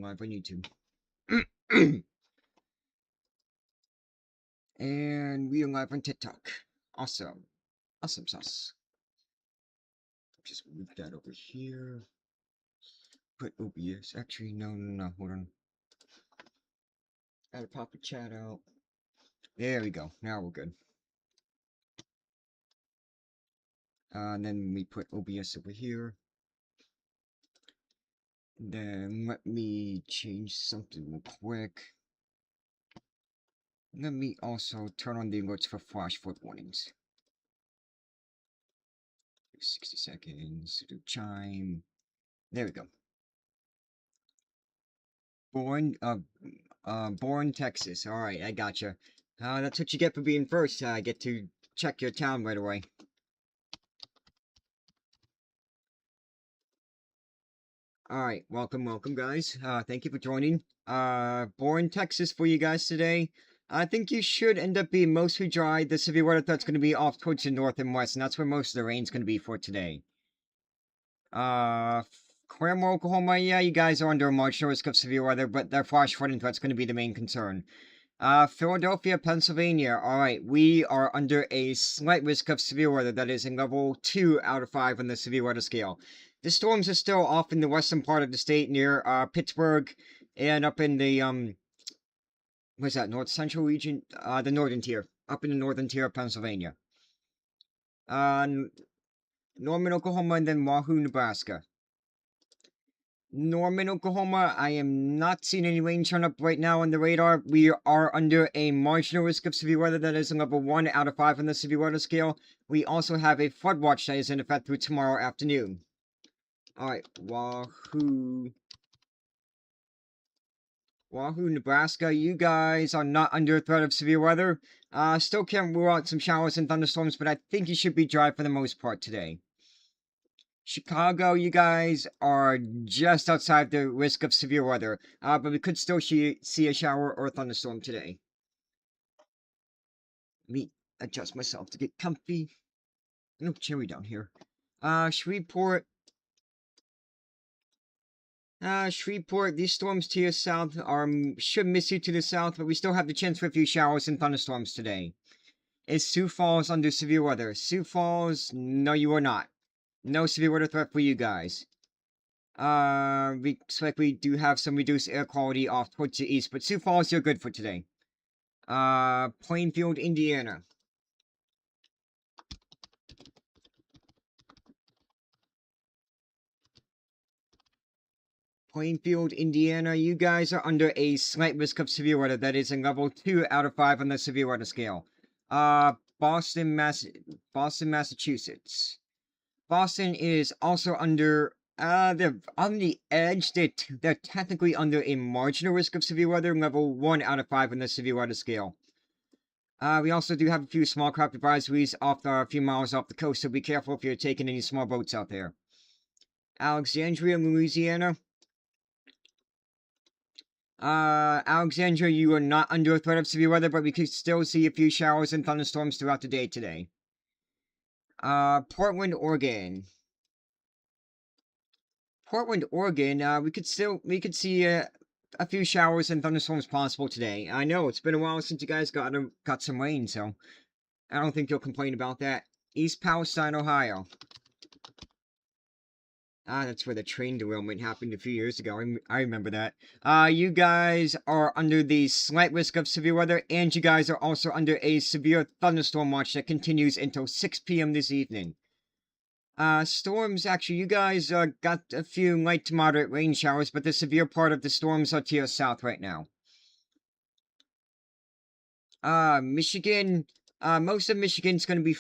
live on YouTube. And we are live on TikTok. Awesome. Awesome sauce. Just move that over here. Put OBS. Actually, no. Hold on. Gotta pop the chat out. There we go. Now we're good. And then we put OBS over here. Then let me change something real quick. Let me also turn on the alerts for flash flood warnings. 60 seconds. Do chime. There we go. Born, Texas. All right, I gotcha. That's what you get for being first. I get to check your town right away. All right, welcome, guys. Thank you for joining. Born, Texas for you guys today. I think you should end up being mostly dry. The severe weather threat's going to be off towards the north and west, and that's where most of the rain's going to be for today. Claremore, Oklahoma, yeah, you guys are under a marginal risk of severe weather, but their flash flooding threat's going to be the main concern. Philadelphia, Pennsylvania. Alright, we are under a slight risk of severe weather. That is a level 2 out of 5 on the severe weather scale. The storms are still off in the western part of the state near Pittsburgh and up in the, what is that, north central region? The northern tier. Up in the northern tier of Pennsylvania. Norman, Oklahoma, and then Wahoo, Nebraska. Norman, Oklahoma, I am not seeing any rain showing up right now on the radar. We are under a marginal risk of severe weather that is a level 1 out of 5 on the severe weather scale. We also have a flood watch that is in effect through tomorrow afternoon. Alright, Wahoo, Nebraska, you guys are not under threat of severe weather. Still can't rule out some showers and thunderstorms, but I think you should be dry for the most part today. Chicago, you guys are just outside the risk of severe weather, but we could still see a shower or a thunderstorm today. Let me adjust myself to get comfy. No chilly down here. Shreveport. Shreveport, these storms to your south should miss you to the south, but we still have the chance for a few showers and thunderstorms today. Is Sioux Falls under severe weather? Sioux Falls, no you are not. No severe weather threat for you guys. Looks like we do have some reduced air quality off towards the east, but Sioux Falls, you're good for today. Plainfield, Indiana. Plainfield, Indiana, you guys are under a slight risk of severe weather. That is a level 2 out of 5 on the severe weather scale. Boston, Massachusetts. Boston is also under, they're on the edge. They're technically under a marginal risk of severe weather, level 1 out of 5 on the severe weather scale. We also do have a few small craft advisories off a few miles off the coast, so be careful if you're taking any small boats out there. Alexandria, Louisiana. Alexandria, you are not under a threat of severe weather, but we could still see a few showers and thunderstorms throughout the day today. Portland, Oregon. Portland, Oregon, we could see a few showers and thunderstorms possible today. I know, it's been a while since you guys got some rain, so I don't think you'll complain about that. East Palestine, Ohio. That's where the train derailment happened a few years ago. I remember that. You guys are under the slight risk of severe weather, and you guys are also under a severe thunderstorm watch that continues until 6 p.m. this evening. Storms, actually, you guys got a few light to moderate rain showers, but the severe part of the storms are to your south right now. Michigan, most of Michigan's gonna be...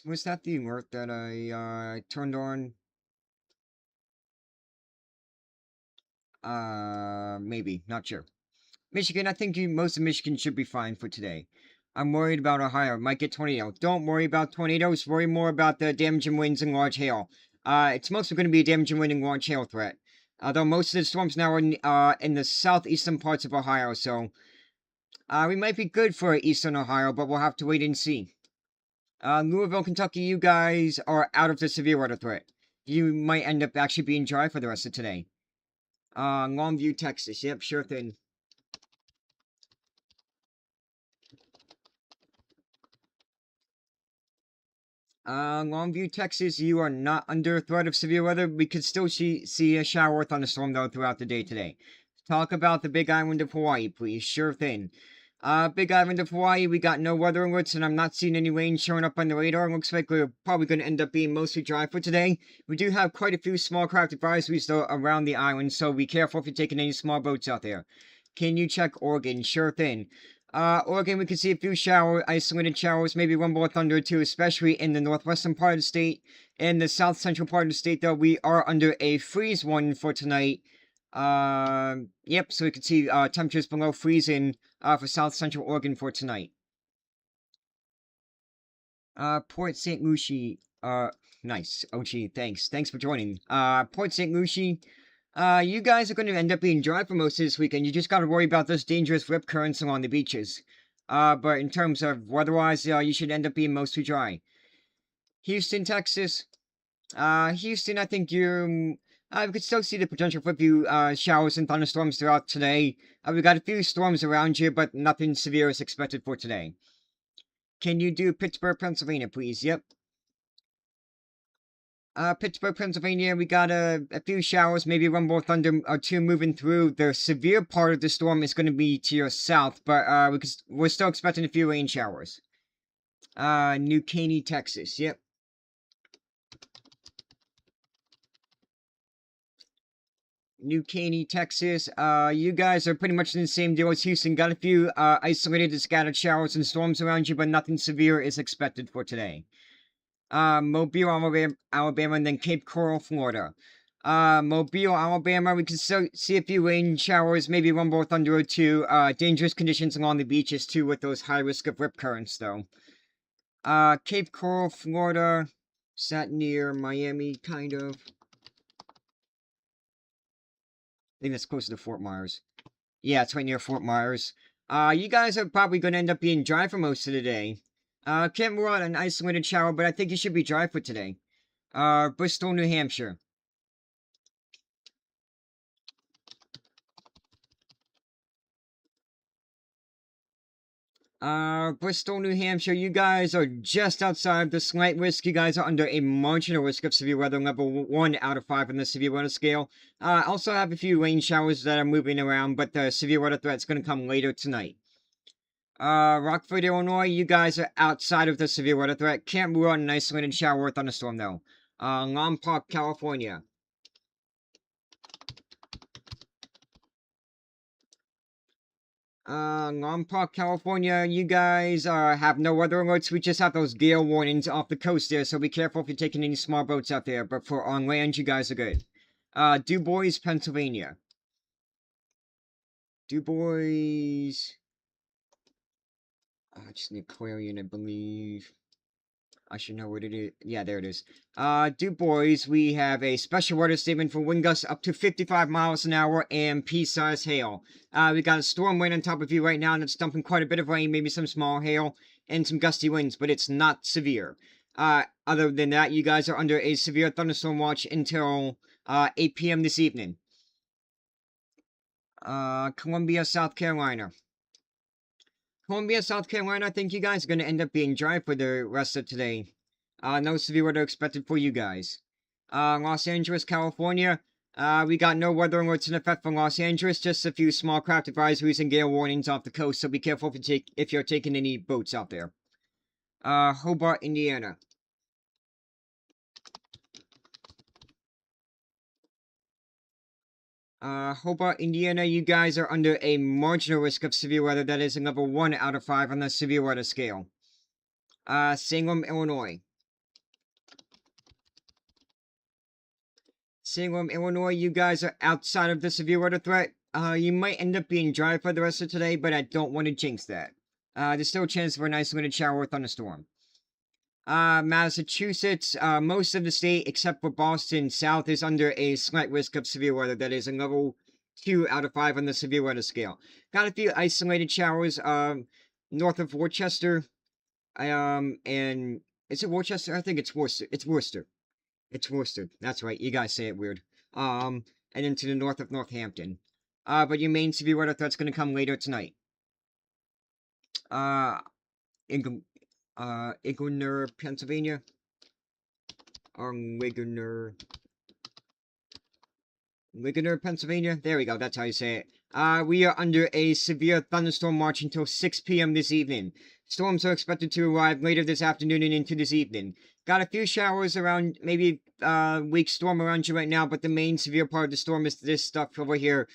Was that the alert that I turned on? Maybe, not sure. Michigan, I think most of Michigan should be fine for today. I'm worried about Ohio. Might get tornado. Don't worry about tornadoes. Worry more about the damaging winds and large hail. It's mostly going to be a damaging wind and large hail threat. Although most of the storms now are in the southeastern parts of Ohio, so... we might be good for eastern Ohio, but we'll have to wait and see. Louisville, Kentucky, you guys are out of the severe weather threat. you might end up actually being dry for the rest of today. Longview, Texas. Yep, sure thing. Longview, Texas, you are not under threat of severe weather. We could still see a shower or thunderstorm, though, throughout the day today. Talk about the Big Island of Hawaii, please. Sure thing. Big Island of Hawaii, we got no weather alerts, and I'm not seeing any rain showing up on the radar. Looks like we're probably going to end up being mostly dry for today. We do have quite a few small craft advisories, though, around the island, so be careful if you're taking any small boats out there. Can you check Oregon? Sure thing. Oregon, we can see a few isolated showers, maybe rumble or thunder too, especially in the northwestern part of the state. In the south central part of the state, though, we are under a freeze warning for tonight. Yep, so we can see temperatures below freezing for south central Oregon for tonight. Port St. Lucie, nice. Oh, gee, thanks. Thanks for joining. Port St. Lucie, you guys are going to end up being dry for most of this weekend. You just got to worry about those dangerous rip currents along the beaches. But in terms of weather-wise, you should end up being mostly dry. Houston, Texas. Houston, I think you we could still see the potential for a few showers and thunderstorms throughout today. We got a few storms around here, but nothing severe is expected for today. Can you do Pittsburgh, Pennsylvania, please? Yep. Pittsburgh, Pennsylvania, we got a few showers, maybe rumble thunder or two moving through. The severe part of the storm is going to be to your south, but we're still expecting a few rain showers. New Caney, Texas. Yep. New Caney, Texas. You guys are pretty much in the same deal as Houston. Got a few isolated and scattered showers and storms around you, but nothing severe is expected for today. Mobile, Alabama, and then Cape Coral, Florida. Mobile, Alabama, we can still see a few rain showers, maybe rumble or thunder or two. Dangerous conditions along the beaches, too, with those high risk of rip currents, though. Cape Coral, Florida. Sat near Miami, kind of. I think that's closer to Fort Myers. Yeah, it's right near Fort Myers. You guys are probably going to end up being dry for most of the day. Can't rule out an isolated shower, but I think you should be dry for today. Bristol, New Hampshire. Bristol, New Hampshire, you guys are just outside the slight risk. You guys are under a marginal risk of severe weather, level 1 out of 5 on the severe weather scale. Also have a few rain showers that are moving around, but the severe weather threat's going to come later tonight. Rockford, Illinois, you guys are outside of the severe weather threat. Can't rule out an isolated shower or thunderstorm, though. Lompoc, California. Lompoc, California, you guys have no weather alerts. We just have those gale warnings off the coast there, so be careful if you're taking any small boats out there. But for on land, you guys are good. Du Bois, Pennsylvania. Du Bois. Just an Aquarian, I believe. I should know what it is. Yeah, there it is. Du Bois, we have a special weather statement for wind gusts up to 55 miles an hour and pea-sized hail. We got a storm right on top of you right now, and it's dumping quite a bit of rain, maybe some small hail, and some gusty winds, but it's not severe. Other than that, you guys are under a severe thunderstorm watch until 8 p.m. this evening. Columbia, South Carolina. Columbia, South Carolina, I think you guys are going to end up being dry for the rest of today. No severe weather expected for you guys. Los Angeles, California, we got no weather alerts in effect for Los Angeles, just a few small craft advisories and gale warnings off the coast, so be careful if you're taking any boats out there. Hobart, Indiana. Hobart, Indiana, you guys are under a marginal risk of severe weather that is a level 1 out of 5 on the severe weather scale. Salem, Illinois. Salem, Illinois, you guys are outside of the severe weather threat. You might end up being dry for the rest of today, but I don't want to jinx that. There's still a chance for an isolated shower or thunderstorm. Massachusetts, most of the state, except for Boston South, is under a slight risk of severe weather that is a level 2 out of 5 on the severe weather scale. Got a few isolated showers, north of Worcester, and is it Worcester? I think it's Worcester. It's Worcester. It's Worcester. That's right. You guys say it weird. And then to the north of Northampton. But your main severe weather threat's going to come later tonight. Ing Ignor, Pennsylvania. Or Ligonier, Pennsylvania. There we go. That's how you say it. We are under a severe thunderstorm watch until 6 p.m. this evening. Storms are expected to arrive later this afternoon and into this evening. Got a few showers around, maybe weak storm around you right now, but the main severe part of the storm is this stuff over here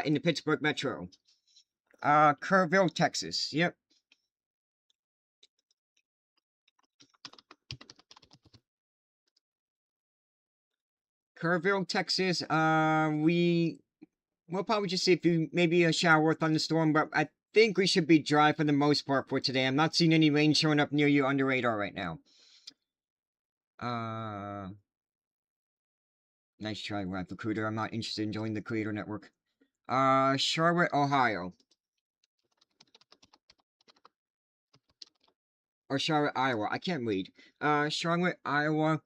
in the Pittsburgh metro. Kerrville, Texas. Yep. Kerrville, Texas. We'll probably just see if you maybe a shower or thunderstorm, but I think we should be dry for the most part for today. I'm not seeing any rain showing up near you under radar right now. Nice try, Rap Recruiter. I'm not interested in joining the Creator Network. Charlotte, Ohio. Or Charlotte, Iowa. I can't read. Charlotte, Iowa.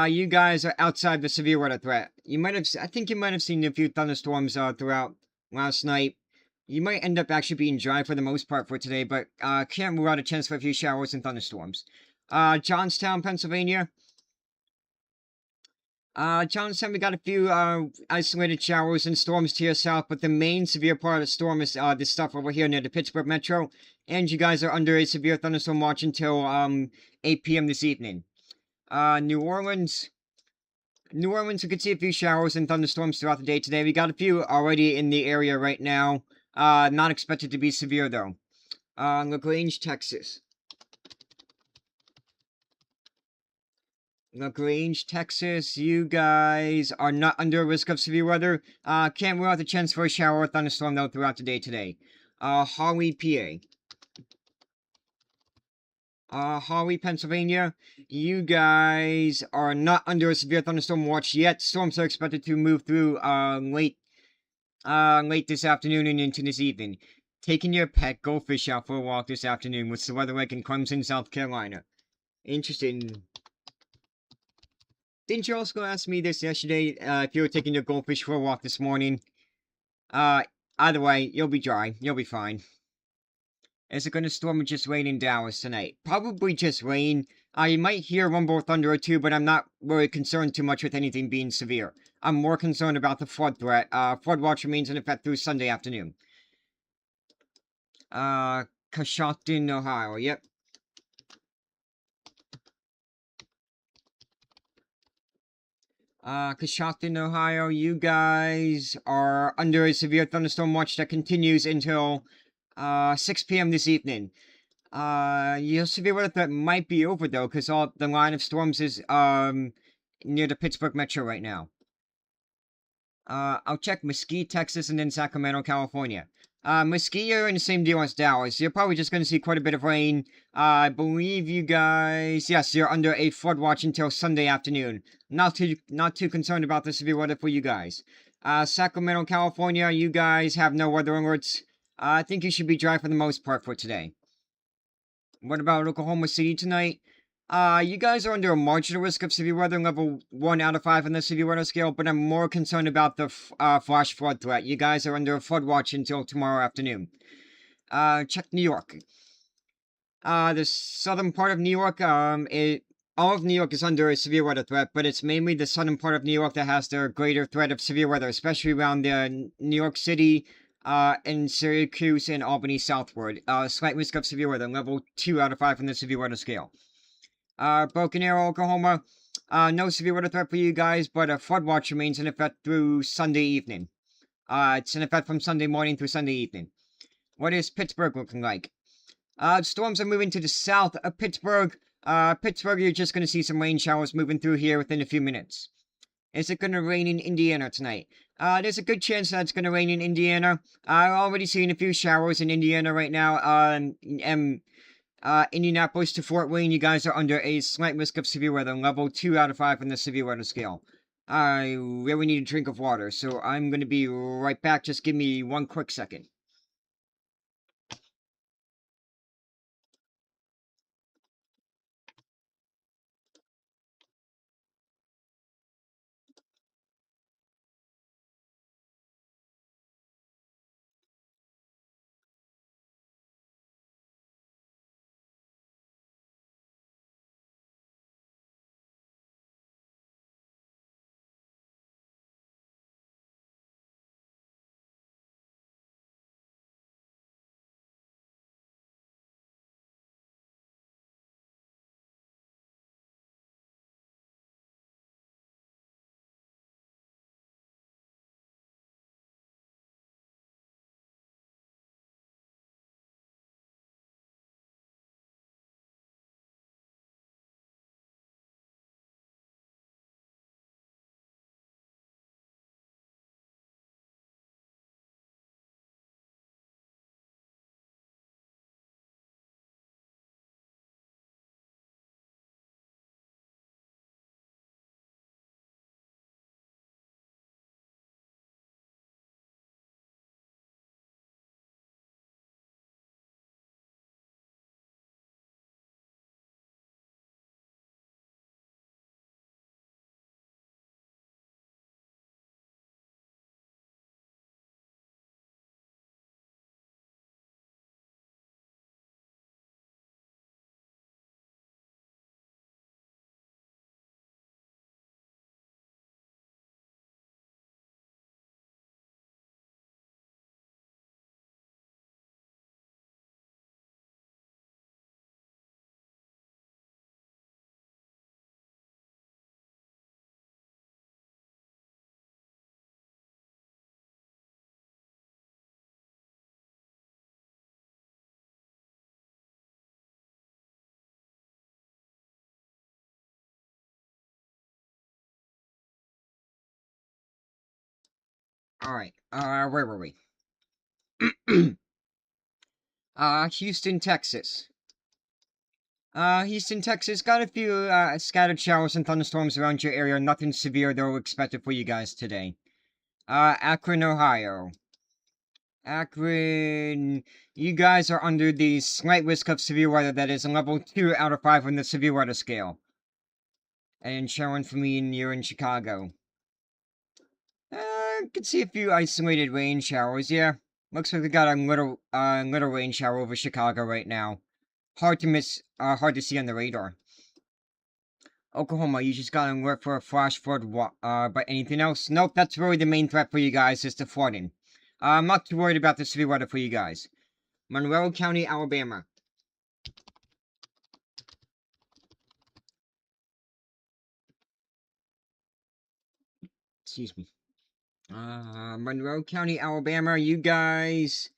You guys are outside the severe weather threat. You might have, I think you might have seen a few thunderstorms throughout last night. You might end up actually being dry for the most part for today, but can't rule out a chance for a few showers and thunderstorms. Johnstown, Pennsylvania. Johnstown, we got a few isolated showers and storms to your south, but the main severe part of the storm is this stuff over here near the Pittsburgh metro, and you guys are under a severe thunderstorm watch until 8 p.m. this evening. New Orleans. New Orleans, we could see a few showers and thunderstorms throughout the day today. We got a few already in the area right now. Not expected to be severe, though. LaGrange, Texas. LaGrange, Texas, you guys are not under risk of severe weather. Can't rule out the chance for a shower or thunderstorm, though, throughout the day today. Holly, PA. Holly, Pennsylvania, you guys are not under a severe thunderstorm watch yet. Storms are expected to move through, late this afternoon and into this evening. Taking your pet goldfish out for a walk this afternoon. What's the weather like in Clemson, South Carolina? Interesting. Didn't you also ask me this yesterday, if you were taking your goldfish for a walk this morning? Either way, you'll be dry. You'll be fine. Is it going to storm or just rain in Dallas tonight? Probably just rain. You might hear rumble or thunder or two, but I'm not really concerned too much with anything being severe. I'm more concerned about the flood threat. Flood watch remains in effect through Sunday afternoon. Coshocton, Ohio. Yep. Coshocton, Ohio, you guys are under a severe thunderstorm watch that continues until 6 p.m. this evening. Your severe weather threat might be over, though, because all the line of storms is near the Pittsburgh metro right now. I'll check Mesquite, Texas, and then Sacramento, California. Mesquite, you're in the same deal as Dallas. You're probably just going to see quite a bit of rain. I believe you guys... Yes, you're under a flood watch until Sunday afternoon. Not too concerned about the severe weather for you guys. Sacramento, California, you guys have no weather alerts. I think you should be dry for the most part for today. What about Oklahoma City tonight? You guys are under a marginal risk of severe weather, level 1 out of 5 on the severe weather scale, but I'm more concerned about the flash flood threat. You guys are under a flood watch until tomorrow afternoon. Check New York. The southern part of New York, all of New York is under a severe weather threat, but it's mainly the southern part of New York that has the greater threat of severe weather, especially around the New York City, and Syracuse and Albany southward. Slight risk of severe weather, level 2 out of 5 on the severe weather scale. Broken Arrow, Oklahoma. No severe weather threat for you guys, but a flood watch remains in effect through Sunday evening. It's in effect from Sunday morning through Sunday evening. What is Pittsburgh looking like? Storms are moving to the south of Pittsburgh. Pittsburgh, you're just going to see some rain showers moving through here within a few minutes. Is it going to rain in Indiana tonight? There's a good chance that it's going to rain in Indiana. I've already seen a few showers in Indiana right now. Indianapolis to Fort Wayne, you guys are under a slight risk of severe weather, level 2 out of 5 on the severe weather scale. I really need a drink of water, so I'm going to be right back. Just give me one quick second. Alright, where were we? Houston, Texas. Houston, Texas, got a few, scattered showers and thunderstorms around your area. Nothing severe, though, expected for you guys today. Akron, Ohio. Akron, you guys are under the slight risk of severe weather that is a level 2 out of 5 on the severe weather scale. And Sharon, for me, and you're in Chicago. Could see a few isolated rain showers, yeah. Looks like we got a little rain shower over Chicago right now. Hard to see on the radar. Oklahoma, you just got an alert for a flash flood, but anything else? Nope, that's really the main threat for you guys, is the flooding. I'm not too worried about the severe weather for you guys. Monroe County, Alabama. Excuse me. Monroe County, Alabama, you guys...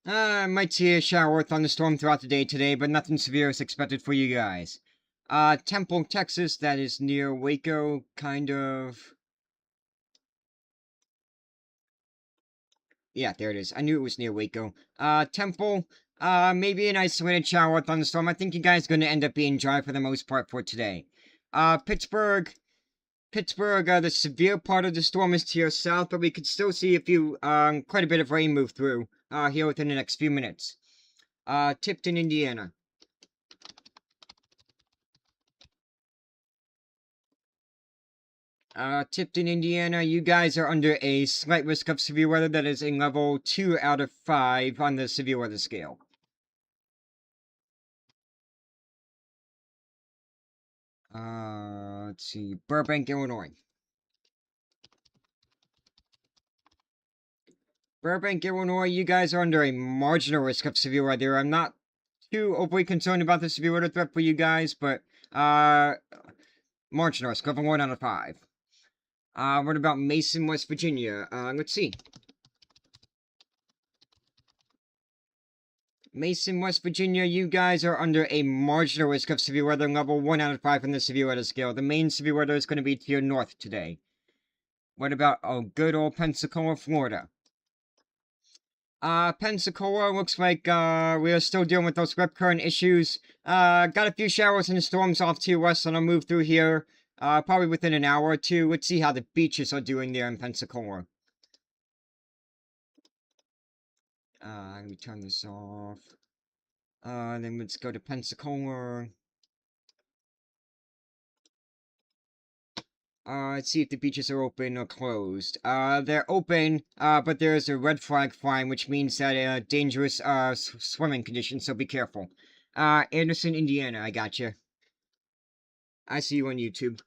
might see a shower or thunderstorm throughout the day today, but nothing severe is expected for you guys. Temple, Texas, that is near Waco, kind of... Yeah, there it is. I knew it was near Waco. Temple, maybe an isolated shower or thunderstorm. I think you guys are going to end up being dry for the most part for today. Pittsburgh, the severe part of the storm is to your south, but we could still see a few, quite a bit of rain move through, here within the next few minutes. Tipton, Indiana. Tipton, Indiana, you guys are under a slight risk of severe weather that is a level 2 out of 5 on the severe weather scale. Let's see, Burbank, Illinois. Burbank, Illinois, you guys are under a marginal risk of severe weather. I'm not too overly concerned about the severe weather threat for you guys, but, marginal risk, level 1 out of 5. What about Mason, West Virginia? Let's see. Mason, West Virginia, you guys are under a marginal risk of severe weather, level 1 out of 5 on the severe weather scale. The main severe weather is going to be to your north today. What about, good old Pensacola, Florida? Pensacola, looks like, we are still dealing with those rip current issues. Got a few showers and storms off to your west, and I'll move through here, probably within an hour or two. Let's see how the beaches are doing there in Pensacola. Let me turn this off. Then let's go to Pensacola. Let's see if the beaches are open or closed. They're open, but there's a red flag flying, which means that, dangerous, swimming conditions, so be careful. Anderson, Indiana, I gotcha. I see you on YouTube.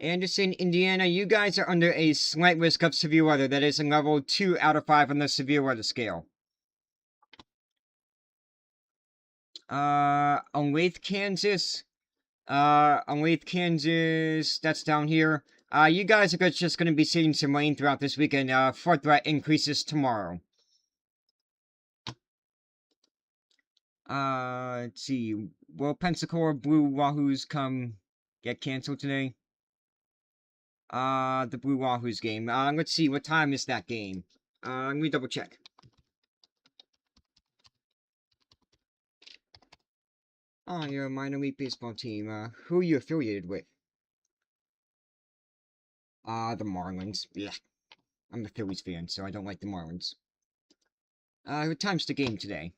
Anderson, Indiana, you guys are under a slight risk of severe weather. That is a level 2 out of 5 on the severe weather scale. Olathe, Kansas. Olathe, Kansas, that's down here. You guys are just going to be seeing some rain throughout this weekend. Flood threat increases tomorrow. Let's see. Will Pensacola Blue Wahoos get canceled today? The Blue Wahoos game. Let's see. What time is that game? Let me double check. Oh, you're a minor league baseball team. Who are you affiliated with? The Marlins. Yeah. I'm a Phillies fan, so I don't like the Marlins. What time's the game today?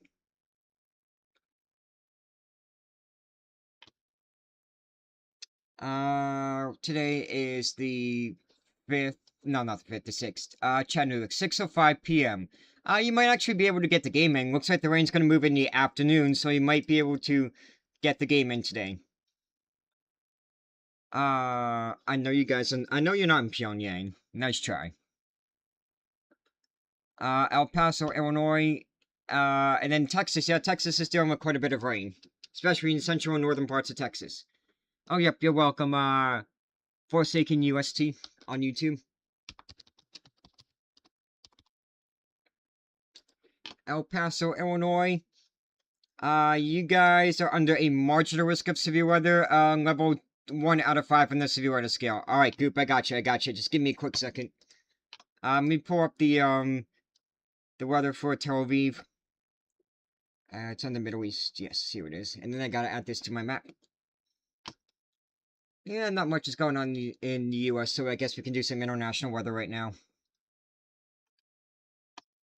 Today is the 5th, no, not the 5th, the 6th, Chattanooga, 6:05 p.m. You might actually be able to get the game in. Looks like the rain's gonna move in the afternoon, so you might be able to get the game in today. I know you guys, I know you're not in Pyongyang. Nice try. El Paso, Illinois, and then Texas. Yeah, Texas is dealing with quite a bit of rain, especially in central and northern parts of Texas. Oh, yep, you're welcome, Forsaken UST on YouTube. El Paso, Illinois. You guys are under a marginal risk of severe weather, level 1 out of 5 on the severe weather scale. Alright, Goop, I got you. Just give me a quick second. Let me pull up the weather for Tel Aviv. It's on the Middle East. Yes, here it is. And then I gotta add this to my map. Yeah, not much is going on in the US, so I guess we can do some international weather right now.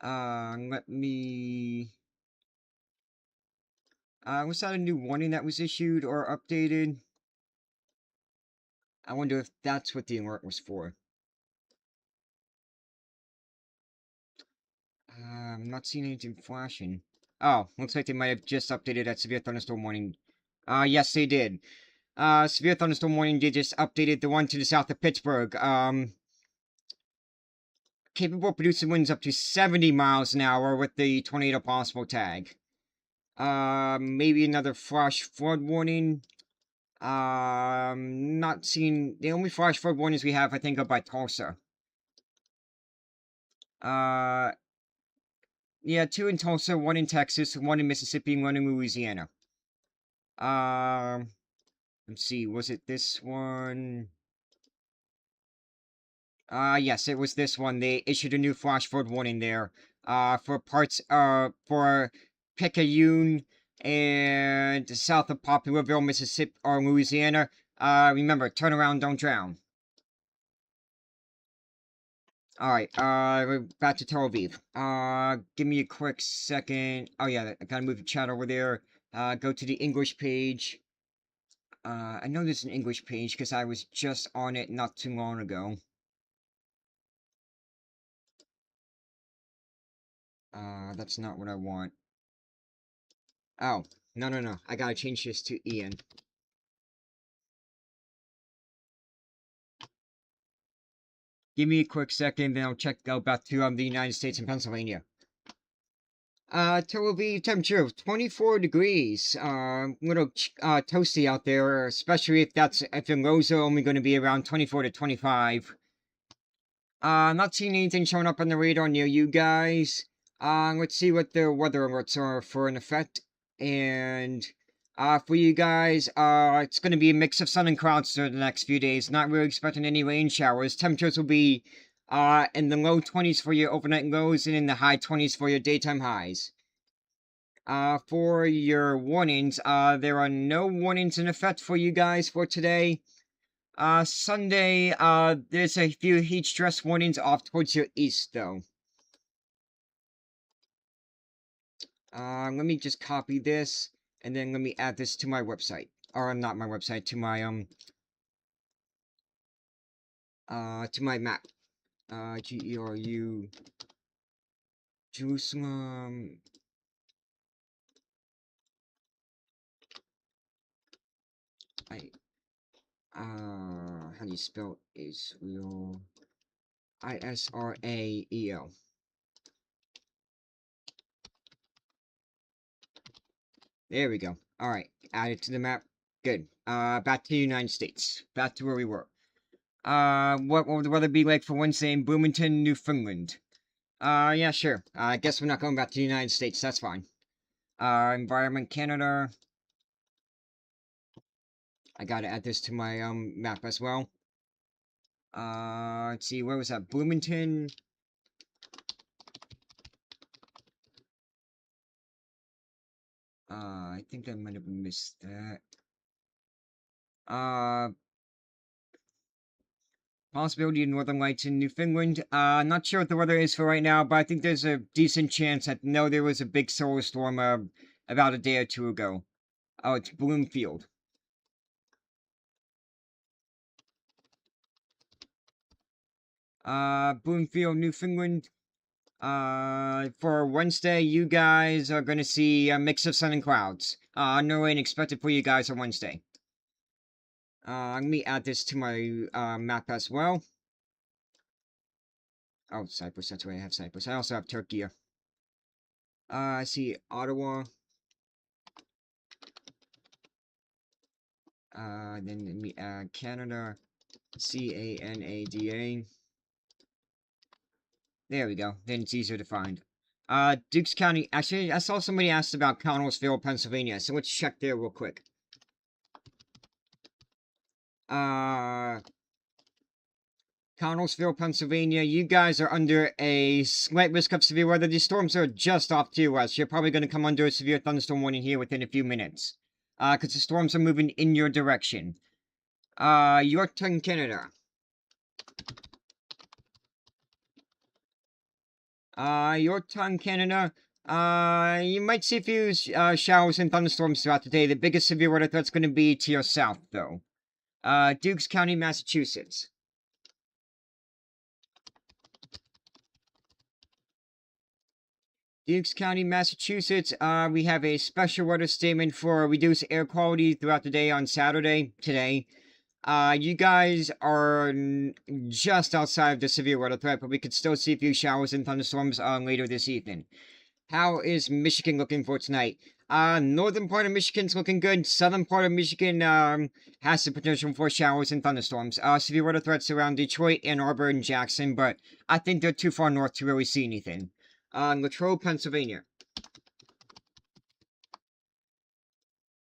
Let me... was that a new warning that was issued or updated? I wonder if that's what the alert was for. I'm not seeing anything flashing. Oh, looks like they might have just updated that severe thunderstorm warning. Yes, they did. Severe thunderstorm warning, they just updated the one to the south of Pittsburgh. Capable of producing winds up to 70 miles an hour with the tornado possible tag. Maybe another flash flood warning. Not seeing... The only flash flood warnings we have, I think, are by Tulsa. Yeah, 2 in Tulsa, 1 in Texas, 1 in Mississippi, and 1 in Louisiana. Let's see, was it this one? Yes, it was this one. They issued a new flash flood warning there. For parts, for Picayune and south of Poplarville, Mississippi, or Louisiana. Remember, turn around, don't drown. Alright, we're back to Tel Aviv. Give me a quick second. Oh yeah, I gotta move the chat over there. Go to the English page. I know there's an English page because I was just on it not too long ago. That's not what I want. Oh, no. I gotta change this to Ian. Give me a quick second, then I'll go back to the United States and Pennsylvania. Tel Aviv temperature of 24 degrees. Little toasty out there, especially if the lows are only going to be around 24 to 25. Not seeing anything showing up on the radar near you guys. Let's see what the weather alerts are for an effect. And for you guys, it's going to be a mix of sun and clouds for the next few days. Not really expecting any rain showers. Temperatures will be in the low 20s for your overnight lows and in the high 20s for your daytime highs. For your warnings, there are no warnings in effect for you guys for today. Sunday, there's a few heat stress warnings off towards your east, though. Let me just copy this, and then let me add this to my website. Or, not my website, to my map. GERU... Jerusalem... how do you spell Israel? Israel. There we go. Alright, add it to the map. Good. Back to the United States. Back to where we were. What will the weather be like for Wednesday in Bloomington, Newfoundland? Yeah, sure. I guess we're not going back to the United States. That's fine. Environment Canada. I gotta add this to my, map as well. Let's see, where was that? Bloomington. I think I might have missed that. Possibility of northern lights in Newfoundland. Not sure what the weather is for right now, but I think there's a decent chance that there was a big solar storm, about a day or two ago. Oh, it's Bloomfield. Bloomfield, Newfoundland. For Wednesday, you guys are gonna see a mix of sun and clouds. No rain expected for you guys on Wednesday. Let me add this to my, map as well. Oh, Cyprus, that's why I have Cyprus. I also have Turkey. I see Ottawa. Then let me add Canada. Canada. There we go. Then it's easier to find. Dukes County. Actually, I saw somebody asked about Connellsville, Pennsylvania. So let's check there real quick. Connellsville, Pennsylvania, you guys are under a slight risk of severe weather. These storms are just off to us. You're probably going to come under a severe thunderstorm warning here within a few minutes. Because the storms are moving in your direction. Yorkton, Canada. Yorkton, Canada. You might see a few showers and thunderstorms throughout the day. The biggest severe weather threat's going to be to your south, though. Dukes County, Massachusetts. Dukes County, Massachusetts, we have a special weather statement for reduced air quality throughout the day on Saturday, today. You guys are just outside of the severe weather threat, but we could still see a few showers and thunderstorms later this evening. How is Michigan looking for tonight? Northern part of Michigan's looking good. Southern part of Michigan has the potential for showers and thunderstorms. Severe weather threats around Detroit, Ann Arbor, and Jackson, but I think they're too far north to really see anything. Latrobe, Pennsylvania.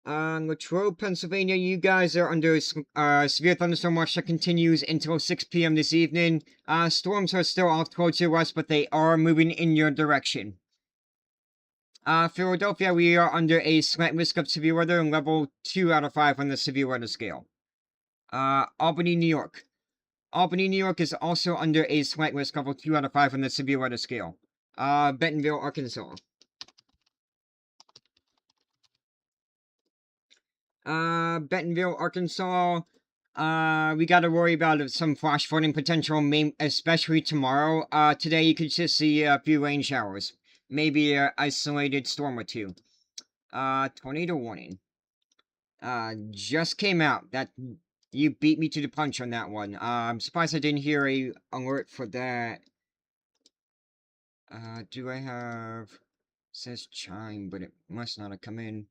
Latrobe, Pennsylvania, you guys are under severe thunderstorm watch that continues until 6 p.m. this evening. Storms are still off towards your west, but they are moving in your direction. Philadelphia, we are under a slight risk of severe weather, level 2 out of 5 on the severe weather scale. Albany, New York. Albany, New York is also under a slight risk, level 2 out of 5 on the severe weather scale. Bentonville, Arkansas. Bentonville, Arkansas. We gotta worry about some flash flooding potential, especially tomorrow. Today you could just see a few rain showers. Maybe an isolated storm or two. Tornado warning. Just came out. That you beat me to the punch on that one. I'm surprised I didn't hear a alert for that. Do I have... It says chime, but it must not have come in.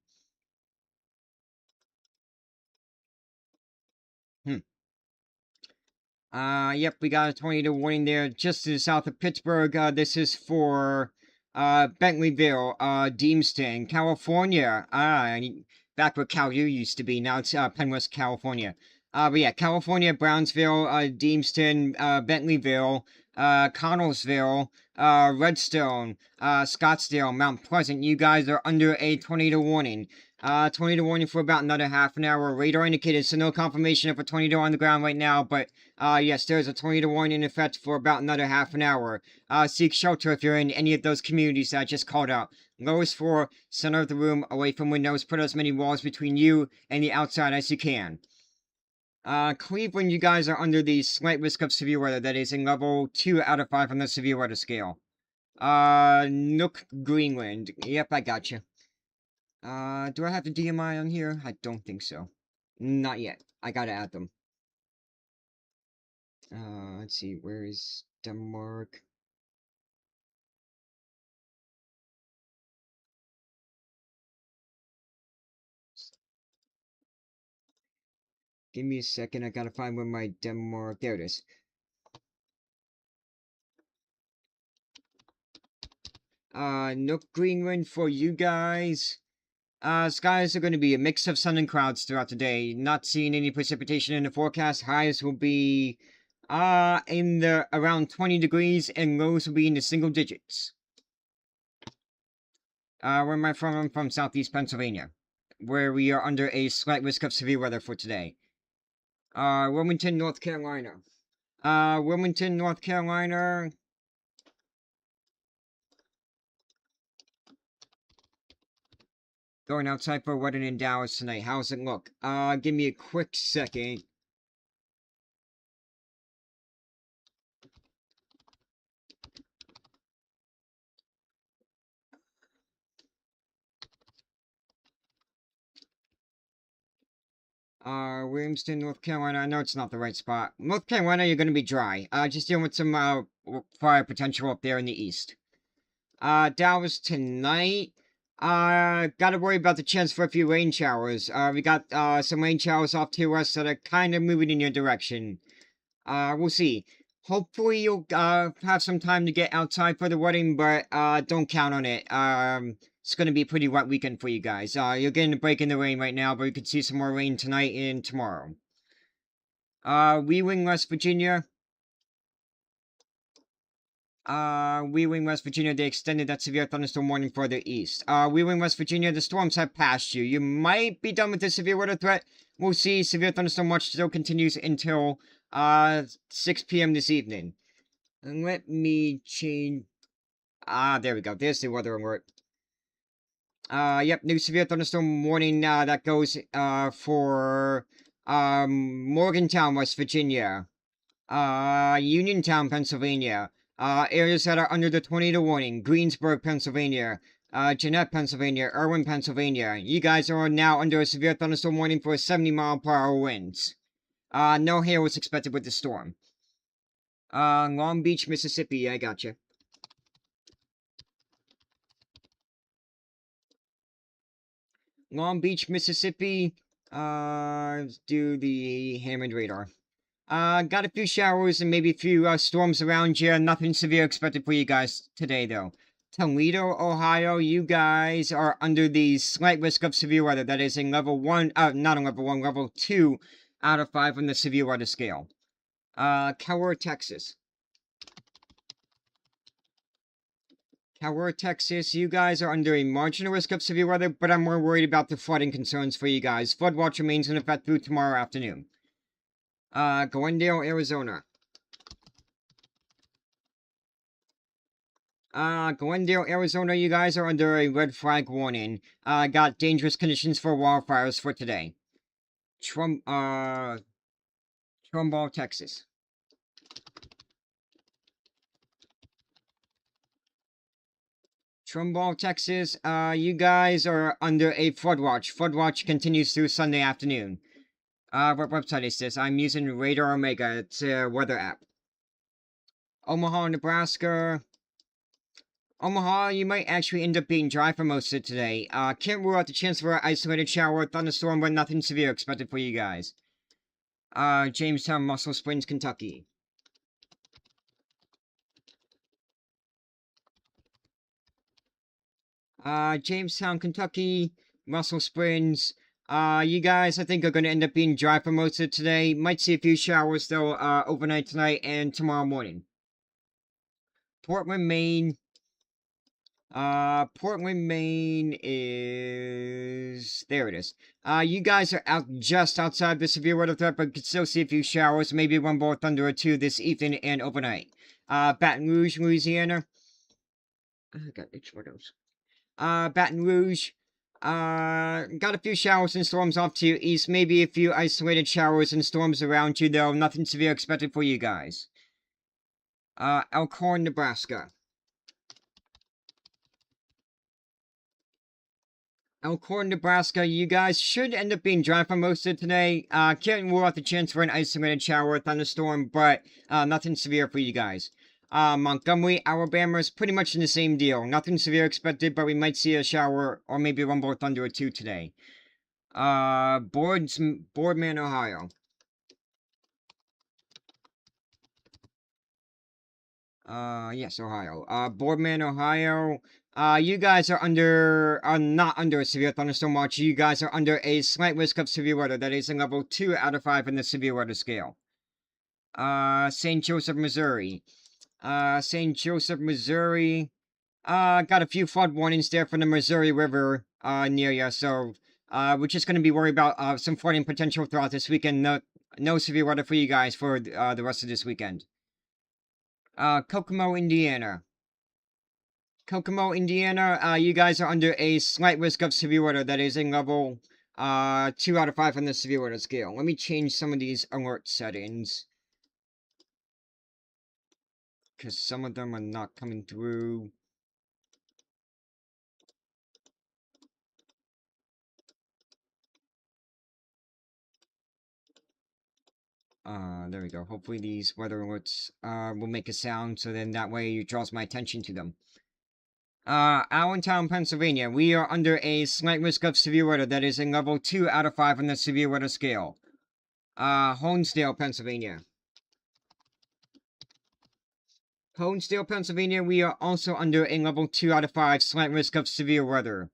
Yep, we got a tornado warning there just to the south of Pittsburgh. This is for, Bentleyville, Deemston, California. Back where Cal U used to be. Now it's, Penwest, California. But yeah, California, Brownsville, Deemston, Bentleyville, Connellsville, Redstone, Scottsdale, Mount Pleasant. You guys are under a tornado warning. Tornado warning for about another half an hour. Radar indicated, so no confirmation of a tornado on the ground right now, but, yes, there's a tornado warning in effect for about another half an hour. Seek shelter if you're in any of those communities that I just called out. Lowest floor, center of the room, away from windows. Put as many walls between you and the outside as you can. Cleveland, you guys are under the slight risk of severe weather. That is in level 2 out of 5 on the severe weather scale. Nook, Greenland. Yep, I gotcha. Do I have the DMI on here? I don't think so. Not yet. I gotta add them. Let's see. Where is Denmark? Give me a second. I gotta find where my Denmark... There it is. Nook, Greenland for you guys. Skies are going to be a mix of sun and clouds throughout the day. Not seeing any precipitation in the forecast. Highs will be, in the around 20 degrees, and lows will be in the single digits. Where am I from? I'm from southeast Pennsylvania, where we are under a slight risk of severe weather for today. Wilmington, North Carolina. Wilmington, North Carolina. Going outside for a wedding in Dallas tonight. How's it look? Give me a quick second. Williamston, North Carolina. I know it's not the right spot. North Carolina, you're gonna be dry. Just dealing with some, fire potential up there in the east. Dallas tonight. Gotta worry about the chance for a few rain showers. We got, some rain showers off to us that are kind of moving in your direction. We'll see. Hopefully you'll, have some time to get outside for the wedding, but, don't count on it. It's gonna be a pretty wet weekend for you guys. You're getting a break in the rain right now, but you could see some more rain tonight and tomorrow. Wheeling, West Virginia. Wheeling, West Virginia, they extended that severe thunderstorm warning further east. Wheeling, West Virginia, the storms have passed you. You might be done with the severe weather threat. We'll see. Severe thunderstorm watch still continues until, 6 p.m. this evening. And let me change... there we go. There's the weather alert. Yep, new severe thunderstorm warning, that goes, for, Morgantown, West Virginia. Uniontown, Pennsylvania. Areas that are under the tornado warning. Greensburg, Pennsylvania. Jeanette, Pennsylvania. Irwin, Pennsylvania. You guys are now under a severe thunderstorm warning for 70-mile-per-hour winds. No hail is expected with the storm. Long Beach, Mississippi. I gotcha. Long Beach, Mississippi. Let's do the Hammond radar. Got a few showers and maybe a few storms around you. Nothing severe expected for you guys today, though. Toledo, Ohio, you guys are under the slight risk of severe weather. That is in level 1, not in level 1, level 2 out of 5 on the severe weather scale. Coward, Texas. Coward, Texas, you guys are under a marginal risk of severe weather, but I'm more worried about the flooding concerns for you guys. Flood watch remains in effect through tomorrow afternoon. Glendale, Arizona. Glendale, Arizona, you guys are under a red flag warning. Got dangerous conditions for wildfires for today. Trumbull, Texas. Trumbull, Texas, you guys are under a flood watch. Flood watch continues through Sunday afternoon. What website is this? I'm using Radar Omega. It's a weather app. Omaha, Nebraska. Omaha, you might actually end up being dry for most of today. Can't rule out the chance for an isolated shower or thunderstorm, but nothing severe expected for you guys. Jamestown, Muscle Springs, Kentucky. Jamestown, Kentucky, Muscle Springs. You guys, I think, are going to end up being dry for most of today. Might see a few showers, though, overnight tonight and tomorrow morning. Portland, Maine. Portland, Maine is... There it is. You guys are out just outside the severe weather threat, but could still see a few showers, maybe one more thunder or two this evening and overnight. Baton Rouge, Louisiana. I got itch for those. Baton Rouge. Got a few showers and storms off to your east, maybe a few isolated showers and storms around you, though nothing severe expected for you guys. Elkhorn, Nebraska. Elkhorn, Nebraska, you guys should end up being dry for most of today. Can't rule out the chance for an isolated shower or thunderstorm, but nothing severe for you guys. Montgomery, Alabama is pretty much in the same deal. Nothing severe expected, but we might see a shower or maybe one more thunder or two today. Boardman, Ohio. Yes, Ohio. Boardman, Ohio. You guys are not under a severe thunderstorm watch. You guys are under a slight risk of severe weather. That is a level 2 out of 5 in the severe weather scale. St. Joseph, Missouri. St. Joseph, Missouri. Got a few flood warnings there from the Missouri River, near you, so, we're just gonna be worried about, some flooding potential throughout this weekend. No severe weather for you guys for, the rest of this weekend. Kokomo, Indiana. Kokomo, Indiana, you guys are under a slight risk of severe weather. That is in level, 2 out of 5 on the severe weather scale. Let me change some of these alert settings, because some of them are not coming through. There we go. Hopefully these weather alerts, will make a sound, so then that way it draws my attention to them. Allentown, Pennsylvania. We are under a slight risk of severe weather. That is in level 2 out of 5 on the severe weather scale. Honesdale, Pennsylvania. Honesdale, Pennsylvania, we are also under a level 2 out of 5 slight risk of severe weather.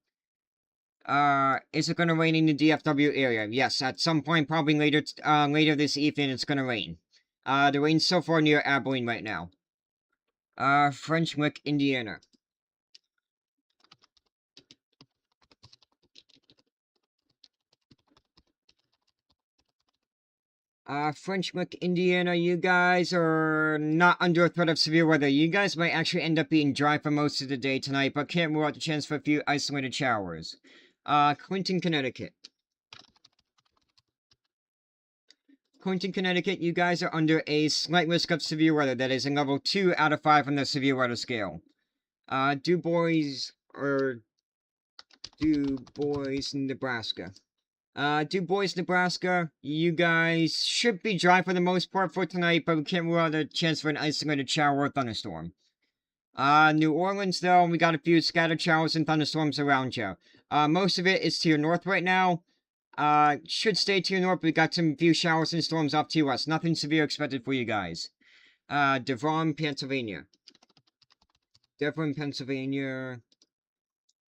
Is it gonna rain in the DFW area? Yes, at some point, probably later this evening, it's gonna rain. The rain's so far near Abilene right now. French Lick, Indiana. French Lick, Indiana, you guys are not under a threat of severe weather. You guys might actually end up being dry for most of the day tonight, but can't rule out the chance for a few isolated showers. Clinton, Connecticut. Clinton, Connecticut, you guys are under a slight risk of severe weather. That is a level 2 out of 5 on the severe weather scale. Du Bois, Nebraska. Du Bois, Nebraska, you guys should be dry for the most part for tonight, but we can't rule out a chance for an isolated shower or thunderstorm. New Orleans, though, we got a few scattered showers and thunderstorms around you. Most of it is to your north right now. Should stay to your north, we got some few showers and storms off to your west. Nothing severe expected for you guys. Devon, Pennsylvania. Devon, Pennsylvania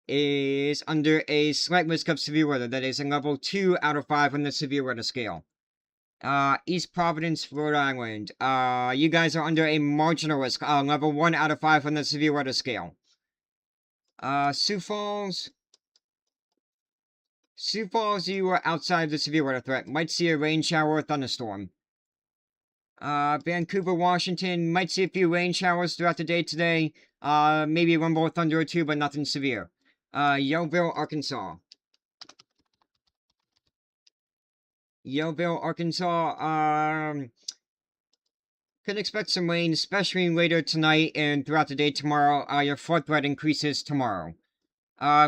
is under a slight risk of severe weather. That is a level 2 out of 5 on the severe weather scale. East Providence, Rhode Island. You guys are under a marginal risk, level 1 out of 5 on the severe weather scale. Sioux Falls. Sioux Falls, you are outside the severe weather threat. Might see a rain shower or thunderstorm. Vancouver, Washington, might see a few rain showers throughout the day today. Maybe a rumble of thunder or two, but nothing severe. Yellville, Arkansas. Yellville, Arkansas, could expect some rain, especially later tonight and throughout the day tomorrow. Your flood threat increases tomorrow.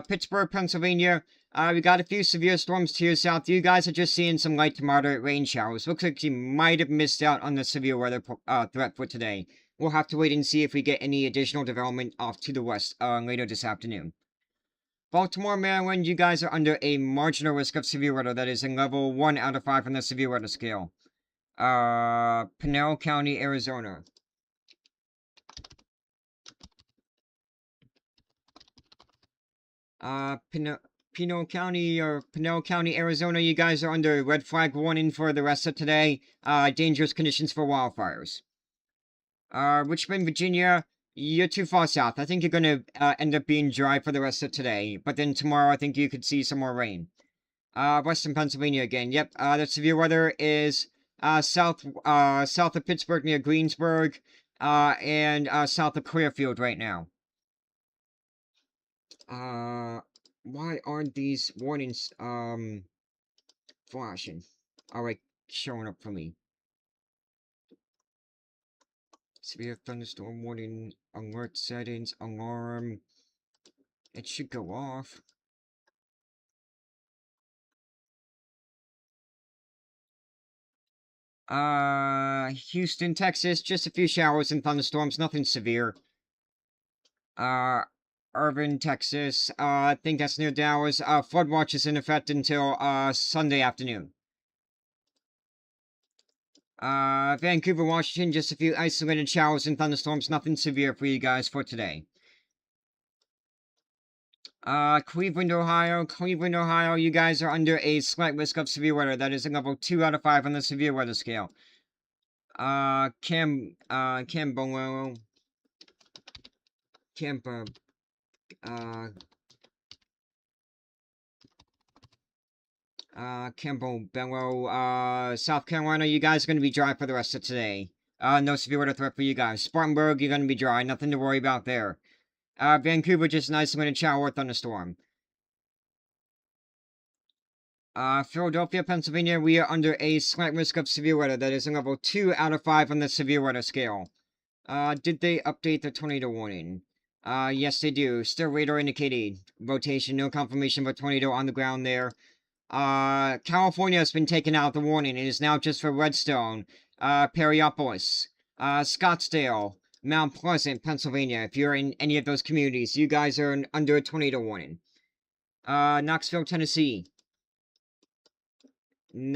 Pittsburgh, Pennsylvania, we got a few severe storms to your south. You guys are just seeing some light to moderate rain showers. Looks like you might have missed out on the severe weather threat for today. We'll have to wait and see if we get any additional development off to the west later this afternoon. Baltimore, Maryland, you guys are under a marginal risk of severe weather. That is a level 1 out of 5 on the severe weather scale. Pinal County, Arizona. Pinal County, Arizona, you guys are under red flag warning for the rest of today. Dangerous conditions for wildfires. Richmond, Virginia, you're too far south. I think you're gonna end up being dry for the rest of today. But then tomorrow, I think you could see some more rain. Western Pennsylvania again. Yep, the severe weather is south of Pittsburgh near Greensburg, and south of Clearfield right now. Why aren't these warnings, flashing? Alright, showing up for me. Severe thunderstorm warning, alert settings, alarm. It should go off. Houston, Texas, just a few showers and thunderstorms, nothing severe. Irving, Texas, I think that's near Dallas. Flood watch is in effect until, Sunday afternoon. Vancouver, Washington, just a few isolated showers and thunderstorms, nothing severe for you guys for today. Cleveland, Ohio, you guys are under a slight risk of severe weather. That is a level 2 out of 5 on the severe weather scale. Camberwell, South Carolina, you guys are going to be dry for the rest of today. No severe weather threat for you guys. Spartanburg, you're going to be dry. Nothing to worry about there. Vancouver, just an isolated shower or thunderstorm. Philadelphia, Pennsylvania, we are under a slight risk of severe weather. That is a level 2 out of 5 on the severe weather scale. Did they update the tornado warning? Yes, they do. Still radar indicated. Rotation, no confirmation of a tornado on the ground there. California has been taken out of the warning. It is now just for Redstone, Perryopolis, Scottsdale, Mount Pleasant, Pennsylvania. If you're in any of those communities, you guys are under a tornado warning. Knoxville, Tennessee. You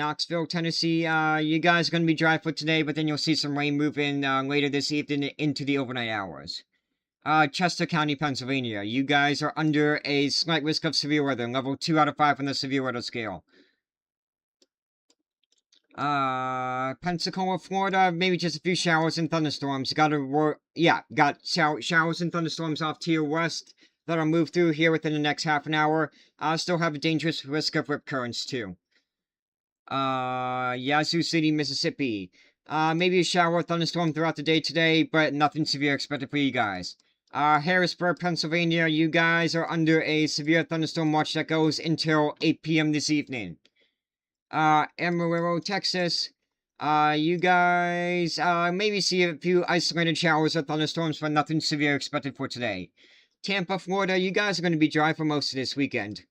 guys are going to be dry for today, but then you'll see some rain move in later this evening into the overnight hours. Chester County, Pennsylvania. You guys are under a slight risk of severe weather, level 2 out of 5 on the severe weather scale. Pensacola, Florida, maybe just a few showers and thunderstorms. Got showers and thunderstorms off to your west that'll move through here within the next half an hour. Still have a dangerous risk of rip currents too. Yazoo City, Mississippi. Maybe a shower or thunderstorm throughout the day today, but nothing severe expected for you guys. Harrisburg, Pennsylvania, you guys are under a severe thunderstorm watch that goes until 8 p.m. this evening. Amarillo, Texas, you guys, maybe see a few isolated showers or thunderstorms, but nothing severe expected for today. Tampa, Florida, you guys are going to be dry for most of this weekend.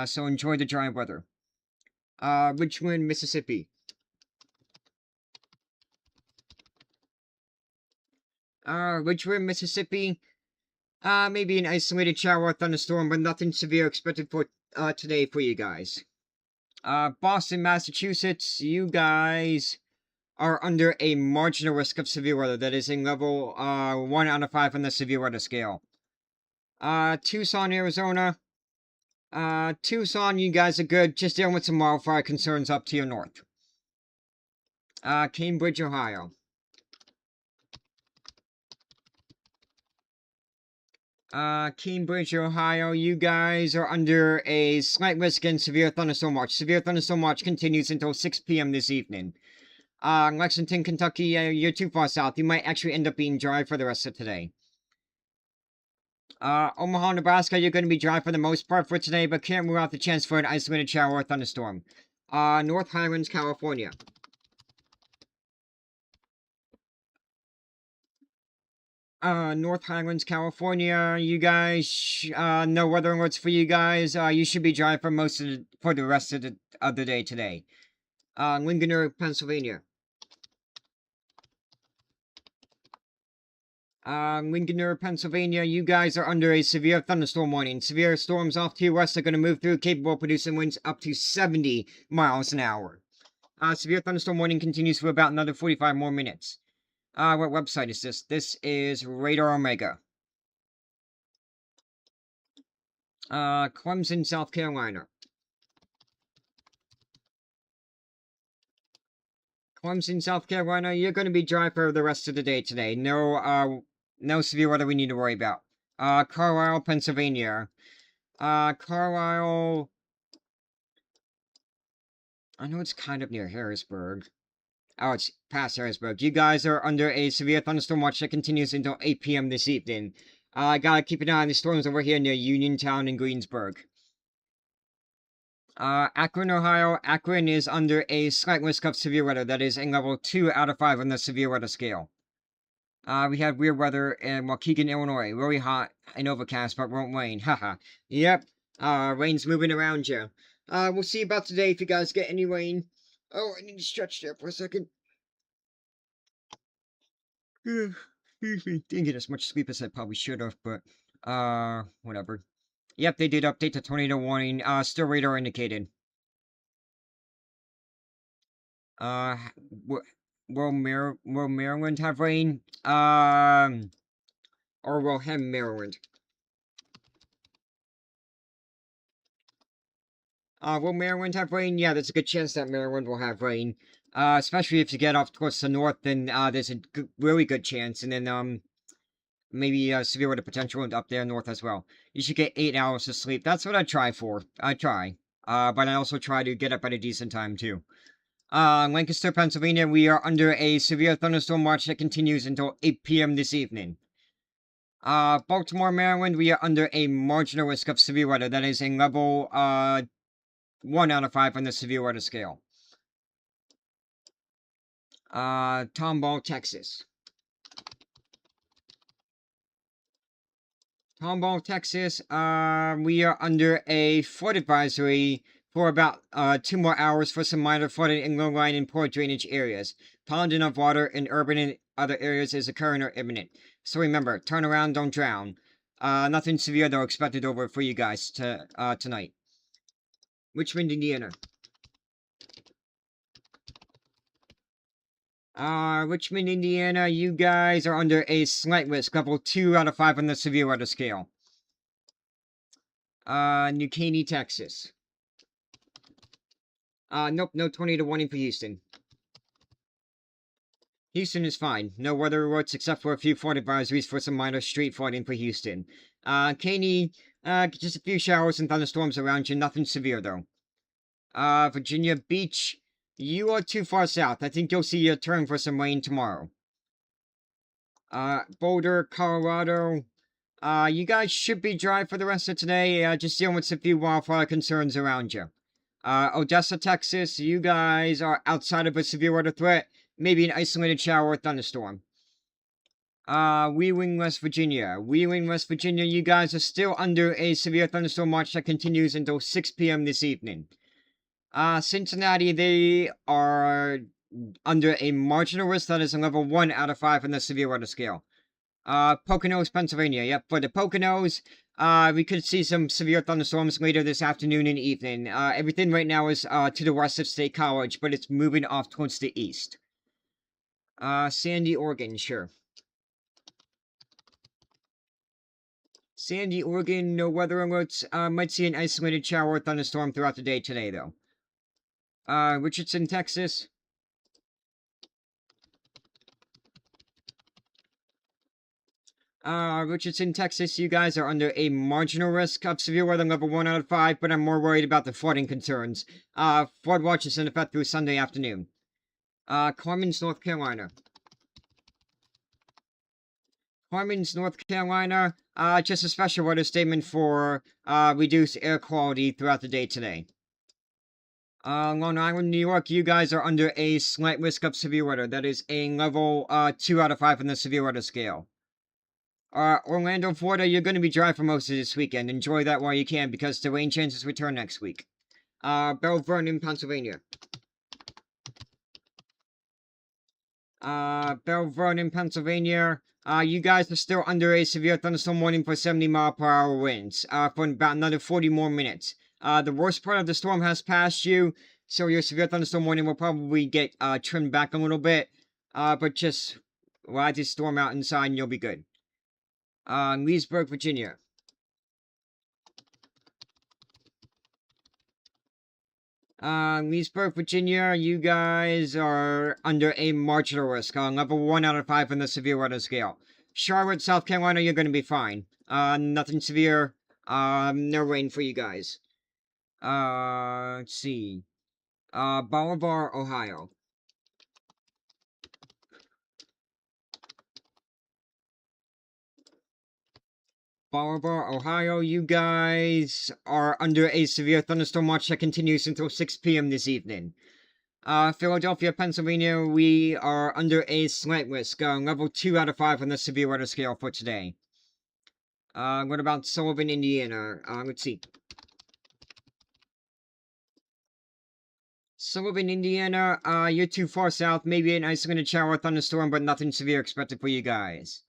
So enjoy the dry weather. Richmond, Mississippi. Richmond, Mississippi, maybe an isolated shower or thunderstorm, but nothing severe expected for, today for you guys. Boston, Massachusetts, you guys are under a marginal risk of severe weather. That is in level 1 out of 5 on the severe weather scale. Tucson, Arizona. Tucson, you guys are good. Just dealing with some wildfire concerns up to your north. Cambridge, Ohio. Cambridge, Ohio, you guys are under a slight risk in severe thunderstorm watch. Severe thunderstorm watch continues until 6 p.m. this evening. Lexington, Kentucky, you're too far south. You might actually end up being dry for the rest of today. Omaha, Nebraska, you're going to be dry for the most part for today, but can't rule out the chance for an isolated shower or thunderstorm. North Highlands, California. North Highlands, California, you guys, no weather alerts for you guys. You should be dry for for the rest of the day today. Lincoln, Pennsylvania. Lincoln, Pennsylvania, you guys are under a severe thunderstorm warning. Severe storms off to your west are going to move through, capable of producing winds up to 70 miles an hour. Severe thunderstorm warning continues for about another 45 more minutes. What website is this? This is Radar Omega. Clemson, South Carolina. Clemson, South Carolina, you're going to be dry for the rest of the day today. No severe weather we need to worry about. Carlisle, Pennsylvania. Carlisle... I know it's kind of near Harrisburg. Oh, it's past Harrisburg. You guys are under a severe thunderstorm watch that continues until 8 p.m. this evening. Gotta keep an eye on the storms over here near Uniontown and Greensburg. Akron, Ohio. Akron is under a slight risk of severe weather. That is in level 2 out of 5 on the severe weather scale. We have weird weather in Waukegan, Illinois. Really hot and overcast, but won't rain. Haha. Yep. Rain's moving around you. We'll see about today if you guys get any rain. Oh, I need to stretch there for a second. Excuse me. Didn't get as much sleep as I probably should have, but, whatever. Yep, they did update the tornado warning. Still radar indicated. Will Maryland have rain? Or will Maryland? Will Maryland have rain? Yeah, there's a good chance that Maryland will have rain. Especially if you get off towards the north, then, there's a really good chance. And then, maybe, severe weather potential up there north as well. You should get 8 hours of sleep. That's what I try for. I try. But I also try to get up at a decent time, too. Lancaster, Pennsylvania, we are under a severe thunderstorm watch that continues until 8 p.m. this evening. Baltimore, Maryland, we are under a marginal risk of severe weather. That is in level, 1 out of 5 on the severe weather scale. Tomball, Texas. Tomball, Texas, we are under a flood advisory for about 2 more hours for some minor flooding in low-lying and poor drainage areas. Ponding of water in urban and other areas is occurring or imminent. So remember, turn around, don't drown. Nothing severe though expected over for you guys tonight. Richmond, Indiana. Richmond, Indiana, you guys are under a slight risk, level 2 out of 5 on the severe weather scale. New Caney, Texas. Nope, no tornado warning for Houston. Houston is fine. No weather alerts except for a few flood advisories for some minor street flooding for Houston. Caney, just a few showers and thunderstorms around you, nothing severe though. Virginia Beach, you are too far south. I think you'll see a turn for some rain tomorrow. Boulder, Colorado, you guys should be dry for the rest of today, just dealing with a few wildfire concerns around you. Odessa, Texas, you guys are outside of a severe weather threat, maybe an isolated shower or thunderstorm. Wheeling, West Virginia. Wheeling, West Virginia, you guys are still under a severe thunderstorm watch that continues until 6 p.m. this evening. Cincinnati, they are under a marginal risk that is a level 1 out of 5 on the severe weather scale. Poconos, Pennsylvania. Yep, for the Poconos, we could see some severe thunderstorms later this afternoon and evening. Everything right now is to the west of State College, but it's moving off towards the east. Sandy, Oregon, sure. Sandy, Oregon, no weather alerts. Might see an isolated shower or thunderstorm throughout the day today, though. Richardson, Texas. Richardson, Texas, you guys are under a marginal risk of severe weather level 1 out of 5, but I'm more worried about the flooding concerns. Flood watch is in effect through Sunday afternoon. Clemens, North Carolina. Clemens, North Carolina, just a special weather statement for, reduced air quality throughout the day today. Long Island, New York, you guys are under a slight risk of severe weather. That is a level, 2 out of 5 on the severe weather scale. Orlando, Florida, you're going to be dry for most of this weekend. Enjoy that while you can, because the rain chances return next week. Belle Vernon, Pennsylvania. Belle Vernon, Pennsylvania. You guys are still under a severe thunderstorm warning for 70-mile-per-hour winds, for about another 40 more minutes. The worst part of the storm has passed you, so your severe thunderstorm warning will probably get, trimmed back a little bit. But just ride this storm out inside and you'll be good. Leesburg, Virginia. Leesburg, Virginia, you guys are under a marginal risk, level 1 out of 5 on the severe weather scale. Charlotte, South Carolina, you're gonna be fine. Nothing severe, no rain for you guys. Let's see. Bolivar, Ohio. Bolivar, Ohio, you guys are under a severe thunderstorm watch that continues until 6 p.m. this evening. Philadelphia, Pennsylvania, we are under a slight risk, level 2 out of 5 on the severe weather scale for today. What about Sullivan, Indiana? Let's see. Sullivan, Indiana, you're too far south, maybe an isolated shower thunderstorm, but nothing severe expected for you guys.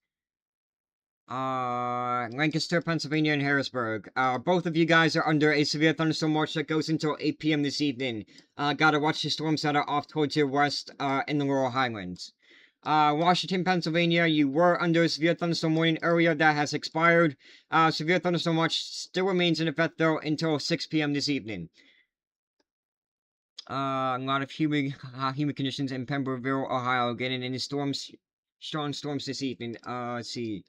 Lancaster, Pennsylvania, and Harrisburg. Both of you guys are under a severe thunderstorm watch that goes until 8 p.m. this evening. Gotta watch the storms that are off towards your west, in the Laurel Highlands. Washington, Pennsylvania, you were under a severe thunderstorm warning earlier that has expired. Severe thunderstorm watch still remains in effect, though, until 6 p.m. this evening. A lot of humid conditions in Pemberville, Ohio, getting any storms, strong storms this evening. Let's see.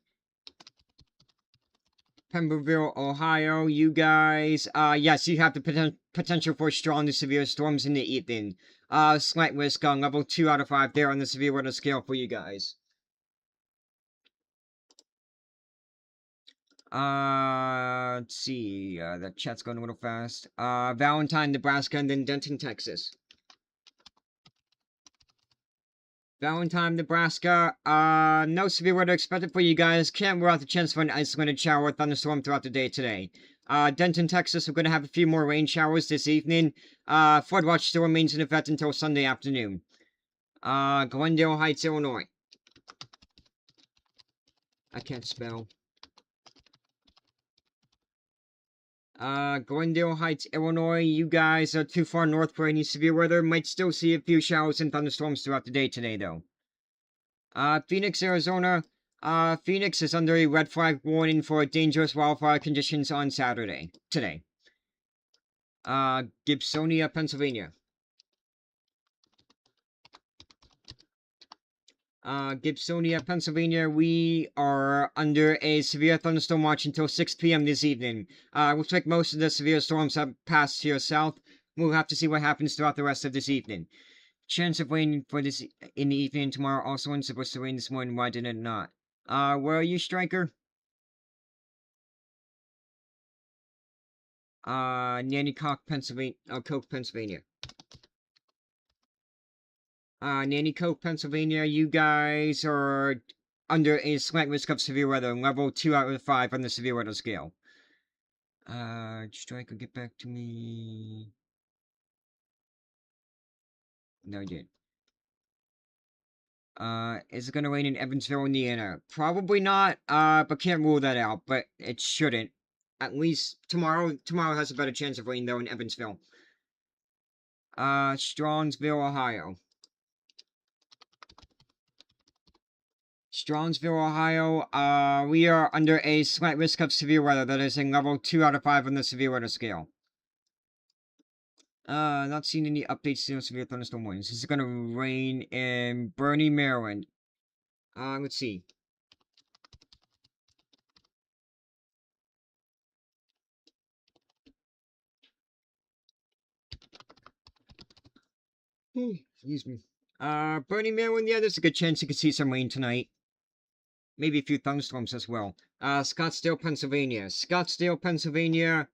Pemberville, Ohio, you guys, yes, you have the potential for strong to severe storms in the evening. Slight risk on level 2 out of 5 there on the severe weather scale for you guys. Let's see, that chat's going a little fast. Valentine, Nebraska, and then Denton, Texas. Valentine, Nebraska, no severe weather expected for you guys. Can't rule out the chance for an isolated shower or thunderstorm throughout the day today. Denton, Texas, we're going to have a few more rain showers this evening. Flood watch still remains in effect until Sunday afternoon. Glendale Heights, Illinois. I can't spell. Glendale Heights, Illinois, you guys are too far north for any severe weather. Might still see a few showers and thunderstorms throughout the day today, though. Phoenix, Arizona. Phoenix is under a red flag warning for dangerous wildfire conditions on Saturday, today. Gibsonia, Pennsylvania. Gibsonia, Pennsylvania, we are under a severe thunderstorm watch until 6 p.m. this evening. Looks like most of the severe storms have passed here south. We'll have to see what happens throughout the rest of this evening. Chance of rain for this in the evening tomorrow. Also, when supposed to rain this morning. Why did it not? Where are you, Striker? Nannycoke, Pennsylvania. Coke, Pennsylvania. Nannycoke, Pennsylvania, you guys are under a slight risk of severe weather, level 2 out of 5 on the severe weather scale. Striker, get back to me. No, I did. Is it gonna rain in Evansville, Indiana? Probably not, but can't rule that out, but it shouldn't. At least tomorrow has a better chance of rain, though, in Evansville. Strongsville, Ohio. Strongsville, Ohio, we are under a slight risk of severe weather. That is a level 2 out of 5 on the severe weather scale. Not seeing any updates to severe thunderstorm warnings. This is gonna rain in Bernie, Maryland. Let's see. Excuse me. Bernie, Maryland, yeah, there's a good chance you could see some rain tonight. Maybe a few thunderstorms as well. Scottsdale, Pennsylvania. Scottsdale, Pennsylvania.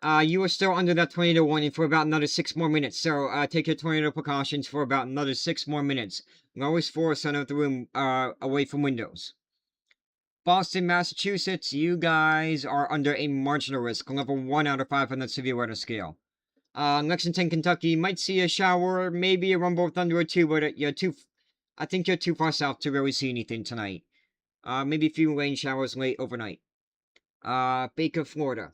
You are still under that tornado warning for about another 6 more minutes, so take your tornado precautions for about another 6 more minutes. Lowest floor, center of the room, away from windows. Boston, Massachusetts, you guys are under a marginal risk, level 1 out of 5 on the severe weather scale. Lexington, Kentucky, might see a shower, maybe a rumble of thunder or two, but I think you're too far south to really see anything tonight. Maybe a few rain showers late overnight. Baker, Florida.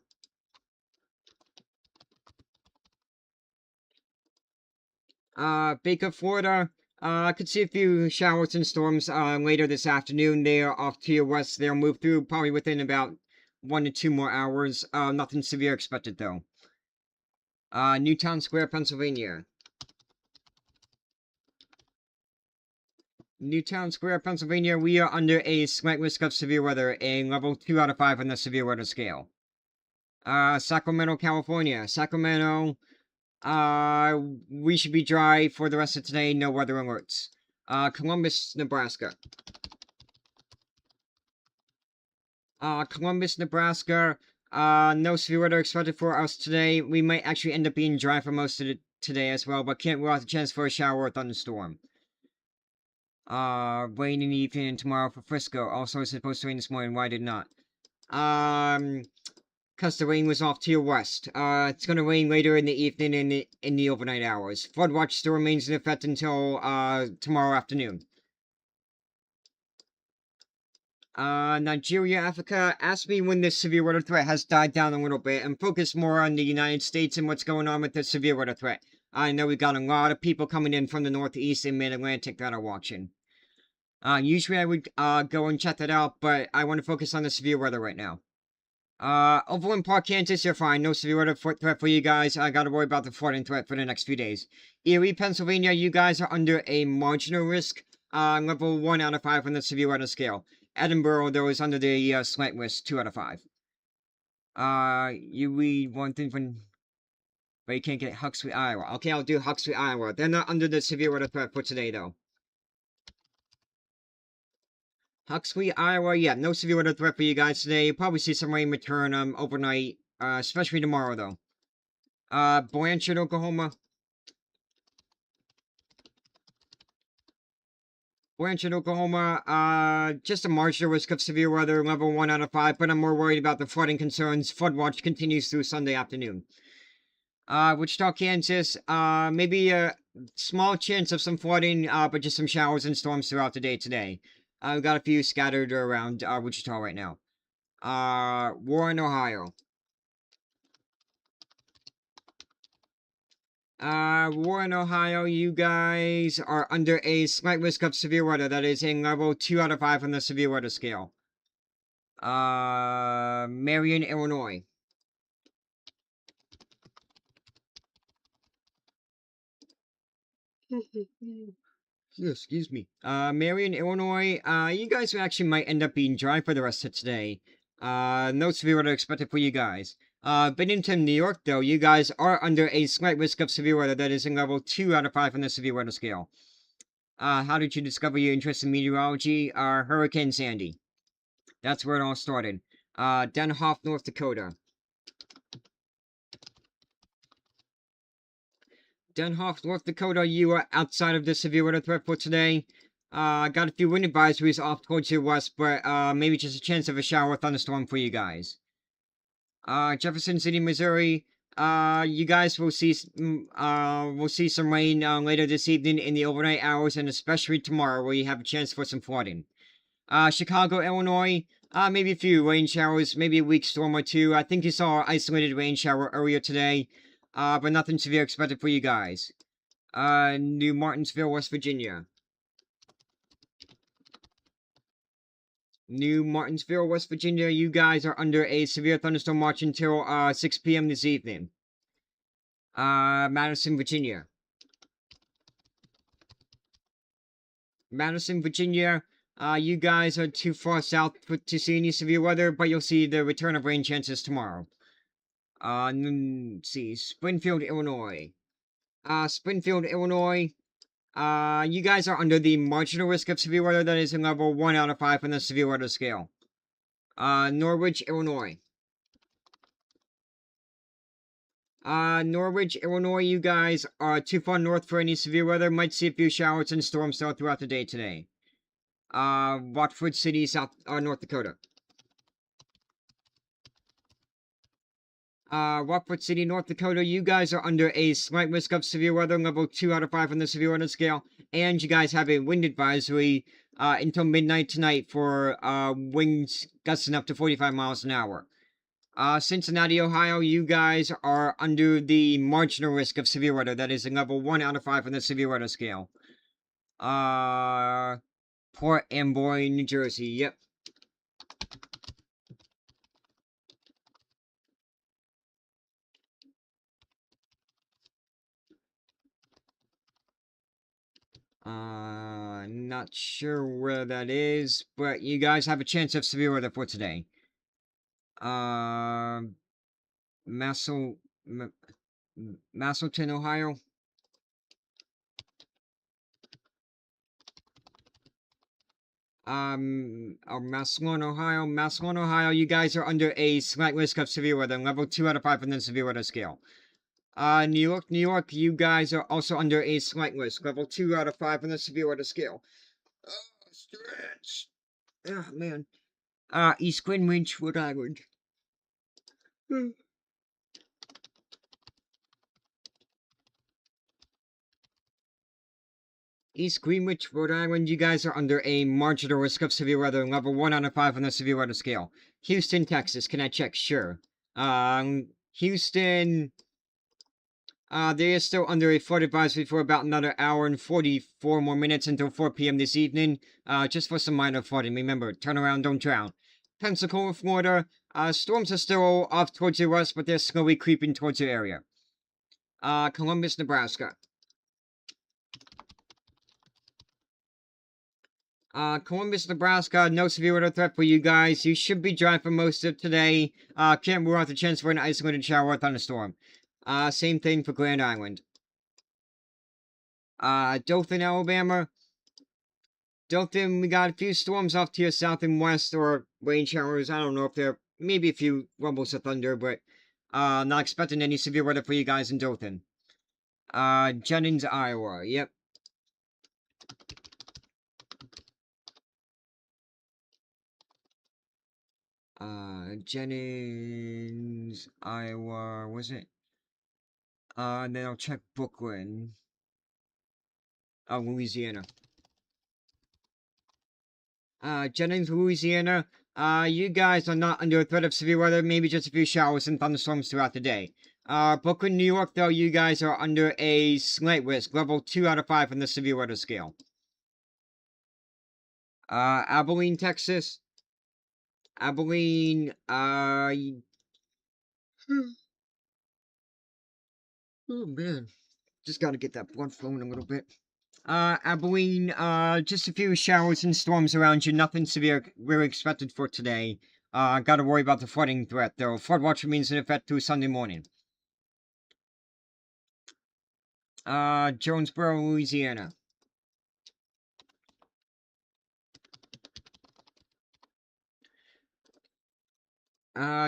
Baker, Florida. I could see a few showers and storms later this afternoon. They are off to your west. They'll move through probably within about 1 to 2 more hours. Nothing severe expected, though. Newtown Square, Pennsylvania. Newtown Square, Pennsylvania, we are under a slight risk of severe weather, a level 2 out of 5 on the severe weather scale. Sacramento, California. Sacramento, we should be dry for the rest of today, no weather alerts. Columbus, Nebraska. Columbus, Nebraska, no severe weather expected for us today. We might actually end up being dry for most of today as well, but can't rule out the chance for a shower or thunderstorm. Rain in the evening tomorrow for Frisco. Also, it's supposed to rain this morning. Why did not? Because the rain was off to your west. It's gonna rain later in the evening in the overnight hours. Flood watch still remains in effect until, tomorrow afternoon. Nigeria, Africa, ask me when this severe weather threat has died down a little bit and focus more on the United States and what's going on with the severe weather threat. I know we got a lot of people coming in from the Northeast and Mid-Atlantic that are watching. Usually I would, go and check that out, but I want to focus on the severe weather right now. Overland Park, Kansas, you're fine. No severe weather threat for you guys. I gotta worry about the flooding threat for the next few days. Erie, Pennsylvania, you guys are under a marginal risk. Level 1 out of 5 on the severe weather scale. Edinburgh, though, is under the slight risk, 2 out of 5. You read one thing from... But you can't get Huxley, Iowa. Okay, I'll do Huxley, Iowa. They're not under the severe weather threat for today, though. Huxley, Iowa, yeah, no severe weather threat for you guys today. You'll probably see some rain return overnight, especially tomorrow, though. Blanchard, Oklahoma. Blanchard, Oklahoma, just a marginal risk of severe weather, level 1 out of 5, but I'm more worried about the flooding concerns. Flood watch continues through Sunday afternoon. Wichita, Kansas, maybe a small chance of some flooding, but just some showers and storms throughout the day today. We've got a few scattered around, Wichita right now. Warren, Ohio. Warren, Ohio, you guys are under a slight risk of severe weather. That is a level 2 out of 5 on the severe weather scale. Marion, Illinois. Excuse me. Marion, Illinois, you guys actually might end up being dry for the rest of today. No severe weather expected for you guys. Bennington, New York, though, you guys are under a slight risk of severe weather that is in level 2 out of 5 on the severe weather scale. How did you discover your interest in meteorology? Hurricane Sandy. That's where it all started. Denhoff, North Dakota. Denhoff, North Dakota, you are outside of the severe weather threat for today. Got a few wind advisories off towards your west, but maybe just a chance of a shower or thunderstorm for you guys. Jefferson City, Missouri, you guys will see some rain later this evening in the overnight hours, and especially tomorrow, where you have a chance for some flooding. Chicago, Illinois, maybe a few rain showers, maybe a weak storm or two. I think you saw an isolated rain shower earlier today. But nothing severe expected for you guys. New Martinsville, West Virginia. New Martinsville, West Virginia, you guys are under a severe thunderstorm watch until 6 p.m. this evening. Madison, Virginia. Madison, Virginia, you guys are too far south to see any severe weather, but you'll see the return of rain chances tomorrow. Let's see, Springfield, Illinois. Springfield, Illinois. You guys are under the marginal risk of severe weather that is in level 1 out of 5 on the severe weather scale. Norwich, Illinois. Norwich, Illinois, you guys are too far north for any severe weather. Might see a few showers and storms throughout the day today. Watford City, North Dakota. Watford City, North Dakota, you guys are under a slight risk of severe weather, level 2 out of 5 on the severe weather scale, and you guys have a wind advisory until midnight tonight for winds gusting up to 45 miles an hour. Cincinnati, Ohio, you guys are under the marginal risk of severe weather, that is a level 1 out of 5 on the severe weather scale. Port Amboy, New Jersey, yep. Not sure where that is, but you guys have a chance of severe weather for today. Massillton, Ohio. Massillon, Ohio. Massillon, Ohio, you guys are under a slight risk of severe weather, level 2 out of 5 on the severe weather scale. New York, you guys are also under a slight risk, level 2 out of 5 on the severe weather scale. Stretch. Oh, man. East Greenwich, Rhode Island. East Greenwich, Rhode Island, you guys are under a marginal risk of severe weather, level 1 out of 5 on the severe weather scale. Houston, Texas, can I check? Sure. Houston, they are still under a flood advisory for about another hour and 44 more minutes until 4 p.m. this evening, just for some minor flooding. Remember, turn around, don't drown. Pensacola, Florida, storms are still off towards your west, but they're slowly creeping towards your area. Columbus, Nebraska. Columbus, Nebraska, no severe weather threat for you guys. You should be dry for most of today. Can't rule out the chance for an isolated shower or thunderstorm. Same thing for Grand Island. Dothan, Alabama. Dothan, we got a few storms off to your south and west, or rain showers. I don't know if there maybe a few rumbles of thunder, but not expecting any severe weather for you guys in Dothan. Jennings, Iowa. Yep. Jennings, Iowa, was it? And then I'll check Brooklyn. Louisiana. Jennings, Louisiana. You guys are not under a threat of severe weather, maybe just a few showers and thunderstorms throughout the day. Brooklyn, New York, though, you guys are under a slight risk, level 2 out of 5 on the severe weather scale. Abilene, Texas. Abilene, oh man, just gotta get that blood flowing a little bit. Abilene, just a few showers and storms around you, nothing severe really expected for today. Gotta worry about the flooding threat, though. Flood watch remains in effect through Sunday morning. Jonesboro, Louisiana.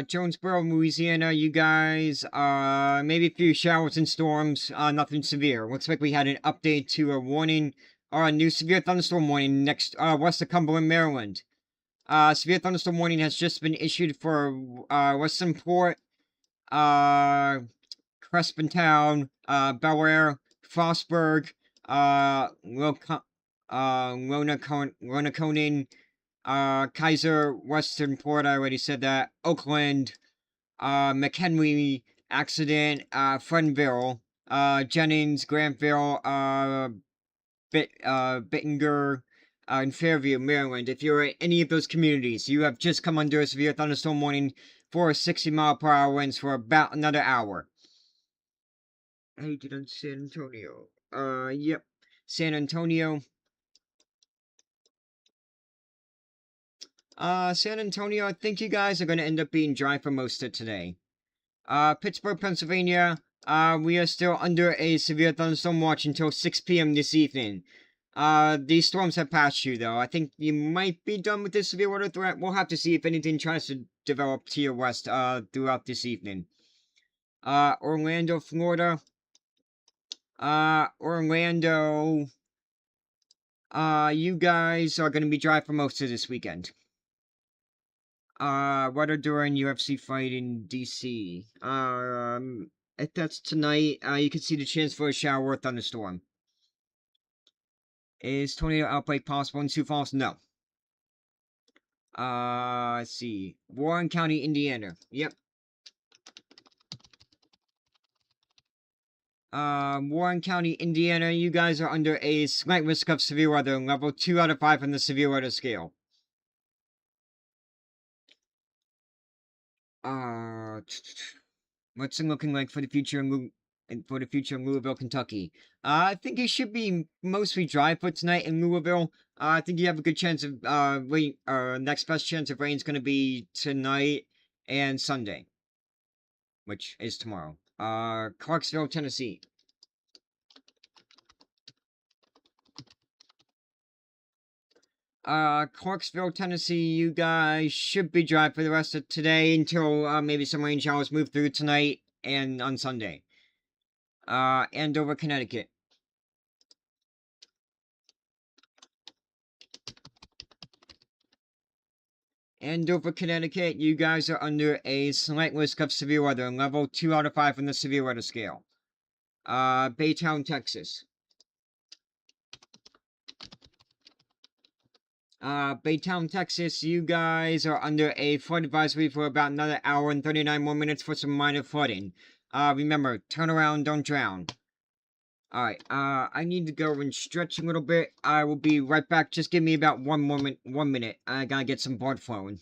Jonesboro, Louisiana, you guys, maybe a few showers and storms, nothing severe. Looks like we had an update to a warning, or a new severe thunderstorm warning next, west of Cumberland, Maryland. Severe thunderstorm warning has just been issued for, Westernport, Crespintown, Bel Air, Frostburg, Lonaconin, Kaiser, Westernport, I already said that, Oakland, McHenry accident, Friendville, Jennings, Grantville, Bittinger, and Fairview, Maryland. If you're in any of those communities, you have just come under a severe thunderstorm warning for 60-mile-per-hour winds for about another hour. I did on San Antonio. Yep. San Antonio. San Antonio, I think you guys are going to end up being dry for most of today. Pittsburgh, Pennsylvania, we are still under a severe thunderstorm watch until 6 p.m. this evening. These storms have passed you, though. I think you might be done with this severe weather threat. We'll have to see if anything tries to develop to your west, throughout this evening. Orlando, Florida. Orlando, you guys are going to be dry for most of this weekend. Weather during UFC fight in DC. If that's tonight, you can see the chance for a shower or thunderstorm. Is tornado outbreak possible in Sioux Falls? No. Let's see. Warren County, Indiana. Yep. Warren County, Indiana, you guys are under a slight risk of severe weather, level 2 out of 5 on the severe weather scale. What's it looking like for the future in Louisville, Kentucky? I think it should be mostly dry for tonight in Louisville. I think you have a good chance of rain. Next best chance of rain is going to be tonight and Sunday, which is tomorrow. Clarksville, Tennessee. Clarksville, Tennessee, you guys should be dry for the rest of today until maybe some rain showers move through tonight and on Sunday. Andover, Connecticut. Andover, Connecticut, you guys are under a slight risk of severe weather, level 2 out of 5 on the severe weather scale. Baytown, Texas. Baytown, Texas, you guys are under a flood advisory for about another hour and 39 more minutes for some minor flooding. Remember, turn around, don't drown. Alright, I need to go and stretch a little bit. I will be right back. Just give me about 1 minute. I gotta get some blood flowing.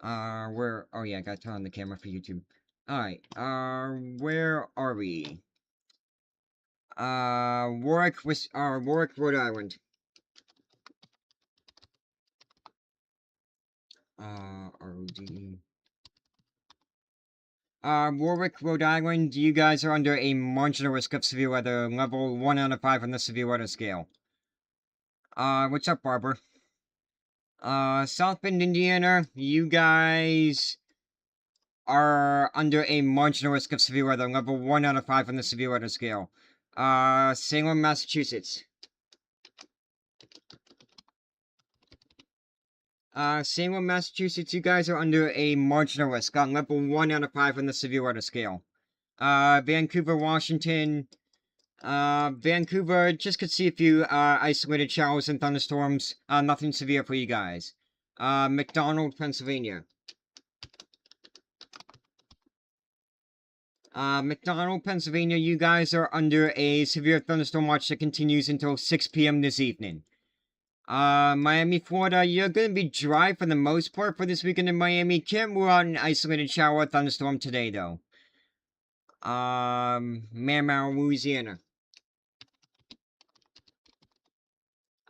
Where... Oh, yeah, I gotta turn on the camera for YouTube. Alright, where are we? Warwick, Warwick, Rhode Island. ROD... Warwick, Rhode Island, you guys are under a marginal risk of severe weather, level 1 out of 5 on the severe weather scale. What's up, Barbara? South Bend, Indiana, you guys are under a marginal risk of severe weather, level 1 out of 5 on the severe weather scale. Salem, Massachusetts. Salem, Massachusetts, you guys are under a marginal risk on level 1 out of 5 on the severe weather scale. Vancouver, Washington. Vancouver, just could see a few, isolated showers and thunderstorms. Nothing severe for you guys. McDonald, Pennsylvania. McDonald, Pennsylvania, you guys are under a severe thunderstorm watch that continues until 6 p.m. this evening. Miami, Florida, you're gonna be dry for the most part for this weekend in Miami. Can't rule out an isolated shower or thunderstorm today, though. Marymount, Louisiana.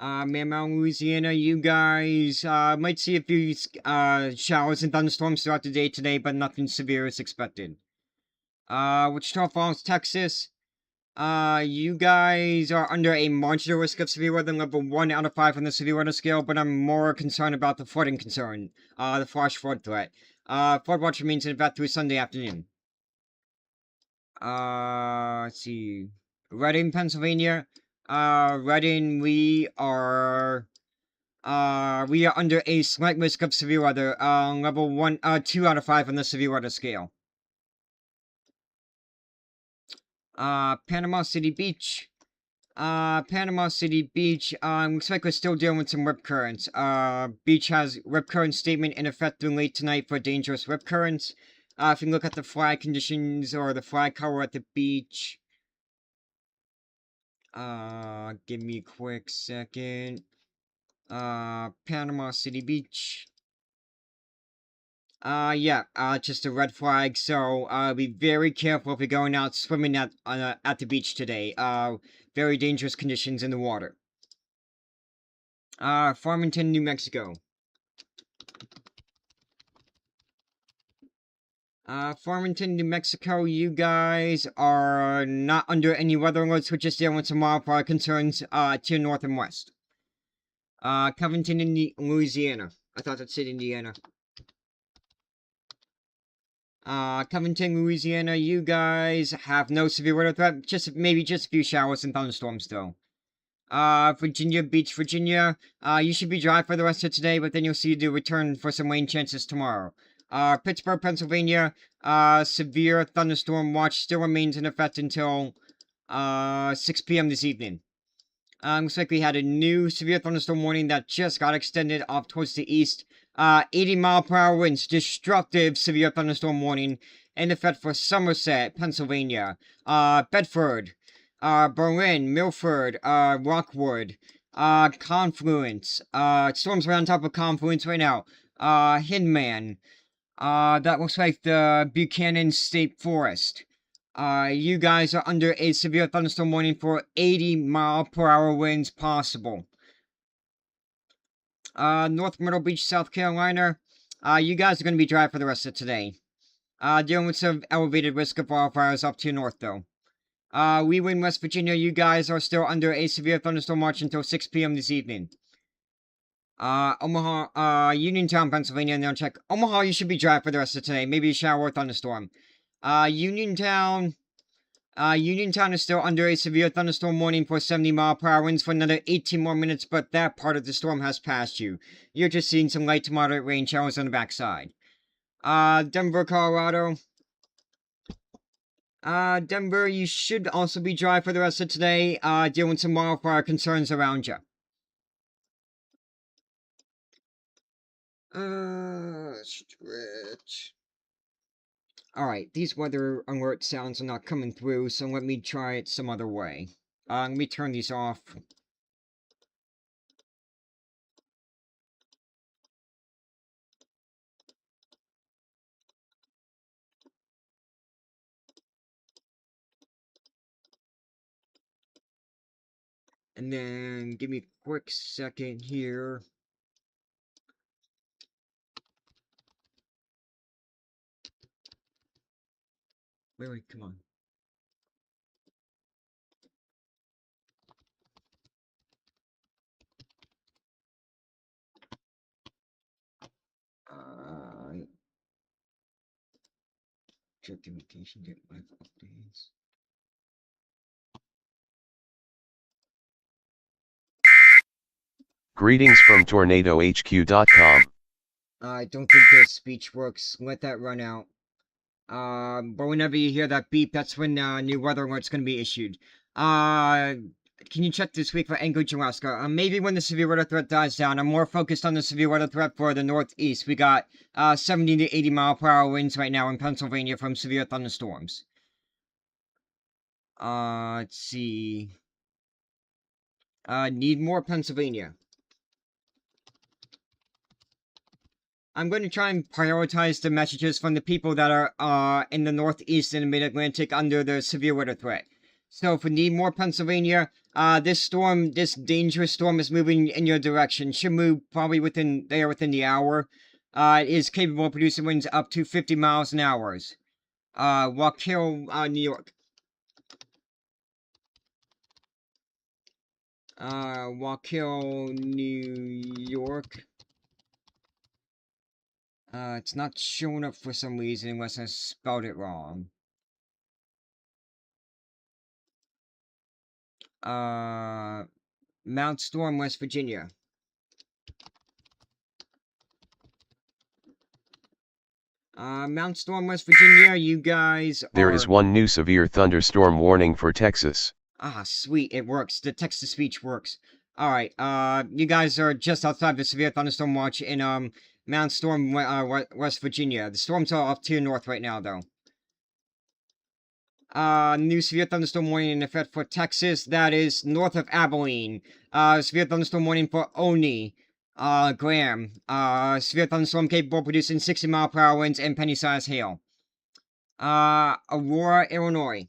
Marymount, Louisiana, you guys, might see a few, showers and thunderstorms throughout the day today, but nothing severe is expected. Wichita Falls, Texas. You guys are under a marginal risk of severe weather, level 1 out of 5 on the severe weather scale, but I'm more concerned about the flooding concern. The flash flood threat. Flood watch remains in effect through Sunday afternoon. Let's see. Reading, Pennsylvania. Reading, we are under a slight risk of severe weather, level 2 out of 5 on the severe weather scale. Panama City Beach. Panama City Beach, looks like we're still dealing with some rip currents. Beach has rip current statement in effect through late tonight for dangerous rip currents. If you look at the flag conditions or the flag color at the beach. Give me a quick second. Panama City Beach. Yeah, just a red flag, so, be very careful if you're going out swimming at the beach today. Very dangerous conditions in the water. Farmington, New Mexico. Farmington, New Mexico, you guys are not under any weather alerts, we're just dealing with some wildfire concerns, to your north and west. Covington, Louisiana. I thought that said Indiana. Covington, Louisiana, you guys have no severe weather threat, maybe just a few showers and thunderstorms, though. Virginia Beach, Virginia, you should be dry for the rest of today, but then you'll see the return for some rain chances tomorrow. Pittsburgh, Pennsylvania, severe thunderstorm watch still remains in effect until, 6 p.m. this evening. Looks like we had a new severe thunderstorm warning that just got extended off towards the east. 80-mile-per-hour winds, destructive severe thunderstorm warning in effect for Somerset, Pennsylvania, Bedford, Berlin, Milford, Rockwood, Confluence, storms right on top of Confluence right now, Hindman, that looks like the Buchanan State Forest. You guys are under a severe thunderstorm warning for 80-mile-per-hour winds possible. North Myrtle Beach, South Carolina. You guys are going to be dry for the rest of today. Dealing with some elevated risk of wildfires up to your north, though. Wheeling, West Virginia, you guys are still under a severe thunderstorm watch until 6 p.m. this evening. Omaha, Uniontown, Pennsylvania, and they'll check. Omaha, you should be dry for the rest of today. Maybe a shower or thunderstorm. Uniontown is still under a severe thunderstorm warning for 70-mile-per-hour winds for another 18 more minutes, but that part of the storm has passed you. You're just seeing some light to moderate rain showers on the backside. Denver, Colorado. Denver, you should also be dry for the rest of today, dealing with some wildfire concerns around you. Stretch. Alright, these weather alert sounds are not coming through, so let me try it some other way. Let me turn these off. And then, give me a quick second here. Wait, come on. Check the location, get live updates. Greetings from TornadoHQ.com. I don't think the speech works. Let that run out. But whenever you hear that beep, that's when new weather alert's going to be issued. Can you check this week for Anchorage, Alaska? Maybe when the severe weather threat dies down. I'm more focused on the severe weather threat for the Northeast. We got 70 to 80 mile per hour winds right now in Pennsylvania from severe thunderstorms. Let's see. Need more Pennsylvania. I'm going to try and prioritize the messages from the people that are in the Northeast and Mid-Atlantic under the severe weather threat. So if we need more Pennsylvania, this dangerous storm is moving in your direction. Should move probably within the hour. It is capable of producing winds up to 50 miles an hour. Waukegan, New York. Waukegan, New York. It's not showing up for some reason unless I spelled it wrong. Mount Storm, West Virginia. Mount Storm, West Virginia, you guys are... There is one new severe thunderstorm warning for Texas. Ah, sweet, it works. The text-to-speech works. Alright, you guys are just outside the severe thunderstorm watch in, Mount Storm, West Virginia. The storms are off to your north right now, though. New severe thunderstorm warning in effect for Texas. That is north of Abilene. Severe thunderstorm warning for Oni. Graham. Severe thunderstorm capable of producing 60 mile per hour winds and penny-sized hail. Aurora, Illinois.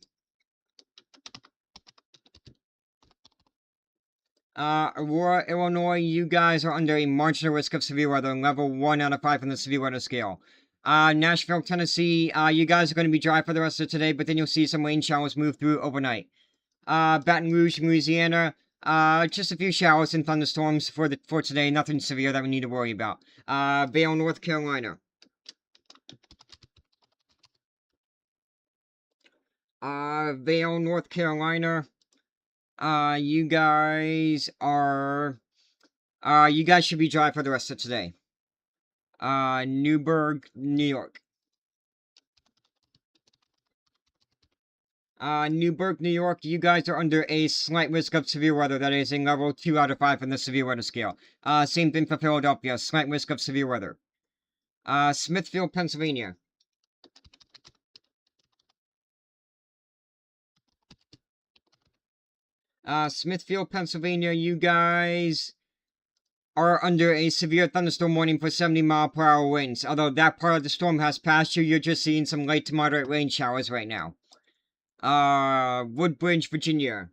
Aurora, Illinois, you guys are under a marginal risk of severe weather, level 1 out of 5 on the severe weather scale. Nashville, Tennessee, you guys are going to be dry for the rest of today, but then you'll see some rain showers move through overnight. Baton Rouge, Louisiana, just a few showers and thunderstorms for today, nothing severe that we need to worry about. Vail, North Carolina. Vail, North Carolina, you guys should be dry for the rest of today. Newburgh, New York. Newburgh, New York, you guys are under a slight risk of severe weather. That is a level 2 out of 5 on the severe weather scale. Same thing for Philadelphia, slight risk of severe weather. Smithfield, Pennsylvania. Smithfield, Pennsylvania, you guys are under a severe thunderstorm warning for 70 mile per hour winds. Although that part of the storm has passed you, you're just seeing some light to moderate rain showers right now. Woodbridge, Virginia.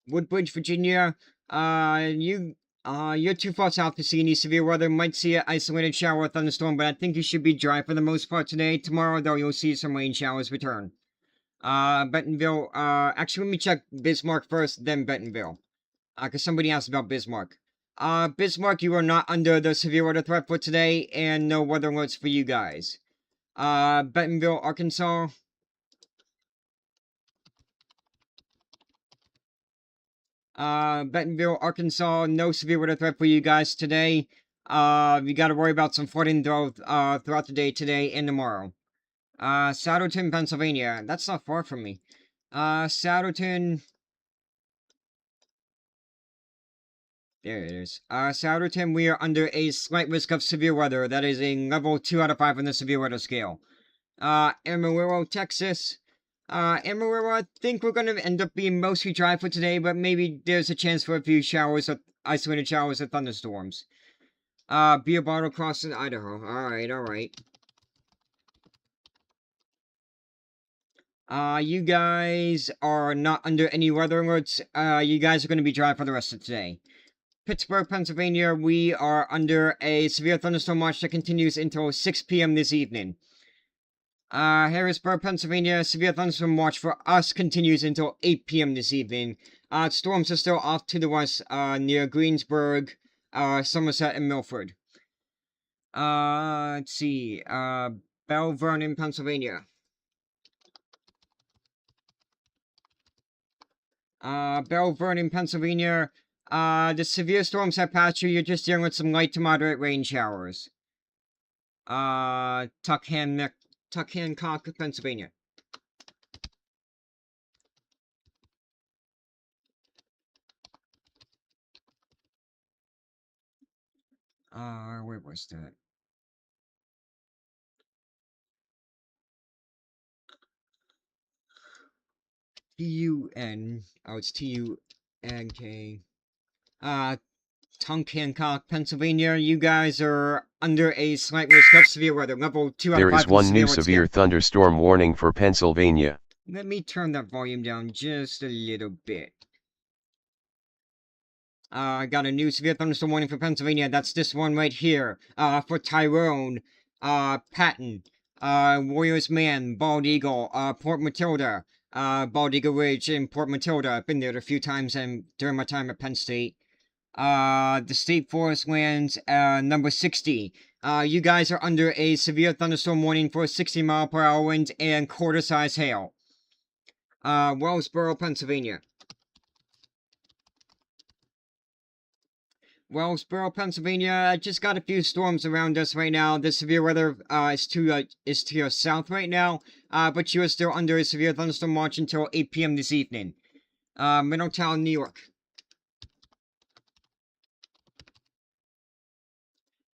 Woodbridge, Virginia, you're too far south to see any severe weather. Might see an isolated shower or thunderstorm, but I think you should be dry for the most part today. Tomorrow, though, you'll see some rain showers return. Bentonville, actually, let me check Bismarck first, then Bentonville. Because somebody asked about Bismarck. Bismarck, you are not under the severe weather threat for today, and no weather alerts for you guys. Bentonville, Arkansas. Bentonville, Arkansas, no severe weather threat for you guys today. You gotta worry about some flooding throughout the day today and tomorrow. Saddleton, Pennsylvania. That's not far from me. Saddleton. There it is. Saddleton, we are under a slight risk of severe weather. That is a level 2 out of 5 on the severe weather scale. Amarillo, Texas. Amarillo, I think we're gonna end up being mostly dry for today, but maybe there's a chance for a few isolated showers or thunderstorms. Beer Bottle Crossing, Idaho. Alright. You guys are not under any weather alerts. You guys are going to be dry for the rest of today. Pittsburgh, Pennsylvania, we are under a severe thunderstorm watch that continues until 6 p.m. this evening. Harrisburg, Pennsylvania, severe thunderstorm watch for us continues until 8 p.m. this evening. Storms are still off to the west, near Greensburg, Somerset, and Milford. Let's see, Bell Vernon, Pennsylvania. Bell Vernon, Pennsylvania, the severe storms have passed you. You're just dealing with some light to moderate rain showers. Tuck Hancock, Pennsylvania. Where was that? T-U-N. Oh, it's T-U-N-K. Tunk Hancock, Pennsylvania. You guys are under a slight risk of severe weather. Level 2 out of 5. There is one new alert severe scale. thunderstorm warning for Pennsylvania. Let me turn that volume down just a little bit. I got a new severe thunderstorm warning for Pennsylvania. That's this one right here. For Tyrone, Patton, Warriors Man, Bald Eagle, Port Matilda, Bald Eagle Ridge, and Port Matilda. I've been there a few times during my time at Penn State. The State Forest Lands, number 60. You guys are under a severe thunderstorm warning for 60-mile-per-hour winds and quarter-size hail. Wellsboro, Pennsylvania. Wellsboro, Pennsylvania. Just got a few storms around us right now. The severe weather is to your south right now, but you are still under a severe thunderstorm watch until 8 p.m. this evening. Middletown, New York.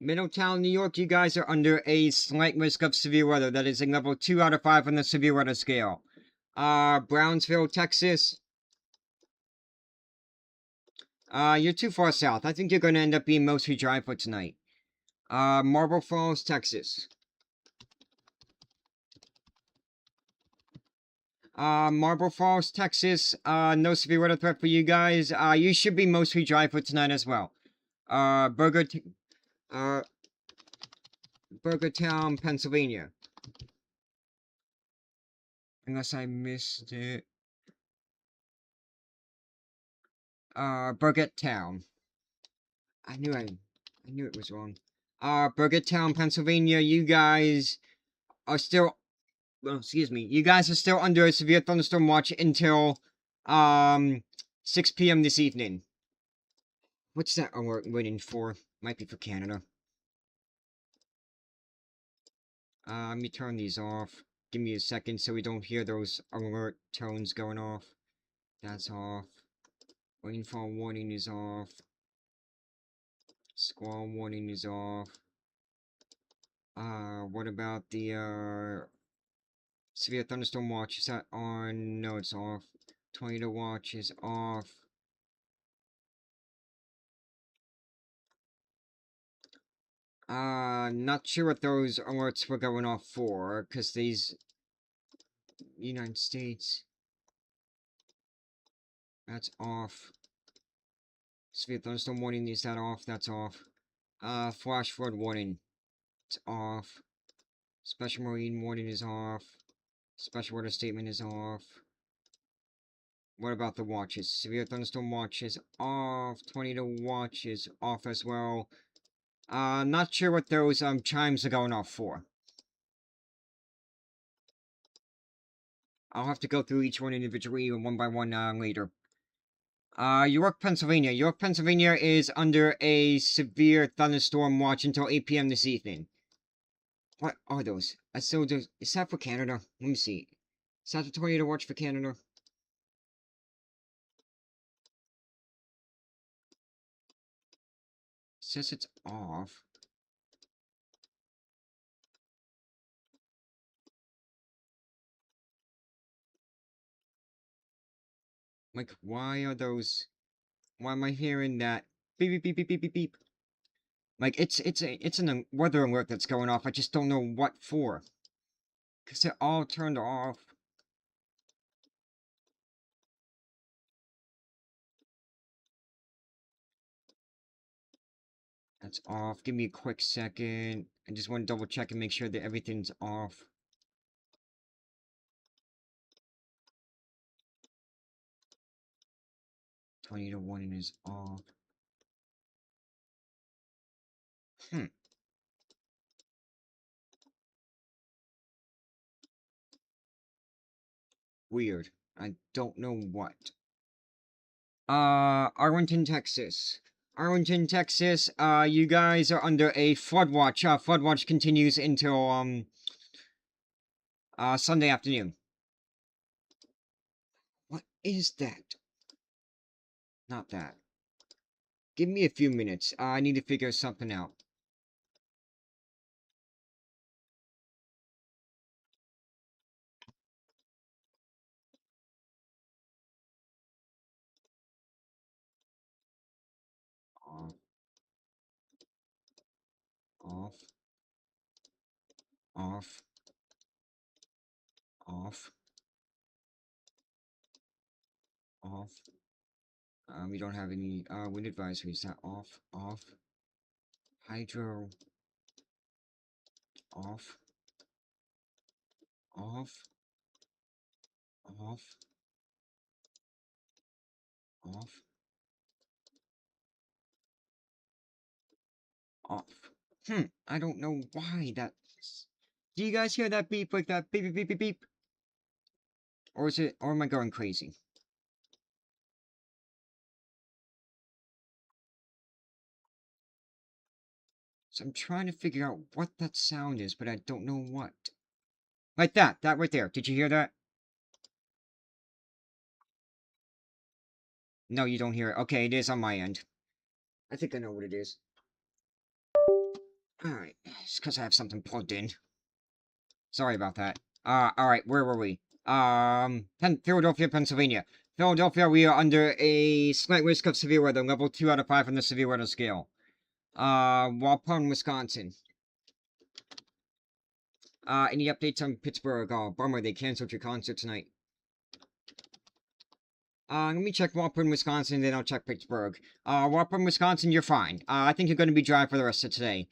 Middletown, New York, you guys are under a slight risk of severe weather. That is a level 2 out of 5 on the severe weather scale. Brownsville, Texas. You're too far south. I think you're going to end up being mostly dry for tonight. Marble Falls, Texas. Marble Falls, Texas. No severe weather threat for you guys. You should be mostly dry for tonight as well. Burgertown, Pennsylvania. Unless I missed it. Burgettstown. I knew it was wrong. Burgettstown, Pennsylvania, you guys are still, well, excuse me, you guys are still under a severe thunderstorm watch until, 6 p.m. this evening. What's that alert waiting for? Might be for Canada. Let me turn these off. Give me a second so we don't hear those alert tones going off. That's off. Rainfall warning is off. Squall warning is off. What about the, severe thunderstorm watch? Is that on? No, it's off. Tornado watch is off. Not sure what those alerts were going off for, because these... United States... That's off. Severe thunderstorm warning, is that off? That's off. Flash flood warning. It's off. Special marine warning is off. Special weather statement is off. What about the watches? Severe thunderstorm watch is off. Tornado watch is off as well. Not sure what those, chimes are going off for. I'll have to go through each one individually one by one, later. York, Pennsylvania. York, Pennsylvania is under a severe thunderstorm watch until 8 p.m. this evening. What are those? Is that for Canada? Let me see. Is that the tornado watch for Canada? It says it's off. Like, why are those... Why am I hearing that? Beep, beep, beep, beep, beep, beep. Like, it's a weather alert that's going off. I just don't know what for. Because they're all turned off. That's off. Give me a quick second. I just want to double check and make sure that everything's off. Tornado warning is off. Weird. I don't know what. Arlington, Texas. Arlington, Texas, you guys are under a flood watch. Flood watch continues until, Sunday afternoon. What is that? Not that. Give me a few minutes. I need to figure something out. Off. Off. Off. Off. Off. We don't have any, wind advisories. That off. Off. Hydro. Off. Off. Off. Off. Off. I don't know why that's... Do you guys hear that beep, like that beep, beep, beep, beep, beep? Or is it, or am I going crazy? So I'm trying to figure out what that sound is, but I don't know what. Like that right there. Did you hear that? No, you don't hear it. Okay, it is on my end. I think I know what it is. Alright, it's because I have something plugged in. Sorry about that. Alright, where were we? Philadelphia, Pennsylvania. Philadelphia, we are under a slight risk of severe weather, level 2 out of 5 on the severe weather scale. Waupun, Wisconsin. Any updates on Pittsburgh? Oh, bummer, they canceled your concert tonight. Let me check Waupun, Wisconsin, then I'll check Pittsburgh. Waupun, Wisconsin, you're fine. I think you're going to be dry for the rest of today.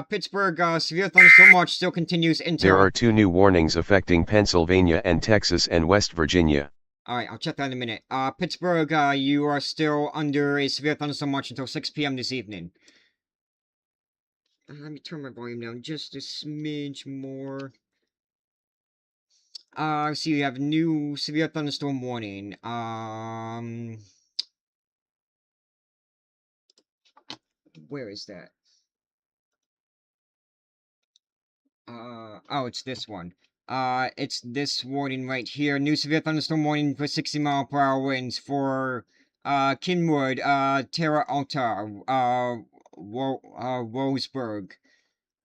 Pittsburgh, severe thunderstorm watch still continues until... There are 2 new warnings affecting Pennsylvania and Texas and West Virginia. Alright, I'll check that in a minute. Pittsburgh, you are still under a severe thunderstorm watch until 6 p.m. this evening. Let me turn my volume down just a smidge more. So you have a new severe thunderstorm warning. Where is that? Oh, it's this one. It's this warning right here. New severe thunderstorm warning for 60-mile-per-hour winds for, Kinwood, Terra Alta, Roseburg.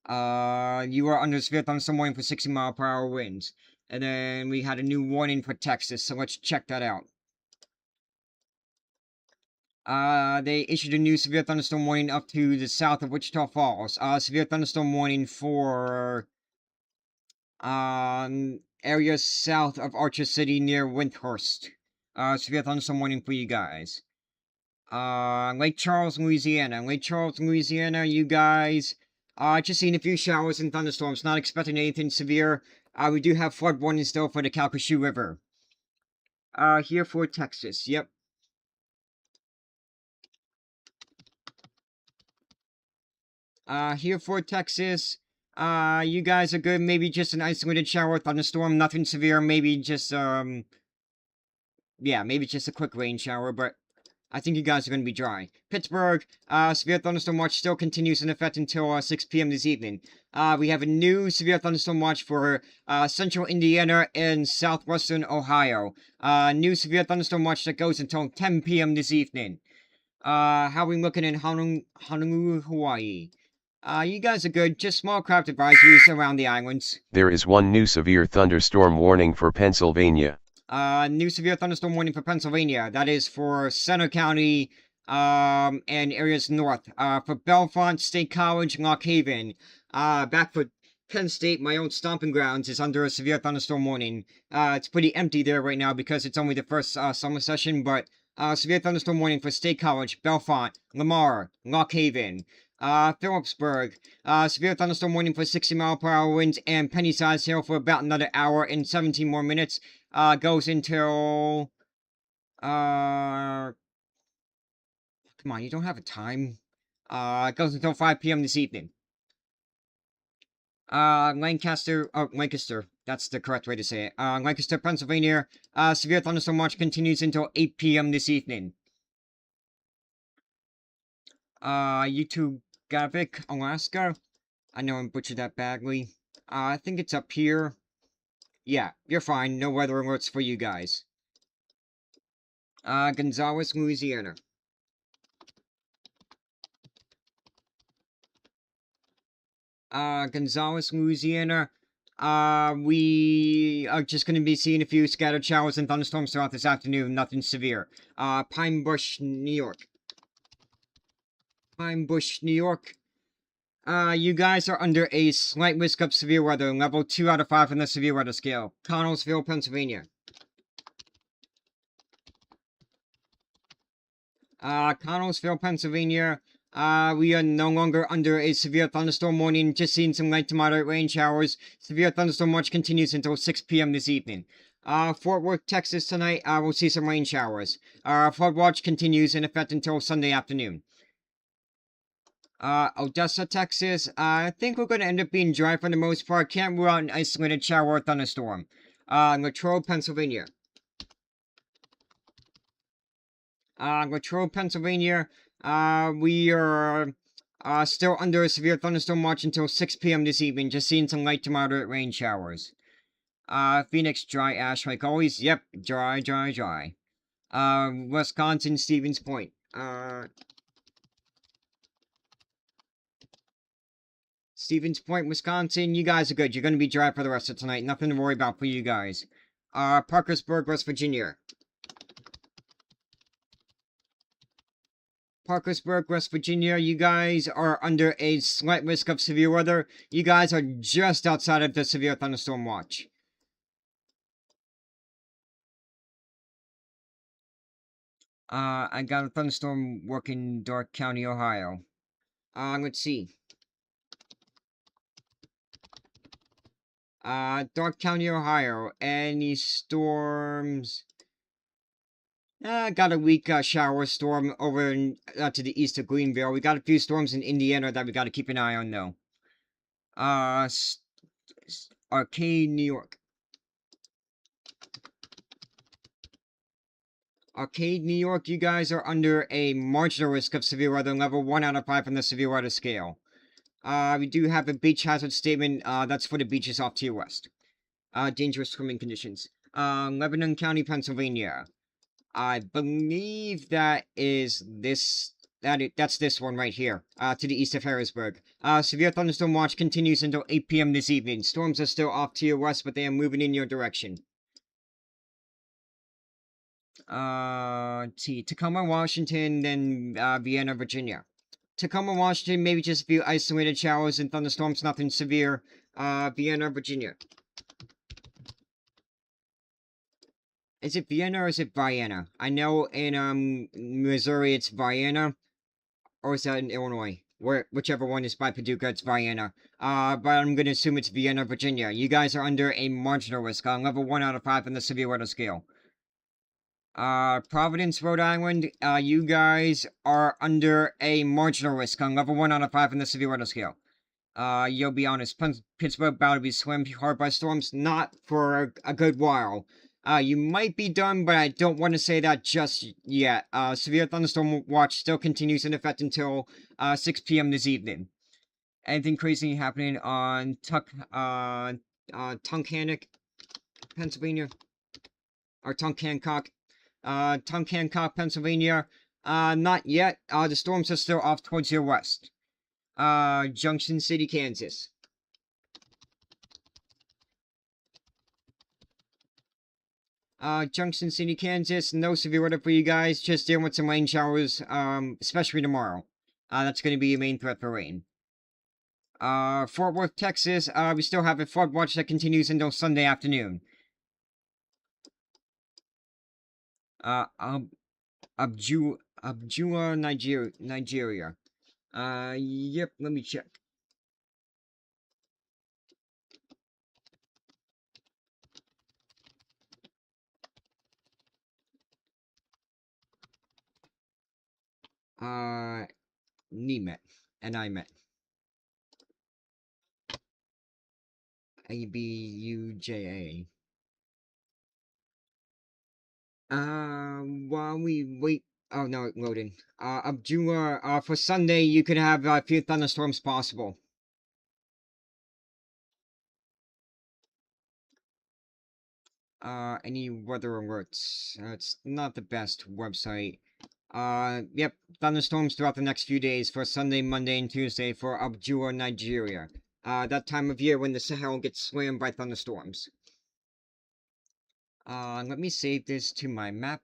You are under severe thunderstorm warning for 60-mile-per-hour winds. And then we had a new warning for Texas, so let's check that out. They issued a new severe thunderstorm warning up to the south of Wichita Falls. Severe thunderstorm warning for, areas south of Archer City near Windhurst. Severe thunderstorm warning for you guys. Lake Charles, Louisiana. Lake Charles, Louisiana, you guys, just seeing a few showers and thunderstorms. Not expecting anything severe. We do have flood warning still for the Calcasieu River. Here for Texas, yep. Here for Texas, you guys are good. Maybe just an isolated shower, thunderstorm, nothing severe. Maybe just, yeah, maybe just a quick rain shower, but I think you guys are going to be dry. Pittsburgh, severe thunderstorm watch still continues in effect until 6 p.m. this evening. We have a new severe thunderstorm watch for central Indiana and southwestern Ohio. New severe thunderstorm watch that goes until 10 p.m. this evening. How are we looking in Honolulu, Hawaii? You guys are good. Just small craft advisories around the islands. There is 1 new severe thunderstorm warning for Pennsylvania. New severe thunderstorm warning for Pennsylvania. That is for Center County, and areas north. For Bellefonte State College, Lock Haven. Back for Penn State, my own stomping grounds, is under a severe thunderstorm warning. It's pretty empty there right now because it's only the first, summer session, but, severe thunderstorm warning for State College, Bellefonte, Lamar, Lock Haven. Phillipsburg, severe thunderstorm warning for 60-mile-per-hour winds and penny-sized hail for about another hour and 17 more minutes. Goes until, come on, you don't have a time. Goes until 5 p.m. this evening. Lancaster, that's the correct way to say it. Lancaster, Pennsylvania, severe thunderstorm watch continues until 8 p.m. this evening. Utugavik, Alaska. I know I butchered that badly. I think it's up here. Yeah, you're fine. No weather alerts for you guys. Gonzales, Louisiana. Gonzales, Louisiana. We are just going to be seeing a few scattered showers and thunderstorms throughout this afternoon. Nothing severe. Pine Bush, New York. Pine Bush, New York. You guys are under a slight risk of severe weather, level 2 out of 5 on the severe weather scale. Connellsville, Pennsylvania. Connellsville, Pennsylvania. We are no longer under a severe thunderstorm warning, just seeing some light to moderate rain showers. Severe thunderstorm watch continues until 6 p.m. this evening. Fort Worth, Texas tonight, we'll see some rain showers. Flood watch continues in effect until Sunday afternoon. Odessa, Texas, I think we're going to end up being dry for the most part. Can't rule out an isolated shower or thunderstorm. Latrobe, Pennsylvania. Latrobe, Pennsylvania, we are still under a severe thunderstorm watch until 6 p.m. this evening, just seeing some light to moderate rain showers. Phoenix, dry ash like always. Yep, dry, dry, dry. Wisconsin, Stevens Point. Stevens Point, Wisconsin, you guys are good. You're going to be dry for the rest of tonight. Nothing to worry about for you guys. Parkersburg, West Virginia. Parkersburg, West Virginia, you guys are under a slight risk of severe weather. You guys are just outside of the severe thunderstorm watch. I got a thunderstorm working Dark County, Ohio. Let's see. Dark County, Ohio. Any storms? Got a weak shower storm over to the east of Greenville. We got a few storms in Indiana that we got to keep an eye on, though. Arcade, New York. Arcade, New York, you guys are under a marginal risk of severe weather, level 1 out of 5 on the severe weather scale. We do have a beach hazard statement, that's for the beaches off to your west. Dangerous swimming conditions. Lebanon County, Pennsylvania. I believe that is this, that's this one right here, to the east of Harrisburg. Severe thunderstorm watch continues until 8 p.m. this evening. Storms are still off to your west, but they are moving in your direction. Tacoma, Washington, then, Vienna, Virginia. Tacoma, Washington, maybe just a few isolated showers and thunderstorms, nothing severe. Vienna, Virginia. Is it Vienna or is it Vienna? I know in, Missouri it's Vienna. Or is that in Illinois? Whichever one is by Paducah, it's Vienna. But I'm gonna assume it's Vienna, Virginia. You guys are under a marginal risk on level 1 out of 5 on the severe weather scale. Providence, Rhode Island, you guys are under a marginal risk on level 1 out of 5 on the severe weather scale. You'll be honest, Pittsburgh about to be slammed hard by storms, not for a good while. You might be done, but I don't want to say that just yet. Severe thunderstorm watch still continues in effect until 6 p.m. this evening. Anything crazy happening on Tunkhannock, Pennsylvania? Or Tunkhannock? Tunkhannock, Pennsylvania? Not yet. The storms are still off towards your west. Junction City, Kansas. Junction City, Kansas, no severe weather for you guys, just dealing with some rain showers, especially tomorrow. That's going to be your main threat for rain. Fort Worth, Texas, we still have a flood watch that continues until Sunday afternoon. Abjua, Nigeria. Yep, let me check. NEMET. NIMET. ABUJA. While we wait. Oh no, loading. Abdullah, for Sunday, you could have a few thunderstorms possible. Any weather alerts? It's not the best website. Yep, thunderstorms throughout the next few days for Sunday, Monday, and Tuesday for Abdullah, Nigeria. That time of year when the Sahel gets slammed by thunderstorms. Let me save this to my map.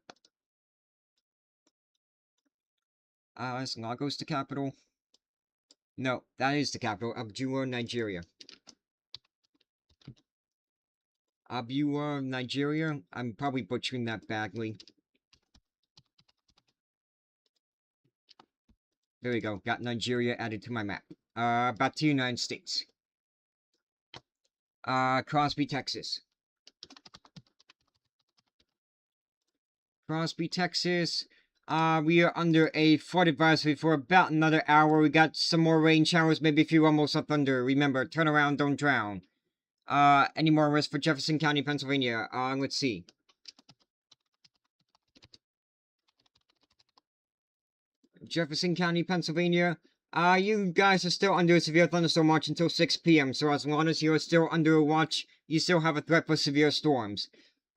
Is Lagos the capital? No, that is the capital, Abdullah, Nigeria. Abua, Nigeria? I'm probably butchering that badly. There we go, got Nigeria added to my map. Back to United States. Crosby, Texas. Crosby, Texas. We are under a flood advisory for about another hour. We got some more rain showers, maybe a few rumbles of thunder. Remember, turn around, don't drown. Any more risk for Jefferson County, Pennsylvania? Let's see. Jefferson County, Pennsylvania. You guys are still under a severe thunderstorm watch until 6 p.m. So as long as you're still under a watch, you still have a threat for severe storms.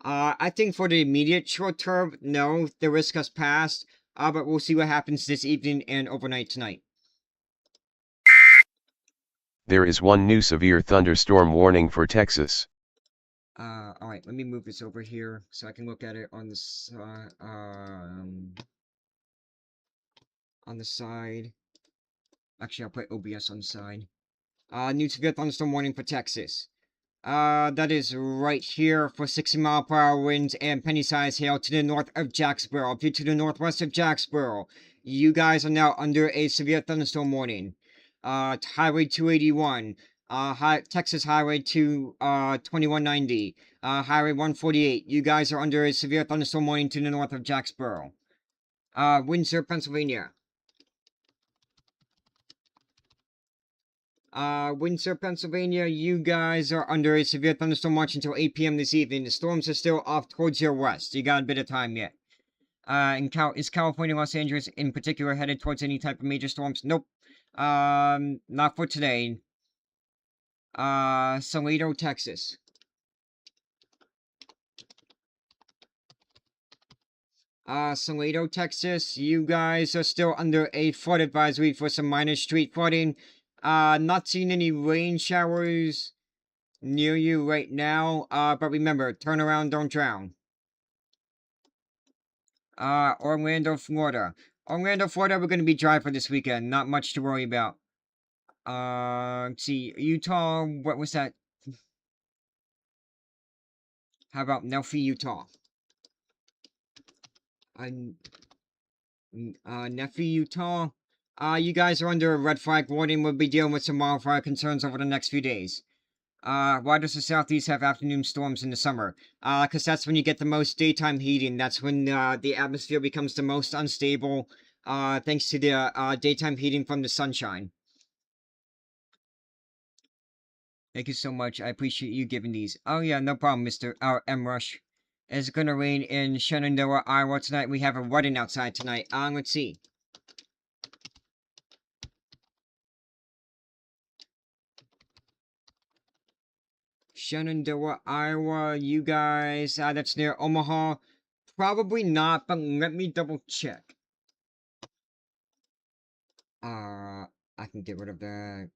I think for the immediate short term, no, the risk has passed. But we'll see what happens this evening and overnight tonight. There is one new severe thunderstorm warning for Texas. Alright, let me move this over here so I can look at it on the side. On the side. Actually, I'll put OBS on the side. New severe thunderstorm warning for Texas. That is right here for 60-mile-per-hour winds and penny-sized hail to the north of Jacksboro. If you're to the northwest of Jacksboro, you guys are now under a severe thunderstorm warning. Highway 281, Texas Highway 2190, Highway 148. You guys are under a severe thunderstorm warning to the north of Jacksboro. Windsor, Pennsylvania. Windsor, Pennsylvania, you guys are under a severe thunderstorm watch until 8 p.m. this evening. The storms are still off towards your west. You got a bit of time yet. Is California, Los Angeles in particular headed towards any type of major storms? Nope. Not for today. Salado, Texas. Salado, Texas, you guys are still under a flood advisory for some minor street flooding. Not seeing any rain showers near you right now. But remember, turn around, don't drown. Orlando, Florida. Orlando, Florida, we're going to be dry for this weekend. Not much to worry about. Let's see. Utah, what was that? How about Nelfie, Utah? Nephi, Utah. You guys are under a red flag warning. We'll be dealing with some wildfire concerns over the next few days. Why does the southeast have afternoon storms in the summer? Because that's when you get the most daytime heating. That's when the atmosphere becomes the most unstable, thanks to the daytime heating from the sunshine. Thank you so much. I appreciate you giving these. Oh yeah, no problem, Mr. M. Rush. It's gonna rain in Shenandoah, Iowa tonight. We have a wedding outside tonight. Let's see. Shenandoah, Iowa, you guys, that's near Omaha. Probably not, but let me double check. I can get rid of that.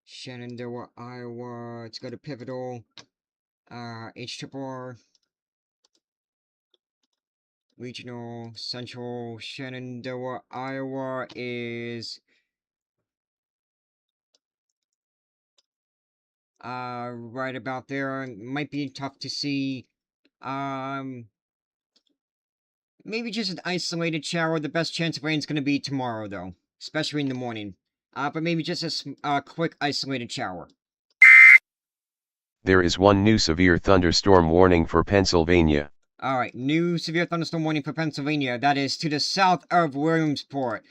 Shenandoah, Iowa. Let's go to Pivotal. HRRR. Regional, Central, Shenandoah, Iowa is... right about there. Might be tough to see. Maybe just an isolated shower. The best chance of rain is going to be tomorrow, though. especially in the morning. But maybe just a quick isolated shower. There is one new severe thunderstorm warning for Pennsylvania. Alright, new severe thunderstorm warning for Pennsylvania. That is to the south of Williamsport.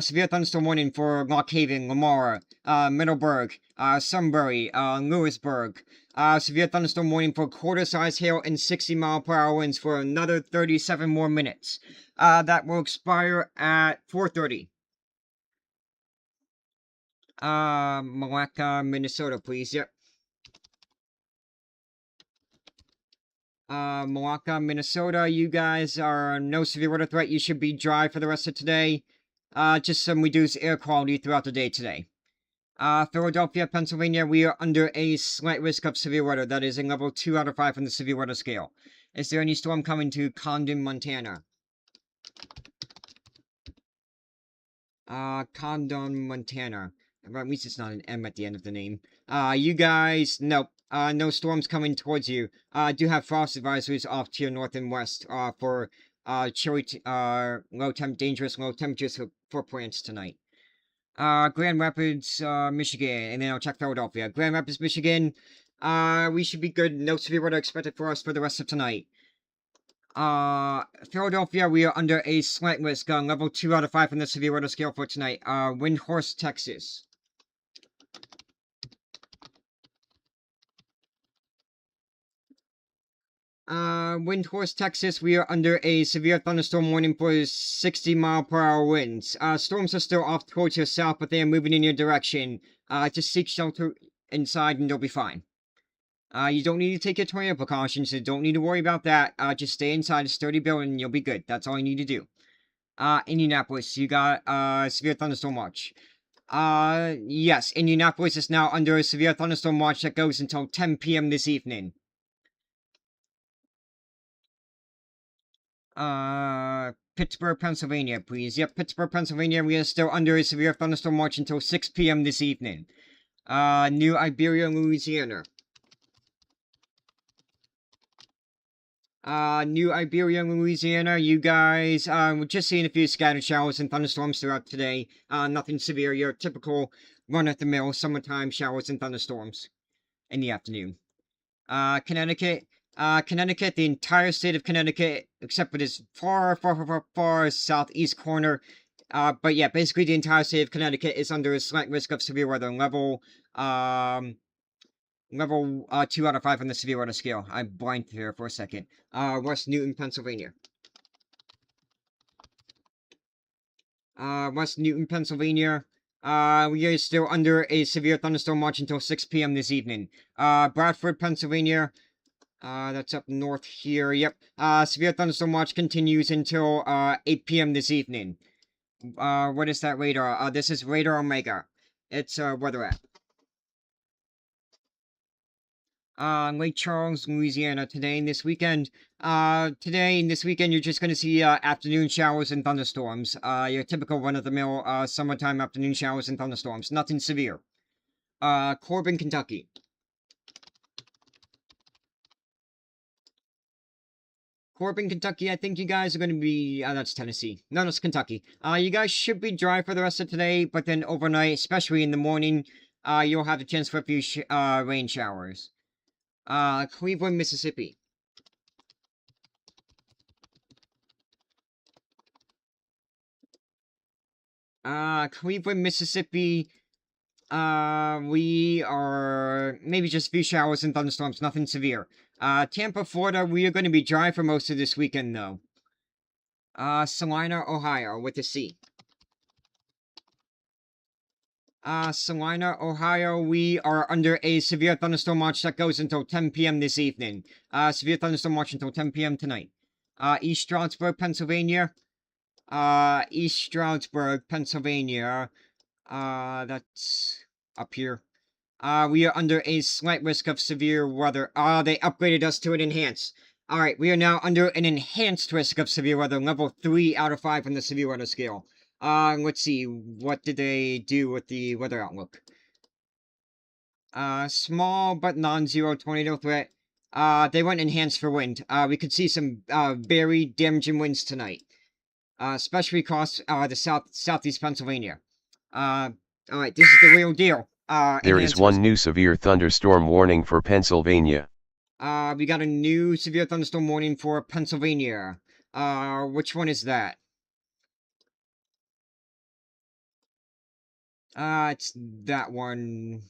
Severe thunderstorm warning for Lock Haven, Lamar, Middleburg, Sunbury, Lewisburg. Severe thunderstorm warning for quarter-size hail and 60-mile-per-hour winds for another 37 more minutes. That will expire at 4:30. Malacca, Minnesota, please. Yep. Malacca, Minnesota, you guys are no severe weather threat. You should be dry for the rest of today. Just some reduced air quality throughout the day today. Philadelphia, Pennsylvania, we are under a slight risk of severe weather. That is a level 2 out of 5 on the severe weather scale. Is there any storm coming to Condon, Montana? Condon, Montana. At least it's not an M at the end of the name. You guys, nope. No storms coming towards you. Do have frost advisories off to your north and west, for, chilly, dangerous low temperatures for plants tonight. Grand Rapids, Michigan, and then I'll check Philadelphia. Grand Rapids, Michigan, we should be good. No severe weather expected for us for the rest of tonight. Philadelphia, we are under a slight risk, level 2 out of 5 on the severe weather scale for tonight. Windhorse, Texas. Windhorse, Texas, we are under a severe thunderstorm warning for 60-mile-per-hour winds. Storms are still off towards your south, but they are moving in your direction. Just seek shelter inside and you'll be fine. You don't need to take your tornado precautions, so don't need to worry about that. Just stay inside a sturdy building and you'll be good. That's all you need to do. Indianapolis, you got, severe thunderstorm watch. Yes, Indianapolis is now under a severe thunderstorm watch that goes until 10 p.m. this evening. Pittsburgh, Pennsylvania, please. Yep, Pittsburgh, Pennsylvania, we are still under a severe thunderstorm watch until 6 p.m. this evening. New Iberia, Louisiana. New Iberia, Louisiana, you guys, we're just seeing a few scattered showers and thunderstorms throughout today. Nothing severe, your typical run-of-the-mill summertime showers and thunderstorms in the afternoon. Connecticut, the entire state of Connecticut, except for this far southeast corner. But yeah, basically the entire state of Connecticut is under a slight risk of severe weather, level 2 out of 5 on the severe weather scale. I blanked there for a second. West Newton, Pennsylvania. West Newton, Pennsylvania. We are still under a severe thunderstorm watch until 6 p.m. this evening. Bradford, Pennsylvania. That's up north here. Yep. Severe thunderstorm watch continues until 8 p.m. this evening. What is that radar? This is Radar Omega. It's weather app. Lake Charles, Louisiana, today and this weekend. Today and this weekend, you're just going to see afternoon showers and thunderstorms. Your typical run-of-the-mill summertime afternoon showers and thunderstorms. Nothing severe. Corbin, Kentucky. Corbin, Kentucky, I think you guys are going to be... that's Tennessee. No, that's Kentucky. You guys should be dry for the rest of today, but then overnight, especially in the morning, you'll have a chance for a few rain showers. Cleveland, Mississippi. Cleveland, Mississippi, we are maybe just a few showers and thunderstorms, nothing severe. Tampa, Florida, we are going to be dry for most of this weekend, though. Salina, Ohio, with a C. Salina, Ohio, we are under a severe thunderstorm watch that goes until 10 p.m. this evening. Severe thunderstorm watch until 10 p.m. tonight. East Stroudsburg, Pennsylvania. East Stroudsburg, Pennsylvania. That's up here. We are under a slight risk of severe weather. They upgraded us to an enhanced. Alright, we are now under an enhanced risk of severe weather, level 3 out of 5 on the severe weather scale. Let's see, what did they do with the weather outlook? Small but non-zero tornado threat. They went enhanced for wind. We could see some, very damaging winds tonight. Especially across, the southeast Pennsylvania. Alright, this is the real deal. There is Enhanced one new severe thunderstorm warning for Pennsylvania. we got a new severe thunderstorm warning for Pennsylvania. Which one is that? It's that one.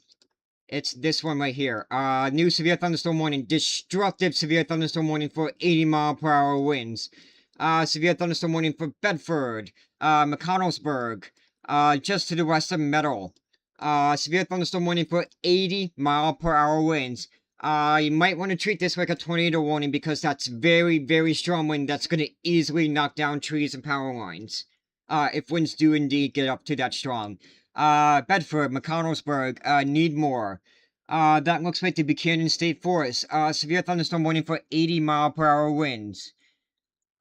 It's this one right here. New severe thunderstorm warning. Destructive severe thunderstorm warning for 80-mile-per-hour winds. Severe thunderstorm warning for Bedford, McConnellsburg, just to the west of Metal. Severe thunderstorm warning for 80-mile-per-hour winds. You might want to treat this like a tornado warning because that's very, very strong wind that's going to easily knock down trees and power lines. If winds do indeed get up to that strong. Bedford, McConnellsburg, Needmore. That looks like the Buchanan State Forest. Severe thunderstorm warning for 80-mile-per-hour winds.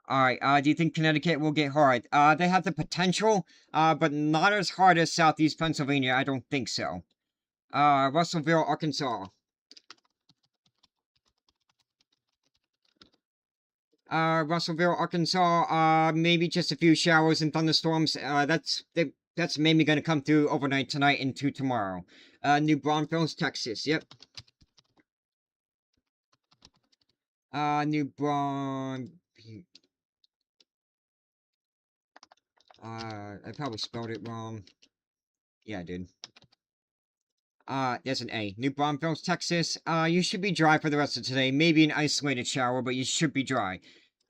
Alright, do you think Connecticut will get hard? They have the potential, but not as hard as Southeast Pennsylvania. I don't think so. Russellville, Arkansas. Russellville, Arkansas, maybe just a few showers and thunderstorms. That's maybe gonna come through overnight tonight into tomorrow. New Braunfels, Texas, yep. New Braun... I probably spelled it wrong. Yeah, I did. There's an A. New Braunfels, Texas. You should be dry for the rest of today. Maybe an isolated shower, but you should be dry.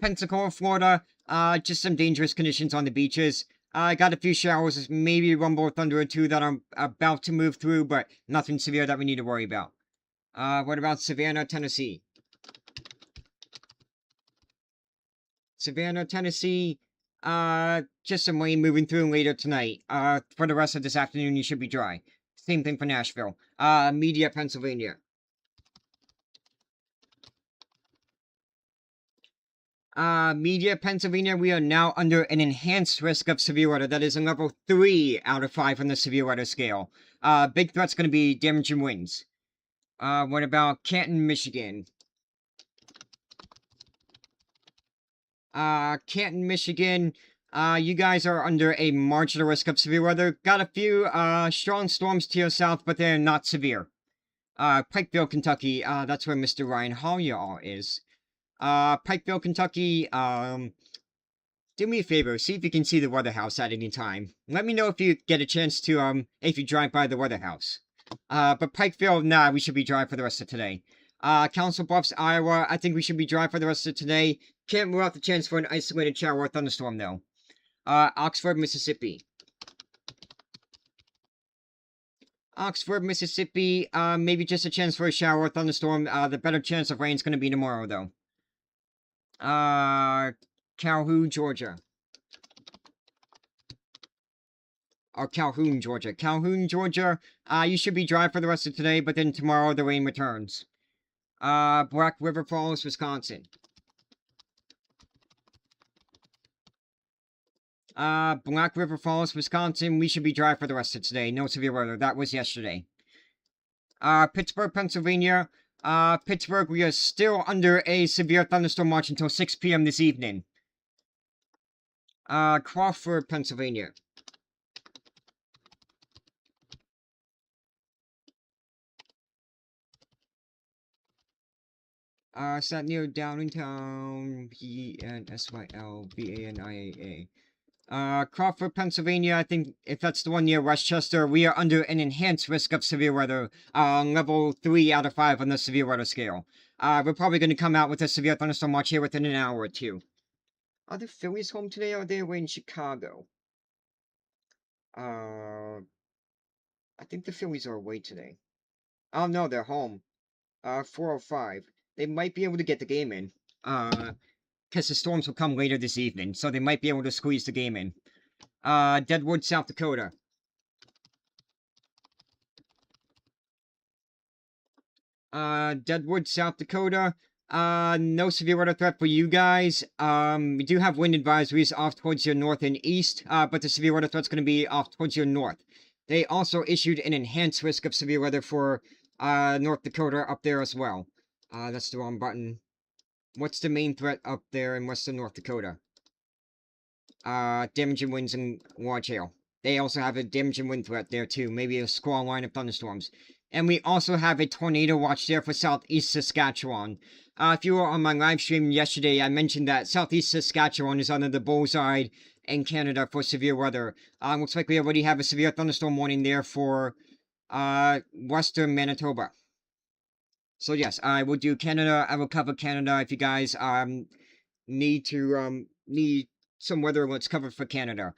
Pensacola, Florida. Just some dangerous conditions on the beaches. I got a few showers, maybe a rumble or thunder or two that I'm about to move through, but nothing severe that we need to worry about. What about Savannah, Tennessee? Savannah, Tennessee. Just some rain moving through later tonight. For the rest of this afternoon, you should be dry. Same thing for Nashville. Media, Pennsylvania. Media, Pennsylvania, we are now under an enhanced risk of severe weather. That is a level 3 out of 5 on the severe weather scale. Big threat's going to be damaging winds. What about Canton, Michigan? Canton, Michigan, you guys are under a marginal risk of severe weather. Got a few, strong storms to your south, but they're not severe. Pikeville, Kentucky, that's where Mr. Ryan Hollier is. Pikeville, Kentucky, do me a favor, see if you can see the weather house at any time. Let me know if you get a chance to, if you drive by the weather house. But Pikeville, nah, we should be dry for the rest of today. Council Bluffs, Iowa, I think we should be dry for the rest of today. Can't rule out the chance for an isolated shower or thunderstorm, though. Oxford, Mississippi. Oxford, Mississippi, maybe just a chance for a shower or thunderstorm. The better chance of rain is going to be tomorrow, though. Calhoun, Georgia. Or Calhoun, Georgia. Calhoun, Georgia, you should be dry for the rest of today, but then tomorrow the rain returns. Black River Falls, Wisconsin. Black River Falls, Wisconsin, we should be dry for the rest of today. No severe weather. That was yesterday. Pittsburgh, Pennsylvania. Pittsburgh, we are still under a severe thunderstorm watch until 6 p.m. this evening. Crawford, Pennsylvania. Is that near Downingtown? Pennsylvania. Crawford, Pennsylvania, I think if that's the one near Westchester, we are under an enhanced risk of severe weather, level 3 out of 5 on the severe weather scale. We're probably going to come out with a severe thunderstorm watch here within an hour or two. Are the Phillies home today, or are they away in Chicago? I think the Phillies are away today. Oh, no, they're home. 4:05. They might be able to get the game in. Because the storms will come later this evening, so they might be able to squeeze the game in. Deadwood, South Dakota. Deadwood, South Dakota. No severe weather threat for you guys. We do have wind advisories off towards your north and east, but the severe weather threat's going to be off towards your north. They also issued an enhanced risk of severe weather for, North Dakota up there as well. That's the wrong button. What's the main threat up there in western North Dakota? Damaging winds and large hail. they also have a damaging wind threat there too. Maybe a squall line of thunderstorms. And we also have a tornado watch there for southeast Saskatchewan. If you were on my live stream yesterday, I mentioned that southeast Saskatchewan is under the bullseye in Canada for severe weather. Looks like we already have a severe thunderstorm warning there for western Manitoba. So yes, I will do Canada. I will cover Canada if you guys need some weather alerts covered for Canada.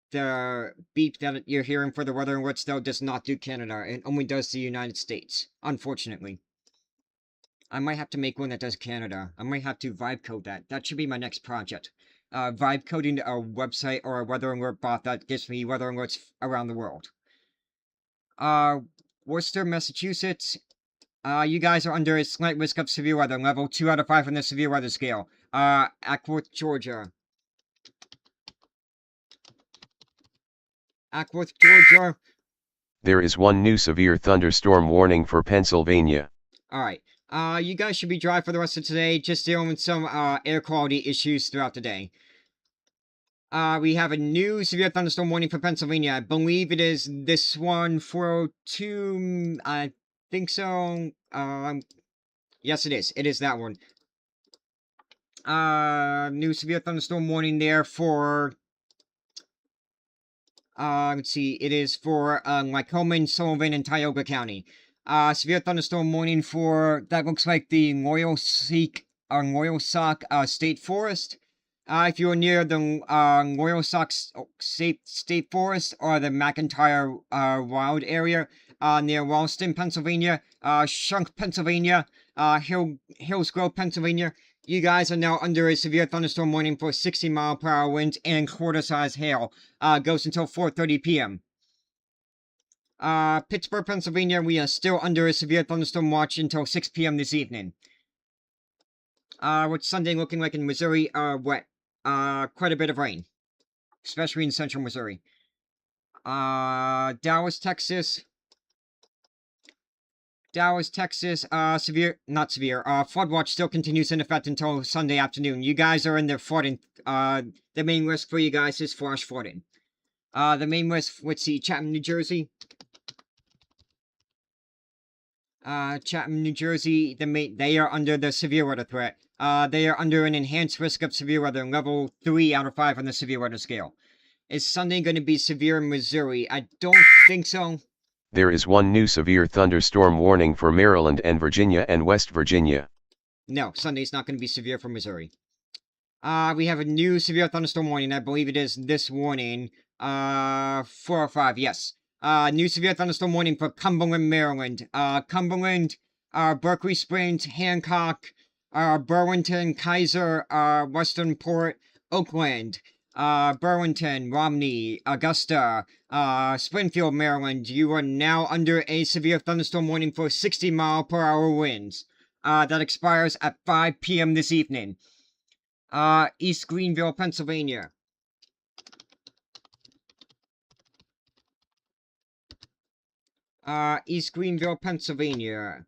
The beep that you're hearing for the weather alerts though does not do Canada. It only does the United States, unfortunately. I might have to make one that does Canada. I might have to vibe code that. That should be my next project. Vibe coding a website or a weather alert bot that gives me weather alerts around the world. Worcester, Massachusetts. You guys are under a slight risk of severe weather, level 2 out of 5 on the severe weather scale. Ackworth, Georgia. Ackworth, Georgia. There is one new severe thunderstorm warning for Pennsylvania. Alright. You guys should be dry for the rest of today, just dealing with some, air quality issues throughout the day. We have a new severe thunderstorm warning for Pennsylvania. I believe it is this one, 402, I think so. Yes, it is. It is that one. New severe thunderstorm warning there for, let's see, it is for, Lycoming, Sullivan, and Tioga County. Severe thunderstorm warning for, that looks like the Loyalsock State Forest. If you're near the, Loyalsock State Forest or the McIntyre, Wild area, near Ralston, Pennsylvania, Shunk, Pennsylvania, Hillsgrove, Pennsylvania, you guys are now under a severe thunderstorm warning for 60-mile-per-hour winds and quarter-size hail. Goes until 4:30 p.m. Pittsburgh, Pennsylvania, we are still under a severe thunderstorm watch until 6 p.m. this evening. What's Sunday looking like in Missouri? Wet. Quite a bit of rain. Especially in central Missouri. Dallas, Texas. Not severe. Flood watch still continues in effect until Sunday afternoon. You guys are in the flooding. The main risk for you guys is flash flooding. The main risk, let's see, Chatham, New Jersey. Chatham, New Jersey, they are under the severe weather threat. They are under an enhanced risk of severe weather, level 3 out of 5 on the severe weather scale. Is Sunday going to be severe in Missouri? I don't think so. There is one new severe thunderstorm warning for Maryland and Virginia and West Virginia. No, Sunday's not going to be severe for Missouri. We have a new severe thunderstorm warning. I believe it is this warning. 4 or 5, yes. New severe thunderstorm warning for Cumberland, Maryland. Cumberland, Berkeley Springs, Hancock, Burlington, Kaiser, Western Port, Oakland, Burlington, Romney, Augusta, Springfield, Maryland. You are now under a severe thunderstorm warning for 60-mile-per-hour winds. That expires at 5 p.m. this evening. East Greenville, Pennsylvania. East Greenville, Pennsylvania.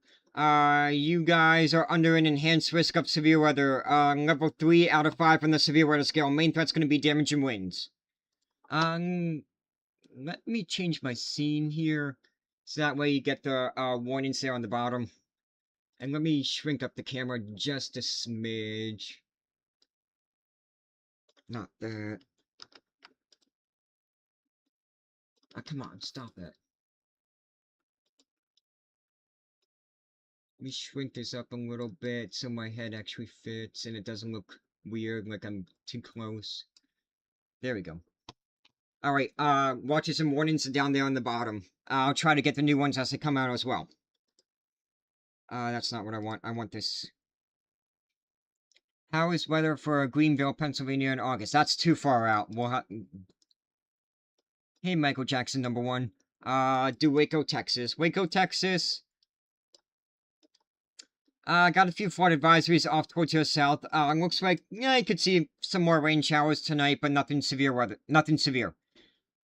You guys are under an enhanced risk of severe weather. Level 3 out of 5 on the severe weather scale. Main threat's going to be damaging winds. Let me change my scene here. So that way you get the, warnings there on the bottom. And let me shrink up the camera just a smidge. Not that. Oh, come on, stop it. Let me shrink this up a little bit so my head actually fits and it doesn't look weird like I'm too close. There we go. Alright, watches and warnings are down there on the bottom. I'll try to get the new ones as they come out as well. That's not what I want. I want this. How is weather for Greenville, Pennsylvania in August? That's too far out. We'll Hey, Michael Jackson, number 1. Do Waco, Texas. Waco, Texas. Got a few flood advisories off towards your south. Looks like, yeah, you could see some more rain showers tonight, but nothing severe weather. Nothing severe.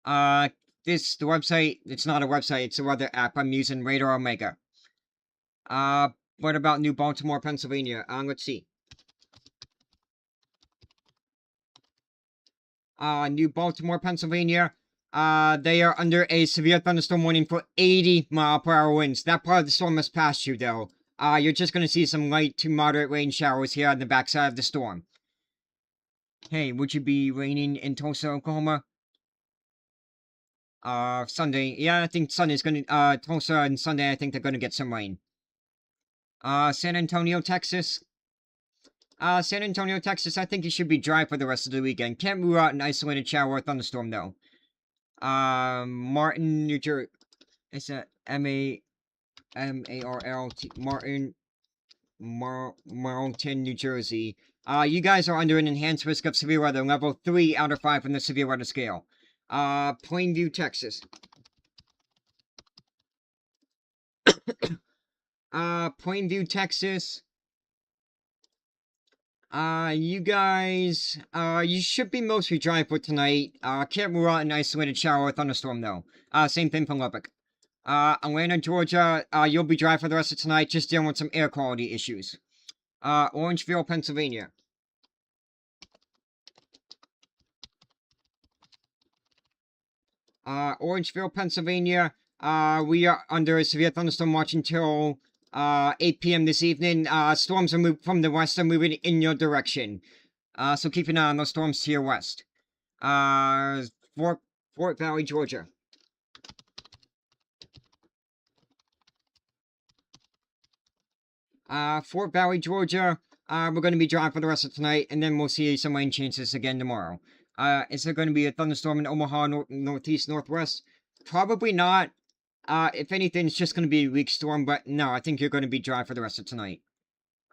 The website, it's not a website, it's a weather app. I'm using Radar Omega. What about New Baltimore, Pennsylvania? Let's see. New Baltimore, Pennsylvania. They are under a severe thunderstorm warning for 80-mile-per-hour winds. That part of the storm has passed you, though. You're just gonna see some light to moderate rain showers here on the backside of the storm. Hey, would you be raining in Tulsa, Oklahoma? Sunday. Yeah, I think Sunday's gonna, Tulsa and Sunday, I think they're gonna get some rain. San Antonio, Texas. San Antonio, Texas, I think you should be dry for the rest of the weekend. Can't rule out an isolated shower or thunderstorm, though. Martin, New Jersey. It's a M-A-R-L-T, Marlton, New Jersey. You guys are under an enhanced risk of severe weather, level 3 out of 5 on the severe weather scale. Plainview, Texas. Plainview, Texas. You guys, you should be mostly dry for tonight. Can't rule out an isolated shower or thunderstorm, though. Same thing for Lubbock. Atlanta, Georgia, you'll be dry for the rest of tonight, just dealing with some air quality issues. Orangeville, Pennsylvania. Orangeville, Pennsylvania, we are under a severe thunderstorm watch until 8 p.m. this evening. Storms are moved from the west, are moving in your direction. So keep an eye on those storms to your west. Fort Valley, Georgia. Fort Valley, Georgia, we're going to be dry for the rest of tonight, and then we'll see some rain chances again tomorrow. Is there going to be a thunderstorm in Omaha, northeast, northwest? Probably not. If anything, it's just going to be a weak storm, but no, I think you're going to be dry for the rest of tonight.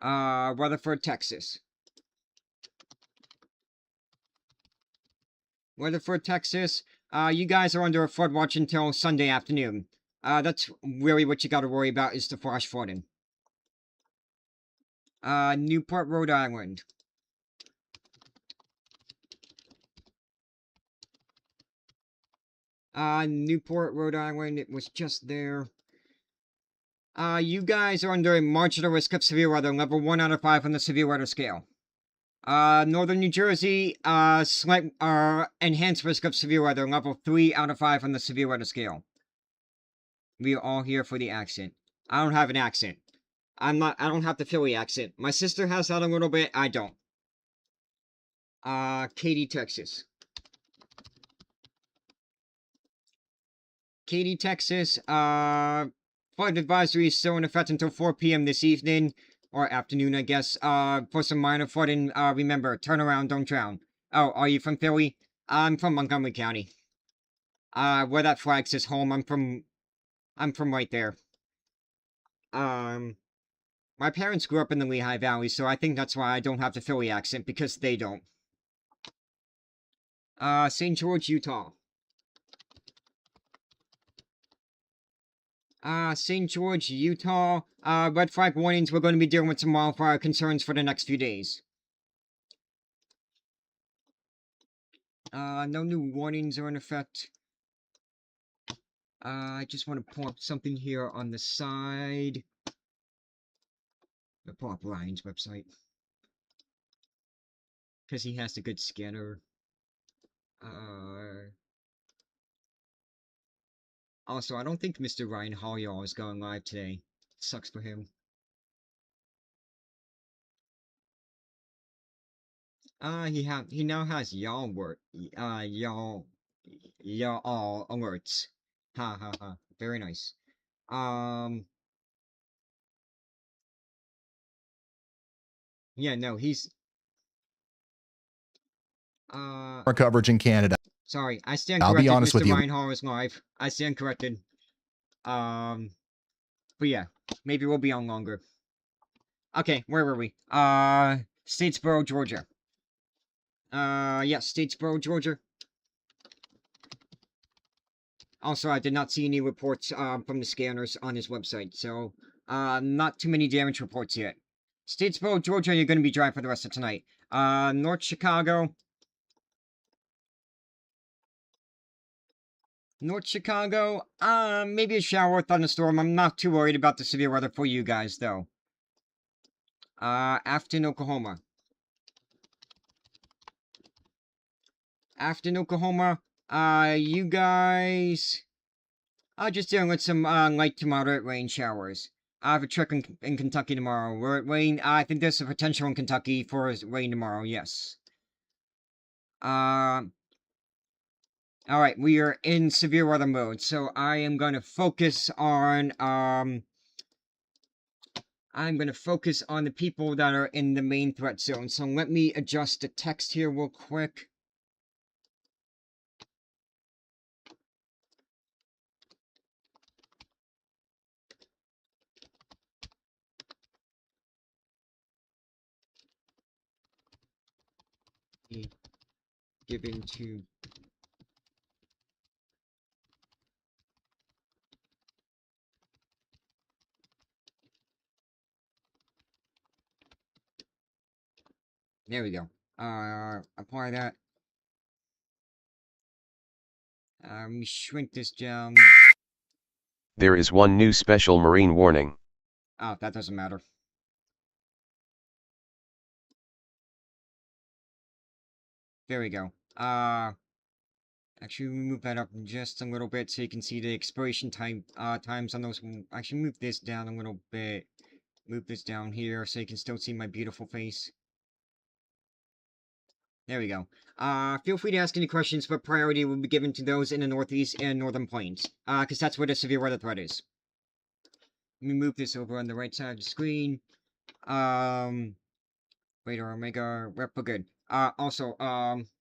Rutherford, Texas. Rutherford, Texas, you guys are under a flood watch until Sunday afternoon. That's really what you got to worry about is the flash flooding. Newport, Rhode Island. Newport, Rhode Island, it was just there. You guys are under a marginal risk of severe weather, level 1 out of 5 on the severe weather scale. Northern New Jersey, slight, enhanced risk of severe weather, level 3 out of 5 on the severe weather scale. We are all here for the accent. I don't have an accent. I don't have the Philly accent. My sister has that a little bit, I don't. Katy, Texas. Katy, Texas, flood advisory is still in effect until 4 p.m. this evening, or afternoon, I guess, for some minor flooding. Remember, turn around, don't drown. Oh, are you from Philly? I'm from Montgomery County. Where that flag says home, I'm from right there. My parents grew up in the Lehigh Valley, so I think that's why I don't have the Philly accent, because they don't. St. George, Utah. St. George, Utah. Red flag warnings. We're going to be dealing with some wildfire concerns for the next few days. No new warnings are in effect. I just want to pull up something here on the side. I'll pull up Ryan's website. Because he has the good scanner. Also, I don't think Mr. Ryan Holyall is going live today. Sucks for him. He now has y'all alerts. Ha ha ha. Very nice. Yeah, no, he's Our coverage in Canada. Sorry, I stand I'll corrected. be honest Mr. with you. Ryan Hall is live. I stand corrected. But yeah, maybe we'll be on longer. Okay, where were we? Statesboro, Georgia. Yeah, Statesboro, Georgia. Also, I did not see any reports, from the scanners on his website, so, not too many damage reports yet. Statesboro, Georgia, you're gonna be dry for the rest of tonight. North Chicago. North Chicago, maybe a shower or thunderstorm. I'm not too worried about the severe weather for you guys, though. Afton, Oklahoma. After Oklahoma, you guys are just dealing with some light to moderate rain showers. I have a trip in Kentucky tomorrow. We're at rain. I think there's a potential in Kentucky for rain tomorrow. Yes. Alright, we are in severe weather mode, so I am going to focus on, I'm going to focus on the people that are in the main threat zone. So let me adjust the text here real quick. Given to there we go. Apply that. Let me shrink this down. There is one new special marine warning. Oh, that doesn't matter. There we go. Actually, move that up just a little bit so you can see the expiration time times on those. Actually, move this down a little bit. Move this down here so you can still see my beautiful face. There we go. Feel free to ask any questions, but priority will be given to those in the Northeast and Northern Plains. Because that's where the severe weather threat is. Let me move this over on the right side of the screen. Radar Omega, rep, we're good. Also,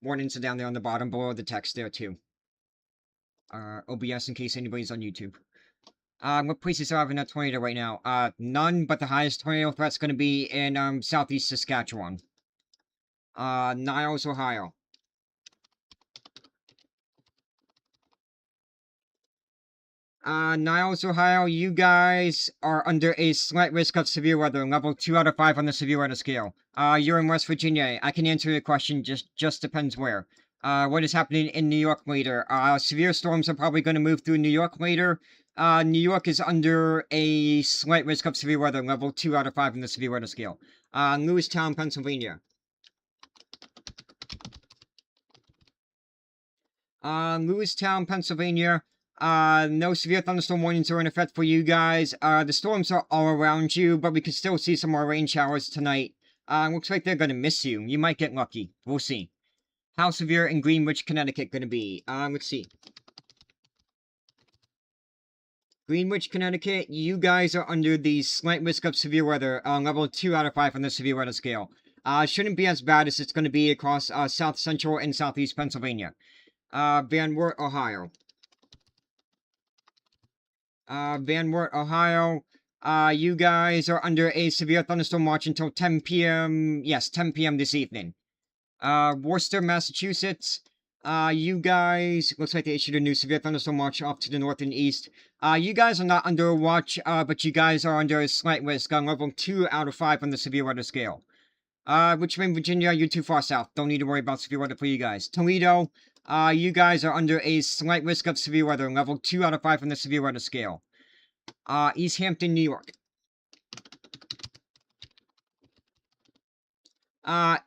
warnings are down there on the bottom below the text there, too. OBS in case anybody's on YouTube. What places are having a tornado right now? None, but the highest tornado threat's gonna be in, southeast Saskatchewan. Niles, Ohio. Niles, Ohio, you guys are under a slight risk of severe weather, level 2 out of 5 on the severe weather scale. You're in West Virginia. I can answer your question, just depends where. What is happening in New York later? Severe storms are probably going to move through New York later. New York is under a slight risk of severe weather, level 2 out of 5 on the severe weather scale. Lewistown, Pennsylvania. Lewistown, Pennsylvania. No severe thunderstorm warnings are in effect for you guys. The storms are all around you, but we can still see some more rain showers tonight. Looks like they're gonna miss you. You might get lucky. We'll see. How severe in Greenwich, Connecticut gonna be? Let's see. Greenwich, Connecticut, you guys are under the slight risk of severe weather, level 2 out of 5 on the severe weather scale. Shouldn't be as bad as it's gonna be across, south central and southeast Pennsylvania. Van Wert, Ohio. Van Wert, Ohio. You guys are under a severe thunderstorm watch until 10 p.m. Yes, 10 p.m. this evening. Worcester, Massachusetts. You guys, looks like they issued a new severe thunderstorm watch off to the north and east. You guys are not under a watch, but you guys are under a slight risk on level 2 out of 5 on the severe weather scale. Richmond, Virginia, you're too far south. Don't need to worry about severe weather for you guys. Toledo, you guys are under a slight risk of severe weather, level 2 out of 5 on the severe weather scale. East Hampton, New York.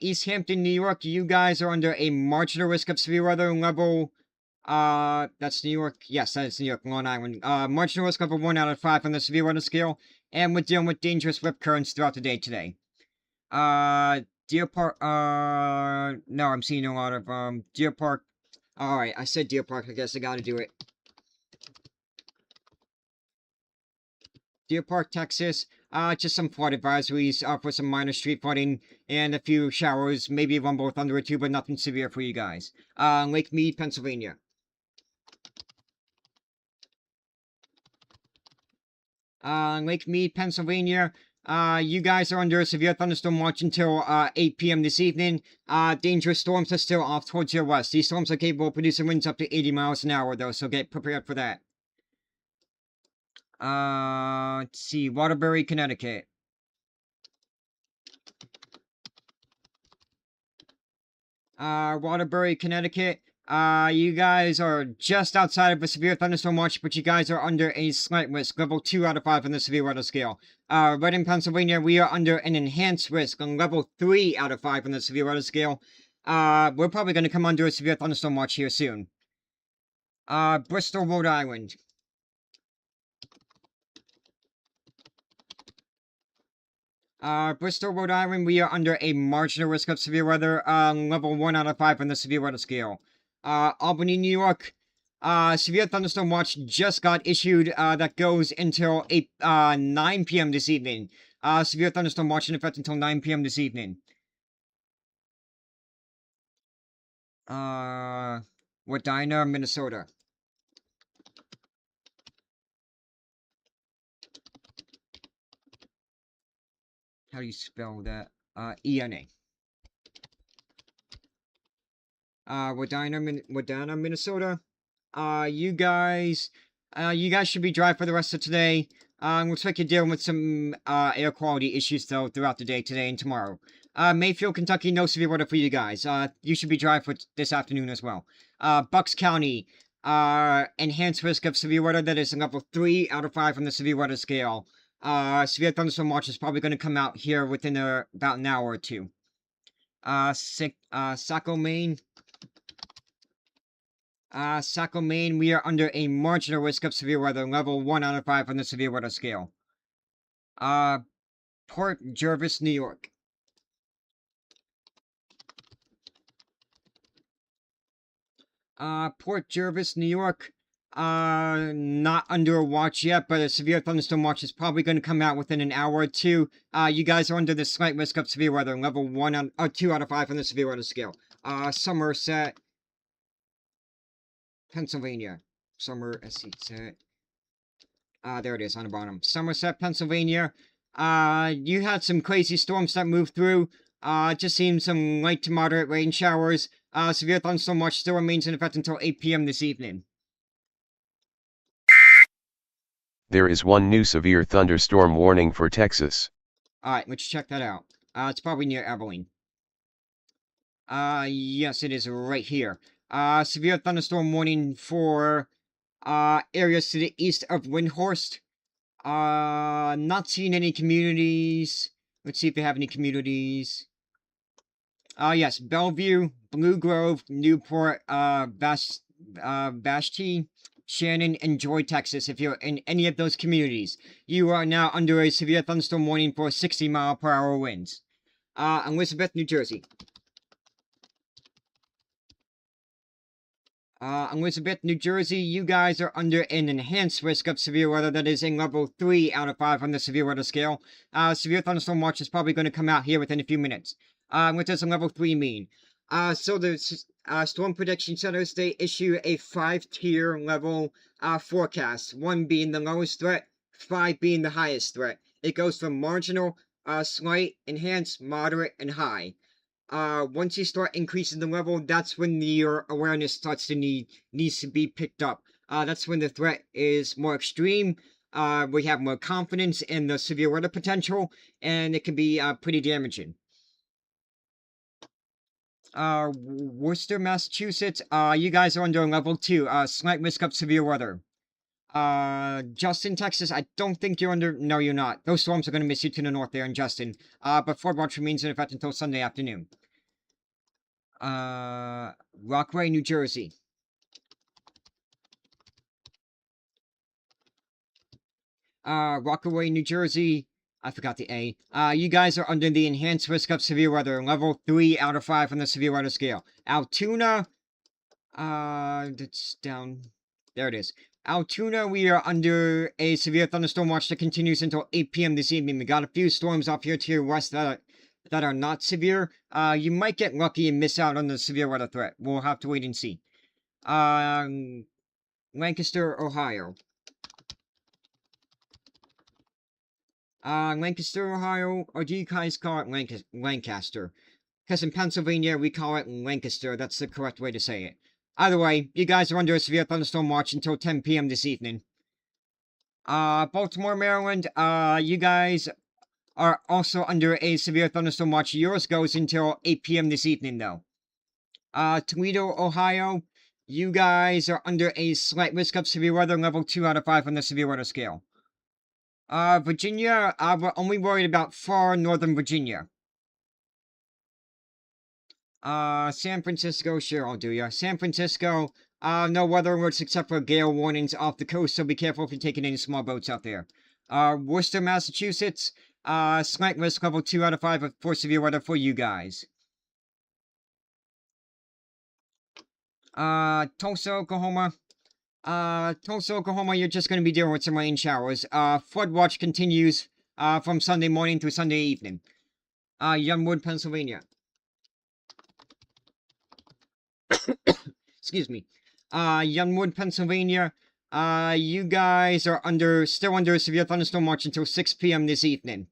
East Hampton, New York, you guys are under a marginal risk of severe weather, level, that's New York. Yes, that is New York, Long Island. Marginal risk level 1 out of 5 on the severe weather scale, and we're dealing with dangerous rip currents throughout the day today. Deer Park, no, I'm seeing a lot of, Deer Park. Alright, I said Deer Park, I guess I gotta do it. Deer Park, Texas, just some flood advisories, for some minor street flooding, and a few showers, maybe rumble, thunder or two, but nothing severe for you guys. Lake Mead, Pennsylvania. Lake Mead, Pennsylvania, you guys are under a severe thunderstorm watch until 8 p.m. this evening. Dangerous storms are still off towards your west. These storms are capable of producing winds up to 80 miles an hour, though, so get prepared for that. Let's see, Waterbury, Connecticut. Waterbury, Connecticut. You guys are just outside of a severe thunderstorm watch, but you guys are under a slight risk, level 2 out of 5 on the severe weather scale. Reading, Pennsylvania, we are under an enhanced risk on level 3 out of 5 on the severe weather scale. we're probably going to come under a severe thunderstorm watch here soon. Bristol, Rhode Island. Bristol, Rhode Island, we are under a marginal risk of severe weather, level 1 out of 5 on the severe weather scale. Albany, New York, severe thunderstorm watch just got issued, that goes until 9 p.m. this evening. Severe thunderstorm watch in effect until 9 p.m. this evening. Wadena, Minnesota. How do you spell that? E-N-A. Wadena, Minnesota. You guys should be dry for the rest of today. Looks like you're dealing with some, air quality issues, though, throughout the day, today and tomorrow. Mayfield, Kentucky, no severe weather for you guys. You should be dry for this afternoon as well. Bucks County, enhanced risk of severe weather, that is a level 3 out of 5 on the severe weather scale. Severe thunderstorm watch is probably going to come out here within about an hour or two. Saco, Maine. Saco, Maine, we are under a marginal risk of severe weather, level 1 out of 5 on the severe weather scale. Port Jervis, New York. Port Jervis, New York, not under a watch yet, but a severe thunderstorm watch is probably going to come out within an hour or two. You guys are under the slight risk of severe weather, level 2 out of 5 on the severe weather scale. Somerset, Pennsylvania. Somerset. There it is on the bottom. Somerset, Pennsylvania. You had some crazy storms that moved through. Just seeing some light to moderate rain showers. Severe thunderstorm watch still remains in effect until 8 p.m. this evening. There is one new severe thunderstorm warning for Texas. Alright, let's check that out. It's probably near Abilene. Yes, it is right here. Severe thunderstorm warning for, areas to the east of Windhorst. Not seeing any communities. Let's see if they have any communities. Yes, Bellevue, Blue Grove, Newport, Vashti, Shannon, and Joy, Texas. If you're in any of those communities, you are now under a severe thunderstorm warning for 60-mile-per-hour winds. Elizabeth, New Jersey. Elizabeth, New Jersey, you guys are under an enhanced risk of severe weather that is in level 3 out of 5 on the severe weather scale. Severe thunderstorm watch is probably going to come out here within a few minutes. What does a level 3 mean? So the Storm Prediction Centers, they issue a 5-tier level forecast. 1 being the lowest threat, 5 being the highest threat. It goes from marginal, slight, enhanced, moderate, and high. Once you start increasing the level, that's when your awareness starts to needs to be picked up. That's when the threat is more extreme. We have more confidence in the severe weather potential, and it can be pretty damaging. Worcester, Massachusetts, you guys are under level 2, slight risk of severe weather. Justin, Texas, I don't think you're under, no, you're not. Those storms are going to miss you to the north there in Justin. But Fort Watch remains in effect until Sunday afternoon. Rockaway, New Jersey. Rockaway, New Jersey, I forgot the A. You guys are under the enhanced risk of severe weather, level 3 out of 5 on the severe weather scale. Altoona, that's down, there it is. Altoona, we are under a severe thunderstorm watch that continues until 8 p.m. this evening. We got a few storms off here to your west that are not severe. You might get lucky and miss out on the severe weather threat. We'll have to wait and see. Lancaster, Ohio. Lancaster, Ohio, or do you guys call it Lancaster? Because in Pennsylvania, we call it Lancaster. That's the correct way to say it. Either way, you guys are under a severe thunderstorm watch until 10 p.m. this evening. Baltimore, Maryland, you guys are also under a severe thunderstorm watch. Yours goes until 8 p.m. this evening, though. Toledo, Ohio, you guys are under a slight risk of severe weather, level 2 out of 5 on the severe weather scale. Virginia, we're only worried about far northern Virginia. San Francisco, sure, I'll do ya. San Francisco, no weather alerts except for gale warnings off the coast, so be careful if you're taking any small boats out there. Worcester, Massachusetts, slight risk level 2 out of 5 for severe weather for you guys. Tulsa, Oklahoma. Tulsa, Oklahoma, you're just going to be dealing with some rain showers. Flood watch continues, from Sunday morning through Sunday evening. Youngwood, Pennsylvania. Excuse me. Youngwood, Pennsylvania. You guys are still under a severe thunderstorm watch until 6 p.m. this evening.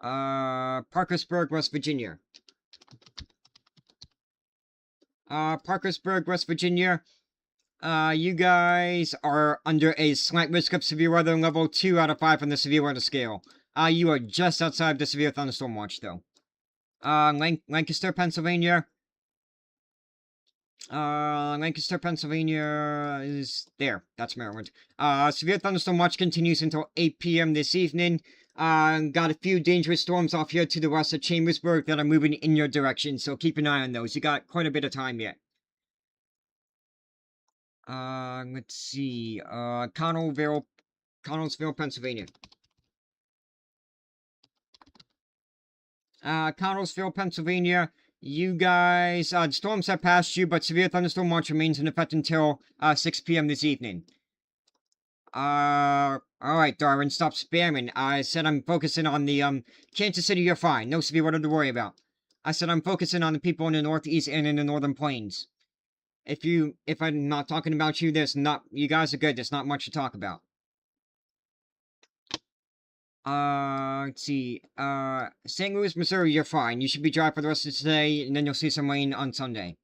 Parkersburg, West Virginia. Parkersburg, West Virginia. You guys are under a slight risk of severe weather, level 2 out of 5 on the severe weather scale. You are just outside the severe thunderstorm watch, though. Lancaster, Pennsylvania. Lancaster, Pennsylvania is there. That's Maryland. Severe thunderstorm watch continues until 8 p.m. this evening. Got a few dangerous storms off here to the west of Chambersburg that are moving in your direction, so keep an eye on those. You got quite a bit of time yet. Let's see. Connellsville, Pennsylvania. Connellsville, Pennsylvania. You guys, the storms have passed you, but severe thunderstorm watch remains in effect until 6 p.m. this evening. Alright, Darwin, stop spamming. I said I'm focusing on the, Kansas City, you're fine. No severe weather to worry about. I said I'm focusing on the people in the Northeast and in the Northern Plains. If I'm not talking about you, you guys are good. There's not much to talk about. Let's see. St. Louis, Missouri, you're fine. You should be dry for the rest of today, and then you'll see some rain on Sunday.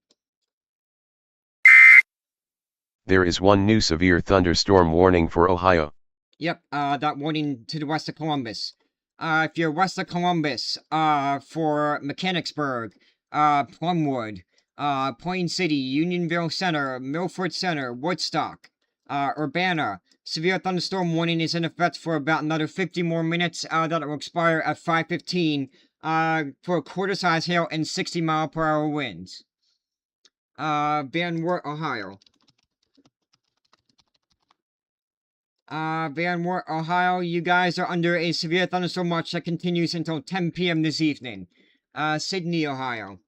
There is one new severe thunderstorm warning for Ohio. Yep, that warning to the west of Columbus. If you're west of Columbus, for Mechanicsburg, Plumwood, Plain City, Unionville Center, Milford Center, Woodstock, Urbana, severe thunderstorm warning is in effect for about another 50 more minutes, that will expire at 5:15, for quarter-size hail and 60-mile-per-hour winds. Van Wert, Ohio. Van Wert, Ohio, you guys are under a severe thunderstorm watch that continues until 10 p.m. this evening. Sydney, Ohio.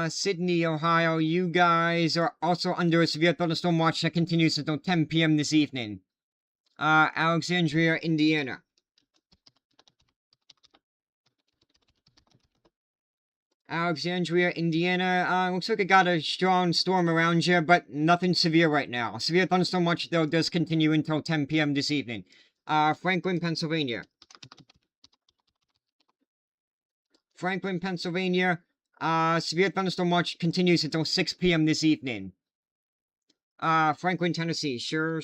Sydney, Ohio, you guys are also under a severe thunderstorm watch that continues until 10 p.m. this evening. Alexandria, Indiana. Alexandria, Indiana, looks like it got a strong storm around you, but nothing severe right now. Severe thunderstorm watch, though, does continue until 10 p.m. this evening. Franklin, Pennsylvania. Franklin, Pennsylvania, severe thunderstorm watch continues until 6 p.m. this evening. Franklin, Tennessee, sure.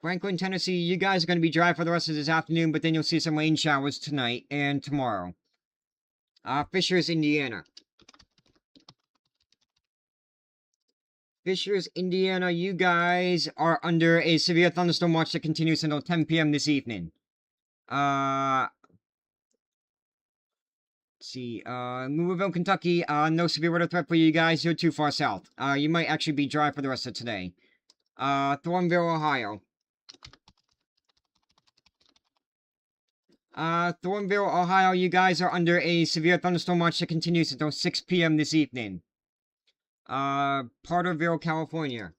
Franklin, Tennessee, you guys are going to be dry for the rest of this afternoon, but then you'll see some rain showers tonight and tomorrow. Fishers, Indiana. Fishers, Indiana, you guys are under a severe thunderstorm watch that continues until 10 p.m. this evening. Let's see, Louisville, Kentucky, no severe weather threat for you guys. You're too far south. You might actually be dry for the rest of today. Thornville, Ohio. Thornville, Ohio, you guys are under a severe thunderstorm watch that continues until 6 p.m. this evening. Porterville, California.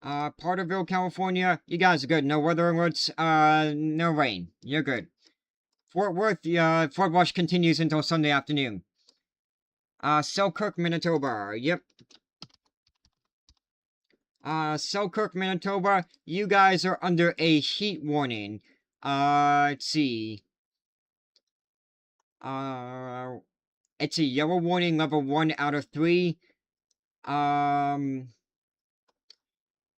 Porterville, California, you guys are good. No weather alerts, no rain. You're good. Fort Worth, flood watch continues until Sunday afternoon. Selkirk, Manitoba, yep. Selkirk, Manitoba, you guys are under a heat warning. Let's see. It's a yellow warning, level 1 out of 3.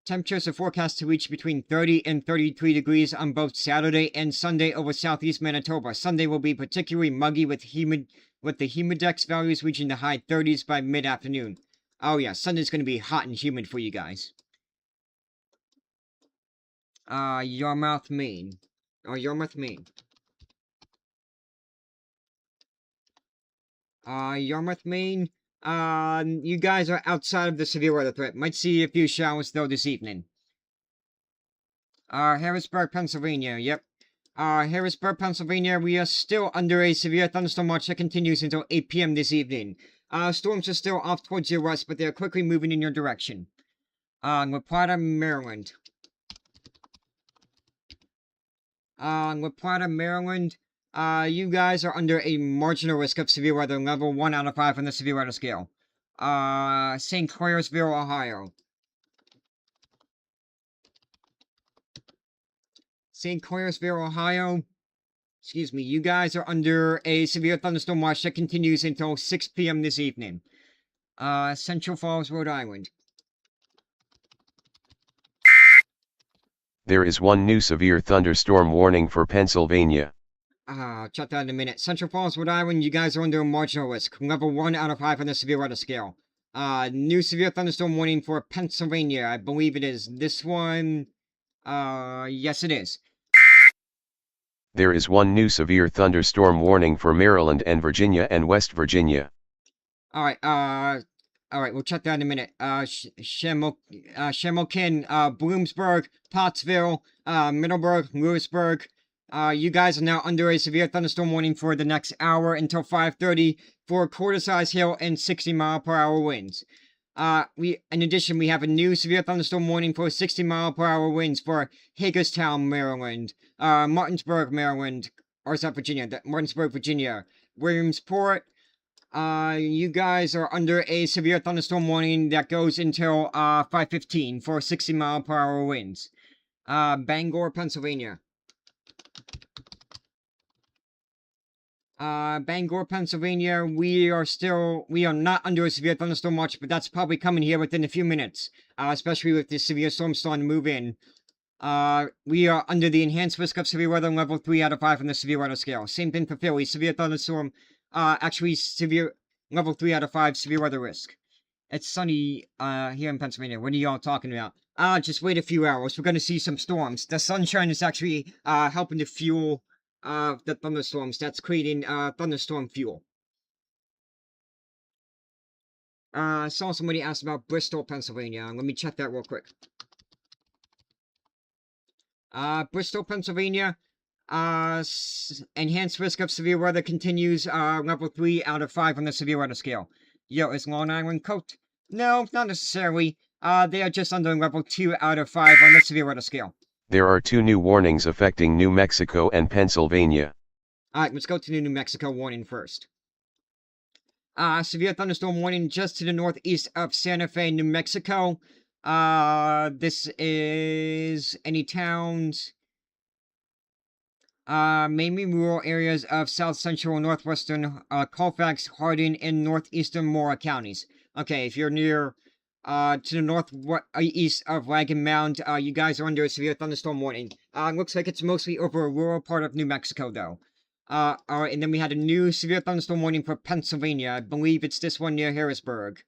Temperatures are forecast to reach between 30 and 33 degrees on both Saturday and Sunday over southeast Manitoba. Sunday will be particularly muggy with humid with the humidex values reaching the high 30s by mid-afternoon. Oh yeah, Sunday's going to be hot and humid for you guys. Yarmouth, Maine. Yarmouth, Maine. Yarmouth, Maine. You guys are outside of the severe weather threat. Might see a few showers though this evening. Harrisburg, Pennsylvania. Yep. Harrisburg, Pennsylvania. We are still under a severe thunderstorm watch that continues until 8 p.m. this evening. Storms are still off towards your west, but they are quickly moving in your direction. La Plata, Maryland. La Plata, Maryland. You guys are under a marginal risk of severe weather, level 1 out of 5 on the severe weather scale. St. Clairsville, Ohio. St. Clairsville, Ohio. Excuse me, you guys are under a severe thunderstorm watch that continues until 6 p.m. this evening. Central Falls, Rhode Island. There is one new severe thunderstorm warning for Pennsylvania. Check that in a minute. Central Falls, Rhode Island, you guys are under a marginal risk. Level 1 out of 5 on the severe weather scale. New severe thunderstorm warning for Pennsylvania. I believe it is this one. Yes it is. There is one new severe thunderstorm warning for Maryland and Virginia and West Virginia. Alright, we'll check that in a minute. Shamokin, Bloomsburg, Pottsville, Middleburg, Lewisburg. You guys are now under a severe thunderstorm warning for the next hour until 5:30 for quarter-size hail and 60-mile-per-hour winds. In addition, we have a new severe thunderstorm warning for 60-mile-per-hour winds for Hagerstown, Maryland, Martinsburg, Maryland, or is that Virginia? Martinsburg, Virginia, Williamsport. You guys are under a severe thunderstorm warning that goes until 5:15 for 60-mile-per-hour winds. Bangor, Pennsylvania. Bangor, Pennsylvania, we are not under a severe thunderstorm watch, but that's probably coming here within a few minutes, especially with this severe storm starting to move in. We are under the enhanced risk of severe weather level 3 out of 5 on the severe weather scale. Same thing for Philly, severe thunderstorm, severe level 3 out of 5 severe weather risk. It's sunny, here in Pennsylvania. What are y'all talking about? Just wait a few hours. We're gonna see some storms. The sunshine is actually, helping to fuel the thunderstorms. That's creating thunderstorm fuel. Saw somebody asked about Bristol, Pennsylvania. Let me check that real quick. Bristol, Pennsylvania. Enhanced risk of severe weather continues. Level 3 out of 5 on the severe weather scale. Yo, is Long Island cooked? No, not necessarily. They are just under level 2 out of 5 on the severe weather scale. There are 2 new warnings affecting New Mexico and Pennsylvania. Alright, let's go to the New Mexico warning first. Severe thunderstorm warning just to the northeast of Santa Fe, New Mexico. This is any towns. Mainly rural areas of south central and northwestern Colfax, Hardin, and northeastern Mora counties. Okay, if you're near to the northeast of Wagon Mound, you guys are under a severe thunderstorm warning. Looks like it's mostly over a rural part of New Mexico, though. Alright, and then we had a new severe thunderstorm warning for Pennsylvania. I believe it's this one near Harrisburg.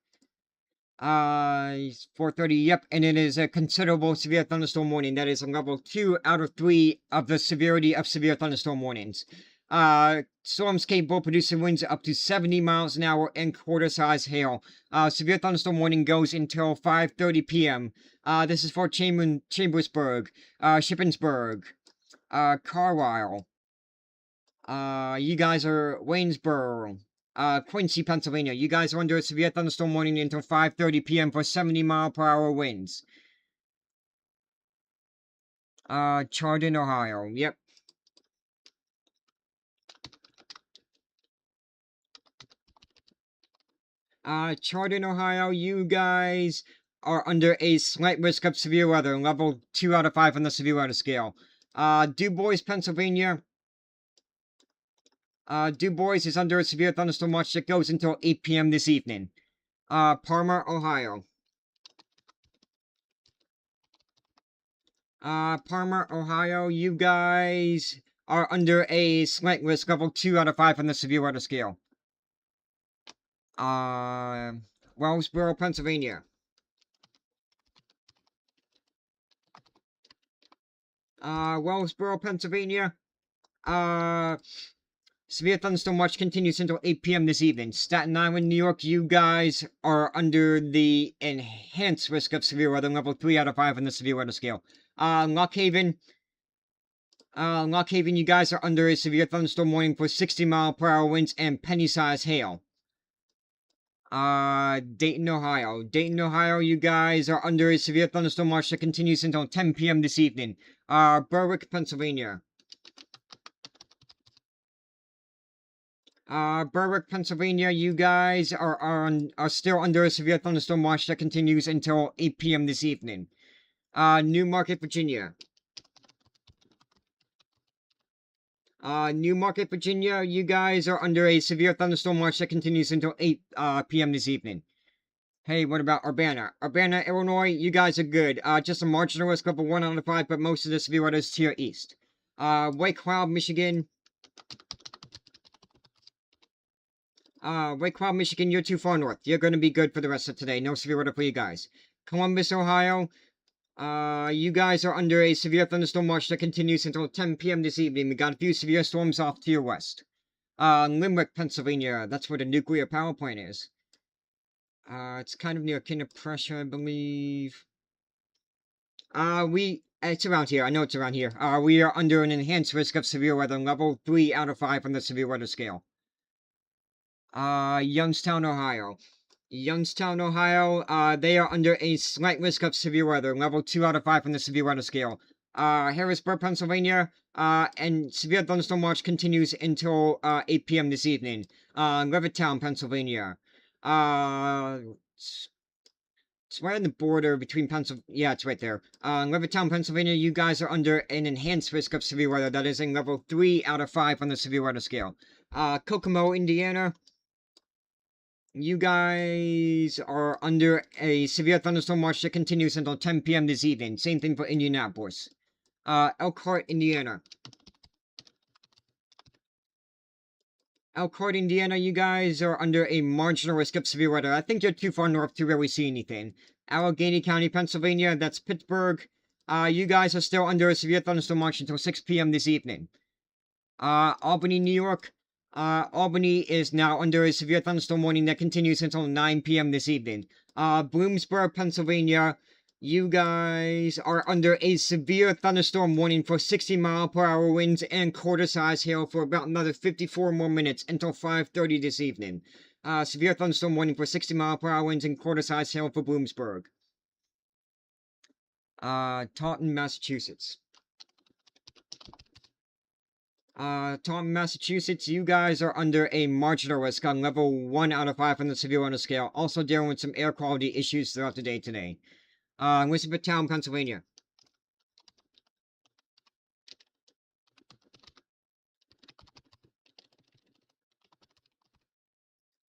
4:30, yep, and it is a considerable severe thunderstorm warning. That is a level 2 out of 3 of the severity of severe thunderstorm warnings. Storms capable of producing winds up to 70 miles an hour and quarter-size hail. Severe thunderstorm warning goes until 5:30 p.m. This is for Chambersburg, Shippensburg, Carlisle. You guys are Waynesboro, Quincy, Pennsylvania. You guys are under a severe thunderstorm warning until 5:30 p.m. for 70-mile-per-hour winds. Chardon, Ohio. Yep. Chardon, Ohio, you guys are under a slight risk of severe weather, level 2 out of 5 on the severe weather scale. Du Bois, Pennsylvania. Du Bois is under a severe thunderstorm watch that goes until 8 p.m. this evening. Parma, Ohio. Parma, Ohio, you guys are under a slight risk, level 2 out of 5 on the severe weather scale. Wellsboro, Pennsylvania. Wellsboro, Pennsylvania. Severe thunderstorm watch continues until 8 p.m. this evening. Staten Island, New York, you guys are under the enhanced risk of severe weather, level 3 out of 5 on the severe weather scale. Lock Haven, you guys are under a severe thunderstorm warning for 60-mile-per-hour winds and penny-sized hail. Dayton, Ohio, you guys are under a severe thunderstorm watch that continues until 10 p.m. this evening. Berwick, Pennsylvania. Berwick, Pennsylvania, you guys are still under a severe thunderstorm watch that continues until 8 p.m. this evening. Newmarket, Virginia. Newmarket, Virginia, you guys are under a severe thunderstorm watch that continues until 8 p.m. this evening. Hey, what about Urbana? Urbana, Illinois, you guys are good. Just a marginal risk level 1 out of 5, but most of the severe weather is to your east. White Cloud, Michigan. White Cloud, Michigan, you're too far north. You're gonna be good for the rest of today. No severe weather for you guys. Columbus, Ohio. You guys are under a severe thunderstorm watch that continues until 10 p.m. this evening. We got a few severe storms off to your west. Limerick, Pennsylvania. That's where the nuclear power plant is. It's kind of near Kinder Pressure, I believe. It's around here. I know it's around here. We are under an enhanced risk of severe weather, level 3 out of 5 on the severe weather scale. Youngstown, Ohio. They are under a slight risk of severe weather, level 2 out of 5 on the severe weather scale. Harrisburg, Pennsylvania, and severe thunderstorm watch continues until 8 p.m. this evening. Levittown, Pennsylvania. It's right on the border between yeah, it's right there. Levittown, Pennsylvania, you guys are under an enhanced risk of severe weather that is in level 3 out of 5 on the severe weather scale. Kokomo, Indiana. You guys are under a severe thunderstorm watch that continues until 10 p.m. this evening. Same thing for Indianapolis. Elkhart, Indiana. Elkhart, Indiana, you guys are under a marginal risk of severe weather. I think you're too far north to really see anything. Allegheny County, Pennsylvania, that's Pittsburgh. You guys are still under a severe thunderstorm watch until 6 p.m. this evening. Albany, New York. Albany is now under a severe thunderstorm warning that continues until 9 p.m. this evening. Bloomsburg, Pennsylvania, you guys are under a severe thunderstorm warning for 60-mile-per-hour winds and quarter-size hail for about another 54 more minutes until 5:30 this evening. Severe thunderstorm warning for 60-mile-per-hour winds and quarter-size hail for Bloomsburg. Taunton, Massachusetts. Taunton, Massachusetts, you guys are under a marginal risk on level 1 out of 5 on the severe weather scale. Also dealing with some air quality issues throughout the day today. Elizabethtown, Pennsylvania.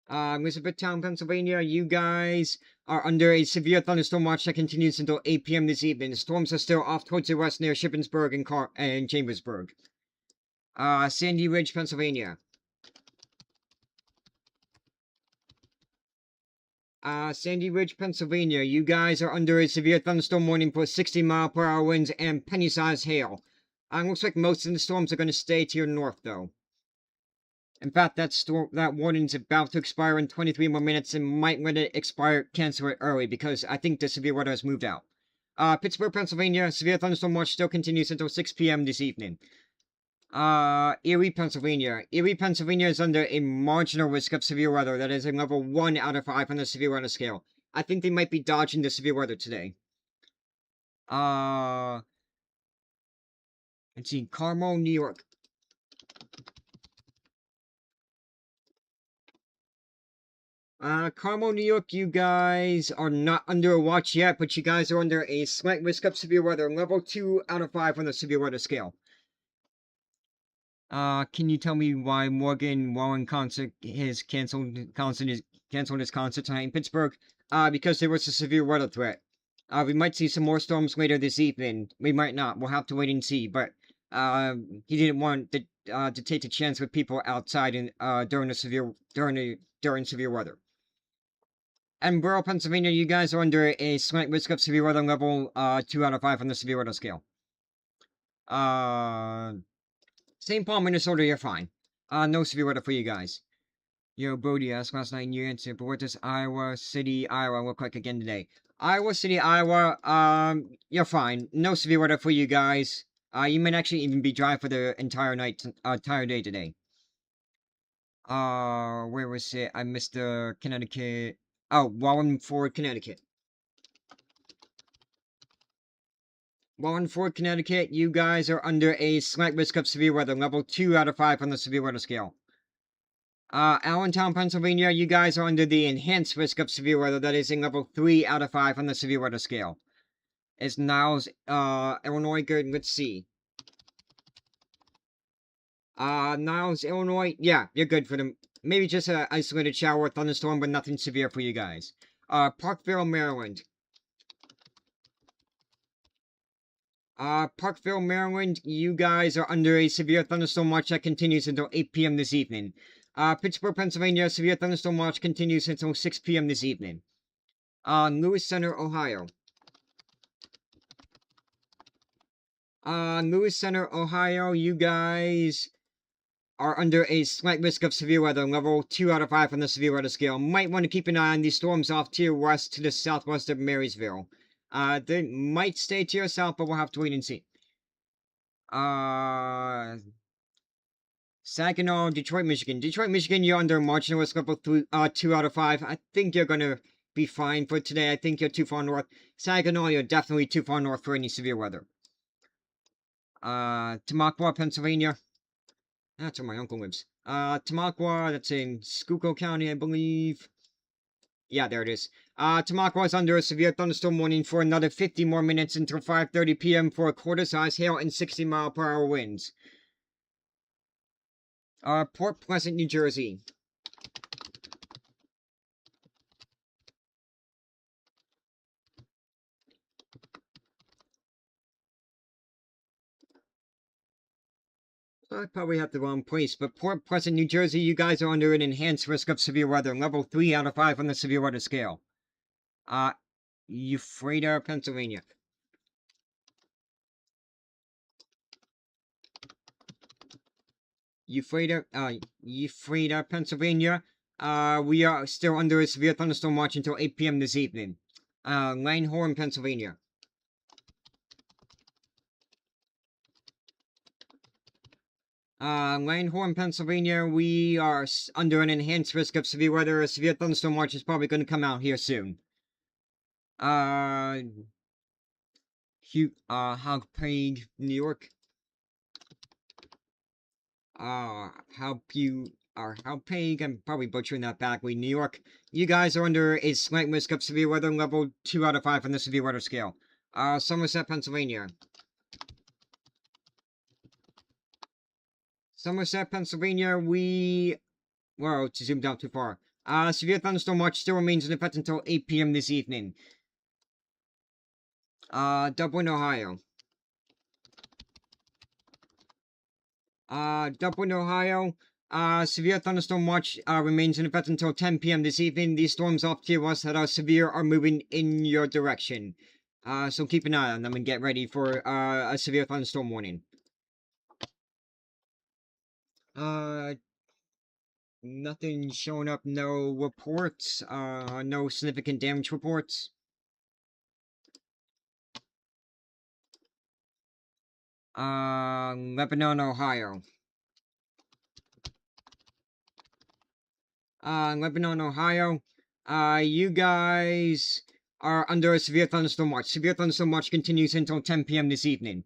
Elizabethtown, Pennsylvania, you guys are under a severe thunderstorm watch that continues until 8 p.m. this evening. The storms are still off towards the west near Shippensburg and Chambersburg. Sandy Ridge, Pennsylvania. Sandy Ridge, Pennsylvania, you guys are under a severe thunderstorm warning for 60-mile-per-hour winds and penny-sized hail. Looks like most of the storms are going to stay to your north, though. In fact, that warning's about to expire in 23 more minutes and might let it expire, cancel it early, because I think the severe weather has moved out. Pittsburgh, Pennsylvania, severe thunderstorm watch still continues until 6 p.m. this evening. Erie, Pennsylvania. Erie, Pennsylvania is under a marginal risk of severe weather that is a level 1 out of 5 on the severe weather scale. I think they might be dodging the severe weather today. Let's see, Carmel, New York. Carmel, New York, you guys are not under a watch yet, but you guys are under a slight risk of severe weather, level 2 out of 5 on the severe weather scale. Can you tell me why Morgan Wallen concert has canceled his concert tonight in Pittsburgh? Because there was a severe weather threat. We might see some more storms later this evening. We might not. We'll have to wait and see. But he didn't want to take a chance with people outside and during severe weather. And Borough, Pennsylvania, you guys are under a slight risk of severe weather level 2 out of 5 on the severe weather scale. St. Paul, Minnesota, you're fine. No severe weather for you guys. Yo, Bodie asked last night in your answer, but what does Iowa City, Iowa look like again today? Iowa City, Iowa, you're fine. No severe weather for you guys. You might actually even be dry for the entire day today. Where was it? I missed the Connecticut. Oh, Wallingford, Connecticut. Wallingford, Connecticut, you guys are under a slight risk of severe weather, level 2 out of 5 on the severe weather scale. Allentown, Pennsylvania, you guys are under the enhanced risk of severe weather, that is in level 3 out of 5 on the severe weather scale. Is Niles, Illinois good? Let's see. Niles, Illinois, yeah, you're good for them. Maybe just an isolated shower or thunderstorm, but nothing severe for you guys. Parkville, Maryland. Parkville, Maryland, you guys are under a severe thunderstorm watch that continues until 8 p.m. this evening. Pittsburgh, Pennsylvania, severe thunderstorm watch continues until 6 p.m. this evening. Lewis Center, Ohio. Lewis Center, Ohio, you guys are under a slight risk of severe weather, level 2 out of 5 on the severe weather scale. Might want to keep an eye on these storms off to your west to the southwest of Marysville. They might stay to your south, but we'll have to wait and see. Saginaw, Detroit, Michigan. Detroit, Michigan, you're under marginal risk level 2 out of 5. I think you're gonna be fine for today. I think you're too far north. Saginaw, you're definitely too far north for any severe weather. Tamaqua, Pennsylvania. That's where my uncle lives. Tamaqua, that's in Schuylkill County, I believe. Yeah, there it is. Tamaqua is under a severe thunderstorm warning for another 50 more minutes until 5:30 p.m. for a quarter-size hail and 60-mile-per-hour winds. Port Pleasant, New Jersey. I probably have the wrong place, but Port Pleasant, New Jersey, you guys are under an enhanced risk of severe weather, level 3 out of 5 on the severe weather scale. Ephrata, Pennsylvania. Ephrata, Pennsylvania. We are still under a severe thunderstorm watch until 8 p.m. this evening. Langhorne, Pennsylvania. Langhorne, Pennsylvania, we are under an enhanced risk of severe weather. A severe thunderstorm watch is probably going to come out here soon. Hogpeg, New York. Hogpeg, I'm probably butchering that badly. New York, you guys are under a slight risk of severe weather, level 2 out of 5 on the severe weather scale. Somerset, Pennsylvania. Somerset, Pennsylvania, well, to zoom down too far. Severe thunderstorm watch still remains in effect until 8 p.m. this evening. Dublin, Ohio. Dublin, Ohio. Severe thunderstorm watch remains in effect until 10 p.m. this evening. These storms off to your west that are severe are moving in your direction. So keep an eye on them and get ready for a severe thunderstorm warning. Nothing showing up, no reports, no significant damage reports. Lebanon, Ohio. Lebanon, Ohio. You guys are under a severe thunderstorm watch. Severe thunderstorm watch continues until 10 p.m. this evening.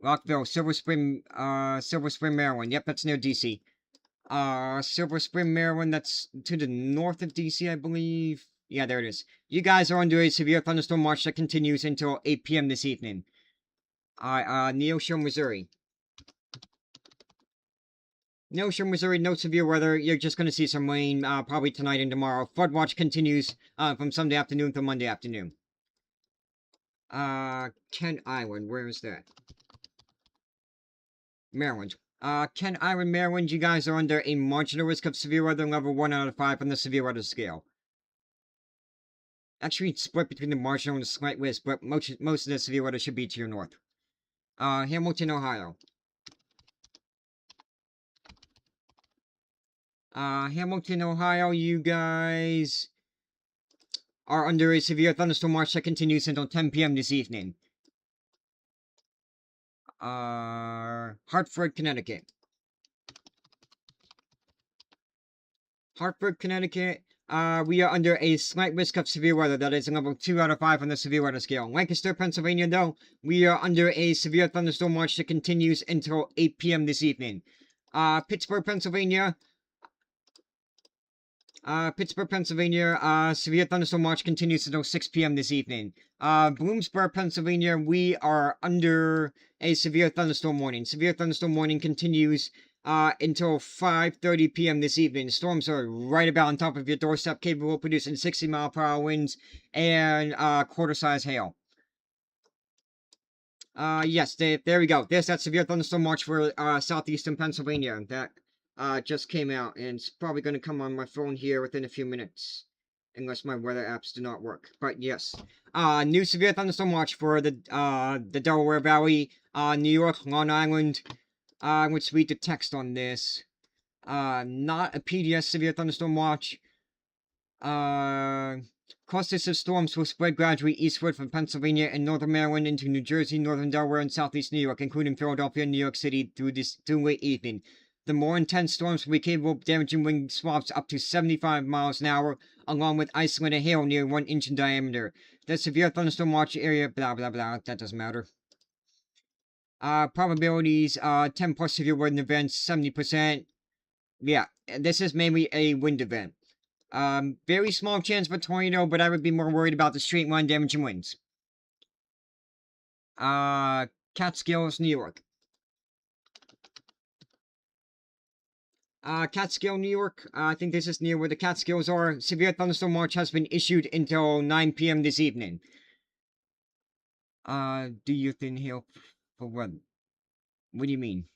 Rockville, Silver Spring, Maryland. Yep, that's near DC. Silver Spring, Maryland, that's to the north of DC, I believe. Yeah, there it is. You guys are under a severe thunderstorm watch that continues until 8 p.m. this evening. Neosho, Missouri. Neosho, Missouri, no severe weather. You're just gonna see some rain, probably tonight and tomorrow. Flood watch continues, from Sunday afternoon to Monday afternoon. Kent Island, where is that? Maryland. Kent Island, Maryland, you guys are under a marginal risk of severe weather, level 1 out of 5 on the severe weather scale. Actually, it's split between the marginal and the slight risk, but most of the severe weather should be to your north. Hamilton, Ohio. Hamilton, Ohio, you guys are under a severe thunderstorm watch that continues until 10 p.m. this evening. Hartford, Connecticut. Hartford, Connecticut, we are under a slight risk of severe weather. That is a level 2 out of 5 on the severe weather scale. Lancaster, Pennsylvania, though, we are under a severe thunderstorm watch that continues until 8 p.m. this evening. Pittsburgh, Pennsylvania, severe thunderstorm watch continues until 6 p.m. this evening. Bloomsburg, Pennsylvania, we are under a severe thunderstorm warning. Severe thunderstorm warning continues until 5:30 p.m. this evening. Storms are right about on top of your doorstep, capable of producing 60-mile-per-hour winds and quarter-size hail. Yes, there we go. There's that severe thunderstorm watch for southeastern Pennsylvania that just came out, and it's probably going to come on my phone here within a few minutes, unless my weather apps do not work. But yes, new severe thunderstorm watch for the Delaware Valley, New York, Long Island. Let's read the text on this. Not a PDS severe thunderstorm watch. Clusters of storms will spread gradually eastward from Pennsylvania and northern Maryland into New Jersey, northern Delaware, and southeast New York, including Philadelphia and New York City through late evening. The more intense storms will be capable of damaging wind swaths up to 75 miles an hour, along with isolated hail near 1 inch in diameter. The severe thunderstorm watch area, blah blah blah, that doesn't matter. Probabilities, 10 plus severe wind events, 70%. Yeah, this is mainly a wind event. Very small chance for tornado, but I would be more worried about the straight line damaging winds. Catskills, New York. Catskill, New York. I think this is near where the Catskills are. Severe thunderstorm watch has been issued until 9 p.m. this evening. Do you thin hail for what? What do you mean?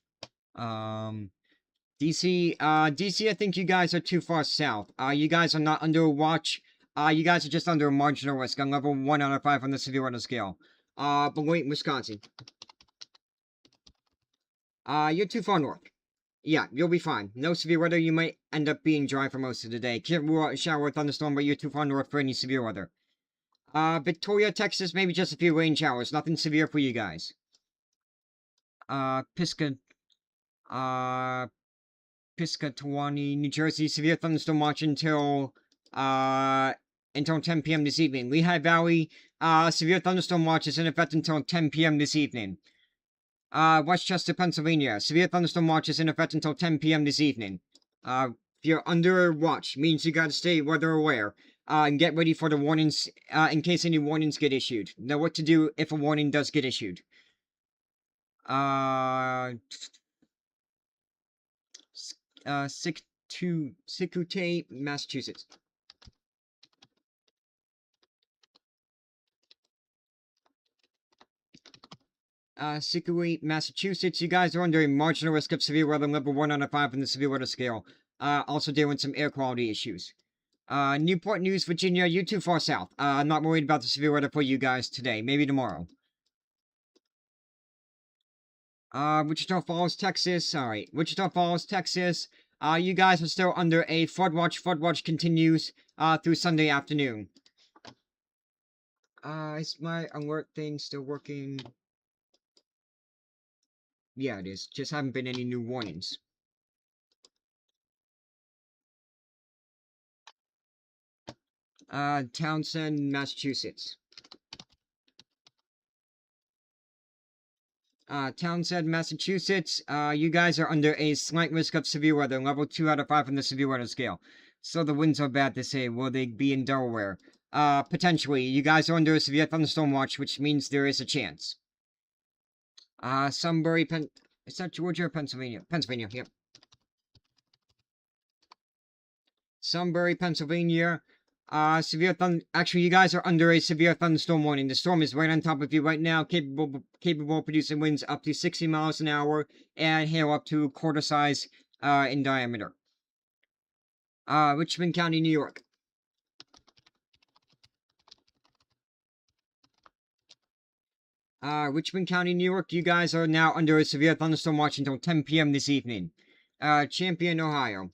DC, I think you guys are too far south. You guys are not under a watch. You guys are just under a marginal risk on level 1 out of 5 on the severe weather scale. Beloit, Wisconsin. You're too far north. Yeah, you'll be fine. No severe weather. You might end up being dry for most of the day. Can't rule out a shower or thunderstorm, but you're too far north for any severe weather. Victoria, Texas, maybe just a few rain showers. Nothing severe for you guys. Piscatawny, New Jersey, severe thunderstorm watch until 10 p.m. this evening. Lehigh Valley, severe thunderstorm watch is in effect until 10 p.m. this evening. Westchester, Pennsylvania, severe thunderstorm watch is in effect until 10 p.m. this evening. If you're under watch, means you gotta stay weather aware. And get ready for the warnings, in case any warnings get issued. Know what to do if a warning does get issued. Scituate, Massachusetts. Scituate, Massachusetts. You guys are under a marginal risk of severe weather, level 1 out of 5 on the severe weather scale. Also dealing with some air quality issues. Newport News, Virginia, you too far south. I'm not worried about the severe weather for you guys today. Maybe tomorrow. Wichita Falls, Texas. Alright, Wichita Falls, Texas. You guys are still under a flood watch. Flood watch continues, through Sunday afternoon. Is my alert thing still working? Yeah, it is. Just haven't been any new warnings. Townsend, Massachusetts. Townsend, Massachusetts. You guys are under a slight risk of severe weather, level 2 out of 5 on the severe weather scale. So the winds are bad to say. Will they be in Delaware? Potentially. You guys are under a severe thunderstorm watch, which means there is a chance. Sunbury, is that Georgia or Pennsylvania? Pennsylvania, yep. Sunbury, Pennsylvania. Actually, you guys are under a severe thunderstorm warning. The storm is right on top of you right now, capable of producing winds up to 60 miles an hour and hail up to quarter size in diameter. Richmond County, New York. Richmond County, New York, you guys are now under a severe thunderstorm watch until 10 p.m. this evening. Champion, Ohio.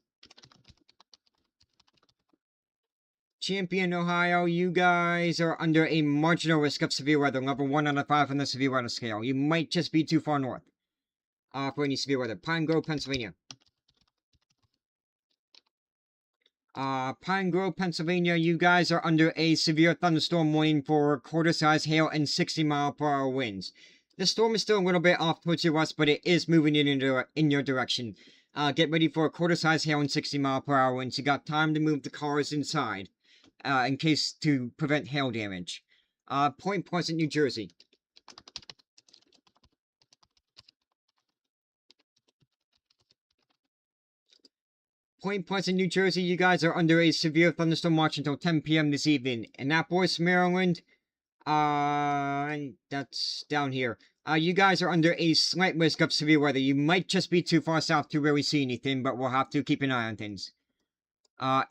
Champion, Ohio, you guys are under a marginal risk of severe weather, level 1 out of 5 on the severe weather scale. You might just be too far north for any severe weather. Pine Grove, Pennsylvania. Pine Grove, Pennsylvania, you guys are under a severe thunderstorm warning for quarter-size hail and 60-mile-per-hour winds. The storm is still a little bit off towards your west, but it is moving in your direction. Get ready for a quarter-size hail and 60-mile-per-hour winds. You got time to move the cars inside. In case to prevent hail damage. Point Pleasant, New Jersey. Point Pleasant, New Jersey, you guys are under a severe thunderstorm watch until 10 p.m. this evening. Annapolis, Maryland, that's down here. You guys are under a slight risk of severe weather. You might just be too far south to really see anything, but we'll have to keep an eye on things.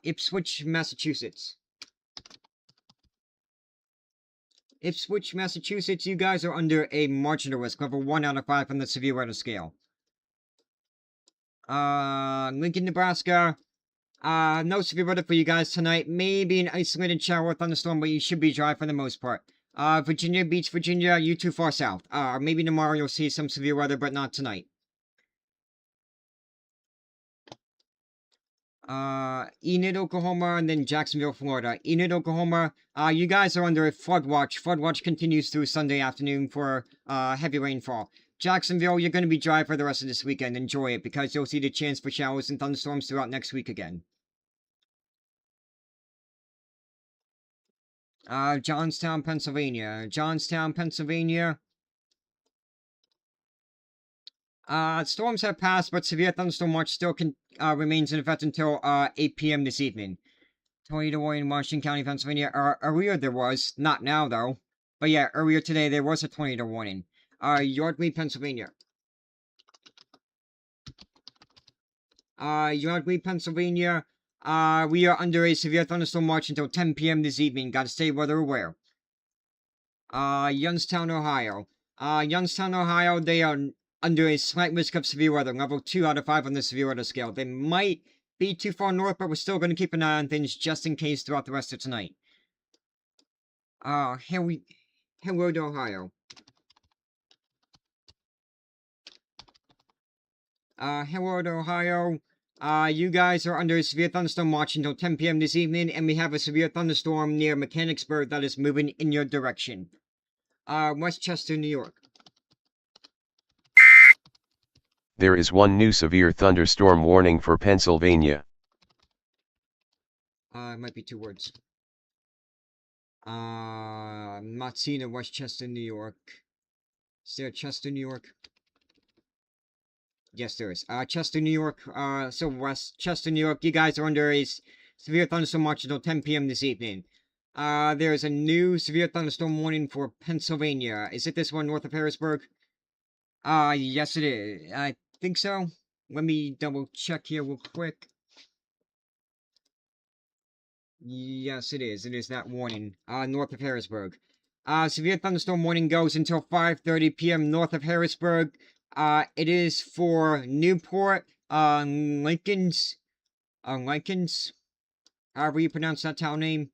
Ipswich, Massachusetts. Ipswich, Massachusetts, you guys are under a marginal risk, level 1 out of 5 on the severe weather scale. Lincoln, Nebraska, no severe weather for you guys tonight. Maybe an isolated shower or thunderstorm, but you should be dry for the most part. Virginia Beach, Virginia, you too far south. Maybe tomorrow you'll see some severe weather, but not tonight. Enid, Oklahoma, and then Jacksonville, Florida. Enid, Oklahoma, you guys are under a flood watch. Flood watch continues through Sunday afternoon for heavy rainfall. Jacksonville, you're going to be dry for the rest of this weekend. Enjoy it, because you'll see the chance for showers and thunderstorms throughout next week again. Johnstown, Pennsylvania. Johnstown, Pennsylvania. Storms have passed, but severe thunderstorm watch still remains in effect until 8 p.m. this evening. Tornado warning in Washington County, Pennsylvania. Earlier there was, not now though. But yeah, earlier today there was a tornado warning. Yardley, Pennsylvania. Yardley, Pennsylvania. We are under a severe thunderstorm watch until 10 p.m. this evening. Gotta stay weather aware. Youngstown, Ohio. Youngstown, Ohio, they are under a slight risk of severe weather, level 2 out of 5 on the severe weather scale. They might be too far north, but we're still going to keep an eye on things just in case throughout the rest of tonight. Hayward, Ohio. Hayward, Ohio. You guys are under a severe thunderstorm watch until 10 p.m. this evening, and we have a severe thunderstorm near Mechanicsburg that is moving in your direction. Westchester, New York. There is one new severe thunderstorm warning for Pennsylvania. It might be 2 words. I'm not seeing a Westchester, New York. Is there a Chester, New York? Yes, there is. Chester, New York. So Westchester, New York. You guys are under a severe thunderstorm watch until 10 p.m. this evening. There's a new severe thunderstorm warning for Pennsylvania. Is it this one north of Harrisburg? Yes, it is. I think so. Let me double check here real quick. Yes, it is. It is that warning. North of Harrisburg. Severe thunderstorm warning goes until 5:30 p.m. north of Harrisburg. It is for Newport, Lincoln's, however you pronounce that town name.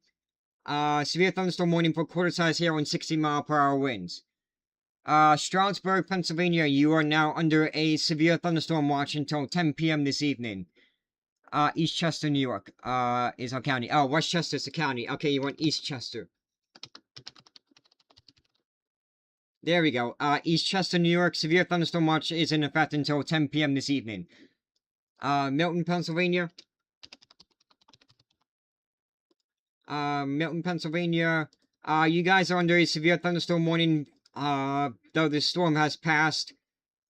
Severe thunderstorm warning for quarter-size hail and 60-mile-per-hour winds. Stroudsburg, Pennsylvania, you are now under a severe thunderstorm watch until 10 p.m. this evening. Eastchester, New York, is our county. Oh, Westchester's the county. Okay, you want Eastchester. There we go. Eastchester, New York, severe thunderstorm watch is in effect until 10 p.m. this evening. Milton, Pennsylvania. Milton, Pennsylvania. You guys are under a severe thunderstorm warning, though the storm has passed.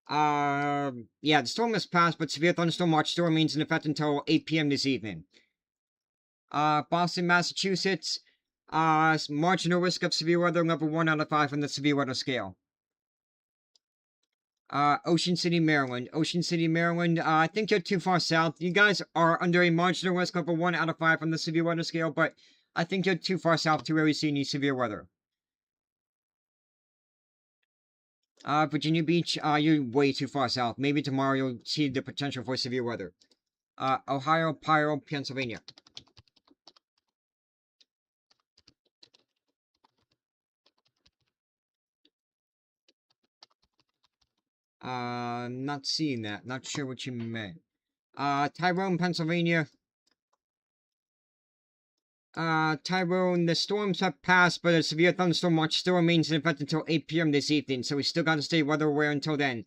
Yeah, the storm has passed, but severe thunderstorm watch still remains in effect until 8 p.m. this evening. Boston, Massachusetts, marginal risk of severe weather, level 1 out of 5 on the severe weather scale. Ocean City, Maryland. Ocean City, Maryland, I think you're too far south. You guys are under a marginal risk level 1 out of 5 on the severe weather scale, but I think you're too far south to really see any severe weather. Virginia Beach, you're way too far south. Maybe tomorrow you'll see the potential for severe weather. Ohio, Pyro, Pennsylvania. Not seeing that. Not sure what you meant. Tyrone, Pennsylvania. Tyrone, the storms have passed, but a severe thunderstorm watch still remains in effect until 8 p.m. this evening, so we still gotta stay weather aware until then.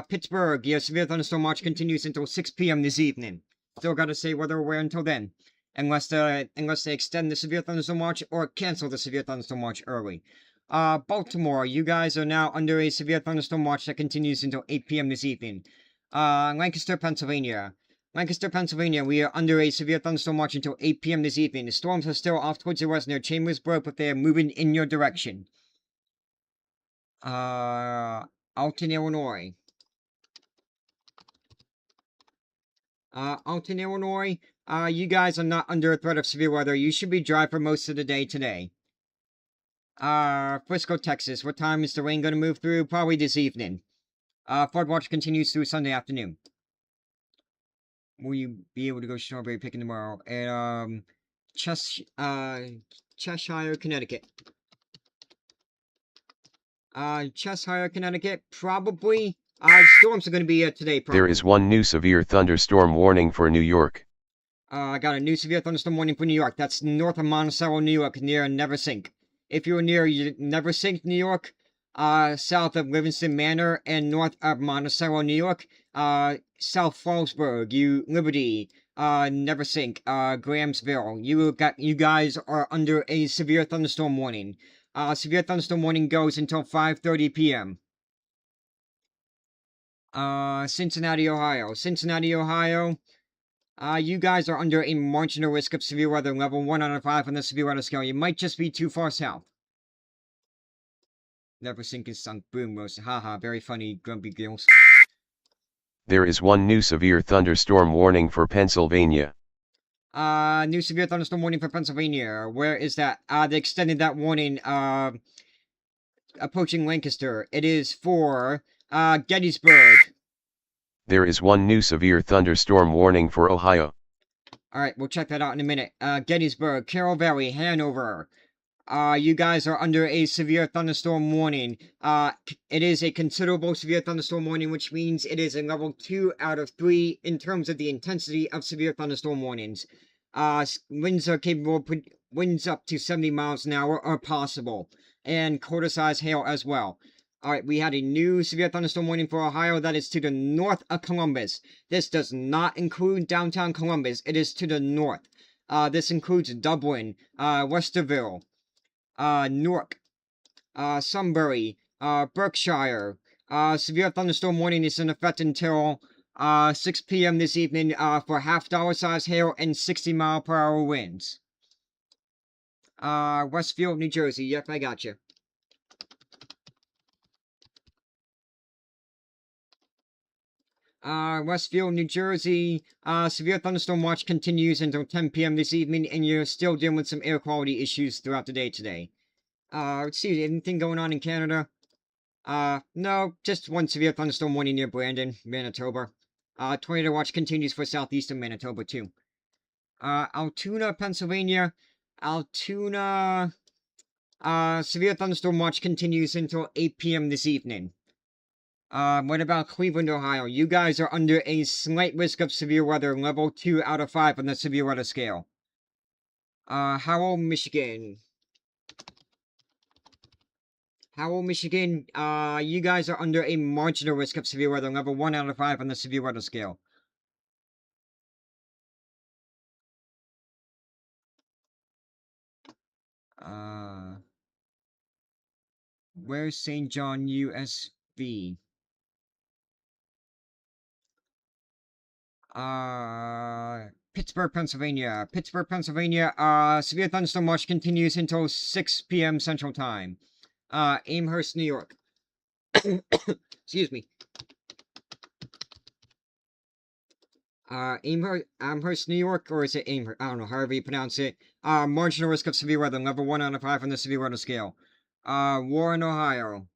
Pittsburgh, your severe thunderstorm watch continues until 6 p.m. this evening. Still gotta stay weather aware until then. Unless they extend the severe thunderstorm watch or cancel the severe thunderstorm watch early. Baltimore, you guys are now under a severe thunderstorm watch that continues until 8 p.m. this evening. Lancaster, Pennsylvania. Lancaster, Pennsylvania, we are under a severe thunderstorm watch until 8 p.m. this evening. The storms are still off towards the west near Chambersburg, but they are moving in your direction. Alton, Illinois. Alton, Illinois, you guys are not under a threat of severe weather. You should be dry for most of the day today. Frisco, Texas, what time is the rain going to move through? Probably this evening. Flood watch continues through Sunday afternoon. Will you be able to go strawberry picking tomorrow? And, Cheshire, Connecticut. Cheshire, Connecticut, probably. Storms are going to be today, probably. There is one new severe thunderstorm warning for New York. I got a new severe thunderstorm warning for New York. That's north of Monticello, New York, near Neversink. If you're near Neversink, New York, south of Livingston Manor, and north of Monticello, New York, South Fallsburg, Liberty, Neversink, Grahamsville, you guys are under a severe thunderstorm warning. Severe thunderstorm warning goes until 5:30 p.m. Cincinnati, Ohio. Cincinnati, Ohio. You guys are under a marginal risk of severe weather, level 1 out of 5 on the severe weather scale. You might just be too far south. Neversink is sunk. Boom, roast. Haha, very funny, grumpy gills. There is one new severe thunderstorm warning for Pennsylvania. New severe thunderstorm warning for Pennsylvania. Where is that? They extended that warning, approaching Lancaster. It is for, Gettysburg. There is one new severe thunderstorm warning for Ohio. Alright, we'll check that out in a minute. Gettysburg, Carroll Valley, Hanover. You guys are under a severe thunderstorm warning. It is a considerable severe thunderstorm warning, which means it is a level 2 out of 3 in terms of the intensity of severe thunderstorm warnings. Winds are capable of winds up to 70 miles an hour are possible, and quarter-size hail as well. Alright, we had a new severe thunderstorm warning for Ohio that is to the north of Columbus. This does not include downtown Columbus. It is to the north. This includes Dublin, Westerville, Newark, Sunbury, Berkshire. Severe thunderstorm warning is in effect until 6 p.m. this evening for half-dollar size hail and 60-mile-per-hour winds. Westfield, New Jersey. Yep, I got you. Westfield, New Jersey, severe thunderstorm watch continues until 10 p.m. this evening, and you're still dealing with some air quality issues throughout the day today. Let's see, anything going on in Canada? No, just one severe thunderstorm warning near Brandon, Manitoba. Tornado watch continues for southeastern Manitoba, too. Altoona, Pennsylvania. Altoona, severe thunderstorm watch continues until 8 p.m. this evening. What about Cleveland, Ohio? You guys are under a slight risk of severe weather, level 2 out of 5 on the severe weather scale. Howell, Michigan. Howell, Michigan, you guys are under a marginal risk of severe weather, level 1 out of 5 on the severe weather scale. Where's St. John, USB? Pittsburgh, Pennsylvania. Pittsburgh, Pennsylvania. Severe thunderstorm watch continues until 6 p.m. Central Time. Amherst, New York. Excuse me. Amherst, New York, or is it Amherst? I don't know, however you pronounce it. Marginal risk of severe weather, level 1 out of 5 on the severe weather scale. Warren, Ohio.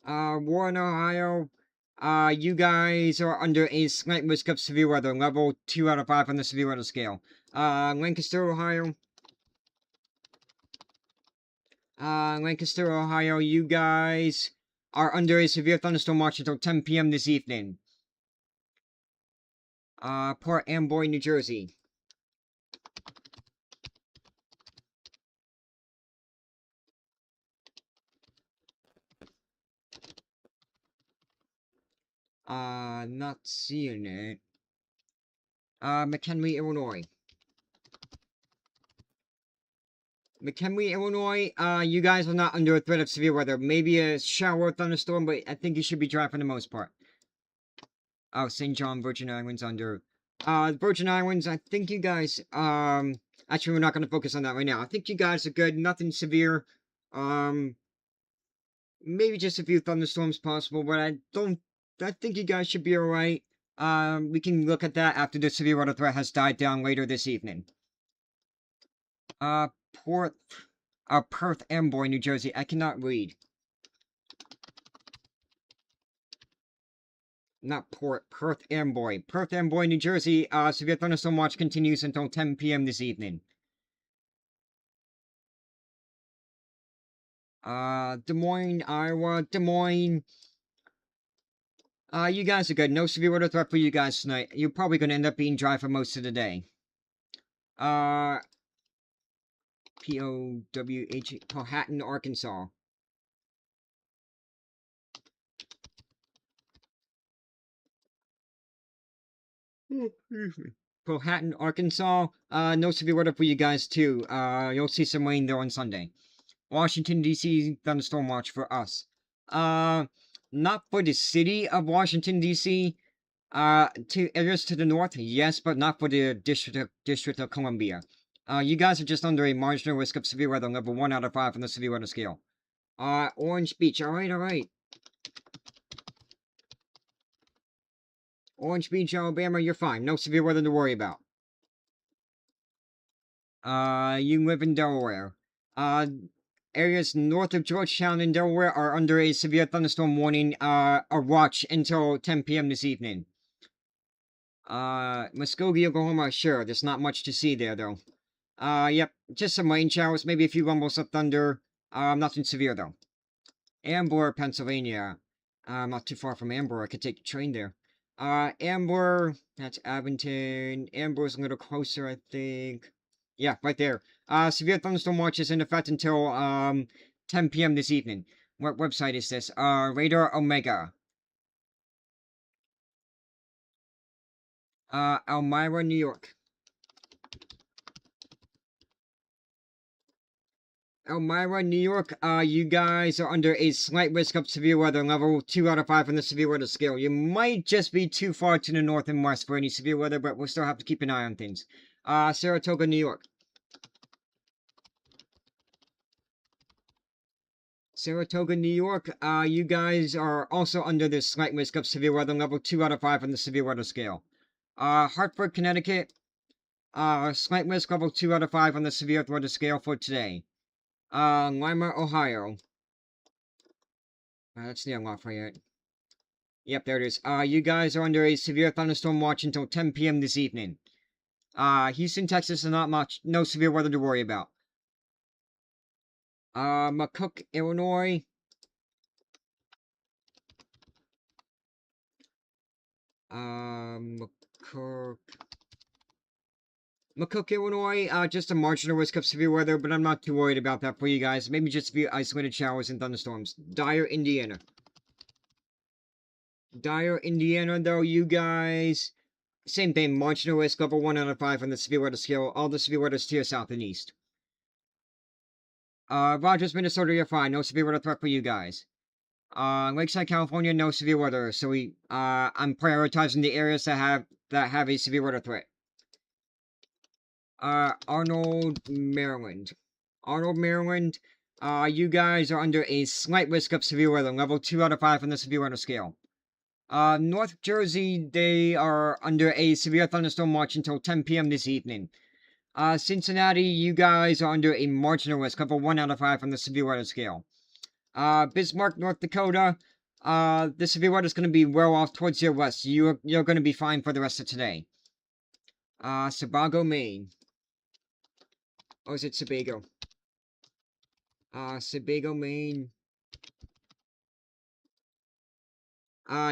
Warren, Ohio. You guys are under a slight risk of severe weather, level 2 out of 5 on the severe weather scale. Lancaster, Ohio. Lancaster, Ohio, you guys are under a severe thunderstorm watch until 10 p.m. this evening. Port Amboy, New Jersey. Not seeing it. McHenry, Illinois. McHenry, Illinois, you guys are not under a threat of severe weather. Maybe a shower or thunderstorm, but I think you should be dry for the most part. Oh, St. John, Virgin Islands under... Virgin Islands, I think you guys, actually, we're not going to focus on that right now. I think you guys are good, nothing severe. Maybe just a few thunderstorms possible, but I think you guys should be alright. We can look at that after the severe weather threat has died down later this evening. Perth Amboy, New Jersey. I cannot read. Not Port, Perth Amboy. Perth Amboy, New Jersey. Severe thunderstorm watch continues until 10 p.m. this evening. Des Moines, Iowa. Des Moines. You guys are good. No severe weather threat for you guys tonight. You're probably going to end up being dry for most of the day. P-O-W-H... Powhatan, Arkansas. Powhatan, Arkansas. No severe weather for you guys, too. You'll see some rain there on Sunday. Washington, D.C. thunderstorm watch for us. Not for the city of Washington, D.C. To areas to the north, yes, but not for the District of Columbia. You guys are just under a marginal risk of severe weather, level 1 out of 5 on the severe weather scale. Orange Beach, alright. Orange Beach, Alabama, you're fine. No severe weather to worry about. You live in Delaware. Areas north of Georgetown in Delaware are under a severe thunderstorm warning, or watch until 10 p.m. this evening. Muskogee, Oklahoma, sure, there's not much to see there, though. Yep, just some rain showers, maybe a few rumbles of thunder. Nothing severe, though. Ambler, Pennsylvania. Not too far from Ambler, I could take the train there. Ambler, that's Abington. Ambler's a little closer, I think. Yeah, right there. Severe thunderstorm watch is in effect until, 10 p.m. this evening. What website is this? Radar Omega. Elmira, New York. Elmira, New York, you guys are under a slight risk of severe weather, level 2 out of 5 on the severe weather scale. You might just be too far to the north and west for any severe weather, but we'll still have to keep an eye on things. Saratoga, New York. Saratoga, New York, you guys are also under this slight risk of severe weather, level 2 out of 5 on the severe weather scale. Hartford, Connecticut, slight risk, level 2 out of 5 on the severe weather scale for today. Lima, Ohio. That's near Lafayette. Yep, there it is. You guys are under a severe thunderstorm watch until 10 p.m. this evening. Houston, Texas is no severe weather to worry about. McCook, Illinois. McCook, Illinois, just a marginal risk of severe weather, but I'm not too worried about that for you guys. Maybe just a few isolated showers and thunderstorms. Dyer, Indiana. Dyer, Indiana, though, you guys... Same thing, marginal risk, level 1 out of 5 on the severe weather scale. All the severe weather's to your south and east. Rogers, Minnesota, you're fine. No severe weather threat for you guys. Lakeside, California, no severe weather. So I'm prioritizing the areas that have a severe weather threat. Arnold, Maryland. Arnold, Maryland, you guys are under a slight risk of severe weather, level 2 out of 5 on the severe weather scale. North Jersey, they are under a severe thunderstorm watch until 10 p.m. this evening. Cincinnati, you guys are under a marginal risk, level 1 out of 5 on the severe weather scale. Bismarck, North Dakota, the severe weather is going to be well off towards your west. You're going to be fine for the rest of today. Sebago, Maine. Or is it Sebago? Sebago, Maine.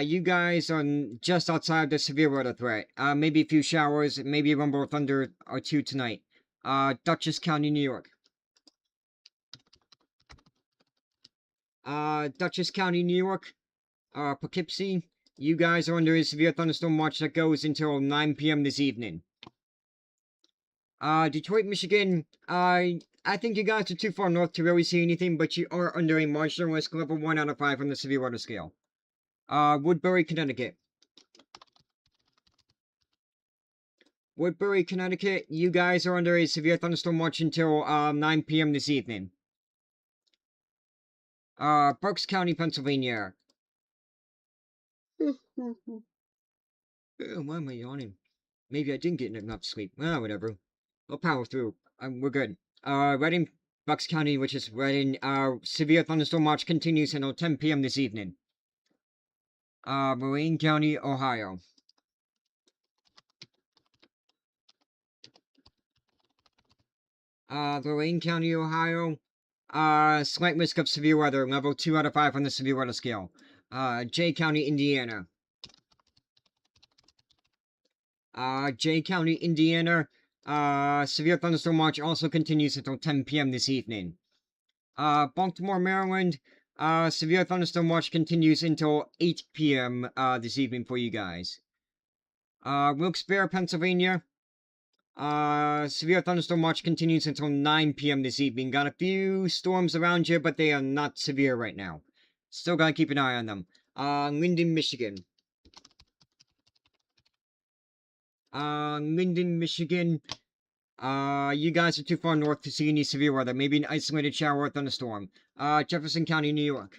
You guys are just outside the severe weather threat. Maybe a few showers, maybe a rumble of thunder or two tonight. Dutchess County, New York. Dutchess County, New York. Poughkeepsie. You guys are under a severe thunderstorm watch that goes until 9 p.m. this evening. Detroit, Michigan. I think you guys are too far north to really see anything, but you are under a marginal risk level 1 out of 5 on the severe weather scale. Woodbury, Connecticut. Woodbury, Connecticut, you guys are under a severe thunderstorm watch until 9 p.m. this evening. Berks County, Pennsylvania. Why am I yawning? Maybe I didn't get enough sleep. Whatever. I'll power through. We're good. Reading, Bucks County, which is Reading, severe thunderstorm watch continues until 10 p.m. this evening. Moraine County, Ohio. Lorain County, Ohio. Slight risk of severe weather, level 2 out of 5 on the severe weather scale. Jay County, Indiana. Jay County, Indiana. Severe thunderstorm watch also continues until 10 p.m. this evening. Baltimore, Maryland. Severe thunderstorm watch continues until 8 p.m. This evening for you guys. Wilkes-Barre, Pennsylvania. Severe thunderstorm watch continues until 9 p.m. this evening. Got a few storms around here, but they are not severe right now. Still gotta keep an eye on them. Linden, Michigan. Linden, Michigan. You guys are too far north to see any severe weather. Maybe an isolated shower or thunderstorm. Jefferson County, New York.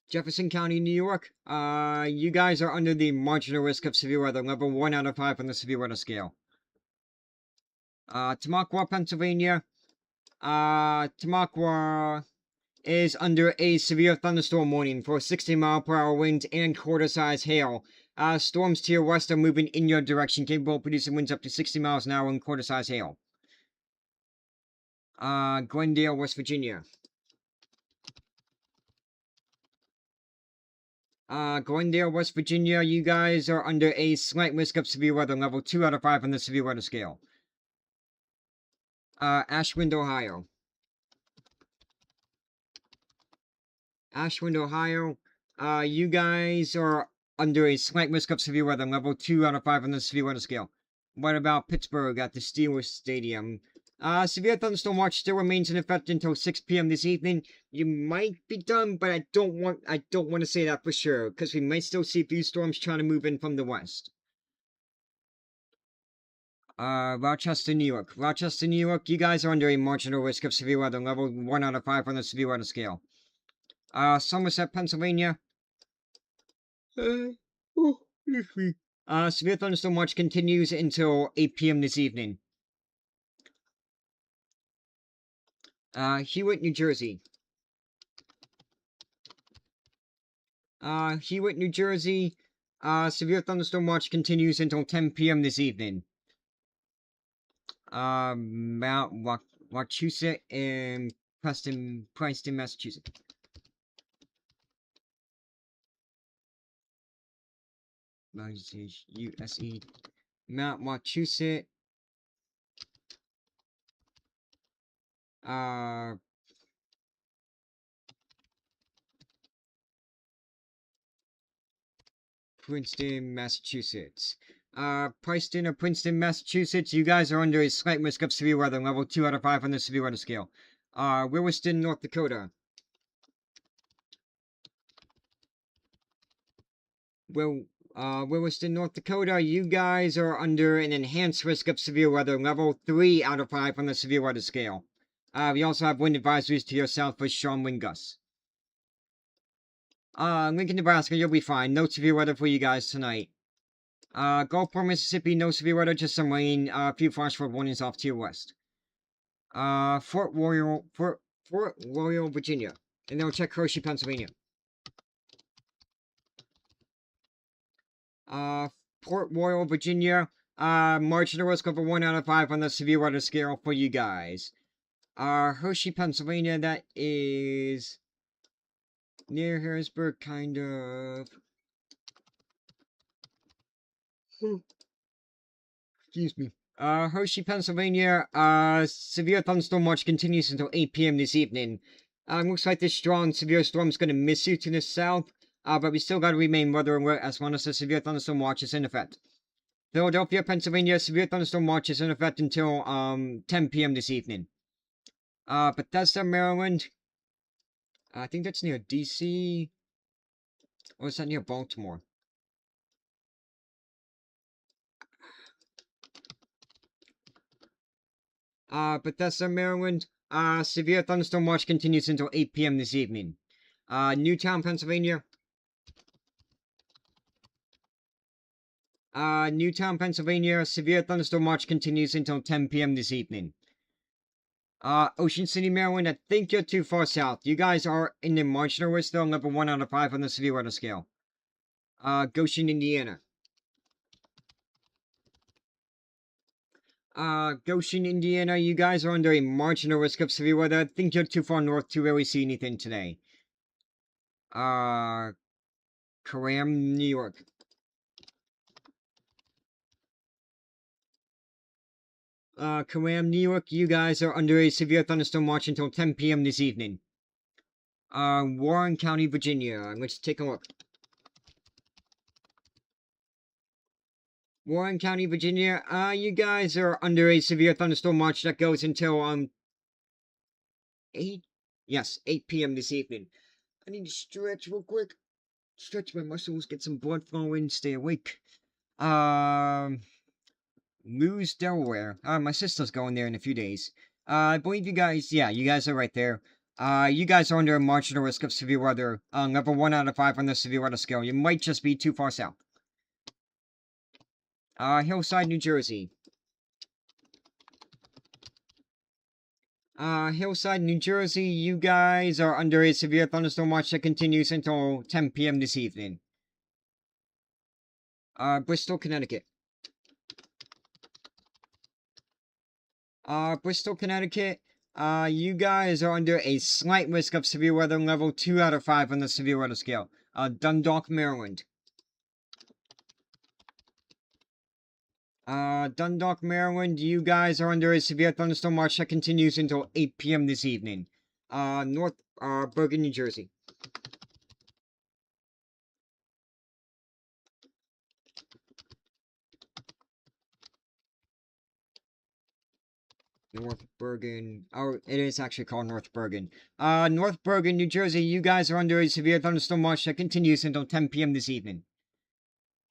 Jefferson County, New York. You guys are under the marginal risk of severe weather, level 1 out of 5 on the severe weather scale. Tamaqua, Pennsylvania. Tamaqua is under a severe thunderstorm warning for 60-mile-per-hour winds and quarter-size hail. Storms to your west are moving in your direction, capable of producing winds up to 60 miles an hour and quarter-size hail. Glendale, West Virginia. Glendale, West Virginia, you guys are under a slight risk of severe weather, level 2 out of 5 on the severe weather scale. Ashland, Ohio. Ashland, Ohio, you guys are under a slight risk of severe weather, level 2 out of 5 on the severe weather scale. What about Pittsburgh at the Steelers Stadium? Severe thunderstorm watch still remains in effect until 6 p.m. this evening. You might be done, but I don't want to say that for sure, because we might still see a few storms trying to move in from the west. Rochester, New York. Rochester, New York, you guys are under a marginal risk of severe weather, level 1 out of 5 on the severe weather scale. Somerset, Pennsylvania. Severe thunderstorm watch continues until 8 p.m. this evening. Hewitt, New Jersey. Hewitt, New Jersey. Severe thunderstorm watch continues until 10 p.m. this evening. Mount Wachusett and Princeton, Massachusetts. USE. Mount Wachusett. Princeton, Massachusetts. Princeton or Princeton, Massachusetts, you guys are under a slight risk of severe weather, level 2 out of 5 on the severe weather scale. Williston, North Dakota. Williston, North Dakota, you guys are under an enhanced risk of severe weather, level 3 out of 5 on the severe weather scale. We also have wind advisories to your south for strong wind gusts. Lincoln, Nebraska, you'll be fine. No severe weather for you guys tonight. Gulfport, Mississippi, no severe weather, just some rain. A few flash flood warnings off to your west. Fort Royal, Virginia. And then we'll check Hershey, Pennsylvania. Port Royal, Virginia. Marginal risk of a 1 out of 5 on the severe weather scale for you guys. Hershey, Pennsylvania, that is near Harrisburg, kind of. Excuse me. Hershey, Pennsylvania, severe thunderstorm watch continues until 8 p.m. this evening. Looks like this strong severe storm's gonna miss you to the south, but we still gotta remain weather alert as long as the severe thunderstorm watch is in effect. Philadelphia, Pennsylvania, severe thunderstorm watch is in effect until, 10 p.m. this evening. Bethesda, Maryland, I think that's near D.C., or is that near Baltimore? Bethesda, Maryland, severe thunderstorm watch continues until 8 p.m. this evening. Newtown, Pennsylvania. Newtown, Pennsylvania, severe thunderstorm watch continues until 10 p.m. this evening. Ocean City, Maryland, I think you're too far south. You guys are in the marginal risk though, level 1 out of 5 on the severe weather scale. Goshen, Indiana. Goshen, Indiana, you guys are under a marginal risk of severe weather. I think you're too far north to really see anything today. Karam, New York. Karam, New York, you guys are under a severe thunderstorm watch until 10 p.m. this evening. Warren County, Virginia. Let's take a look. Warren County, Virginia, you guys are under a severe thunderstorm watch that goes until, 8 p.m. this evening. I need to stretch real quick. Stretch my muscles, get some blood flowing, stay awake. Lewes, Delaware. My sister's going there in a few days. I believe you guys, yeah, you guys are right there. You guys are under a marginal risk of severe weather. Level 1 out of 5 on the severe weather scale. You might just be too far south. Hillside, New Jersey. Hillside, New Jersey, you guys are under a severe thunderstorm watch that continues until 10 p.m. this evening. Bristol, Connecticut. Bristol, Connecticut, you guys are under a slight risk of severe weather, level 2 out of 5 on the severe weather scale. Dundalk, Maryland. Dundalk, Maryland, you guys are under a severe thunderstorm watch that continues until 8 p.m. this evening. Bergen, New Jersey. North Bergen. Oh, it is actually called North Bergen. North Bergen, New Jersey, you guys are under a severe thunderstorm watch that continues until 10 p.m. this evening.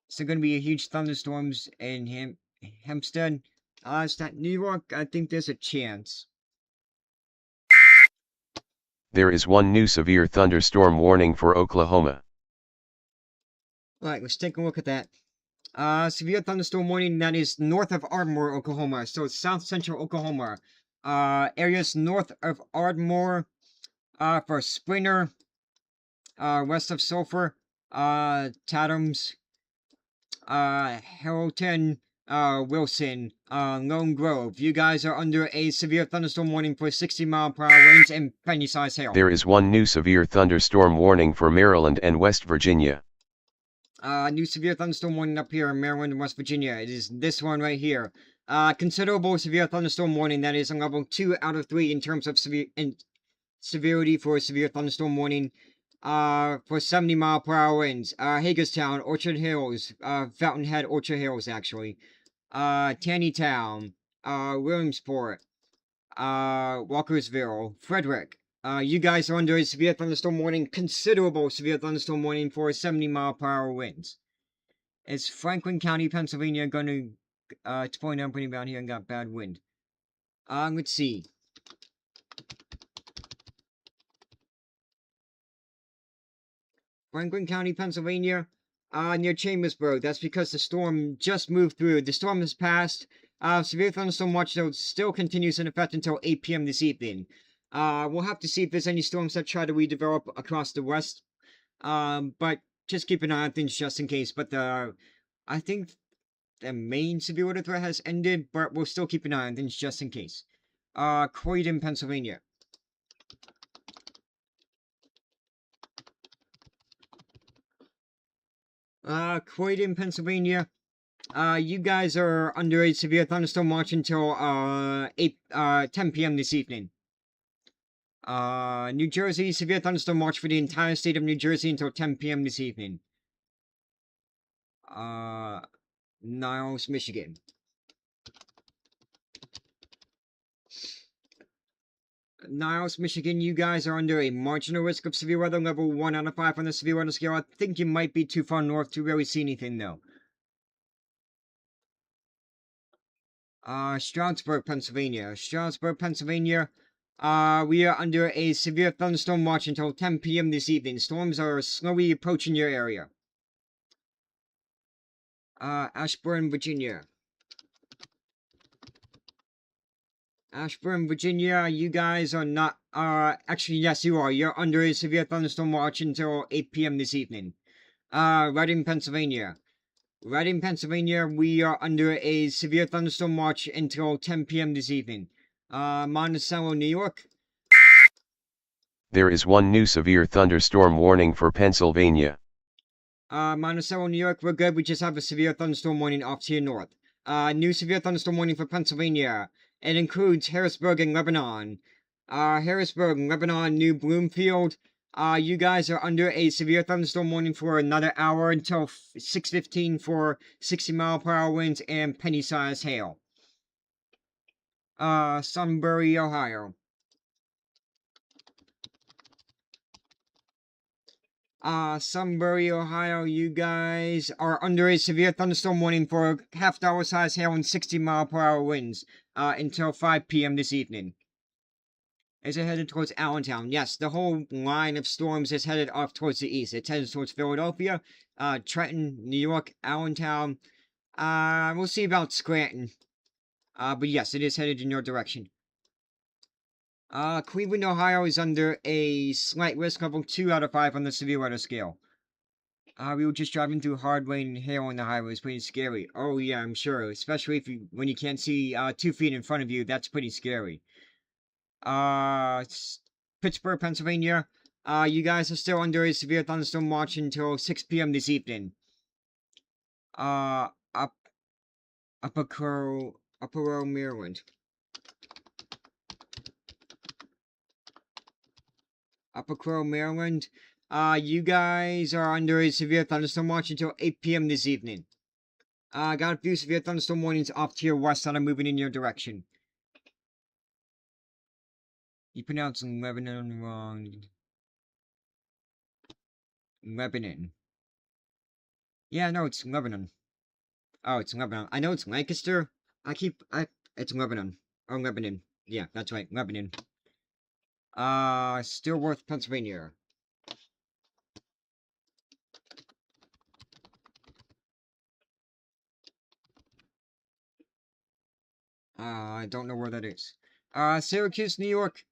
So going to be a huge thunderstorms in Hempstead. Is that New York? I think there's a chance. There is one new severe thunderstorm warning for Oklahoma. Alright, let's take a look at that. Severe thunderstorm warning that is north of Ardmore, Oklahoma. So it's south central Oklahoma. Areas north of Ardmore, for Springer, west of Sulphur, Tathams, Harrelton, Wilson, Lone Grove. You guys are under a severe thunderstorm warning for 60-mile-per-hour winds and penny-sized hail. There is one new severe thunderstorm warning for Maryland and West Virginia. New severe thunderstorm warning up here in Maryland and West Virginia. It is this one right here. Considerable severe thunderstorm warning. That is a level 2 out of 3 in terms of severity for a severe thunderstorm warning. For 70-mile-per-hour winds. Hagerstown, Orchard Hills, Fountainhead, Orchard Hills, actually. Taneytown, Williamsport, Walkersville, Frederick. You guys are under a severe thunderstorm warning, considerable severe thunderstorm warning for 70-mile-per-hour winds. Is Franklin County, Pennsylvania going to, it's pointing out pretty bad here and got bad wind. Let's see. Franklin County, Pennsylvania, near Chambersburg. That's because the storm just moved through. The storm has passed. Severe thunderstorm watch though still continues in effect until 8 p.m. this evening. We'll have to see if there's any storms that try to redevelop across the west. But just keep an eye on things just in case. But I think the main severe weather threat has ended, but we'll still keep an eye on things just in case. Croydon, Pennsylvania. Croydon, Pennsylvania. You guys are under a severe thunderstorm watch until 10 p.m. this evening. New Jersey, severe thunderstorm watch for the entire state of New Jersey until 10 p.m. this evening. Niles, Michigan. Niles, Michigan, you guys are under a marginal risk of severe weather, level 1 out of 5 on the severe weather scale. I think you might be too far north to really see anything, though. Stroudsburg, Pennsylvania. Stroudsburg, Pennsylvania. We are under a severe thunderstorm watch until 10 p.m. this evening. Storms are slowly approaching your area. Ashburn, Virginia. Ashburn, Virginia, you guys are not, actually, yes, you are. You're under a severe thunderstorm watch until 8 p.m. this evening. Reading, Pennsylvania. Reading, Pennsylvania, we are under a severe thunderstorm watch until 10 p.m. this evening. Monticello, New York. There is one new severe thunderstorm warning for Pennsylvania. Monticello, New York, we're good. We just have a severe thunderstorm warning off to your north. New severe thunderstorm warning for Pennsylvania. It includes Harrisburg and Lebanon. Harrisburg, Lebanon, New Bloomfield. You guys are under a severe thunderstorm warning for another hour until 6:15 for 60-mile-per-hour winds and penny-sized hail. Sunbury, Ohio. Sunbury, Ohio, you guys are under a severe thunderstorm warning for half-dollar size hail and 60-mile-per-hour winds, until 5 p.m. this evening. Is it headed towards Allentown? Yes, the whole line of storms is headed off towards the east. It's headed towards Philadelphia, Trenton, New York, Allentown. We'll see about Scranton. But yes, it is headed in your direction. Cleveland, Ohio is under a slight risk level 2 out of 5 on the severe weather scale. We were just driving through hard rain and hail on the highway. It's pretty scary. Oh yeah, I'm sure. Especially when you can't see 2 feet in front of you, that's pretty scary. Pittsburgh, Pennsylvania. You guys are still under a severe thunderstorm watch until 6 p.m. this evening. Upper Row, Maryland. Upper Crow, Maryland. You guys are under a severe thunderstorm watch until 8 p.m. this evening. Got a few severe thunderstorm warnings off to your west that are moving in your direction. You pronounced Lebanon wrong. Lebanon. Yeah, no, it's Lebanon. Oh, it's Lebanon. I know it's Lancaster. It's Lebanon. Oh, Lebanon. Yeah, that's right, Lebanon. Stillworth, Pennsylvania. I don't know where that is. Syracuse, New York.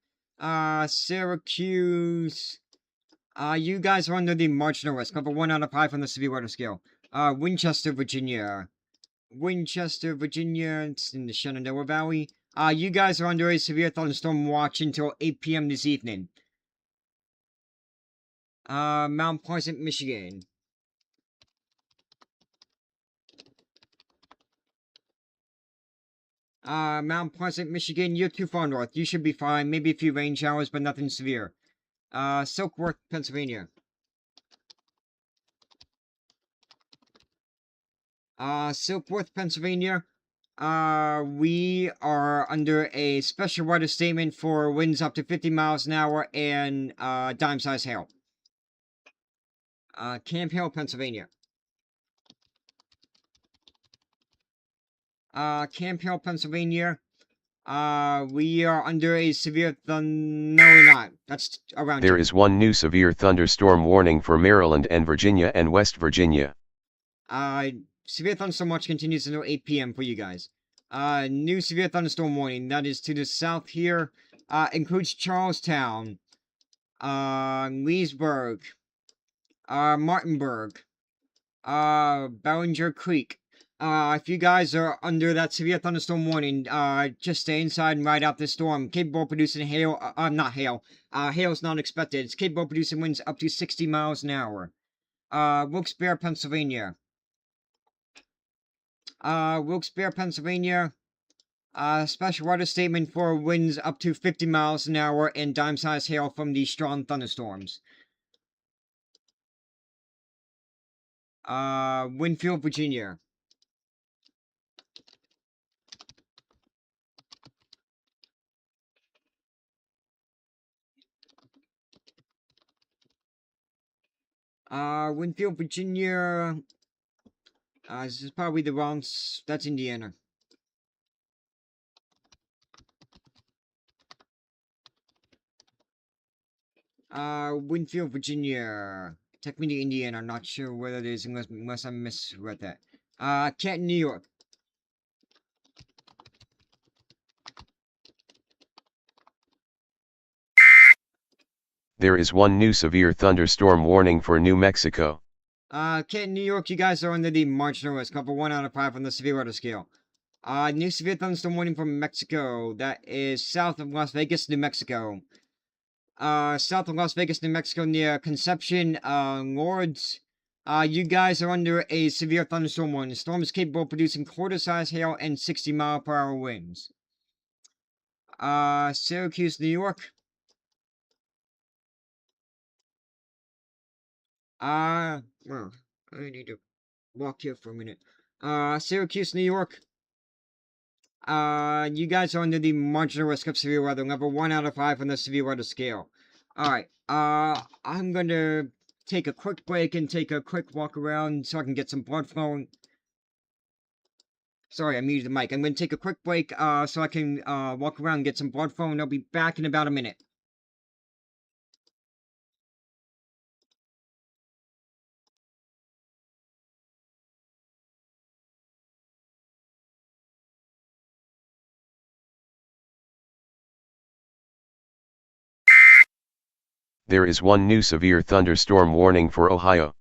Syracuse. You guys are under the marginal risk, level 1 out of 5 on the severe weather scale. Winchester, Virginia. Winchester, Virginia. It's in the Shenandoah Valley. You guys are under a severe thunderstorm watch until 8 p.m. this evening. Mount Pleasant, Michigan. Mount Pleasant, Michigan, you're too far north. You should be fine. Maybe a few rain showers, but nothing severe. Silkworth, Pennsylvania. Silkworth, Pennsylvania. We are under a special weather statement for winds up to 50 miles an hour and, dime-sized hail. Camp Hill, Pennsylvania. Camp Hill, Pennsylvania. We are under a severe no, we're not. That's around There you. is one new severe thunderstorm warning for Maryland and Virginia and West Virginia. Severe thunderstorm watch continues until 8 p.m. for you guys. New severe thunderstorm warning. That is to the south here. Includes Charlestown, Leesburg, Martinburg, Ballinger Creek. If you guys are under that severe thunderstorm warning, just stay inside and ride out this storm. Capable of producing hail, not hail. Hail is not expected. It's capable of producing winds up to 60 miles an hour. Wilkes-Barre, Pennsylvania. Wilkes-Barre, Pennsylvania. Special weather statement for winds up to 50 miles an hour and dime-sized hail from these strong thunderstorms. Winfield, Virginia. Winfield, Virginia. This is probably the wrong. That's Indiana. Winfield, Virginia. Take me to Indiana. I'm not sure where that is unless I misread that. Canton, New York. There is one new severe thunderstorm warning for New Mexico. Canton, New York, you guys are under the marginal risk, cover 1 out of 5 on the severe weather scale. New severe thunderstorm warning from Mexico. That is south of Las Vegas, New Mexico. South of Las Vegas, New Mexico, near Conception, Lourdes. You guys are under a severe thunderstorm warning. The storm is capable of producing quarter-size hail and 60-mile-per-hour winds. Syracuse, New York. Well, I need to walk here for a minute. Syracuse, New York. You guys are under the marginal risk of severe weather, level 1 out of 5 on the severe weather scale. Alright, I'm gonna take a quick break and take a quick walk around so I can get some blood flowing. Sorry, I muted the mic. I'm gonna take a quick break, so I can, walk around and get some blood flowing. I'll be back in about a minute. There is one new severe thunderstorm warning for Ohio.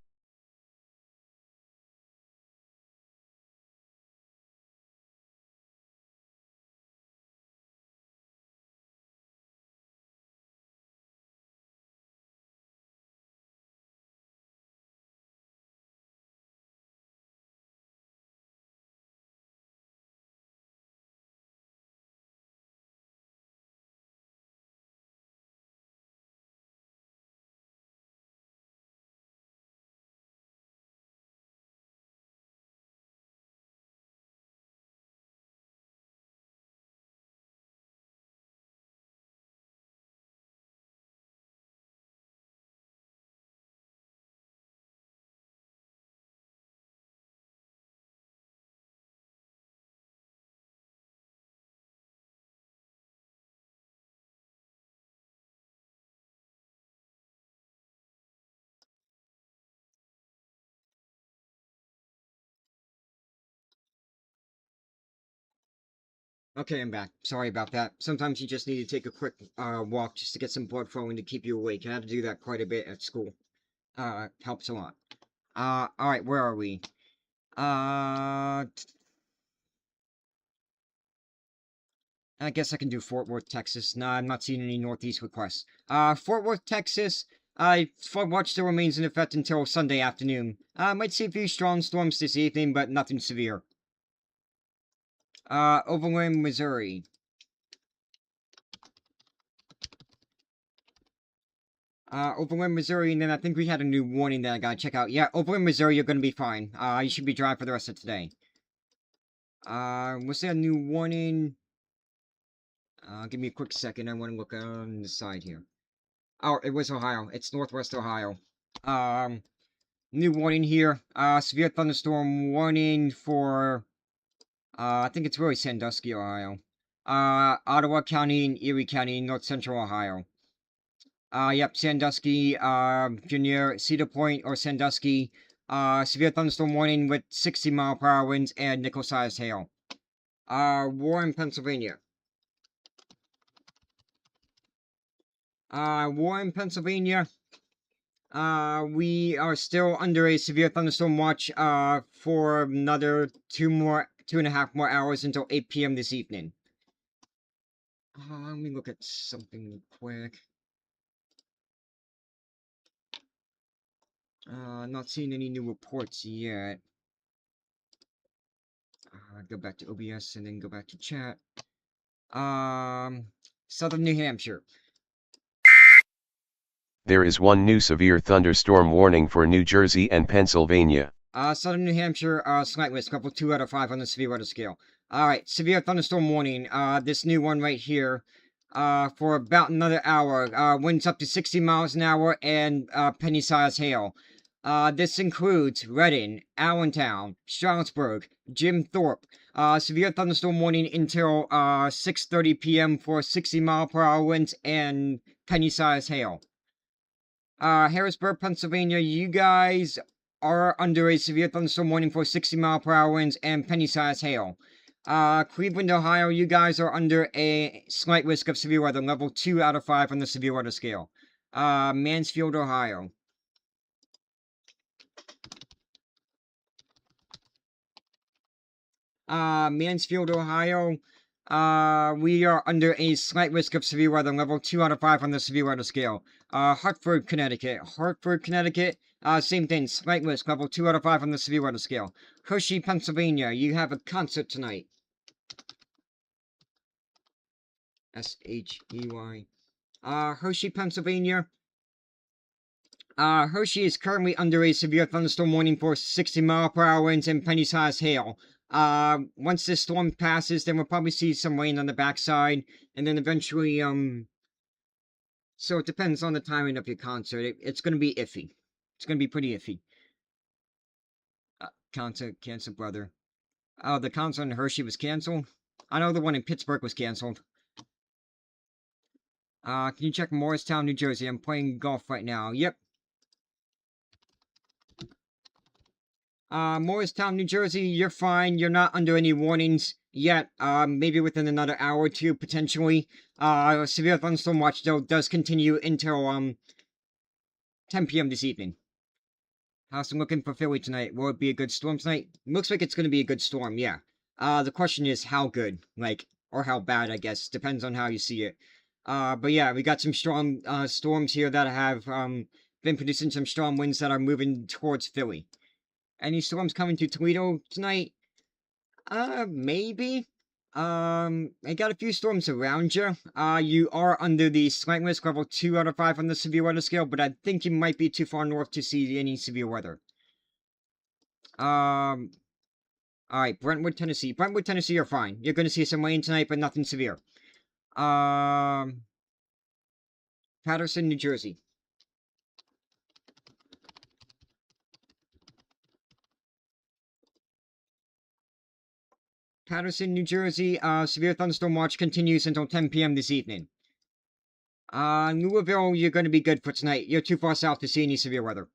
Okay, I'm back. Sorry about that. Sometimes you just need to take a quick, walk just to get some blood flowing to keep you awake. I have to do that quite a bit at school. Helps a lot. Alright, where are we? I guess I can do Fort Worth, Texas. Nah, I'm not seeing any Northeast requests. Fort Worth, Texas. Flood watch still remains in effect until Sunday afternoon. Might see a few strong storms this evening, but nothing severe. Overland, Missouri. Overland, Missouri, and then I think we had a new warning that I gotta check out. Yeah, Overland, Missouri, you're gonna be fine. You should be dry for the rest of today. Was there a new warning? Give me a quick second. I want to look on the side here. Oh, it was Ohio. It's Northwest Ohio. New warning here. Severe thunderstorm warning for, I think it's really Sandusky, Ohio. Ottawa County and Erie County, North Central Ohio. Yep, Sandusky, if you're near Cedar Point or Sandusky, severe thunderstorm warning with 60-mile-per-hour winds and nickel-sized hail. Warren, Pennsylvania. Warren, Pennsylvania. We are still under a severe thunderstorm watch, for another 2.5 more hours until 8 p.m. this evening. Let me look at something quick. Not seeing any new reports yet. Go back to OBS and then go back to chat. Southern New Hampshire. There is one new severe thunderstorm warning for New Jersey and Pennsylvania. Southern New Hampshire, slight risk, level 2 out of 5 on the severe weather scale. Alright, severe thunderstorm warning. This new one right here. For about another hour. Winds up to 60 miles an hour and, penny-sized hail. This includes Reading, Allentown, Stroudsburg, Jim Thorpe. Severe thunderstorm warning until 6:30 p.m. for 60-mile-per-hour winds and penny-sized hail. Harrisburg, Pennsylvania, you guys are under a severe thunderstorm warning for 60-mile-per-hour winds and penny-sized hail. Cleveland, Ohio, you guys are under a slight risk of severe weather, level 2 out of 5 on the severe weather scale. Mansfield, Ohio. Mansfield, Ohio, we are under a slight risk of severe weather, level 2 out of 5 on the severe weather scale. Hartford, Connecticut, same thing, slight risk, level 2 out of 5 on the severe weather scale. Hershey, Pennsylvania, you have a concert tonight. S-H-E-Y. Hershey, Pennsylvania. Hershey is currently under a severe thunderstorm warning for 60-mile-per-hour winds and penny-sized hail. Once this storm passes, then we'll probably see some rain on the backside, and then eventually, so it depends on the timing of your concert. It's gonna be iffy. It's gonna be pretty iffy. Concert canceled, brother. Oh, the concert in Hershey was canceled? I know the one in Pittsburgh was canceled. Can you check Morristown, New Jersey? I'm playing golf right now. Yep. Morristown, New Jersey, you're fine. You're not under any warnings yet. Maybe within another hour or two, potentially. Severe thunderstorm watch, though, does continue until, 10 p.m. this evening. How's it looking for Philly tonight? Will it be a good storm tonight? Looks like it's gonna be a good storm, yeah. The question is how good, like, or how bad, I guess. Depends on how you see it. But yeah, we got some strong, storms here that have, been producing some strong winds that are moving towards Philly. Any storms coming to Toledo tonight? Maybe. I got a few storms around you. You are under the slight risk level 2 out of 5 on the severe weather scale, but I think you might be too far north to see any severe weather. Alright, Brentwood, Tennessee. Brentwood, Tennessee, you're fine. You're gonna see some rain tonight, but nothing severe. Patterson, New Jersey. Patterson, New Jersey, severe thunderstorm watch continues until 10 p.m. this evening. Louisville, you're going to be good for tonight. You're too far south to see any severe weather.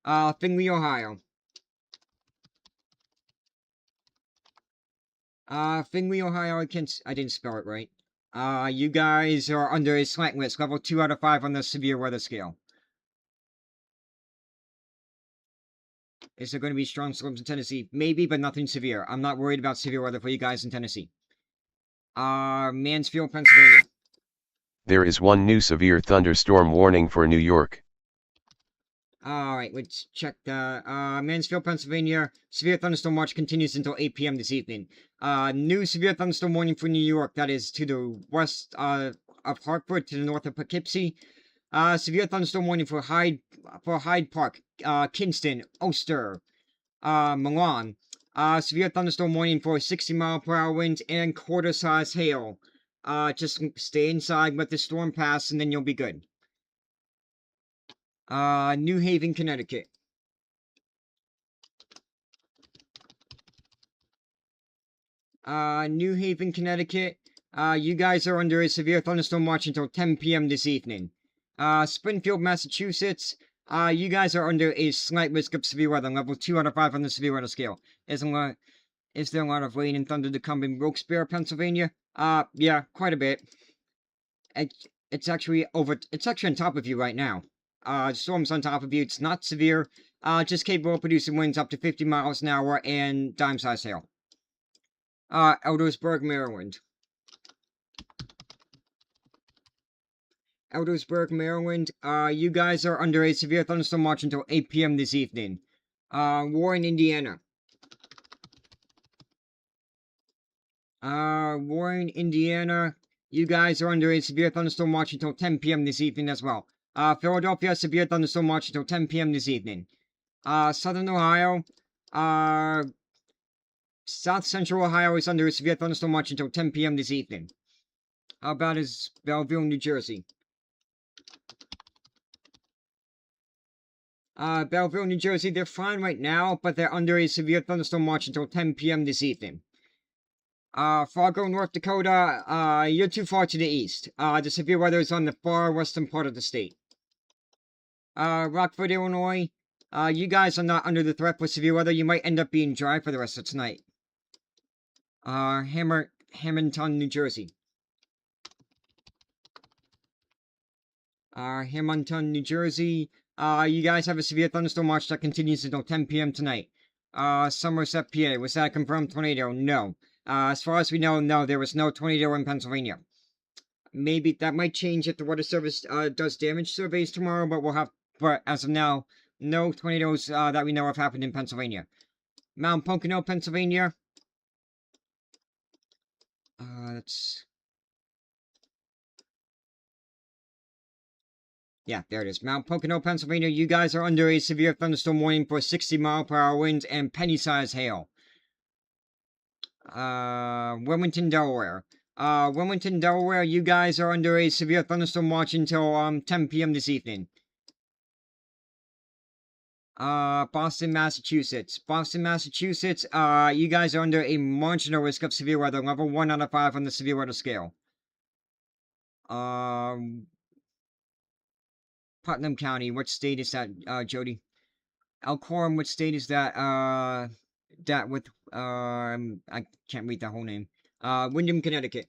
Findlay, Ohio. Findlay, Ohio, I didn't spell it right. You guys are under a slight risk, level 2 out of 5 on the severe weather scale. Is there going to be strong storms in Tennessee? Maybe, but nothing severe. I'm not worried about severe weather for you guys in Tennessee. Mansfield, Pennsylvania. There is one new severe thunderstorm warning for New York. Alright, let's check the, Mansfield, Pennsylvania. Severe thunderstorm watch continues until 8 p.m. this evening. New severe thunderstorm warning for New York. That is to the west, of Hartford, to the north of Poughkeepsie. Severe thunderstorm warning for Hyde Park, Kingston, Ulster, Milan. Severe thunderstorm warning for 60-mile-per-hour winds and quarter-size hail. Just stay inside, let the storm pass, and then you'll be good. New Haven, Connecticut. New Haven, Connecticut. You guys are under a severe thunderstorm watch until 10 p.m. this evening. Springfield, Massachusetts. You guys are under a slight risk of severe weather, level 2 out of 5 on the severe weather scale. Is there a lot of rain and thunder to come in Wilkes-Barre, Pennsylvania? Yeah, quite a bit. It's actually on top of you right now. The storm's on top of you. It's not severe. Just capable of producing winds up to 50 miles an hour and dime-size hail. Eldersburg, Maryland. Eldersburg, Maryland. You guys are under a severe thunderstorm watch until 8 p.m. this evening. Warren, Indiana. Warren, Indiana. You guys are under a severe thunderstorm watch until 10 p.m. this evening as well. Philadelphia, severe thunderstorm watch until 10 p.m. this evening. Southern Ohio. South Central Ohio is under a severe thunderstorm watch until 10 p.m. this evening. How about is Belleville, New Jersey? Belleville, New Jersey, they're fine right now, but they're under a severe thunderstorm watch until 10 p.m. this evening. Fargo, North Dakota, you're too far to the east. The severe weather is on the far western part of the state. Rockford, Illinois, you guys are not under the threat for severe weather. You might end up being dry for the rest of tonight. Hamilton, New Jersey. Hamilton, New Jersey. You guys have a severe thunderstorm watch that continues until 10 p.m. tonight. Somerset, PA. Was that a confirmed tornado? No. As far as we know, no, there was no tornado in Pennsylvania. Maybe that might change if the Weather Service does damage surveys tomorrow, but as of now, no tornadoes that we know of happened in Pennsylvania. Mount Pocono, Pennsylvania. Yeah, there it is. Mount Pocono, Pennsylvania. You guys are under a severe thunderstorm warning for 60-mile-per-hour winds and penny-size hail. Wilmington, Delaware. Wilmington, Delaware. You guys are under a severe thunderstorm watch until 10 p.m. this evening. Boston, Massachusetts. Boston, Massachusetts. You guys are under a marginal risk of severe weather, level 1 out of 5 on the severe weather scale. Putnam County, what state is that, Jody? Elkhorn, what state is that, I can't read the whole name. Windham, Connecticut.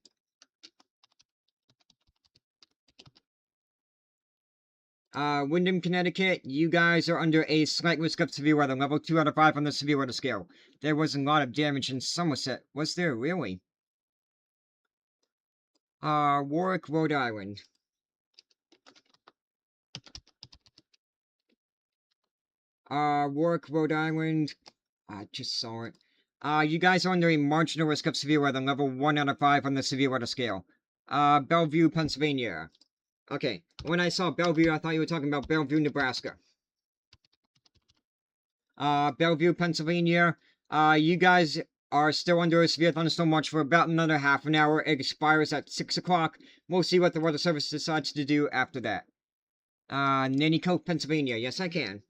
Windham, Connecticut, you guys are under a slight risk of severe weather, level 2 out of 5 on the severe weather scale. There was a lot of damage in Somerset. Was there really? Warwick, Rhode Island. Warwick, Rhode Island. I just saw it. You guys are under a marginal risk of severe weather, level 1 out of 5 on the severe weather scale. Bellevue, Pennsylvania. Okay, when I saw Bellevue, I thought you were talking about Bellevue, Nebraska. Bellevue, Pennsylvania. You guys are still under a severe thunderstorm watch for about another half an hour. It expires at 6 o'clock. We'll see what the Weather Service decides to do after that. Nanticoke, Pennsylvania. Yes, I can.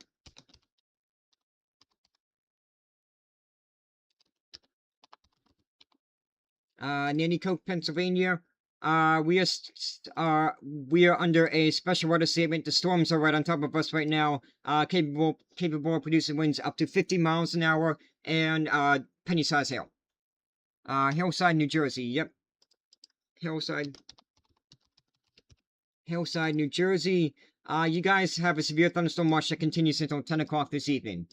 Nanticoke, Pennsylvania. We are under a special weather statement. The storms are right on top of us right now. Capable of producing winds up to 50 miles an hour and penny-size hail. Hillside, New Jersey. Yep. Hillside, New Jersey. You guys have a severe thunderstorm watch that continues until 10 o'clock this evening.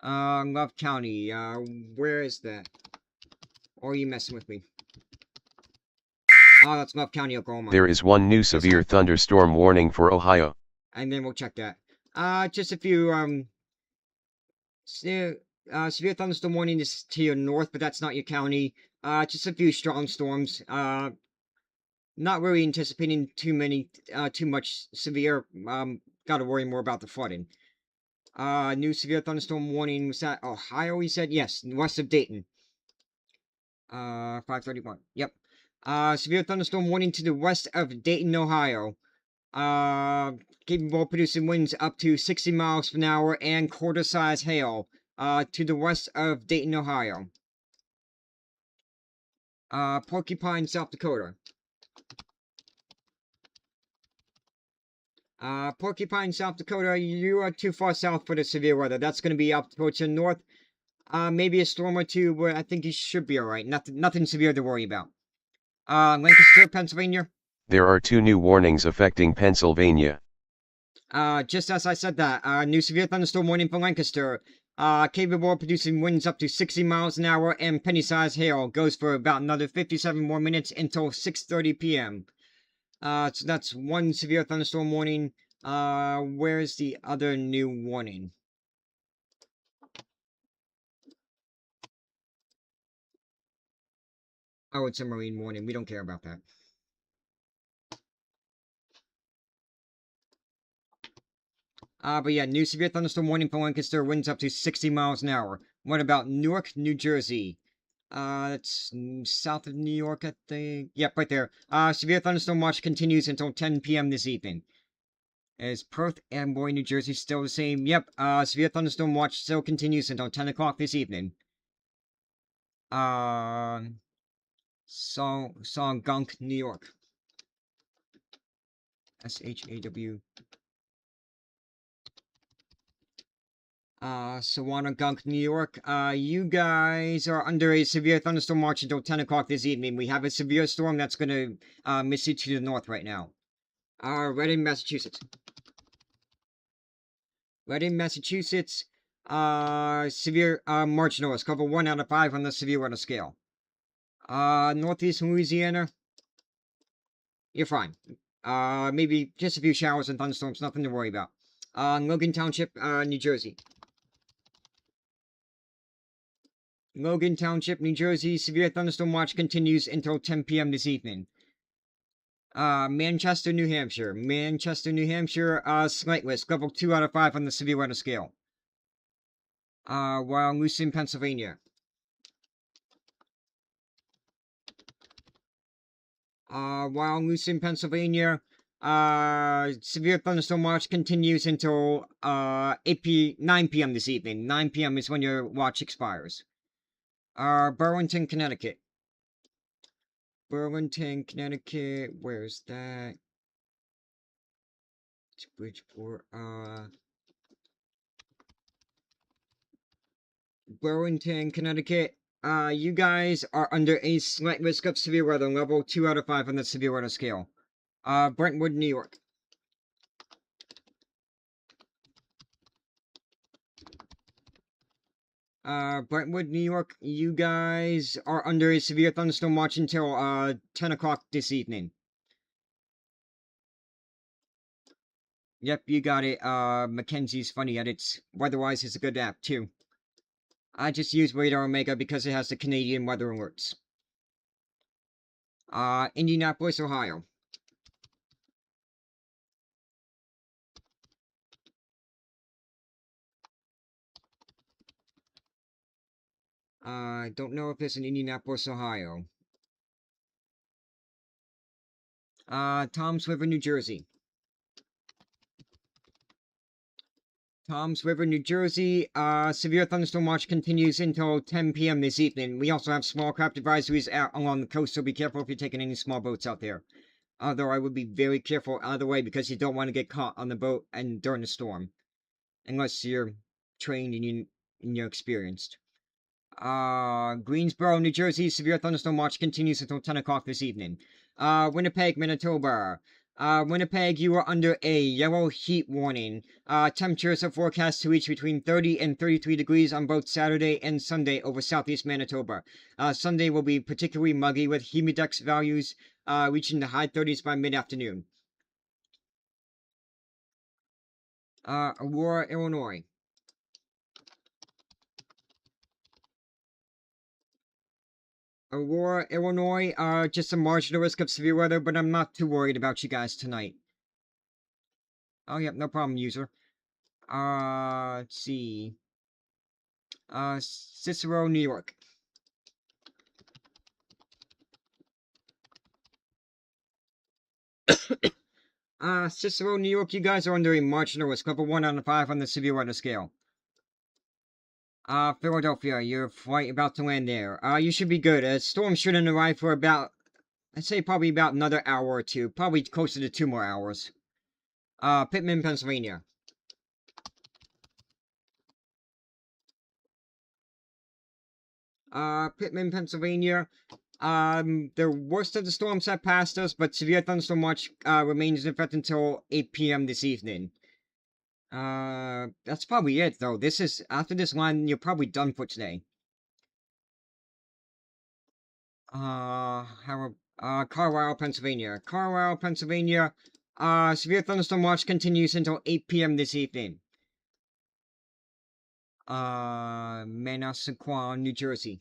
Love County. Where is that? Or are you messing with me? Oh, that's Love County, Oklahoma. There is one new severe thunderstorm warning for Ohio. And then we'll check that. Just a few, severe thunderstorm warning is to your north, but that's not your county. Just a few strong storms. Not really anticipating too much severe. Gotta worry more about the flooding. New severe thunderstorm warning. Was that Ohio, he said? Yes, west of Dayton. 5:31. Yep. Severe thunderstorm warning to the west of Dayton, Ohio. Capable of producing winds up to 60 miles per hour and quarter-size hail. To the west of Dayton, Ohio. Porcupine, South Dakota. Porcupine, South Dakota, you are too far south for the severe weather. That's going to be up towards the north. Maybe a storm or two, but I think you should be alright. Nothing severe to worry about. Lancaster, Pennsylvania. There are 2 new warnings affecting Pennsylvania. Just as I said that, new severe thunderstorm warning for Lancaster. Capable of producing winds up to 60 miles an hour and penny-sized hail. Goes for about another 57 more minutes until 6:30 p.m. So that's one severe thunderstorm warning. Where's the other new warning? Oh, it's a marine warning. We don't care about that. But yeah, new severe thunderstorm warning for Lancaster. Winds up to 60 miles an hour. What about Newark, New Jersey? That's south of New York, I think. Yep, right there. Severe thunderstorm watch continues until 10 p.m. this evening. Is Perth, Amboy, New Jersey still the same? Yep, severe thunderstorm watch still continues until 10 o'clock this evening. Gunk, New York. S-H-A-W. Gunk, New York. You guys are under a severe thunderstorm watch until 10 o'clock this evening. We have a severe storm that's gonna, miss you to the north right now. Reading, Massachusetts. Reading, Massachusetts. Severe, marginal. It's cover 1 out of 5 on the severe weather scale. Northeast Louisiana. You're fine. Maybe just a few showers and thunderstorms, nothing to worry about. Logan Township, New Jersey. Logan Township, New Jersey. Severe thunderstorm watch continues until 10 p.m. this evening. Manchester, New Hampshire. Manchester, New Hampshire, slight risk. Level 2 out of 5 on the severe weather scale. While Lucin, Pennsylvania. While Lucin, Pennsylvania, severe thunderstorm watch continues until 9 p.m. this evening. 9 p.m. is when your watch expires. Burlington, Connecticut. Burlington, Connecticut. Where's that? It's Bridgeport. Burlington, Connecticut. You guys are under a slight risk of severe weather, level 2 out of 5 on the severe weather scale. Brentwood, New York. Brentwood, New York, you guys are under a severe thunderstorm watch until, 10 o'clock this evening. Yep, you got it. Mackenzie's Funny Edits. Weatherwise is a good app, too. I just use Radar Omega because it has the Canadian weather alerts. Indianapolis, Ohio. I don't know if there's an Indianapolis, Ohio. Toms River, New Jersey. Toms River, New Jersey. Severe thunderstorm watch continues until 10 p.m. this evening. We also have small craft advisories out along the coast, so be careful if you're taking any small boats out there. Although I would be very careful either way because you don't want to get caught on the boat and during the storm. Unless you're trained and you're experienced. Greensboro, New Jersey. Severe thunderstorm watch continues until 10 o'clock this evening. Winnipeg, Manitoba. Winnipeg, you are under a yellow heat warning. Temperatures are forecast to reach between 30 and 33 degrees on both Saturday and Sunday over southeast Manitoba. Sunday will be particularly muggy with humidex values reaching the high 30s by mid-afternoon. Aurora, Illinois. Aurora, Illinois, just a marginal risk of severe weather, but I'm not too worried about you guys tonight. Oh, yep, no problem, user. Let's see. Cicero, New York. Cicero, New York, you guys are under a marginal risk, level 1 out of 5 on the severe weather scale. Philadelphia, your flight about to land there. You should be good. A storm shouldn't arrive for about, I'd say probably about another hour or two. Probably closer to 2 more hours. Pittman, Pennsylvania. Pittman, Pennsylvania. The worst of the storms have passed us, but severe thunderstorm watch, remains in effect until 8 p.m. this evening. That's probably it, though. After this line, you're probably done for today. Carlisle, Pennsylvania. Carlisle, Pennsylvania. Severe thunderstorm watch continues until 8 p.m. this evening. Manasquan, New Jersey.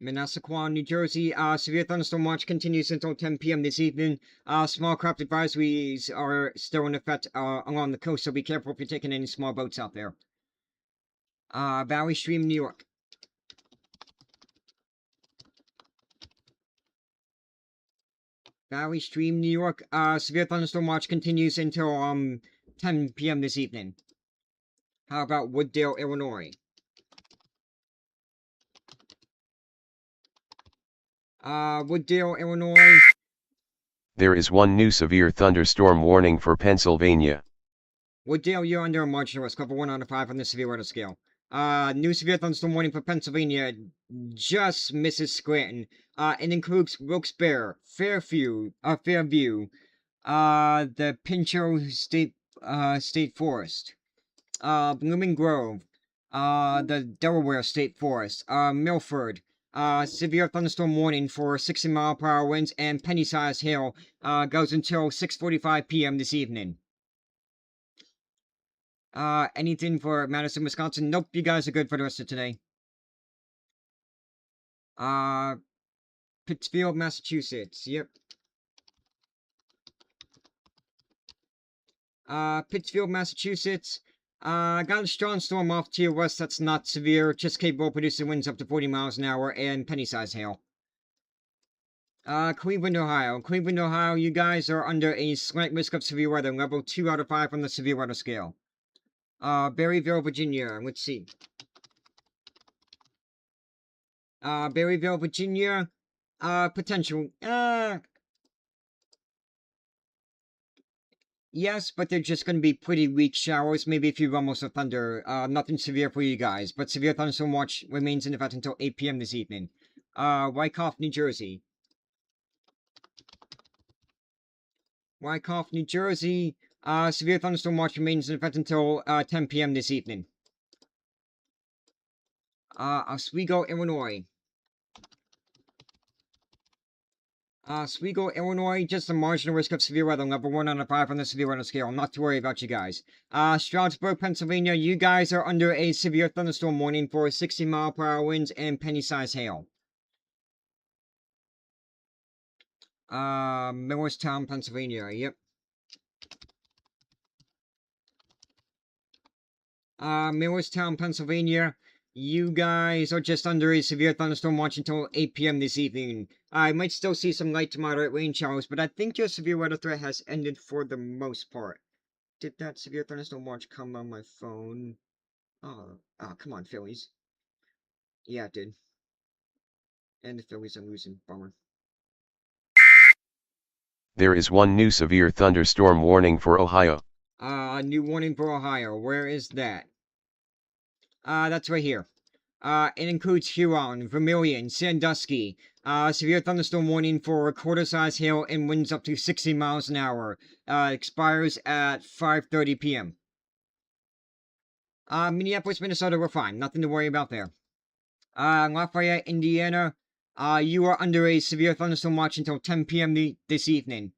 Manasquan, New Jersey. Severe thunderstorm watch continues until 10 p.m. this evening. Small craft advisories are still in effect along the coast, so be careful if you're taking any small boats out there. Valley Stream, New York. Valley Stream, New York. Severe thunderstorm watch continues until 10 p.m. this evening. How about Wooddale, Illinois? Wooddale, Illinois. There is one new severe thunderstorm warning for Pennsylvania. Wooddale, you're under a marginal risk, level 1 out of 5 on the severe weather scale. New severe thunderstorm warning for Pennsylvania just misses Scranton. It includes Wilkes-Barre, Fairview, the Pinchot State Forest, Blooming Grove, the Delaware State Forest, Milford. Severe thunderstorm warning for 60-mile-per-hour winds and penny-sized hail goes until 6:45 p.m. this evening. Anything for Madison, Wisconsin? Nope, you guys are good for the rest of today. Pittsfield, Massachusetts. Yep. Pittsfield, Massachusetts. Got a strong storm off to your west that's not severe, just capable of producing winds up to 40 miles an hour and penny-sized hail. Cleveland, Ohio. Cleveland, Ohio, you guys are under a slight risk of severe weather, level 2 out of 5 on the severe weather scale. Berryville, Virginia. Let's see. Berryville, Virginia. Potential. Yes, but they're just going to be pretty weak showers, maybe a few rumbles of thunder. Nothing severe for you guys, but severe thunderstorm watch remains in effect until 8 p.m. this evening. Wyckoff, New Jersey. Wyckoff, New Jersey. Severe thunderstorm watch remains in effect until 10 p.m. this evening. Oswego, Illinois. Oswego, Illinois, just a marginal risk of severe weather, level 1 out of 5 on the severe weather scale. Not to worry about you guys. Stroudsburg, Pennsylvania, you guys are under a severe thunderstorm warning for 60-mile-per-hour winds and penny-sized hail. Millerstown, Pennsylvania, yep. Millerstown, Pennsylvania, you guys are just under a severe thunderstorm watch until 8 p.m. this evening. I might still see some light to moderate rain showers, but I think your severe weather threat has ended for the most part. Did that severe thunderstorm watch come on my phone? Oh, come on, Phillies. Yeah, it did. And the Phillies are losing. Bummer. There is one new severe thunderstorm warning for Ohio. New warning for Ohio. Where is that? That's right here. It includes Huron, Vermilion, Sandusky. Severe thunderstorm warning for quarter-size hail and winds up to 60 miles an hour. Expires at 5:30 p.m. Minneapolis, Minnesota, we're fine. Nothing to worry about there. Lafayette, Indiana. You are under a severe thunderstorm watch until 10 p.m. this evening.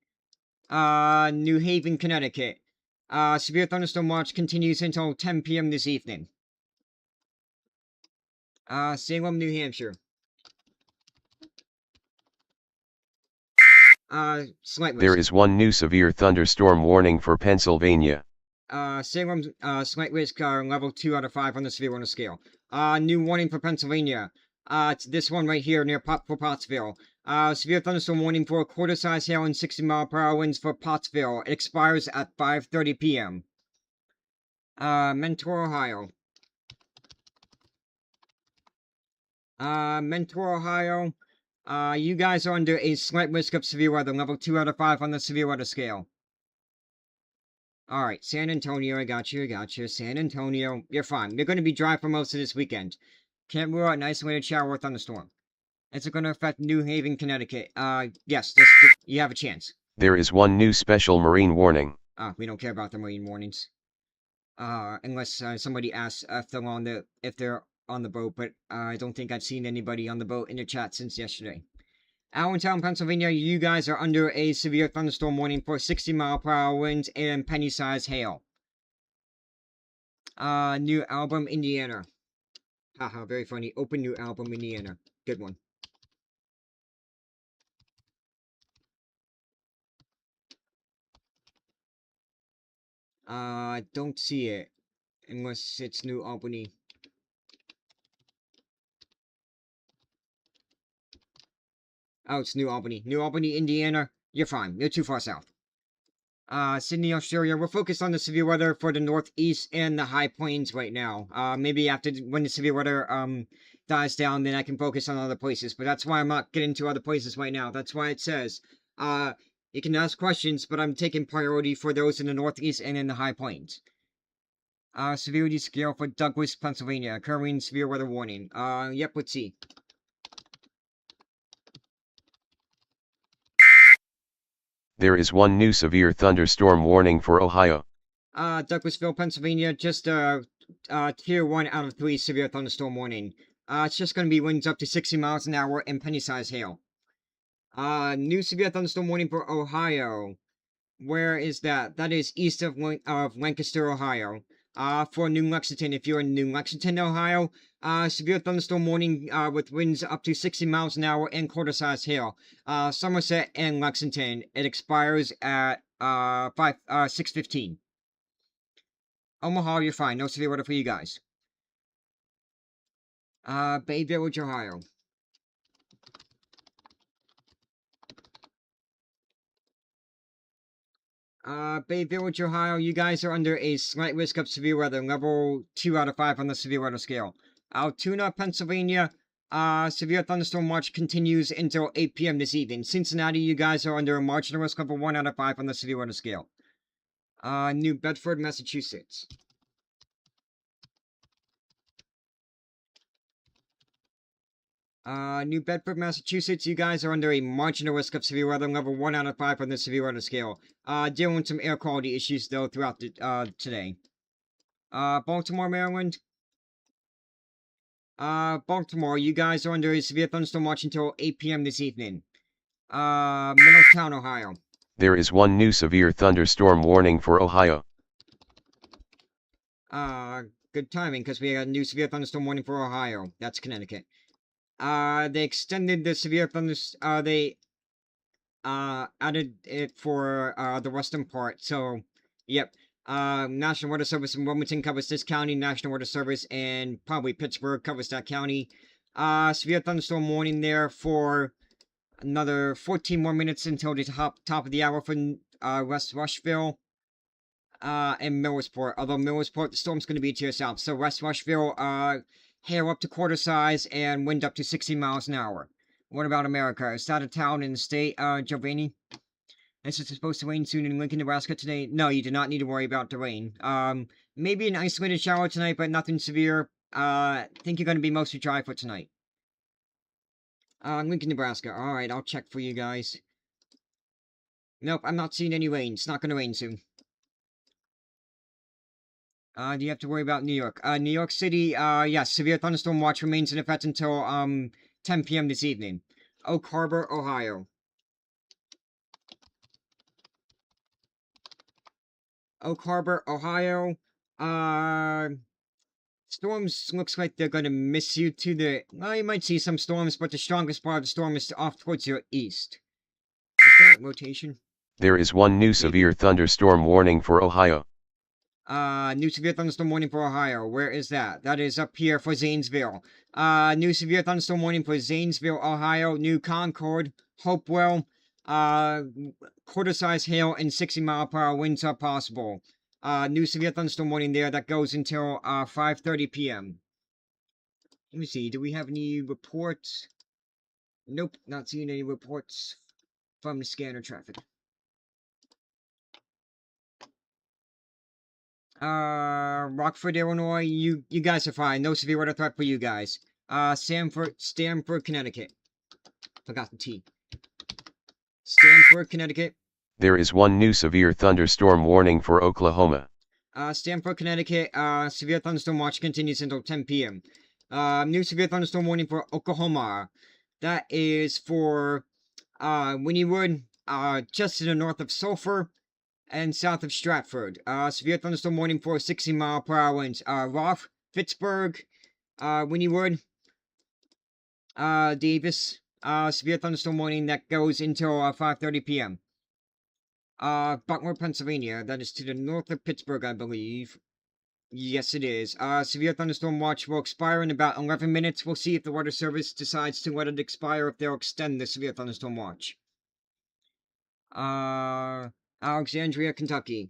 New Haven, Connecticut. Severe thunderstorm watch continues until 10 p.m. this evening. Salem, New Hampshire. Slight risk. There is one new severe thunderstorm warning for Pennsylvania. Salem, slight risk, level 2 out of 5 on the severe weather scale. New warning for Pennsylvania. It's this one right here near Pottsville. Severe thunderstorm warning for quarter-size hail and 60-mile-per-hour winds for Pottsville. It expires at 5:30 p.m. Mentor, Ohio. Mentor, Ohio. You guys are under a slight risk of severe weather, level 2 out of 5 on the severe weather scale. Alright, San Antonio, I got you. San Antonio, you're fine. You're going to be dry for most of this weekend. Can't rule out an isolated shower or thunderstorm. Is it going to affect New Haven, Connecticut? Yes, you have a chance. There is one new special marine warning. We don't care about the marine warnings. Unless somebody asks if they're on the boat, but I don't think I've seen anybody on the boat in the chat since yesterday. Allentown, Pennsylvania, you guys are under a severe thunderstorm warning for 60-mile-per-hour winds and penny-sized hail. New Album, Indiana. Haha, very funny. Open New Album, Indiana. Good one. Don't see it. Unless it's New Albany. Oh, it's New Albany. New Albany, Indiana. You're fine. You're too far south. Sydney, Australia. We're focused on the severe weather for the northeast and the high plains right now. Maybe after when the severe weather dies down, then I can focus on other places. But that's why I'm not getting to other places right now. That's why it says, you can ask questions, but I'm taking priority for those in the northeast and in the high plains. Severity scale for Douglas, Pennsylvania. Occurring severe weather warning. Yep, let's see. There is one new severe thunderstorm warning for Ohio. Douglasville, Pennsylvania, just tier 1 out of 3 severe thunderstorm warning. It's just going to be winds up to 60 miles an hour and penny-sized hail. New severe thunderstorm warning for Ohio. Where is that? That is east of Lancaster, Ohio. For New Lexington, if you're in New Lexington, Ohio, severe thunderstorm warning with winds up to 60 miles an hour and quarter-sized hail. Somerset and Lexington, it expires at 6:15. Omaha, you're fine. No severe weather for you guys. Bay Village, Ohio. Bay Village, Ohio, you guys are under a slight risk of severe weather, level 2 out of 5 on the severe weather scale. Altoona, Pennsylvania, severe thunderstorm watch continues until 8 p.m. this evening. Cincinnati, you guys are under a marginal risk level 1 out of 5 on the severe weather scale. New Bedford, Massachusetts. New Bedford, Massachusetts, you guys are under a marginal risk of severe weather, level 1 out of 5 on the severe weather scale. Dealing with some air quality issues, though, throughout the, today. Baltimore, Maryland. Baltimore, you guys are under a severe thunderstorm watch until 8 p.m. this evening. Middletown, Ohio. There is one new severe thunderstorm warning for Ohio. Good timing, because we got a new severe thunderstorm warning for Ohio. That's Connecticut. They extended the severe thunderstorm, they added it for, the western part, so, yep. National Weather Service in Wilmington covers this county, National Weather Service and probably Pittsburgh covers that county. Severe thunderstorm warning there for another 14 more minutes until the top of the hour for, West Rushville. And Millersport, although Millersport, the storm's going to be to your south, so West Rushville, hail up to quarter size and wind up to 60 miles an hour. What about America? Is that a town in the state, Giovanni? This is supposed to rain soon in Lincoln, Nebraska today. No, you do not need to worry about the rain. Maybe an isolated shower tonight, but nothing severe. I think you're going to be mostly dry for tonight. Lincoln, Nebraska. Alright, I'll check for you guys. Nope, I'm not seeing any rain. It's not going to rain soon. Do you have to worry about New York? New York City, yes, severe thunderstorm watch remains in effect until, 10 p.m. this evening. Oak Harbor, Ohio. Oak Harbor, Ohio. Storms looks like they're gonna miss you to the... Well, you might see some storms, but the strongest part of the storm is off towards your east. The that? Rotation. There is one new severe thunderstorm warning for Ohio. New severe thunderstorm warning for Ohio. Where is that? That is up here for Zanesville. New severe thunderstorm warning for Zanesville, Ohio. New Concord, Hopewell. Quarter-size hail and 60-mile-per-hour winds are possible. New severe thunderstorm warning there that goes until 5:30 p.m. Let me see. Do we have any reports? Nope, not seeing any reports from the scanner traffic. Rockford, Illinois, you guys are fine. No severe weather threat for you guys. Stamford, Connecticut. Forgot the T. Stamford, Connecticut. There is one new severe thunderstorm warning for Oklahoma. Stamford, Connecticut. Severe thunderstorm watch continues until 10 p.m. New severe thunderstorm warning for Oklahoma. That is for Wynnewood, just to the north of Sulphur and south of Stratford. Severe thunderstorm warning for 60-mile-per-hour winds. Roth, Pittsburgh, Wynnewood, Davis. Severe thunderstorm warning that goes until 5:30 p.m. Butler, Pennsylvania. That is to the north of Pittsburgh, I believe. Yes, it is. Severe thunderstorm watch will expire in about 11 minutes. We'll see if the Weather Service decides to let it expire, if they'll extend the severe thunderstorm watch. Alexandria, Kentucky.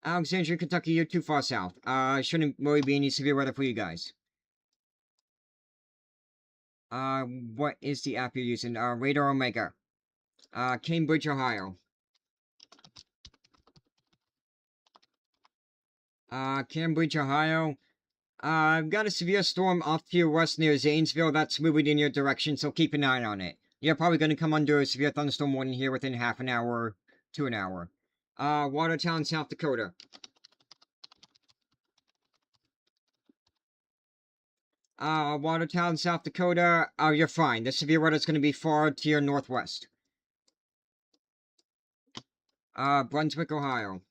Alexandria, Kentucky, you're too far south. Shouldn't really be any severe weather for you guys. What is the app you're using? Radar Omega. Cambridge, Ohio. Cambridge, Ohio. I've got a severe storm off to your west near Zanesville that's moving in your direction, so keep an eye on it. You're probably going to come under a severe thunderstorm warning here within half an hour to an hour. Watertown, South Dakota. Watertown, South Dakota. You're fine. The severe weather is going to be far to your northwest. Brunswick, Ohio.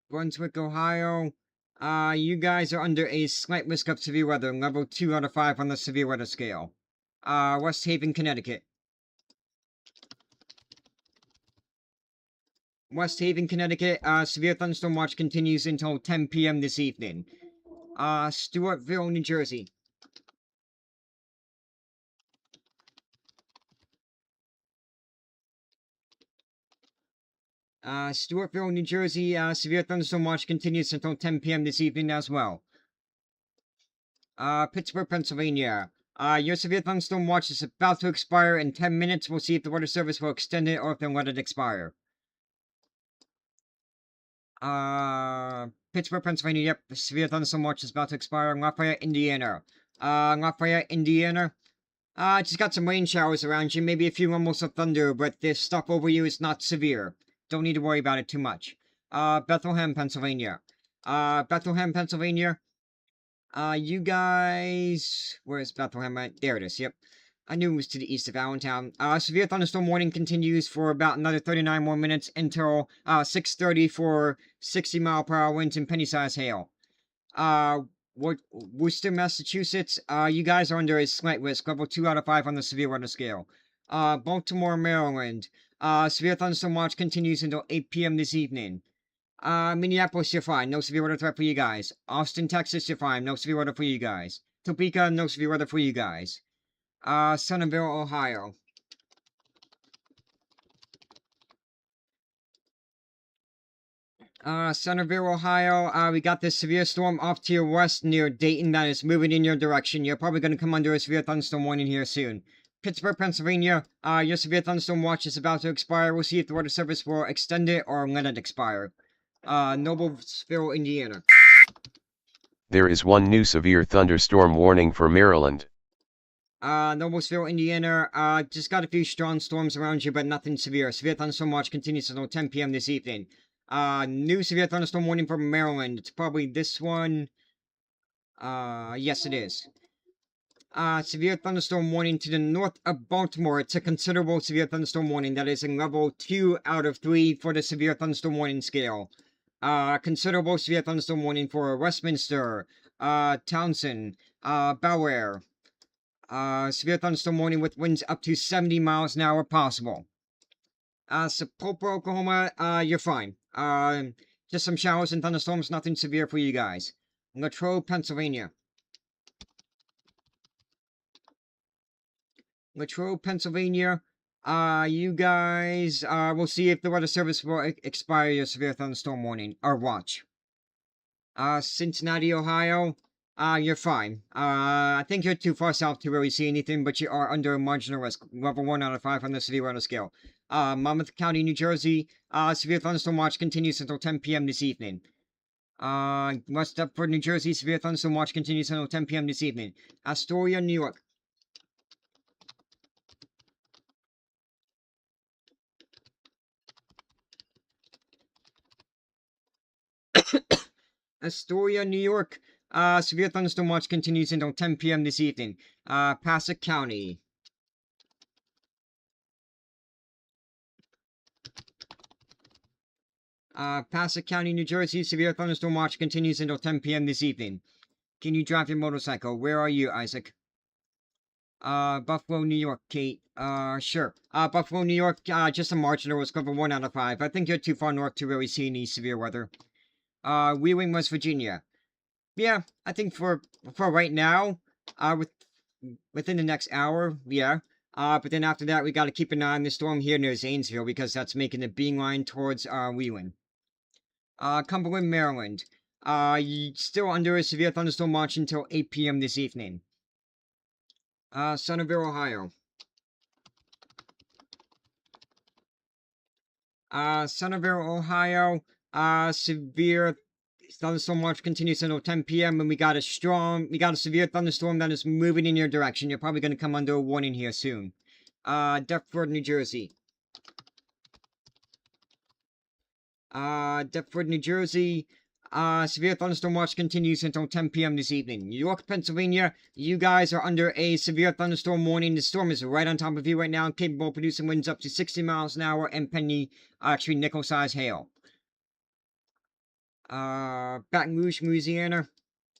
Brunswick, Ohio. You guys are under a slight risk of severe weather, level 2 out of 5 on the severe weather scale. West Haven, Connecticut. West Haven, Connecticut. Severe thunderstorm watch continues until 10 p.m. this evening. Stewartville, New Jersey. Stewartville, New Jersey, severe thunderstorm watch continues until 10 p.m. this evening as well. Pittsburgh, Pennsylvania. Your severe thunderstorm watch is about to expire in 10 minutes. We'll see if the Weather Service will extend it or if they'll let it expire. Pittsburgh, Pennsylvania, yep, the severe thunderstorm watch is about to expire. Lafayette, Indiana. Lafayette, Indiana. Just got some rain showers around you, maybe a few rumbles of thunder, but this stuff over you is not severe. Don't need to worry about it too much. Bethlehem, Pennsylvania. Bethlehem, Pennsylvania. You guys... Where's Bethlehem? There it is, yep. I knew it was to the east of Allentown. Severe thunderstorm warning continues for about another 39 more minutes until 6:30 for 60-mile-per-hour winds and penny-sized hail. Worcester, Massachusetts. You guys are under a slight risk, level 2 out of 5 on the severe weather scale. Baltimore, Maryland. Severe thunderstorm watch continues until 8 p.m. this evening. Minneapolis, you're fine. No severe weather threat for you guys. Austin, Texas, you're fine. No severe weather for you guys. Topeka, no severe weather for you guys. Centerville, Ohio. Centerville, Ohio. We got this severe storm off to your west near Dayton that is moving in your direction. You're probably going to come under a severe thunderstorm warning here soon. Pittsburgh, Pennsylvania. Your severe thunderstorm watch is about to expire. We'll see if the Weather Service will extend it or let it expire. Noblesville, Indiana. There is one new severe thunderstorm warning for Maryland. Noblesville, Indiana. Just got a few strong storms around you, but nothing severe. Severe thunderstorm watch continues until 10 p.m. this evening. New severe thunderstorm warning for Maryland. It's probably this one. Yes, it is. Severe thunderstorm warning to the north of Baltimore. It's a considerable severe thunderstorm warning. That is in level 2 out of 3 for the severe thunderstorm warning scale. Considerable severe thunderstorm warning for Westminster, Townsend, Belware. Severe thunderstorm warning with winds up to 70 miles an hour possible. Sapulpa, Oklahoma, you're fine. Just some showers and thunderstorms, nothing severe for you guys. Latrobe, Pennsylvania. Latrobe, Pennsylvania. You guys, we'll see if the weather service will expire your severe thunderstorm warning, or watch. Cincinnati, Ohio. You're fine. I think you're too far south to really see anything, but you are under marginal risk. Level 1 out of 5 on the severe weather scale. Monmouth County, New Jersey. Severe thunderstorm watch continues until 10 p.m. this evening. West Deptford, New Jersey. Severe thunderstorm watch continues until 10 p.m. this evening. Astoria, New York. Astoria, New York. Severe thunderstorm watch continues until 10 p.m. this evening. Passaic County. Passaic County, New Jersey. Severe thunderstorm watch continues until 10 p.m. this evening. Can you drive your motorcycle? Where are you, Isaac? Buffalo, New York, Kate. Sure. Buffalo, New York, just a marginal risk of 1 out of 5. I think you're too far north to really see any severe weather. Wheeling, West Virginia. Yeah, I think for right now, within the next hour, yeah. But then after that, we gotta keep an eye on the storm here near Zanesville, because that's making a beeline towards, Wheeling. Cumberland, Maryland. Still under a severe thunderstorm watch until 8 p.m. this evening. Centerville, Ohio. Centerville, Ohio. Severe thunderstorm watch continues until 10 p.m. and we got a severe thunderstorm that is moving in your direction. You're probably going to come under a warning here soon. Deptford, New Jersey. Deptford, New Jersey. Severe thunderstorm watch continues until 10 p.m. this evening. New York, Pennsylvania, you guys are under a severe thunderstorm warning. The storm is right on top of you right now, capable of producing winds up to 60 miles an hour and nickel-sized hail. Baton Rouge, Louisiana,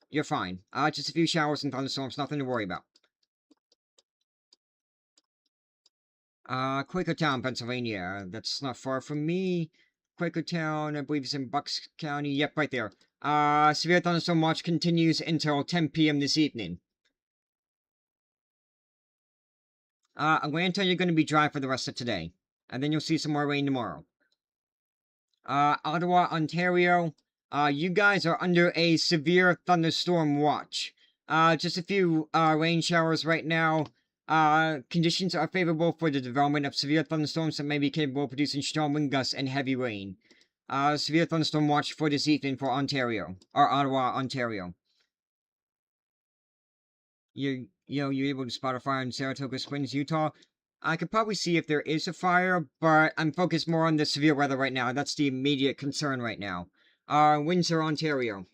you're fine. Just a few showers and thunderstorms, nothing to worry about. Quakertown, Pennsylvania, that's not far from me. Quakertown, I believe it's in Bucks County. Yep, right there. Severe thunderstorm watch continues until 10 p.m. this evening. Atlanta, you're going to be dry for the rest of today. And then you'll see some more rain tomorrow. Ottawa, Ontario, you guys are under a severe thunderstorm watch. Just a few, rain showers right now. Conditions are favorable for the development of severe thunderstorms that may be capable of producing strong wind gusts and heavy rain. Severe thunderstorm watch for this evening for Ontario, or Ottawa, Ontario. You're able to spot a fire in Saratoga Springs, Utah. I could probably see if there is a fire, but I'm focused more on the severe weather right now. That's the immediate concern right now. Windsor, Ontario.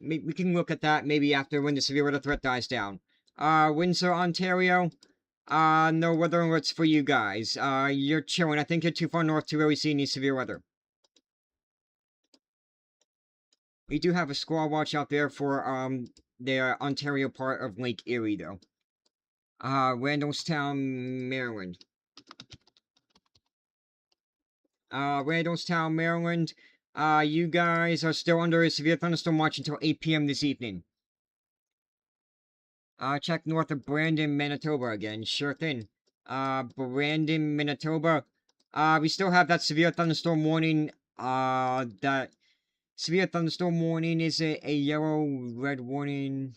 We can look at that maybe after when the severe weather threat dies down. Windsor, Ontario. No weather alerts for you guys. You're chilling. I think you're too far north to really see any severe weather. We do have a squall watch out there for, the Ontario part of Lake Erie, though. Randallstown, Maryland. Randallstown, Maryland. You guys are still under a severe thunderstorm watch until 8 p.m. this evening. Check north of Brandon, Manitoba again. Sure thing. Brandon, Manitoba. We still have that severe thunderstorm warning. That severe thunderstorm warning is a yellow, red warning.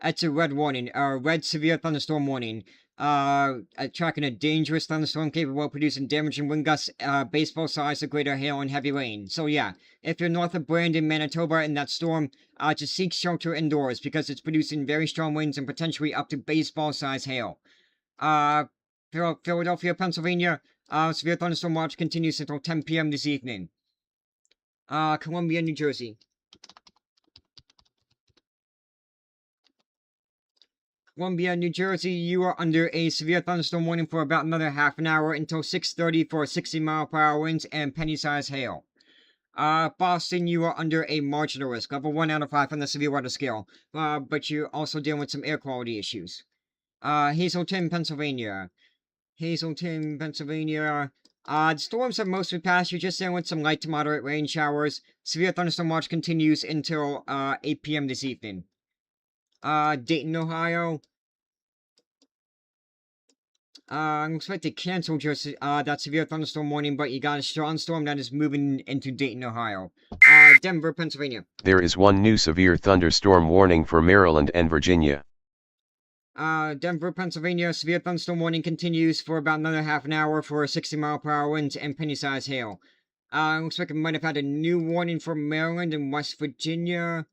It's a red warning. Red severe thunderstorm warning. Tracking a dangerous thunderstorm capable of producing damaging wind gusts, baseball size or greater hail and heavy rain. So yeah, if you're north of Brandon, Manitoba in that storm, just seek shelter indoors because it's producing very strong winds and potentially up to baseball size hail. Philadelphia, Pennsylvania, severe thunderstorm watch continues until 10 p.m. this evening. Columbia, New Jersey. Columbia, New Jersey, you are under a severe thunderstorm warning for about another half an hour until 6:30 for 60-mile-per-hour winds and penny-sized hail. Boston, you are under a marginal risk, level 1 out of 5 on the severe weather scale, but you're also dealing with some air quality issues. Hazleton, Pennsylvania. The storms have mostly passed. You're just dealing with some light to moderate rain showers. Severe thunderstorm watch continues until 8 p.m. this evening. Dayton, Ohio. Looks like they canceled your that severe thunderstorm warning, but you got a strong storm that is moving into Dayton, Ohio. Denver, Pennsylvania. There is one new severe thunderstorm warning for Maryland and Virginia. Denver, Pennsylvania, severe thunderstorm warning continues for about another half an hour for 60-mile-per-hour winds and penny-sized hail. Looks like it might have had a new warning for Maryland and West Virginia.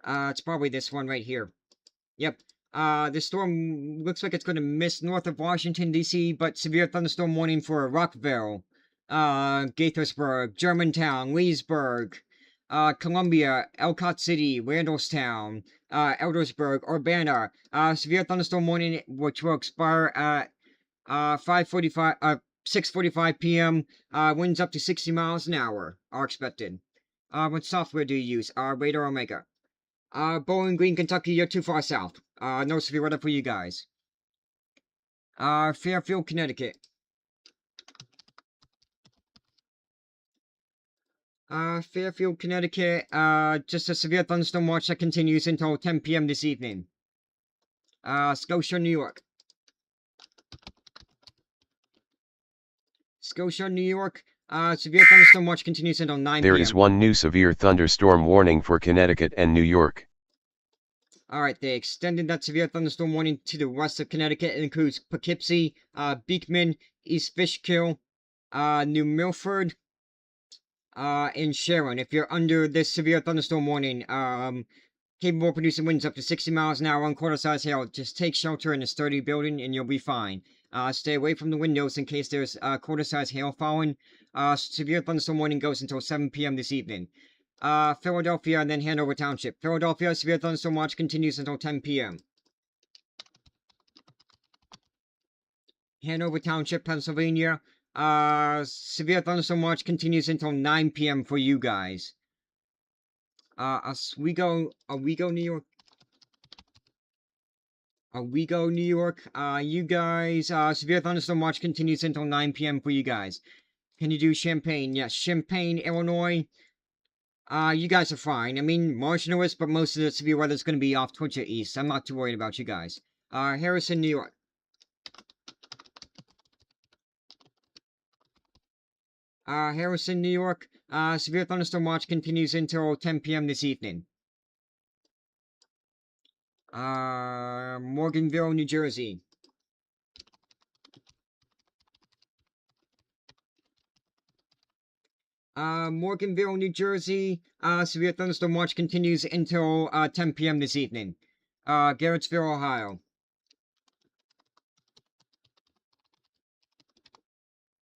It's probably this one right here. Yep. The storm looks like it's going to miss north of Washington, D.C., but severe thunderstorm warning for Rockville, Gaithersburg, Germantown, Leesburg, Columbia, Ellicott City, Randallstown, Eldersburg, Urbana. Severe thunderstorm warning, which will expire at 6:45 p.m. Winds up to 60 miles an hour are expected. What software do you use? Radar Omega. Bowling Green, Kentucky, you're too far south. No severe weather for you guys. Fairfield, Connecticut. Fairfield, Connecticut, just a severe thunderstorm watch that continues until 10 p.m. this evening. Scotia, New York. Scotia, New York, severe thunderstorm watch continues until 9 p.m. There is one new severe thunderstorm warning for Connecticut and New York. Alright, they extended that severe thunderstorm warning to the west of Connecticut. It includes Poughkeepsie, Beekman, East Fishkill, New Milford, and Sharon. If you're under this severe thunderstorm warning, capable of producing winds up to 60 miles an hour on quarter-size hail, just take shelter in a sturdy building and you'll be fine. Stay away from the windows in case there's quarter-size hail falling. Severe thunderstorm warning goes until 7 p.m. this evening. Philadelphia and then Hanover Township. Philadelphia, severe thunderstorm watch continues until 10 p.m. Hanover Township, Pennsylvania. Severe thunderstorm watch continues until 9 p.m. for you guys. Oswego, New York. New York. You guys, severe thunderstorm watch continues until 9 p.m. for you guys. Can you do Champaign? Yes, Champaign, Illinois. You guys are fine. I mean, marginal risk, but most of the severe weather is going to be off towards your east. I'm not too worried about you guys. Harrison, New York. Harrison, New York. Severe thunderstorm watch continues until 10 p.m. this evening. Morganville, New Jersey. Morganville, New Jersey. Severe thunderstorm watch continues until 10 p.m. this evening. Garrettsville, Ohio.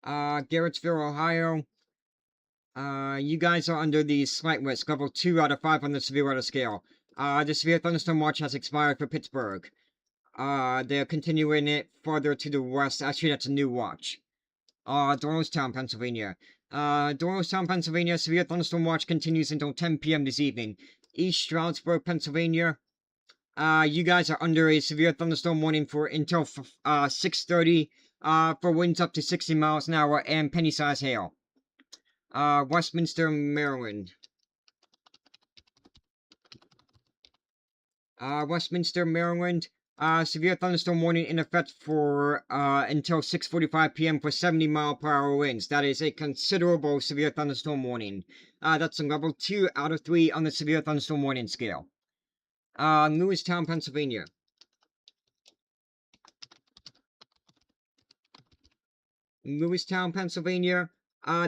Garrettsville, Ohio. You guys are under the slight risk, level 2 out of 5 on the severe weather scale. The severe thunderstorm watch has expired for Pittsburgh. They're continuing it farther to the west. Actually, that's a new watch. Doylestown, Pennsylvania. Doylestown, Pennsylvania, severe thunderstorm watch continues until 10 p.m. this evening. East Stroudsburg, Pennsylvania. You guys are under a severe thunderstorm warning for until 6:30. For winds up to 60 miles an hour and penny-sized hail. Westminster, Maryland. Westminster, Maryland. Severe thunderstorm warning in effect for until 6:45 p.m. for 70-mile-per-hour winds. That is a considerable severe thunderstorm warning. That's a level 2 out of 3 on the severe thunderstorm warning scale. Lewistown, Pennsylvania. Lewistown, Pennsylvania.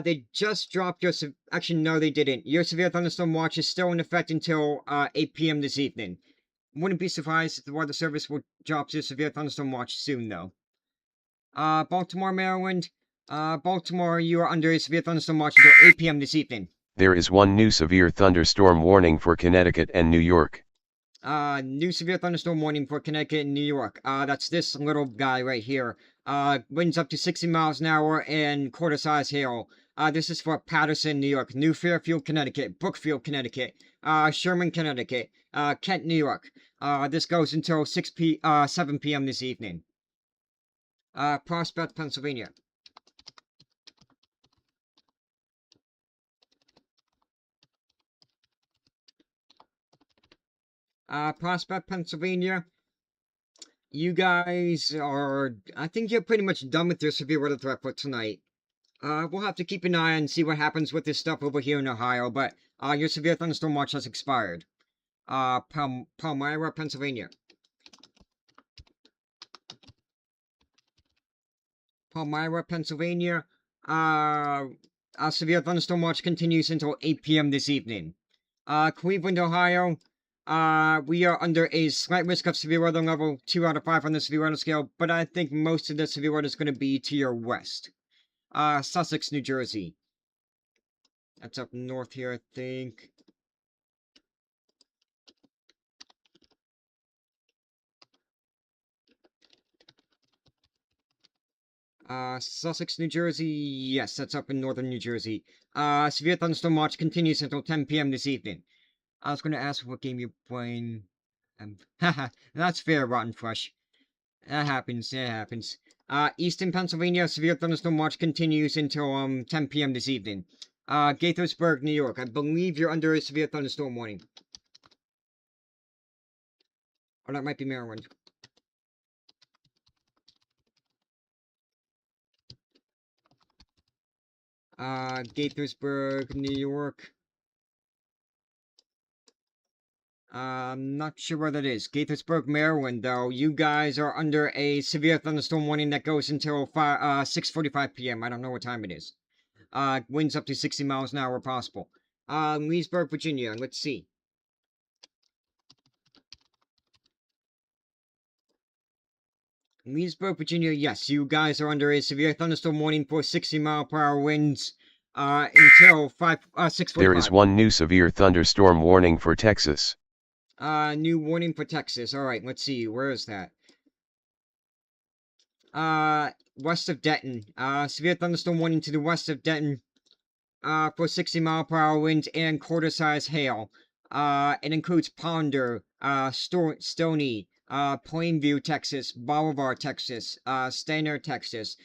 They just dropped your... Actually, no, they didn't. Your severe thunderstorm watch is still in effect until 8 p.m. this evening. Wouldn't be surprised if the Weather Service will drop your severe thunderstorm watch soon, though. Baltimore, Maryland. Baltimore, you are under a severe thunderstorm watch until 8 p.m. this evening. There is one new severe thunderstorm warning for Connecticut and New York. New severe thunderstorm warning for Connecticut and New York. That's this little guy right here. Winds up to 60 miles an hour and quarter-size hail. This is for Patterson, New York, New Fairfield, Connecticut, Brookfield, Connecticut, Sherman, Connecticut, Kent, New York. This goes until 7 p.m. this evening. Prospect, Pennsylvania. Prospect, Pennsylvania. You guys are, I think you're pretty much done with your severe weather threat for tonight. We'll have to keep an eye and see what happens with this stuff over here in Ohio, but, your severe thunderstorm watch has expired. Palmyra, Pennsylvania. Palmyra, Pennsylvania. Our severe thunderstorm watch continues until 8 p.m. this evening. Cleveland, Ohio. We are under a slight risk of severe weather level 2 out of 5 on the severe weather scale, but I think most of the severe weather is going to be to your west. Sussex, New Jersey. That's up north here, I think. Sussex, New Jersey. Yes, that's up in northern New Jersey. Severe thunderstorm watch continues until 10 p.m. this evening. I was going to ask what game you're playing. Haha, that's fair, Rotten Flesh. That happens, it happens. Eastern Pennsylvania, severe thunderstorm watch continues until, 10 p.m. this evening. Gaithersburg, New York. I believe you're under a severe thunderstorm warning. Or that might be Maryland. Gaithersburg, New York. I'm not sure where that is. Gaithersburg, Maryland, though. You guys are under a severe thunderstorm warning that goes until 6:45 p.m. I don't know what time it is. Winds up to 60 miles an hour possible. Leesburg, Virginia. Let's see. Leesburg, Virginia. Yes, you guys are under a severe thunderstorm warning for 60-mile-per-hour winds until 6:45. There is one new severe thunderstorm warning for Texas. New warning for Texas. Alright, let's see. Where is that? West of Denton. Severe thunderstorm warning to the west of Denton. For 60-mile-per-hour winds and quarter-size hail. It includes Ponder, Stony, Plainview, Texas, Bolivar, Texas, Stainer, Texas.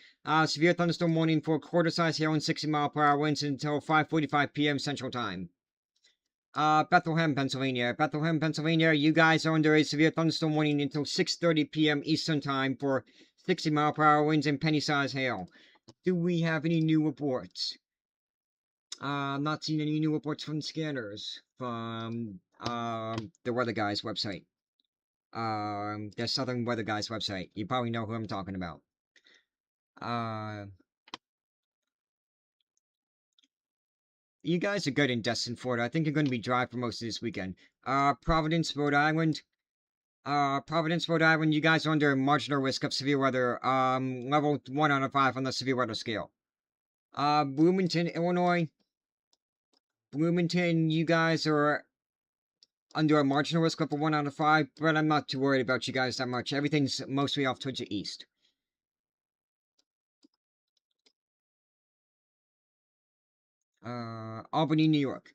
Severe thunderstorm warning for quarter-size hail and 60-mile-per-hour winds until 5:45 p.m. Central Time. Bethlehem, Pennsylvania. Bethlehem, Pennsylvania, you guys are under a severe thunderstorm warning until 6:30 p.m. Eastern Time for 60-mile-per-hour winds and penny-size hail. Do we have any new reports? I'm not seeing any new reports from scanners from the Weather Guys website. The Southern Weather Guys website. You probably know who I'm talking about. You guys are good in Destin, Florida. I think you're going to be dry for most of this weekend. Providence, Rhode Island. Providence, Rhode Island, you guys are under marginal risk of severe weather. Level 1 out of 5 on the severe weather scale. Bloomington, Illinois. Bloomington, you guys are under a marginal risk of a 1 out of 5, but I'm not too worried about you guys that much. Everything's mostly off towards the east. Albany, New York.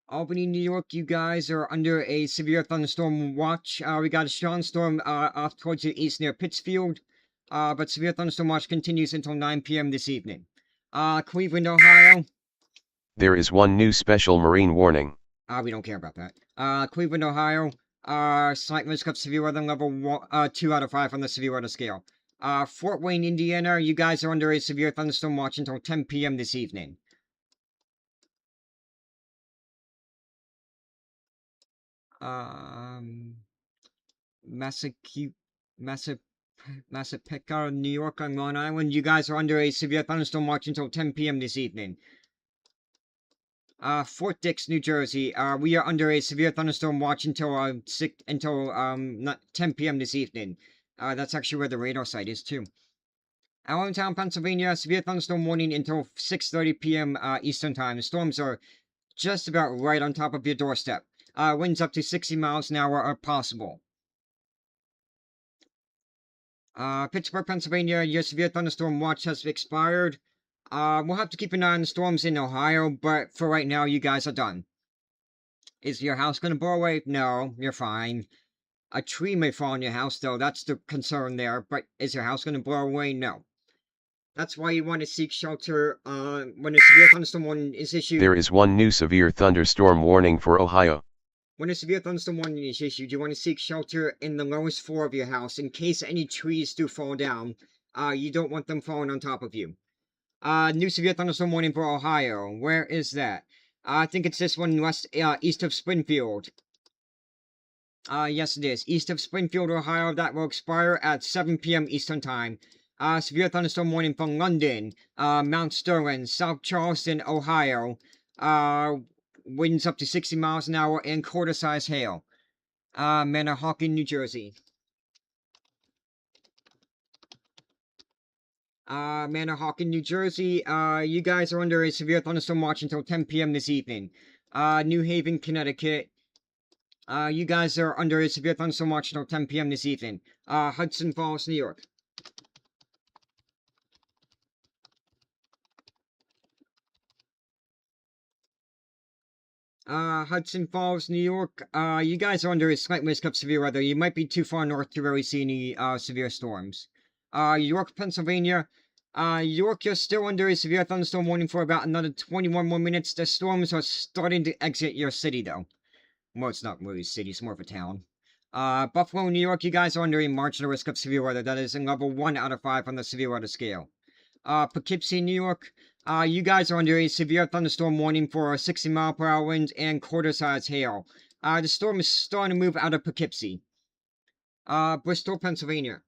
Albany, New York, you guys are under a severe thunderstorm watch. We got a strong storm off towards the east near Pittsfield, but severe thunderstorm watch continues until 9 p.m. this evening. Cleveland, Ohio. There is one new special marine warning. We don't care about that. Cleveland, Ohio. Slight risk of severe weather level 2 out of 5 on the severe weather scale. Fort Wayne, Indiana, you guys are under a severe thunderstorm watch until 10 p.m. this evening. Massapequa, New York on Long Island, you guys are under a severe thunderstorm watch until 10 p.m. this evening. Fort Dix, New Jersey, we are under a severe thunderstorm watch until 10 p.m. this evening. That's actually where the radar site is, too. Allentown, Pennsylvania, severe thunderstorm warning until 6:30 p.m. Eastern Time. The storms are just about right on top of your doorstep. Winds up to 60 miles an hour are possible. Pittsburgh, Pennsylvania, your severe thunderstorm watch has expired. We'll have to keep an eye on the storms in Ohio, but for right now, you guys are done. Is your house gonna blow away? No, you're fine. A tree may fall on your house, though. That's the concern there. But is your house gonna blow away? No. That's why you want to seek shelter when a severe thunderstorm warning is issued. There is one new severe thunderstorm warning for Ohio. When a severe thunderstorm warning is issued, you want to seek shelter in the lowest floor of your house in case any trees do fall down. You don't want them falling on top of you. New severe thunderstorm warning for Ohio. Where is that? I think it's this one east of Springfield. Yes it is. East of Springfield, Ohio. That will expire at 7 p.m. Eastern Time. Severe thunderstorm warning from London, Mount Sterling, South Charleston, Ohio. Winds up to 60 miles an hour and quarter-size hail. Manahawkin, New Jersey. Manahawkin, New Jersey. You guys are under a severe thunderstorm watch until 10 p.m. this evening. New Haven, Connecticut. You guys are under a severe thunderstorm watch until 10 p.m. this evening. Hudson Falls, New York. Hudson Falls, New York. You guys are under a slight risk of severe weather. You might be too far north to really see any, severe storms. York, Pennsylvania. York, you're still under a severe thunderstorm warning for about another 21 more minutes. The storms are starting to exit your city, though. Well, it's not really a city, it's more of a town. Buffalo, New York, you guys are under a marginal risk of severe weather. That is a level 1 out of 5 on the severe weather scale. Poughkeepsie, New York. You guys are under a severe thunderstorm warning for 60-mile-per-hour winds and quarter-size hail. The storm is starting to move out of Poughkeepsie. Bristol, Pennsylvania.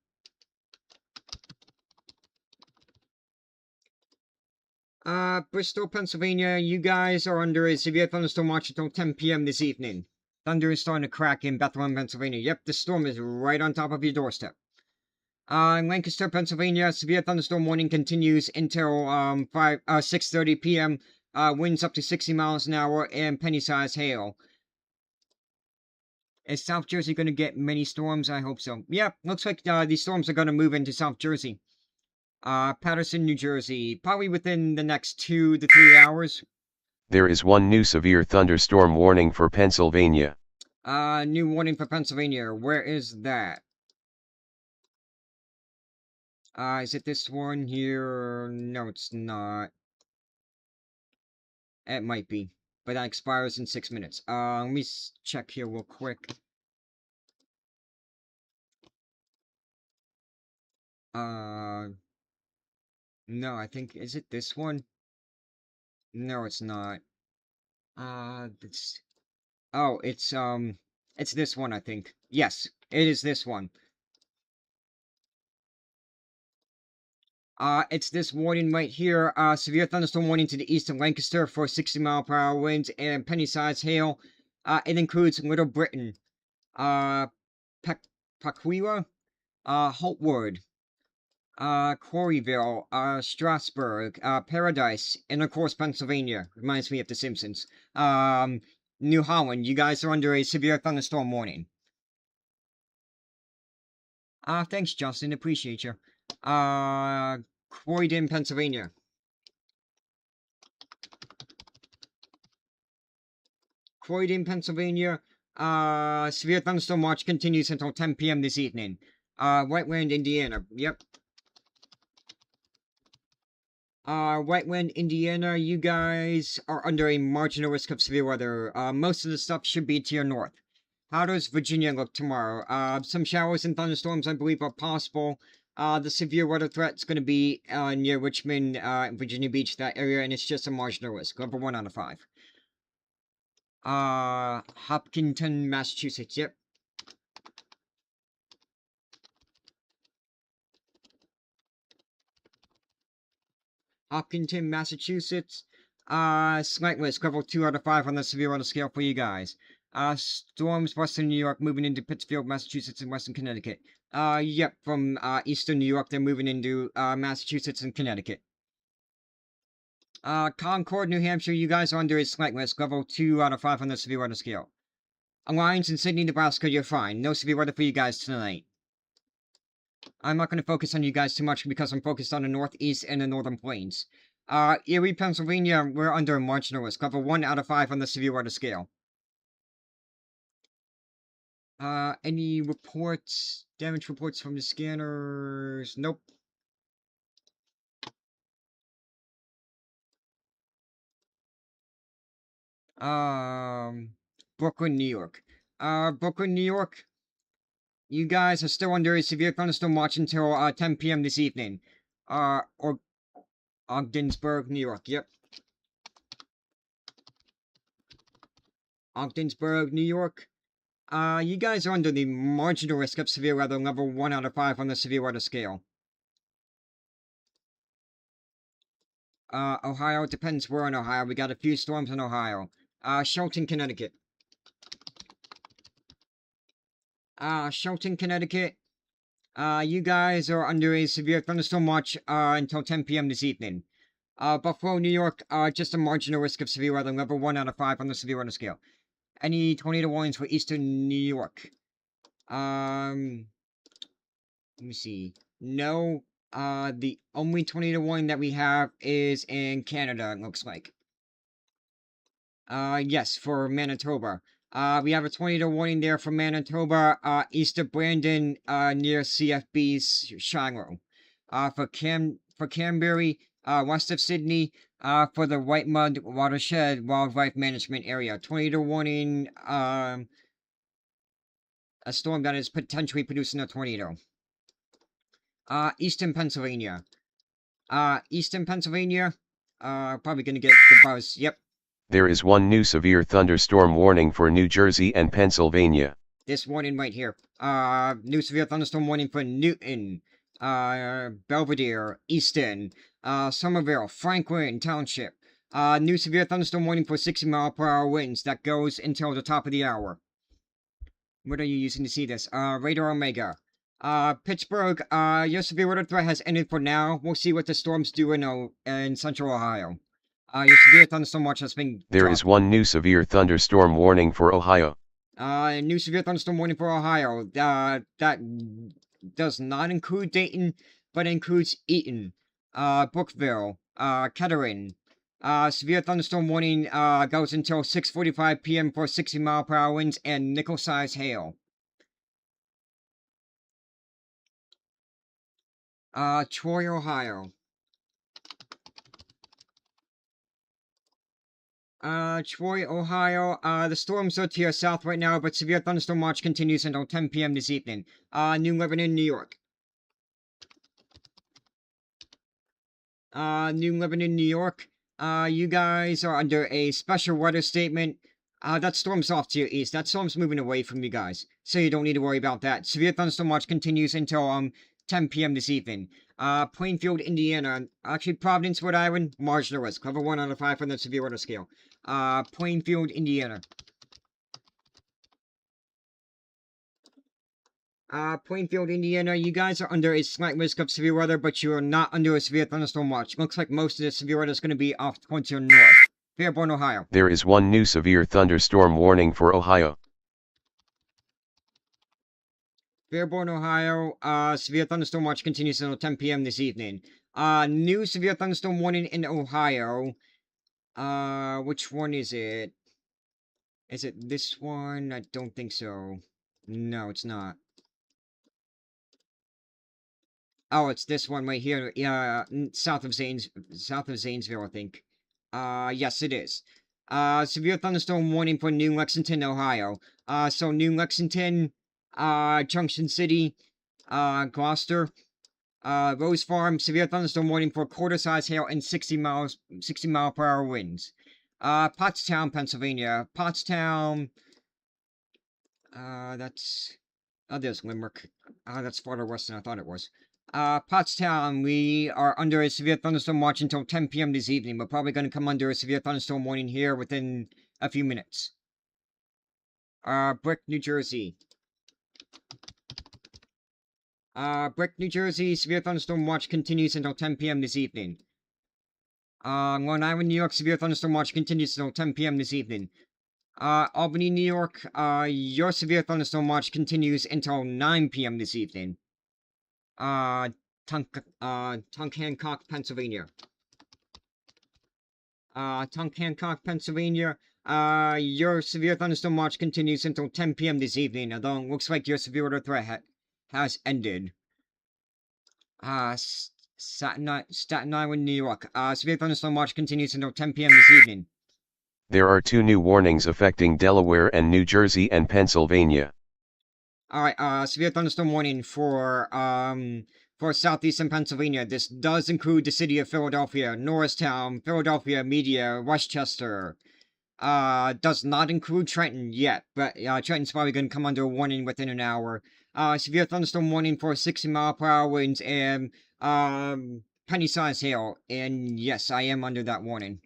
Bristol, Pennsylvania, you guys are under a severe thunderstorm watch until 10 p.m. this evening. Thunder is starting to crack in Bethlehem, Pennsylvania. Yep, the storm is right on top of your doorstep. In Lancaster, Pennsylvania, severe thunderstorm warning continues until 6:30 p.m. Winds up to 60 miles an hour and penny-sized hail. Is South Jersey going to get many storms? I hope so. Yeah, looks like these storms are going to move into South Jersey. Patterson, New Jersey, probably within the next 2 to 3 hours. There is one new severe thunderstorm warning for Pennsylvania. New warning for Pennsylvania. Where is that? Is it this one here? No, it's not. It might be, but that expires in 6 minutes. Let me check here real quick. No, I think, is it this one? No, it's not. It's this one, I think. Yes, it is this one. It's this warning right here. Severe thunderstorm warning to the east of Lancaster for 60-mile-per-hour winds and penny-sized hail. It includes Little Britain, Paquila, Holtwood, Quarryville, Strasburg, Paradise, and of course Pennsylvania. Reminds me of The Simpsons. New Holland, you guys are under a severe thunderstorm warning. Thanks, Justin. Appreciate you. Croydon, Pennsylvania. Croydon, Pennsylvania. Severe thunderstorm watch continues until 10 p.m. this evening. Whiteland, Indiana. Yep. Whiteland, Indiana, you guys are under a marginal risk of severe weather. Most of the stuff should be to your north. How does Virginia look tomorrow? Some showers and thunderstorms, I believe, are possible. The severe weather threat's going to be near Richmond, Virginia Beach, that area, and it's just a marginal risk. Level 1 out of 5. Hopkinton, Massachusetts, yep. Hopkinton, Massachusetts. Slight risk, level 2 out of 5 on the severe weather scale for you guys. Storms, Western New York, moving into Pittsfield, Massachusetts, and Western Connecticut. Yep, from, Eastern New York, they're moving into, Massachusetts and Connecticut. Concord, New Hampshire, you guys are under a slight risk, level 2 out of 5 on the severe weather scale. Alliance in Sydney, Nebraska, you're fine. No severe weather for you guys tonight. I'm not going to focus on you guys too much because I'm focused on the Northeast and the Northern Plains. Erie, Pennsylvania, we're under marginal risk. Level 1 out of 5 on the severe weather scale. Any reports? Damage reports from the scanners? Nope. Brooklyn, New York. Brooklyn, New York. You guys are still under a severe thunderstorm watch until 10 p.m. this evening. Or Ogdensburg, New York. Yep. Ogdensburg, New York. You guys are under the marginal risk of severe weather, level 1 out of 5 on the severe weather scale. Ohio, depends where in Ohio. We got a few storms in Ohio. Shelton, Connecticut. Shelton, Connecticut. You guys are under a severe thunderstorm watch, until 10 p.m. this evening. Buffalo, New York, just a marginal risk of severe weather, level 1 out of 5 on the severe weather scale. Any tornado warnings for eastern New York? Let me see. No, the only tornado warning that we have is in Canada, it looks like. Yes, for Manitoba. We have a tornado warning there for Manitoba, east of Brandon, near CFB's Shiloh. For Canberra, west of Sydney, for the White Mud Watershed Wildlife Management Area. Tornado warning, a storm that is potentially producing a tornado. Eastern Pennsylvania. Eastern Pennsylvania, probably gonna get the buzz, yep. There is one new severe thunderstorm warning for New Jersey and Pennsylvania. This warning right here. New severe thunderstorm warning for Newton, Belvedere, Easton, Somerville, Franklin Township. New severe thunderstorm warning for 60-mile-per-hour winds that goes until the top of the hour. What are you using to see this? Radar Omega. Pittsburgh, your severe weather threat has ended for now. We'll see what the storms do in central Ohio. Your severe thunderstorm watch has been There is one new severe thunderstorm warning for Ohio. New severe thunderstorm warning for Ohio. That does not include Dayton, but includes Eaton, Brookville, Kettering. Severe thunderstorm warning goes until 6:45 p.m. for 60-mile-per-hour winds and nickel-sized hail. Troy, Ohio. Troy, Ohio. The storms are to your south right now, but severe thunderstorm watch continues until 10 p.m. this evening. New Lebanon, New York. New Lebanon, New York. You guys are under a special weather statement. That storm's off to your east. That storm's moving away from you guys, so you don't need to worry about that. Severe thunderstorm watch continues until 10 p.m. this evening. Plainfield, Indiana. Actually, Providence, Rhode Island, marginal risk. Level 1 out of 5 on the severe weather scale. Plainfield, Indiana. Plainfield, Indiana, you guys are under a slight risk of severe weather, but you are not under a severe thunderstorm watch. Looks like most of the severe weather is going to be off towards your north. Fairborn, Ohio. There is one new severe thunderstorm warning for Ohio. Fairborn, Ohio, severe thunderstorm watch continues until 10 p.m. this evening. New severe thunderstorm warning in Ohio. Which one is it? Is it this one? I don't think so. No, it's not. Oh, it's this one right here. South of Zanesville, I think. Yes, it is. Severe thunderstorm warning for New Lexington, Ohio. So New Lexington, Junction City, Gloucester, Rose Farm, severe thunderstorm warning for quarter-size hail and 60-mile-per-hour winds. Pottstown, Pennsylvania. Pottstown, there's Limerick. That's farther west than I thought it was. Pottstown, we are under a severe thunderstorm watch until 10 p.m. this evening. We're probably going to come under a severe thunderstorm warning here within a few minutes. Brick, New Jersey. Brick, New Jersey, severe thunderstorm watch continues until 10 p.m. this evening. Long Island, New York, severe thunderstorm watch continues until 10 p.m. this evening. Albany, New York, your severe thunderstorm watch continues until 9 p.m. this evening. Tunkhancock, Pennsylvania. Tunkhancock, Pennsylvania, your severe thunderstorm watch continues until 10 p.m. this evening, although it looks like your severe weather threat has ended. Staten Island, New York, severe thunderstorm watch continues until 10 p.m. this evening. There are 2 new warnings affecting Delaware and New Jersey and Pennsylvania. Alright, severe thunderstorm warning for southeastern Pennsylvania. This does include the city of Philadelphia, Norristown, Philadelphia, Media, Westchester. Does not include Trenton yet, but Trenton's probably going to come under a warning within an hour. Severe thunderstorm warning for 60-mile-per-hour winds and penny-sized hail. And yes, I am under that warning.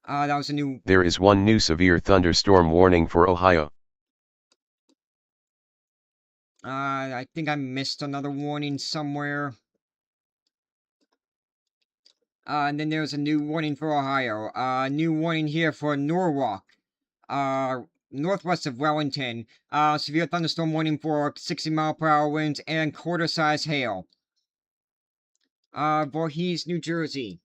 That was a new... There is 1 new severe thunderstorm warning for Ohio. I think I missed another warning somewhere. And then there's a new warning for Ohio. New warning here for Norwalk. Northwest of Wellington. Severe thunderstorm warning for 60-mile-per-hour winds and quarter-size hail. Voorhees, New Jersey.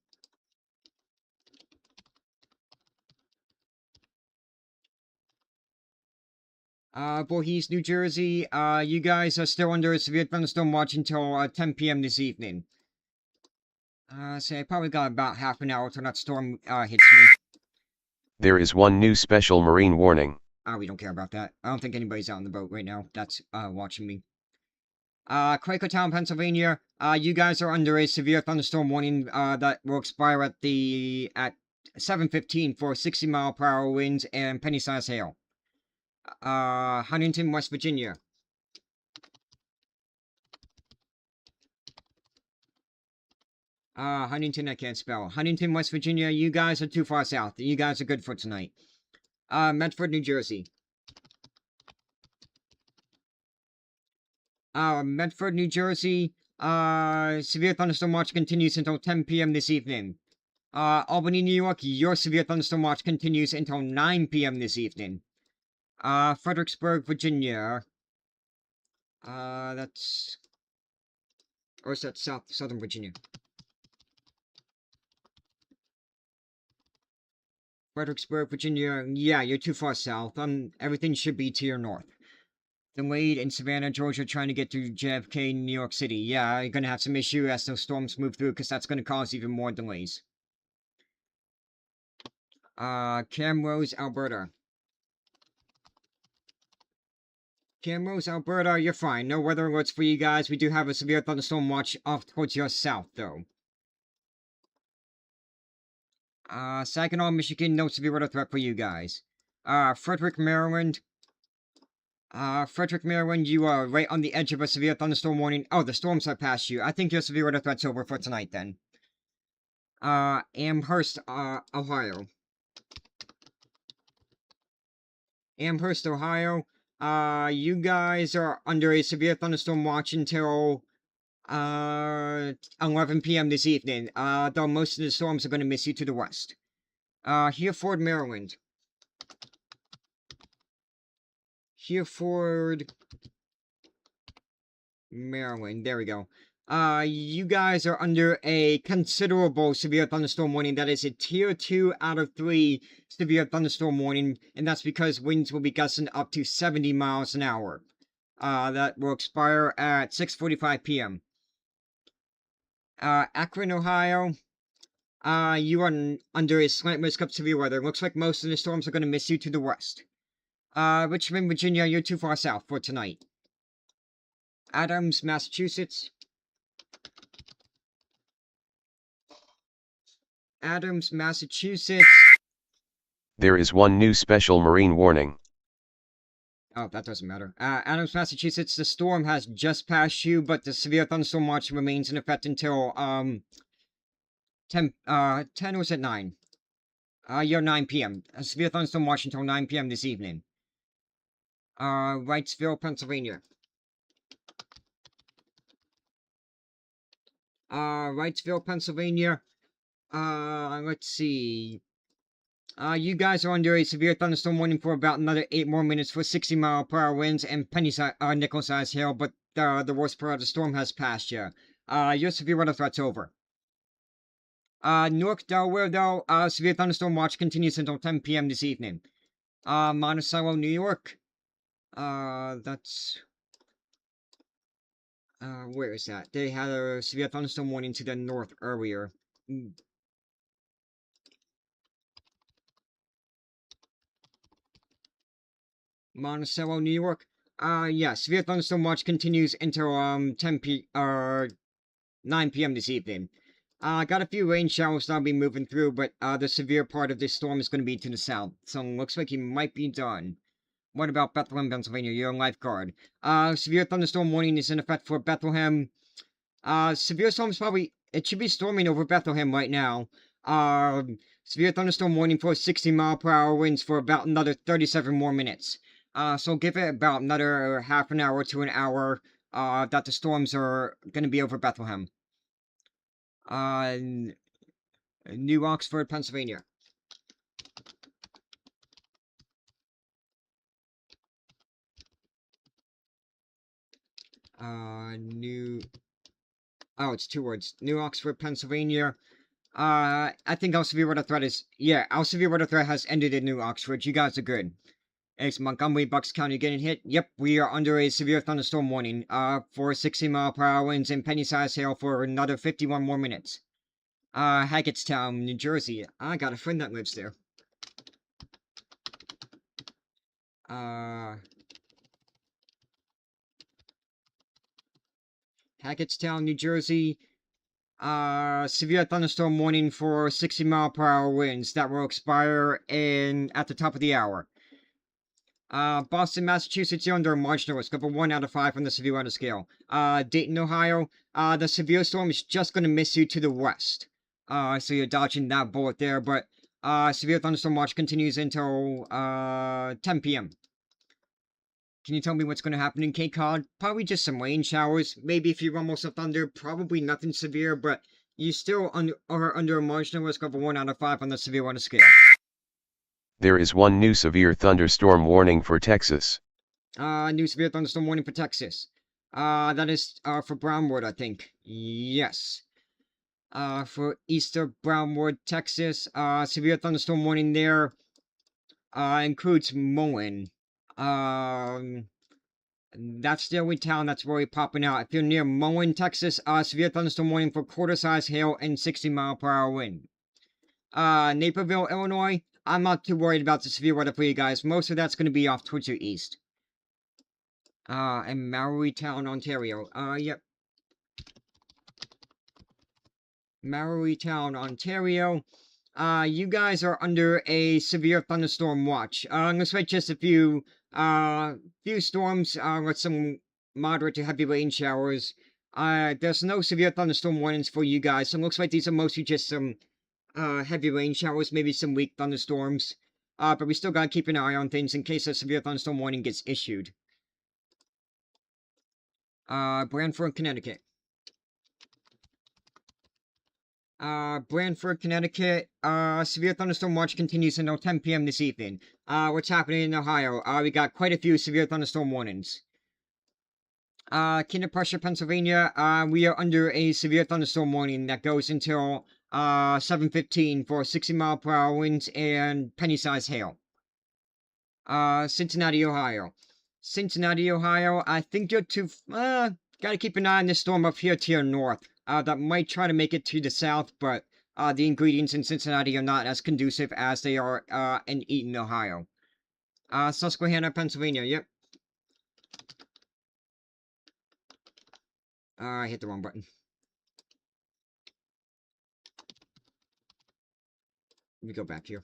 Voorhees, New Jersey. You guys are still under a severe thunderstorm watch until 10 p.m. this evening. So I probably got about half an hour till that storm hits me. There is 1 new special marine warning. We don't care about that. I don't think anybody's out on the boat right now that's watching me. Quakertown, Pennsylvania. You guys are under a severe thunderstorm warning that will expire at 7:15 for 60-mile-per-hour winds and penny-sized hail. Huntington, West Virginia. Huntington, I can't spell. Huntington, West Virginia, you guys are too far south. You guys are good for tonight. Medford, New Jersey. Medford, New Jersey, severe thunderstorm watch continues until 10 p.m. this evening. Albany, New York, your severe thunderstorm watch continues until 9 p.m. this evening. Fredericksburg, Virginia. Or is that Southern Virginia? Fredericksburg, Virginia. Yeah, you're too far south. Everything should be to your north. Delayed in Savannah, Georgia, trying to get to JFK, New York City. Yeah, you're gonna have some issue as those storms move through, because that's gonna cause even more delays. Camrose, Alberta. Camrose, Alberta, you're fine. No weather alerts for you guys. We do have a severe thunderstorm watch off towards your south, though. Saginaw, Michigan, no severe weather threat for you guys. Frederick, Maryland. Frederick, Maryland, you are right on the edge of a severe thunderstorm warning. Oh, the storms have passed you. I think your severe weather threat's over for tonight, then. Amherst, Ohio. Amherst, Ohio. You guys are under a severe thunderstorm watch until 11 p.m. this evening. Though most of the storms are going to miss you to the west. Hereford, Maryland. Hereford, Maryland. There we go. You guys are under a considerable severe thunderstorm warning. That is a tier 2 out of 3 severe thunderstorm warning, and that's because winds will be gusting up to 70 miles an hour. That will expire at 6:45 p.m. Akron, Ohio. You are under a slight risk of severe weather. Looks like most of the storms are going to miss you to the west. Richmond, Virginia, you're too far south for tonight. Adams, Massachusetts. Adams, Massachusetts. There is 1 new special marine warning. Oh, that doesn't matter. Adams, Massachusetts, the storm has just passed you, but the severe thunderstorm watch remains in effect until, 10 or is it 9? You're 9 p.m. A severe thunderstorm watch until 9 p.m. this evening. Wrightsville, Pennsylvania. Wrightsville, Pennsylvania. Let's see. You guys are under a severe thunderstorm warning for about another 8 more minutes for 60-mile-per-hour winds and nickel-sized hail, but the worst part of the storm has passed you. Your severe weather threat's over. Newark, Delaware, though, severe thunderstorm watch continues until 10 p.m. this evening. Monticello, New York. That's... where is that? They had a severe thunderstorm warning to the north earlier. Monticello, New York. Yeah, severe thunderstorm watch continues until 9 p.m. this evening. Got a few rain showers that'll be moving through, but the severe part of this storm is going to be to the south, so looks like he might be done. What about Bethlehem, Pennsylvania? You're a lifeguard. Severe thunderstorm warning is in effect for Bethlehem. Severe storms probably... It should be storming over Bethlehem right now. Severe thunderstorm warning for 60-mile-per-hour winds for about another 37 more minutes. So give it about another half an hour to an hour, that the storms are going to be over Bethlehem. New Oxford, Pennsylvania. Oh, it's 2 words. New Oxford, Pennsylvania. I think our severe weather threat is... Yeah, our severe weather threat has ended in New Oxford. You guys are good. It's Montgomery, Bucks County getting hit. Yep, we are under a severe thunderstorm warning. For 60-mile-per-hour winds and penny-sized hail for another 51 more minutes. Hackettstown, New Jersey. I got a friend that lives there. Hackettstown, New Jersey. Severe thunderstorm warning for 60-mile-per-hour winds that will expire at the top of the hour. Boston, Massachusetts, you're under a marginal risk of a 1 out of 5 on the severe weather scale. Dayton, Ohio, the severe storm is just going to miss you to the west. So you're dodging that bullet there, but severe thunderstorm watch continues until 10 p.m. Can you tell me what's going to happen in Cape Cod? Probably just some rain showers, maybe a few rumbles of thunder, probably nothing severe, but you still are under a marginal risk of a 1 out of 5 on the severe weather scale. There is one new severe thunderstorm warning for Texas. New severe thunderstorm warning for Texas. That is, for Brownwood, I think. Yes. For east of Brownwood, Texas, severe thunderstorm warning there, includes Mullen. That's the only town that's really popping out. If you're near Mullen, Texas, severe thunderstorm warning for quarter-size hail and 60-mile-per-hour wind. Naperville, Illinois, I'm not too worried about the severe weather for you guys. Most of that's going to be off towards your east. And Marytown, Ontario. Yep. Marytown, Ontario. You guys are under a severe thunderstorm watch. Looks like just a few storms, with some moderate to heavy rain showers. There's no severe thunderstorm warnings for you guys, so it looks like these are mostly just some heavy rain showers, maybe some weak thunderstorms. But we still gotta keep an eye on things in case a severe thunderstorm warning gets issued. Branford, Connecticut. Branford, Connecticut, severe thunderstorm watch continues until 10 p.m. this evening. What's happening in Ohio? We got quite a few severe thunderstorm warnings. Kinder Pressure, Pennsylvania, we are under a severe thunderstorm warning that goes until 7:15 for 60-mile-per-hour winds and penny-sized hail. Cincinnati, Ohio. Cincinnati, Ohio, I think you're too... gotta keep an eye on this storm up here to your north. That might try to make it to the south, but the ingredients in Cincinnati are not as conducive as they are in Eaton, Ohio. Susquehanna, Pennsylvania, yep. I hit the wrong button. Let me go back here.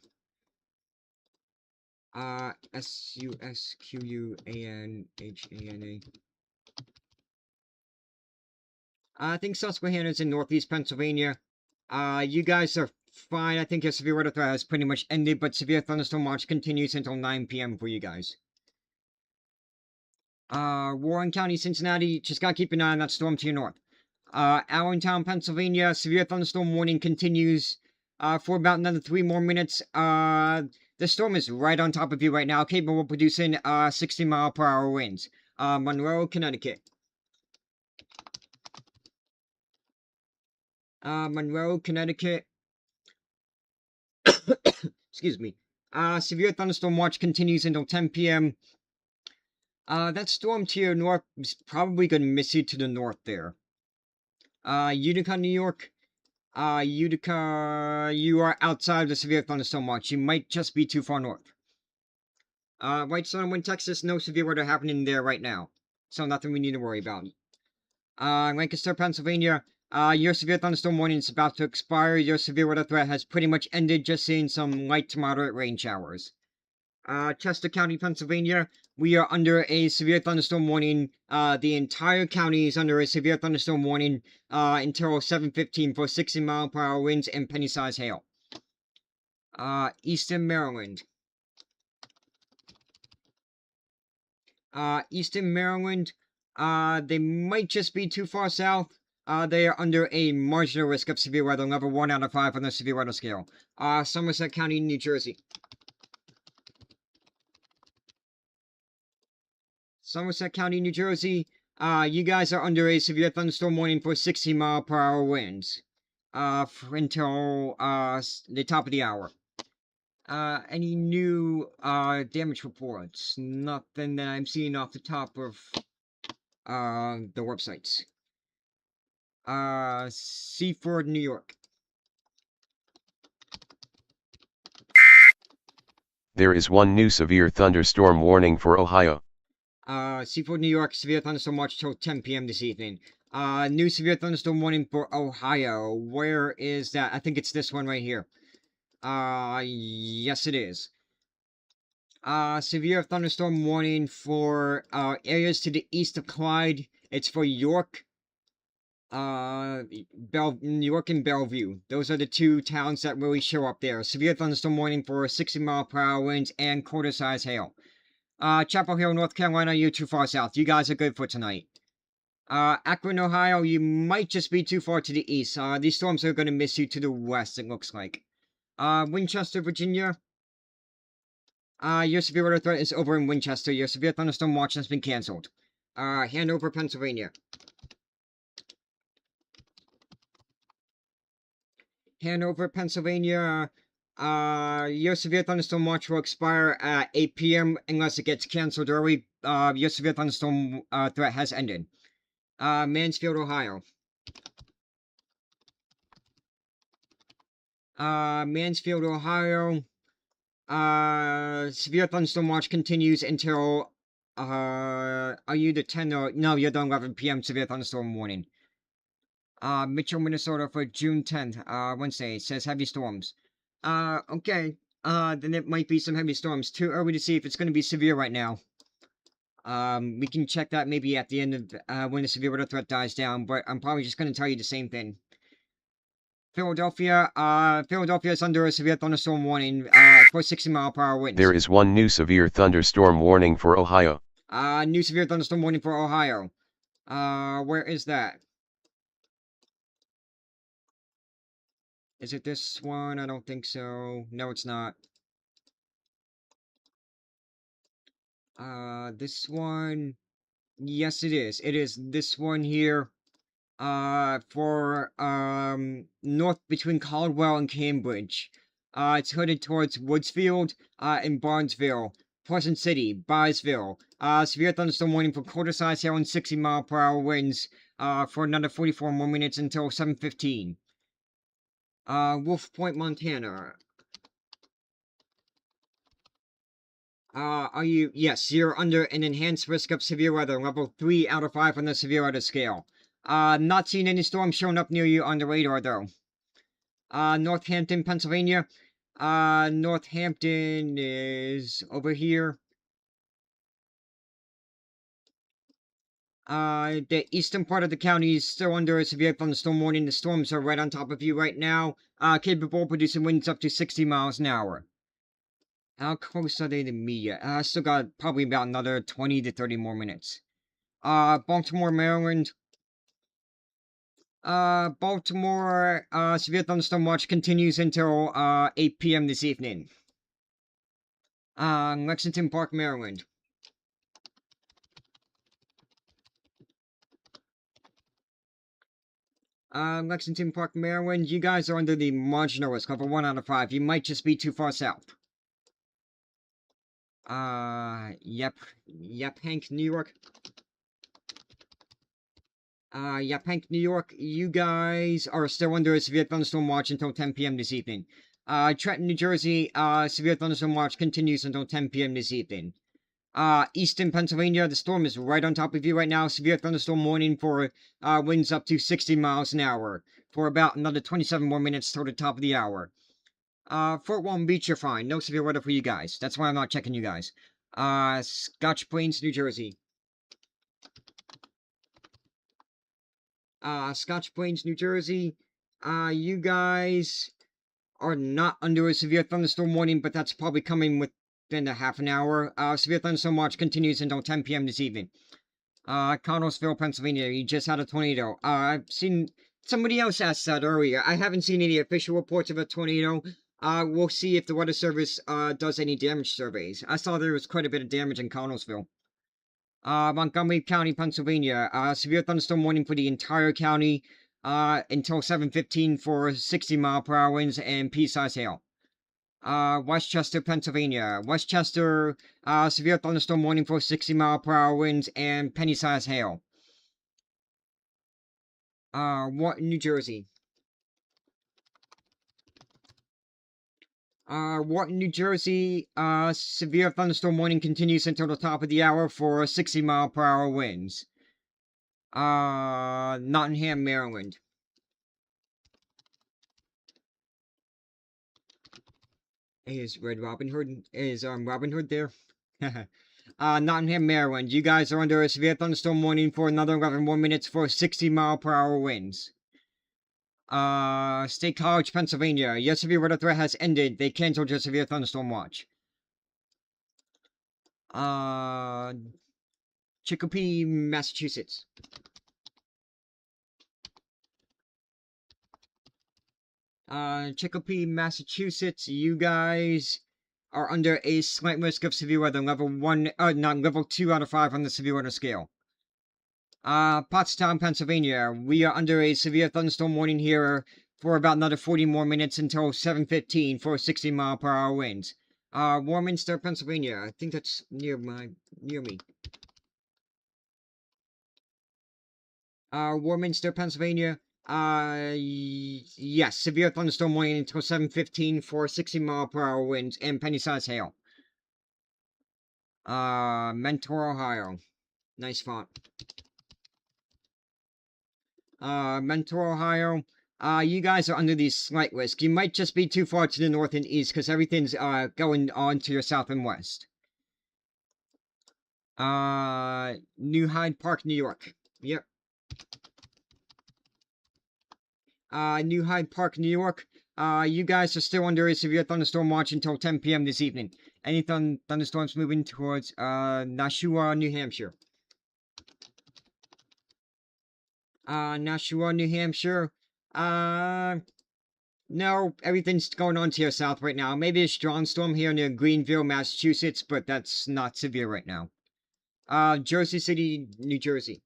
Susquehanna. I think Susquehanna's in northeast Pennsylvania. You guys are fine. I think your severe weather threat has pretty much ended, but severe thunderstorm watch continues until 9 p.m. for you guys. Warren County, Cincinnati, just gotta keep an eye on that storm to your north. Allentown, Pennsylvania, severe thunderstorm warning continues for about another 3 more minutes. The storm is right on top of you right now, capable of producing 60-mile-per-hour winds. Monroe, Connecticut. Monroe, Connecticut. Excuse me. Severe thunderstorm watch continues until 10 p.m. That storm to your north is probably going to miss you to the north there. Utica, New York. Utica, you are outside the severe thunderstorm watch. You might just be too far north. White Stone, Wind, Texas, no severe weather happening there right now. So nothing we need to worry about. Lancaster, Pennsylvania, your severe thunderstorm warning is about to expire. Your severe weather threat has pretty much ended, just seeing some light to moderate rain showers. Chester County, Pennsylvania, we are under a severe thunderstorm warning. The entire county is under a severe thunderstorm warning until 7:15 for 60-mile-per-hour winds and penny-sized hail. Eastern Maryland. Eastern Maryland, they might just be too far south. They are under a marginal risk of severe weather, level 1 out of 5 on the severe weather scale. Somerset County, New Jersey. Somerset County, New Jersey, you guys are under a severe thunderstorm warning for 60-mile-per-hour winds. Until, the top of the hour. Any new, damage reports? Nothing that I'm seeing off the top of, the websites. Seaford, New York. There is one new severe thunderstorm warning for Ohio. Seaford, New York, severe thunderstorm watch till 10 p.m. this evening. New severe thunderstorm warning for Ohio. Where is that? I think it's this one right here. Yes it is. Severe thunderstorm warning for, areas to the east of Clyde. It's for York, New York and Bellevue. Those are the two towns that really show up there. Severe thunderstorm warning for 60-mile-per-hour winds and quarter-size hail. Chapel Hill, North Carolina, you're too far south. You guys are good for tonight. Akron, Ohio, you might just be too far to the east. These storms are going to miss you to the west, it looks like. Winchester, Virginia. Your severe weather threat is over in Winchester. Your severe thunderstorm watch has been canceled. Hanover, Pennsylvania. Hanover, Pennsylvania. Your severe thunderstorm watch will expire at 8 p.m. unless it gets canceled early. Your severe thunderstorm threat has ended. Mansfield, Ohio. Mansfield, Ohio. Severe thunderstorm watch continues until, are you the 10 or, no, you're the 11 p.m. severe thunderstorm warning. Mitchell, Minnesota for June 10th, Wednesday, it says heavy storms. Okay, then it might be some heavy storms. Too early to see if it's going to be severe right now. We can check that maybe at the end of, when the severe weather threat dies down, but I'm probably just going to tell you the same thing. Philadelphia, Philadelphia is under a severe thunderstorm warning, for 60-mile-per-hour winds. There is one new severe thunderstorm warning for Ohio. New severe thunderstorm warning for Ohio. Where is that? Is it this one? I don't think so. No, it's not. This one. Yes, it is. It is this one here. For, north between Caldwell and Cambridge. It's headed towards Woodsfield, and Barnesville. Pleasant City, Byesville. Severe thunderstorm warning for quarter-size hail and 60-mile-per-hour winds, for another 44 more minutes until 7:15. Wolf Point, Montana. Are you? Yes, you're under an enhanced risk of severe weather, level 3 out of 5 on the severe weather scale. Not seeing any storms showing up near you on the radar, though. Northampton, Pennsylvania. Northampton is over here. The eastern part of the county is still under a severe thunderstorm warning. The storms are right on top of you right now. Capable of producing winds up to 60 miles an hour. How close are they to me? I still got probably about another 20 to 30 more minutes. Baltimore, Maryland. Baltimore, severe thunderstorm watch continues until, 8 p.m. this evening. Lexington Park, Maryland. Lexington Park, Maryland, you guys are under the marginal risk, level 1 out of 5. You might just be too far south. Yep, Hank, New York. Yep, Hank, New York, you guys are still under a severe thunderstorm watch until 10 p.m. this evening. Trenton, New Jersey, severe thunderstorm watch continues until 10 p.m. this evening. Easton, Pennsylvania, the storm is right on top of you right now. Severe thunderstorm warning for, winds up to 60 miles an hour for about another 27 more minutes till the top of the hour. Fort Walton Beach, you're fine. No severe weather for you guys. That's why I'm not checking you guys. Scotch Plains, New Jersey. Scotch Plains, New Jersey. You guys are not under a severe thunderstorm warning, but that's probably coming within a half an hour. Severe thunderstorm watch continues until 10 p.m. this evening. Connellsville, Pennsylvania, you just had a tornado. I've seen somebody else asked that earlier. I haven't seen any official reports of a tornado. We'll see if the Weather Service, does any damage surveys. I saw there was quite a bit of damage in Connellsville. Montgomery County, Pennsylvania, severe thunderstorm warning for the entire county, until 7:15 for 60-mile-per-hour winds and pea-sized hail. Westchester, Pennsylvania, Westchester, severe thunderstorm warning for 60-mile-per-hour winds and penny-sized hail. Wharton, New Jersey. Wharton, New Jersey, severe thunderstorm warning continues until the top of the hour for 60-mile-per-hour winds. Nottingham, Maryland. Is Robin Hood there? Nottingham, Maryland, you guys are under a severe thunderstorm warning for another 11 more minutes for 60-mile-per-hour winds. State College, Pennsylvania, your severe weather threat has ended. They canceled your severe thunderstorm watch. Chicopee, Massachusetts. Chicopee, Massachusetts, you guys are under a slight risk of severe weather, level 2 out of 5 on the severe weather scale. Pottstown, Pennsylvania, we are under a severe thunderstorm warning here for about another 40 more minutes until 7:15 for 60-mile-per-hour winds. Warminster, Pennsylvania, I think that's near me. Warminster, Pennsylvania, yes, severe thunderstorm warning until 7:15 for 60-mile-per-hour winds and penny-sized hail. Mentor, Ohio, nice font. Mentor, Ohio, you guys are under the slight risk. You might just be too far to the north and east because everything's, going on to your south and west. New Hyde Park, New York. Yep. New Hyde Park, New York. You guys are still under a severe thunderstorm watch until 10 p.m. this evening. Any thunderstorms moving towards, Nashua, New Hampshire. Nashua, New Hampshire. No, everything's going on to your south right now. Maybe a strong storm here near Greenville, Massachusetts, but that's not severe right now. Jersey City, New Jersey.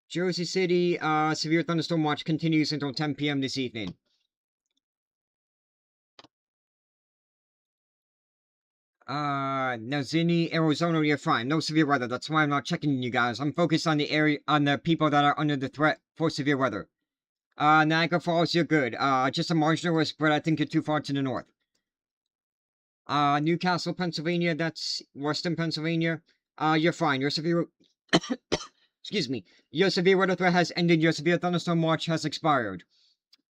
Jersey City, severe thunderstorm watch continues until 10 p.m. this evening. Nazini, Arizona, you're fine. No severe weather. That's why I'm not checking you guys. I'm focused on the area, on the people that are under the threat for severe weather. Niagara Falls, you're good. Just a marginal risk, but I think you're too far to the north. Newcastle, Pennsylvania, that's Western Pennsylvania. You're fine. Your severe... Excuse me. Your severe weather threat has ended. Your severe thunderstorm watch has expired.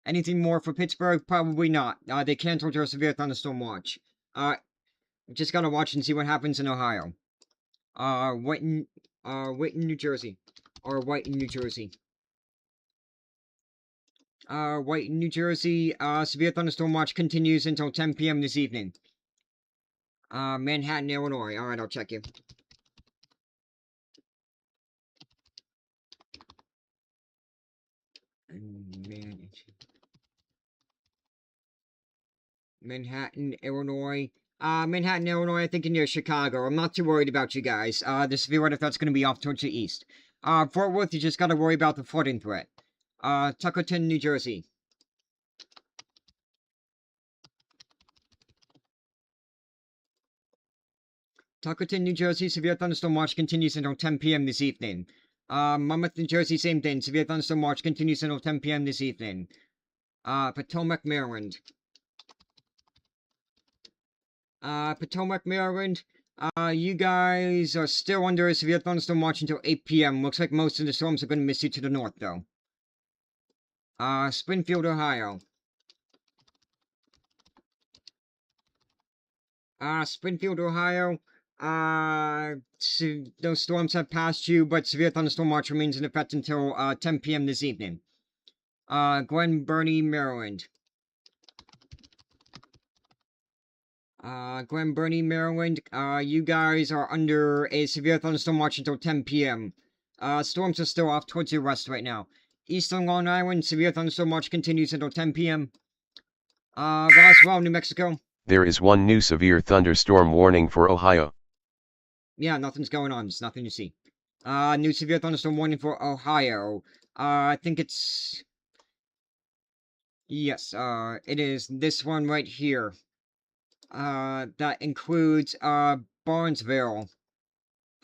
Anything more for Pittsburgh? Probably not. They canceled your severe thunderstorm watch. Just gotta watch and see what happens in Ohio. Whiten, New Jersey. Or Whiten, New Jersey. Whiten, New Jersey, severe thunderstorm watch continues until 10 p.m. this evening. Manhattan, Illinois. Alright, I'll check you. Manhattan, Illinois. Manhattan, Illinois, I think near Chicago. I'm not too worried about you guys. The severe weather threat's gonna be off towards the east. Fort Worth, you just gotta worry about the flooding threat. Tuckerton, New Jersey. Tuckerton, New Jersey, severe thunderstorm watch continues until 10 p.m. this evening. Monmouth, New Jersey, same thing. Severe thunderstorm watch continues until 10 p.m. this evening. Potomac, Maryland. Potomac, Maryland. You guys are still under a severe thunderstorm watch until 8 p.m. Looks like most of the storms are going to miss you to the north, though. Springfield, Ohio. Springfield, Ohio. Those storms have passed you, but severe thunderstorm watch remains in effect until 10 p.m. this evening. Glen Burnie, Maryland. Glen Burnie, Maryland. You guys are under a severe thunderstorm watch until 10 p.m. Storms are still off towards your west right now. Eastern Long Island, severe thunderstorm watch continues until 10 p.m. Roswell, New Mexico. There is one new severe thunderstorm warning for Ohio. Yeah, nothing's going on. There's nothing to see. New severe thunderstorm warning for Ohio. I think it's... Yes, it is this one right here. That includes, Barnesville,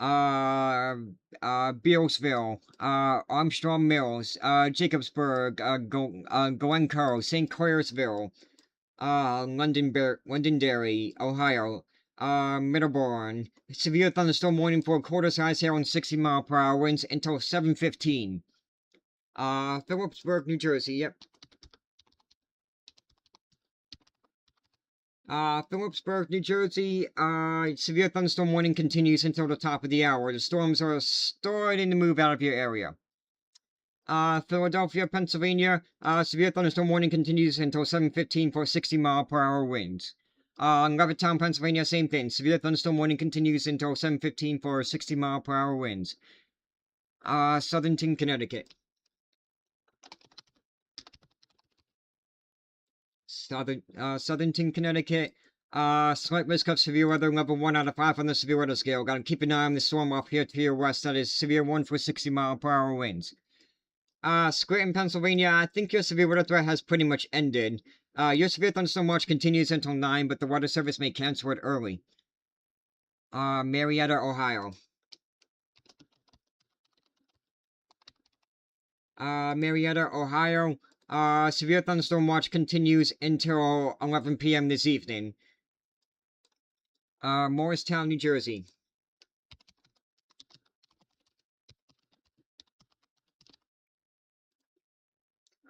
Bealsville, Armstrong Mills, Jacobsburg, Glencoe, St. Clairsville, Londonderry, Ohio, Middlebourne. Severe thunderstorm warning for quarter-size hail and 60-mile-per-hour winds until 7:15. Phillipsburg, New Jersey, yep. Phillipsburg, New Jersey, severe thunderstorm warning continues until the top of the hour. The storms are starting to move out of your area. Philadelphia, Pennsylvania, severe thunderstorm warning continues until 7:15 for 60-mile-per-hour winds. Levittown, Pennsylvania, same thing. Severe thunderstorm warning continues until 7:15 for 60-mile-per-hour winds. Southernton, Connecticut. Southernton, Connecticut. Slight risk of severe weather, level 1 out of 5 on the severe weather scale. Gotta keep an eye on the storm off here to your west. That is severe 1 for 60-mile-per-hour winds. Scranton, Pennsylvania. I think your severe weather threat has pretty much ended. Your severe thunderstorm watch continues until 9, but the Weather Service may cancel it early. Marietta, Ohio. Marietta, Ohio. Severe thunderstorm watch continues until 11 p.m. this evening. Morristown, New Jersey.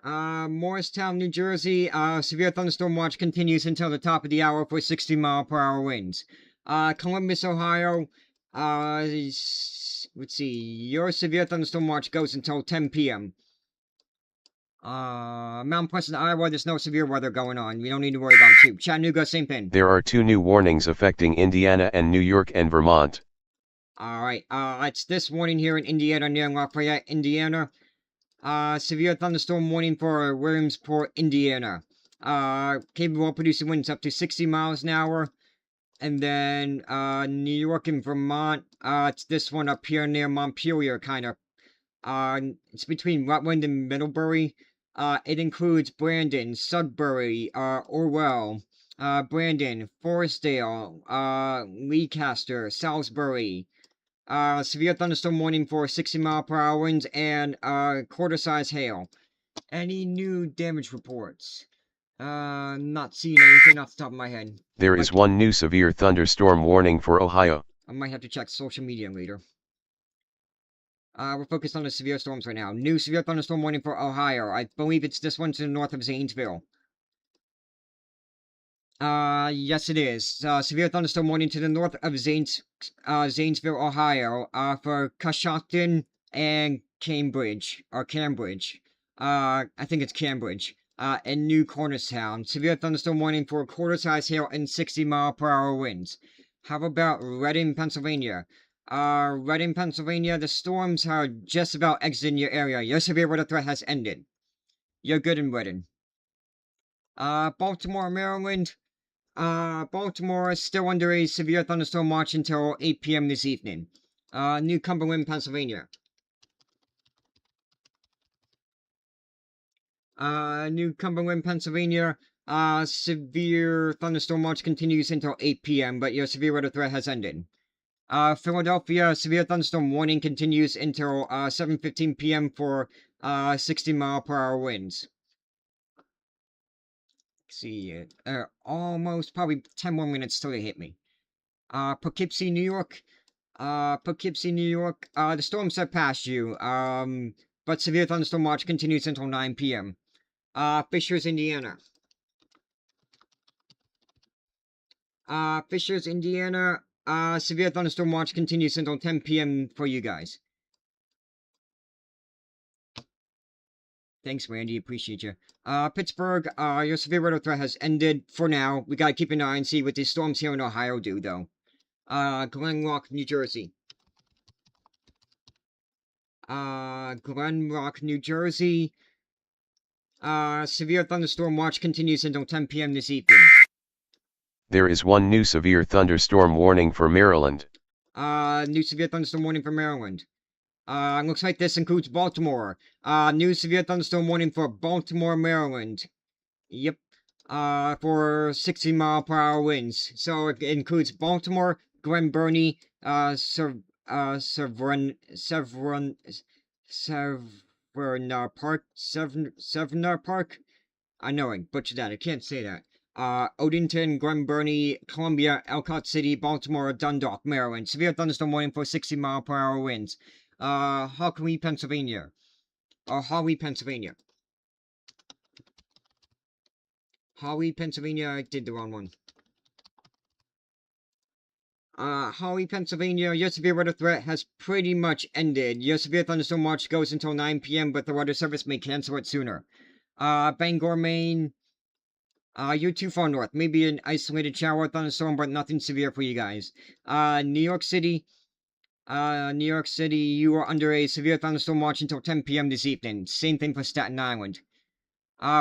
Morristown, New Jersey. Severe thunderstorm watch continues until the top of the hour for 60-mile-per-hour winds. Columbus, Ohio. Let's see. Your severe thunderstorm watch goes until 10 p.m. Mount Pleasant, Iowa, there's no severe weather going on. We don't need to worry about you. Chattanooga, same thing. There are 2 new warnings affecting Indiana and New York and Vermont. Alright, it's this warning here in Indiana near Lafayette, Indiana. Severe thunderstorm warning for Williamsport, Indiana. Capable of producing winds up to 60 miles an hour. And then, New York and Vermont, it's this one up here near Montpelier, kind of. It's between Rutland and Middlebury. It includes Brandon, Sudbury, Orwell, Brandon, Forestdale, Leicester, Salisbury. Severe thunderstorm warning for 60-mile-per-hour winds and quarter-size hail. Any new damage reports? Not seeing anything off the top of my head. There is one new severe thunderstorm warning for Ohio. I might have to check social media later. We're focused on the severe storms right now. New severe thunderstorm warning for Ohio. I believe it's this one to the north of Zanesville. Yes it is. Severe thunderstorm warning to the north of Zanesville, Ohio, for Coshocton and Cambridge. I think it's Cambridge. And New Cornerstown. Severe thunderstorm warning for quarter-size hail and 60-mile-per-hour winds. How about Reading, Pennsylvania? Reading, Pennsylvania, the storms are just about exiting your area. Your severe weather threat has ended. You're good and ready. Baltimore, Maryland. Baltimore is still under a severe thunderstorm watch until 8 p.m. this evening. New Cumberland, Pennsylvania. New Cumberland, Pennsylvania. Severe thunderstorm watch continues until 8 p.m., but your severe weather threat has ended. Philadelphia, severe thunderstorm warning continues until 7:15 p.m. for 60-mile-per-hour winds. Let's see, almost probably 10 more minutes till they hit me. Poughkeepsie, New York. Poughkeepsie, New York. The storm set past you. But severe thunderstorm watch continues until 9 p.m. Fishers, Indiana. Fishers, Indiana. Severe thunderstorm watch continues until 10 p.m. for you guys. Thanks, Randy. Appreciate you. Pittsburgh, your severe weather threat has ended for now. We gotta keep an eye and see what these storms here in Ohio do, though. Glen Rock, New Jersey. Glen Rock, New Jersey. Severe thunderstorm watch continues until 10 p.m. this evening. There is one new severe thunderstorm warning for Maryland. New severe thunderstorm warning for Maryland. Looks like this includes Baltimore. New severe thunderstorm warning for Baltimore, Maryland. Yep. For 60-mile-per-hour winds. So it includes Baltimore, Glen Burnie, Severna Park. I know I butchered that. I can't say that. Odenton, Glen Burnie, Columbia, Ellicott City, Baltimore, Dundalk, Maryland. Severe thunderstorm warning for 60-mile-per-hour winds. Hawley, Pennsylvania. Hawley, Pennsylvania. Hawley, Pennsylvania. I did the wrong one. Hawley, Pennsylvania. Your severe weather threat has pretty much ended. Your severe thunderstorm watch goes until 9 p.m., but the weather service may cancel it sooner. Bangor, Maine. You're too far north. Maybe an isolated shower thunderstorm, but nothing severe for you guys. New York City. New York City, you are under a severe thunderstorm watch until 10 p.m. this evening. Same thing for Staten Island.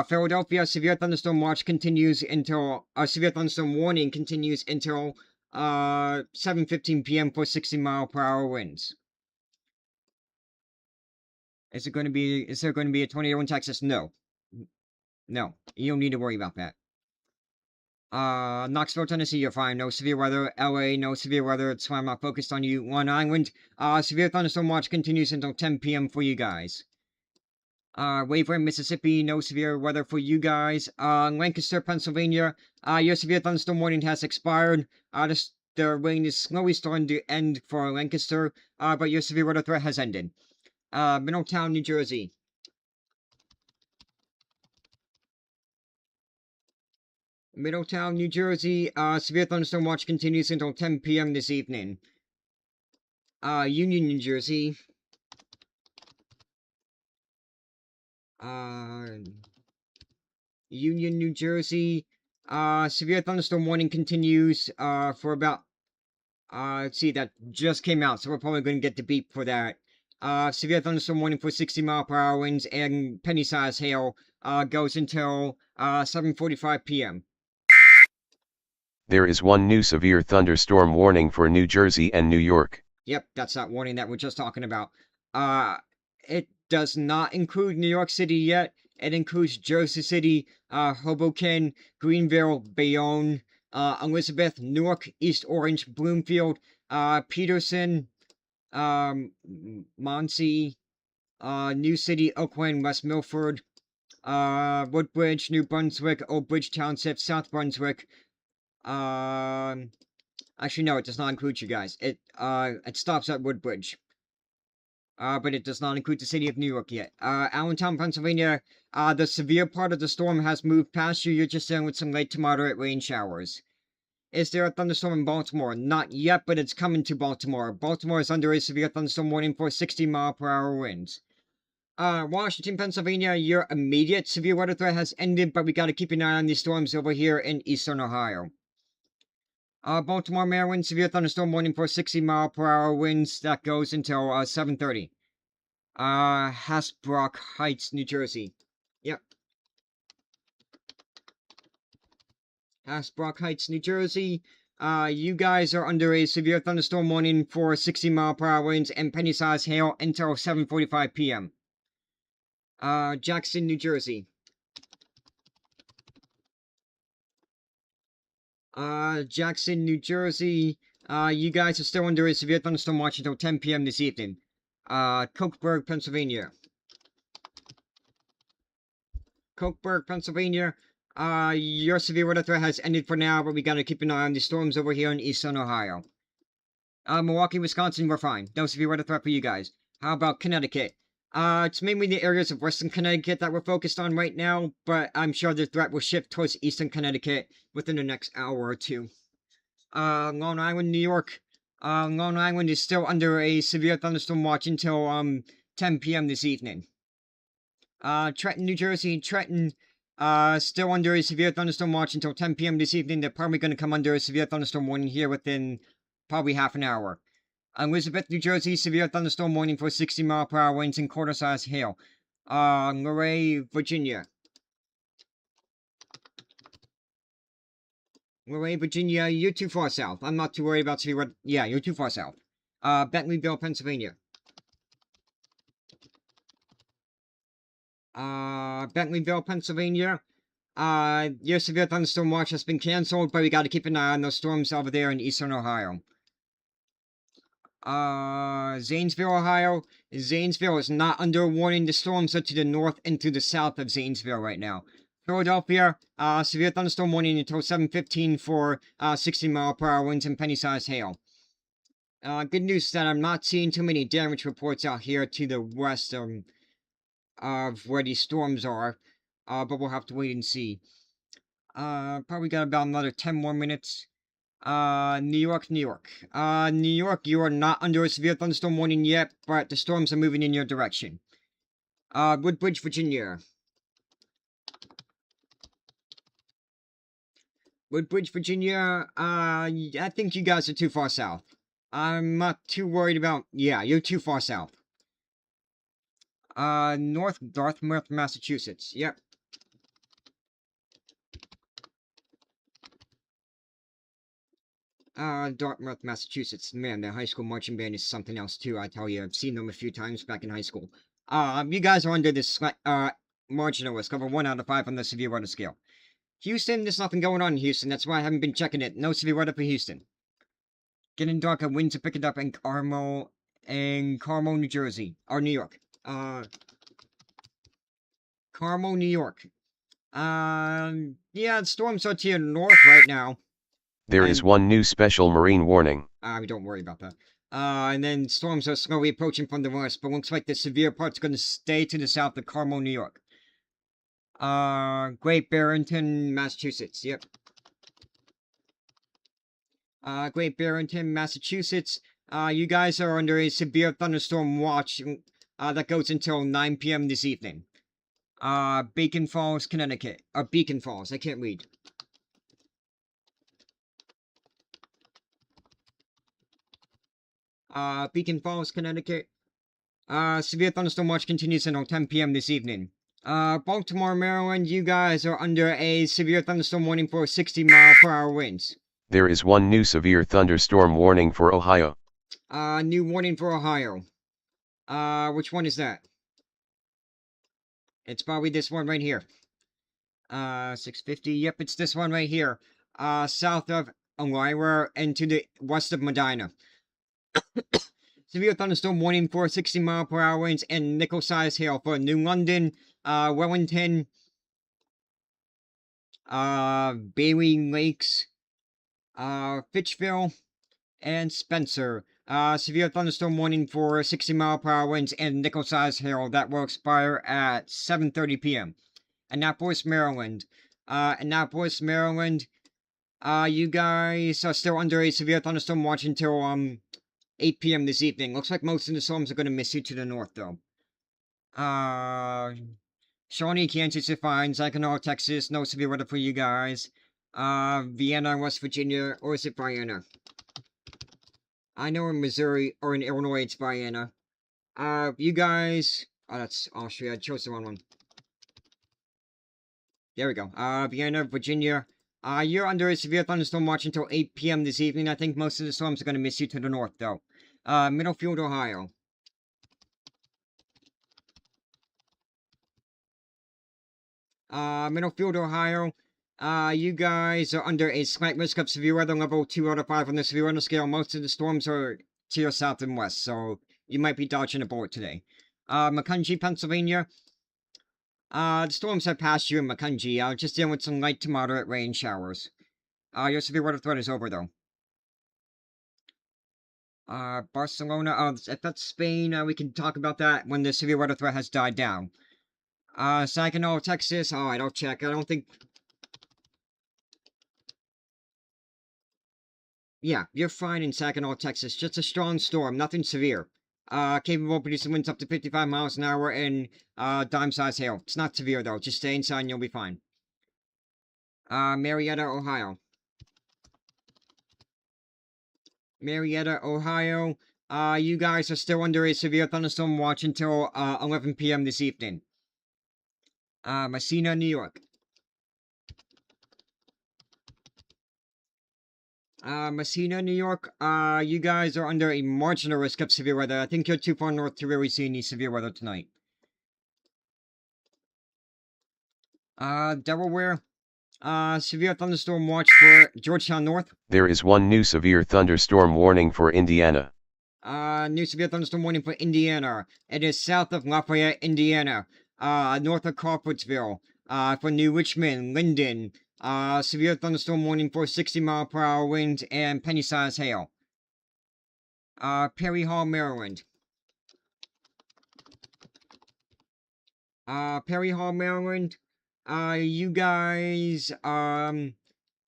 Philadelphia, severe thunderstorm watch continues until, severe thunderstorm warning continues until, 7:15 p.m. for 60-mile-per-hour winds. Is there going to be a tornado in Texas? No. No. You don't need to worry about that. Knoxville, Tennessee, you're fine. No severe weather. LA, no severe weather. That's why I'm not focused on you. Long Island, severe thunderstorm watch continues until 10 p.m. for you guys. Waveland, Mississippi, no severe weather for you guys. Lancaster, Pennsylvania, your severe thunderstorm warning has expired. The rain is slowly starting to end for Lancaster, but your severe weather threat has ended. Middletown, New Jersey. Middletown, New Jersey, severe thunderstorm watch continues until 10 p.m. this evening. Union, New Jersey. Union, New Jersey, severe thunderstorm warning continues, for about, let's see, that just came out, so we're probably going to get the beep for that. Severe thunderstorm warning for 60-mile-per-hour winds and penny-sized hail, goes until, 7:45 p.m. There is one new severe thunderstorm warning for New Jersey and New York. Yep, that's that warning that we're just talking about. It does not include New York City yet. It includes Jersey City, Hoboken, Greenville, Bayonne, Elizabeth, Newark, East Orange, Bloomfield, Peterson, Muncie, New City, Oakland, West Milford, Woodbridge, New Brunswick, Old Bridge Township, South Brunswick. Actually, no, it does not include you guys. It stops at Woodbridge. But it does not include the city of New York yet. Allentown, Pennsylvania, the severe part of the storm has moved past you. You're just dealing with some light to moderate rain showers. Is there a thunderstorm in Baltimore? Not yet, but it's coming to Baltimore. Baltimore is under a severe thunderstorm warning for 60-mile-per-hour winds. Washington, Pennsylvania, your immediate severe weather threat has ended, but we gotta keep an eye on these storms over here in eastern Ohio. Baltimore, Maryland, severe thunderstorm warning for 60-mile-per-hour winds. That goes until, 7:30. Hasbrook Heights, New Jersey. Yep. Hasbrook Heights, New Jersey. You guys are under a severe thunderstorm warning for 60-mile-per-hour winds and penny-sized hail until 7:45 p.m. Jackson, New Jersey. Jackson, New Jersey. You guys are still under a severe thunderstorm watch until 10 p.m. this evening. Cokeburg, Pennsylvania. Cokeburg, Pennsylvania. Your severe weather threat has ended for now, but we gotta keep an eye on the storms over here in eastern Ohio. Milwaukee, Wisconsin, we're fine. No severe weather threat for you guys. How about Connecticut? It's mainly the areas of western Connecticut that we're focused on right now, but I'm sure the threat will shift towards eastern Connecticut within the next hour or two. Long Island, New York. Long Island is still under a severe thunderstorm watch until, 10 p.m. this evening. Trenton, New Jersey. Trenton, still under a severe thunderstorm watch until 10 p.m. this evening. They're probably going to come under a severe thunderstorm warning here within probably half an hour. Elizabeth, New Jersey, severe thunderstorm warning for 60-mile-per-hour winds and quarter-size hail. Luray, Virginia. Luray, Virginia, you're too far south. I'm not too worried about severe weather. Yeah, you're too far south. Bentleyville, Pennsylvania. Bentleyville, Pennsylvania. Your severe thunderstorm watch has been canceled, but we gotta keep an eye on those storms over there in eastern Ohio. Zanesville, Ohio. Zanesville is not under warning. The storms are to the north and to the south of Zanesville right now. Philadelphia, severe thunderstorm warning until 7:15 for 60-mile-per-hour winds and penny-sized hail. Good news is that I'm not seeing too many damage reports out here to the west of where these storms are, but we'll have to wait and see. Probably got about another 10 more minutes. New York, New York. New York, you are not under a severe thunderstorm warning yet, but the storms are moving in your direction. Woodbridge, Virginia. Woodbridge, Virginia, I think you guys are too far south. I'm not too worried about... Yeah, you're too far south. North Dartmouth, Massachusetts. Yep. Dartmouth, Massachusetts. Man, their high school marching band is something else too, I tell you. I've seen them a few times back in high school. You guys are under this, marginal risk, over 1 out of 5 on the severe weather scale. Houston, there's nothing going on in Houston, that's why I haven't been checking it. No severe weather for Houston. Getting darker, winds are picking up in Carmel, New Jersey. Or New York. Carmel, New York. Yeah, storms are to your north right now. There is one new special marine warning. Don't worry about that. And then storms are slowly approaching from the west, but looks like the severe part's going to stay to the south of Carmel, New York. Great Barrington, Massachusetts. Yep. Great Barrington, Massachusetts. You guys are under a severe thunderstorm watch that goes until 9 p.m. this evening. Beacon Falls, Connecticut. Beacon Falls, I can't read. Beacon Falls, Connecticut. Severe thunderstorm watch continues until 10 p.m. this evening. Baltimore, Maryland, you guys are under a severe thunderstorm warning for 60-mile-per-hour winds. There is one new severe thunderstorm warning for Ohio. New warning for Ohio. Which one is that? It's probably this one right here. 650, yep, it's this one right here. South of Elmira and to the west of Medina. Severe thunderstorm warning for 60-mile-per-hour winds and nickel-sized hail for New London, Wellington, Bailey Lakes, Fitchville, and Spencer. Severe thunderstorm warning for 60-mile-per-hour winds and nickel-sized hail that will expire at 7:30 p.m. Annapolis, Maryland. You guys are still under a severe thunderstorm watch until, 8 p.m. this evening. Looks like most of the storms are going to miss you to the north, though. Shawnee, Kansas is fine. Saginaw, Texas, no severe weather for you guys. Vienna, West Virginia, or is it Vienna? I know in Missouri, or in Illinois, it's Vienna. You guys... Oh, that's Austria. I chose the wrong one. There we go. Vienna, Virginia. You're under a severe thunderstorm watch until 8 p.m. this evening. I think most of the storms are going to miss you to the north, though. Middlefield, Ohio. Middlefield, Ohio. You guys are under a slight risk of severe weather, level 2 out of 5 on the severe weather scale. Most of the storms are to your south and west, so you might be dodging a bullet today. Macungie, Pennsylvania. The storms have passed you in Macungie. Just dealing with some light to moderate rain showers. Your severe weather threat is over, though. Barcelona, if that's Spain, we can talk about that when the severe weather threat has died down. Saginaw, Texas, alright, I'll check. I don't think... Yeah, you're fine in Saginaw, Texas. Just a strong storm, nothing severe. Capable of producing winds up to 55 miles an hour and, dime-sized hail. It's not severe, though. Just stay inside and you'll be fine. Marietta, Ohio. Marietta, Ohio. You guys are still under a severe thunderstorm watch until, 11 p.m. this evening. Messina, New York. Messina, New York. You guys are under a marginal risk of severe weather. I think you're too far north to really see any severe weather tonight. Delaware. Severe thunderstorm watch for Georgetown North. There is one new severe thunderstorm warning for Indiana. New severe thunderstorm warning for Indiana. It is south of Lafayette, Indiana. North of Crawfordsville. For New Richmond, Linden. Severe thunderstorm warning for 60-mile-per-hour winds and penny-sized hail. Perry Hall, Maryland. Perry Hall, Maryland. You guys,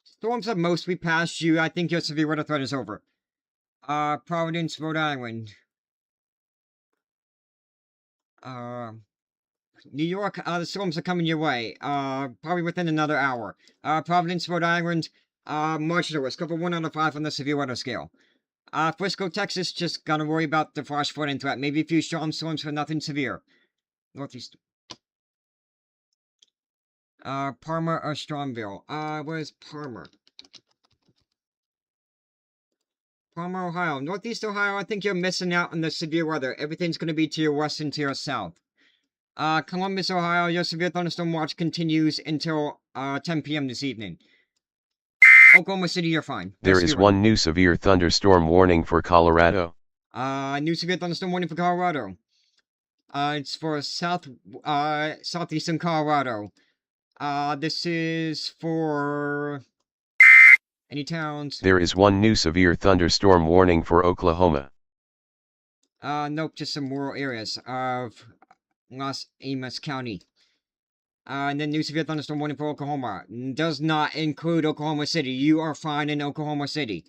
storms have mostly passed you. I think your severe weather threat is over. Providence, Rhode Island. New York, the storms are coming your way. Probably within another hour. Providence, Rhode Island, marginal risk, cover 1 out of 5 on the severe weather scale. Frisco, Texas, just gotta worry about the flash flooding threat. Maybe a few strong storms, but nothing severe. Northeast. Parma or Stromville. Where's Parma? Parma, Ohio. Northeast Ohio, I think you're missing out on the severe weather. Everything's gonna be to your west and to your south. Columbus, Ohio, your severe thunderstorm watch continues until 10 p.m. this evening. Oklahoma City, you're fine. There is one new severe thunderstorm warning for Colorado. New severe thunderstorm warning for Colorado. It's for southeastern Colorado. This is for any towns. There is one new severe thunderstorm warning for Oklahoma. Nope, just some rural areas of Los Amos County. And then new severe thunderstorm warning for Oklahoma. Does not include Oklahoma City. You are fine in Oklahoma City.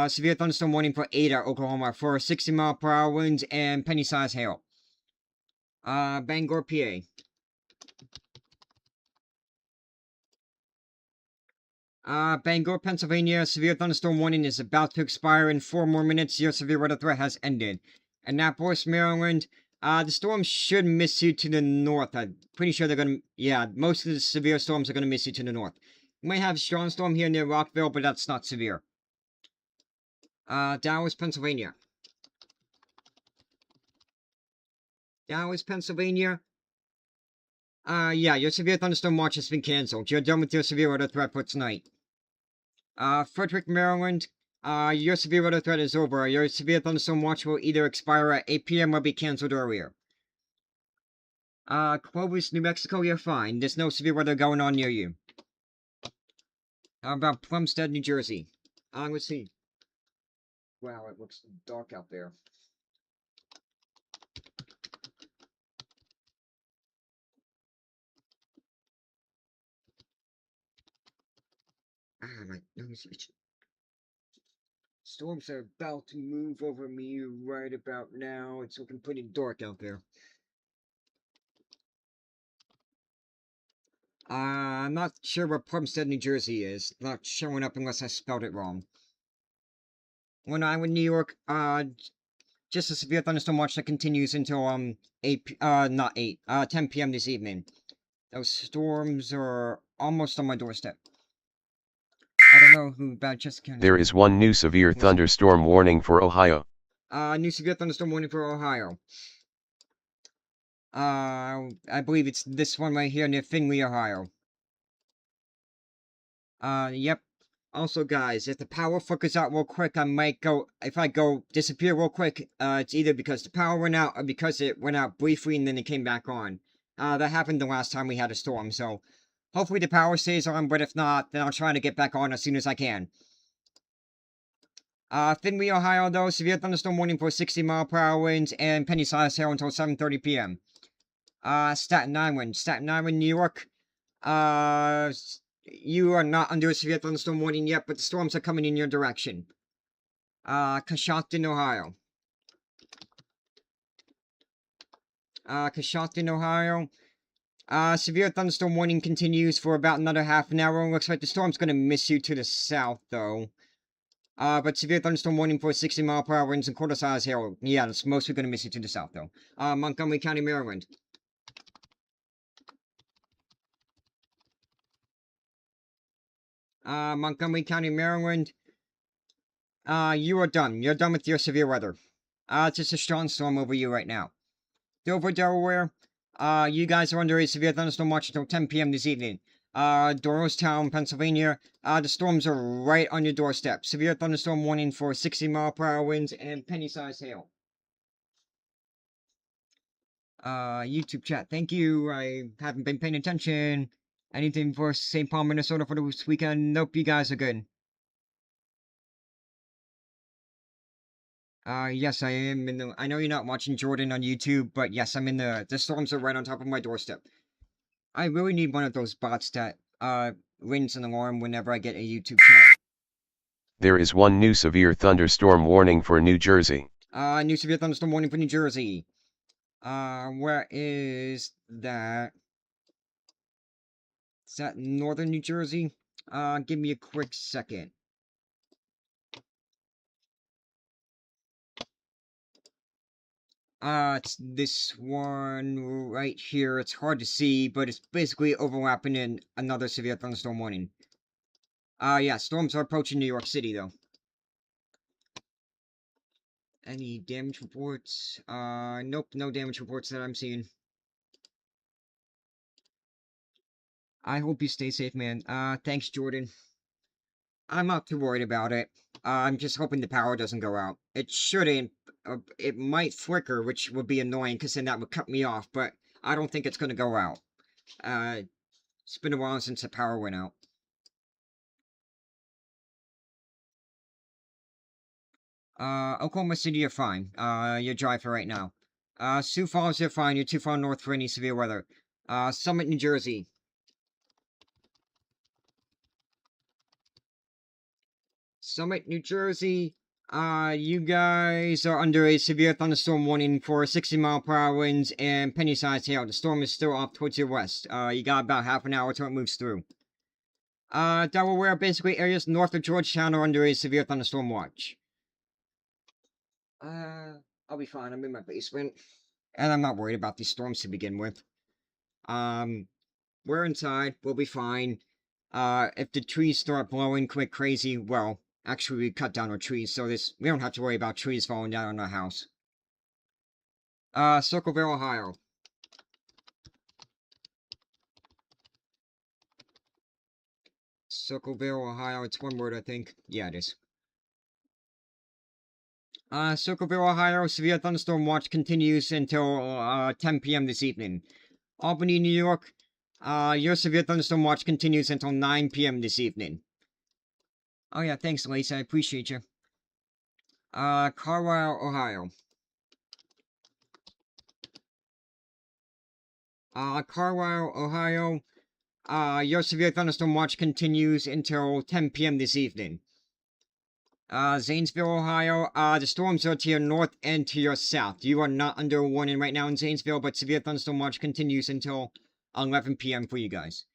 Severe thunderstorm warning for Ada, Oklahoma for 60-mile-per-hour winds and penny-sized hail. Bangor, PA. Bangor, Pennsylvania, severe thunderstorm warning is about to expire in 4 more minutes. Your severe weather threat has ended. Annapolis, Maryland, the storms should miss you to the north. I'm pretty sure they're gonna, yeah, most of the severe storms are gonna miss you to the north. You might have a strong storm here near Rockville, but that's not severe. Dallas, Pennsylvania. Dallas, Pennsylvania. Yeah, your severe thunderstorm watch has been cancelled. You're done with your severe weather threat for tonight. Frederick, Maryland. Your severe weather threat is over. Your severe thunderstorm watch will either expire at 8 p.m. or be cancelled earlier. Clovis, New Mexico, you're fine. There's no severe weather going on near you. How about Plumstead, New Jersey? Let's see. Wow, it looks dark out there. My nose itch. Storms are about to move over me right about now. It's looking pretty dark out there. I'm not sure where Plumstead, New Jersey is. Not showing up unless I spelled it wrong. Long Island, New York, just a severe thunderstorm watch that continues until, 10 p.m. this evening. Those storms are almost on my doorstep. I don't know who about Chesterfield County. There is one new severe thunderstorm warning for Ohio. New severe thunderstorm warning for Ohio. I believe it's this one right here near Findlay, Ohio. Yep. Also, guys, if the power flickers out real quick, I might go, if I go disappear real quick, it's either because the power went out or because it went out briefly and then it came back on. That happened the last time we had a storm, so hopefully the power stays on, but if not, then I'll try to get back on as soon as I can. Findlay, Ohio, though, severe thunderstorm warning for 60-mile-per-hour winds and penny-sized hail until 7:30 p.m. Staten Island, New York. You are not under a severe thunderstorm warning yet, but the storms are coming in your direction. Coshocton, Ohio. Coshocton, Ohio. Severe thunderstorm warning continues for about another half an hour. Looks like the storm's gonna miss you to the south, though. But severe thunderstorm warning for 60-mile-per-hour winds and quarter-size hail. Yeah, it's mostly gonna miss you to the south, though. Montgomery County, Maryland. Montgomery County, Maryland. You are done. You're done with your severe weather. It's just a strong storm over you right now. Dover, Delaware. You guys are under a severe thunderstorm watch until 10 p.m. this evening. Doylestown, Pennsylvania. The storms are right on your doorstep. Severe thunderstorm warning for 60-mile-per-hour winds and penny-sized hail. YouTube chat. Thank you. I haven't been paying attention. Anything for St. Paul, Minnesota for this weekend? Nope, you guys are good. Yes, I am in the... I know you're not watching Jordan on YouTube, but yes, I'm in the... The storms are right on top of my doorstep. I really need one of those bots that, rings an alarm whenever I get a YouTube chat. There is one new severe thunderstorm warning for New Jersey. New severe thunderstorm warning for New Jersey. Where is that? Is that northern New Jersey? Give me a quick second. It's this one right here. It's hard to see, but it's basically overlapping in another severe thunderstorm warning. Yeah, storms are approaching New York City, though. Any damage reports? Nope, no damage reports that I'm seeing. I hope you stay safe, man. Thanks, Jordan. I'm not too worried about it. I'm just hoping the power doesn't go out. It shouldn't. It might flicker, which would be annoying, because then that would cut me off, but I don't think it's going to go out. It's been a while since the power went out. Oklahoma City, you're fine. You're dry for right now. Sioux Falls, you're fine. You're too far north for any severe weather. Summit, New Jersey. Summit, New Jersey. You guys are under a severe thunderstorm warning for 60-mile-per-hour winds and penny-sized hail. The storm is still off towards your west. You got about half an hour till it moves through. Delaware, basically areas north of Georgetown are under a severe thunderstorm watch. I'll be fine. I'm in my basement. And I'm not worried about these storms to begin with. We're inside. We'll be fine. If the trees start blowing quick crazy, well, actually we cut down our trees, so we don't have to worry about trees falling down on our house. Circleville, Ohio. Circleville, Ohio. It's one word, I think. Yeah, it is. Circleville, Ohio, severe thunderstorm watch continues until 10 p.m. this evening. Albany, New York, your severe thunderstorm watch continues until 9 p.m. this evening. Oh yeah, thanks, Lacey, I appreciate you. Carlisle, Ohio. Carlisle, Ohio, your severe thunderstorm watch continues until 10 p.m. this evening. Zanesville, Ohio, the storms are to your north and to your south. You are not under a warning right now in Zanesville, but severe thunderstorm watch continues until 11 p.m. for you guys.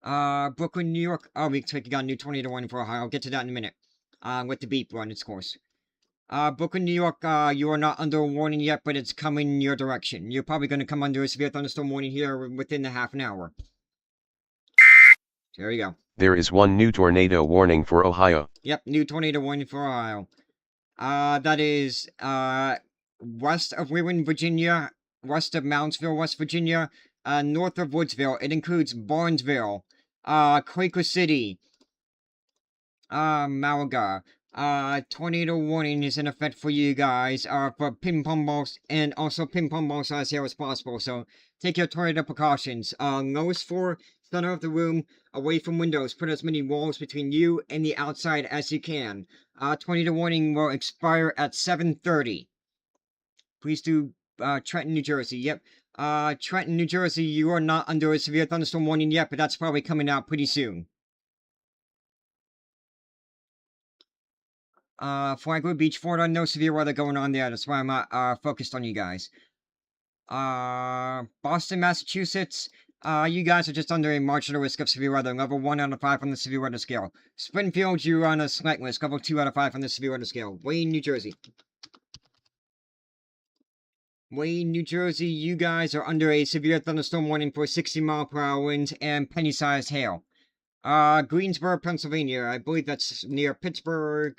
Brooklyn, New York. Oh, we got a new tornado warning for Ohio. I'll get to that in a minute. Let the beep run its course. Brooklyn, New York, you are not under a warning yet, but it's coming in your direction. You're probably going to come under a severe thunderstorm warning here within the half an hour. There you go. There is one new tornado warning for Ohio. Yep, new tornado warning for Ohio. That is, west of Wheeling, Virginia, west of Moundsville, West Virginia, north of Woodsville. It includes Barnesville, Quaker City, Malaga. Tornado warning is in effect for you guys, for ping pong balls, and also ping pong ball size here as possible, so take your tornado precautions. Lowest floor, center of the room, away from windows, put as many walls between you and the outside as you can. Tornado warning will expire at 7:30. Please do, Trenton, New Jersey, yep. Trenton, New Jersey, you are not under a severe thunderstorm warning yet, but that's probably coming out pretty soon. Flagler Beach, Florida, no severe weather going on there. That's why I'm not, focused on you guys. Boston, Massachusetts, you guys are just under a marginal risk of severe weather, level 1 out of 5 on the severe weather scale. Springfield, you're on a slight risk, level 2 out of 5 on the severe weather scale. Wayne, New Jersey. Wayne, New Jersey, you guys are under a severe thunderstorm warning for 60-mile-per-hour winds and penny-sized hail. Greensboro, Pennsylvania, I believe that's near Pittsburgh.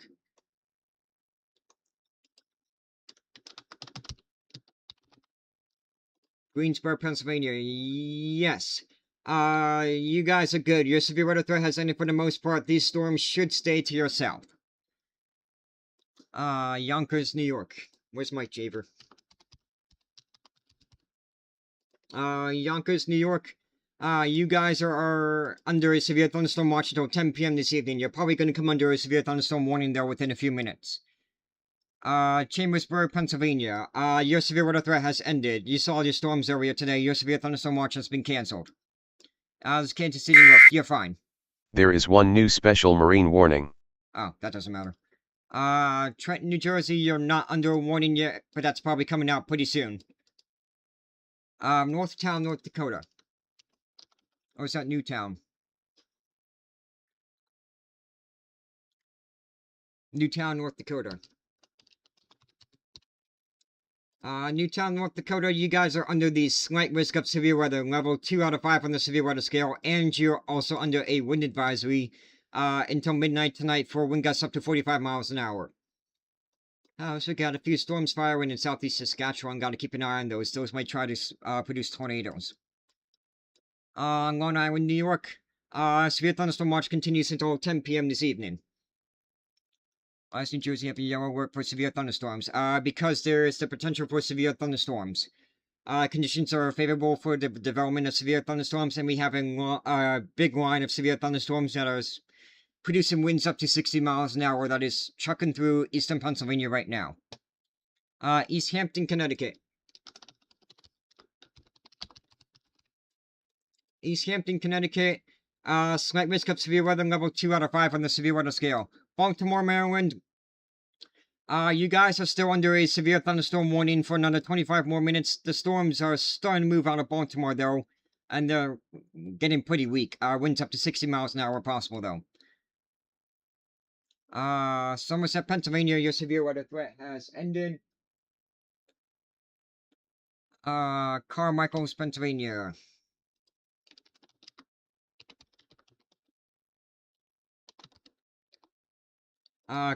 Greensboro, Pennsylvania. Yes. You guys are good. Your severe weather threat has ended for the most part. These storms should stay to your south. Yonkers, New York. Where's Mike Javer? Yonkers, New York. You guys are under a severe thunderstorm watch until 10 p.m. this evening. You're probably going to come under a severe thunderstorm warning there within a few minutes. Chambersburg, Pennsylvania. Your severe weather threat has ended. You saw your storms earlier today. Your severe thunderstorm watch has been cancelled. This is Kansas City, New York. You're fine. There is one new special marine warning. Oh, that doesn't matter. Trenton, New Jersey, you're not under a warning yet, but that's probably coming out pretty soon. Northtown, North Dakota. Or is that Newtown? Newtown, North Dakota. Newtown, North Dakota, you guys are under the slight risk of severe weather, level 2 out of 5 on the severe weather scale, and you're also under a wind advisory, until midnight tonight for wind gusts up to 45 miles an hour. So we got a few storms firing in southeast Saskatchewan, gotta keep an eye on those. Those might try to, produce tornadoes. Long Island, New York, severe thunderstorm watch continues until 10 p.m. this evening. Why does New Jersey have a yellow alert for severe thunderstorms? Because there is the potential for severe thunderstorms. Conditions are favorable for the development of severe thunderstorms, and we have a big line of severe thunderstorms that are producing winds up to 60 miles an hour that is trucking through eastern Pennsylvania right now. East Hampton, Connecticut. East Hampton, Connecticut. Slight risk of severe weather, level 2 out of 5 on the severe weather scale. Baltimore, Maryland. You guys are still under a severe thunderstorm warning for another 25 more minutes. The storms are starting to move out of Baltimore, though, and they're getting pretty weak. Winds up to 60 miles an hour possible, though. Somerset, Pennsylvania, your severe weather threat has ended. Carmichael, Pennsylvania.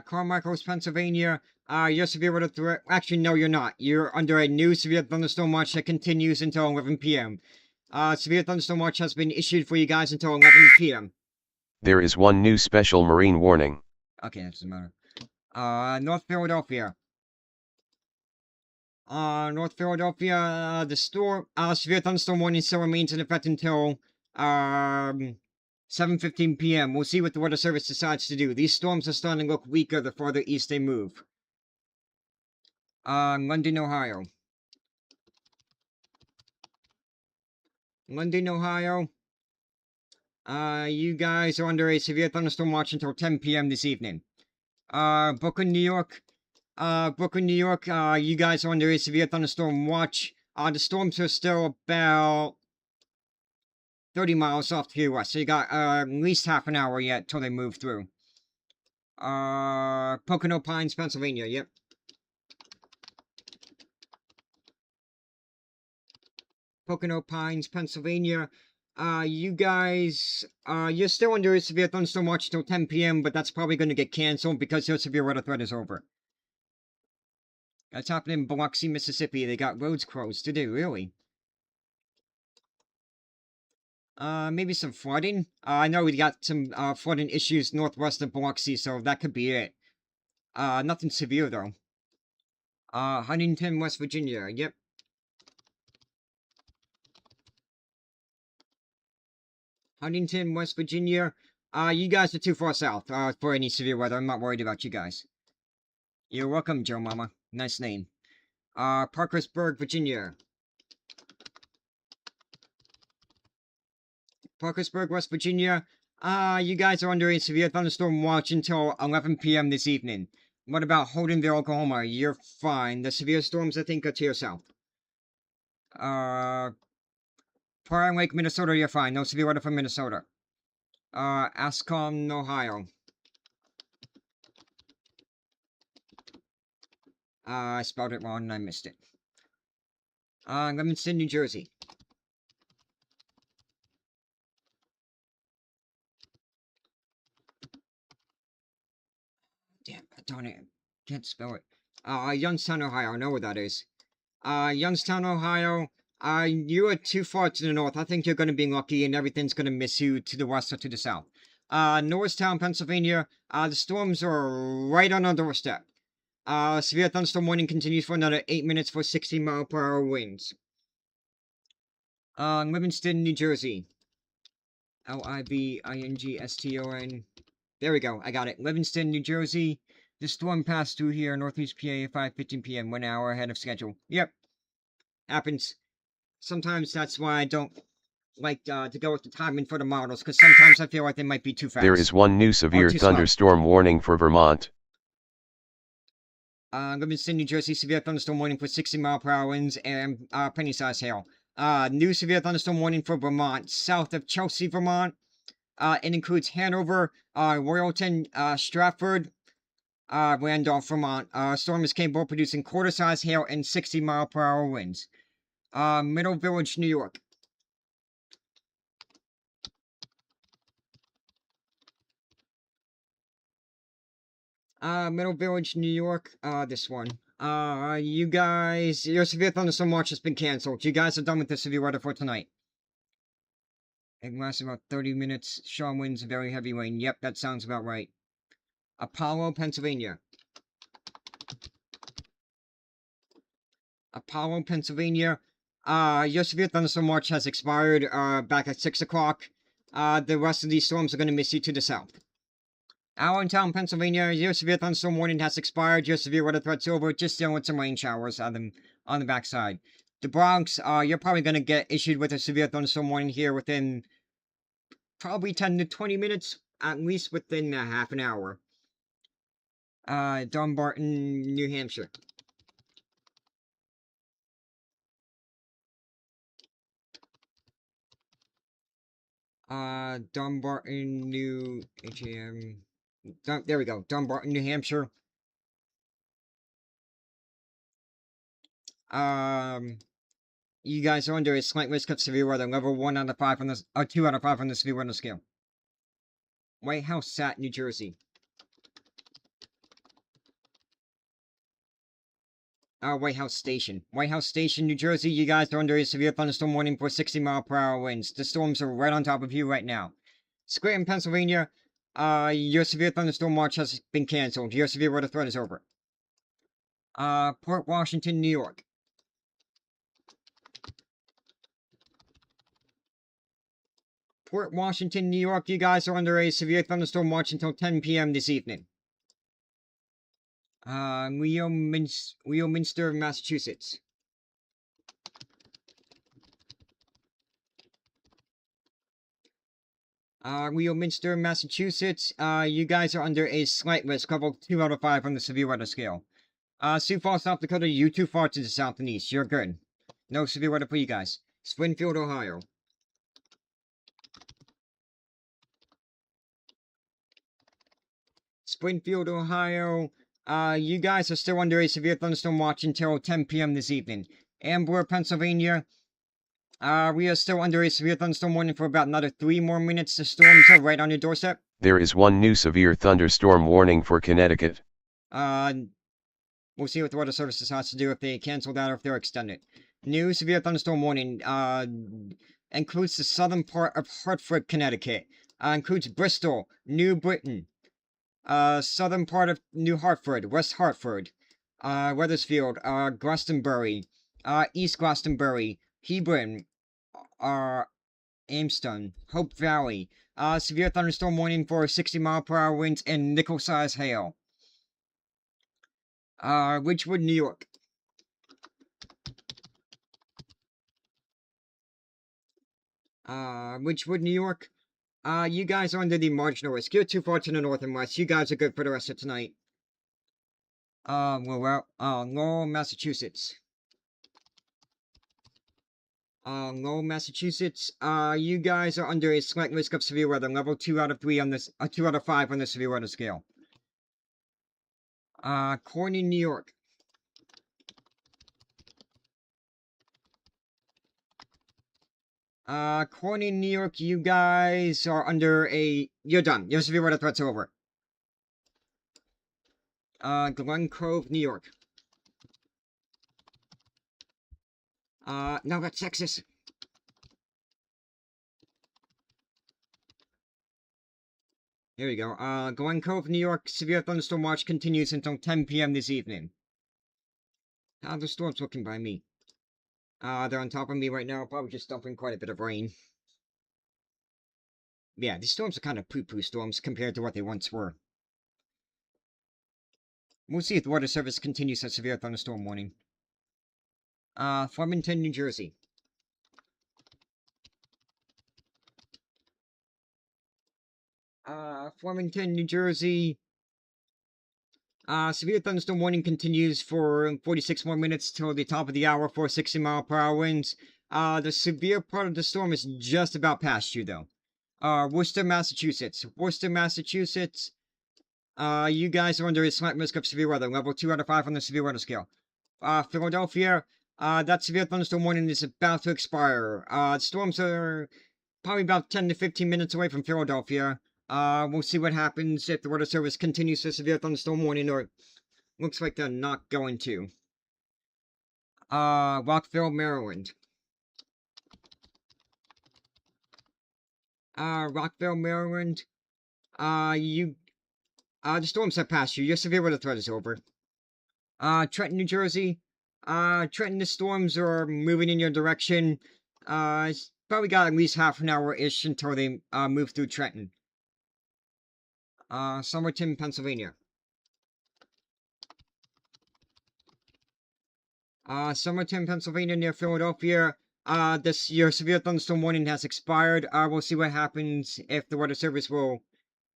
Carmichael, Pennsylvania, your severe weather threat, actually, no, you're not. You're under a new severe thunderstorm watch that continues until 11 p.m. Severe thunderstorm watch has been issued for you guys until 11 p.m. There is one new special marine warning. Okay, that doesn't matter. North Philadelphia. North Philadelphia, the storm, severe thunderstorm warning still remains in effect until, 7:15 p.m. We'll see what the Weather Service decides to do. These storms are starting to look weaker the farther east they move. London, Ohio. London, Ohio. You guys are under a severe thunderstorm watch until 10 p.m. this evening. Brooklyn, New York. Brooklyn, New York, you guys are under a severe thunderstorm watch. The storms are still about 30 miles off to your west, so you got at least half an hour yet till they move through. Pocono Pines, Pennsylvania, yep. Pocono Pines, Pennsylvania. You guys, you're still under a severe thunderstorm watch till 10 p.m., but that's probably going to get canceled because your severe weather threat is over. That's happening in Biloxi, Mississippi. They got roads closed. Did they really? Maybe some flooding? I know we got some, flooding issues northwest of Biloxi, so that could be it. Nothing severe, though. Huntington, West Virginia. Yep. Huntington, West Virginia. You guys are too far south, for any severe weather. I'm not worried about you guys. You're welcome, Joe Mama. Nice name. Parkersburg, Virginia. Parkersburg, West Virginia. You guys are under a severe thunderstorm watch until 11 p.m. this evening. What about Holdenville, Oklahoma? You're fine. The severe storms, I think, are to your south. Prior Lake, Minnesota, you're fine. No severe weather from Minnesota. Ascom, Ohio. I spelled it wrong and I missed it. Livingston, New Jersey. Damn, darn it. Can't spell it. Youngstown, Ohio. I know where that is. Youngstown, Ohio. You are too far to the north. I think you're going to be lucky and everything's going to miss you to the west or to the south. Norristown, Pennsylvania. The storms are right on our doorstep. Severe thunderstorm warning continues for another 8 minutes for 60-mile-per-hour winds. Livingston, New Jersey. Livingston. There we go. I got it. Livingston, New Jersey. The storm passed through here, northeast PA at 5:15 p.m. 1 hour ahead of schedule. Yep. Happens. Sometimes that's why I don't like to go with the timing for the models, because sometimes I feel like they might be too fast. There is one new severe thunderstorm warning for Vermont. Livingston, New Jersey, severe thunderstorm warning for 60-mile-per-hour winds and penny-sized hail. New severe thunderstorm warning for Vermont, south of Chelsea, Vermont. It includes Hanover, Royalton, Stratford, Randolph, Vermont. Storm is capable of producing quarter-sized hail and 60-mile-per-hour winds. Middle Village, New York. Middle Village, New York. This one. You guys, your severe thunderstorm watch has been canceled. You guys are done with the severe weather for tonight. It lasts about 30 minutes. Strong winds, very heavy rain. Yep, that sounds about right. Apollo, Pennsylvania. Apollo, Pennsylvania. Your severe thunderstorm watch has expired, back at 6 o'clock. The rest of these storms are going to miss you to the south. Allentown, Pennsylvania. Your severe thunderstorm warning has expired. Your severe weather threat's over. Just dealing with some rain showers on the backside. The Bronx, you're probably going to get issued with a severe thunderstorm warning here within probably 10 to 20 minutes, at least within a half an hour. Dumbarton, New Hampshire. Dumbarton, New HAM. There we go. Dumbarton, New Hampshire. You guys are under a slight risk of severe weather. Level 1 out of 5 on the, 2 out of 5 on the severe weather scale. White House Sat, New Jersey. White House Station. White House Station, New Jersey. You guys are under a severe thunderstorm warning for 60-mile-per-hour winds. The storms are right on top of you right now. Scranton, Pennsylvania. Your severe thunderstorm watch has been canceled. Your severe weather threat is over. Port Washington, New York. Port Washington, New York. You guys are under a severe thunderstorm watch until 10 p.m. this evening. Leominster, Massachusetts. Leominster, Massachusetts. You guys are under a slight risk, level 2 out of 5 on the severe weather scale. Sioux Falls, South Dakota. You too far to the south and east. You're good. No severe weather for you guys. Springfield, Ohio. Springfield, Ohio. You guys are still under a severe thunderstorm watch until 10 p.m. this evening. Ambler, Pennsylvania. We are still under a severe thunderstorm warning for about another 3 more minutes. The storms are right on your doorstep. There is one new severe thunderstorm warning for Connecticut. We'll see what the Weather Services has to do if they cancel that or if they're extended. New severe thunderstorm warning includes the southern part of Hartford, Connecticut. Includes Bristol, New Britain, southern part of New Hartford, West Hartford, Wethersfield, Glastonbury, East Glastonbury, Hebron, Ameston, Hope Valley. Severe thunderstorm warning for 60-mile-per-hour winds and nickel-size hail. Ridgewood, New York. Ridgewood, New York. You guys are under the marginal risk. You're too far to the north and west. You guys are good for the rest of tonight. Lowell, Massachusetts. Lowell, Massachusetts. You guys are under a slight risk of severe weather. Level 2 out of 3 on this, 2 out of 5 on the severe weather scale. Corning, New York. Corning, New York, you guys are under a... You're done. Your severe weather threat's over. Glen Cove, New York. No, that's Texas. Here we go. Glen Cove, New York, severe thunderstorm watch continues until 10 p.m. this evening. How the storm's looking by me? They're on top of me right now, probably just dumping quite a bit of rain. Yeah, these storms are kind of poo-poo storms compared to what they once were. We'll see if the Weather Service continues that severe thunderstorm warning. Farmington, New Jersey. Farmington, New Jersey. Severe thunderstorm warning continues for 46 more minutes till the top of the hour for 60-mile-per-hour winds. The severe part of the storm is just about past you, though. Worcester, Massachusetts. Worcester, Massachusetts. You guys are under a slight risk of severe weather. Level 2 out of 5 on the severe weather scale. Philadelphia. That severe thunderstorm warning is about to expire. Storms are probably about 10 to 15 minutes away from Philadelphia. We'll see what happens if the Weather Service continues the severe thunderstorm warning, or looks like they're not going to. Rockville, Maryland. Rockville, Maryland. The storms have passed you. Your severe weather threat is over. Trenton, New Jersey. Trenton, the storms are moving in your direction. It's probably got at least half an hour-ish until they, move through Trenton. Somerton, Pennsylvania. Somerton, Pennsylvania, near Philadelphia. Your severe thunderstorm warning has expired. We'll see what happens if the Weather Service will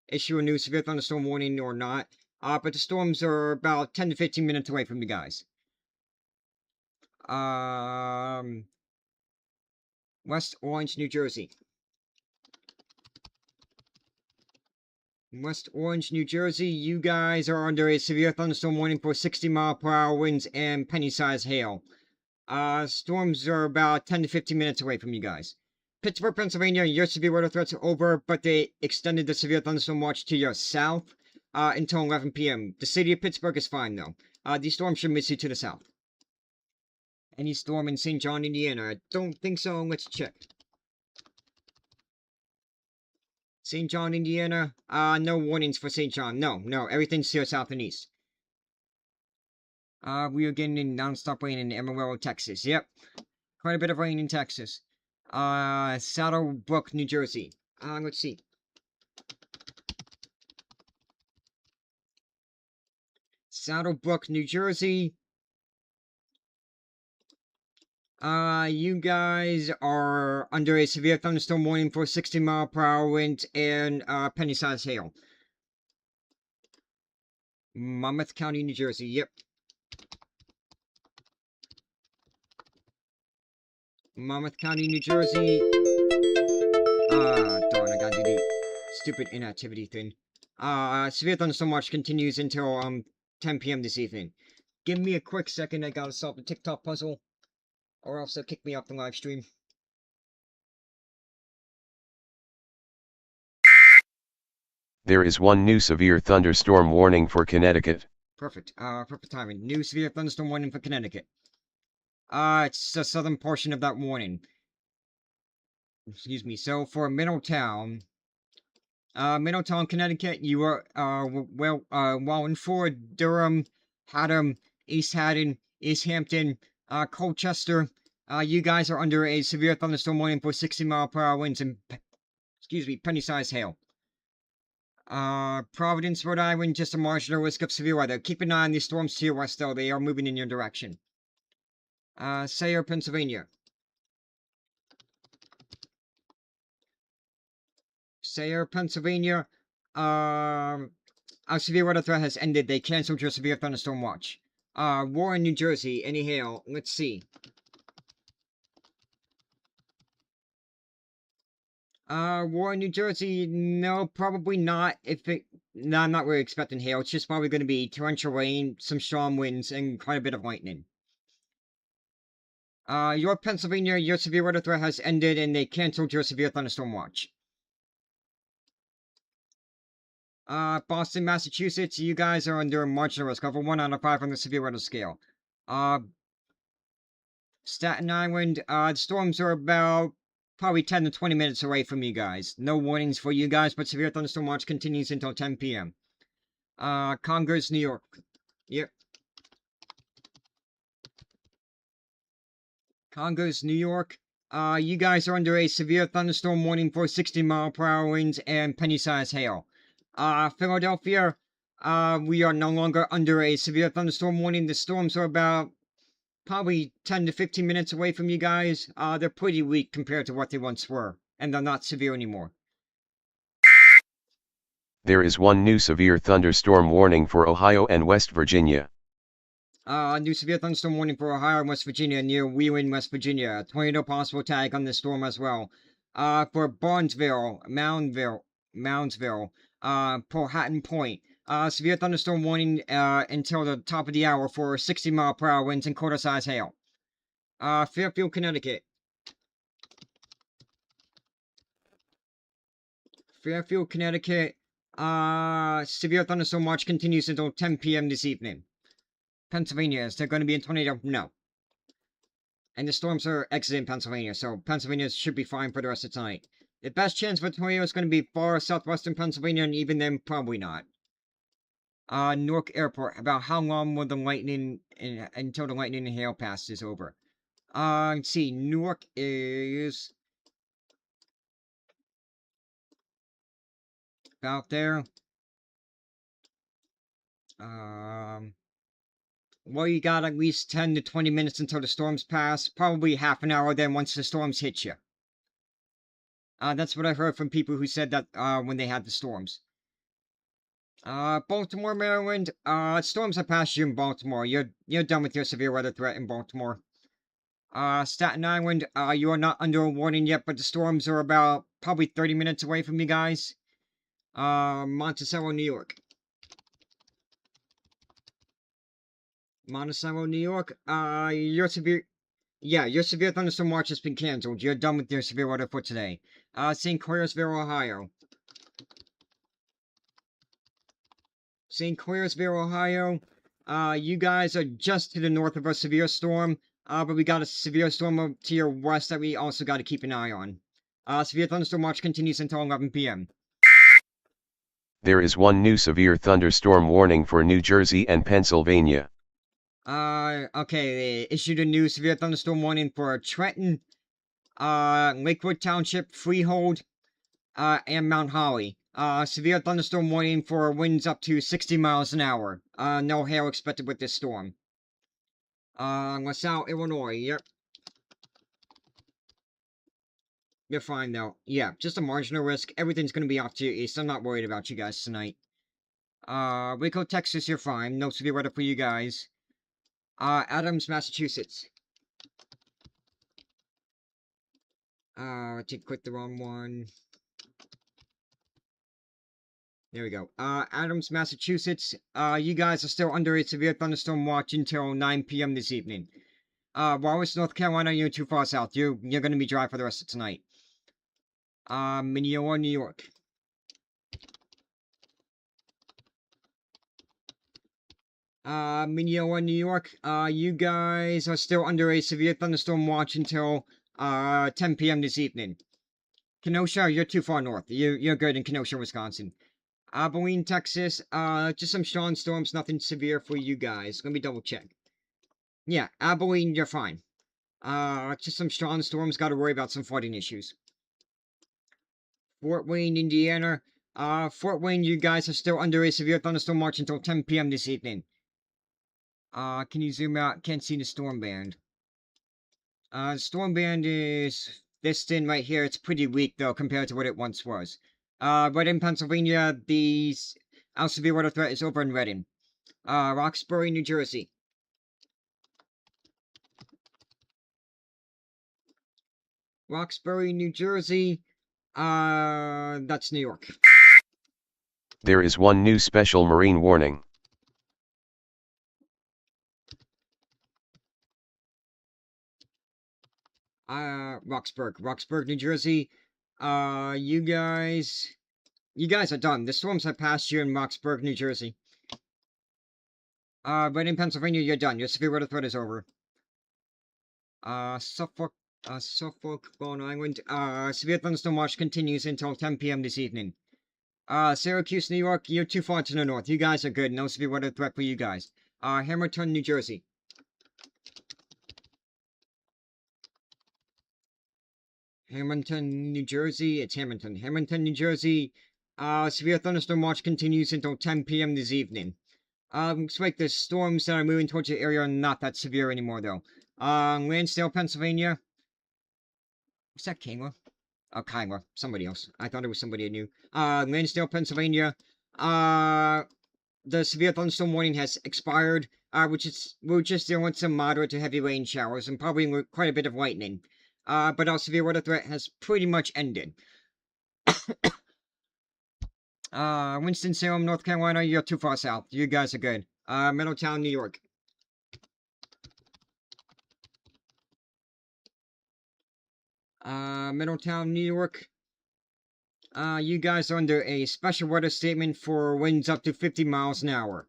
issue a new severe thunderstorm warning or not. But the storms are about 10 to 15 minutes away from you guys. West Orange, New Jersey. West Orange, New Jersey, you guys are under a severe thunderstorm warning for 60-mile-per-hour winds and penny-sized hail. Storms are about 10 to 15 minutes away from you guys. Pittsburgh, Pennsylvania, your severe weather threats are over, but they extended the severe thunderstorm watch to your south until 11 p.m. The city of Pittsburgh is fine, though. These storms should miss you to the south. Any storm in St. John, Indiana? I don't think so. Let's check. St. John, Indiana. No warnings for St. John. No. Everything's to your south and east. We are getting non-stop rain in Amarillo, Texas. Yep. Quite a bit of rain in Texas. Saddlebrook, New Jersey. Let's see. Saddlebrook, New Jersey. You guys are under a severe thunderstorm warning for 60-mile-per-hour winds and, penny-sized hail. Monmouth County, New Jersey, yep. Monmouth County, New Jersey. Darn, I gotta do the stupid inactivity thing. Severe thunderstorm watch continues until, 10 p.m. this evening. Give me a quick second, I gotta solve the TikTok puzzle. Or else they'll kick me off the live stream. There is one new severe thunderstorm warning for Connecticut. Perfect. Perfect timing. New severe thunderstorm warning for Connecticut. It's the southern portion of that warning. Excuse me. So for Middletown, Connecticut, you are Wallingford, Durham, Haddam, East Haddon, East Hampton, Colchester. You guys are under a severe thunderstorm warning for 60-mile-per-hour winds and, penny-sized hail. Providence, Rhode Island, just a marginal risk of severe weather. Keep an eye on these storms to your west, though. They are moving in your direction. Sayre, Pennsylvania. Sayre, Pennsylvania. Our severe weather threat has ended. They canceled your severe thunderstorm watch. Warren, New Jersey. Any hail? Let's see. Warren, New Jersey. No, probably not. No, I'm not really expecting hail. It's just probably going to be torrential rain, some strong winds, and quite a bit of lightning. York, Pennsylvania, your severe weather threat has ended, and they canceled your severe thunderstorm watch. Boston, Massachusetts, you guys are under marginal risk, over 1 out of 5 on the severe weather scale. Staten Island, the storms are about probably 10 to 20 minutes away from you guys. No warnings for you guys, but severe thunderstorm watch continues until 10 p.m. Congers, New York. Yep. Congers, New York. You guys are under a severe thunderstorm warning for 60-mile-per-hour winds and penny-sized hail. Philadelphia, we are no longer under a severe thunderstorm warning. The storms are about probably 10 to 15 minutes away from you guys. They're pretty weak compared to what they once were, and they're not severe anymore. There is one new severe thunderstorm warning for Ohio and West Virginia. New severe thunderstorm warning for Ohio and West Virginia near Wheeling, West Virginia. Tornado possible tag on this storm as well. For Barnesville, Moundsville, Powhatan Point. Severe thunderstorm warning until the top of the hour for 60-mile-per-hour winds and quarter-size hail. Fairfield, Connecticut. Fairfield, Connecticut. Severe thunderstorm watch continues until 10 p.m. this evening. Pennsylvania, is there going to be a tornado? No. And the storms are exiting Pennsylvania, so Pennsylvania should be fine for the rest of tonight. The best chance for a tornado is going to be far southwestern Pennsylvania, and even then, probably not. Newark Airport, about how long will the lightning, until the lightning and hail pass is over? Let's see, Newark is about there. Well, you got at least 10 to 20 minutes until the storms pass. Probably half an hour then once the storms hit you. That's what I heard from people who said that, when they had the storms. Baltimore, Maryland. Storms have passed you in Baltimore. You're done with your severe weather threat in Baltimore. Staten Island. You are not under a warning yet, but the storms are about probably 30 minutes away from you guys. Monticello, New York. Monticello, New York. Your severe thunderstorm watch has been canceled. You're done with your severe weather for today. St. Clairsville, Ohio. St. Clairsville, Ohio. You guys are just to the north of a severe storm. But we got a severe storm up to your west that we also got to keep an eye on. Severe thunderstorm watch continues until 11 p.m. There is one new severe thunderstorm warning for New Jersey and Pennsylvania. Okay, they issued a new severe thunderstorm warning for Trenton, Lakewood Township, Freehold, and Mount Holly. Severe thunderstorm warning for winds up to 60 miles an hour. No hail expected with this storm. LaSalle, Illinois, yep. You're fine, though. Yeah, just a marginal risk. Everything's gonna be off to your east. I'm not worried about you guys tonight. Waco, Texas, you're fine. No severe weather for you guys. Adams, Massachusetts. I clicked the wrong one. There we go. Adams, Massachusetts. You guys are still under a severe thunderstorm watch until 9 p.m. this evening. Wallace, North Carolina, you're too far south. You're gonna be dry for the rest of tonight. Mineola, New York. Mineola, New York, you guys are still under a severe thunderstorm watch until 10 p.m. this evening. Kenosha, you're too far north. You're good in Kenosha, Wisconsin. Abilene, Texas, just some strong storms, nothing severe for you guys. Let me double check. Yeah, Abilene, you're fine. Just some strong storms, gotta worry about some flooding issues. Fort Wayne, Indiana, Fort Wayne, you guys are still under a severe thunderstorm watch until 10 p.m. this evening. Can you zoom out? Can't see the storm band. Storm band is this thin right here. It's pretty weak, though, compared to what it once was. But in Pennsylvania, our severe weather threat is over in Reading. Roxbury, New Jersey. Roxbury, New Jersey. That's New York. There is one new special marine warning. Roxburgh, New Jersey. You guys are done. The storms have passed you in Roxburgh, New Jersey. But in Pennsylvania, you're done. Your severe weather threat is over. Suffolk, Long Island. Severe thunderstorm watch continues until 10 p.m. this evening. Syracuse, New York, you're too far to the north. You guys are good. No severe weather threat for you guys. Hamilton, New Jersey. Hamilton, New Jersey. It's Hamilton. Hamilton, New Jersey. Severe thunderstorm watch continues until 10 p.m. this evening. Looks like the storms that are moving towards your area are not that severe anymore, though. Lansdale, Pennsylvania. Was that Kayla? Oh, Kyla. Somebody else. I thought it was somebody I knew. Lansdale, Pennsylvania. The severe thunderstorm warning has expired, we're just dealing with some moderate to heavy rain showers and probably quite a bit of lightning. But our severe weather threat has pretty much ended. Winston-Salem, North Carolina, you're too far south. You guys are good. Middletown, New York. Middletown, New York. You guys are under a special weather statement for winds up to 50 miles an hour.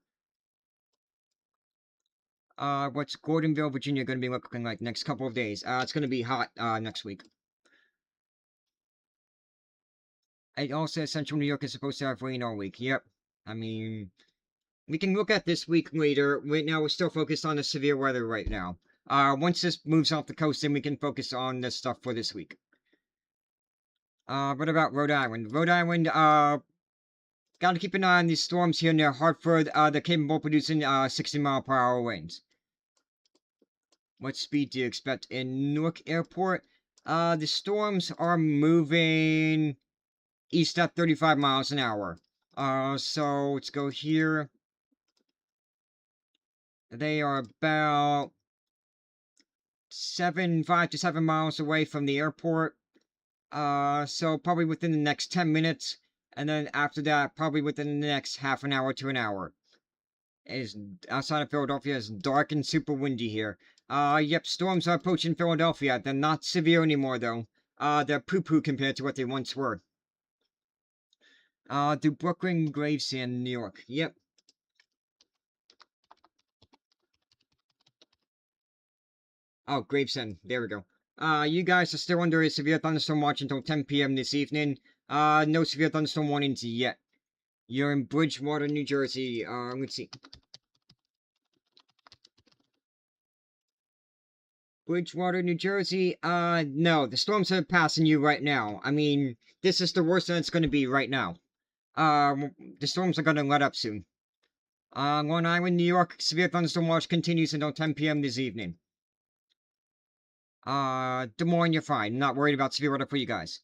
What's Gordonville, Virginia going to be looking like next couple of days? It's going to be hot, next week. It also says Central New York is supposed to have rain all week. Yep. I mean, we can look at this week later. Right now, we're still focused on the severe weather right now. Once this moves off the coast, then we can focus on this stuff for this week. What about Rhode Island? Rhode Island, gotta keep an eye on these storms here near Hartford. They're capable of producing, 60-mile-per-hour winds. What speed do you expect in Newark Airport? The storms are moving east at 35 miles an hour. So let's go here. They are about 5 to 7 miles away from the airport. So probably within the next 10 minutes. And then after that, probably within the next half an hour to an hour. Outside of Philadelphia, it's dark and super windy here. Yep, storms are approaching Philadelphia. They're not severe anymore, though. They're poo-poo compared to what they once were. To Brooklyn, Gravesend, New York. Yep. Oh, Gravesend. There we go. You guys are still under a severe thunderstorm watch until 10 p.m. this evening. No severe thunderstorm warnings yet. You're in Bridgewater, New Jersey. Let's see. Bridgewater, New Jersey. No, the storms are passing you right now. I mean, this is the worst that it's going to be right now. The storms are going to let up soon. Long Island, New York, severe thunderstorm watch continues until 10 p.m. this evening. Des Moines, you're fine. Not worried about severe weather for you guys.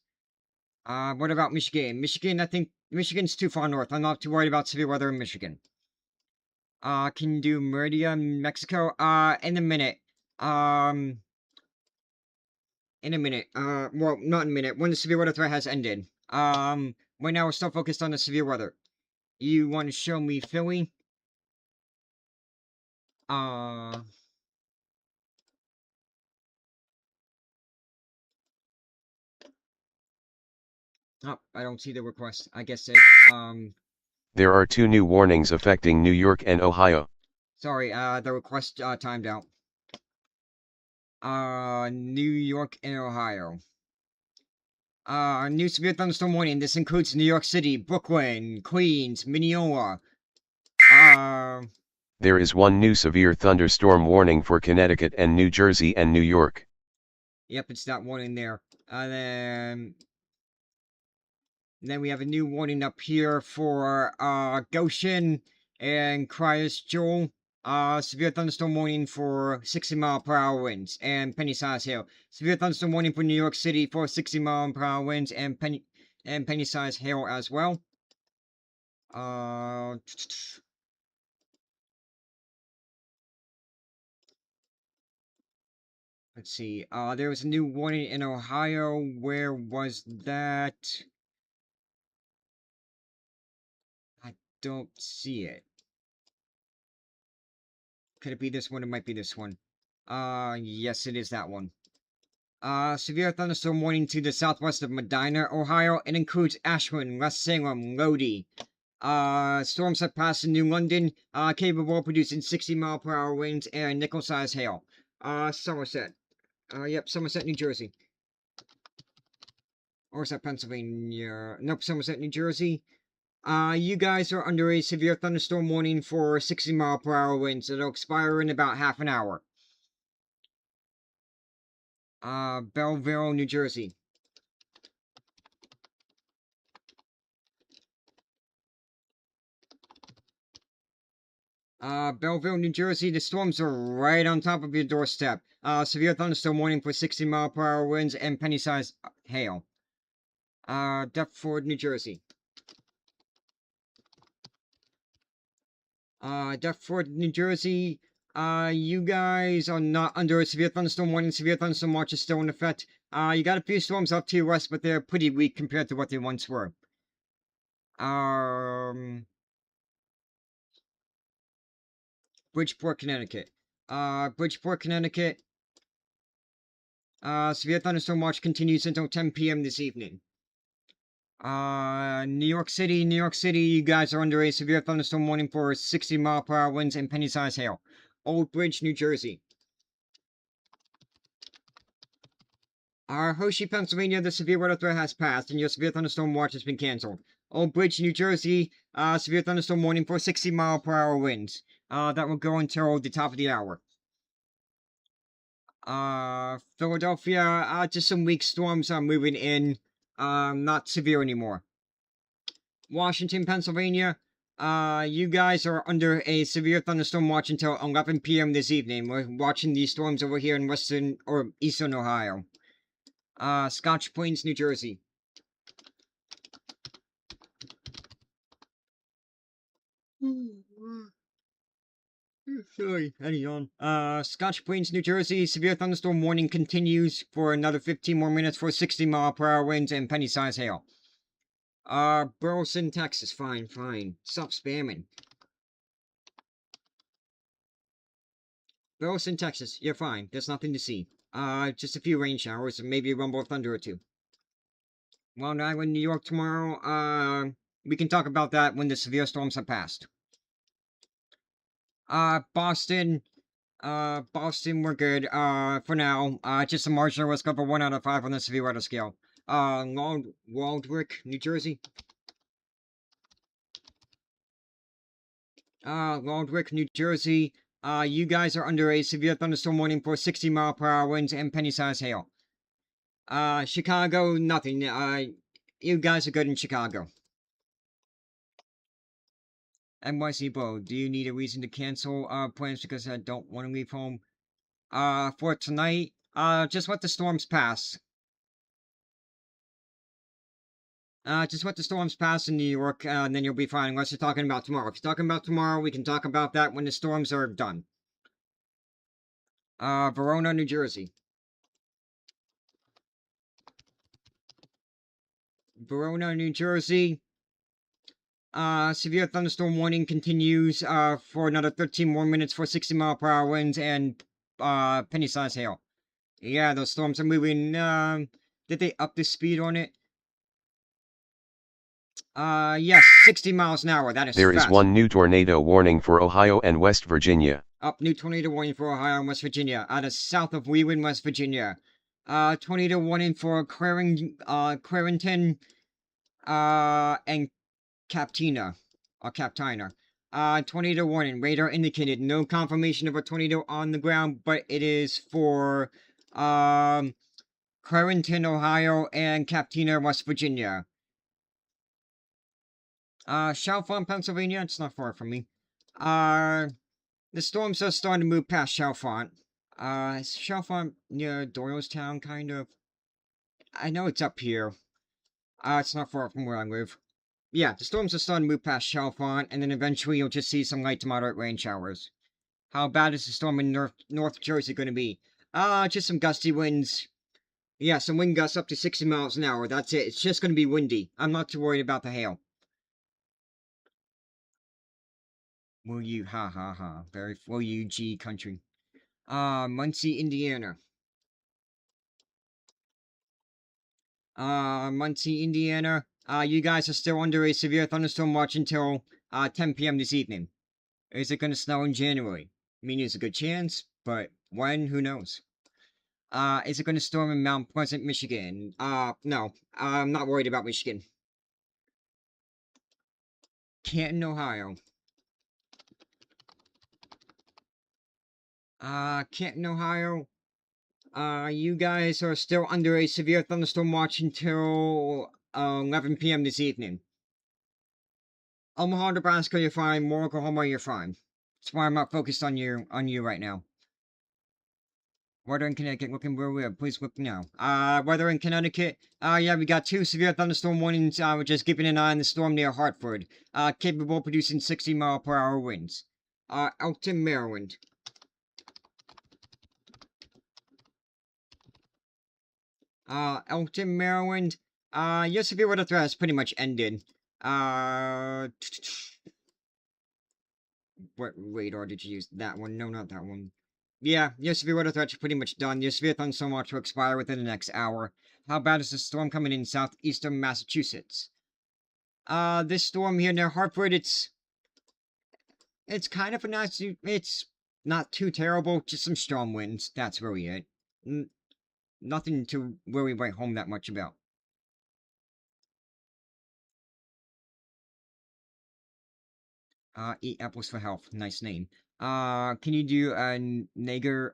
What about Michigan? Michigan, I think Michigan's too far north. I'm not too worried about severe weather in Michigan. Can you do Merida, Mexico? In a minute. In a minute. Well, not in a minute. When the severe weather threat has ended. Right now we're still focused on the severe weather. You want to show me Philly? Oh, I don't see the request. I guess it, There are 2 new warnings affecting New York and Ohio. Sorry, the request timed out. New York and Ohio. New severe thunderstorm warning. This includes New York City, Brooklyn, Queens, Mineola. There is one new severe thunderstorm warning for Connecticut and New Jersey and New York. Yep, it's that warning there. Then we have a new warning up here for Goshen and Christchurch. Severe thunderstorm warning for 60-mile-per-hour winds and penny-sized hail. Severe thunderstorm warning for New York City for 60-mile-per-hour winds and penny-sized hail as well. Let's see. There was a new warning in Ohio. Where was that? I don't see it. Could it be this one? It might be this one. Yes, it is that one. Severe thunderstorm warning to the southwest of Medina, Ohio. It includes Ashland, West Salem, Lodi. Storms have passed in New London, capable of producing 60-mile-per-hour winds and nickel-sized hail. Somerset. Yep, Somerset, New Jersey. Or is that Pennsylvania? Nope, Somerset, New Jersey. You guys are under a severe thunderstorm warning for 60-mile-per-hour winds. It'll expire in about half an hour. Belleville, New Jersey. Belleville, New Jersey, the storms are right on top of your doorstep. Severe thunderstorm warning for 60-mile-per-hour winds and penny-sized hail. Deptford, New Jersey. Deptford, New Jersey, you guys are not under a severe thunderstorm warning. Severe thunderstorm watch is still in effect. You got a few storms up to your west, but they're pretty weak compared to what they once were. Bridgeport, Connecticut. Bridgeport, Connecticut. Severe thunderstorm watch continues until 10 p.m. this evening. New York City, you guys are under a severe thunderstorm warning for 60-mile-per-hour winds and penny-sized hail. Old Bridge, New Jersey. Hershey, Pennsylvania, the severe weather threat has passed, and your severe thunderstorm watch has been canceled. Old Bridge, New Jersey, severe thunderstorm warning for 60-mile-per-hour winds. That will go until the top of the hour. Philadelphia, just some weak storms are moving in. Not severe anymore. Washington, Pennsylvania, you guys are under a severe thunderstorm watch until 11 p.m. this evening. We're watching these storms over here in western or eastern Ohio. Scotch Plains, New Jersey. Sorry, hang on. Scotch Plains, New Jersey, severe thunderstorm warning continues for another 15 more minutes for 60-mile-per-hour winds and penny-sized hail. Burleson, Texas, fine. Stop spamming. Burleson, Texas, you're fine. There's nothing to see. Just a few rain showers and maybe a rumble of thunder or two. Long Island, New York tomorrow, we can talk about that when the severe storms have passed. Boston, we're good, for now. Just a marginal risk of a 1 out of 5 on the severe weather scale. Waldwick, New Jersey. Waldwick, New Jersey. You guys are under a severe thunderstorm warning for 60-mile-per-hour winds and penny-sized hail. Chicago, nothing. You guys are good in Chicago. NYC Bo, do you need a reason to cancel plans because I don't want to leave home? For tonight, just let the storms pass. Just let the storms pass in New York, and then you'll be fine, unless you're talking about tomorrow. If you're talking about tomorrow, we can talk about that when the storms are done. Verona, New Jersey. Verona, New Jersey. Severe thunderstorm warning continues, for another 13 more minutes for 60-mile-per-hour winds and, penny-sized hail. Yeah, those storms are moving, did they up the speed on it? Yes, 60 miles an hour. That is There is fast. one new tornado warning for Ohio and West Virginia. Up, new tornado warning for Ohio and West Virginia. Out of south of Wheeling, West Virginia. Tornado warning for Clarington, and Captina. Or Captina. Tornado warning. Radar indicated. No confirmation of a tornado on the ground, but it is for, Clarington, Ohio, and Captina, West Virginia. Chalfont, Pennsylvania. It's not far from me. The storms are starting to move past Chalfont. Is Chalfont near Doylestown, kind of? I know it's up here. It's not far from where I live. Yeah, the storms are starting to move past Chalfont, and then eventually you'll just see some light to moderate rain showers. How bad is the storm in North Jersey going to be? Just some gusty winds. Yeah, some wind gusts up to 60 miles an hour. That's it. It's just going to be windy. I'm not too worried about the hail. Will you? Ha ha ha. Will you, G country. Muncie, Indiana. Muncie, Indiana. You guys are still under a severe thunderstorm watch until 10 p.m. this evening. Is it gonna snow in January? I mean, there's a good chance, but when? Who knows? Is it gonna storm in Mount Pleasant, Michigan? No. I'm not worried about Michigan. Canton, Ohio. Canton, Ohio. You guys are still under a severe thunderstorm watch until 11 p.m. this evening. Omaha, Nebraska, you're fine. More Oklahoma, you're fine. That's why I'm not focused on you right now. Weather in Connecticut, looking where we are. Please look now. Weather in Connecticut. Yeah, we got 2 severe thunderstorm warnings. We're just keeping an eye on the storm near Hartford. Capable of producing 60-mile-per-hour winds. Elkton, Maryland. Elkton, Maryland. Your severe weather threat has pretty much ended. What radar did you use? That one? No, not that one. Yeah, your severe weather threats are pretty much done. Your severe thunderstorm watch will expire within the next hour. How bad is the storm coming in southeastern Massachusetts? This storm here near Hartford, it's kind of a nice, it's not too terrible, just some strong winds. That's really it. Nothing to worry right home that much about. Eat apples for health. Nice name. Can you do a Nager?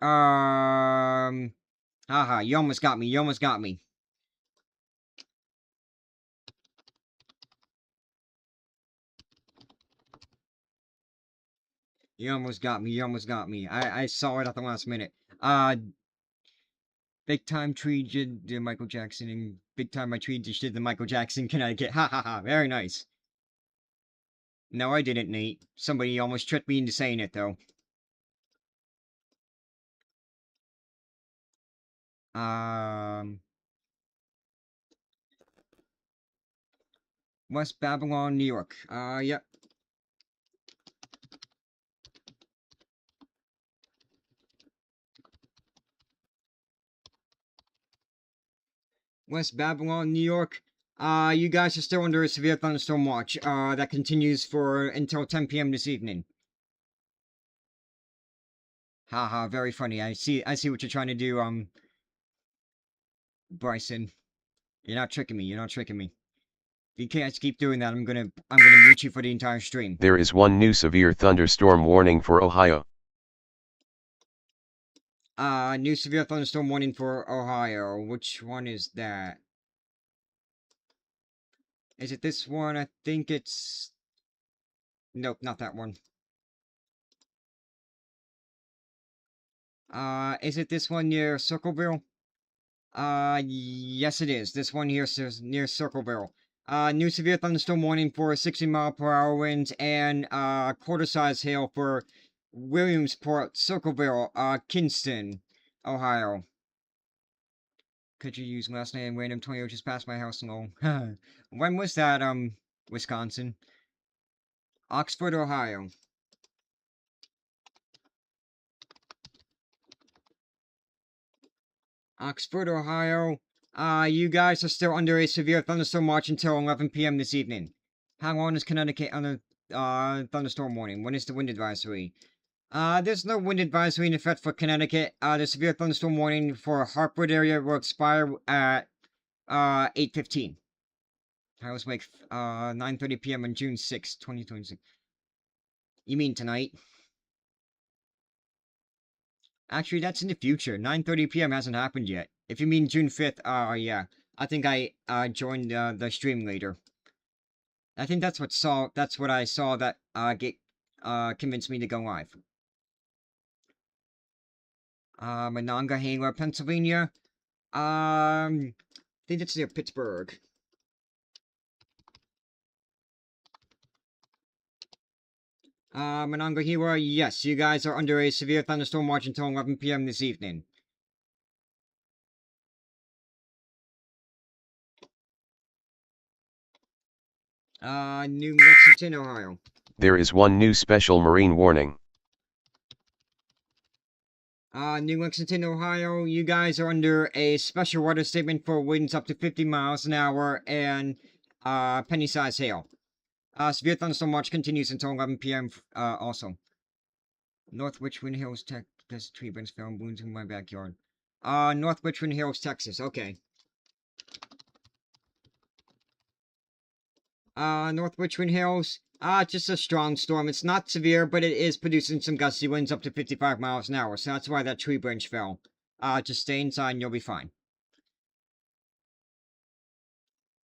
Haha, you almost got me. You almost got me. You almost got me. You almost got me. I saw it at the last minute. Big time tree did the Michael Jackson, and big time my tree just did the Michael Jackson, Connecticut. Ha ha ha. Very nice. No, I didn't, Nate. Somebody almost tricked me into saying it, though. West Babylon, New York. Yep. West Babylon, New York. You guys are still under a severe thunderstorm watch. That continues for until 10 p.m. this evening. Haha, very funny. I see what you're trying to do, Bryson. You're not tricking me. You're not tricking me. If you can't keep doing that, I'm gonna mute you for the entire stream. There is one new severe thunderstorm warning for Ohio. New severe thunderstorm warning for Ohio. Which one is that? Is it this one? I think it's... Nope, not that one. Is it this one near Circleville? Yes it is. This one here is near Circleville. New severe thunderstorm warning for 60-mile-per-hour winds and, quarter-size hail for Williamsport, Circleville, Kinston, Ohio. Could you use last name random tornado just past my house alone? When was that, Wisconsin? Oxford, Ohio. Oxford, Ohio. You guys are still under a severe thunderstorm watch until 11 p.m. this evening. How long is Connecticut under thunderstorm warning? When is the wind advisory? There's no wind advisory in effect for Connecticut. The severe thunderstorm warning for Hartford area will expire at 8:15. I was like 9:30 p.m. on June 6, 2026. You mean tonight? Actually, that's in the future. 9:30 p.m. hasn't happened yet. If you mean June 5th, yeah. I think I joined the stream later. I think that's what I saw that convinced me to go live. Monongahela, Pennsylvania. I think that's near Pittsburgh. Monongahela, yes, you guys are under a severe thunderstorm watch until 11 p.m. this evening. New Lexington, Ohio. There is one new special marine warning. New Lexington, Ohio, you guys are under a special weather statement for winds up to 50 miles an hour and, penny-sized hail. Severe thunderstorm watch continues until 11 p.m. Also. North Richmond Hills, Texas, tree branch fell and balloons in my backyard. North Richmond Hills, Texas, okay. North Richmond Hills, just a strong storm. It's not severe, but it is producing some gusty winds up to 55 miles an hour, so that's why that tree branch fell. Just stay inside and you'll be fine.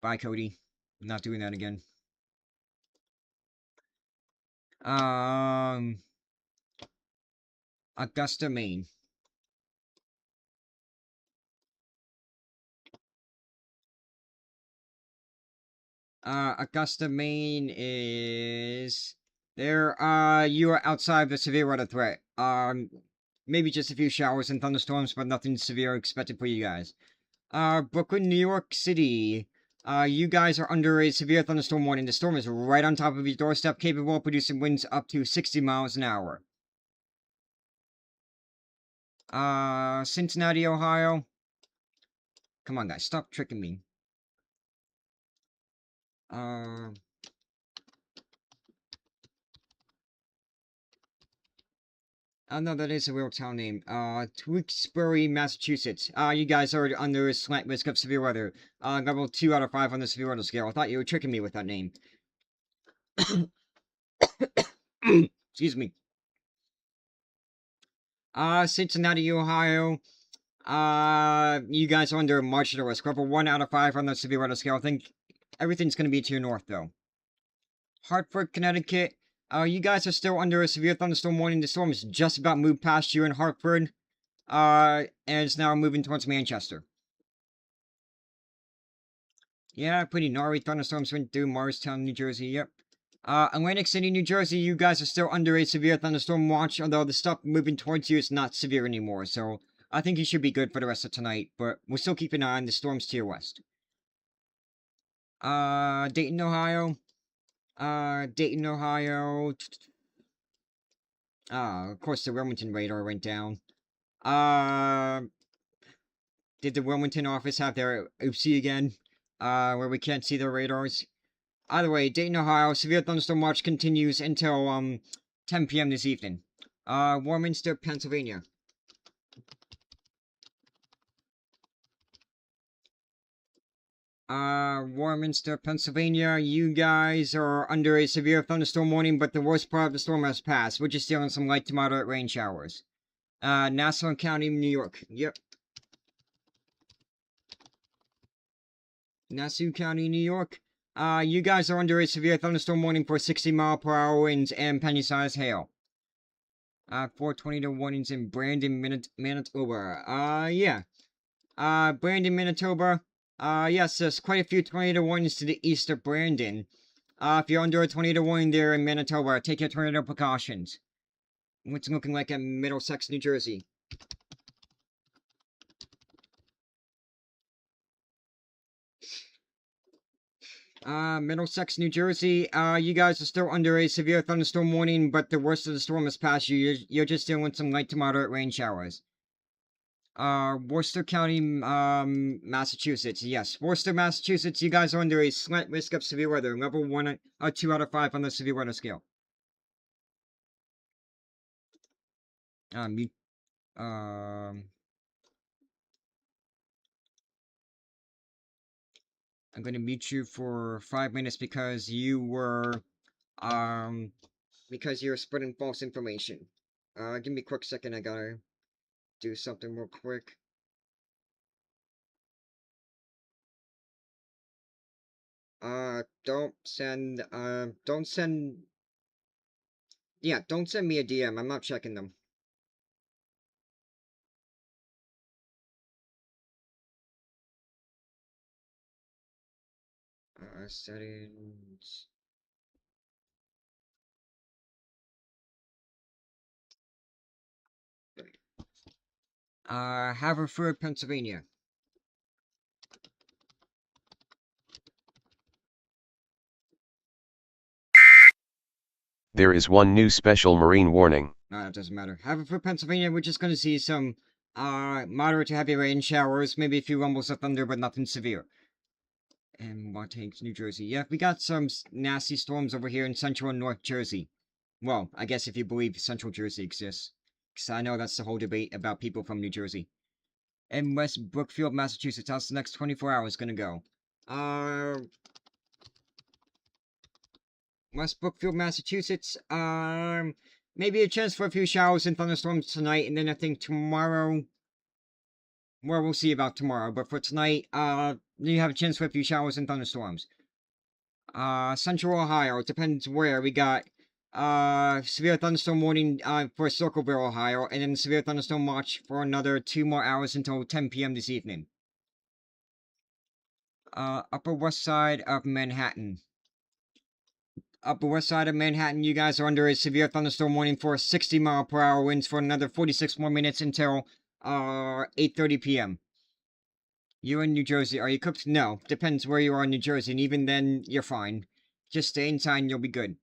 Bye, Cody. I'm not doing that again. Augusta, Maine. Augusta, Maine is there. You are outside the severe weather threat. Maybe just a few showers and thunderstorms, but nothing severe expected for you guys. Brooklyn, New York City. You guys are under a severe thunderstorm warning. The storm is right on top of your doorstep, capable of producing winds up to 60 miles an hour. Cincinnati, Ohio. Come on, guys, stop tricking me. No, that is a real town name. Tewksbury, Massachusetts. You guys are under a slight risk of severe weather. Level 2 out of 5 on the severe weather scale. I thought you were tricking me with that name. Excuse me. Cincinnati, Ohio. You guys are under marginal risk. Level 1 out of 5 on the severe weather scale. I think everything's gonna be to your north, though. Hartford, Connecticut. You guys are still under a severe thunderstorm warning. The storm has just about moved past you in Hartford. And it's now moving towards Manchester. Yeah, pretty gnarly thunderstorms went through Morristown, New Jersey, yep. Atlantic City, New Jersey, you guys are still under a severe thunderstorm watch, although the stuff moving towards you is not severe anymore, so I think you should be good for the rest of tonight, but we'll still keep an eye on the storms to your west. Dayton, Ohio. Dayton, Ohio. Of course the Wilmington radar went down. Did the Wilmington office have their oopsie again? Where we can't see their radars? Either way, Dayton, Ohio, severe thunderstorm watch continues until, 10 p.m. this evening. Warminster, Pennsylvania. Warminster, Pennsylvania, you guys are under a severe thunderstorm warning, but the worst part of the storm has passed. We're just dealing some light to moderate rain showers. Nassau County, New York. Yep. Nassau County, New York. You guys are under a severe thunderstorm warning for 60-mile-per-hour winds and penny-sized hail. 4 tornado warnings in Brandon, Manitoba. Yeah. Brandon, Manitoba. Yes, there's quite a few tornado warnings to the east of Brandon. If you're under a tornado warning there in Manitoba, take your tornado precautions. What's looking like at Middlesex, New Jersey. Middlesex, New Jersey, you guys are still under a severe thunderstorm warning, but the worst of the storm has passed you. You're just dealing with some light to moderate rain showers. Worcester County, Massachusetts. Yes, Worcester, Massachusetts. You guys are under a slight risk of severe weather. Level 1, 2 out of 5 on the severe weather scale. You, I'm going to mute you for 5 minutes because you were, because you're spreading false information. Give me a quick second. I gotta do something real quick. Don't send yeah, don't send me a DM. I'm not checking them. Settings. Haverford, Pennsylvania. There is one new special marine warning. No, that doesn't matter. Haverford, Pennsylvania, we're just gonna see some, moderate to heavy rain showers, maybe a few rumbles of thunder, but nothing severe. And Montague, New Jersey. Yeah, we got some nasty storms over here in central and north Jersey. Well, I guess if you believe central Jersey exists. Because I know that's the whole debate about people from New Jersey. And West Brookfield, Massachusetts. How's the next 24 hours gonna go? West Brookfield, Massachusetts. Maybe a chance for a few showers and thunderstorms tonight, and then I think tomorrow. Well, we'll see about tomorrow, but for tonight, you have a chance for a few showers and thunderstorms. Central Ohio, it depends where. We got, severe thunderstorm warning, for Circleville, Ohio, and then severe thunderstorm watch for another 2 more hours until 10 p.m. this evening. Upper West Side of Manhattan. Upper West Side of Manhattan, you guys are under a severe thunderstorm warning for 60-mile-per-hour winds for another 46 more minutes until, 8:30 p.m. You in New Jersey, are you cooked? No. Depends where you are in New Jersey, and even then, you're fine. Just stay inside and you'll be good.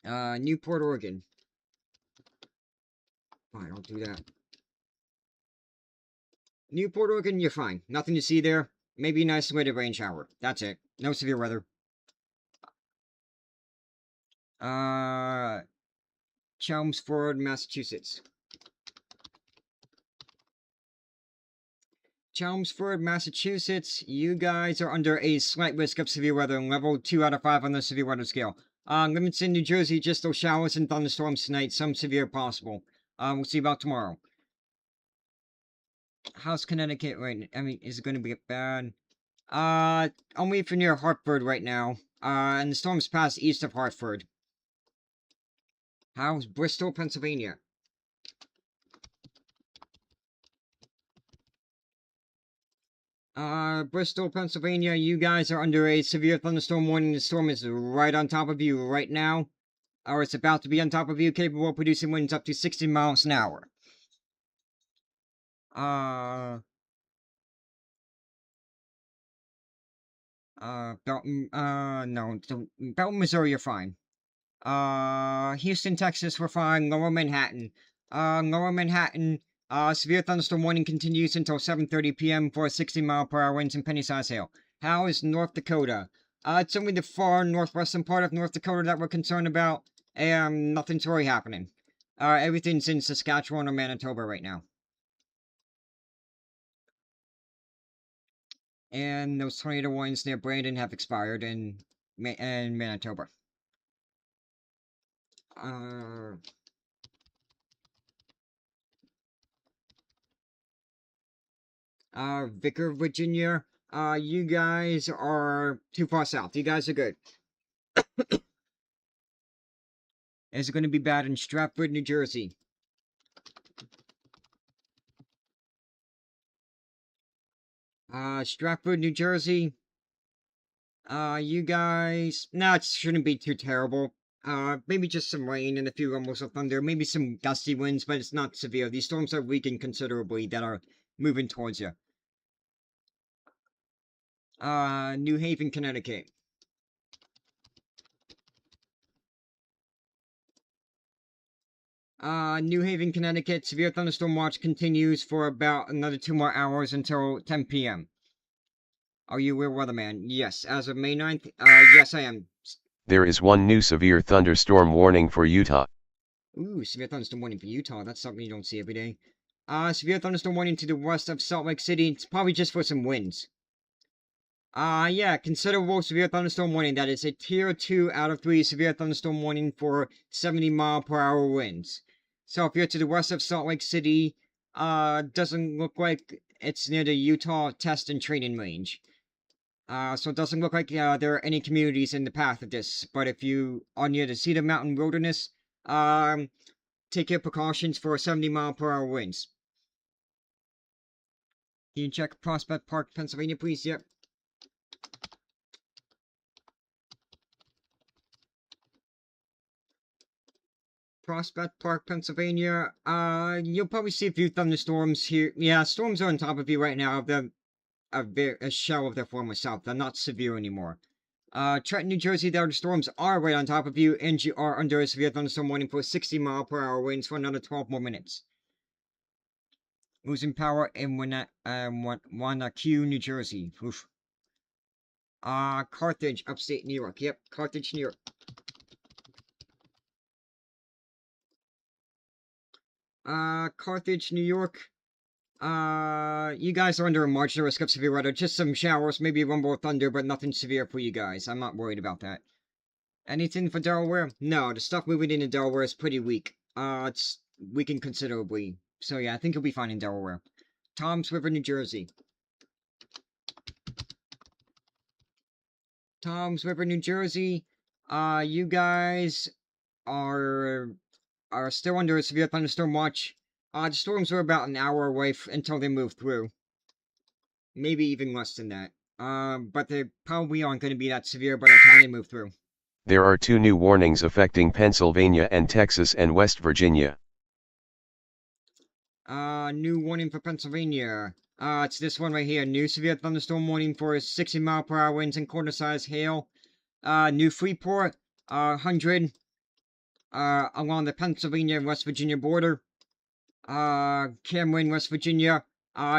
Newport, Oregon. Fine, I'll do that. Newport, Oregon, you're fine. Nothing to see there. Maybe an isolated rain shower. That's it. No severe weather. Chelmsford, Massachusetts. Chelmsford, Massachusetts, you guys are under a slight risk of severe weather, level 2 out of 5 on the severe weather scale. Livingston, New Jersey, just those showers and thunderstorms tonight, some severe possible. We'll see about tomorrow. How's Connecticut right now? I mean, is it going to be bad? Only for near Hartford right now. And the storm's passed east of Hartford. How's Bristol, Pennsylvania? Bristol, Pennsylvania, you guys are under a severe thunderstorm warning. The storm is right on top of you right now. Or it's about to be on top of you, capable of producing winds up to 60 miles an hour. Belton, no, Belton, Missouri, you're fine. Houston, Texas, we're fine. Lower Manhattan. Lower Manhattan, severe thunderstorm warning continues until 7:30 p.m. for 60-mile-per-hour winds and penny-size hail. How is North Dakota? It's only the far northwestern part of North Dakota that we're concerned about. Nothing's really happening. Everything's in Saskatchewan or Manitoba right now. And those tornado warnings near Brandon have expired in Manitoba. Vicar, Virginia, you guys are too far south. You guys are good. Is it going to be bad in Stratford, New Jersey? Stratford, New Jersey. You guys... Nah, it shouldn't be too terrible. Maybe just some rain and a few rumbles of thunder. Maybe some gusty winds, but it's not severe. These storms are weakened considerably that are moving towards you. New Haven, Connecticut. New Haven, Connecticut, severe thunderstorm watch continues for about another 2 more hours until 10 p.m. Are you aware, weatherman? Yes, as of May 9th, yes I am. There is one new severe thunderstorm warning for Utah. Ooh, severe thunderstorm warning for Utah. That's something you don't see every day. Severe thunderstorm warning to the west of Salt Lake City. It's probably just for some winds. Yeah, considerable severe thunderstorm warning. That is a tier 2 out of 3 severe thunderstorm warning for 70-mile-per-hour winds. So if you're to the west of Salt Lake City, doesn't look like it's near the Utah test and training range. So it doesn't look like there are any communities in the path of this. But if you are near the Cedar Mountain Wilderness, take your precautions for 70-mile-per-hour winds. Can you check Prospect Park, Pennsylvania, please? Yep. Prospect Park, Pennsylvania. You'll probably see a few thunderstorms here. Yeah, storms are on top of you right now. They're a shell of their former self. They're not severe anymore. Trenton, New Jersey, the storms are right on top of you, and you are under a severe thunderstorm warning for 60-mile-per-hour winds for another 12 more minutes. Losing power in Wanaque, New Jersey. Oof. Carthage, upstate New York. Yep, Carthage, New York. Carthage, New York. You guys are under a marginal risk of severe weather. Just some showers, maybe a rumble of thunder, but nothing severe for you guys. I'm not worried about that. Anything for Delaware? No, the stuff moving into Delaware is pretty weak. It's weakened considerably. So yeah, I think you'll be fine in Delaware. Toms River, New Jersey. Toms River, New Jersey. You guys are still under a severe thunderstorm watch. The storms are about an hour away until they move through. Maybe even less than that. But they probably aren't going to be that severe by the time they move through. There are 2 new warnings affecting Pennsylvania and Texas and West Virginia. New warning for Pennsylvania. It's this one right here. New severe thunderstorm warning for 60-mile-per-hour winds and quarter-size hail. New Freeport, 100, along the Pennsylvania and West Virginia border. Cameron, West Virginia.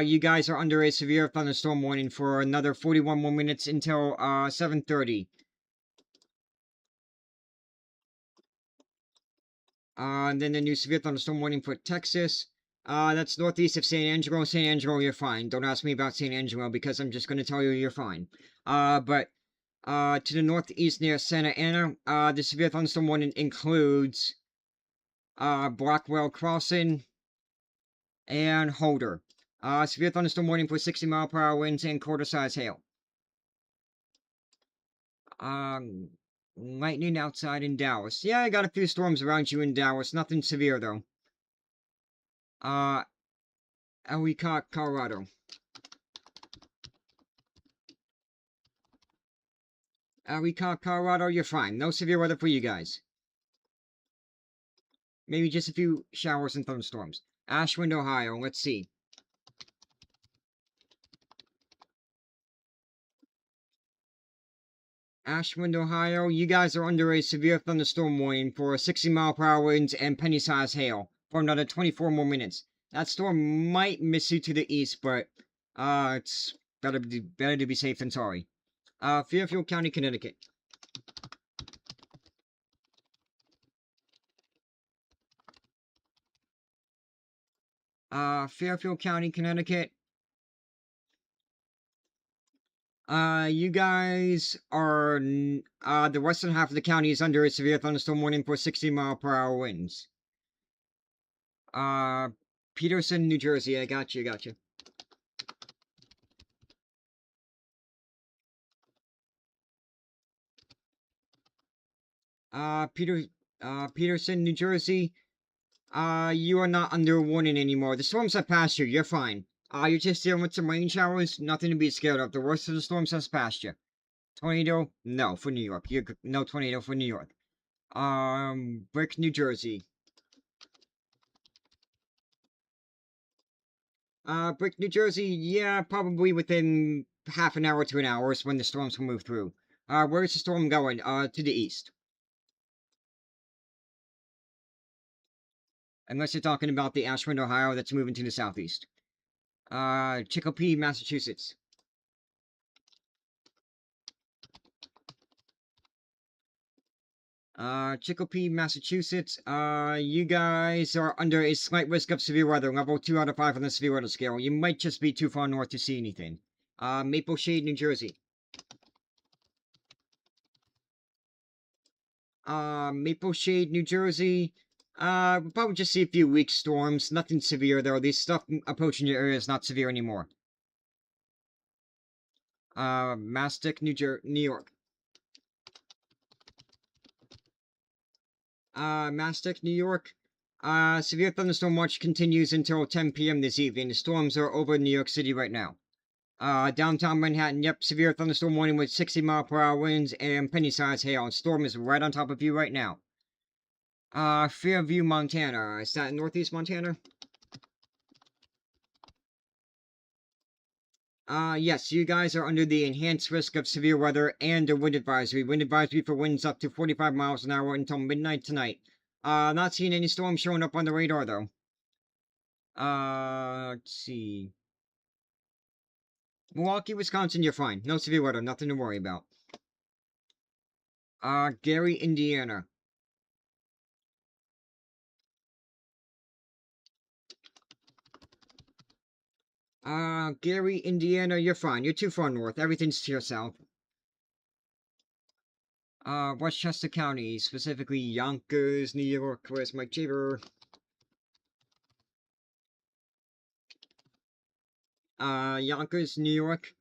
You guys are under a severe thunderstorm warning for another 41 more minutes until, 7:30. And then the new severe thunderstorm warning for Texas. That's northeast of San Angelo. San Angelo, you're fine. Don't ask me about San Angelo because I'm just going to tell you you're fine. But to the northeast near Santa Ana, the severe thunderstorm warning includes Blackwell Crossing and Holder. Severe thunderstorm warning for 60-mile-per-hour winds and quarter-size hail. Lightning outside in Dallas. Yeah, I got a few storms around you in Dallas. Nothing severe, though. Ellicott, Colorado. Ellicott, Colorado, you're fine. No severe weather for you guys. Maybe just a few showers and thunderstorms. Ashland, Ohio. Let's see. Ashland, Ohio. You guys are under a severe thunderstorm warning for 60-mile-per-hour winds and penny-sized hail for another 24 more minutes. That storm might miss you to the east, but it's better to be safe than sorry. Fairfield County, Connecticut. Fairfield County, Connecticut. You guys are, the western half of the county is under a severe thunderstorm warning for 60-mile-per-hour winds. Peterson, New Jersey. I got you. Peterson, New Jersey. You are not under warning anymore. The storms have passed you. You're fine. You're just dealing with some rain showers. Nothing to be scared of. The worst of the storms has passed you. Tornado? No, for New York. No tornado for New York. Brick, New Jersey. Brick, New Jersey, yeah, probably within half an hour to an hour is when the storms will move through. Where is the storm going? To the east. Unless you're talking about the Ashland, Ohio that's moving to the southeast. Chicopee, Massachusetts. Chicopee, Massachusetts. You guys are under a slight risk of severe weather, level 2 out of 5 on the severe weather scale. You might just be too far north to see anything. Maple Shade, New Jersey. Maple Shade, New Jersey. We'll probably just see a few weak storms. Nothing severe, though. These stuff approaching your area is not severe anymore. Mastic, New York. Mastic, New York. Severe thunderstorm watch continues until 10 p.m. this evening. The storms are over New York City right now. Downtown Manhattan, yep, severe thunderstorm warning with 60-mile-per-hour winds and penny-sized hail. Storm is right on top of you right now. Fairview, Montana. Is that northeast Montana? Yes, you guys are under the enhanced risk of severe weather and a wind advisory. Wind advisory for winds up to 45 miles an hour until midnight tonight. Not seeing any storms showing up on the radar, though. Let's see. Milwaukee, Wisconsin, you're fine. No severe weather, nothing to worry about. Gary, Indiana. Gary, Indiana, you're fine. You're too far north. Everything's to your south. Westchester County, specifically Yonkers, New York. Where's Mike Jaber? Yonkers, New York.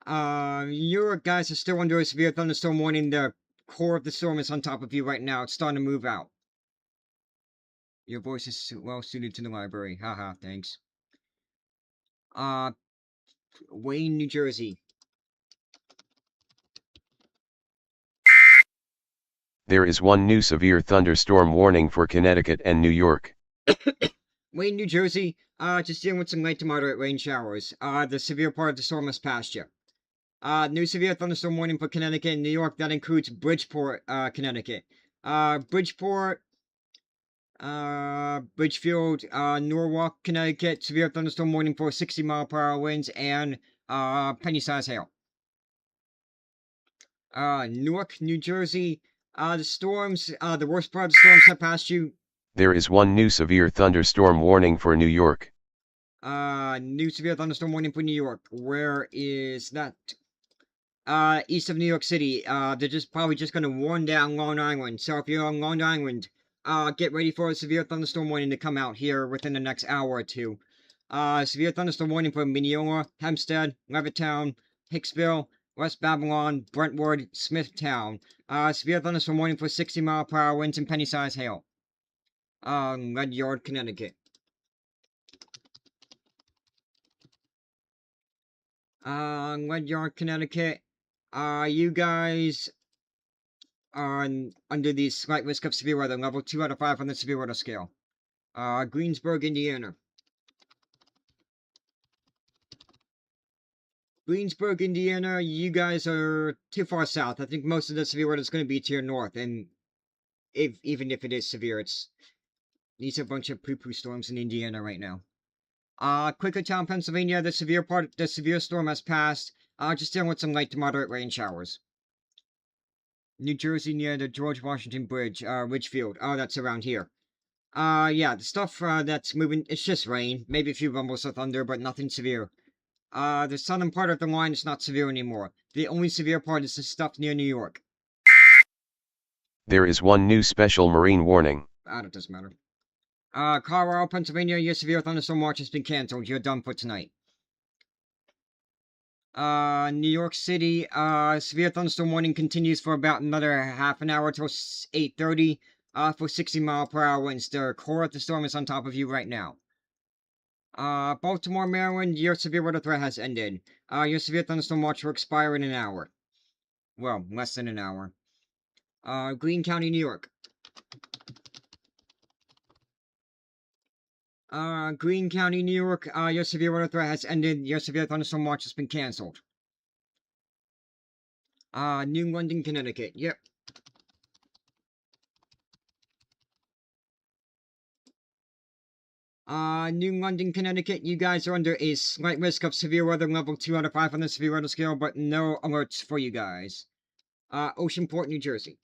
Your guys are still under a severe thunderstorm warning. The core of the storm is on top of you right now. It's starting to move out. Your voice is well suited to the library. Haha, thanks. Wayne, New Jersey. There is one new severe thunderstorm warning for Connecticut and New York. Wayne, New Jersey. Just dealing with some light to moderate rain showers. The severe part of the storm has passed you. New severe thunderstorm warning for Connecticut and New York. That includes Bridgeport, Connecticut. Bridgeport, Bridgefield, Norwalk, Connecticut. Severe thunderstorm warning for 60-mile-per-hour winds and, penny-sized hail. Newark, New Jersey. The storms, the worst part of the storms have passed you. There is one new severe thunderstorm warning for New York. New severe thunderstorm warning for New York. Where is that? East of New York City. They're probably just gonna warn down Long Island. So if you're on Long Island, get ready for a severe thunderstorm warning to come out here within the next hour or two. Severe thunderstorm warning for Mineola, Hempstead, Levittown, Hicksville, West Babylon, Brentwood, Smithtown. Severe thunderstorm warning for 60-mile-per-hour winds and penny-sized hail. Ledyard, Connecticut. Ledyard, Connecticut. You guys are under the slight risk of severe weather, level 2 out of 5 on the severe weather scale. Greensburg, Indiana. Greensburg, Indiana, you guys are too far south. I think most of the severe weather is going to be to your north, and even if it is severe, these are a bunch of poo-poo storms in Indiana right now. Quakertown, Pennsylvania, the severe storm has passed. Just dealing with some light to moderate rain showers. New Jersey near the George Washington Bridge, Ridgefield. Oh, that's around here. Yeah, the stuff, that's moving, it's just rain. Maybe a few rumbles of thunder, but nothing severe. The southern part of the line is not severe anymore. The only severe part is the stuff near New York. There is one new special marine warning. That doesn't matter. Colorado, Pennsylvania, your severe thunderstorm watch has been canceled. You're done for tonight. New York City, severe thunderstorm warning continues for about another half an hour till 8:30, for 60-mile-per-hour winds. The core of the storm is on top of you right now. Baltimore, Maryland, your severe weather threat has ended. Your severe thunderstorm watch will expire in an hour. Well, less than an hour. Greene County, New York. Greene County, New York, your severe weather threat has ended. Your severe thunderstorm watch has been canceled. New London, Connecticut. Yep. New London, Connecticut, you guys are under a slight risk of severe weather, level 2 out of 5 on the severe weather scale, but no alerts for you guys. Oceanport, New Jersey.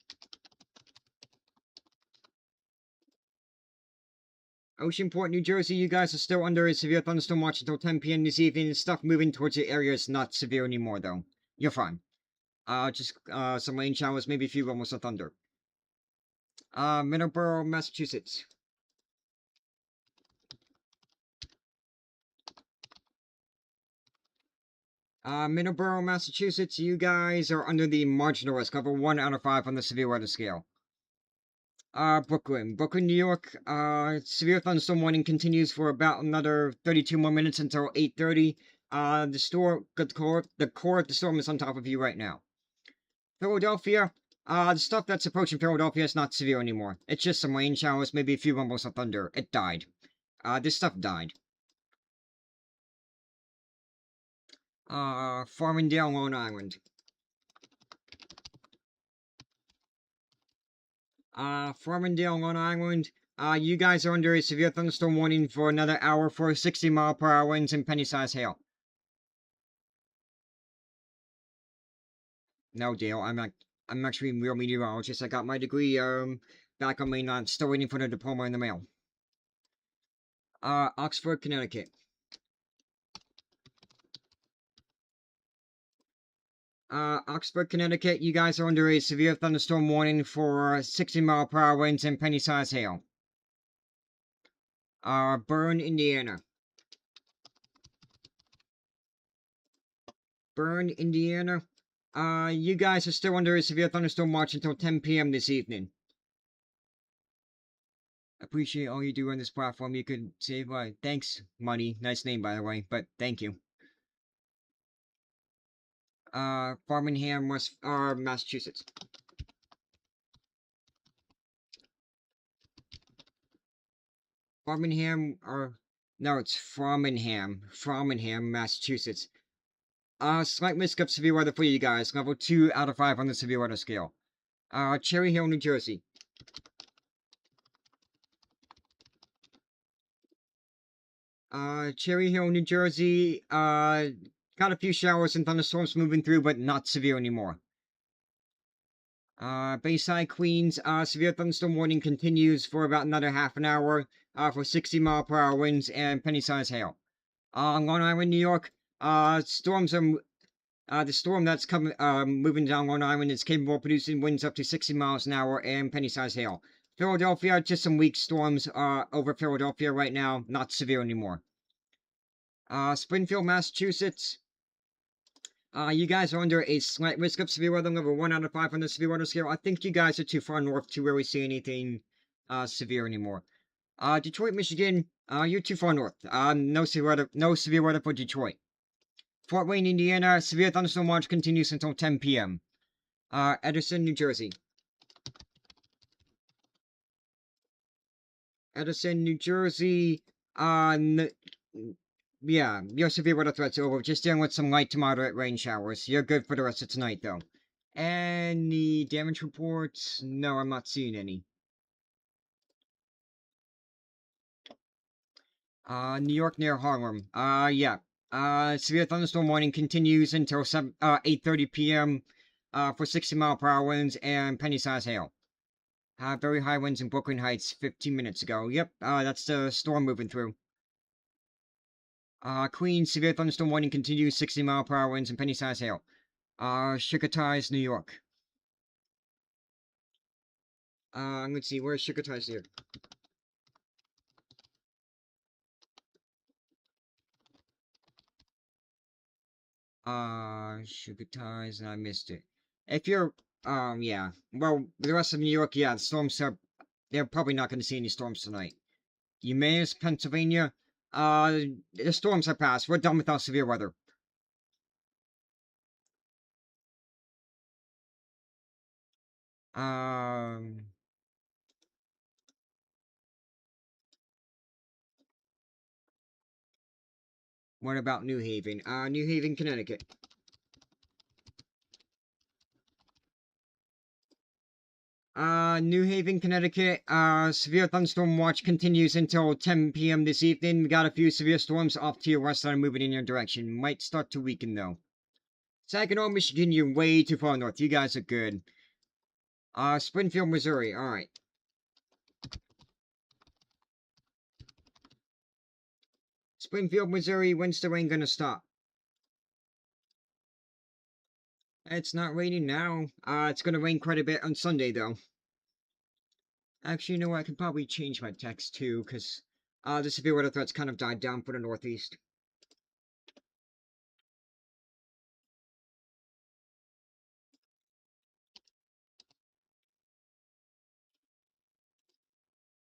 Oceanport, New Jersey, you guys are still under a severe thunderstorm watch until 10 p.m. this evening. Stuff moving towards your area is not severe anymore, though. You're fine. Just some rain showers, maybe a few rumbles of thunder. Middleborough, Massachusetts. Middleborough, Massachusetts, you guys are under the marginal risk, level 1 out of 5 on the severe weather scale. Brooklyn, New York, severe thunderstorm warning continues for about another 32 more minutes until 8:30. The core of the storm is on top of you right now. Philadelphia, the stuff that's approaching Philadelphia is not severe anymore. It's just some rain showers, maybe a few rumbles of thunder. It died. This stuff died. Farmingdale, Long Island. Farmingdale, Long Island. You guys are under a severe thunderstorm warning for another hour for 60-mile-per-hour winds and penny-sized hail. No, Dale, I'm actually a real meteorologist. I got my degree, back on mainland. Still waiting for the diploma in the mail. Oxford, Connecticut. Oxford, Connecticut, you guys are under a severe thunderstorm warning for 60-mile-per-hour winds and penny-sized hail. Bern, Indiana. Bern, Indiana. You guys are still under a severe thunderstorm watch until 10 p.m. this evening. Appreciate all you do on this platform. You could save, thanks, money. Nice name, by the way, but thank you. Farmingham, Massachusetts. Farmingham, no, it's Framingham, Massachusetts. Slight risk of severe weather for you guys. Level 2 out of 5 on the severe weather scale. Cherry Hill, New Jersey. Cherry Hill, New Jersey, got a few showers and thunderstorms moving through, but not severe anymore. Bayside, Queens, severe thunderstorm warning continues for about another half an hour, for 60-mile-per-hour winds and penny-sized hail. Long Island, New York, storms are, the storm that's coming, moving down Long Island is capable of producing winds up to 60 miles an hour and penny-sized hail. Philadelphia, just some weak storms, over Philadelphia right now, not severe anymore. Springfield, Massachusetts. You guys are under a slight risk of severe weather, level 1 out of 5 on the severe weather scale. I think you guys are too far north to really see anything, severe anymore. Detroit, Michigan, you're too far north. No severe weather for Detroit. Fort Wayne, Indiana, severe thunderstorm watch continues until 10 p.m. Edison, New Jersey. Edison, New Jersey, yeah, your severe weather threat's over. Just dealing with some light to moderate rain showers. You're good for the rest of tonight, though. Any damage reports? No, I'm not seeing any. New York near Harlem. Yeah. Severe thunderstorm warning continues until 8:30 p.m. For 60-mile-per-hour winds and penny-sized hail. Very high winds in Brooklyn Heights 15 minutes ago. Yep, that's the storm moving through. Queens, severe thunderstorm warning continues, 60-mile-per-hour winds and penny-sized hail. Chicotais, New York. Let's see, where's Chicotais here? Chicotais, and I missed it. If you're, yeah. Well, the rest of New York, yeah, the storms are, they're probably not going to see any storms tonight. Emmaus, Pennsylvania, the storms have passed. We're done with our severe weather. What about New Haven? New Haven, Connecticut. New Haven, Connecticut, severe thunderstorm watch continues until 10 p.m. this evening. We got a few severe storms off to your west that are moving in your direction. Might start to weaken, though. Saginaw, Michigan, you're way too far north. You guys are good. Springfield, Missouri, alright. Springfield, Missouri, when's the rain gonna stop? It's not raining now. It's gonna rain quite a bit on Sunday, though. Actually, you know what? I can probably change my text, too, because, the severe weather threat's kind of died down for the Northeast.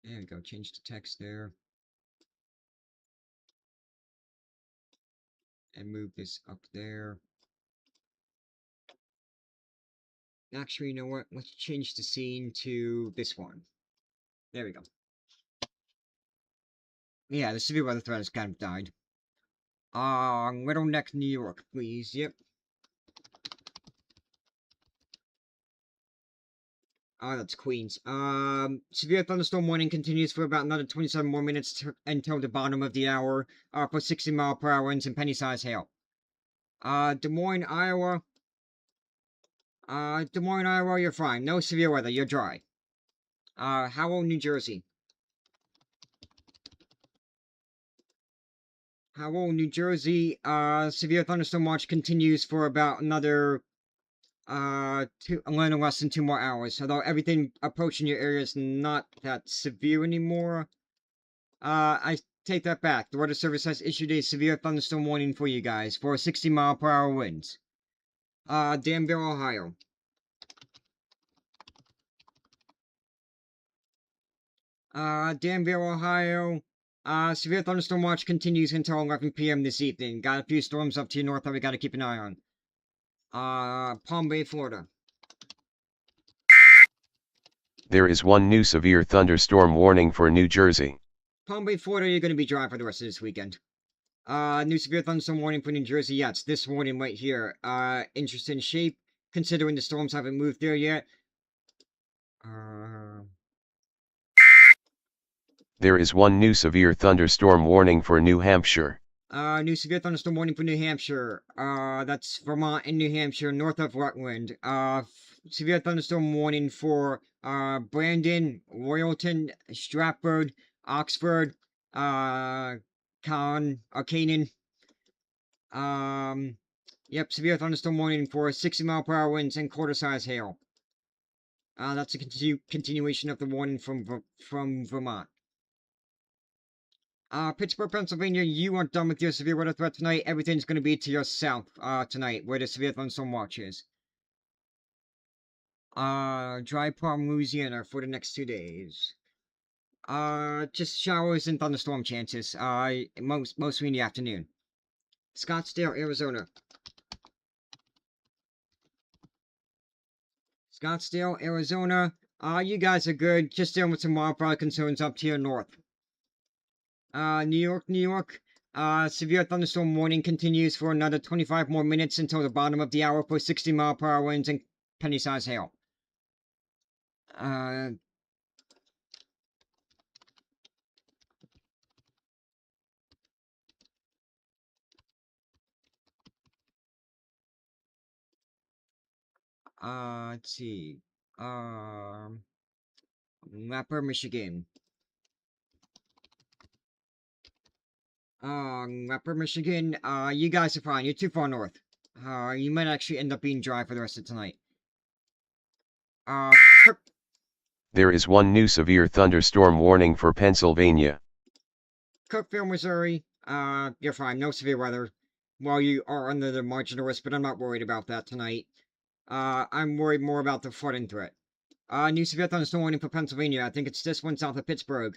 There we go, change the text there. And move this up there. Actually, you know what? Let's change the scene to this one. There we go. Yeah, the severe weather threat has kind of died. Little Neck, New York, please. Yep. That's Queens. Severe thunderstorm warning continues for about another 27 more minutes until the bottom of the hour. For 60-mile-per-hour winds and penny-sized hail. Des Moines, Iowa. Des Moines, Iowa, you're fine. No severe weather, you're dry. Howell, New Jersey. Howell, New Jersey, severe thunderstorm watch continues for about another, a little less than 2 more hours. Although everything approaching your area is not that severe anymore. I take that back. The Weather Service has issued a severe thunderstorm warning for you guys for 60-mile-per-hour winds. Danville, Ohio. Danville, Ohio. Severe thunderstorm watch continues until 11 p.m. this evening. Got a few storms up to your north that we gotta keep an eye on. Palm Bay, Florida. There is one new severe thunderstorm warning for New Jersey. Palm Bay, Florida, you're gonna be dry for the rest of this weekend. New severe thunderstorm warning for New Jersey. Yeah, it's this warning right here. Interesting shape, considering the storms haven't moved there yet. There is one new severe thunderstorm warning for New Hampshire. New severe thunderstorm warning for New Hampshire. That's Vermont and New Hampshire, north of Rutland. Severe thunderstorm warning for, Brandon, Royalton, Stratford, Oxford, Canaan. Yep, severe thunderstorm warning for 60-mile-per-hour winds and quarter-size hail. That's a continuation of the warning from Vermont. Pittsburgh, Pennsylvania, you are done with your severe weather threat tonight. Everything's going to be to your south, tonight, where the severe thunderstorm watch is. Dry Palm, Louisiana for the next 2 days. Just showers and thunderstorm chances, mostly in the afternoon. Scottsdale, Arizona. Scottsdale, Arizona. You guys are good. Just dealing with some wildfire concerns up to your north. New York, New York. Severe thunderstorm warning continues for another 25 more minutes until the bottom of the hour for 60-mile-per-hour winds and penny-sized hail. Let's see. Lapper, Michigan. Lapper, Michigan. You guys are fine. You're too far north. You might actually end up being dry for the rest of tonight. There is one new severe thunderstorm warning for Pennsylvania. Cookeville, Missouri. You're fine. No severe weather. Well, you are under the marginal risk, but I'm not worried about that tonight. I'm worried more about the flooding threat. New severe thunderstorm warning for Pennsylvania. I think it's this one south of Pittsburgh.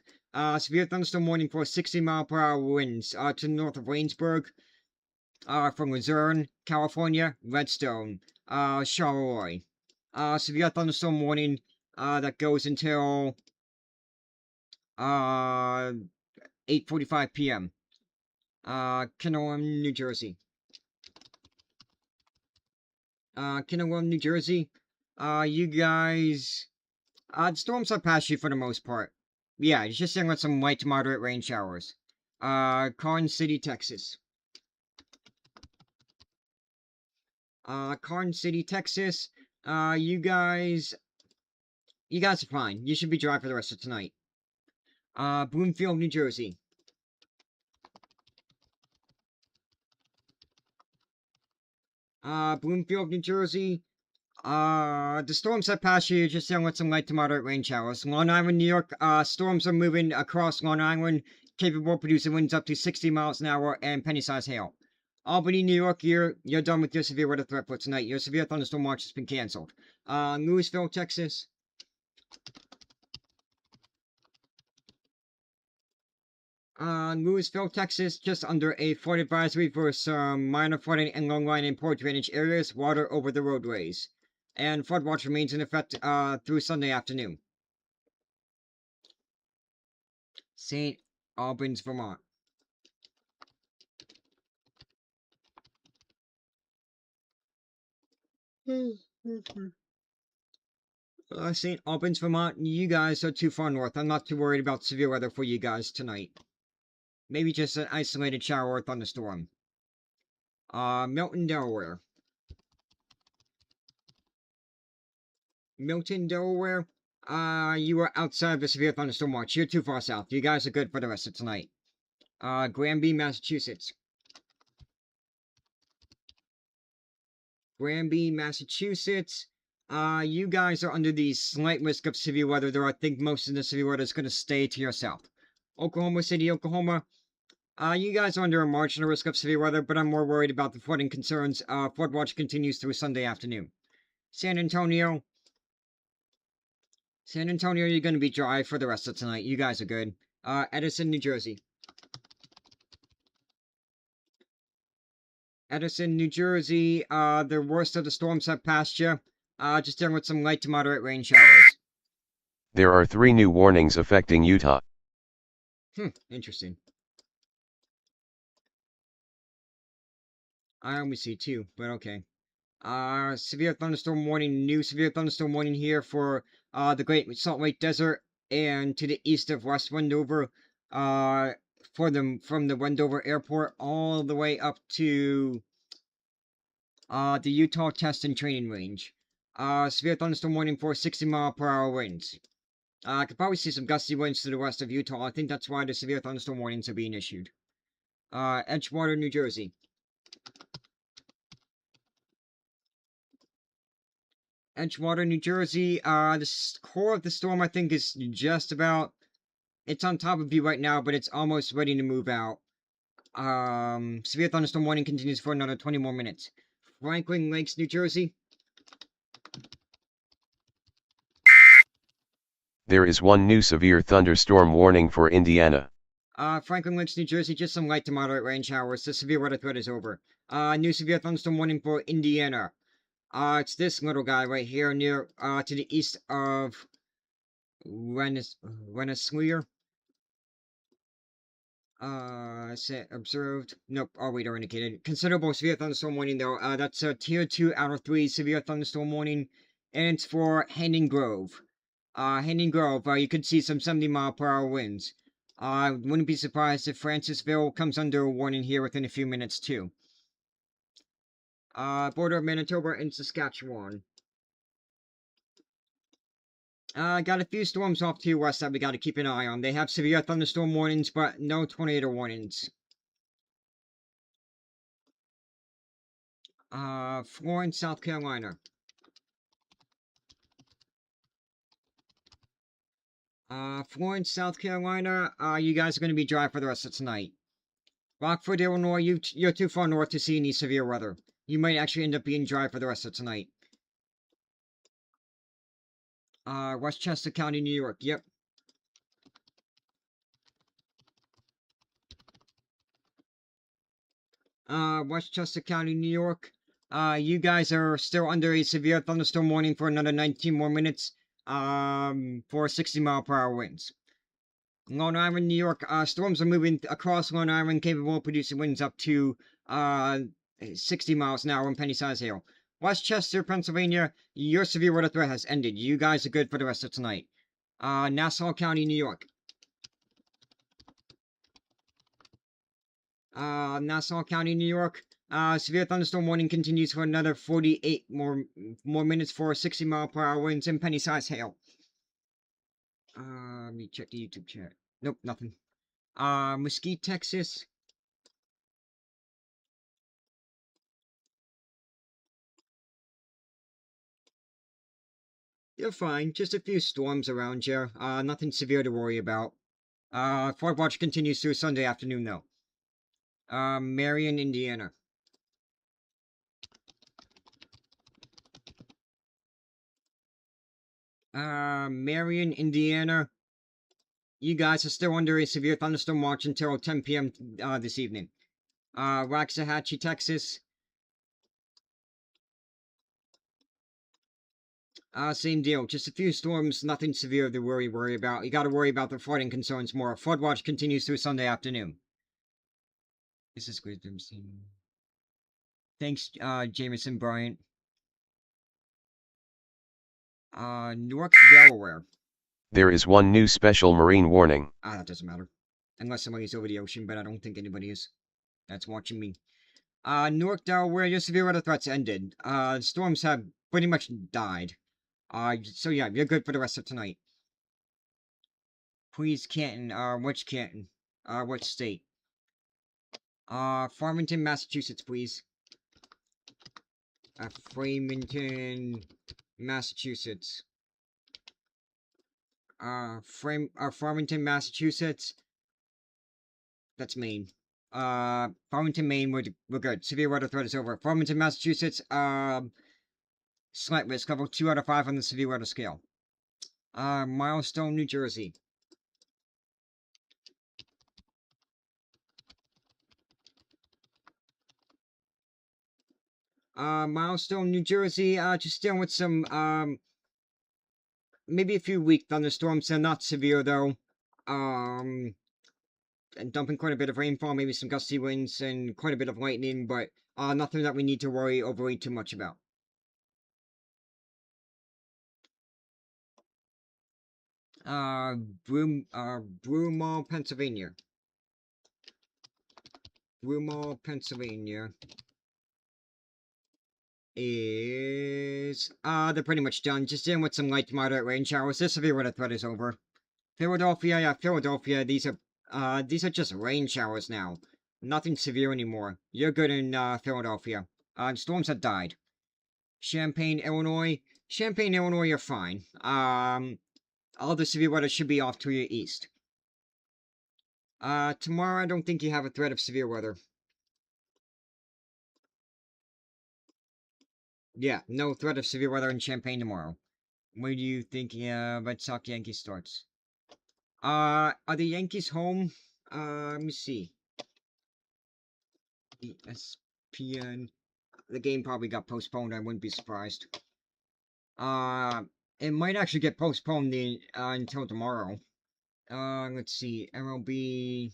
Severe thunderstorm warning for 60-mile-per-hour winds, to the north of Waynesburg. From Luzerne, California, Redstone, Charleroi. Severe thunderstorm warning, that goes until, 8:45 p.m. Kenilworth, New Jersey. Kenilworth, New Jersey. You guys The storms are past you for the most part. Yeah, it's just saying with some light to moderate rain showers. Karn City, Texas. Karn City, Texas. You guys are fine. You should be dry for the rest of tonight. Bloomfield, New Jersey. Bloomfield, New Jersey. The storms have passed you, just dealing with some light to moderate rain showers. Long Island, New York, storms are moving across Long Island, capable of producing winds up to 60 miles an hour and penny-sized hail. Albany, New York, you're done with your severe weather threat for tonight. Your severe thunderstorm watch has been canceled. Louisville, Texas. Louisville, Texas, just under a flood advisory for some minor flooding and low-lying and poor drainage areas, water over the roadways. And flood watch remains in effect through Sunday afternoon. St. Albans, Vermont. St. Albans, Vermont, you guys are too far north. I'm not too worried about severe weather for you guys tonight. Maybe just an isolated shower or thunderstorm. Milton, Delaware. Milton, Delaware. You are outside the severe thunderstorm watch. You're too far south. You guys are good for the rest of tonight. Granby, Massachusetts. Granby, Massachusetts. You guys are under the slight risk of severe weather, though I think most of the severe weather is going to stay to your south. Oklahoma City, Oklahoma. You guys are under a marginal risk of severe weather, but I'm more worried about the flooding concerns. Flood watch continues through Sunday afternoon. San Antonio. San Antonio, you're going to be dry for the rest of tonight. You guys are good. Edison, New Jersey. Edison, New Jersey. The worst of the storms have passed you. Just dealing with some light to moderate rain showers. There are 3 new warnings affecting Utah. Interesting. I only see 2, but okay. Severe thunderstorm warning, new severe thunderstorm warning here for the Great Salt Lake Desert and to the east of West Wendover. From the Wendover Airport all the way up to the Utah Test and Training Range. Severe thunderstorm warning for 60-mile-per-hour winds. I could probably see some gusty winds to the west of Utah. I think that's why the severe thunderstorm warnings are being issued. Edgewater, New Jersey. Edgewater, New Jersey. The core of the storm, I think, is just about... It's on top of you right now, but it's almost ready to move out. Severe thunderstorm warning continues for another 20 more minutes. Franklin Lakes, New Jersey. There is 1 new severe thunderstorm warning for Indiana. Franklin Lakes, New Jersey, just some light to moderate rain showers. The severe weather threat is over. New severe thunderstorm warning for Indiana. It's this little guy right here near, to the east of Rensselaer. Set observed. Nope, all radar indicated. Considerable severe thunderstorm warning though. That's a tier 2 out of 3 severe thunderstorm warning. And it's for Hendon Grove. Hendon Grove, you could see some 70-mile-per-hour winds. Wouldn't be surprised if Francisville comes under a warning here within a few minutes too. Border of Manitoba and Saskatchewan. Got a few storms off to your west that we gotta keep an eye on. They have severe thunderstorm warnings, but no tornado warnings. Florence, South Carolina. Florence, South Carolina, you guys are gonna be dry for the rest of tonight. Rockford, Illinois, you're too far north to see any severe weather. You might actually end up being dry for the rest of tonight. Westchester County, New York, yep. Westchester County, New York. You guys are still under a severe thunderstorm warning for another 19 more minutes, for 60-mile-per-hour winds. Long Island, New York, storms are moving across Long Island, capable of producing winds up to, 60 miles an hour and penny-sized hail. Westchester, Pennsylvania, your severe weather threat has ended. You guys are good for the rest of tonight. Nassau County, New York. Nassau County, New York. Severe thunderstorm warning continues for another 48 more minutes for 60-mile-per-hour winds and penny-sized hail. Let me check the YouTube chat. Nope, nothing. Mesquite, Texas. You're fine. Just a few storms around here. Nothing severe to worry about. Fort watch continues through Sunday afternoon, though. Marion, Indiana. Marion, Indiana. You guys are still under a severe thunderstorm watch until 10 p.m. This evening. Waxahachie, Texas. Same deal. Just a few storms, nothing severe to worry about. You gotta worry about the flooding concerns more. Flood watch continues through Sunday afternoon. This is great. Thanks, Jameson Bryant. Newark, Delaware. There is one new special marine warning. That doesn't matter. Unless somebody's over the ocean, but I don't think anybody is. That's watching me. Newark, Delaware, your severe weather threats ended. Storms have pretty much died. So yeah, you're good for the rest of tonight. Please, Canton, which Canton? Which state? Farmington, Massachusetts, please. Framingham, Massachusetts. Farmington, Massachusetts. That's Maine. Farmington, Maine, we're good. Severe weather threat is over. Farmington, Massachusetts, slight risk, level 2 out of 5 on the severe weather scale. Milestone, New Jersey. Milestone, New Jersey, just dealing with some, maybe a few weak thunderstorms. They're not severe, though. And dumping quite a bit of rainfall, maybe some gusty winds, and quite a bit of lightning, but, nothing that we need to worry overly too much about. Broomall, Pennsylvania. Broomall, Pennsylvania. Is they're pretty much done. Just dealing with some light to moderate rain showers. The severe weather threat is over. Philadelphia, yeah, Philadelphia. These are just rain showers now. Nothing severe anymore. You're good in Philadelphia. Storms have died. Champaign, Illinois. Champaign, Illinois, you're fine. All the severe weather should be off to your east. Tomorrow I don't think you have a threat of severe weather. Yeah, no threat of severe weather in Champaign tomorrow. When do you think Red Sox Yankees starts? Are the Yankees home? Let me see. ESPN. The game probably got postponed. I wouldn't be surprised. It might actually get postponed until tomorrow. Let's see. MLB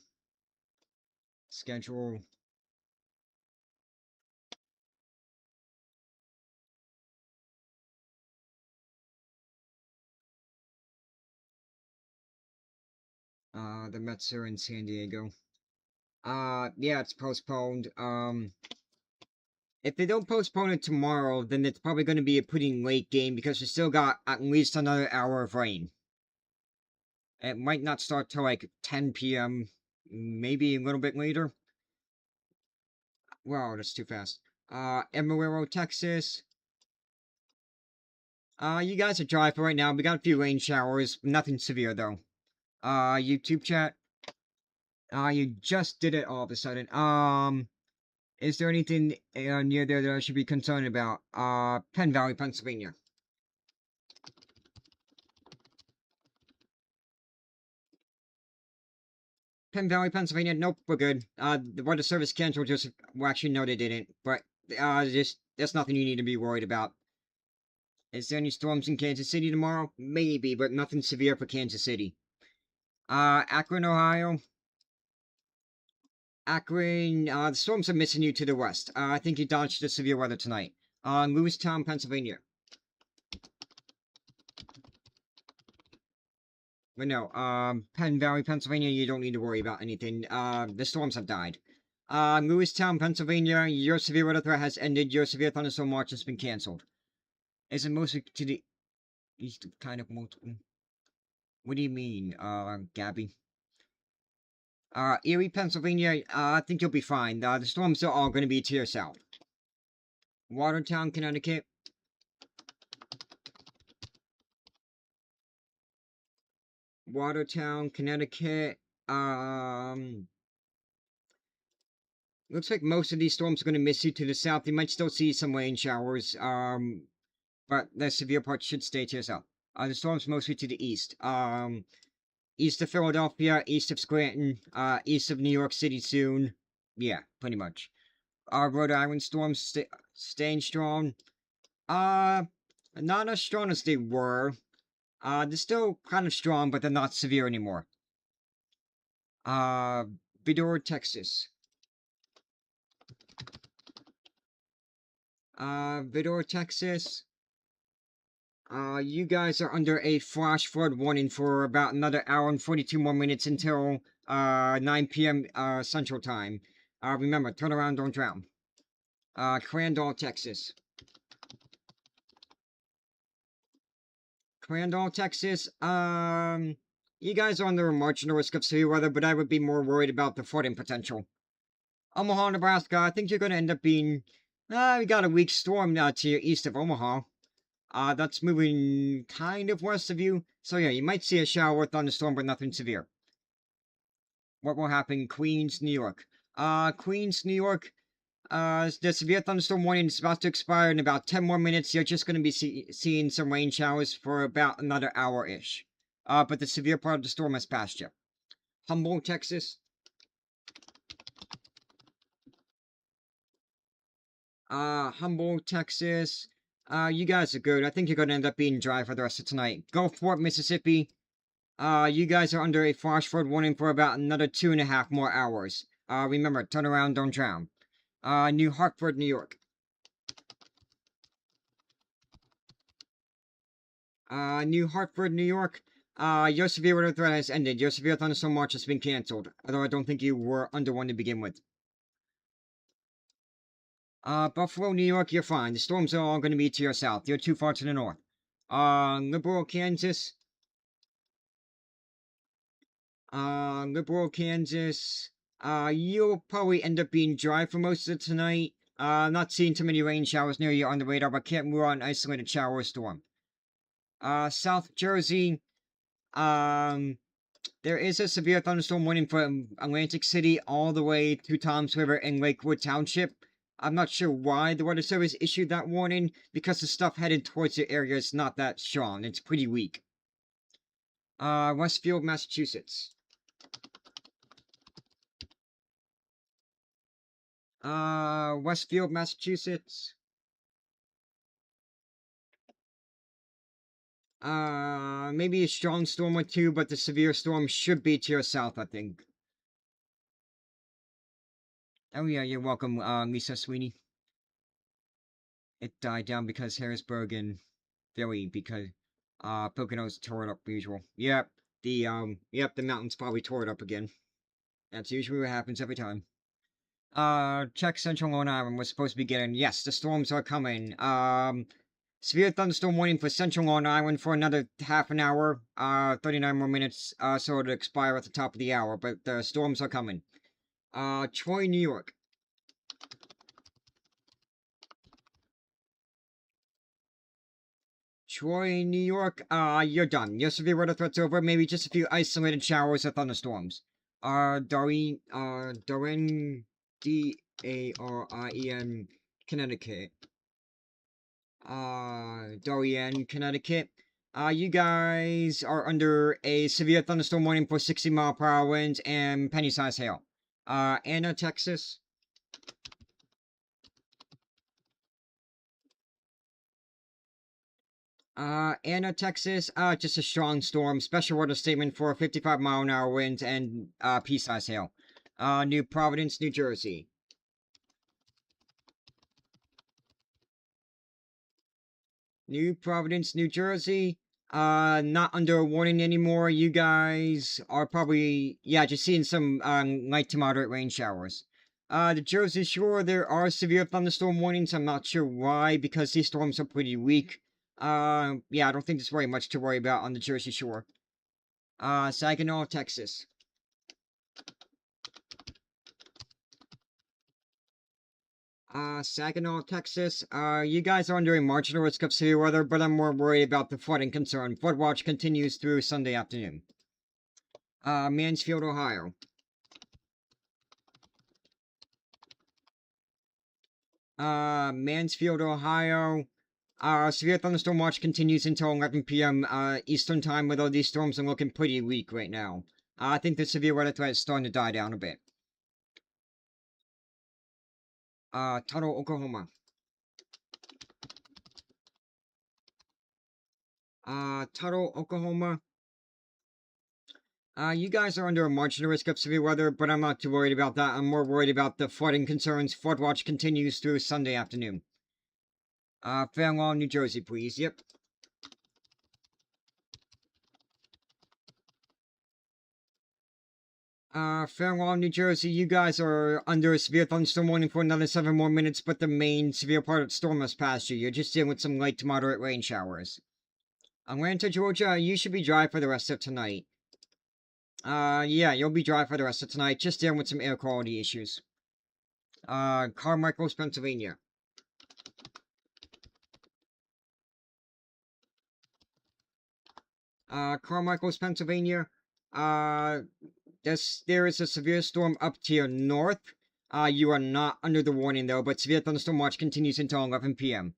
schedule. The Mets are in San Diego. Yeah, it's postponed. If they don't postpone it tomorrow, then it's probably going to be a pretty late game because we still got at least another hour of rain. It might not start till like 10 p.m., maybe a little bit later. Wow, that's too fast. Amarillo, Texas. You guys are dry for right now. We got a few rain showers. Nothing severe, though. YouTube chat. You just did it all of a sudden. Is there anything near there that I should be concerned about? Penn Valley, Pennsylvania. Penn Valley, Pennsylvania. Nope, we're good. The weather service canceled just... Well, actually, no, they didn't. But, there's nothing you need to be worried about. Is there any storms in Kansas City tomorrow? Maybe, but nothing severe for Kansas City. Akron, Ohio. Akron, the storms are missing you to the west. I think you dodged the severe weather tonight. Lewistown, Pennsylvania. But no, Penn Valley, Pennsylvania, you don't need to worry about anything. The storms have died. Lewistown, Pennsylvania, your severe weather threat has ended. Your severe thunderstorm watch has been canceled. Is it mostly to the east of kind of multiple? What do you mean, Gabby? Erie, Pennsylvania, I think you'll be fine. The storms are all going to be to your south. Watertown, Connecticut. Watertown, Connecticut. Looks like most of these storms are going to miss you to the south. You might still see some rain showers. But the severe part should stay to your south. The storms mostly to the east. East of Philadelphia, east of Scranton, east of New York City soon. Yeah, pretty much. Rhode Island storms staying strong. Not as strong as they were. They're still kind of strong, but they're not severe anymore. Vidor, Texas. Vidor, Texas. You guys are under a flash flood warning for about another hour and 42 more minutes until 9 p.m. Central Time. Remember, turn around, don't drown. Crandall, Texas. Crandall, Texas. You guys are under a marginal risk of severe weather, but I would be more worried about the flooding potential. Omaha, Nebraska. I think you're going to end up being... we got a weak storm now to your east of Omaha. That's moving kind of west of you. So yeah, you might see a shower or thunderstorm, but nothing severe. What will happen? Queens, New York. Queens, New York. The severe thunderstorm warning is about to expire in about 10 more minutes. You're just going to be seeing some rain showers for about another hour-ish. But the severe part of the storm has passed you. Humboldt, Texas. Humboldt, Texas. You guys are good. I think you're going to end up being dry for the rest of tonight. Gulfport, Mississippi. You guys are under a flash flood warning for about another 2.5 more hours. Remember, turn around, don't drown. New Hartford, New York. New Hartford, New York. Your severe weather threat has ended. Your severe thunderstorm watch has been cancelled. Although I don't think you were under one to begin with. Buffalo, New York, you're fine. The storms are all going to be to your south. You're too far to the north. Liberal, Kansas. Liberal, Kansas. You'll probably end up being dry for most of tonight. Not seeing too many rain showers near you on the radar, but can't rule out an isolated shower or storm. South Jersey. There is a severe thunderstorm warning from Atlantic City all the way to Toms River in Lakewood Township. I'm not sure why the Weather Service issued that warning, because the stuff headed towards your area is not that strong. It's pretty weak. Westfield, Massachusetts. Westfield, Massachusetts. Maybe a strong storm or two, but the severe storm should be to your south, I think. Oh yeah, you're welcome, Lisa Sweeney. It died down because Harrisburg and Philly, because, Poconos tore it up usual. Yep, the mountains probably tore it up again. That's usually what happens every time. Check Central Long Island was supposed to be getting, yes, the storms are coming. Severe thunderstorm warning for Central Long Island for another half an hour, 39 more minutes, so it'll expire at the top of the hour, but the storms are coming. Troy, New York. Troy, New York, you're done. Your severe weather threat's over, maybe just a few isolated showers or thunderstorms. Darien, D-A-R-I-E-N, Connecticut. Darien, Connecticut. You guys are under a severe thunderstorm warning for 60-mile-per-hour winds and penny-sized hail. Anna, Texas. Anna, Texas, just a strong storm. Special weather statement for 55-mile-an-hour winds and, pea-sized hail. New Providence, New Jersey. New Providence, New Jersey. Not under a warning anymore. You guys are probably, yeah, just seeing some light to moderate rain showers. The Jersey Shore, there are severe thunderstorm warnings. I'm not sure why, because these storms are pretty weak. Yeah, I don't think there's very much to worry about on the Jersey Shore. Saginaw, Texas. Saginaw, Texas. You guys are under a marginal risk of severe weather, but I'm more worried about the flooding concern. Flood watch continues through Sunday afternoon. Mansfield, Ohio. Mansfield, Ohio. Severe thunderstorm watch continues until 11 p.m. Eastern time, although these storms are looking pretty weak right now. I think the severe weather threat is starting to die down a bit. Tuttle, Oklahoma. Tuttle, Oklahoma. You guys are under a marginal risk of severe weather, but I'm not too worried about that. I'm more worried about the flooding concerns. Flood watch continues through Sunday afternoon. Fair Lawn, New Jersey, please. Yep. Fair Lawn, New Jersey, you guys are under a severe thunderstorm warning for another 7 more minutes, but the main severe part of the storm has passed you. You're just dealing with some light to moderate rain showers. Atlanta, Georgia, you should be dry for the rest of tonight. Yeah, you'll be dry for the rest of tonight, just dealing with some air quality issues. Carmichael, Pennsylvania. Carmichael, Pennsylvania. There is a severe storm up to your north. You are not under the warning though, but severe thunderstorm watch continues until 11 p.m.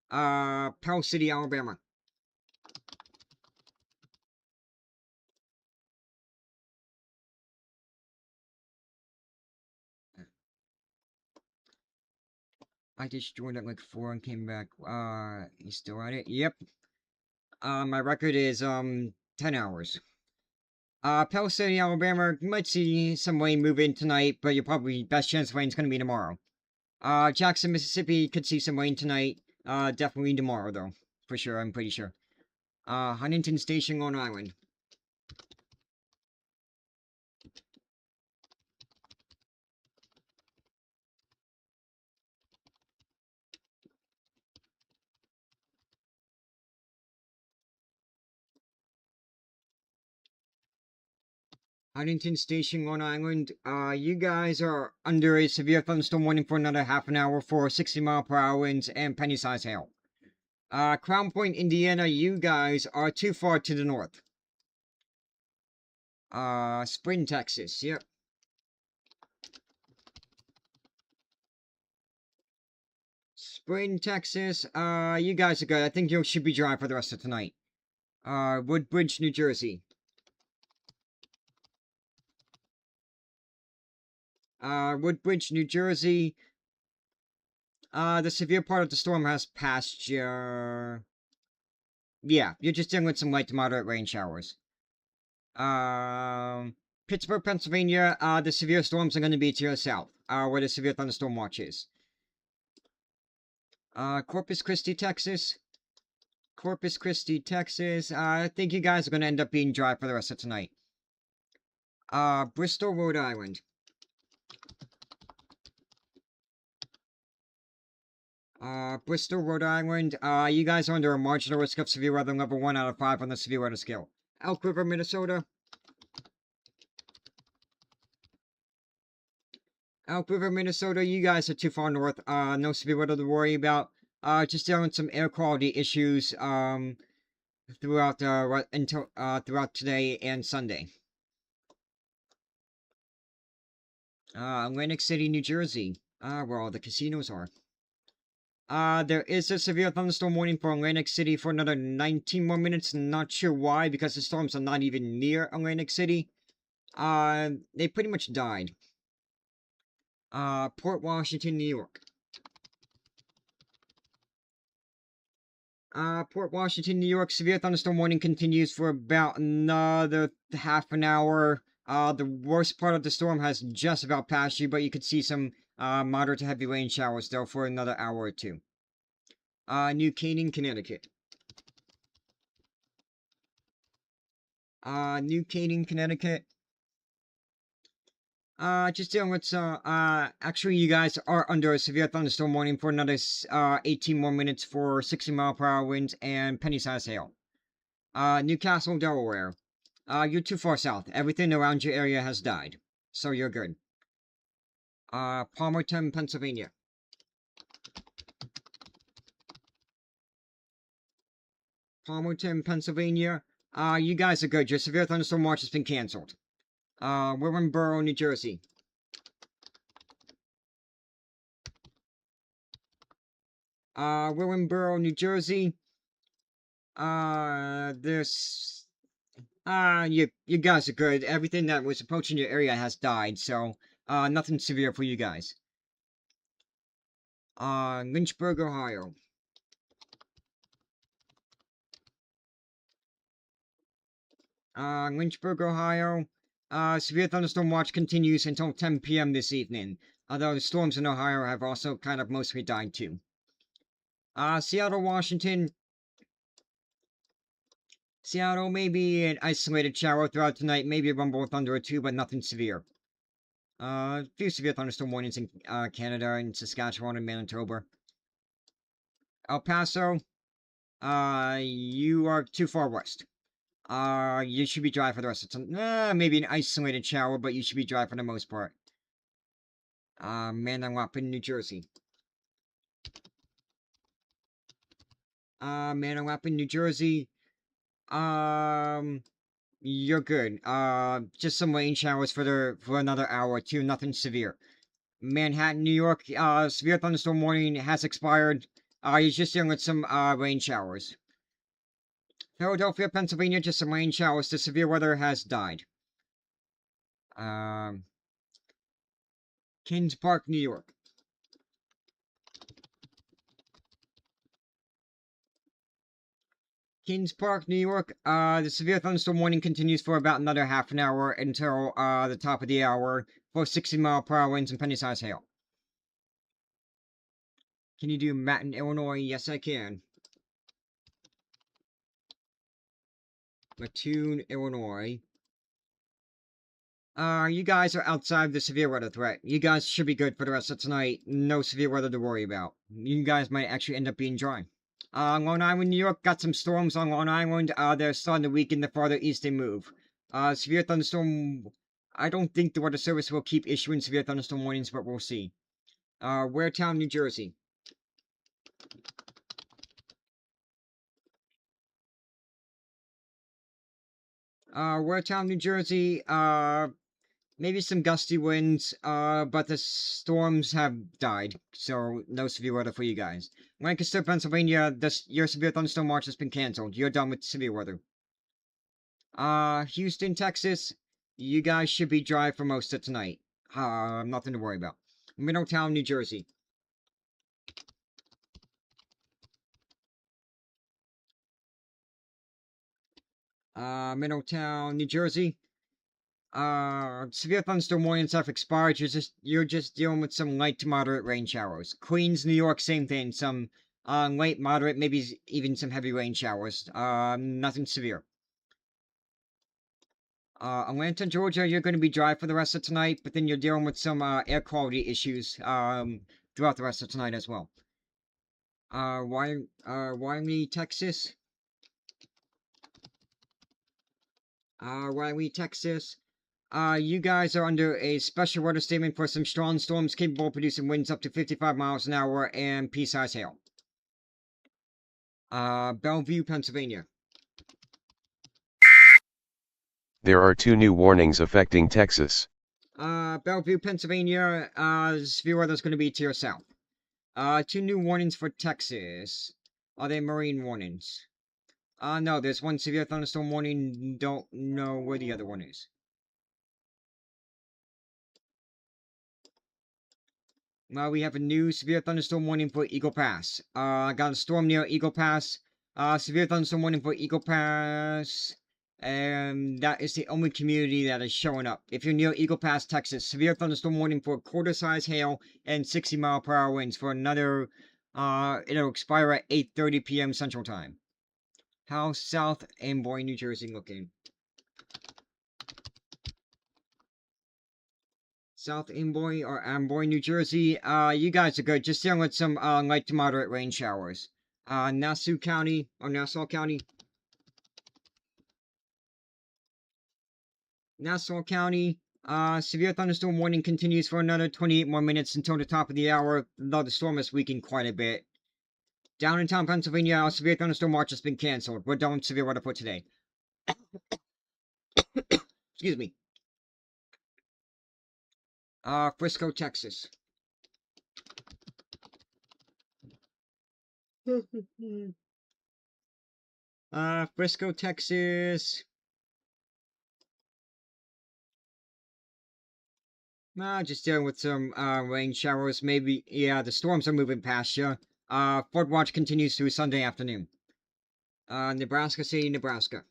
Pearl City, Alabama. I just joined at like 4 and came back. You still at it? Yep. My record is, 10 hours. Pearl City, Alabama, you might see some rain move in tonight, but your probably best chance of rain is going to be tomorrow. Jackson, Mississippi, could see some rain tonight. Definitely tomorrow, though. For sure, I'm pretty sure. Huntington Station, Long Island. Huntington Station, Long Island. You guys are under a severe thunderstorm warning for another half an hour for 60-mile-per-hour winds and penny-sized hail. Crown Point, Indiana, you guys are too far to the north. Spring, Texas, yep. Spring, Texas, you guys are good. I think you should be dry for the rest of tonight. Woodbridge, New Jersey. Woodbridge, New Jersey. The severe part of the storm has passed your... Yeah, you're just dealing with some light to moderate rain showers. Pittsburgh, Pennsylvania, the severe storms are going to be to your south, where the severe thunderstorm watch is. Corpus Christi, Texas. Corpus Christi, Texas. I think you guys are going to end up being dry for the rest of tonight. Bristol, Rhode Island. Bristol, Rhode Island. You guys are under a marginal risk of severe weather, level 1 out of 5 on the severe weather scale. Elk River, Minnesota. Elk River, Minnesota, you guys are too far north. No severe weather to worry about. Just dealing with some air quality issues, throughout today and Sunday. Atlantic City, New Jersey. Where all the casinos are. There is a severe thunderstorm warning for Atlantic City for another 19 more minutes. Not sure why, because the storms are not even near Atlantic City. They pretty much died. Port Washington, New York. Port Washington, New York, severe thunderstorm warning continues for about another half an hour. The worst part of the storm has just about passed you, but you could see some moderate to heavy rain showers still for another hour or two. New Canaan, Connecticut. New Canaan, Connecticut. Just dealing with actually you guys are under a severe thunderstorm warning for another 18 more minutes for 60-mile-per-hour winds and penny-sized hail. Newcastle, Delaware. You're too far south. Everything around your area has died, so you're good. Palmerton, Pennsylvania. Palmerton, Pennsylvania. You guys are good. Your severe thunderstorm watch has been canceled. Willingboro, New Jersey. Willingboro, New Jersey. You guys are good. Everything that was approaching your area has died, so, nothing severe for you guys. Lynchburg, Ohio. Lynchburg, Ohio. Severe thunderstorm watch continues until 10 p.m. this evening, although the storms in Ohio have also kind of mostly died too. Seattle, Washington. Seattle, maybe an isolated shower throughout tonight, maybe a rumble of thunder or two, but nothing severe. A few severe thunderstorm warnings in Canada and Saskatchewan and Manitoba. El Paso, you are too far west. You should be dry for the rest of the time. Maybe an isolated shower, but you should be dry for the most part. Manalapan, New Jersey. Manalapan, New Jersey. You're good. Just some rain showers for another hour or two, nothing severe. Manhattan, New York, severe thunderstorm warning has expired. You're just dealing with some, rain showers. Philadelphia, Pennsylvania, just some rain showers. The severe weather has died. Kings Park, New York. Kings Park, New York, the severe thunderstorm warning continues for about another half an hour until, the top of the hour for 60-mile-per-hour winds and penny-sized hail. Can you do Matin, Illinois? Yes, I can. Mattoon, Illinois. You guys are outside the severe weather threat. You guys should be good for the rest of tonight. No severe weather to worry about. You guys might actually end up being dry. Long Island, New York, got some storms on Long Island. They're starting to weaken the farther east they move. Severe thunderstorm... I don't think the Weather Service will keep issuing severe thunderstorm warnings, but we'll see. Waretown, New Jersey. Waretown, New Jersey, maybe some gusty winds, but the storms have died, so no severe weather for you guys. Lancaster, Pennsylvania, your severe thunderstorm watch has been canceled. You're done with severe weather. Houston, Texas, you guys should be dry for most of tonight. Nothing to worry about. Middletown, New Jersey. Middletown, New Jersey. Severe thunderstorm warnings have expired. You're just dealing with some light to moderate rain showers. Queens, New York, same thing. Some light, moderate, maybe even some heavy rain showers. Nothing severe. Atlanta, Georgia, you're going to be dry for the rest of tonight, but then you're dealing with some air quality issues throughout the rest of tonight as well. Wyoming, Texas. Wyoming, Texas. You guys are under a special weather statement for some strong storms capable of producing winds up to 55 miles an hour and pea-sized hail. Bellevue, Pennsylvania. There are 2 new warnings affecting Texas. Bellevue, Pennsylvania, severe weather is going to be to your south. 2 new warnings for Texas. Are they marine warnings? No, there's one severe thunderstorm warning. Don't know where the other one is. We have a new severe thunderstorm warning for Eagle Pass. Got a storm near Eagle Pass. Severe thunderstorm warning for Eagle Pass. And that is the only community that is showing up. If you're near Eagle Pass, Texas, severe thunderstorm warning for quarter-size hail and 60-mile-per-hour winds for another It'll expire at 8:30 p.m. Central Time. How's South Amboy, New Jersey looking? South Amboy or Amboy, New Jersey. You guys are good. Just dealing with some light to moderate rain showers. Nassau County or Nassau County. Nassau County. Severe thunderstorm warning continues for another 28 more minutes until the top of the hour, though the storm has weakened quite a bit. Down in town, Pennsylvania, our severe thunderstorm watch has been canceled. We're done with severe weather for today. Excuse me. Frisco, Texas. Frisco, Texas. Just dealing with some rain showers. Maybe, yeah, the storms are moving past you. Flood watch continues through Sunday afternoon. Nebraska City, Nebraska.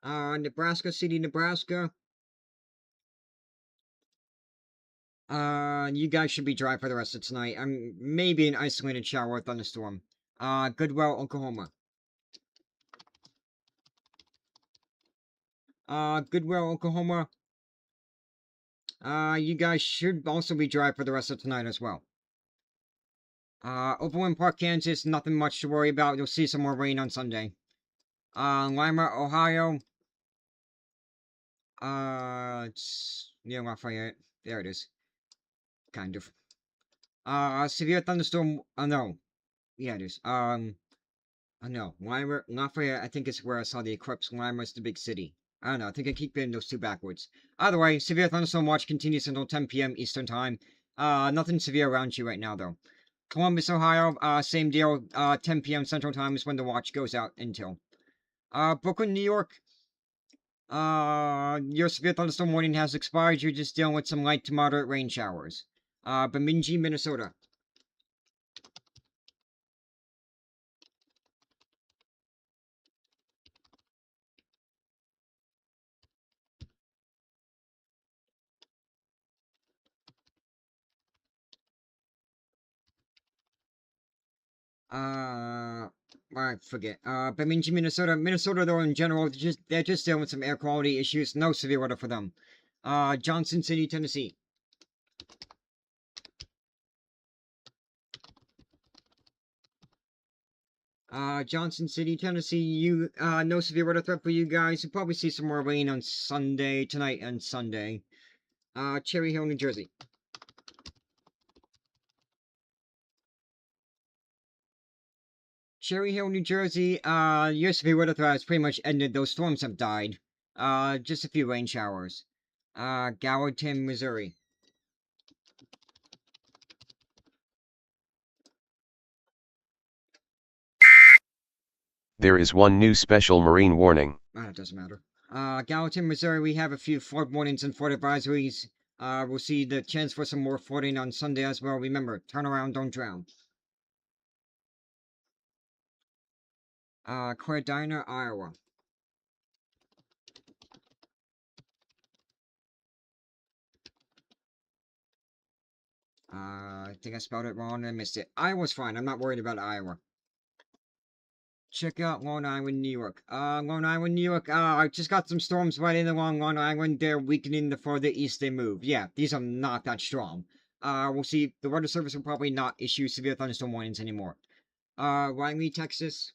Nebraska City, Nebraska. You guys should be dry for the rest of tonight. Maybe an isolated shower or thunderstorm. Goodwell, Oklahoma. Goodwell, Oklahoma. You guys should also be dry for the rest of tonight as well. Overland Park, Kansas, nothing much to worry about. You'll see some more rain on Sunday. Lima, Ohio. It's near Lafayette. There it is. Kind of. Severe thunderstorm. No. Yeah, it is. No. Lima, Lafayette, I think is where I saw the eclipse. Lima is the big city. I don't know. I think I keep getting those two backwards. Either way, severe thunderstorm watch continues until 10 p.m. Eastern Time. Nothing severe around you right now, though. Columbus, Ohio, same deal. 10 p.m. Central Time is when the watch goes out until. Brooklyn, New York. Your severe thunderstorm warning has expired. You're just dealing with some light to moderate rain showers. Bemidji, Minnesota. I forget. Bemidji, Minnesota. Minnesota, though, in general, they're just dealing with some air quality issues. No severe weather for them. Johnson City, Tennessee. Johnson City, Tennessee. No severe weather threat for you guys. You'll probably see some more rain on Sunday, tonight and Sunday. Cherry Hill, New Jersey. Cherry Hill, New Jersey. Your severe weather threat has pretty much ended. Those storms have died. Just a few rain showers. Gallatin, Missouri. There is one new special marine warning. It doesn't matter. Gallatin, Missouri, we have a few flood warnings and flood advisories. We'll see the chance for some more flooding on Sunday as well. Remember, turn around, don't drown. Credina, Iowa. I think I spelled it wrong and I missed it. Iowa's fine. I'm not worried about Iowa. Check out Long Island, New York. Long Island, New York. I just got some storms right in along Long Island. They're weakening the further east they move. Yeah, these are not that strong. We'll see. The Weather Service will probably not issue severe thunderstorm warnings anymore. Riley, Texas.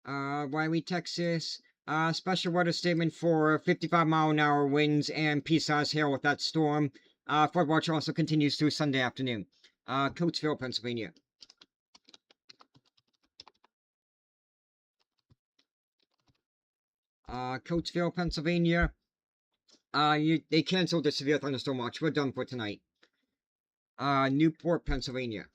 Riley, Texas. Special weather statement for 55-mile-an-hour winds and pea-sized hail with that storm. Flood watch also continues through Sunday afternoon. Coatesville, Pennsylvania. Coatesville, Pennsylvania. They canceled the severe thunderstorm watch. We're done for tonight. Newport, Pennsylvania.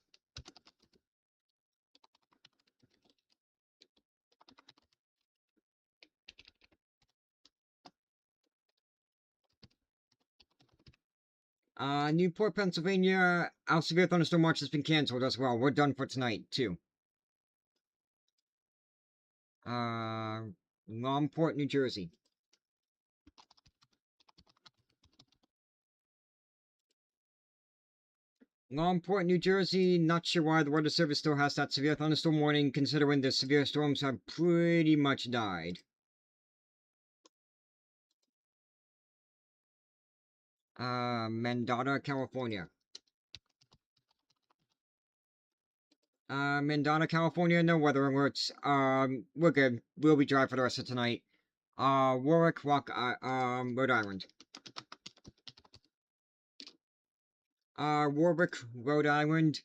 Newport, Pennsylvania. Our severe thunderstorm watch has been canceled as well. We're done for tonight, too. Lomport, New Jersey. Lomport, New Jersey, not sure why the Weather Service still has that severe thunderstorm warning, considering the severe storms have pretty much died. Mendota, California. Mendota, California, no weather alerts. We're good. We'll be dry for the rest of tonight. Warwick, Rhode Island. Warwick, Rhode Island.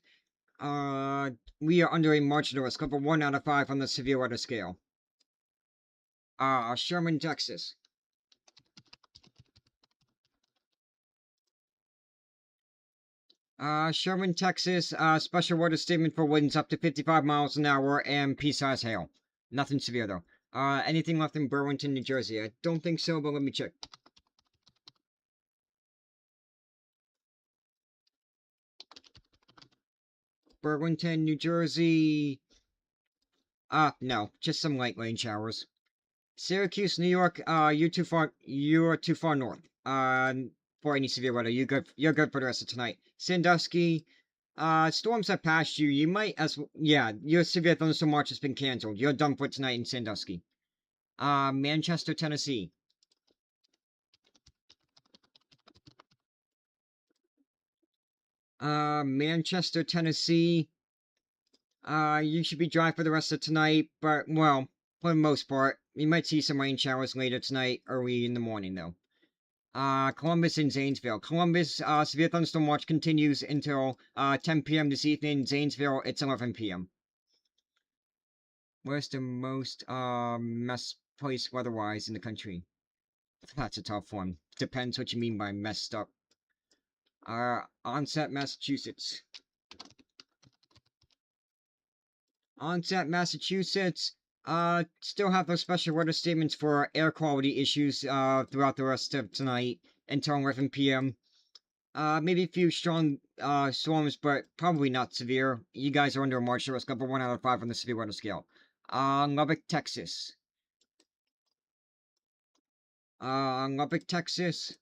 We are under a marginal risk of a 1 out of 5 on the severe weather scale. Sherman, Texas. Sherman, Texas, special weather statement for winds up to 55 miles an hour and pea-sized hail. Nothing severe, though. Anything left in Burlington, New Jersey? I don't think so, but let me check. Burlington, New Jersey... no, just some light rain showers. Syracuse, New York, you're too far north, for any severe weather. You're good for the rest of tonight. Sandusky, storms have passed you. You might yeah, your severe thunderstorm watch has been canceled. You're done for tonight in Sandusky. Manchester, Tennessee. Manchester, Tennessee. You should be dry for the rest of tonight, but, well, for the most part, you might see some rain showers later tonight, early in the morning, though. Columbus and Zanesville. Columbus, severe thunderstorm watch continues until, 10 p.m. this evening. Zanesville, it's 11 p.m. Where's the most, messed place weather-wise in the country? That's a tough one. Depends what you mean by messed up. Onset, Massachusetts. Onset, Massachusetts. Still have those special weather statements for air quality issues, throughout the rest of tonight until 11 p.m. Maybe a few strong, storms, but probably not severe. You guys are under a marginal risk of a 1 out of 5 on the severe weather scale. Lubbock, Texas. Lubbock, Texas.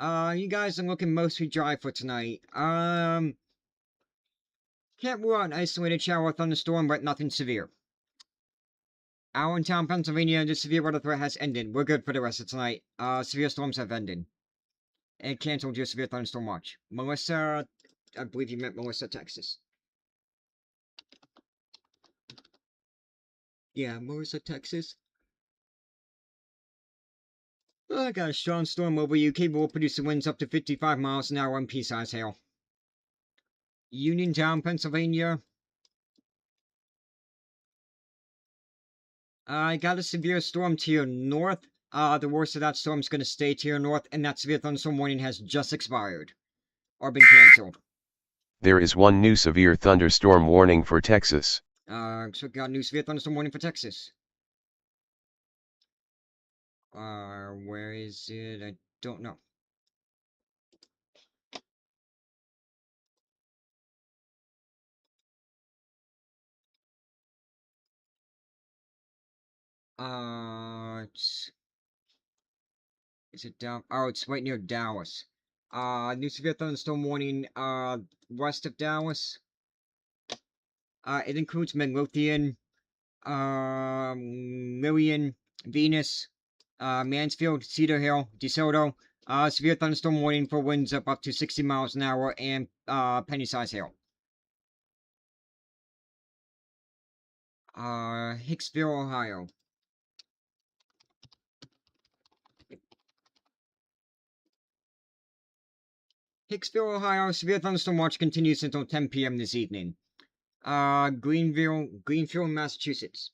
You guys are looking mostly dry for tonight. Can't rule out an isolated shower or thunderstorm, but nothing severe. Allentown, Pennsylvania, the severe weather threat has ended. We're good for the rest of tonight. Severe storms have ended. And canceled your severe thunderstorm watch. Melissa, I believe you meant Melissa, Texas. Yeah, Melissa, Texas. I got a strong storm over you, capable of producing winds up to 55 miles an hour and pea-sized hail. Uniontown, Pennsylvania. I got a severe storm to your north. The worst of that storm's gonna stay to your north, and that severe thunderstorm warning has just expired. Or been cancelled. There is one new severe thunderstorm warning for Texas. So we got a new severe thunderstorm warning for Texas. Where is it? I don't know. Is it down? Oh, it's right near Dallas. New severe thunderstorm warning, west of Dallas. It includes Midlothian, Lillian, Venus, Mansfield, Cedar Hill, DeSoto. Severe thunderstorm warning for winds up to 60 miles an hour and, penny-sized hail. Hicksville, Ohio. Hicksville, Ohio, severe thunderstorm watch continues until 10 p.m. this evening. Greenfield, Massachusetts.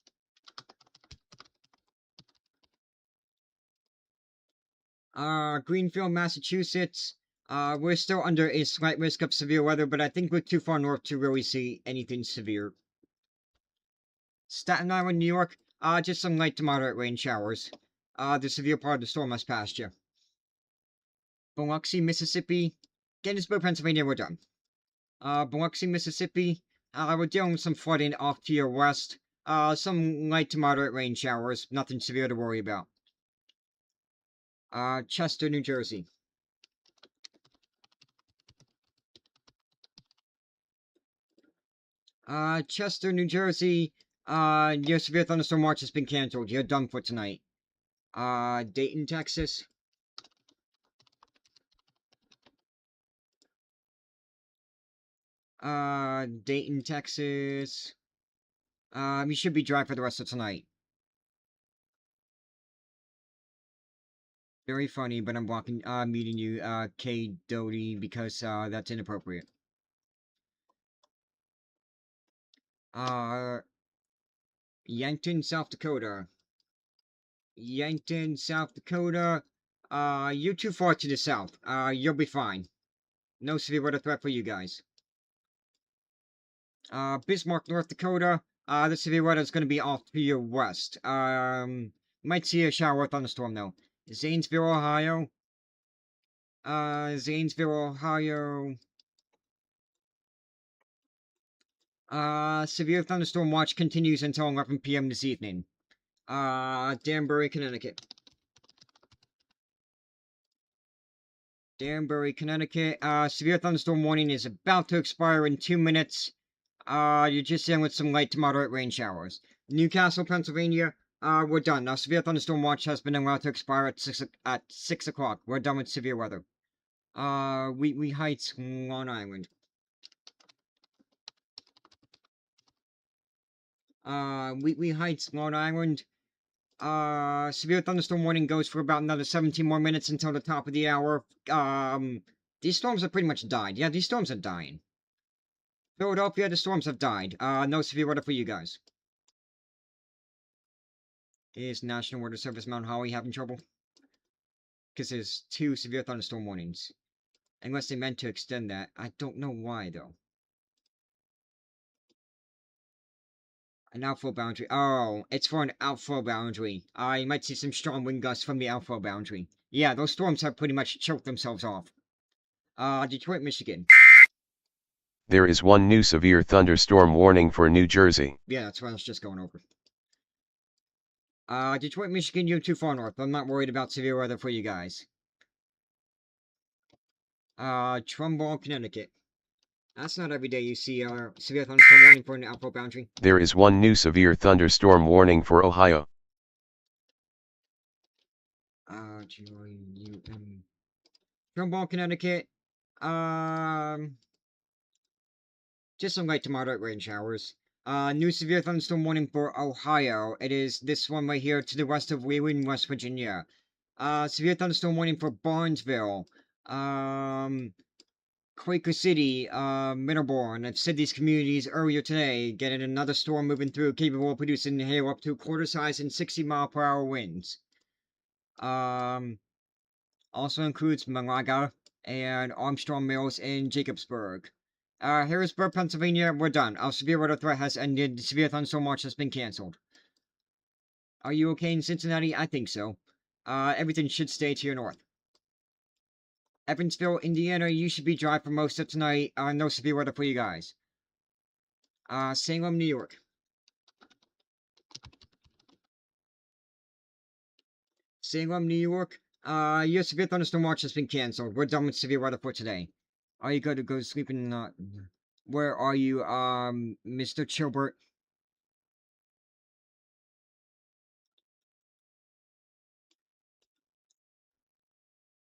Greenfield, Massachusetts. We're still under a slight risk of severe weather, but I think we're too far north to really see anything severe. Staten Island, New York. Just some light to moderate rain showers. The severe part of the storm has passed you. Biloxi, Mississippi. Gettysburg, Pennsylvania, we're done. Biloxi, Mississippi. We're dealing with some flooding off to your west. Some light to moderate rain showers. Nothing severe to worry about. Chester, New Jersey. Chester, New Jersey. Your severe thunderstorm watch has been canceled. You're done for tonight. Dayton, Texas. Dayton, Texas. You should be dry for the rest of tonight. Very funny, but I'm meeting you, K. Doty, because, that's inappropriate. Yankton, South Dakota. Yankton, South Dakota. You're too far to the south. You'll be fine. No severe weather threat for you guys. Bismarck, North Dakota. The severe weather is going to be off to your west. Might see a shower or thunderstorm, though. Zanesville, Ohio. Zanesville, Ohio. Severe thunderstorm watch continues until 11 p.m. this evening. Danbury, Connecticut. Danbury, Connecticut. Severe thunderstorm warning is about to expire in 2 minutes. You're just dealing with some light to moderate rain showers. Newcastle, Pennsylvania. We're done. Our severe thunderstorm watch has been allowed to expire at 6 o'clock. We're done with severe weather. Wheatley Heights, Long Island. Wheatley Heights, Long Island. Severe thunderstorm warning goes for about another 17 more minutes until the top of the hour. These storms have pretty much died. Yeah, these storms are dying. Philadelphia, the storms have died. No severe weather for you guys. Is National Weather Service Mount Holly having trouble? Because there's 2 severe thunderstorm warnings. Unless they meant to extend that. I don't know why, though. An outflow boundary. Oh, it's for an outflow boundary. You might see some strong wind gusts from the outflow boundary. Yeah, those storms have pretty much choked themselves off. Detroit, Michigan. There is one new severe thunderstorm warning for New Jersey. Yeah, that's what I was just going over. Detroit, Michigan, you're too far north. I'm not worried about severe weather for you guys. Trumbull, Connecticut. That's not every day you see a severe thunderstorm warning for an outflow boundary. There is one new severe thunderstorm warning for Ohio. Trumbull, Connecticut. Just some light to moderate rain showers. New severe thunderstorm warning for Ohio. It is this one right here to the west of Wheeling, West Virginia. Severe thunderstorm warning for Barnesville. Quaker City, Middlebourne. I've said these communities earlier today. Getting another storm moving through, capable of producing hail up to quarter size and 60-mile-per-hour winds. Also includes Malaga and Armstrong Mills and Jacobsburg. Harrisburg, Pennsylvania, we're done. Our severe weather threat has ended. The severe thunderstorm watch has been canceled. Are you okay in Cincinnati? I think so. Everything should stay to your north. Evansville, Indiana, you should be dry for most of tonight. No severe weather for you guys. Salem, New York. Salem, New York. Your severe thunderstorm watch has been canceled. We're done with severe weather for today. Are you going to go to sleep in, where are you, Mr. Chilbert?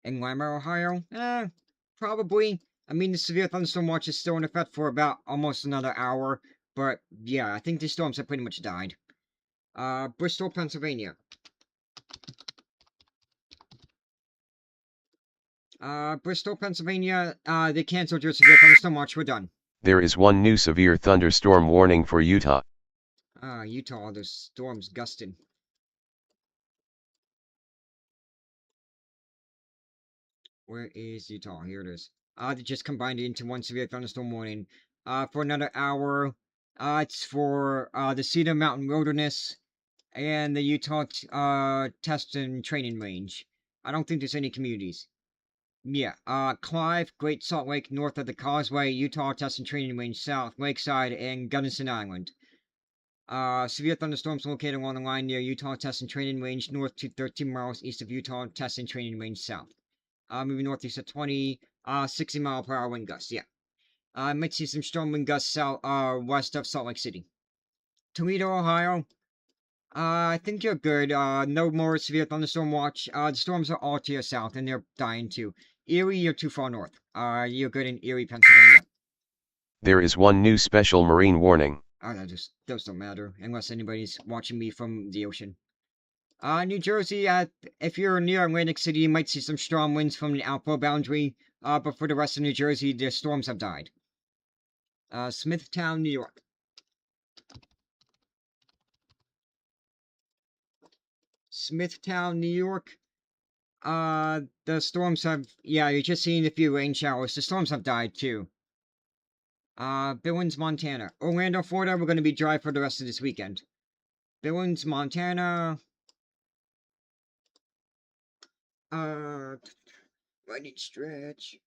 In Lima, Ohio? Probably. I mean, the severe thunderstorm watch is still in effect for about almost another hour. But, yeah, I think these storms have pretty much died. Bristol, Pennsylvania. Bristol, Pennsylvania, they canceled your severe thunderstorm watch. We're done. There is one new severe thunderstorm warning for Utah. Utah, the storm's gusting. Where is Utah? Here it is. They just combined it into one severe thunderstorm warning. For another hour. It's for, the Cedar Mountain Wilderness and the Utah, Test and Training Range. I don't think there's any communities. Yeah, Clive, Great Salt Lake, north of the Causeway, Utah Test and Training Range, south, Lakeside, and Gunnison Island. Severe thunderstorms located along the line near Utah Test and Training Range north to 13 miles east of Utah Test and Training Range south. Moving northeast at 60 mile per hour wind gusts. Yeah. Might see some strong wind gusts south, west of Salt Lake City. Toledo, Ohio. I think you're good. No more severe thunderstorm watch. The storms are all to your south, and they're dying too. Erie, you're too far north. You're good in Erie, Pennsylvania. There is one new special marine warning. Those don't matter, unless anybody's watching me from the ocean. New Jersey, if you're near Atlantic City, you might see some strong winds from the outflow boundary. But for the rest of New Jersey, the storms have died. Smithtown, New York. Smithtown, New York. The storms have, yeah, you're just seeing a few rain showers. The storms have died too. Billings, Montana. Orlando, Florida, we're going to be dry for the rest of this weekend. Billings, Montana. I need stretch.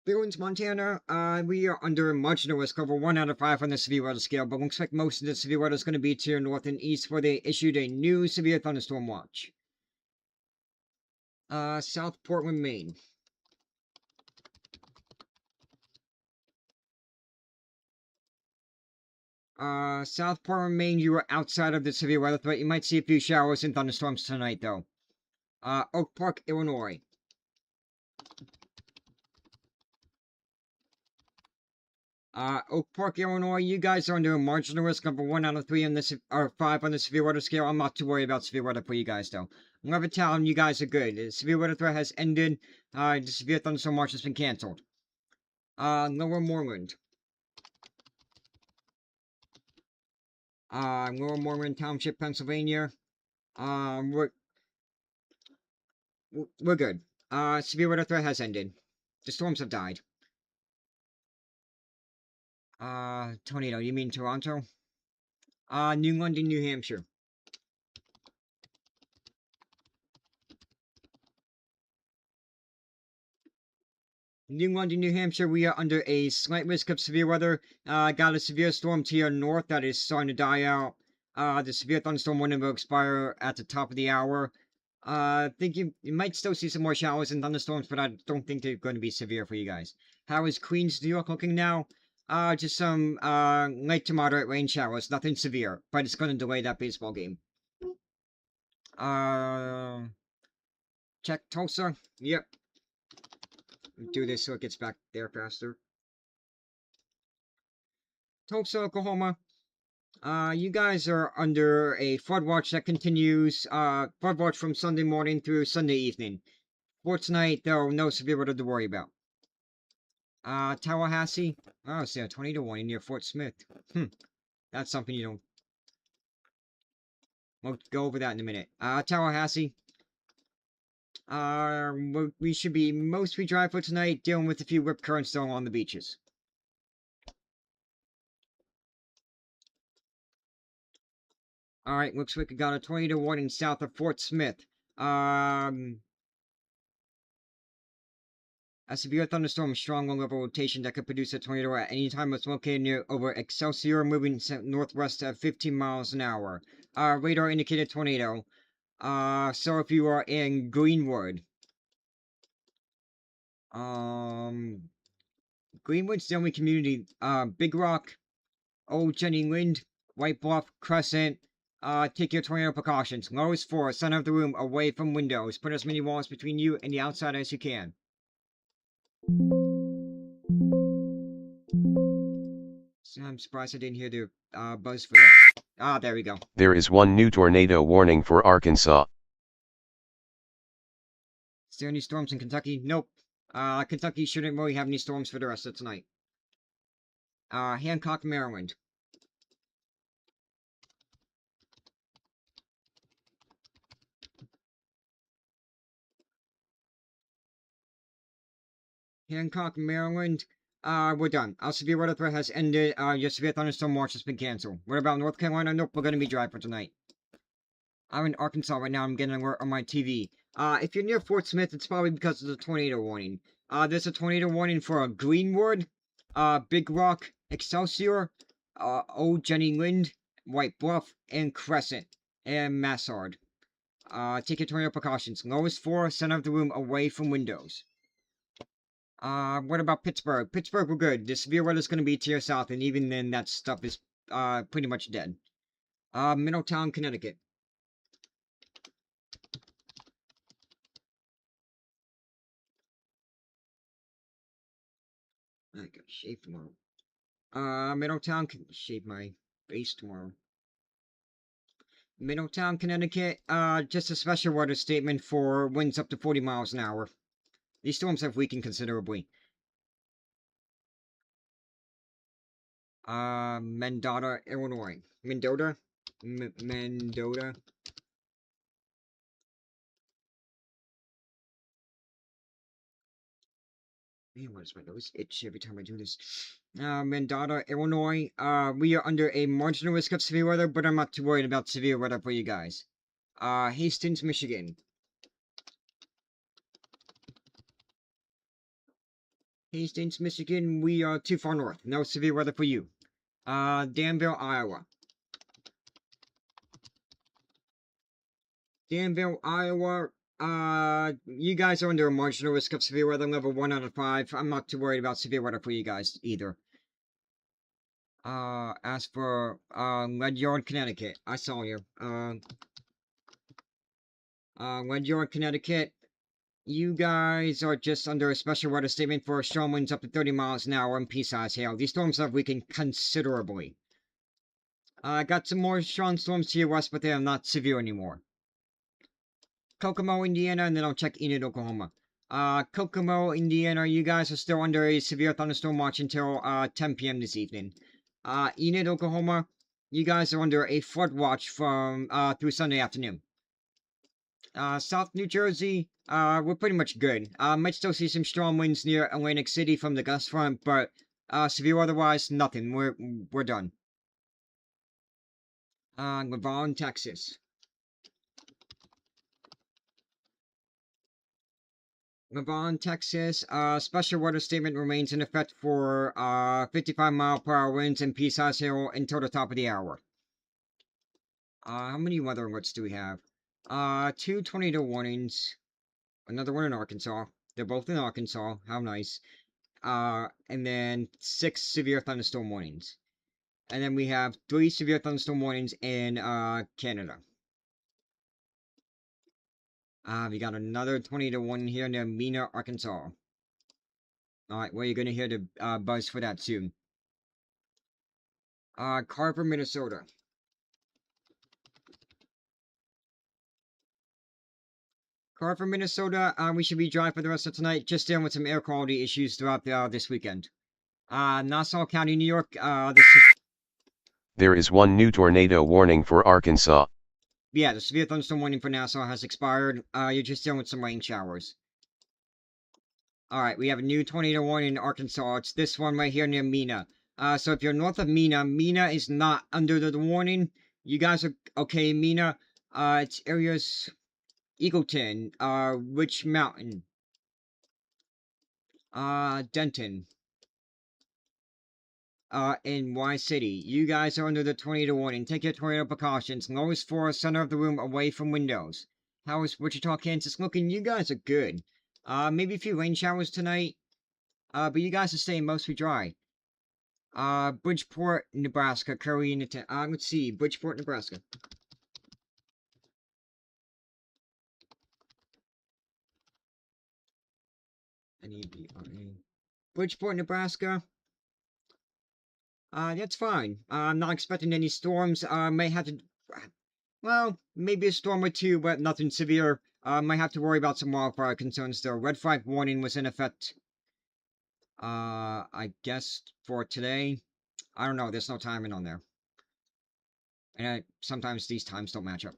Billings, Montana, we are under marginal risk over 1 out of 5 on the severe weather scale, but we expect most of the severe weather is going to be to your north and east, where they issued a new severe thunderstorm watch. South Portland, Maine. South Portland, Maine, you are outside of the severe weather threat. You might see a few showers and thunderstorms tonight, though. Oak Park, Illinois. Oak Park, Illinois, you guys are under a marginal risk of 1 out of 3 on this, or 5 on the severe weather scale. I'm not too worried about severe weather for you guys, though. Levittown, you guys are good. The severe weather threat has ended. The severe thunderstorm watch has been canceled. Lower Moreland. Lower Moreland Township, Pennsylvania. We're good. Severe weather threat has ended. The storms have died. Tornado, you mean Toronto? New London, New Hampshire. New London, New Hampshire, we are under a slight risk of severe weather. Got a severe storm to your north that is starting to die out. The severe thunderstorm warning will expire at the top of the hour. I think you might still see some more showers and thunderstorms, but I don't think they're going to be severe for you guys. How is Queens, New York looking now? Just some light to moderate rain showers, nothing severe, but it's going to delay that baseball game. Check Tulsa. Yep. Do this so it gets back there faster. Tulsa, Oklahoma. You guys are under a flood watch that continues, flood watch from Sunday morning through Sunday evening. For tonight, though, no severe weather to worry about. Tallahassee. Oh, see a tornado warning near Fort Smith. That's something you don't... We'll go over that in a minute. Tallahassee. We should be mostly dry for tonight, dealing with a few rip currents still along the beaches. Alright, looks like we got a tornado warning south of Fort Smith. A severe thunderstorm, strong low-level rotation that could produce a tornado at any time. It's located near over Excelsior, moving northwest at 15 miles an hour. Radar indicated tornado. So if you are in Greenwood, Greenwood's the only community. Big Rock, Old Jenny Lind, White Bluff, Crescent. Take your tornado precautions. Lowest 4, center of the room, away from windows. Put as many walls between you and the outside as you can. So I'm surprised I didn't hear the buzz for that. There we go. There is one new tornado warning for Arkansas. Is there any storms in Kentucky? Nope. Kentucky shouldn't really have any storms for the rest of tonight. Hancock, Maryland. Hancock, Maryland. We're done. Our severe weather threat has ended. Your severe thunderstorm watch has been canceled. What about North Carolina? Nope, we're gonna be dry for tonight. I'm in Arkansas right now. I'm getting an alert on my TV. If you're near Fort Smith, it's probably because of the tornado warning. There's a tornado warning for Greenwood, Big Rock, Excelsior, Old Jenny Lind, White Bluff, and Crescent, and Massard. Take your tornado precautions. Lowest floor, center of the room, away from windows. What about Pittsburgh? Pittsburgh, we're good. The severe weather's gonna be to your south, and even then, that stuff is, pretty much dead. Middletown, Connecticut. I gotta shave tomorrow. Middletown, shave my face tomorrow. Middletown, Connecticut, just a special weather statement for winds up to 40 miles an hour. These storms have weakened considerably. Mendota, Illinois. Mendota? Mendota. Man, why does my nose itch every time I do this? Mendota, Illinois. We are under a marginal risk of severe weather, but I'm not too worried about severe weather for you guys. Hastings, Michigan. Hastings, Michigan, we are too far north. No severe weather for you. Danville, Iowa. Danville, Iowa. You guys are under a marginal risk of severe weather, level 1 out of 5. I'm not too worried about severe weather for you guys either. As for, Ledyard, Connecticut. I saw you. Ledyard, Connecticut. You guys are just under a special weather statement for strong winds up to 30 miles an hour and pea-sized hail. These storms have weakened considerably. Got some more strong storms to your west, but they are not severe anymore. Kokomo, Indiana, and then I'll check Enid, Oklahoma. Kokomo, Indiana, you guys are still under a severe thunderstorm watch until 10 p.m. this evening. Enid, Oklahoma, you guys are under a flood watch from through Sunday afternoon. South New Jersey, we're pretty much good. Might still see some strong winds near Atlantic City from the gust front, but severe otherwise, nothing. We're done. Lavon, Texas. Lavon, Texas. Special weather statement remains in effect for 55-mile-per-hour winds and pea-sized hail until the top of the hour. How many weather alerts do we have? 2 tornado warnings. Another one in Arkansas. They're both in Arkansas. How nice. And then 6 severe thunderstorm warnings. And then we have 3 severe thunderstorm warnings in Canada. We got another tornado warning here near Mena, Arkansas. Alright, well, you're gonna hear the buzz for that soon. Carver, Minnesota. Carver, Minnesota, we should be dry for the rest of tonight, just dealing with some air quality issues throughout this weekend. Nassau County, New York, There is one new tornado warning for Arkansas. Yeah, the severe thunderstorm warning for Nassau has expired. You're just dealing with some rain showers. Alright, we have a new tornado warning in Arkansas. It's this one right here near Mena. So if you're north of Mena, Mena is not under the warning. You guys are okay, Mena. It's areas Eagleton, Witch Mountain, Denton, in Y City. You guys are under the tornado warning. Take your tornado precautions. Lowest floor, center of the room, away from windows. How is Wichita, Kansas looking? You guys are good. Maybe a few rain showers tonight. But you guys are staying mostly dry. Bridgeport, Nebraska, Curry, and let's see, Bridgeport, Nebraska. Bridgeport, Nebraska. That's fine. I'm not expecting any storms. May have to, well, maybe a storm or two, but nothing severe. Might have to worry about some wildfire concerns still. Red flag warning was in effect, I guess for today. I don't know, there's no timing on there. And sometimes these times don't match up.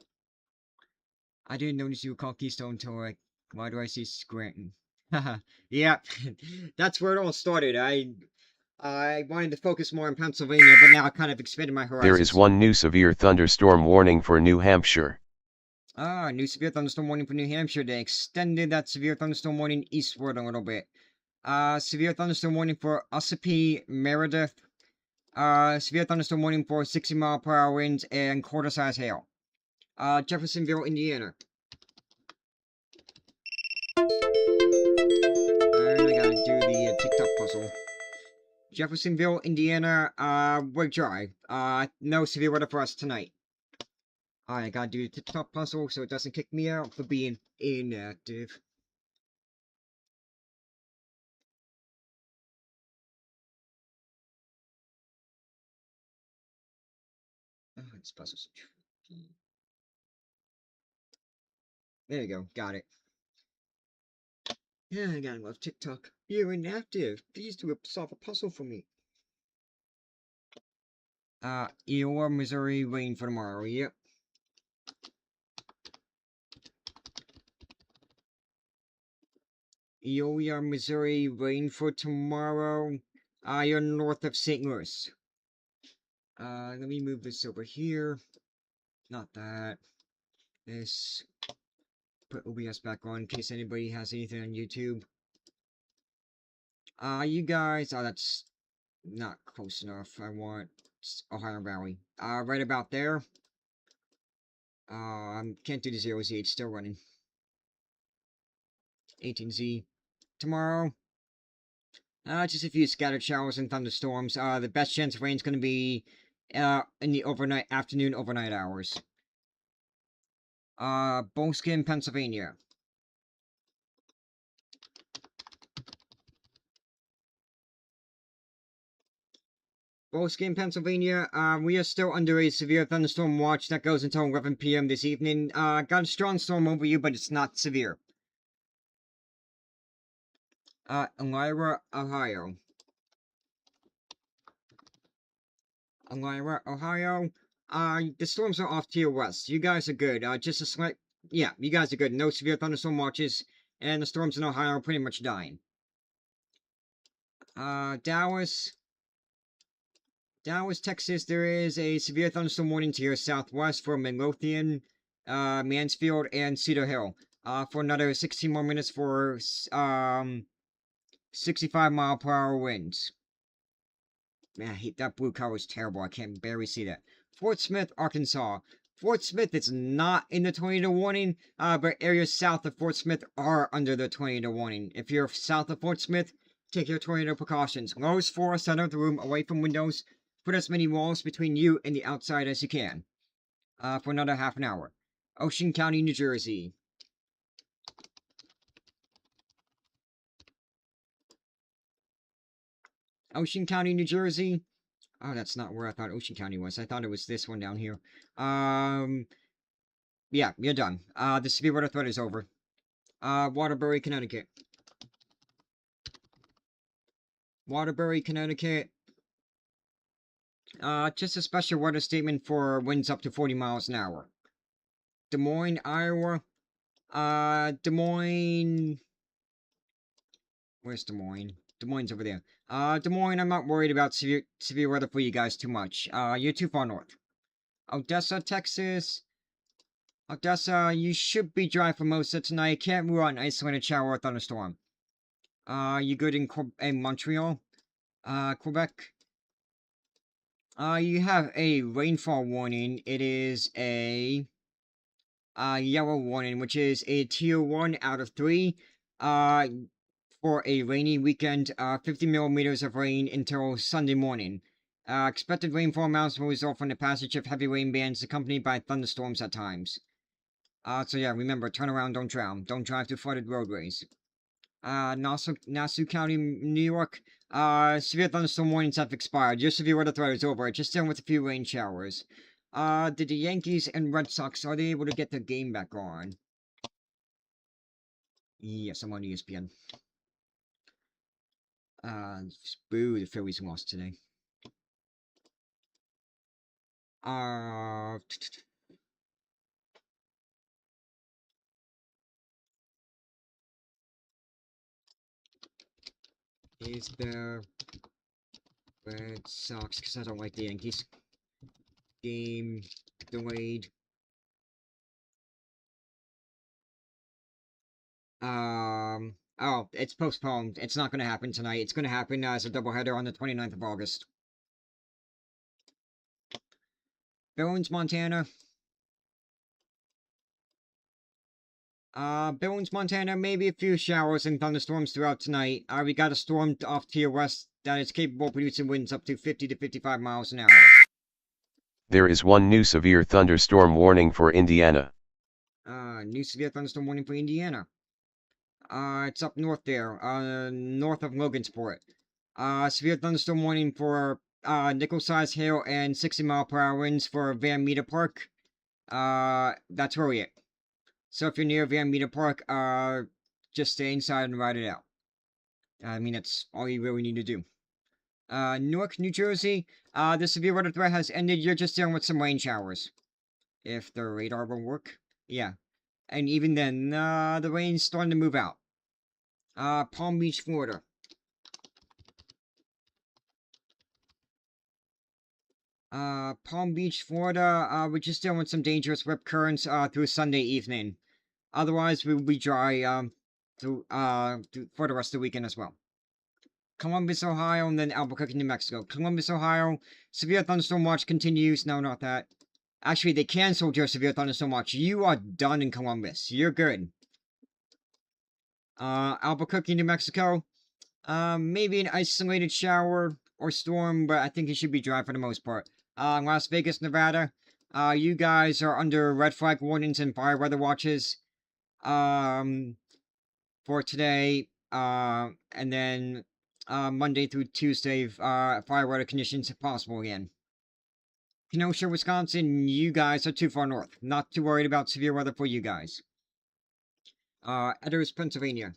I didn't notice you were called Keystone until, like, why do I see Scranton? Haha, yeah, that's where it all started. I wanted to focus more on Pennsylvania, but now I kind of expanded my horizons. There is one new severe thunderstorm warning for New Hampshire. New severe thunderstorm warning for New Hampshire. They extended that severe thunderstorm warning eastward a little bit. Severe thunderstorm warning for Ossipee, Meredith, Severe thunderstorm warning for 60-mile-per-hour winds and quarter-size hail. Jeffersonville, Indiana. And I gotta do the TikTok puzzle. Jeffersonville, Indiana, we're dry. No severe weather for us tonight. I gotta do the TikTok puzzle so it doesn't kick me out for being inactive. Oh, this puzzle's tricky. There you go, got it. Yeah, I gotta love TikTok. You're inactive. Please do solve a puzzle for me. Iowa, Missouri, rain for tomorrow. Yep. Iowa, Missouri, rain for tomorrow. You're north of St. Louis. Let me move this over here. Not that. This. Put OBS back on in case anybody has anything on YouTube. You guys, that's not close enough. I want Ohio Valley. Right about there. Can't do the 0Z, it's still running. 18Z. Tomorrow. Just a few scattered showers and thunderstorms. The best chance of rain is going to be, in the afternoon overnight hours. Boleskin, Pennsylvania. Boleskin, Pennsylvania, we are still under a severe thunderstorm watch that goes until 11 p.m. this evening. Got a strong storm over you, but it's not severe. Elmira, Ohio. Elmira, Ohio. The storms are off to your west. You guys are good. Just a slight... Yeah, you guys are good. No severe thunderstorm watches, and the storms in Ohio are pretty much dying. Dallas... Dallas, Texas, there is a severe thunderstorm warning to your southwest for Midlothian, Mansfield, and Cedar Hill. For another 16 more minutes for, 65-mile-per-hour winds. Man, that blue color is terrible. I can barely see that. Fort Smith, Arkansas. Fort Smith is not in the tornado warning, but areas south of Fort Smith are under the tornado warning. If you're south of Fort Smith, take your tornado precautions. Lowest floor, center of the room, away from windows. Put as many walls between you and the outside as you can. For another half an hour. Ocean County, New Jersey. Ocean County, New Jersey. Oh, that's not where I thought Ocean County was. I thought it was this one down here. Yeah, you're done. The severe weather threat is over. Waterbury, Connecticut. Waterbury, Connecticut. Just a special weather statement for winds up to 40 miles an hour. Des Moines, Iowa. Des Moines... Where's Des Moines? Des Moines over there. Des Moines, I'm not worried about severe weather for you guys too much. You're too far north. Odessa, Texas. Odessa, you should be dry for most of tonight. Can't rule out an isolated shower or thunderstorm. You good in Montreal? Quebec? You have a rainfall warning. It is a yellow warning, which is a tier 1 out of 3. For a rainy weekend, 50 millimeters of rain until Sunday morning. Expected rainfall amounts will result from the passage of heavy rain bands accompanied by thunderstorms at times. So yeah, remember, turn around, don't drown. Don't drive through flooded roadways. Nassau County, New York. Severe thunderstorm warnings have expired. Your severe weather threat is over. Just dealing with a few rain showers. Did the Yankees and Red Sox, are they able to get their game back on? Yes, I'm on ESPN. Boo, the Phillies lost today. Is the Red Sox, because I don't like the Yankees. Game delayed. Oh, it's postponed. It's not going to happen tonight. It's going to happen as a doubleheader on the 29th of August. Billings, Montana. Billings, Montana, maybe a few showers and thunderstorms throughout tonight. We got a storm off to your west that is capable of producing winds up to 50 to 55 miles an hour. There is one new severe thunderstorm warning for Indiana. New severe thunderstorm warning for Indiana. It's up north there, north of Logansport. Severe thunderstorm warning for, nickel-sized hail and 60-mile-per-hour winds for Van Meter Park. That's really it. So if you're near Van Meter Park, just stay inside and ride it out. I mean, that's all you really need to do. Newark, New Jersey, the severe weather threat has ended. You're just dealing with some rain showers. If the radar will work. Yeah. And even then, the rain's starting to move out. Palm Beach, Florida. Palm Beach, Florida, we're just dealing with some dangerous rip currents, through Sunday evening. Otherwise, we will be dry, for the rest of the weekend as well. Columbus, Ohio, and then Albuquerque, New Mexico. Columbus, Ohio, severe thunderstorm watch continues. No, not that. Actually, they canceled your severe thunderstorm watch. You are done in Columbus. You're good. Albuquerque, New Mexico. Maybe an isolated shower or storm, but I think it should be dry for the most part. Las Vegas, Nevada. You guys are under red flag warnings and fire weather watches. For today, and then, Monday through Tuesday, fire weather conditions if possible again. Kenosha, Wisconsin, you guys are too far north. Not too worried about severe weather for you guys. Edders, Pennsylvania.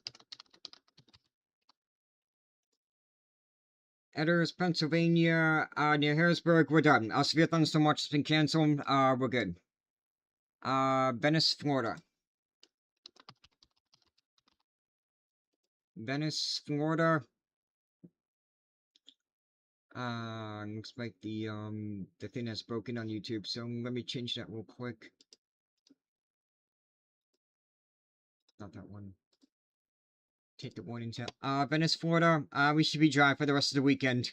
Edders, Pennsylvania, near Harrisburg, we're done. Severe thunderstorm watch has been canceled. We're good. Venice, Florida. Venice, Florida. Looks like the thing that's broken on YouTube, so let me change that real quick. Not that one. Take the warnings out. Venice, Florida. We should be dry for the rest of the weekend.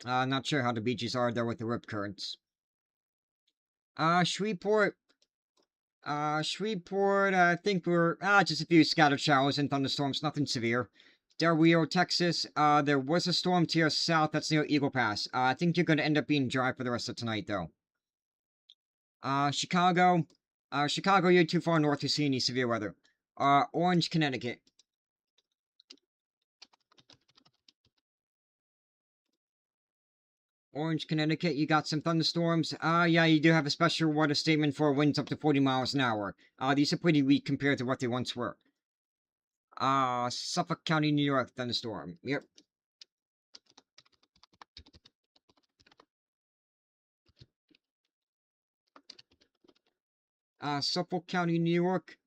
Not sure how the beaches are there with the rip currents. Shreveport. Shreveport, I think we're, just a few scattered showers and thunderstorms, nothing severe. Del Rio, Texas, there was a storm to your south that's near Eagle Pass. I think you're gonna end up being dry for the rest of tonight, though. Chicago. Chicago, you're too far north to see any severe weather. Orange, Connecticut. Orange, Connecticut, you got some thunderstorms. Yeah, you do have a special weather statement for winds up to 40 miles an hour. These are pretty weak compared to what they once were. Suffolk County, New York, thunderstorm. Yep. Suffolk County, New York.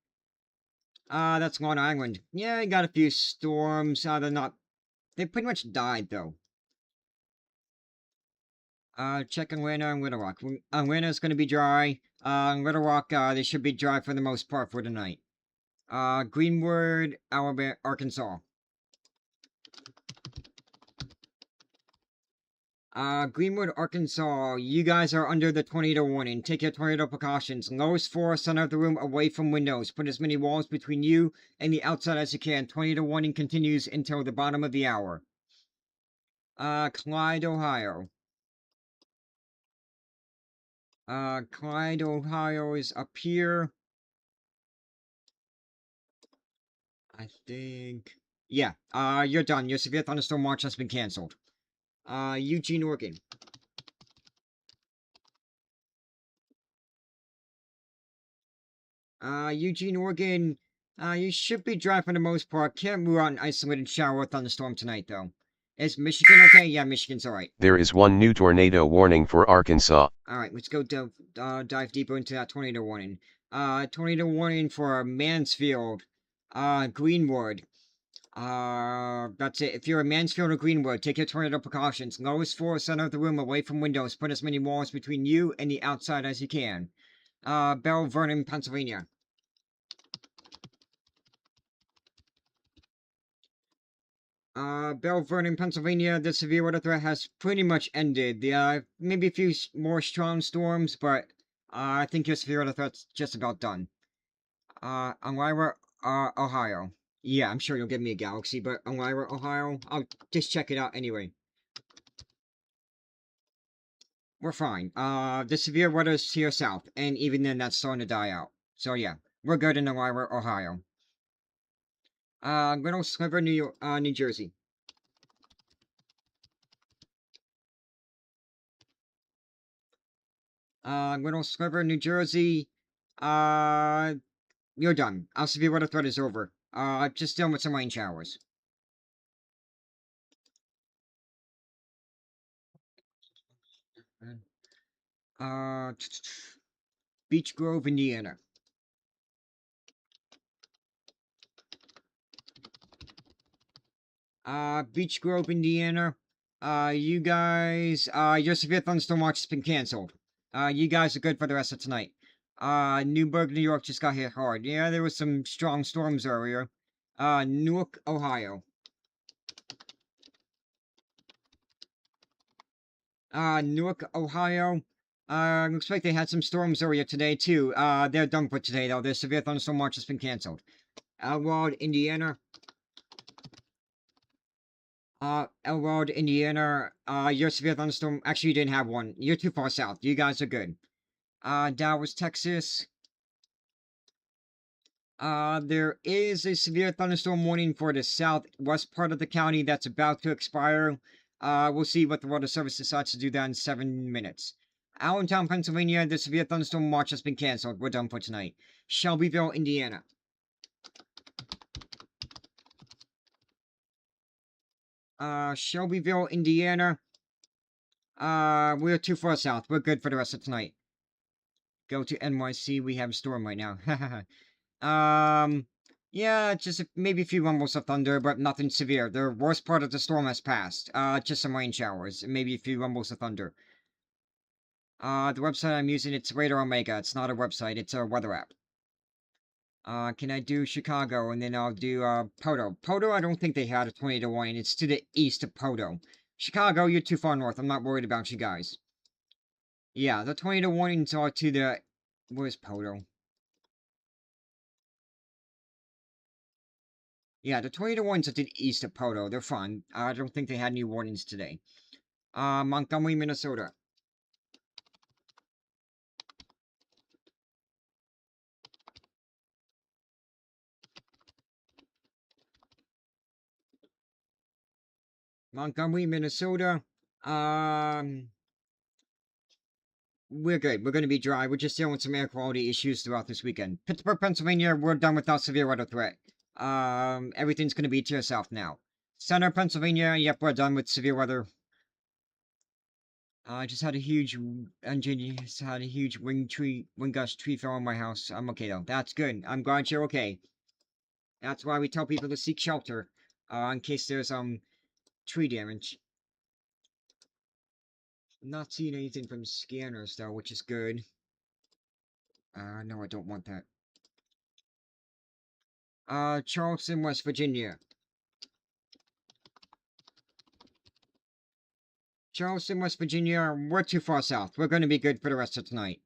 That's Long Island. Yeah, you got a few storms. They pretty much died, though. Check Atlanta and Little Rock. Atlanta's gonna be dry. Little Rock, they should be dry for the most part for tonight. Greenwood, Alabama, Arkansas. Greenwood, Arkansas, you guys are under the tornado warning. Take your tornado precautions. Lowest floor, center of the room, away from windows. Put as many walls between you and the outside as you can. Tornado warning continues until the bottom of the hour. Clyde, Ohio. Clyde, Ohio is up here. I think... Yeah, you're done. Your severe thunderstorm watch has been canceled. Eugene, Oregon. Eugene, Oregon, you should be dry for the most part. Can't rule out an isolated shower or thunderstorm tonight, though. Is Michigan okay? Yeah, Michigan's alright. There is one new tornado warning for Arkansas. Alright, let's go dive deeper into that tornado warning. Tornado warning for Mansfield, Greenwood. That's it. If you're in Mansfield or Greenwood, take your tornado precautions. Lowest floor, center of the room, away from windows. Put as many walls between you and the outside as you can. Bell Vernon, Pennsylvania. Bell Vernon, Pennsylvania, the severe weather threat has pretty much ended. Maybe a few more strong storms, but I think your severe weather threat's just about done. Elmira, Ohio. Yeah, I'm sure you'll give me a galaxy, but Elmira, Ohio, I'll just check it out anyway. We're fine. The severe weather's here south, and even then that's starting to die out. So yeah, we're good in Elmira, Ohio. Little Sliver, New Jersey. Little Sliver, New Jersey. You're done. Our severe weather threat is over. Just dealing with some rain showers. Uh, Beech Grove, Indiana. Beech Grove, Indiana. You guys, your severe thunderstorm watch has been canceled. You guys are good for the rest of tonight. Newburgh, New York just got hit hard. Yeah, there was some strong storms earlier. Newark, Ohio. Newark, Ohio. Looks like they had some storms earlier today, too. They're done for today, though. Their severe thunderstorm watch has been canceled. Elrod, Indiana. Elrod, Indiana. Your severe thunderstorm... Actually, you didn't have one. You're too far south. You guys are good. Dallas, Texas. There is a severe thunderstorm warning for the southwest part of the county that's about to expire. We'll see what the Weather Service decides to do that in 7 minutes. Allentown, Pennsylvania, the severe thunderstorm watch has been canceled. We're done for tonight. Shelbyville, Indiana. Shelbyville, Indiana. We're too far south. We're good for the rest of tonight. Go to NYC. We have a storm right now. Yeah, just maybe a few rumbles of thunder, but nothing severe. The worst part of the storm has passed. Just some rain showers, maybe a few rumbles of thunder. The website I'm using, it's Radar Omega. It's not a website, it's a weather app. Can I do Chicago, and then I'll do, Poto. Poto, I don't think they had a tornado warning. It's to the east of Poto. Chicago, you're too far north. I'm not worried about you guys. Yeah, the tornado warnings are to the... Where's Poto? Yeah, the tornado warnings are to the east of Poto. They're fine. I don't think they had any warnings today. Montgomery, Minnesota. Montgomery, Minnesota. We're good. We're going to be dry. We're just dealing with some air quality issues throughout this weekend. Pittsburgh, Pennsylvania, we're done with our severe weather threat. Everything's going to be to your south now. Center, Pennsylvania, yep, we're done with severe weather. I just had a huge wind gust tree fell on my house. I'm okay though. That's good. I'm glad you're okay. That's why we tell people to seek shelter, in case there's, tree damage. I'm not seeing anything from scanners though, which is good. No, I don't want that. Charleston, West Virginia. Charleston, West Virginia, we're too far south. We're going to be good for the rest of tonight.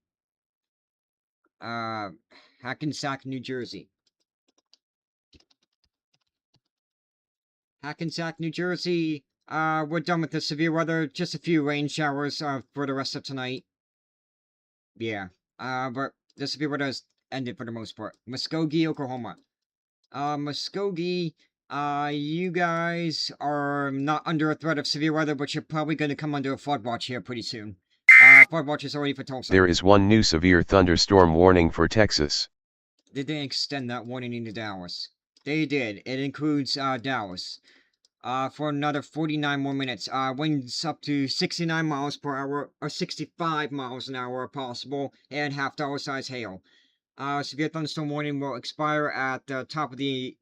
Hackensack, New Jersey. Hackensack, New Jersey, we're done with the severe weather. Just a few rain showers, for the rest of tonight. Yeah, but the severe weather has ended for the most part. Muskogee, Oklahoma. Muskogee, you guys are not under a threat of severe weather, but you're probably going to come under a flood watch here pretty soon. Flood watch is already for Tulsa. There is one new severe thunderstorm warning for Texas. Did they extend that warning into Dallas? They did. It includes, Dallas. For another 49 more minutes. Winds up to 69 miles per hour, or 65 miles an hour if possible, and half-dollar size hail. Severe thunderstorm warning will expire at the top of the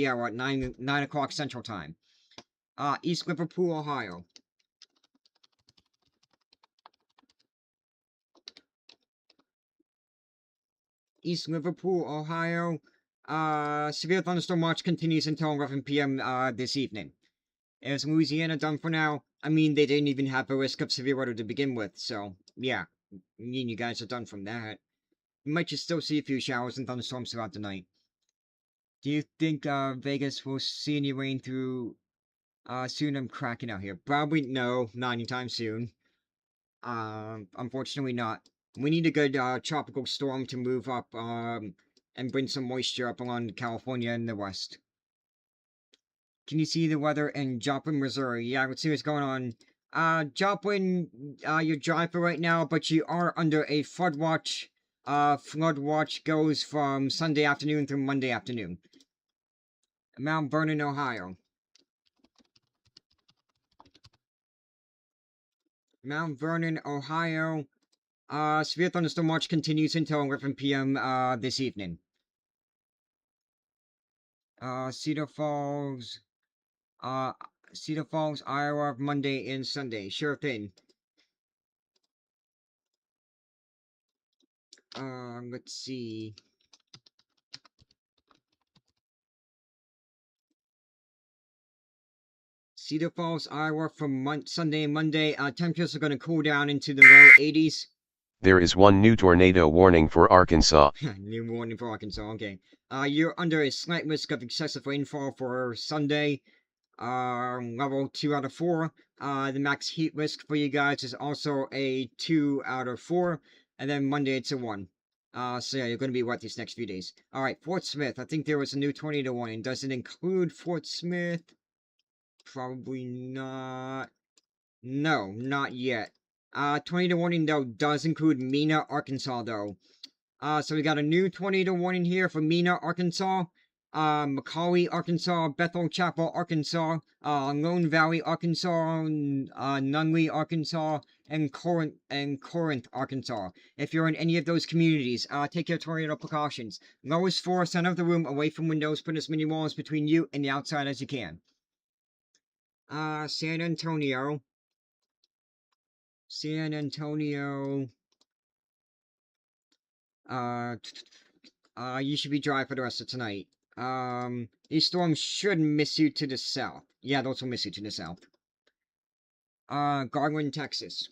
hour at 9 o'clock Central Time. East Liverpool, Ohio. East Liverpool, Ohio. Severe thunderstorm watch continues until 11 p.m. This evening. Is Louisiana done for now? I mean, they didn't even have a risk of severe weather to begin with, so yeah. I mean, you guys are done from that. You might just still see a few showers and thunderstorms throughout the night. Do you think Vegas will see any rain through soon? I'm cracking out here. Probably no, not anytime soon. Unfortunately not. We need a good tropical storm to move up and bring some moisture up along California and the west. Can you see the weather in Joplin, Missouri? Yeah, let's see what's going on. Joplin, you're dry for right now, but you are under a flood watch. Flood watch goes from Sunday afternoon through Monday afternoon. Mount Vernon, Ohio. Mount Vernon, Ohio. Severe thunderstorm watch continues until 11 p.m. This evening. Cedar Falls, Iowa, Monday and Sunday. Sure thing. Let's see. Cedar Falls, Iowa, from Sunday and Monday. Temperatures are going to cool down into the low 80s. There is one new tornado warning for Arkansas. New warning for Arkansas, okay. You're under a slight risk of excessive rainfall for Sunday. Level 2 out of 4. The max heat risk for you guys is also a 2 out of 4. And then Monday it's a 1. So yeah, you're going to be wet these next few days. Alright, Fort Smith. I think there was a new tornado warning. Does it include Fort Smith? Probably not. No, not yet. Tornado warning, though, does include Mena, Arkansas, though. So we got a new tornado warning here for Mena, Arkansas, McCauley, Arkansas, Bethel Chapel, Arkansas, Lone Valley, Arkansas, Nunley, Arkansas, and Corinth, Arkansas. If you're in any of those communities, take your tornado precautions. Lowest floor, center of the room, away from windows, put as many walls between you and the outside as you can. San Antonio. You should be dry for the rest of tonight. These storms should miss you to the south. Yeah, those will miss you to the south. Garland, Texas.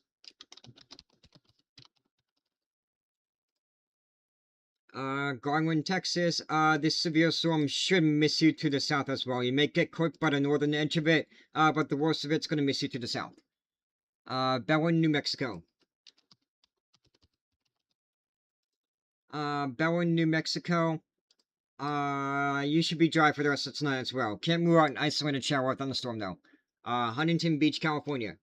Garland, Texas, this severe storm should miss you to the south as well. You may get caught by the northern edge of it, but the worst of it's gonna miss you to the south. Belen, New Mexico. Belen, New Mexico. You should be dry for the rest of tonight as well. Can't move out an isolated shower or thunderstorm, though. Huntington Beach, California.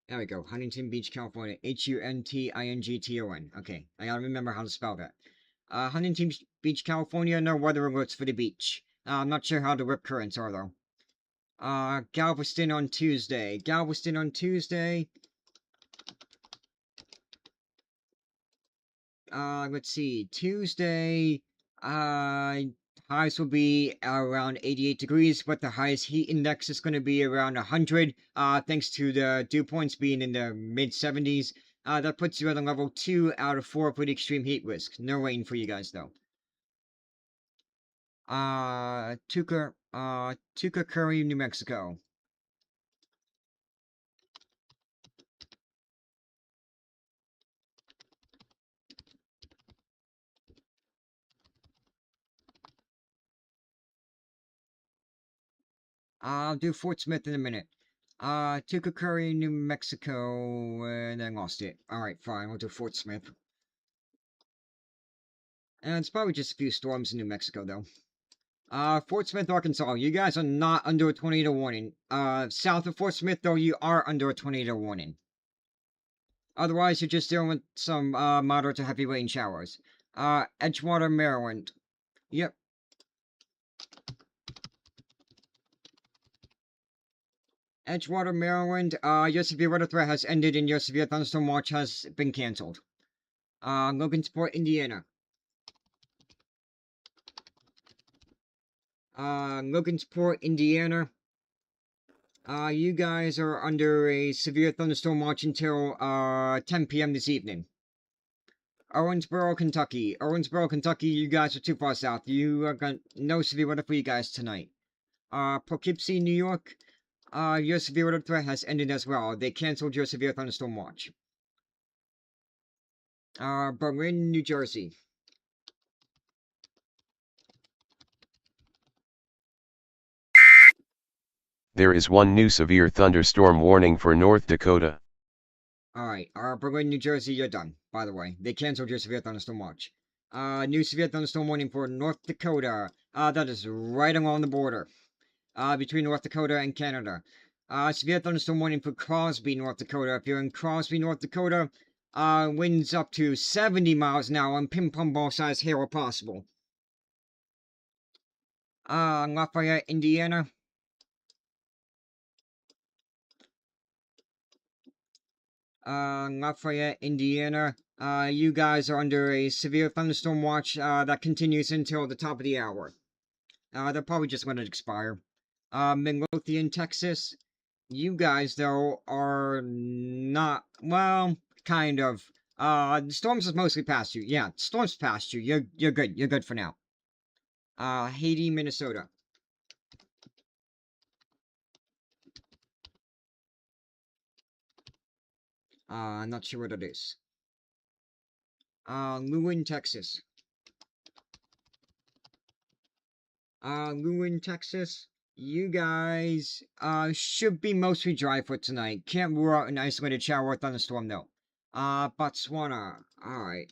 There we go. Huntington Beach, California. Huntington. Okay, I gotta remember how to spell that. Huntington Beach, California. No weather alerts for the beach. I'm not sure how the rip currents are, though. Galveston on Tuesday. Let's see. Tuesday, highs will be around 88 degrees, but the highest heat index is going to be around 100, thanks to the dew points being in the mid-70s. That puts you at a level 2 out of 4 for the extreme heat risk. No rain for you guys, though. Tucumcari, New Mexico. I'll do Fort Smith in a minute. Tucumcari, New Mexico, and I lost it. Alright, fine, we'll do Fort Smith. And it's probably just a few storms in New Mexico, though. Fort Smith, Arkansas, you guys are not under a tornado warning. South of Fort Smith, though, you are under a tornado warning. Otherwise, you're just dealing with some, moderate to heavy rain showers. Edgewater, Maryland. Yep. Edgewater, Maryland, your severe weather threat has ended and your severe thunderstorm watch has been cancelled. Logansport, Indiana. Logansport, Indiana. You guys are under a severe thunderstorm watch until 10 p.m. this evening. Owensboro, Kentucky. Owensboro, Kentucky, you guys are too far south. You got no severe weather for you guys tonight. Poughkeepsie, New York. Your severe weather threat has ended as well. They canceled your severe thunderstorm watch. Berlin, New Jersey. There is one new severe thunderstorm warning for North Dakota. Alright, Berlin, New Jersey, you're done, by the way. They canceled your severe thunderstorm watch. New severe thunderstorm warning for North Dakota. That is right along the border. Between North Dakota and Canada. Severe thunderstorm warning for Crosby, North Dakota. If you're in Crosby, North Dakota, winds up to 70 miles an hour and ping-pong ball-sized hail are possible. Lafayette, Indiana. Lafayette, Indiana. You guys are under a severe thunderstorm watch that continues until the top of the hour. They'll probably just let it expire. Midlothian, Texas. You guys, though, are not, well, kind of. The storms is mostly past you. Yeah, storms past you. You're good. You're good for now. Haiti, Minnesota. Not sure what it is. Lewin, Texas. Lewin, Texas. You guys, should be mostly dry for tonight. Can't rule out an isolated shower or thunderstorm, though. Botswana. Alright.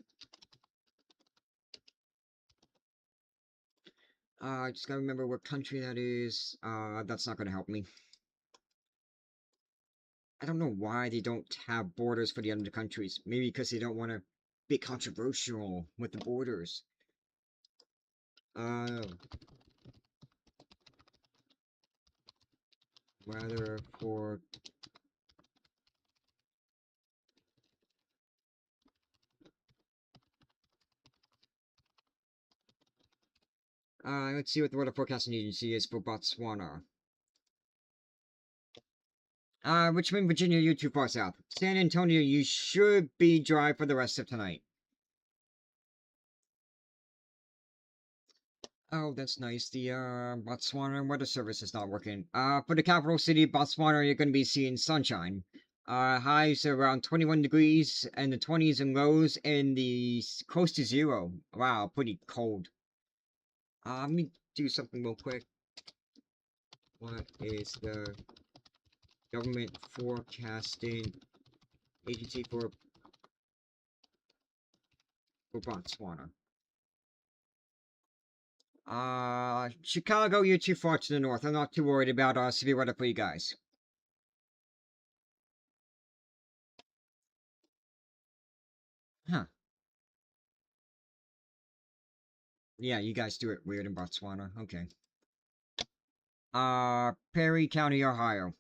I just gotta remember what country that is. That's not gonna help me. I don't know why they don't have borders for the other countries. Maybe because they don't want to be controversial with the borders. Weather for... let's see what the weather forecasting agency is for Botswana. Richmond, Virginia, you're too far south. San Antonio, you should be dry for the rest of tonight. Oh, that's nice. The, Botswana Weather Service is not working. For the capital city, Botswana, you're gonna be seeing sunshine. Highs are around 21 degrees, and the 20s and lows, and the close to 0. Wow, pretty cold. Let me do something real quick. What is the government forecasting agency for Botswana? Chicago, you're too far to the north. I'm not too worried about severe weather for you guys. Huh. Yeah, you guys do it weird in Botswana. Okay. Perry County, Ohio.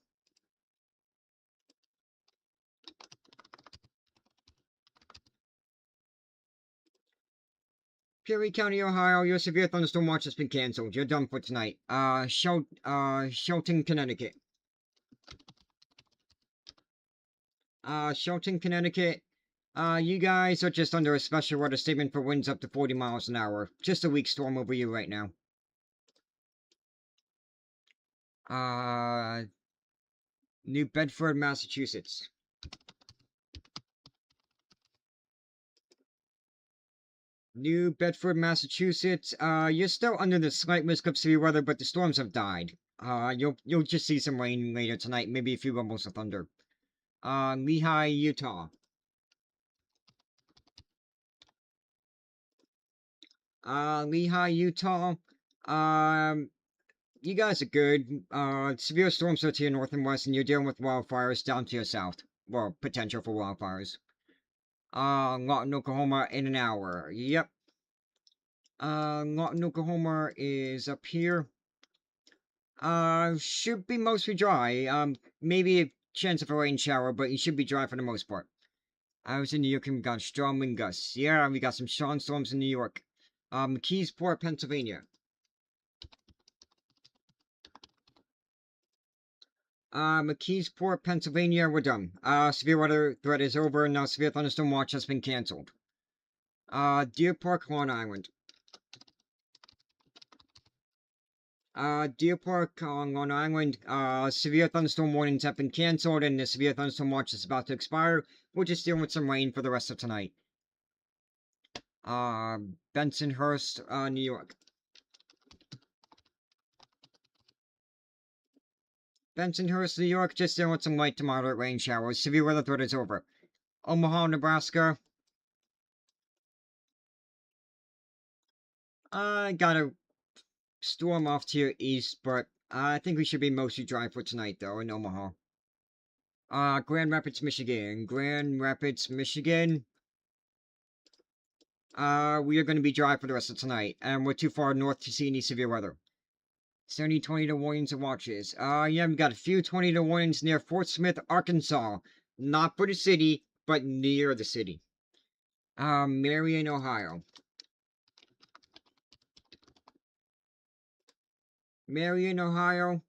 Perry County, Ohio, your severe thunderstorm watch has been canceled. You're done for tonight. Shelton, Connecticut. Shelton, Connecticut. You guys are just under a special weather statement for winds up to 40 miles an hour. Just a weak storm over you right now. New Bedford, Massachusetts. New Bedford, Massachusetts. You're still under the slight risk of severe weather, but the storms have died. You'll just see some rain later tonight, maybe a few rumbles of thunder. Lehigh, Utah. Lehigh, Utah. You guys are good. Severe storms are to your north and west, and you're dealing with wildfires down to your south. Well, potential for wildfires. Lawton, Oklahoma in an hour. Yep. Lawton, Oklahoma is up here. Should be mostly dry. Maybe a chance of a rain shower, but you should be dry for the most part. I was in New York and we got strong wind gusts. Yeah, we got some strong storms in New York. McKeesport, Pennsylvania. McKeesport, Pennsylvania, we're done. Severe weather threat is over, and now severe thunderstorm watch has been cancelled. Deer Park, Long Island. Deer Park on Long Island, severe thunderstorm warnings have been cancelled, and the severe thunderstorm watch is about to expire. We're just dealing with some rain for the rest of tonight. Bensonhurst, New York. Bensonhurst, New York, just dealing with some light to moderate rain showers. Severe weather threat is over. Omaha, Nebraska. I got a storm off to your east, but I think we should be mostly dry for tonight, though, in Omaha. Grand Rapids, Michigan. Grand Rapids, Michigan. We are going to be dry for the rest of tonight, and we're too far north to see any severe weather. Is there any tornado warnings and watches? Yeah, we got a few tornado warnings near Fort Smith, Arkansas. Not for the city, but near the city. Marion, Ohio. Marion, Ohio.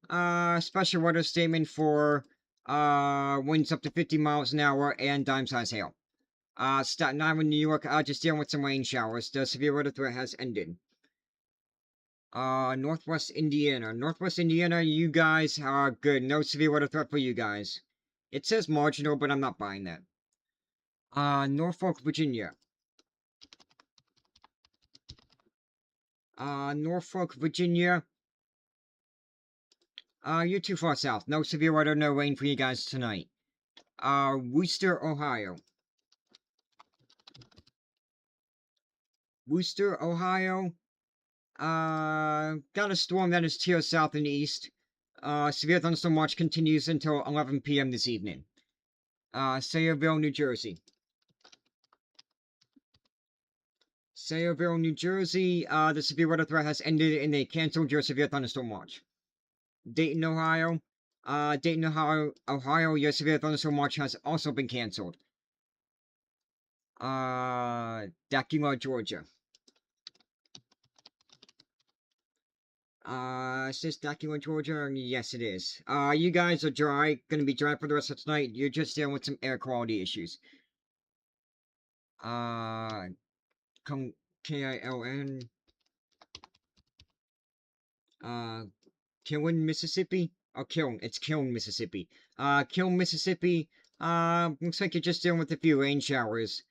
Special weather statement for winds up to 50 miles an hour and dime-size hail. Staten Island, New York, just dealing with some rain showers. The severe weather threat has ended. Northwest Indiana. Northwest Indiana, you guys are good. No severe weather threat for you guys. It says marginal, but I'm not buying that. Norfolk, Virginia. Norfolk, Virginia. You're too far south. No severe weather, no rain for you guys tonight. Worcester, Ohio. Worcester, Ohio. Got a storm that is to your south and east. Severe thunderstorm watch continues until 11 p.m. this evening. Sayreville, New Jersey. Sayreville, New Jersey. The severe weather threat has ended and they canceled your severe thunderstorm watch. Dayton, Ohio. Dayton, Ohio, your severe thunderstorm watch has also been canceled. Dacula, Georgia. Is this Dacula, Georgia? Yes, it is. You guys are dry. Gonna be dry for the rest of tonight. You're just dealing with some air quality issues. K-I-L-N. Kiln, Mississippi? Oh, Kiln. It's Kiln, Mississippi. Kiln, Mississippi. Looks like you're just dealing with a few rain showers.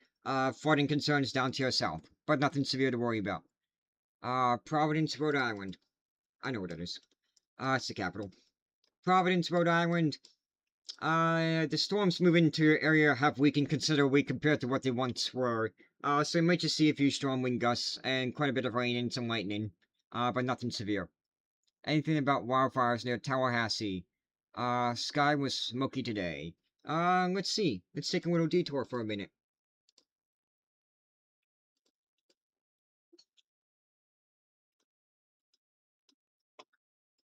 Flooding concerns down to your south, but nothing severe to worry about. Providence, Rhode Island. I know what it is. It's the capital. Providence, Rhode Island. The storms moving into your area have weakened considerably compared to what they once were. So you might just see a few strong wind gusts and quite a bit of rain and some lightning. But nothing severe. Anything about wildfires near Tallahassee? Sky was smoky today. Let's see. Let's take a little detour for a minute.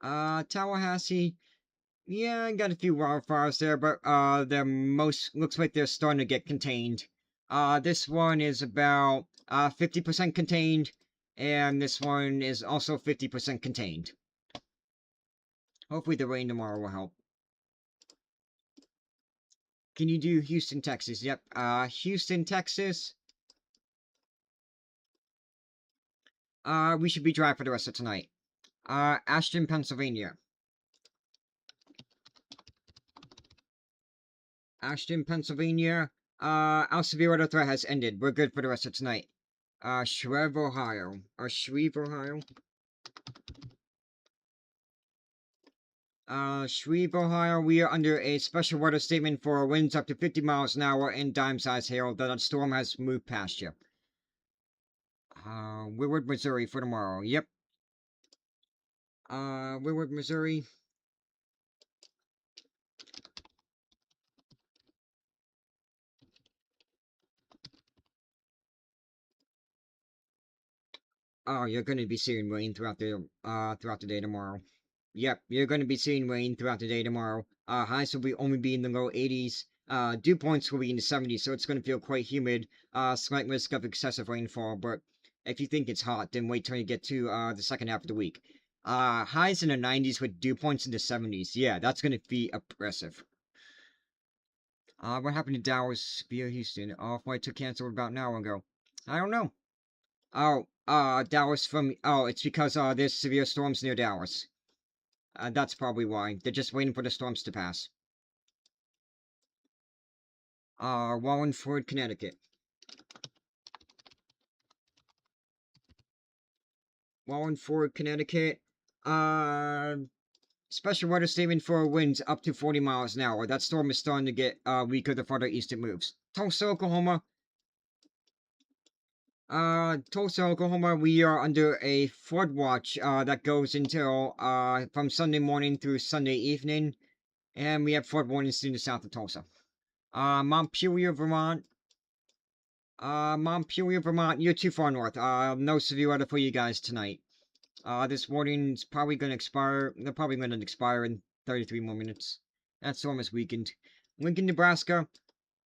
Tallahassee. Yeah, I got a few wildfires there, but looks like they're starting to get contained. This one is about 50% contained, and this one is also 50% contained. Hopefully the rain tomorrow will help. Can you do Houston, Texas? Yep. Houston, Texas. We should be dry for the rest of tonight. Ashton, Pennsylvania. Ashton, Pennsylvania. Our severe weather threat has ended. We're good for the rest of tonight. Shreve, Ohio. Shreve, Ohio. Shreve, Ohio. We are under a special weather statement for winds up to 50 miles an hour and dime-size hail that a storm has moved past you. Willard, Missouri for tomorrow. Yep. Willard, Missouri. Oh, you're going to be seeing rain throughout the day tomorrow. Yep, you're going to be seeing rain throughout the day tomorrow. Highs will only be in the low 80s. Dew points will be in the 70s, so it's going to feel quite humid. Slight risk of excessive rainfall, but if you think it's hot, then wait till you get to the second half of the week. Highs in the 90s with dew points in the 70s. Yeah, that's gonna be oppressive. What happened to Dallas via Houston? Flight took canceled about an hour ago. I don't know. Oh, Dallas from, it's because, there's severe storms near Dallas. That's probably why. They're just waiting for the storms to pass. Wallingford, Connecticut. Wallingford, Connecticut. Special weather statement for winds up to 40 miles an hour. That storm is starting to get weaker the farther east it moves. Tulsa, Oklahoma. Tulsa, Oklahoma, we are under a flood watch that goes until from Sunday morning through Sunday evening, and we have flood warnings to the south of Tulsa. Montpelier, Vermont. Montpelier, Vermont, you're too far north. No severe weather for you guys tonight. This warning's probably going to expire. They're probably going to expire in 33 more minutes. That storm is weakened. Lincoln, Nebraska.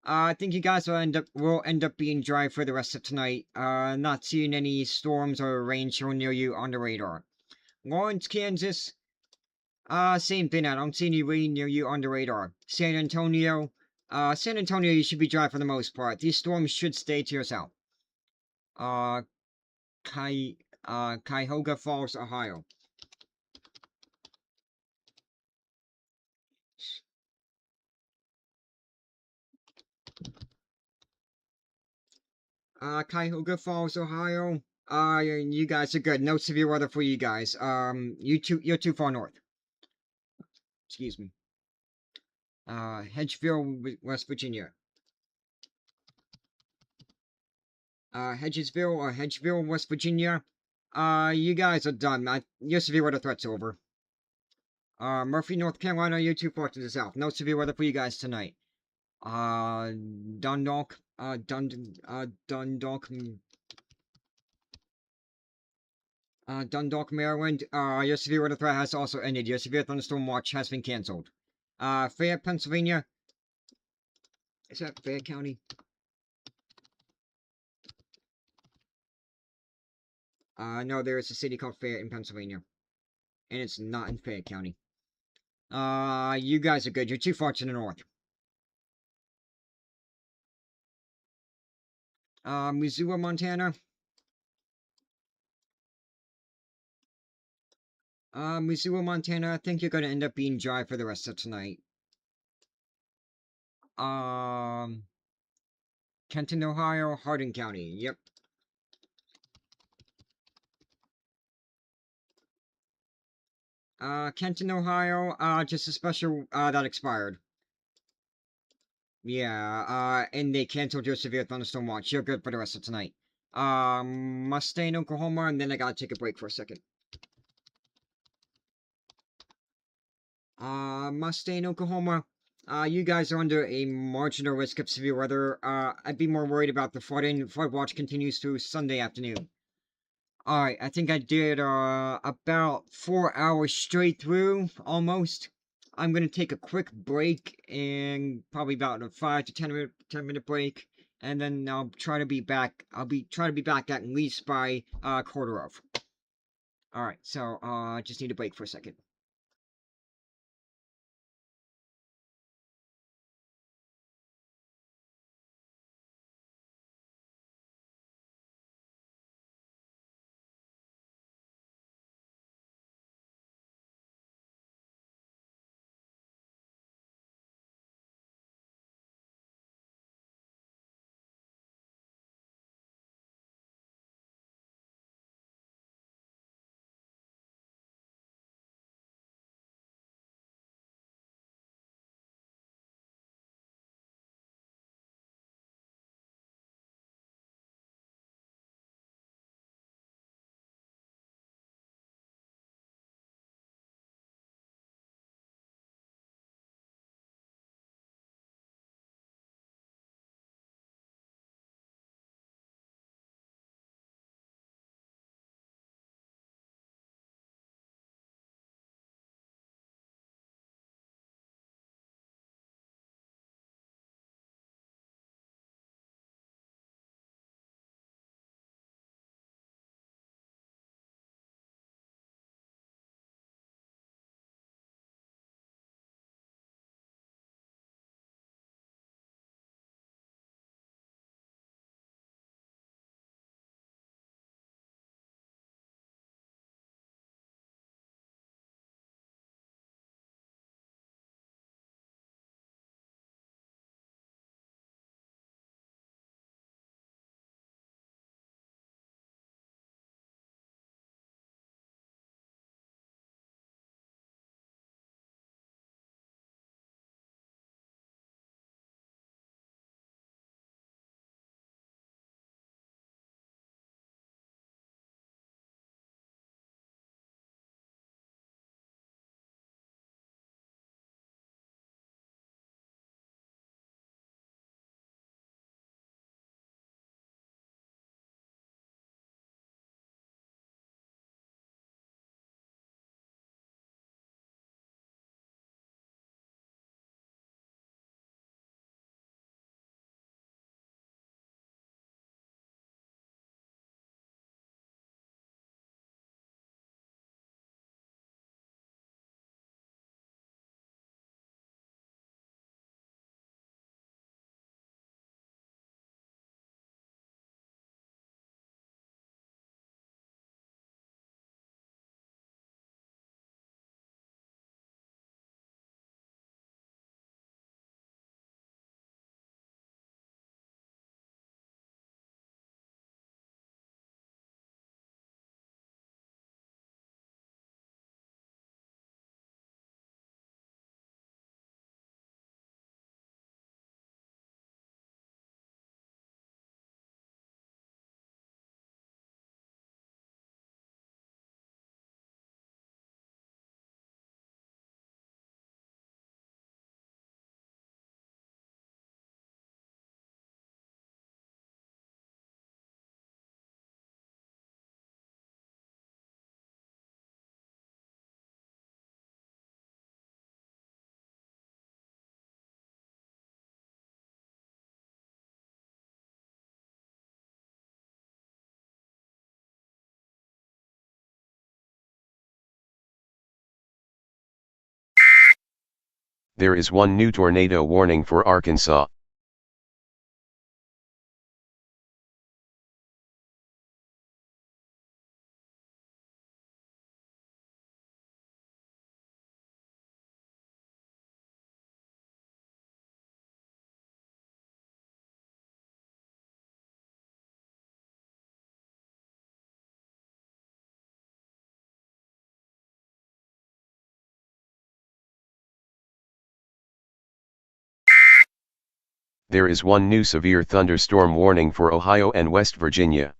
I think you guys will end up being dry for the rest of tonight. Not seeing any storms or rain showing near you on the radar. Lawrence, Kansas. Same thing. I don't see any rain near you on the radar. San Antonio. San Antonio, you should be dry for the most part. These storms should stay to your south. Cuyahoga Falls, Ohio. Cuyahoga Falls, Ohio. You guys are good. No severe weather for you guys. You're too far north. Excuse me. Hedgesville, West Virginia. Hedgesville, West Virginia. You guys are done. Your severe weather threat's over. Murphy, North Carolina, you're too far to the south. No severe weather for you guys tonight. Dundalk, Dundalk, Maryland. Your severe weather threat has also ended. Your severe thunderstorm watch has been canceled. Fayette, Pennsylvania. Is that Fayette County? No, there is a city called Fayette in Pennsylvania. And it's not in Fayette County. You guys are good. You're too far to the north. Missoula, Montana. Missoula, Montana. I think you're gonna end up being dry for the rest of tonight. Kenton, Ohio, Hardin County. Yep. Kenton, Ohio. Just a special, that expired. Yeah, and they canceled your severe thunderstorm watch. You're good for the rest of tonight. Mustang, Oklahoma, and then I gotta take a break for a second. Mustang, Oklahoma. You guys are under a marginal risk of severe weather. I'd be more worried about the flooding. Flood watch continues through Sunday afternoon. Alright, I think I did, about 4 hours straight through, almost. I'm gonna take a quick break, and probably about a 5 to 10 minute break, and then I'll try to be back. Try to be back at least by, quarter of. Alright, so, just need a break for a second. There is one new tornado warning for Arkansas. There is one new severe thunderstorm warning for Ohio and West Virginia.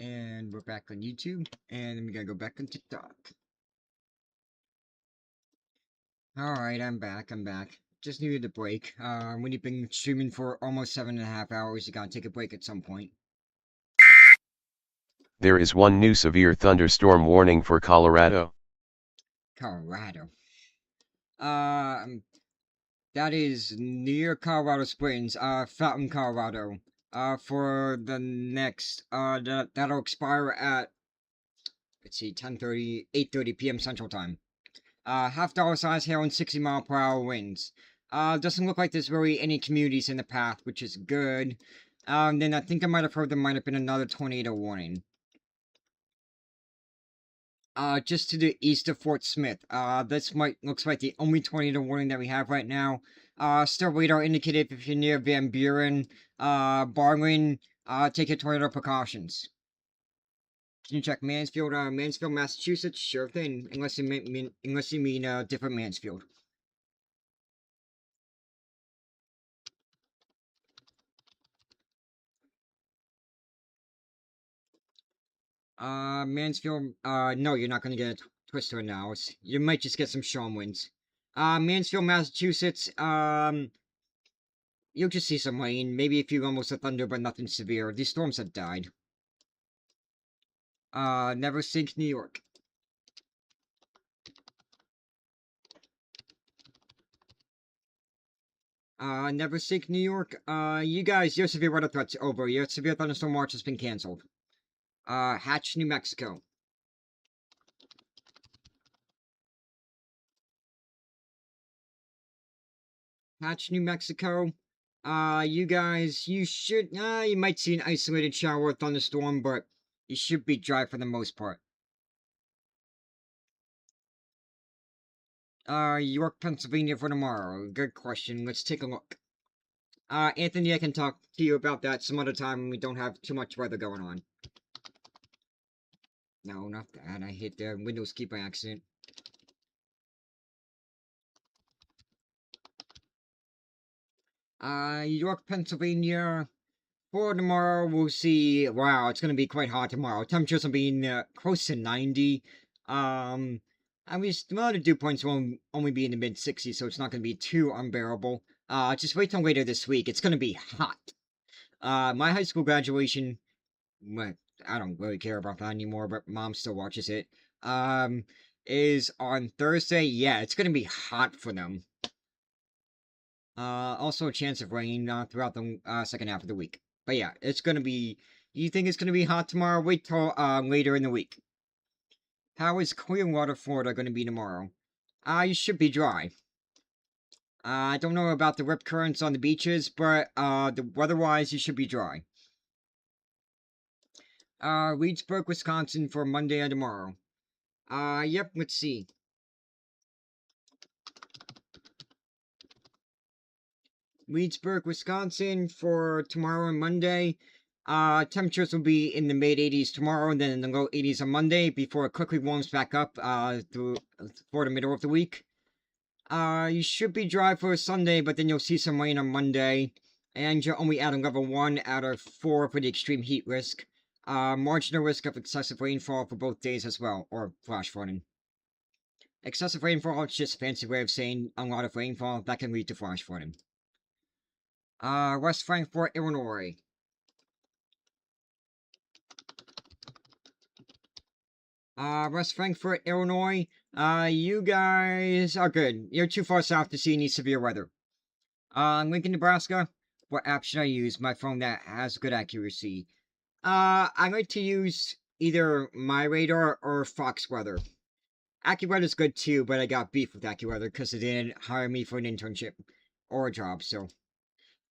And we're back on YouTube, and we gotta go back on TikTok. Alright, I'm back. Just needed a break. When you've been streaming for almost 7.5 hours, you gotta take a break at some point. There is one new severe thunderstorm warning for Colorado. Colorado. That is near Colorado Springs, Fountain, Colorado. For the next, that'll expire at, let's see, 10:30, 8:30 p.m. Central Time. Half dollar size hail and 60-mile-per-hour winds. Doesn't look like there's really any communities in the path, which is good. Then I think I might have heard there might have been another tornado warning. Just to the east of Fort Smith. This looks like the only tornado warning that we have right now. Still radar indicated if you're near Van Buren, Barwin, take your tornado precautions. Can you check Mansfield, Mansfield, Massachusetts? Sure thing, unless you mean a different Mansfield. Mansfield, no, you're not gonna get a twister now. You might just get some strong winds. Mansfield, Massachusetts, you'll just see some rain, maybe a few rumbles of thunder, but nothing severe. These storms have died. Neversink, New York. Neversink, New York. You guys, your severe weather threat's over. Your severe thunderstorm watch has been canceled. Hatch, New Mexico. Hatch, New Mexico. You guys, you should, you might see an isolated shower or thunderstorm, but you should be dry for the most part. York, Pennsylvania for tomorrow. Good question. Let's take a look. Anthony, I can talk to you about that some other time when we don't have too much weather going on. No, not that. I hit the Windows key by accident. York, Pennsylvania. For tomorrow, we'll see. Wow, it's gonna be quite hot tomorrow. Temperatures will be close to 90. I mean, the amount of dew points will only be in the mid 60s, so it's not gonna be too unbearable. Just wait till later this week. It's gonna be hot. My high school graduation, well, I don't really care about that anymore, but mom still watches it. Is on Thursday. Yeah, it's gonna be hot for them. Also a chance of rain throughout the second half of the week. But yeah, it's gonna be. You think it's gonna be hot tomorrow? Wait till later in the week. How is Clearwater, Florida gonna be tomorrow? You should be dry. I don't know about the rip currents on the beaches, but the weather-wise, you should be dry. Reedsburg, Wisconsin for Monday and tomorrow. Yep, let's see. Reedsburg, Wisconsin for tomorrow and Monday. Temperatures will be in the mid-80s tomorrow and then in the low 80s on Monday before it quickly warms back up for the middle of the week. You should be dry for Sunday, but then you'll see some rain on Monday. And you're only at a level 1 out of 4 for the extreme heat risk. Marginal risk of excessive rainfall for both days as well, or flash flooding. Excessive rainfall is just a fancy way of saying a lot of rainfall that can lead to flash flooding. West Frankfort, Illinois. West Frankfort, Illinois. You guys are good. You're too far south to see any severe weather. Lincoln, Nebraska. What app should I use? My phone that has good accuracy. I like to use either MyRadar or Fox Weather. AccuWeather's good too, but I got beef with AccuWeather because they didn't hire me for an internship or a job, so.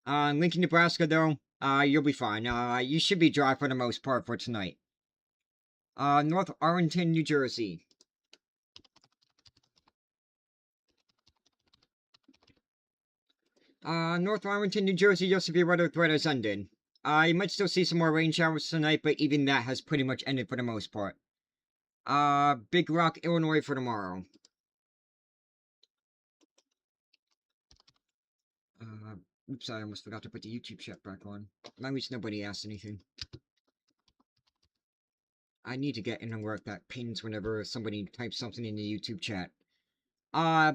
Lincoln, Nebraska, though, you'll be fine. You should be dry for the most part for tonight. North Arlington, New Jersey. North Arlington, New Jersey, your severe weather threat has ended. You might still see some more rain showers tonight, but even that has pretty much ended for the most part. Big Rock, Illinois for tomorrow. Oops, I almost forgot to put the YouTube chat back on. At least nobody asked anything. I need to get an alert that pings whenever somebody types something in the YouTube chat.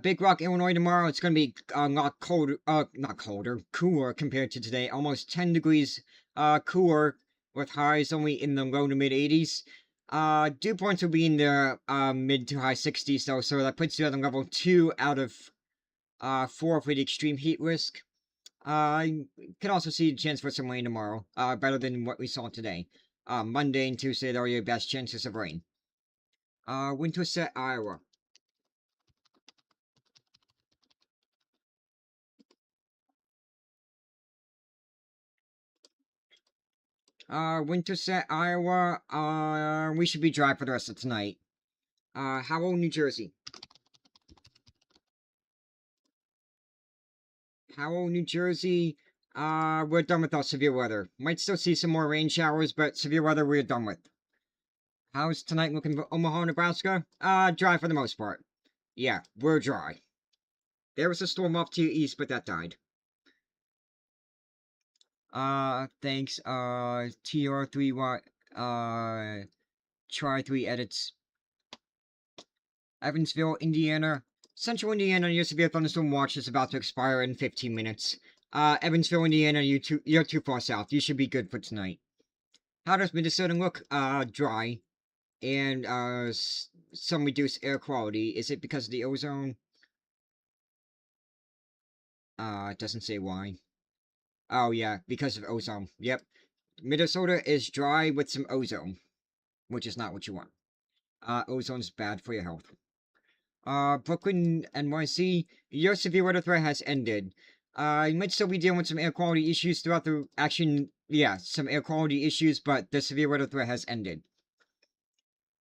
Big Rock, Illinois tomorrow. It's gonna be a lot colder, not colder, cooler compared to today. Almost 10 degrees, cooler with highs only in the low to mid 80s. Dew points will be in the, mid to high 60s though, so that puts you at a level 2 out of, 4 for the extreme heat risk. You can also see a chance for some rain tomorrow, better than what we saw today. Monday and Tuesday are your best chances of rain. Winterset, Iowa. Winterset, Iowa, we should be dry for the rest of tonight. Howell, New Jersey. Howell, New Jersey, we're done with our severe weather. Might still see some more rain showers, but severe weather we're done with. How's tonight looking for Omaha, Nebraska? Dry for the most part. Yeah, we're dry. There was a storm off to your east, but that died. Thanks, TR3Y, try 3 edits. Evansville, Indiana. Central Indiana, your severe thunderstorm watch is about to expire in 15 minutes. Evansville, Indiana, you're too far south. You should be good for tonight. How does Minnesota look? Dry. And, some reduced air quality. Is it because of the ozone? It doesn't say why. Oh, yeah, because of ozone. Yep. Minnesota is dry with some ozone, which is not what you want. Ozone's bad for your health. Brooklyn, NYC, your severe weather threat has ended. You might still be dealing with some air quality issues throughout the action. Yeah, some air quality issues, but the severe weather threat has ended.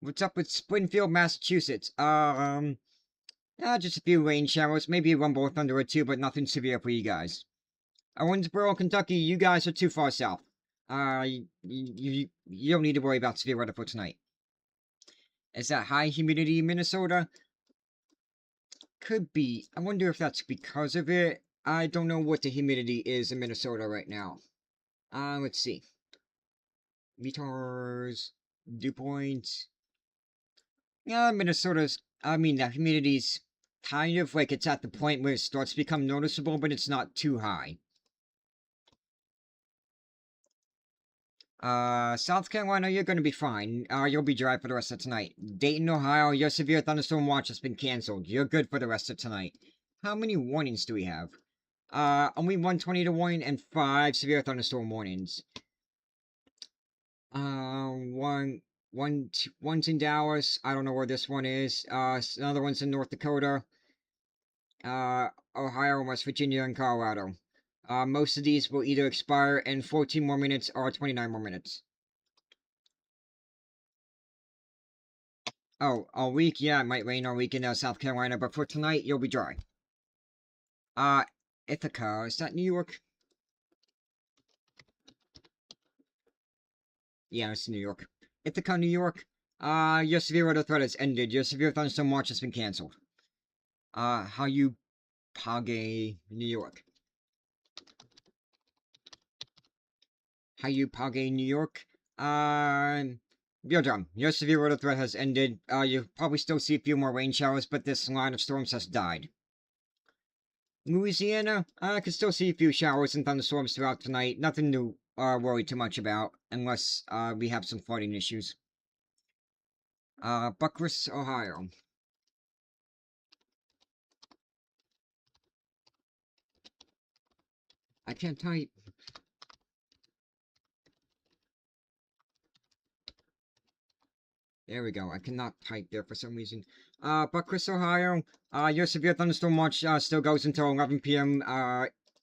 What's up with Springfield, Massachusetts? Just a few rain showers, maybe a rumble, thunder or two, but nothing severe for you guys. Owensboro, Kentucky, you guys are too far south. You don't need to worry about severe weather for tonight. Is that high humidity in Minnesota? Could be. I wonder if that's because of it. I don't know what the humidity is in Minnesota right now. Let's see. Meters, dew points. Yeah, Minnesota's, the humidity's kind of like it's at the point where it starts to become noticeable, but it's not too high. South Carolina, you're gonna be fine. You'll be dry for the rest of tonight. Dayton, Ohio, your severe thunderstorm watch has been canceled. You're good for the rest of tonight. How many warnings do we have? Only 1 tornado warning and 5 severe thunderstorm warnings. One's in Dallas. I don't know where this one is. Another one's in North Dakota. Ohio, West Virginia, and Colorado. Most of these will either expire in 14 more minutes or 29 more minutes. Oh, all week? Yeah, it might rain all week in South Carolina, but for tonight, you'll be dry. Ithaca, is that New York? Yeah, it's New York. Ithaca, New York. Your severe weather threat has ended. Your severe thunderstorm watch has been canceled. Hayupague, New York. Hayupague, New York. You're done. Your severe weather threat has ended. You'll probably still see a few more rain showers, but this line of storms has died. Louisiana, I can still see a few showers and thunderstorms throughout tonight. Nothing to worry too much about, unless we have some flooding issues. Bucyrus, Ohio. I can't type. There we go. I cannot type there for some reason. Bucyrus, Ohio. Your severe thunderstorm watch still goes until 11 p.m.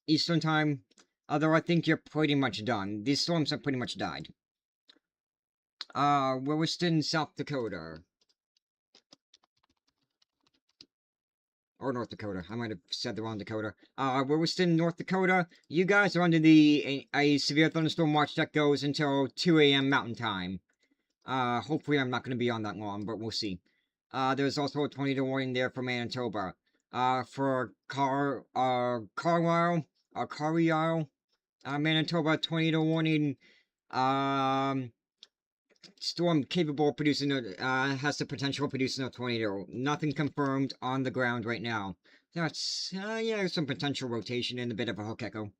Eastern time. Although I think you're pretty much done. These storms have pretty much died. Williston, South Dakota. Or North Dakota. I might have said the wrong Dakota. Williston, North Dakota. You guys are under a severe thunderstorm watch that goes until 2 a.m. Mountain Time. Hopefully I'm not going to be on that long, but we'll see. There's also a tornado warning there for Manitoba. For Carlisle, Manitoba, tornado warning, storm capable of producing has the potential of producing a tornado. Nothing confirmed on the ground right now. That's, yeah, there's some potential rotation and a bit of a hook echo.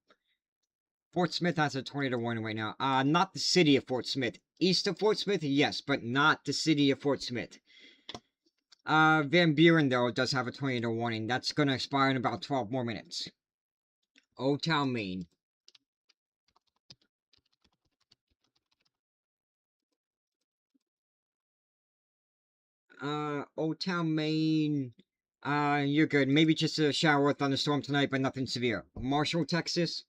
Fort Smith has a tornado warning right now. Not the city of Fort Smith. East of Fort Smith, yes, but not the city of Fort Smith. Van Buren, though, does have a tornado warning. That's gonna expire in about 12 more minutes. Old Town, Maine. Old Town, Maine. You're good. Maybe just a shower or thunderstorm tonight, but nothing severe. Marshall, Texas.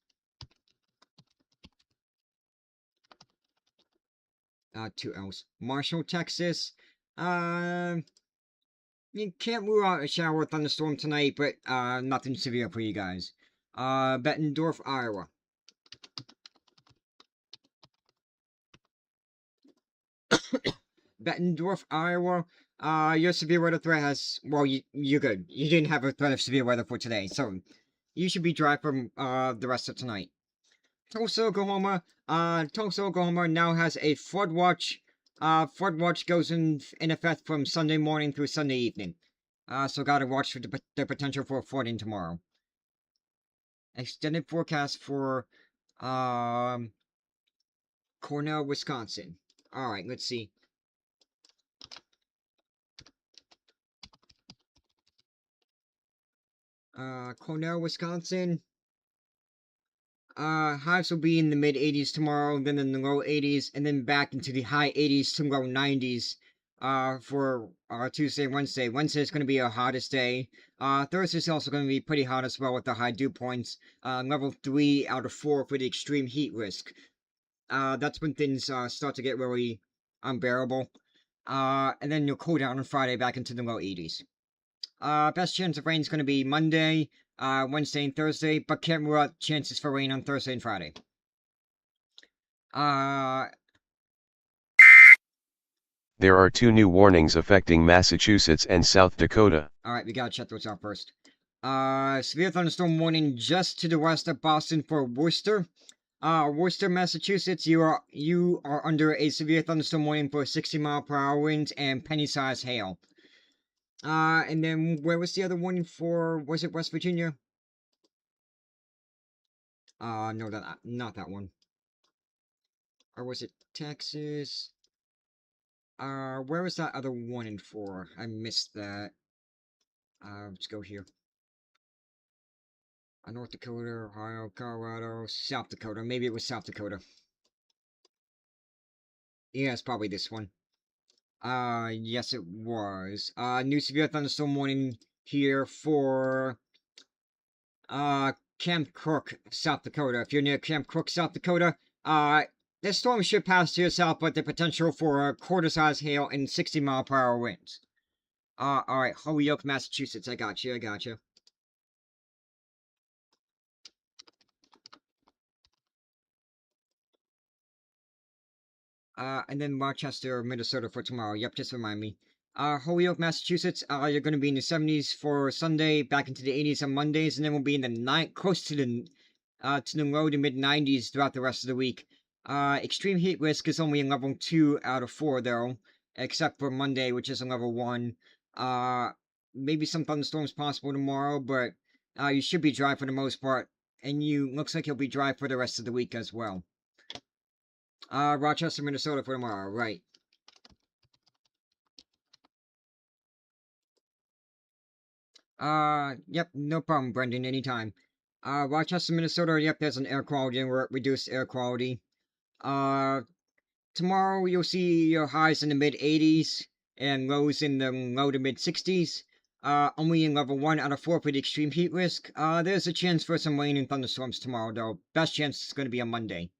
2 L's. Marshall, Texas. You can't rule out a shower or thunderstorm tonight, but nothing severe for you guys. Bettendorf, Iowa. Bettendorf, Iowa. Your severe weather threat has... Well, you're good. You didn't have a threat of severe weather for today, so you should be dry from the rest of tonight. Tulsa, Oklahoma. Tulsa, Oklahoma now has a flood watch flood watch goes in effect from Sunday morning through Sunday evening. So gotta watch for the potential for flooding tomorrow. Extended forecast for, Cornell, Wisconsin. Alright, let's see. Cornell, Wisconsin. Highs will be in the mid 80s tomorrow, then in the low 80s, and then back into the high 80s to low 90s. For Tuesday, Wednesday. Wednesday is going to be our hottest day. Thursday is also going to be pretty hot as well with the high dew points. Level 3 out of 4 for the extreme heat risk. That's when things start to get really unbearable. And then you'll cool down on Friday back into the low 80s. Best chance of rain is going to be Monday, Wednesday, and Thursday, but can't rule out chances for rain on Thursday and Friday. There are 2 new warnings affecting Massachusetts and South Dakota. Alright, we gotta check those out first. Severe thunderstorm warning just to the west of Boston for Worcester. Worcester, Massachusetts, you are under a severe thunderstorm warning for 60-mile-per-hour winds and penny-sized hail. And then where was the other warning for? Was it West Virginia? No, not that one. Or was it Texas? Where was that other warning for? I missed that. Let's go here. North Dakota, Ohio, Colorado, South Dakota. Maybe it was South Dakota. Yeah, it's probably this one. Yes it was. New severe thunderstorm warning here for, Camp Crook, South Dakota. If you're near Camp Crook, South Dakota, this storm should pass to your south, but the potential for quarter-size hail and 60-mile-per-hour winds. Alright, Holyoke, Massachusetts. I got you. And then Rochester, Minnesota for tomorrow. Yep, just remind me. Holyoke, Massachusetts, you're going to be in the 70s for Sunday, back into the 80s on Mondays, and then we'll be in the close to the low to mid 90s throughout the rest of the week. Extreme heat risk is only in level 2 out of 4, though, except for Monday, which is a level 1. Maybe some thunderstorms possible tomorrow, but you should be dry for the most part, and looks like you'll be dry for the rest of the week as well. Rochester, Minnesota for tomorrow, right. Yep, no problem, Brendan, anytime. Rochester, Minnesota, yep, there's an air quality, reduced air quality. Tomorrow you'll see your highs in the mid-80s, and lows in the low to mid-60s. Only in level 1 out of 4 for the extreme heat risk. There's a chance for some rain and thunderstorms tomorrow, though. Best chance is going to be on Monday.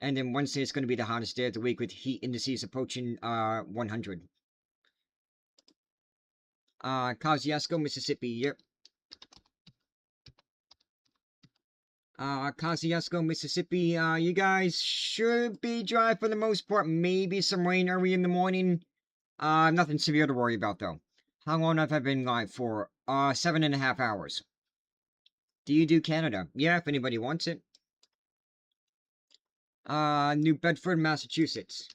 And then Wednesday is going to be the hottest day of the week with heat indices approaching 100. Kosciuszko, Mississippi, yep. Kosciuszko, Mississippi, you guys should be dry for the most part. Maybe some rain early in the morning. Nothing severe to worry about, though. How long have I been live for? 7.5 hours. Do you do Canada? Yeah, if anybody wants it. New Bedford, Massachusetts.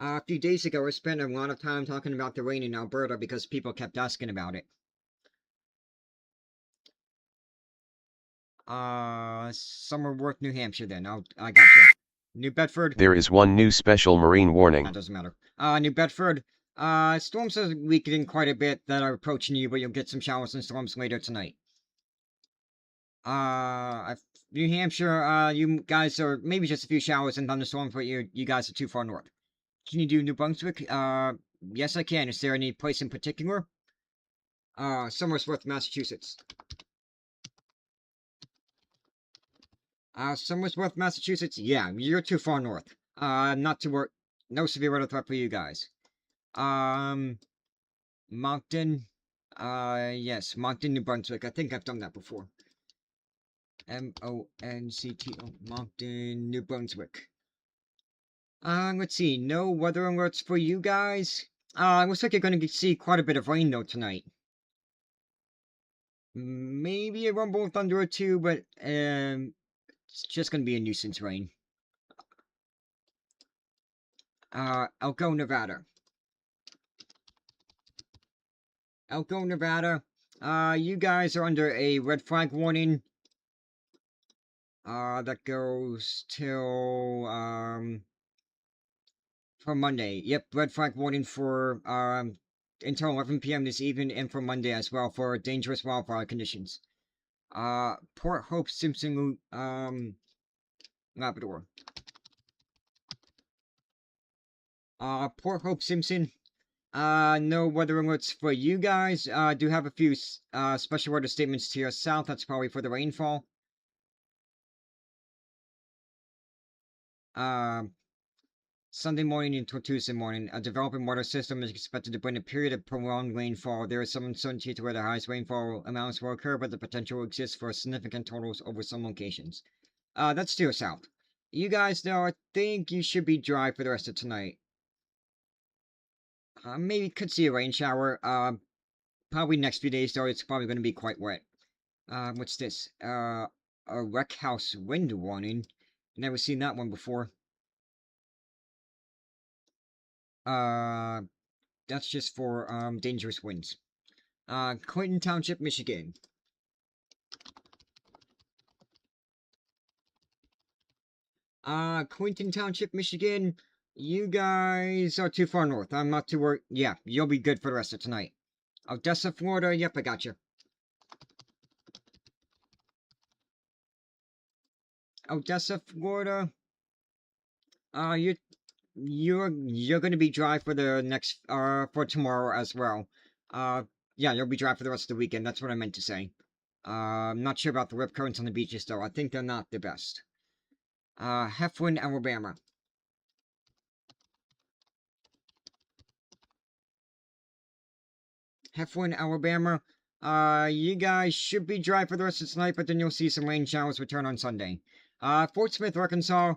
A few days ago, I spent a lot of time talking about the rain in Alberta because people kept asking about it. Somerworth, New Hampshire, then. I gotcha. New Bedford. There is one new special marine warning. That doesn't matter. New Bedford. Storms are weakening quite a bit that are approaching you, but you'll get some showers and storms later tonight. New Hampshire, you guys are maybe just a few showers and thunderstorms, but you guys are too far north. Can you do New Brunswick? Yes I can. Is there any place in particular? Somersworth, Massachusetts. Somersworth, Massachusetts? Yeah, you're too far north. Not to work. No severe weather threat for you guys. Moncton. Yes, Moncton, New Brunswick. I think I've done that before. M-O-N-C-T-O, Moncton, New Brunswick. Let's see. No weather alerts for you guys. Looks like you're going to see quite a bit of rain, though, tonight. Maybe a rumble of thunder or two, but, it's just going to be a nuisance rain. Elko, Nevada. Elko, Nevada. You guys are under a red flag warning. That goes till, for Monday. Yep, red flag warning for, until 11 p.m. this evening and for Monday as well for dangerous wildfire conditions. Port Hope, Simpson, Labrador. Port Hope, Simpson. No weather alerts for you guys. Do have a few, special weather statements to your south. That's probably for the rainfall. Sunday morning until Tuesday morning, a developing water system is expected to bring a period of prolonged rainfall. There is some uncertainty to where the highest rainfall amounts will occur, but the potential exists for significant totals over some locations. That's to your south. You guys, though, I think you should be dry for the rest of tonight. Maybe could see a rain shower. Probably next few days, though, it's probably going to be quite wet. What's this? A wreck house wind warning. Never seen that one before. That's just for, dangerous winds. Clinton Township, Michigan. Clinton Township, Michigan. You guys are too far north. I'm not too worried. Yeah, you'll be good for the rest of tonight. Odessa, Florida. Yep, I got you. Odessa, Florida. You're gonna be dry for the next for tomorrow as well. Yeah, you'll be dry for the rest of the weekend. That's what I meant to say. I'm not sure about the rip currents on the beaches though. I think they're not the best. Heflin, Alabama. Heflin, Alabama. You guys should be dry for the rest of tonight, but then you'll see some rain showers return on Sunday. Fort Smith, Arkansas.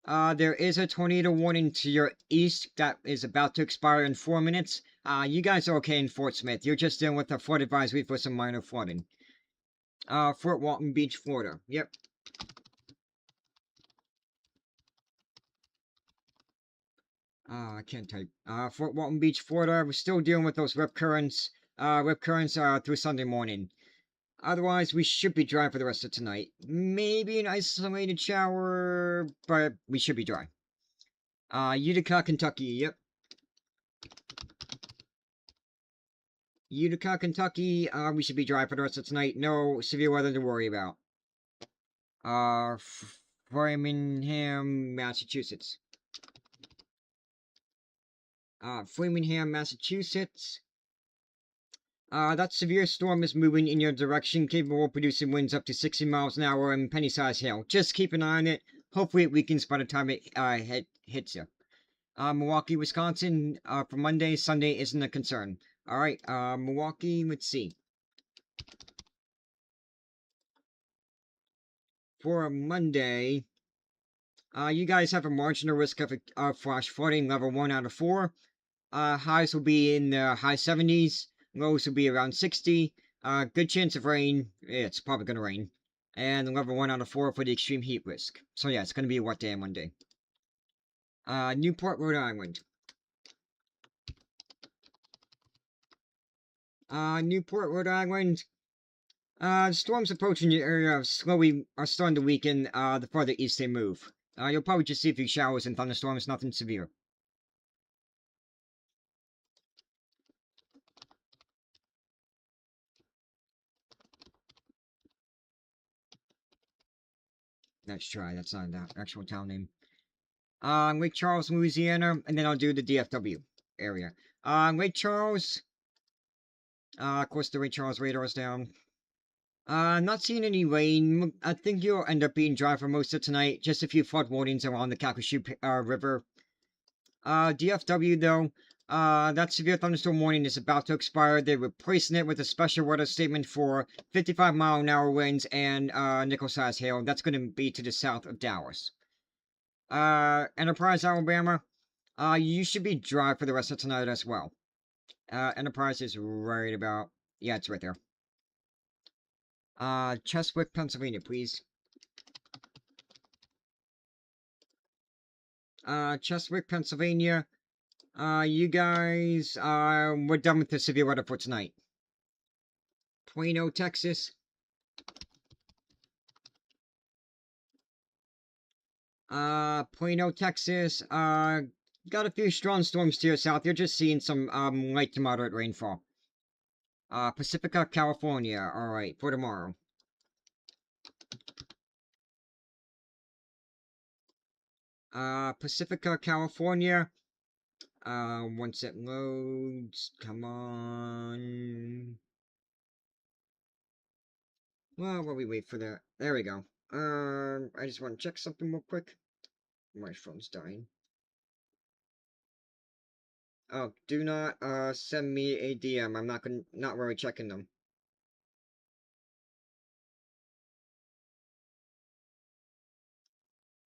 There is a tornado warning to your east that is about to expire in 4 minutes. You guys are okay in Fort Smith. You're just dealing with a flood advisory for some minor flooding. Fort Walton Beach, Florida. Yep. I can't type. Fort Walton Beach, Florida. We're still dealing with those rip currents. Rip currents through Sunday morning. Otherwise, we should be dry for the rest of tonight. Maybe an isolated shower, but we should be dry. Utica, Kentucky. Yep. Utica, Kentucky. We should be dry for the rest of tonight. No severe weather to worry about. Framingham, Massachusetts. Framingham, Massachusetts. That severe storm is moving in your direction, capable of producing winds up to 60 miles an hour and penny-sized hail. Just keep an eye on it. Hopefully it weakens by the time it hits you. Milwaukee, Wisconsin, for Monday, Sunday isn't a concern. Alright, Milwaukee, let's see. For Monday, you guys have a marginal risk of flash flooding, level 1 out of 4. Highs will be in the high 70s. Lows will be around 60. Good chance of rain. It's probably going to rain. And level 1 out of 4 for the extreme heat risk. So yeah, it's going to be a wet day on Monday. Newport, Rhode Island. Newport, Rhode Island. Storms approaching your area slowly are starting to weaken the farther east they move. You'll probably just see a few showers and thunderstorms, nothing severe. Let's try, that's not an actual town name. Lake Charles, Louisiana, and then I'll do the DFW area. Lake Charles. Of course, the Lake Charles radar is down. Not seeing any rain. I think you'll end up being dry for most of tonight. Just a few flood warnings along the Calcasieu River. DFW, though, that severe thunderstorm warning is about to expire. They're replacing it with a special weather statement for 55-mile-an-hour winds and nickel-sized hail. That's going to be to the south of Dallas. Enterprise, Alabama. You should be dry for the rest of tonight as well. Enterprise is right about... Yeah, it's right there. Cheswick, Pennsylvania, please. Cheswick, Pennsylvania. You guys, we're done with the severe weather for tonight. Plano, Texas. Plano, Texas. Got a few strong storms to your south. You're just seeing some, light to moderate rainfall. Pacifica, California. Alright, for tomorrow. Pacifica, California. Once it loads, come on. Well, while we wait for that, there we go. I just want to check something real quick. My phone's dying. Oh, do not, send me a DM. I'm not really checking them.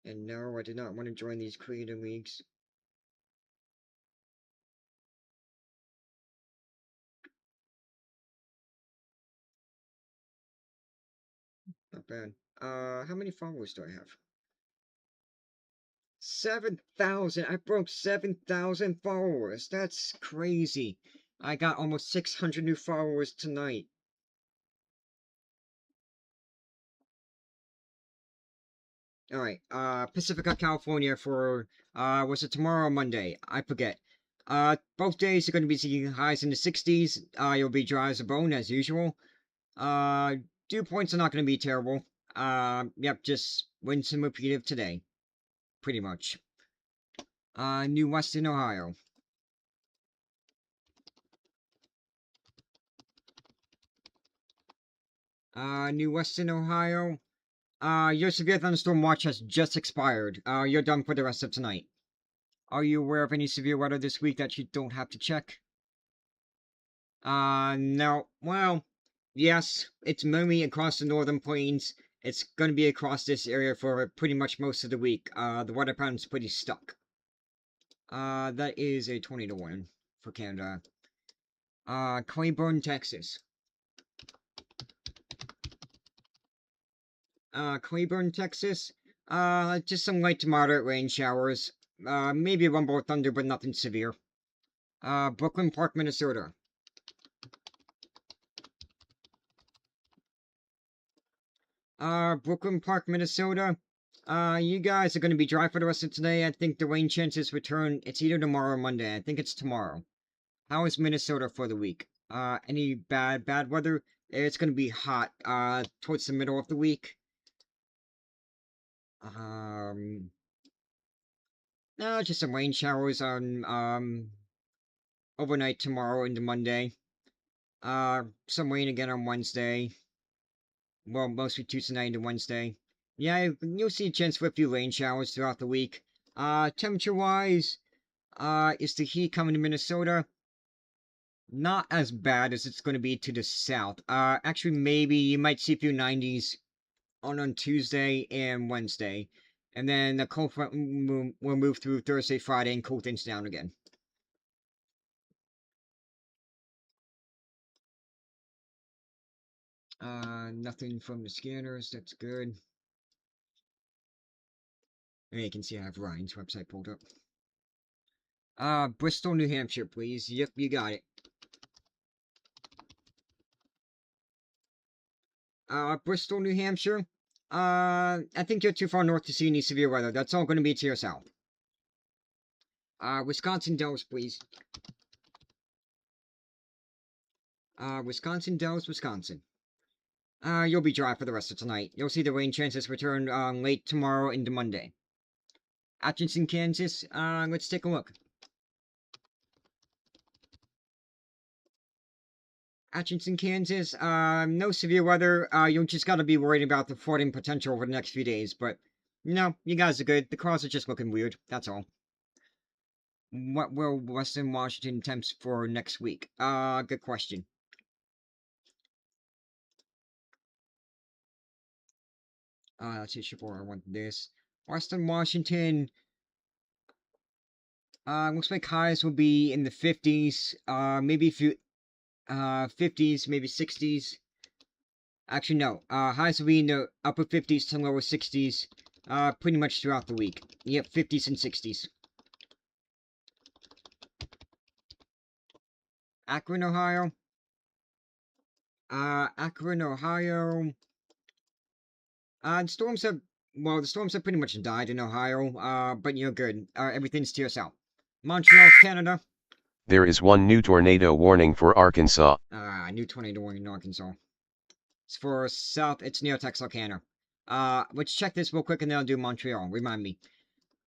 And no, I did not want to join these creator leagues. Not bad. How many followers do I have? 7,000! I broke 7,000 followers! That's crazy! I got almost 600 new followers tonight. Alright, Pacifica, California for, was it tomorrow or Monday? I forget. Both days are going to be seeing highs in the 60s. You'll be dry as a bone, as usual. Dew points are not going to be terrible. Yep, just rinse and repeat of today. Pretty much. New Western Ohio. New Western Ohio. Your severe thunderstorm watch has just expired. You're done for the rest of tonight. Are you aware of any severe weather this week that you don't have to check? No. Well, yes, it's mainly across the northern plains. It's gonna be across this area for pretty much most of the week. The weather pattern's pretty stuck. That is a 20-1 for Canada. Claiborne, Texas. Claiborne, Texas. Just some light to moderate rain showers. Maybe a rumble of thunder, but nothing severe. Brooklyn Park, Minnesota. Brooklyn Park, Minnesota. You guys are going to be dry for the rest of today. I think the rain chances return. It's either tomorrow or Monday. I think it's tomorrow. How is Minnesota for the week? Any bad weather? It's going to be hot, towards the middle of the week. No, just some rain showers on, overnight tomorrow into Monday. Some rain again on Wednesday. Well, mostly Tuesday night into Wednesday. Yeah, you'll see a chance for a few rain showers throughout the week. Temperature-wise, is the heat coming to Minnesota? Not as bad as it's going to be to the south. Actually, maybe you might see a few 90s on Tuesday and Wednesday. And then the cold front will move through Thursday, Friday, and cool things down again. Nothing from the scanners. That's good. And you can see I have Ryan's website pulled up. Bristol, New Hampshire, please. Yep, you got it. Bristol, New Hampshire. I think you're too far north to see any severe weather. That's all going to be to your south. Wisconsin Dells, please. Wisconsin Dells, Wisconsin. You'll be dry for the rest of tonight. You'll see the rain chances return, late tomorrow into Monday. Atchison, Kansas. Let's take a look. Atchison, Kansas. No severe weather. You just gotta be worried about the flooding potential over the next few days, but no, you guys are good. The cars are just looking weird. That's all. What will Western Washington temps for next week? Good question. Let's see, sure, I want this. Western Washington. Looks like highs will be in the 50s. Maybe a few 50s, maybe 60s. Actually, no. Highs will be in the upper 50s to lower 60s. pretty much throughout the week. Yep, 50s and 60s. Akron, Ohio. Akron, Ohio. The storms have, well, the storms have pretty much died in Ohio, but you're good. Everything's to your south. Montreal, Canada. There is one new tornado warning for Arkansas. New tornado warning in Arkansas. It's for south, it's near Texarkana. Let's check this real quick and then I'll do Montreal, remind me.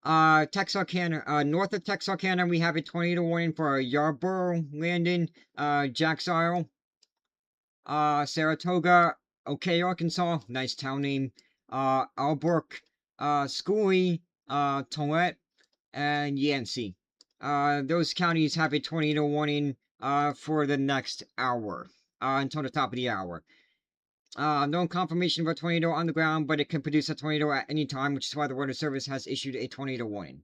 Texarkana, north of Texarkana, we have a tornado warning for Yarborough, Landon, Jack's Isle, Saratoga, OK, Arkansas, nice town name, Albrook, Schooley, Tollette, and Yancey. Those counties have a tornado warning, for the next hour, until the top of the hour. No confirmation of a tornado on the ground, but it can produce a tornado at any time, which is why the Weather Service has issued a tornado warning.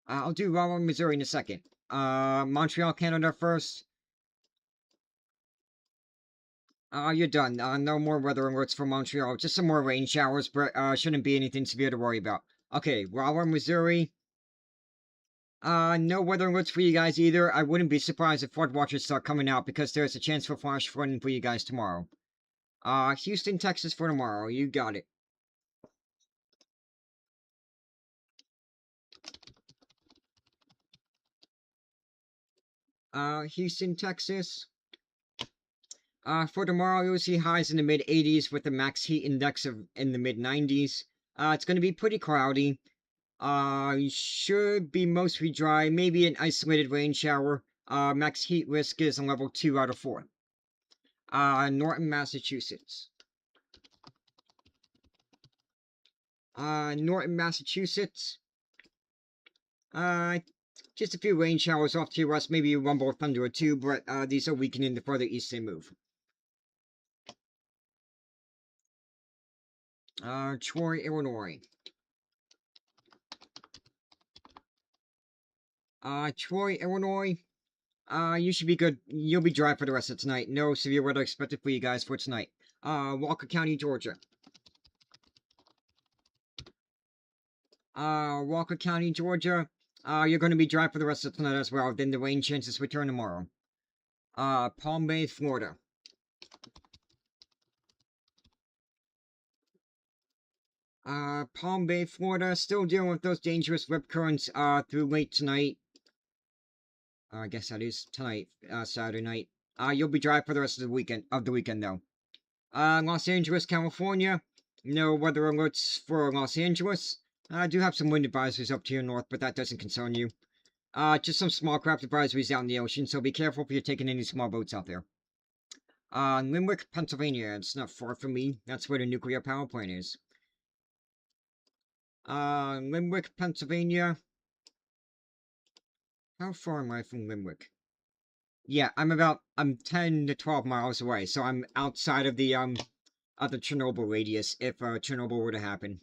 I'll do Rolla, Missouri in a second. Montreal, Canada first. You're done. No more weather alerts for Montreal. Just some more rain showers, but shouldn't be anything severe to worry about. Okay, Rolla, Missouri. No weather alerts for you guys either. I wouldn't be surprised if flood watches start coming out because there's a chance for flash flooding for you guys tomorrow. Houston, Texas for tomorrow. You got it. Houston, Texas. For tomorrow, you'll see highs in the mid-80s with a max heat index in the mid-90s. It's going to be pretty cloudy. Should be mostly dry, maybe an isolated rain shower. Max heat risk is a level 2 out of 4. Norton, Massachusetts. Norton, Massachusetts. Just a few rain showers off to your west, maybe a rumble of thunder or two, but these are weakening the further east they move. Troy, Illinois. Troy, Illinois. You should be good. You'll be dry for the rest of tonight. No severe weather expected for you guys for tonight. Walker County, Georgia. Walker County, Georgia. You're going to be dry for the rest of tonight as well. Then the rain chances return tomorrow. Palm Bay, Florida. Palm Bay, Florida. Still dealing with those dangerous rip currents, through late tonight. I guess that is tonight, Saturday night. You'll be dry for the rest of the weekend, though. Los Angeles, California. No weather alerts for Los Angeles. I do have some wind advisories up to your north, but that doesn't concern you. Just some small craft advisories out in the ocean, so be careful if you're taking any small boats out there. Limerick, Pennsylvania. It's not far from me. That's where the nuclear power plant is. Limerick, Pennsylvania. How far am I from Limerick? Yeah, I'm 10 to 12 miles away, so I'm outside of the Chernobyl radius, if, Chernobyl were to happen.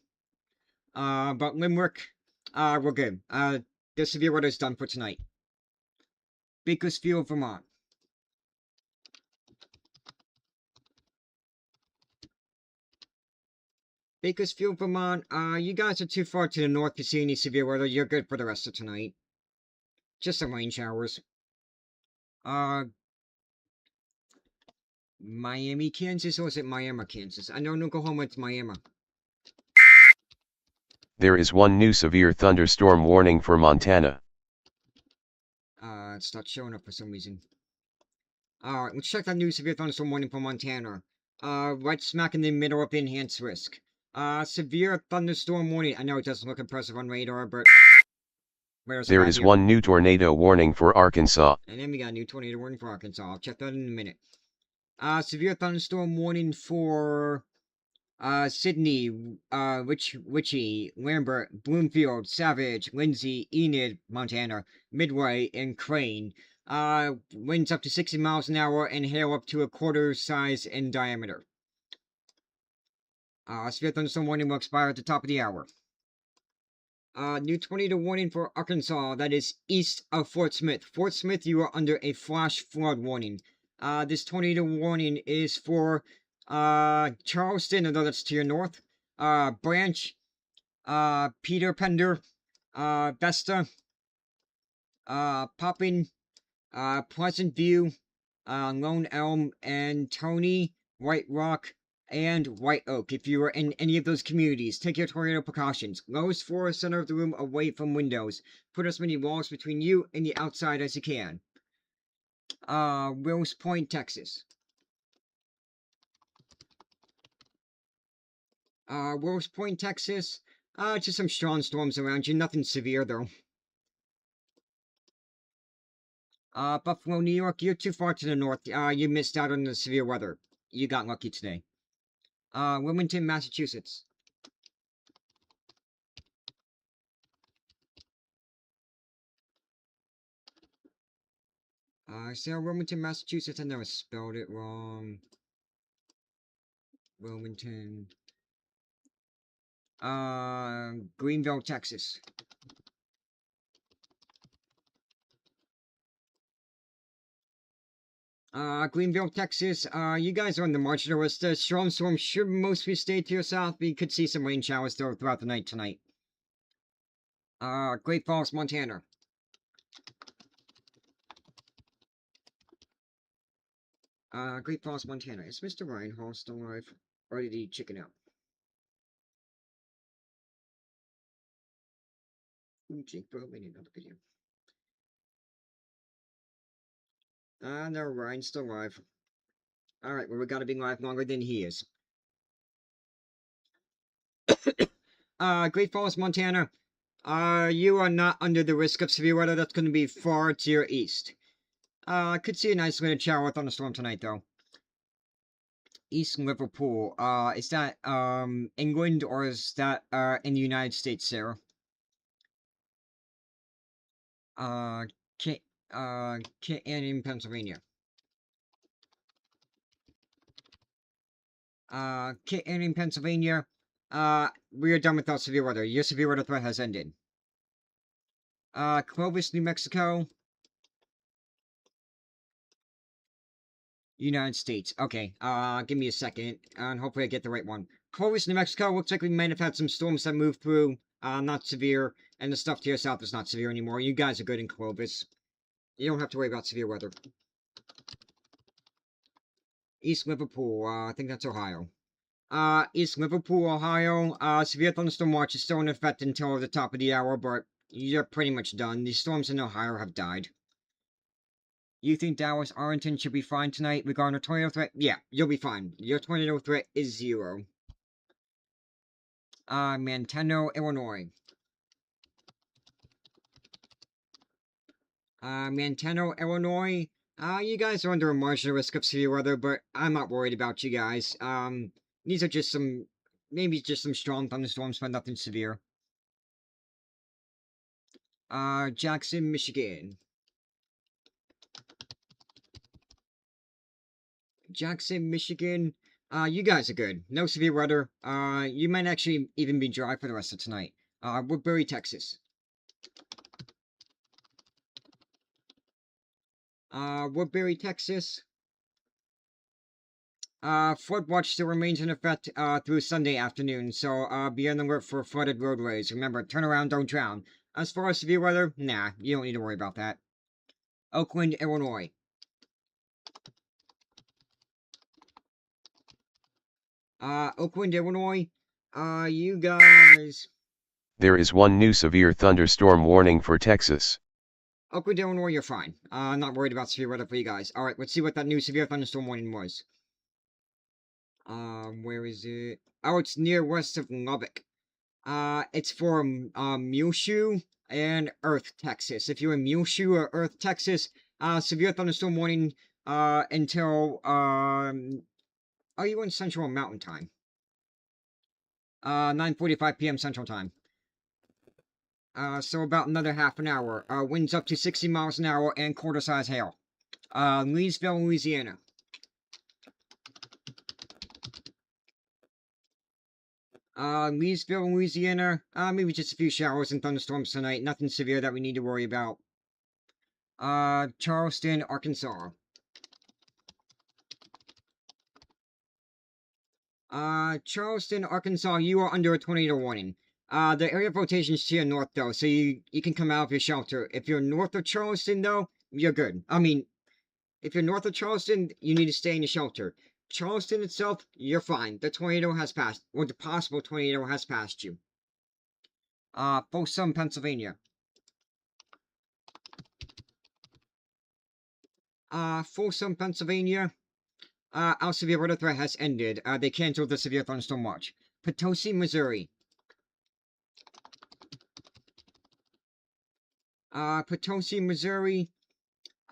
But Limerick, we're good. The severe weather's done for tonight. Bakersfield, Vermont. Bakersfield, Vermont, you guys are too far to the north to see any severe weather. You're good for the rest of tonight. Just some rain showers. Miami, Kansas, or is it Miami, Kansas? I know in Oklahoma it's Miami. There is one new severe thunderstorm warning for Montana. It's not showing up for some reason. Alright, let's check that new severe thunderstorm warning for Montana. Right smack in the middle of the enhanced risk. Severe thunderstorm warning. I know it doesn't look impressive on radar, but... There is one new tornado warning for Arkansas. And then we got a new tornado warning for Arkansas. I'll check that in a minute. Severe thunderstorm warning for... Sydney, Ritchie, Lambert, Bloomfield, Savage, Lindsay, Enid, Montana, Midway, and Crane. Winds up to 60 miles an hour and hail up to a quarter size in diameter. Severe thunderstorm warning will expire at the top of the hour. New tornado warning for Arkansas, that is east of Fort Smith. Fort Smith, you are under a flash flood warning. This tornado warning is for Charleston, although that's to your north. Branch, Peter Pender, Vesta, Poppin, Pleasant View, Lone Elm, and Tony, White Rock, and White Oak. If you are in any of those communities, take your tornado precautions. Lowest floor, center of the room, away from windows. Put as many walls between you and the outside as you can. Wills Point, Texas. Wills Point, Texas. Just some strong storms around you. Nothing severe, though. Buffalo, New York. You're too far to the north. You missed out on the severe weather. You got lucky today. Wilmington, Massachusetts. Sarah, Wilmington, Massachusetts. I never spelled it wrong. Wilmington. Greenville, Texas. Greenville, Texas. You guys are on the marginal list. The strong storm should mostly stay to your south, but you could see some rain showers though throughout the night tonight. Great Falls, Montana. Great Falls, Montana. Is Mr. Ryan Hall still alive? Or did he chicken out? Ooh, Jake, bro, we need another video. No, Ryan's still alive. Alright, well, we gotta be live longer than he is. Great Falls, Montana. You are not under the risk of severe weather. That's gonna be far to your east. I could see an isolated shower with thunderstorm tonight, though. East Liverpool. Is that, England, or is that, in the United States, Sarah? Kit, in Pennsylvania. Kit in Pennsylvania. We are done with our severe weather. Your severe weather threat has ended. Clovis, New Mexico. United States. Okay, give me a second, and hopefully I get the right one. Clovis, New Mexico. Looks like we might have had some storms that moved through. Not severe, and the stuff to your south is not severe anymore. You guys are good in Clovis. You don't have to worry about severe weather. East Liverpool, I think that's Ohio. East Liverpool, Ohio. Severe thunderstorm watch is still in effect until the top of the hour, but you're pretty much done. The storms in Ohio have died. You think Dallas, Arlington should be fine tonight regarding a tornado threat? Yeah, you'll be fine. Your tornado threat is 0. Manteno, Illinois. Manteno, Illinois. You guys are under a marginal risk of severe weather, but I'm not worried about you guys. These are just some, maybe just some strong thunderstorms, but nothing severe. Jackson, Michigan. Jackson, Michigan. You guys are good. No severe weather. You might actually even be dry for the rest of tonight. Woodbury, Texas. Woodbury, Texas. Flood watch still remains in effect, through Sunday afternoon, so, be on the alert for flooded roadways. Remember, turn around, don't drown. As far as severe weather, nah, you don't need to worry about that. Oakland, Illinois. Oakland, Illinois. You guys... There is one new severe thunderstorm warning for Texas. Oakland, Illinois, you're fine. Not worried about severe weather for you guys. Alright, let's see what that new severe thunderstorm warning was. Where is it? Oh, it's near west of Lubbock. It's for, Muleshoe and Earth, Texas. If you're in Muleshoe or Earth, Texas, severe thunderstorm warning, until, are you in Central Mountain Time? 9:45 p.m. Central Time. So about another half an hour. Winds up to 60 miles an hour and quarter-size hail. Leesville, Louisiana. Leesville, Louisiana. Maybe just a few showers and thunderstorms tonight. Nothing severe that we need to worry about. Charleston, Arkansas. Charleston, Arkansas, you are under a tornado warning. The area of rotation is to your north, though, so you can come out of your shelter. If you're north of Charleston, though, you're good. I mean, if you're north of Charleston, you need to stay in your shelter. Charleston itself, you're fine. The tornado has passed, or the possible tornado has passed you. Folsom, Pennsylvania. Folsom, Pennsylvania. Our severe weather threat has ended. They canceled the severe thunderstorm watch. Potosi, Missouri. Potosi, Missouri.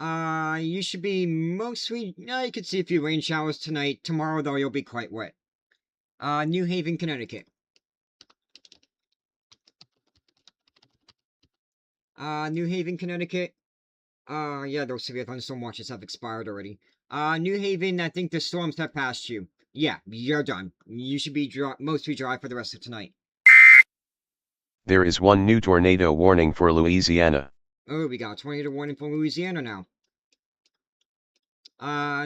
You should be mostly... you can see a few rain showers tonight. Tomorrow, though, you'll be quite wet. New Haven, Connecticut. New Haven, Connecticut. Yeah, those severe thunderstorm watches have expired already. New Haven, I think the storms have passed you. Yeah, you're done. You should be mostly dry for the rest of tonight. There is one new tornado warning for Louisiana. Oh, we got a tornado warning for Louisiana now.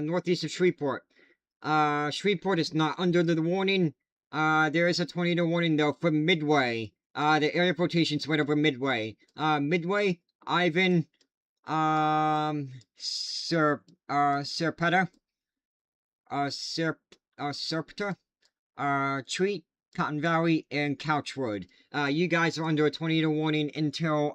Northeast of Shreveport. Shreveport is not under the warning. There is a tornado warning, though, for Midway. The area of rotations went over Midway. Midway, Ivan, Serpeta, Serpta, Treat, Cotton Valley, and Couchwood. You guys are under a tornado warning until,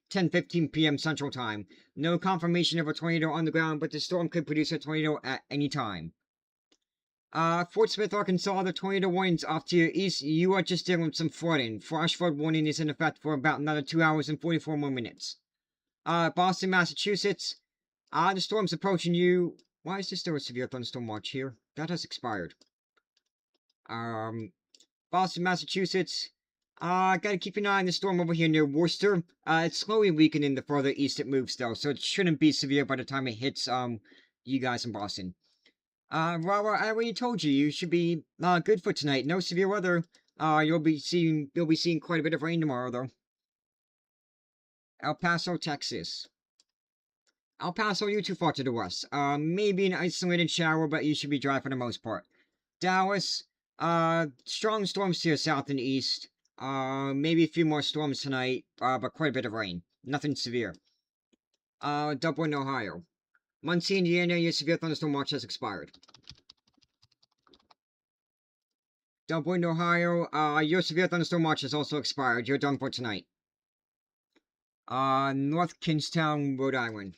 10:15 p.m. Central Time. No confirmation of a tornado on the ground, but the storm could produce a tornado at any time. Fort Smith, Arkansas, the tornado warning's off to your east. You are just dealing with some flooding. Flash flood warning is in effect for about another 2 hours and 44 more minutes. Boston, Massachusetts. The storm's approaching you. Why is there still a severe thunderstorm watch here? That has expired. Boston, Massachusetts. Gotta keep an eye on the storm over here near Worcester. It's slowly weakening the further east it moves, though, so it shouldn't be severe by the time it hits, you guys in Boston. Rawa, I already told you, you should be, good for tonight. No severe weather. You'll be seeing quite a bit of rain tomorrow, though. El Paso, Texas. El Paso, you're too far to the west. Maybe an isolated shower, but you should be dry for the most part. Dallas, strong storms to your south and east. Maybe a few more storms tonight, but quite a bit of rain. Nothing severe. Dublin, Ohio. Muncie, Indiana, your severe thunderstorm watch has expired. Dublin, Ohio, your severe thunderstorm watch has also expired. You're done for tonight. North Kingstown, Rhode Island.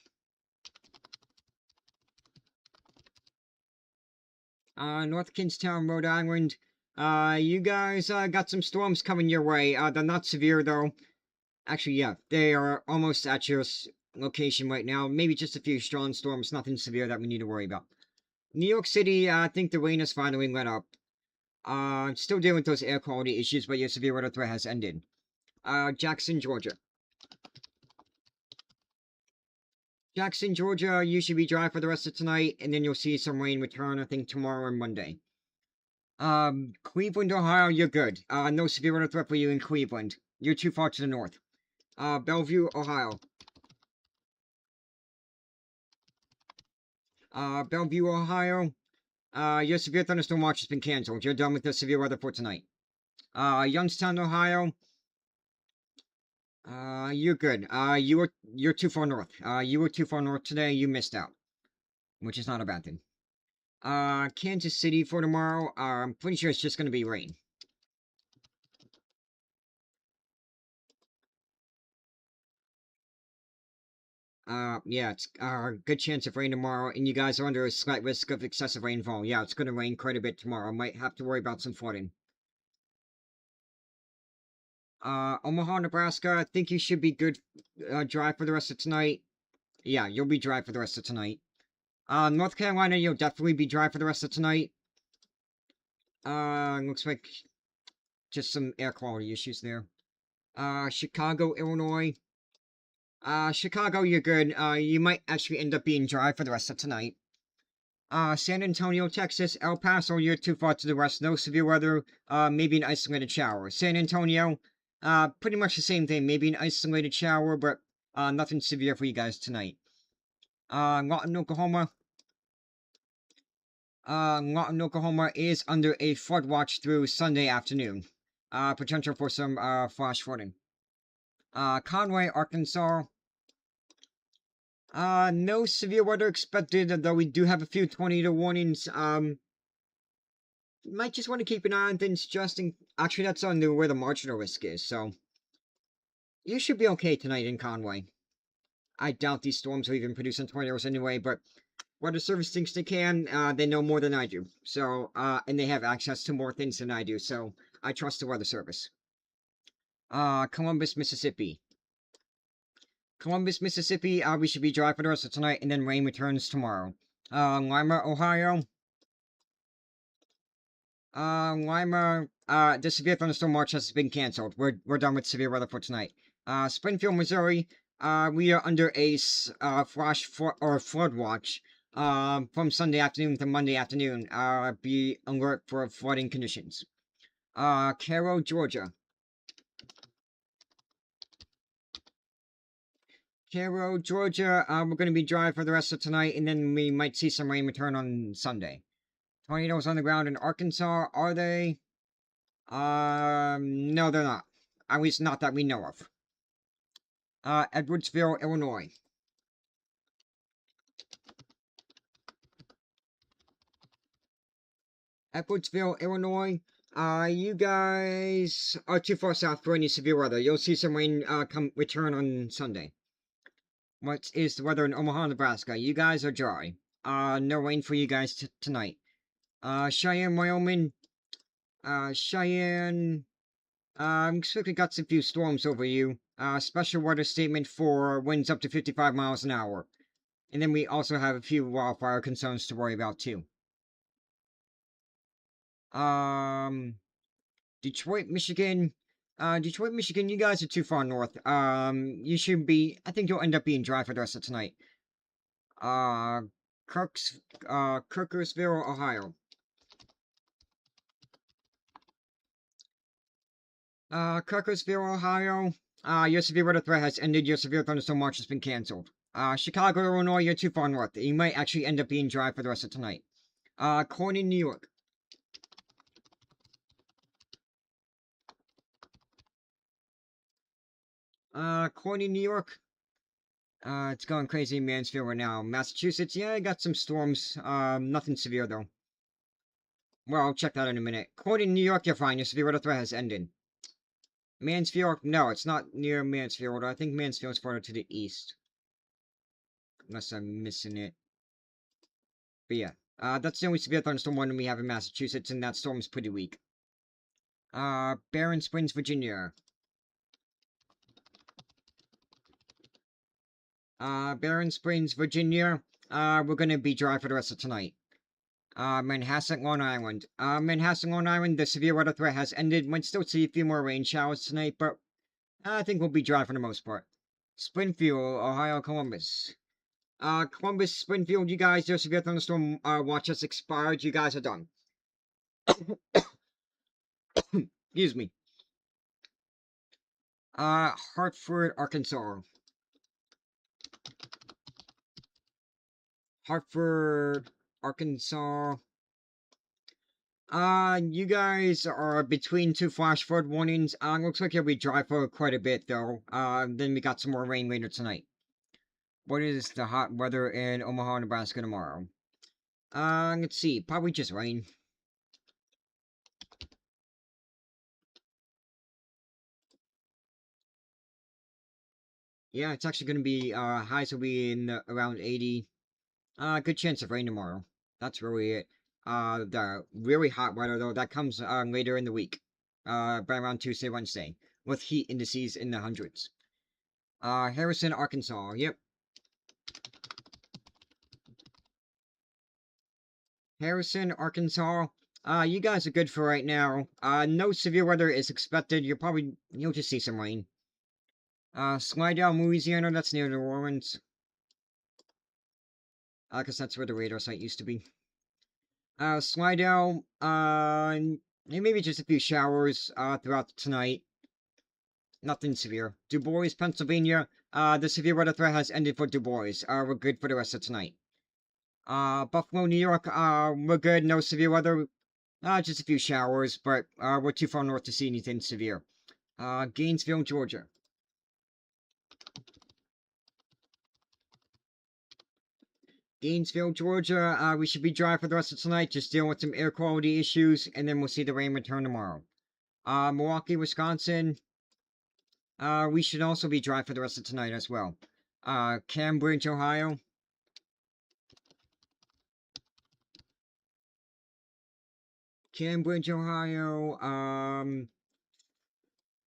North Kingstown, Rhode Island. You guys, got some storms coming your way. They're not severe, though. Actually, yeah, they are almost at your location right now. Maybe just a few strong storms, nothing severe that we need to worry about. New York City, I think the rain has finally let up. Still dealing with those air quality issues, but your severe weather threat has ended. Jackson, Georgia. Jackson, Georgia, you should be dry for the rest of tonight, and then you'll see some rain return, I think, tomorrow and Monday. Cleveland, Ohio, you're good. No severe weather threat for you in Cleveland. You're too far to the north. Bellevue, Ohio. Bellevue, Ohio. Your severe thunderstorm watch has been canceled. You're done with the severe weather for tonight. Youngstown, Ohio. You're good. You're too far north. You were too far north today. You missed out, which is not a bad thing. Kansas City for tomorrow. I'm pretty sure it's just going to be rain. Yeah, it's a good chance of rain tomorrow, and you guys are under a slight risk of excessive rainfall. Yeah, it's going to rain quite a bit tomorrow. Might have to worry about some flooding. Omaha, Nebraska, I think you should be good, dry for the rest of tonight. Yeah, you'll be dry for the rest of tonight. North Carolina, you'll definitely be dry for the rest of tonight. Looks like just some air quality issues there. Chicago, Illinois. Chicago, you're good. You might actually end up being dry for the rest of tonight. San Antonio, Texas. El Paso, you're too far to the west. No severe weather. Maybe an isolated shower. San Antonio, pretty much the same thing. Maybe an isolated shower, but nothing severe for you guys tonight. Lawton, Oklahoma. Lawton, Oklahoma is under a flood watch through Sunday afternoon. Potential for some, flash flooding. Conway, Arkansas. No severe weather expected, though we do have a few tornado warnings. Might just want to keep an eye on things just in... Actually, that's on where the marginal risk is, so... You should be okay tonight in Conway. I doubt these storms are even producing tornadoes anyway, but... Weather Service thinks they can, they know more than I do. So, and they have access to more things than I do, so... I trust the Weather Service. Columbus, Mississippi. Columbus, Mississippi, we should be dry for the rest of tonight, and then rain returns tomorrow. Lima, Ohio. Lima, the severe thunderstorm watch has been canceled. We're done with severe weather for tonight. Springfield, Missouri, we are under a, flood watch, from Sunday afternoon to Monday afternoon. Be alert for flooding conditions. Cairo, Georgia. Cairo, Georgia, we're going to be dry for the rest of tonight, and then we might see some rain return on Sunday. Tornadoes on the ground in Arkansas, are they? No, they're not. At least not that we know of. Edwardsville, Illinois. Edwardsville, Illinois. You guys are too far south for any severe weather. You'll see some rain, return on Sunday. What is the weather in Omaha, Nebraska? You guys are dry. No rain for you guys tonight. Cheyenne, Wyoming. Cheyenne. Looks like we got some few storms over you. Special weather statement for winds up to 55 miles an hour. And then we also have a few wildfire concerns to worry about too. Detroit, Michigan. Detroit, Michigan, you guys are too far north. You should be... I think you'll end up being dry for the rest of tonight. Kirkersville, Ohio. Kirkersville, Ohio. Your severe weather threat has ended. Your severe thunderstorm watch has been canceled. Chicago, Illinois, you're too far north. You might actually end up being dry for the rest of tonight. Corning, New York. Corning, New York. It's going crazy in Mansfield right now. Massachusetts, yeah, I got some storms. Nothing severe, though. Well, I'll check that in a minute. Corning, New York, you're fine. Your severe weather threat has ended. Mansfield, no, it's not near Mansfield. I think Mansfield's farther to the east. Unless I'm missing it. But yeah, that's the only severe thunderstorm one we have in Massachusetts, and that storm is pretty weak. Barron Springs, Virginia. Barron Springs, Virginia. We're gonna be dry for the rest of tonight. Manhasset, Long Island. Manhasset, Long Island, the severe weather threat has ended. Might still see a few more rain showers tonight, but I think we'll be dry for the most part. Springfield, Ohio, Columbus. Columbus, Springfield, you guys, your severe thunderstorm watch has expired. You guys are done. Excuse me. Hartford, Arkansas. Hartford, Arkansas. You guys are between two flash flood warnings. Looks like you'll be dry for quite a bit, though. Then we got some more rain later tonight. What is the hot weather in Omaha, Nebraska tomorrow? Let's see. Probably just rain. Yeah, it's actually going to be, highs will be in around 80. Good chance of rain tomorrow. That's really it. The really hot weather, though, that comes, later in the week. By around Tuesday, Wednesday. With heat indices in the hundreds. Harrison, Arkansas. Yep. Harrison, Arkansas. You guys are good for right now. No severe weather is expected. You'll just see some rain. Slidell, Louisiana, that's near New Orleans. Because that's where the radar site used to be. Slidell, maybe just a few showers, throughout tonight. Nothing severe. Du Bois, Pennsylvania, the severe weather threat has ended for Du Bois. We're good for the rest of tonight. Buffalo, New York, we're good. No severe weather. Just a few showers, but we're too far north to see anything severe. Gainesville, Georgia. Gainesville, Georgia, we should be dry for the rest of tonight, just dealing with some air quality issues, and then we'll see the rain return tomorrow. Milwaukee, Wisconsin, we should also be dry for the rest of tonight as well. Cambridge, Ohio. Cambridge, Ohio,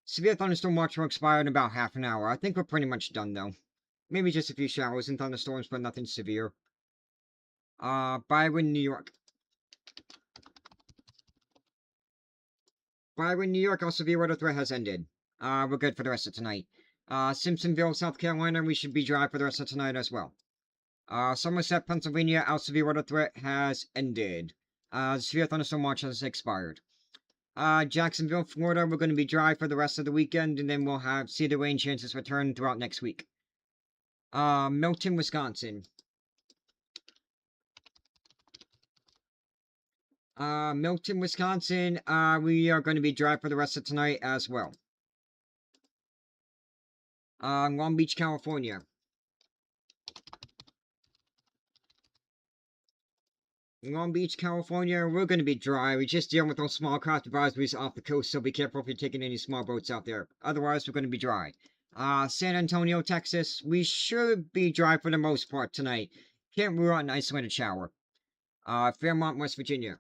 severe thunderstorm watch will expire in about half an hour. I think we're pretty much done, though. Maybe just a few showers and thunderstorms, but nothing severe. Byron, New York. Byron, New York, our severe weather threat has ended. We're good for the rest of tonight. Simpsonville, South Carolina, we should be dry for the rest of tonight as well. Somerset, Pennsylvania, our severe weather threat has ended. Severe thunderstorm watch has expired. Jacksonville, Florida, we're going to be dry for the rest of the weekend, and then we'll see the rain chances return throughout next week. Milton, Wisconsin. Milton, Wisconsin, we are going to be dry for the rest of tonight as well. Long Beach, California. Long Beach, California, we're going to be dry. We're just dealing with those small craft advisories off the coast, so be careful if you're taking any small boats out there. Otherwise, we're going to be dry. San Antonio, Texas, we should be dry for the most part tonight. Can't rule out an isolated shower. Fairmont, West Virginia.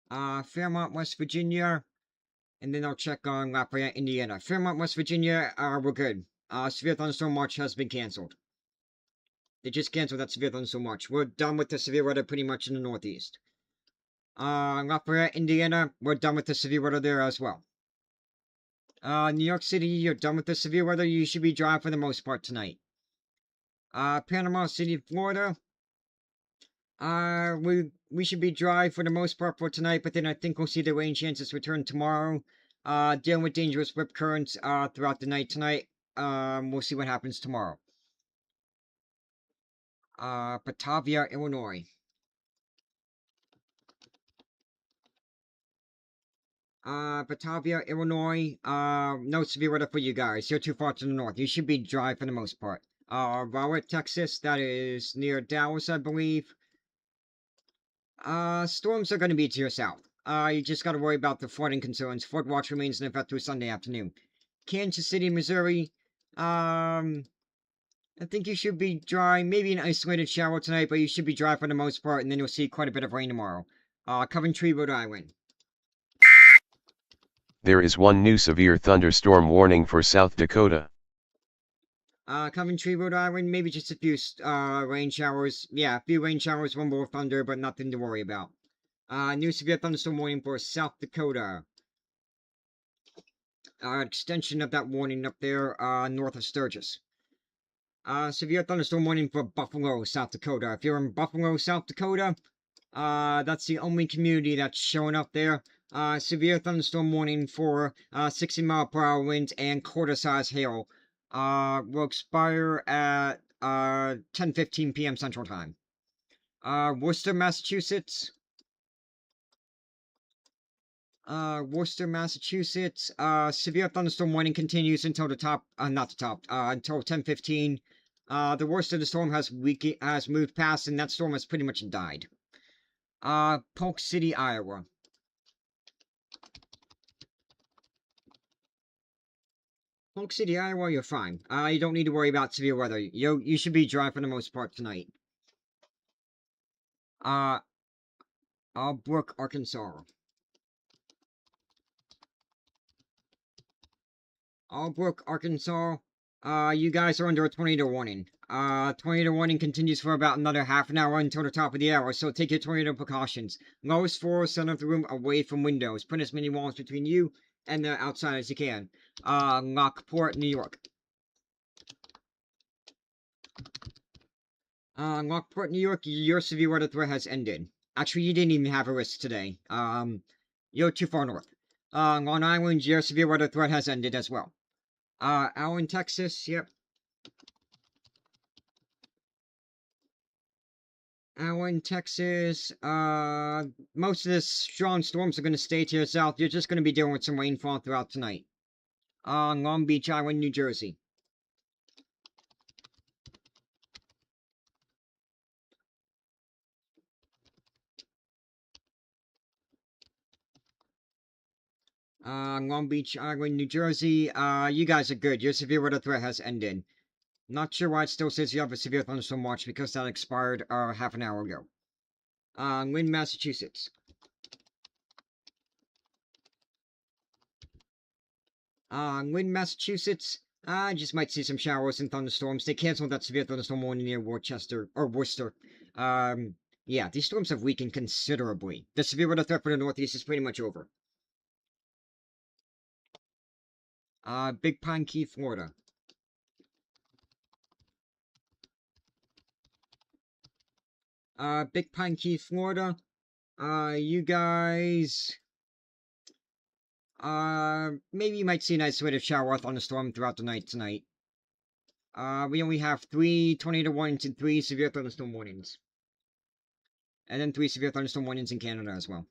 Fairmont, West Virginia, and then I'll check on Lafayette, Indiana. Fairmont, West Virginia, we're good. Severe thunderstorm watch has been canceled. They just canceled that severe thunderstorm watch. We're done with the severe weather pretty much in the northeast. Lafayette, Indiana, we're done with the severe weather there as well. New York City, you're done with the severe weather. You should be dry for the most part tonight. Panama City, Florida. We should be dry for the most part for tonight, but then I think we'll see the rain chances return tomorrow. Dealing with dangerous rip currents throughout the night tonight. We'll see what happens tomorrow. Batavia, Illinois. Batavia, Illinois. No severe weather for you guys. You're too far to the north. You should be dry for the most part. Rowlett, Texas. That is near Dallas, I believe. Storms are going to be to your south. You just got to worry about the flooding concerns. Flood watch remains in effect through Sunday afternoon. Kansas City, Missouri. I think you should be dry. Maybe an isolated shower tonight, but you should be dry for the most part, and then you'll see quite a bit of rain tomorrow. Coventry, Rhode Island. There is one new severe thunderstorm warning for South Dakota. Coventry, Rhode Island, maybe just a few rain showers. Yeah, a few rain showers, one more thunder, but nothing to worry about. New severe thunderstorm warning for South Dakota. Extension of that warning up there, north of Sturgis. Severe thunderstorm warning for Buffalo, South Dakota. If you're in Buffalo, South Dakota, that's the only community that's showing up there. Severe thunderstorm warning for 60-mile-per-hour winds and quarter-size hail. Will expire at 10:15 p.m. Central Time. Worcester, Massachusetts. Worcester, Massachusetts. Severe thunderstorm warning continues until until 10:15. The worst of the storm has moved past, and that storm has pretty much died. Polk City, Iowa. Polk City, Iowa, you're fine. You don't need to worry about severe weather. You should be dry for the most part tonight. Brook, Arkansas. Albrook, Arkansas. You guys are under a tornado warning. Tornado warning continues for about another half an hour until the top of the hour, so take your tornado precautions. Lowest floor, center of the room, away from windows. Put as many walls between you and the outside as you can. Lockport, New York. Lockport, New York, your severe weather threat has ended. Actually, you didn't even have a risk today. You're too far north. Long Island, your severe weather threat has ended as well. Allen, Texas, yep. Maryland, Texas. Most of the strong storms are going to stay to your south. You're just going to be dealing with some rainfall throughout tonight. Long Beach Island, New Jersey. Long Beach Island, New Jersey. You guys are good. Your severe weather threat has ended. Not sure why it still says you have a severe thunderstorm watch because that expired half an hour ago. Lynn, Massachusetts. Lynn, Massachusetts. I just might see some showers and thunderstorms. They canceled that severe thunderstorm warning near Worcester. Yeah, these storms have weakened considerably. The severe weather threat for the Northeast is pretty much over. Big Pine Key, Florida. Big Pine Key, Florida. You guys... maybe you might see an isolated shower or thunderstorm throughout the night tonight. We only have 3 tornado warnings and 3 severe thunderstorm warnings. And then 3 severe thunderstorm warnings in Canada as well.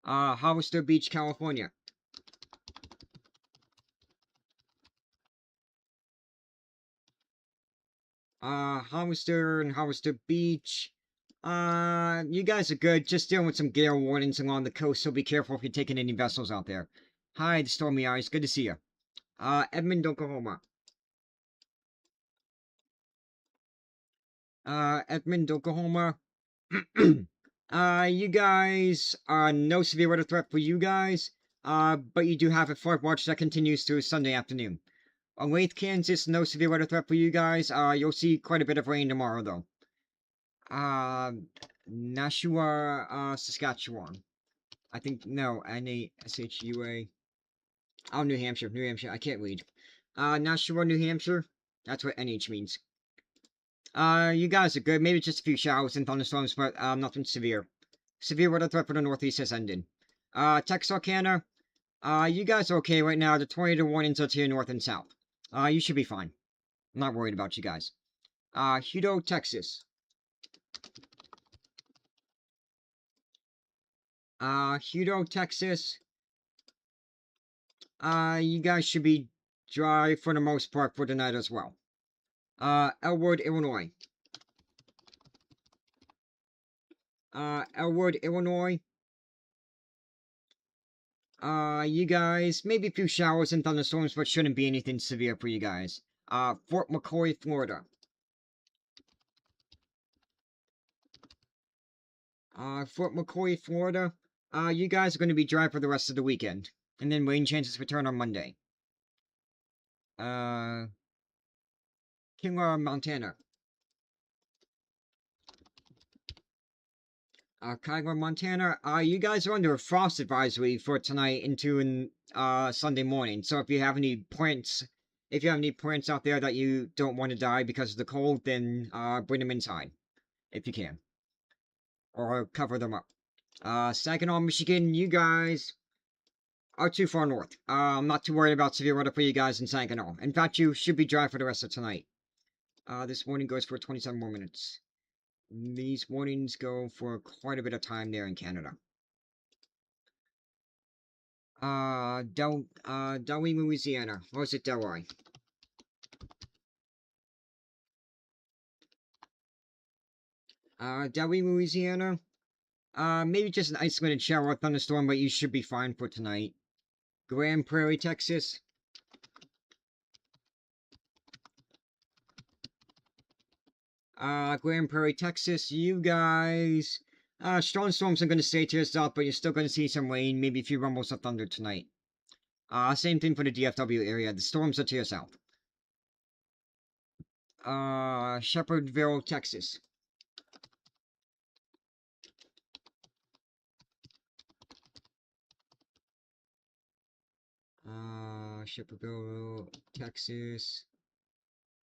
Hollister Beach, California. Hollister and Hollister Beach. You guys are good. Just dealing with some gale warnings along the coast, so be careful if you're taking any vessels out there. Hi, the Stormy Eyes. Good to see you. Edmond, Oklahoma. Edmond, Oklahoma. You guys, no severe weather threat for you guys. But you do have a flight watch that continues through Sunday afternoon. Olathe, Kansas, no severe weather threat for you guys. You'll see quite a bit of rain tomorrow, though. Nashua, Saskatchewan. I think, no, N-A-S-H-U-A. Oh, New Hampshire, I can't read. Nashua, New Hampshire. That's what NH means. You guys are good. Maybe just a few showers and thunderstorms, but, nothing severe. Severe weather threat for the Northeast has ended. Texarkana. You guys are okay right now. The tornado warnings are to your north and south. You should be fine. I'm not worried about you guys. Hutto, Texas. Hutto, Texas. You guys should be dry for the most part for tonight as well. Elwood, Illinois. Elwood, Illinois. You guys, maybe a few showers and thunderstorms, but shouldn't be anything severe for you guys. Fort McCoy, Florida. Fort McCoy, Florida. You guys are going to be dry for the rest of the weekend. And then rain chances return on Monday. Kingler, Montana. Kingler, Montana. You guys are under a frost advisory for tonight into Sunday morning. So if you have any plants out there that you don't want to die because of the cold, then bring them inside if you can, or cover them up. Saginaw, Michigan. You guys are too far north. I'm not too worried about severe weather for you guys in Saginaw. In fact, you should be dry for the rest of tonight. This warning goes for 27 more minutes. These warnings go for quite a bit of time there in Canada. Delray, Louisiana. Or is it Delray? Delray, Louisiana. Maybe just an isolated shower or thunderstorm, but you should be fine for tonight. Grand Prairie, Texas. Grand Prairie, Texas. You guys... strong storms are going to stay to your south, but you're still going to see some rain, maybe a few rumbles of thunder tonight. Same thing for the DFW area. The storms are to your south. Shepherdville, Texas. Shepherdville, Texas.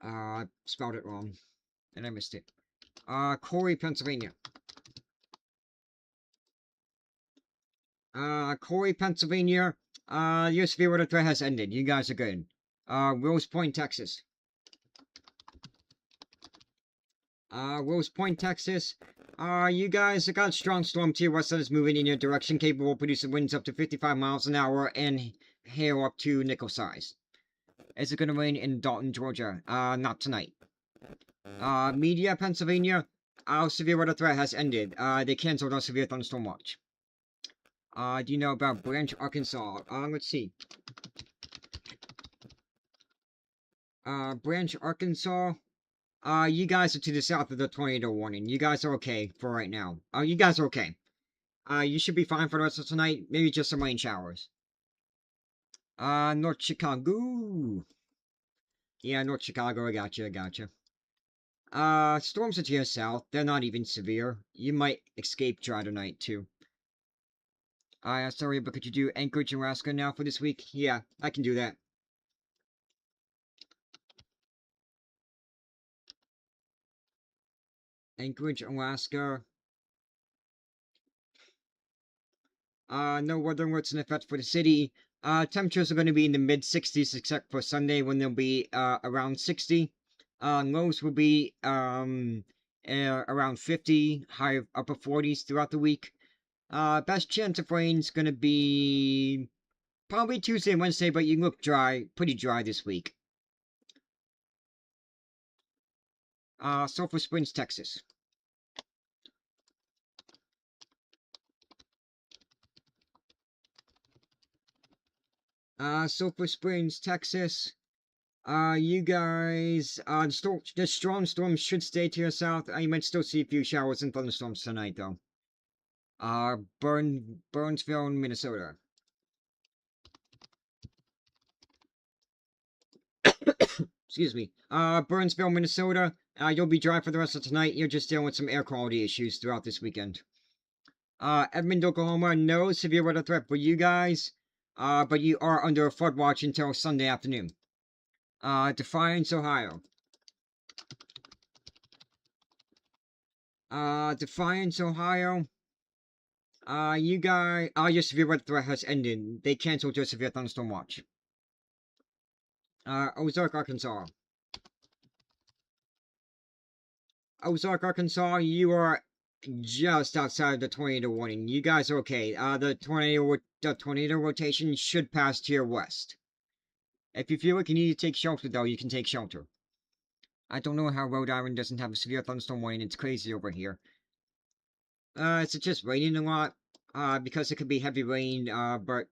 I spelled it wrong. And I missed it. Corey, Pennsylvania. Corey, Pennsylvania. Your severe weather threat has ended. You guys are good. Rose Point, Texas. Rose Point, Texas. You guys, I got a strong storm tier west that is moving in your direction, capable of producing winds up to 55 miles an hour and hail up to nickel size. Is it gonna rain in Dalton, Georgia? Not tonight. Media, Pennsylvania, our severe weather threat has ended. They canceled our severe thunderstorm watch. Do you know about Branch, Arkansas? Let's see. Branch, Arkansas. You guys are to the south of the tornado warning. You guys are okay for right now. You guys are okay. You should be fine for the rest of tonight. Maybe just some rain showers. North Chicago. Yeah, North Chicago, I gotcha. Storms are to your south. They're not even severe. You might escape dry tonight, too. Sorry, but could you do Anchorage, Alaska now for this week? Yeah, I can do that. Anchorage, Alaska. No weather alerts in effect for the city. Temperatures are going to be in the mid-60s, except for Sunday when they'll be around 60. Lows will be around 50, high upper 40s throughout the week. Best chance of rain's going to be probably Tuesday and Wednesday, but you look dry, pretty dry this week. Sulphur Springs, Texas. Sulphur Springs, Texas. You guys, the strong storms should stay to your south. You might still see a few showers and thunderstorms tonight, though. Burnsville, Minnesota. Excuse me. Burnsville, Minnesota. You'll be dry for the rest of tonight. You're just dealing with some air quality issues throughout this weekend. Edmond, Oklahoma. No severe weather threat for you guys. But you are under a flood watch until Sunday afternoon. Defiance, Ohio. Defiance, Ohio. You guys, your severe weather threat has ended. They canceled your severe thunderstorm watch. Ozark, Arkansas. Ozark, Arkansas, you are just outside the tornado warning. You guys are okay. The tornado rotation should pass to your west. If you feel like you need to take shelter, though, you can take shelter. I don't know how Rhode Island doesn't have a severe thunderstorm warning. It's crazy over here. Is it just raining a lot? Because it could be heavy rain, but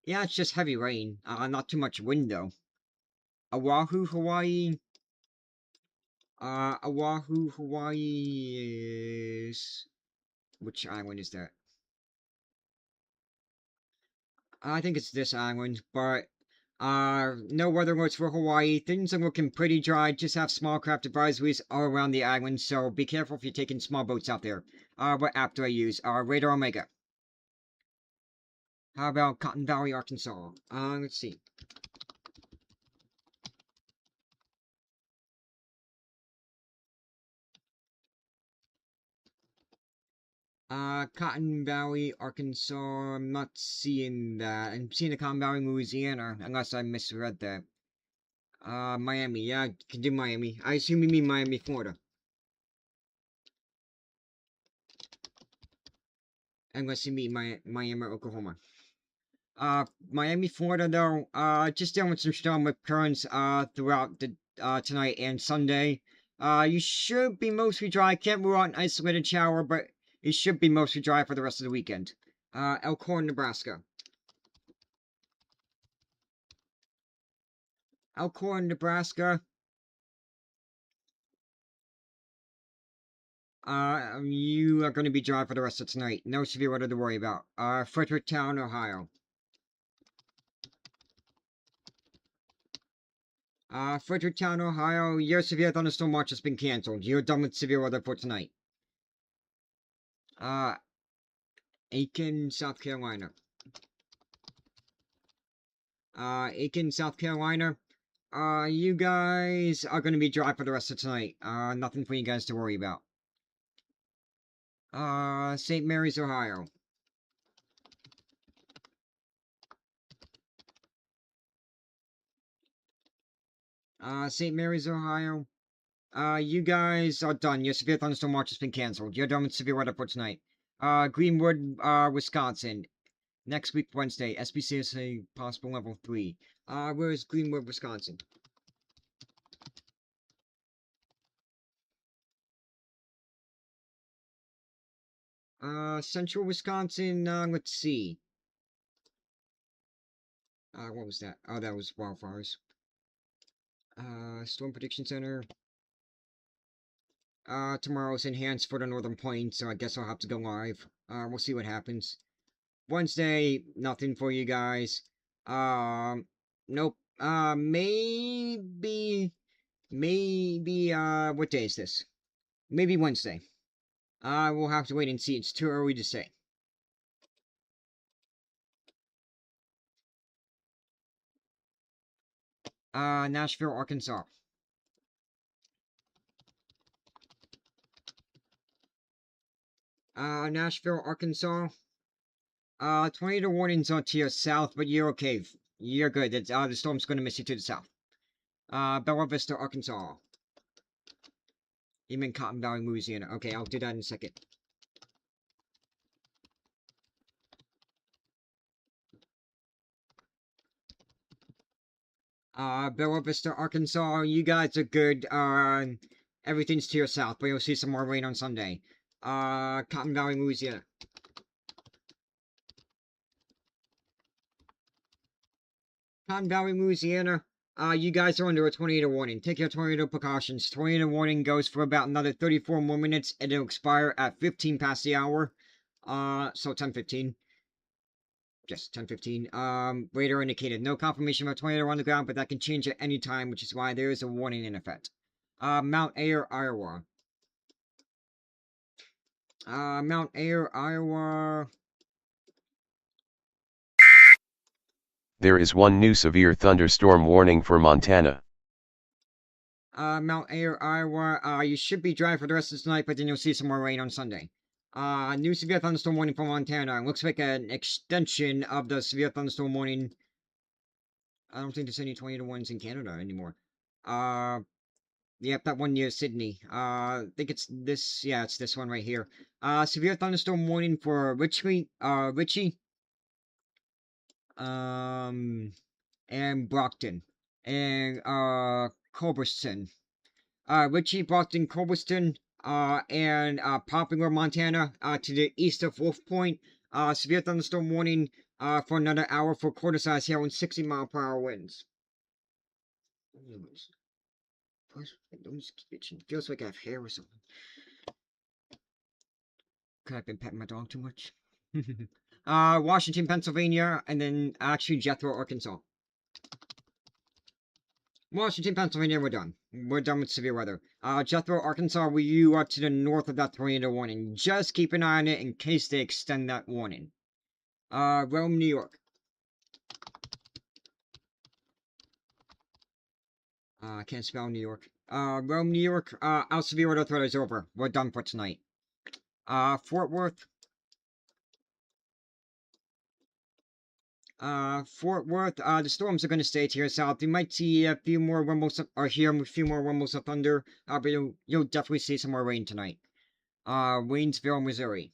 yeah, it's just heavy rain. Not too much wind, though. Oahu, Hawaii. Oahu, Hawaii is... Which island is that? I think it's this island, but... no weather alerts for Hawaii. Things are looking pretty dry. Just have small craft advisories all around the island, so be careful if you're taking small boats out there. What app do I use? Radar Omega. How about Cotton Valley, Arkansas? Let's see. Cotton Valley, Arkansas. I'm not seeing that. I'm seeing the Cotton Valley, Louisiana, unless I misread that. Miami. Yeah, I can do Miami. I assume you mean Miami, Florida. Unless you mean Miami, Oklahoma. Miami, Florida, though, just dealing with some storm currents, throughout the, tonight and Sunday. You should be mostly dry. Can't rule out an isolated shower, but it should be mostly dry for the rest of the weekend. Elkhorn, Nebraska. Elkhorn, Nebraska. You are going to be dry for the rest of tonight. No severe weather to worry about. Fredericktown, Ohio. Fredericktown, Ohio, your severe thunderstorm watch has been canceled. You're done with severe weather for tonight. Aiken, South Carolina. Aiken, South Carolina. You guys are gonna be dry for the rest of tonight. Nothing for you guys to worry about. St. Mary's, Ohio. St. Mary's, Ohio. You guys are done. Your severe thunderstorm watch has been canceled. You're done with severe weather for tonight. Greenwood, Wisconsin. Next week, Wednesday. SPCSA possible level 3. Where is Greenwood, Wisconsin? Central Wisconsin, let's see. What was that? Oh, that was wildfires. Storm Prediction Center. Tomorrow's enhanced for the Northern Plains, so I guess I'll have to go live. We'll see what happens. Wednesday, nothing for you guys. Nope. Maybe, what day is this? Maybe Wednesday. We'll have to wait and see. It's too early to say. Nashville, Arkansas. Nashville, Arkansas. Tornado warnings are to your south, but you're okay. You're good. It's, the storm's gonna miss you to the south. Bella Vista, Arkansas. You mean Cotton Valley, Louisiana. Okay, I'll do that in a second. Bella Vista, Arkansas. You guys are good. Everything's to your south, but you'll see some more rain on Sunday. Cotton Valley, Louisiana. Cotton Valley, Louisiana. You guys are under a tornado warning. Take your tornado precautions. Tornado warning goes for about another 34 more minutes, and it'll expire at 15 past the hour. So 10:15. Yes, 10:15. Radar indicated no confirmation of a tornado on the ground, but that can change at any time, which is why there is a warning in effect. Mount Ayr, Iowa. Mount Ayr, Iowa. There is one new severe thunderstorm warning for Montana. Mount Ayr, Iowa. You should be dry for the rest of tonight, but then you'll see some more rain on Sunday. New severe thunderstorm warning for Montana. Looks like an extension of the severe thunderstorm warning. I don't think there's any tornado warnings in Canada anymore. Yep, that one near Sydney. I think it's this. Yeah, it's this one right here. Severe thunderstorm warning for Ritchie, and Brockton, and Culbertson. Ritchie, Brockton, Culbertson, and Poplar, Montana, to the east of Wolf Point. Severe thunderstorm warning for another hour for quarter-size hail and 60-mile-per-hour winds. Feels like I have hair or something. Could I have been petting my dog too much? Washington, Pennsylvania, and then actually Jethro, Arkansas. Washington, Pennsylvania, we're done. We're done with severe weather. Jethro, Arkansas, you are to the north of that tornado warning. Just keep an eye on it in case they extend that warning. Rome, New York. I can't spell New York. Rome, New York, our severe weather threat is over. We're done for tonight. Fort Worth. Fort Worth, the storms are going to stay to your south. You might see a few more rumbles, or hear a few more rumbles of thunder, but you'll definitely see some more rain tonight. Waynesville, Missouri.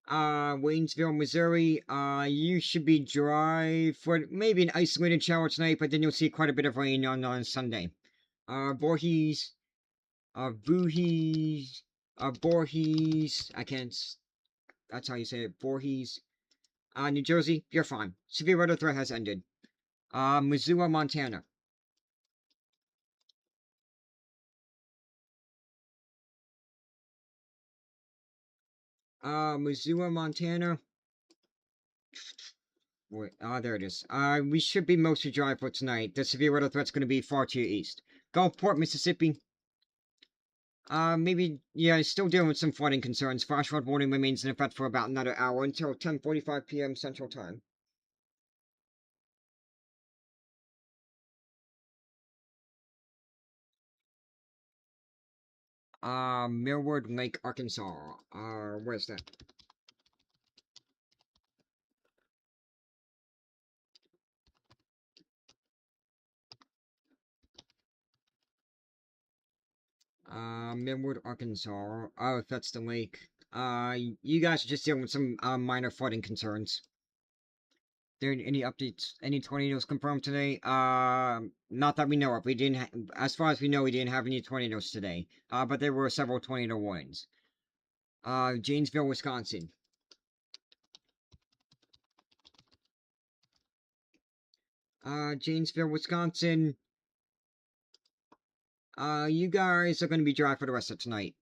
Waynesville, Missouri, you should be dry for maybe an isolated shower tonight, but then you'll see quite a bit of rain on Sunday. Voorhees, Voorhees, I can't, that's how you say it, Voorhees. New Jersey, you're fine. Severe weather threat has ended. Missoula, Montana. Missoula, Montana. Wait, there it is. We should be mostly dry for tonight. The severe weather threat's gonna be far to your east. Gulfport, Mississippi. Maybe, yeah, still dealing with some flooding concerns. Flash flood warning remains in effect for about another hour until 10:45 p.m. Central Time. Millward Lake, Arkansas. Where's that? Midward, Arkansas. Oh, if that's the lake. You guys are just dealing with some minor flooding concerns. There any updates? Any tornadoes confirmed today? Not that we know of. We didn't. As far as we know, we didn't have any tornadoes today. But there were several tornado warnings. Janesville, Wisconsin. Janesville, Wisconsin. You guys are gonna be dry for the rest of tonight.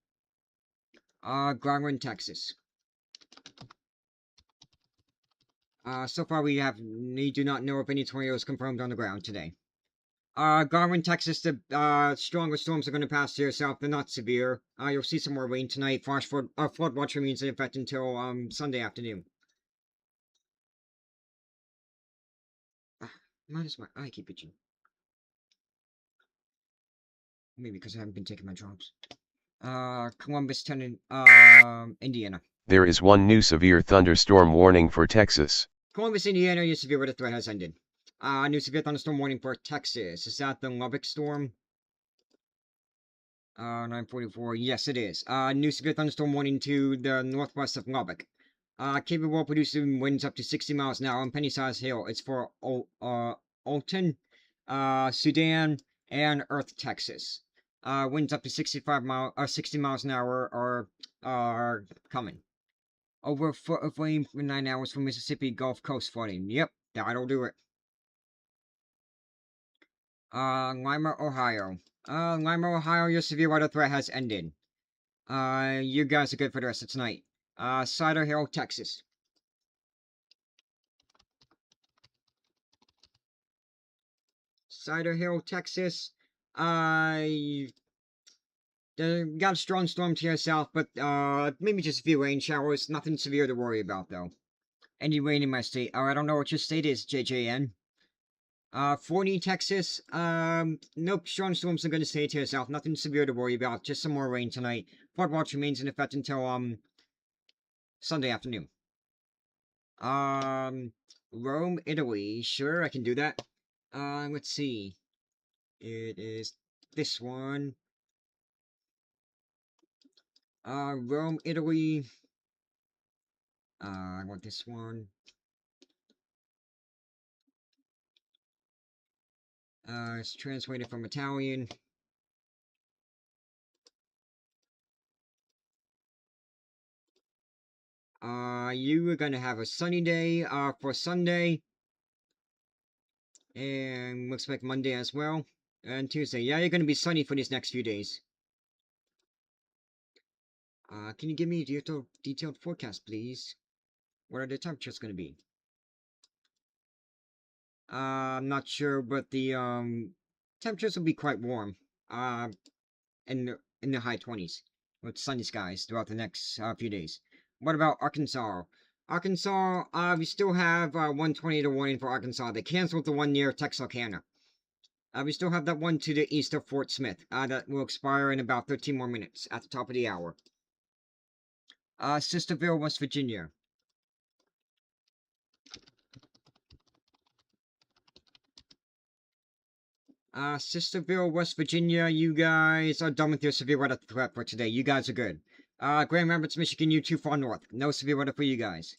Glenwood, Texas. So far we do not know of any tornadoes confirmed on the ground today. Garland, Texas, the stronger storms are going to pass to your south. They're not severe. You'll see some more rain tonight. Flood watch remains in effect until Sunday afternoon. Why does my eye keep itching? Maybe because I haven't been taking my drops. Columbus, Indiana. There is one new severe thunderstorm warning for Texas. Columbus, Indiana, your severe weather threat has ended. New severe thunderstorm warning for Texas. Is that the Lubbock storm? 944. Yes, it is. New severe thunderstorm warning to the northwest of Lubbock. Capable of producing winds up to 60 miles an hour on Penny-sized hail. It's for Alton, Sudan, and Earth, Texas. Winds up to 60 miles an hour are coming. Over a foot of rain for 9 hours from Mississippi Gulf Coast flooding. Yep, that'll do it. Lima, Ohio. Lima, Ohio, your severe weather threat has ended. You guys are good for the rest of tonight. Cider Hill, Texas. Cider Hill, Texas. Got a strong storm to your south, but maybe just a few rain showers. Nothing severe to worry about, though. Any rain in my state. I don't know what your state is, JJN. Forney, Texas. Nope, strong storms are going to stay to your south. Nothing severe to worry about. Just some more rain tonight. Flood watch remains in effect until, Sunday afternoon. Rome, Italy. Sure, I can do that. Let's see. It is this one. Rome, Italy. I want this one. It's translated from Italian. You are gonna have a sunny day, for Sunday. And looks like Monday as well. And Tuesday. Yeah, you're gonna be sunny for these next few days. Can you give me a detailed forecast, please? What are the temperatures gonna be? I'm not sure, but the, temperatures will be quite warm. In the high 20s. With sunny skies throughout the next, few days. What about Arkansas? Arkansas, we still have, one tornado warning for Arkansas. They canceled the one near Texarkana. We still have that one to the east of Fort Smith. That will expire in about 13 more minutes at the top of the hour. Sisterville, West Virginia. Sisterville, West Virginia, you guys are done with your severe weather threat for today. You guys are good. Grand Rapids, Michigan, you too far north. No severe weather for you guys.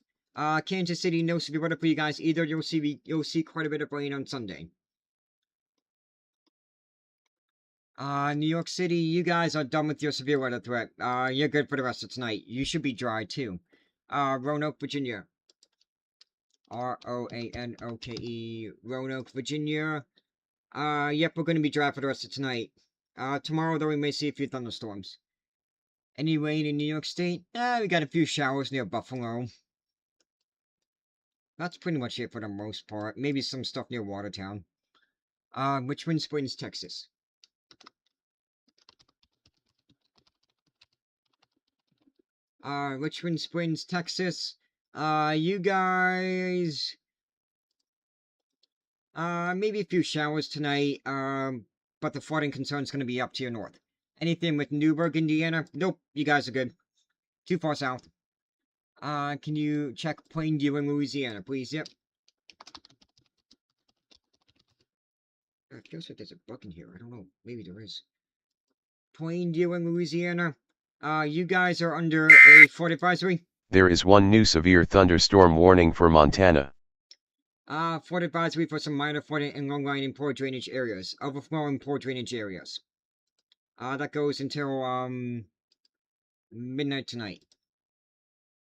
Kansas City, no severe weather for you guys either. You'll see quite a bit of rain on Sunday. New York City, you guys are done with your severe weather threat. You're good for the rest of tonight. You should be dry too. Roanoke, Virginia. Roanoke, Roanoke, Virginia. Yep, we're gonna be dry for the rest of tonight. Tomorrow, though, we may see a few thunderstorms. Any rain in New York State? We got a few showers near Buffalo. That's pretty much it for the most part. Maybe some stuff near Watertown. Richmond Springs, Texas. Richmond Springs, Texas. You guys... maybe a few showers tonight, but the flooding concern is going to be up to your north. Anything with Newburgh, Indiana? Nope, you guys are good. Too far south. Can you check Plainview in Louisiana, please? Yep. It feels like there's a bug in here. I don't know. Maybe there is. Plainview in Louisiana. You guys are under a flood advisory. There is one new severe thunderstorm warning for Montana. Flood advisory for some minor flooding in low-lying and poor drainage areas. Overflowing poor drainage areas. That goes until, midnight tonight.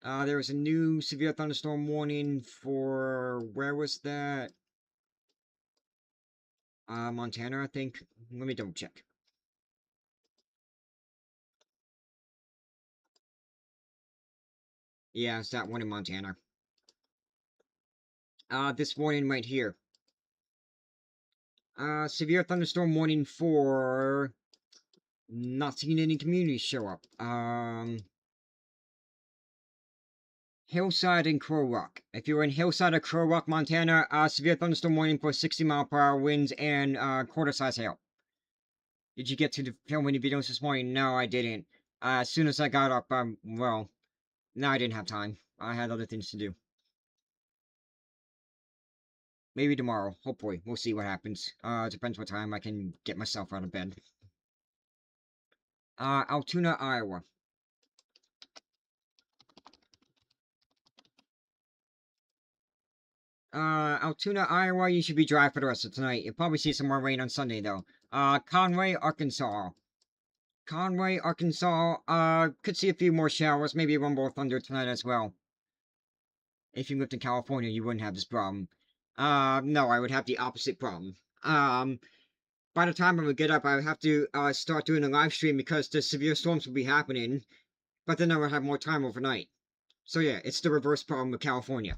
There was a new severe thunderstorm warning for, where was that? Montana, I think. Let me double check. Yeah, it's that one in Montana. This warning right here. Severe thunderstorm warning for... Not seeing any communities show up. Hillside and Crow Rock. If you're in Hillside or Crow Rock, Montana, severe thunderstorm warning for 60-mile-per-hour winds and quarter-size hail. Did you get to film any videos this morning? No, I didn't. As soon as I got up, well, no, I didn't have time. I had other things to do. Maybe tomorrow. Hopefully. We'll see what happens. It depends what time I can get myself out of bed. Altoona, Iowa. Altoona, Iowa, you should be dry for the rest of tonight. You'll probably see some more rain on Sunday, though. Conway, Arkansas. Conway, Arkansas, could see a few more showers, maybe a rumble of thunder tonight as well. If you lived in California, you wouldn't have this problem. No, I would have the opposite problem. By the time I would get up, I would have to, start doing a live stream because the severe storms would be happening, but then I would have more time overnight. So yeah, it's the reverse problem with California.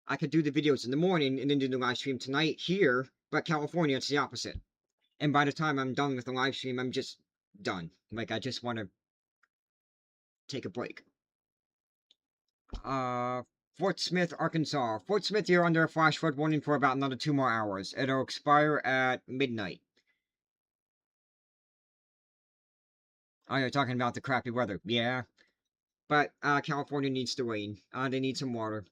I could do the videos in the morning and then do the live stream tonight here, but California, it's the opposite. And by the time I'm done with the live stream, I'm just done. Like, I just want to take a break. Fort Smith, Arkansas. Fort Smith, you're under a flash flood warning for about another 2 more hours. It'll expire at midnight. Oh, you're talking about the crappy weather. Yeah. But, California needs the rain. They need some water.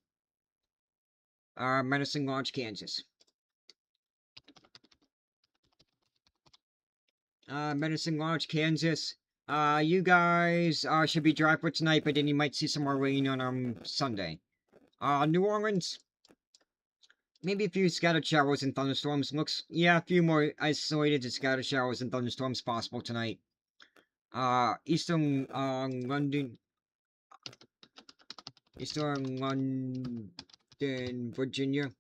Medicine Lodge, Kansas. Medicine Lodge, Kansas. You guys, should be dry for tonight, but then you might see some more rain on, Sunday. New Orleans. Maybe a few scattered showers and thunderstorms. Yeah, a few more isolated scattered showers and thunderstorms possible tonight. Eastern London, Virginia.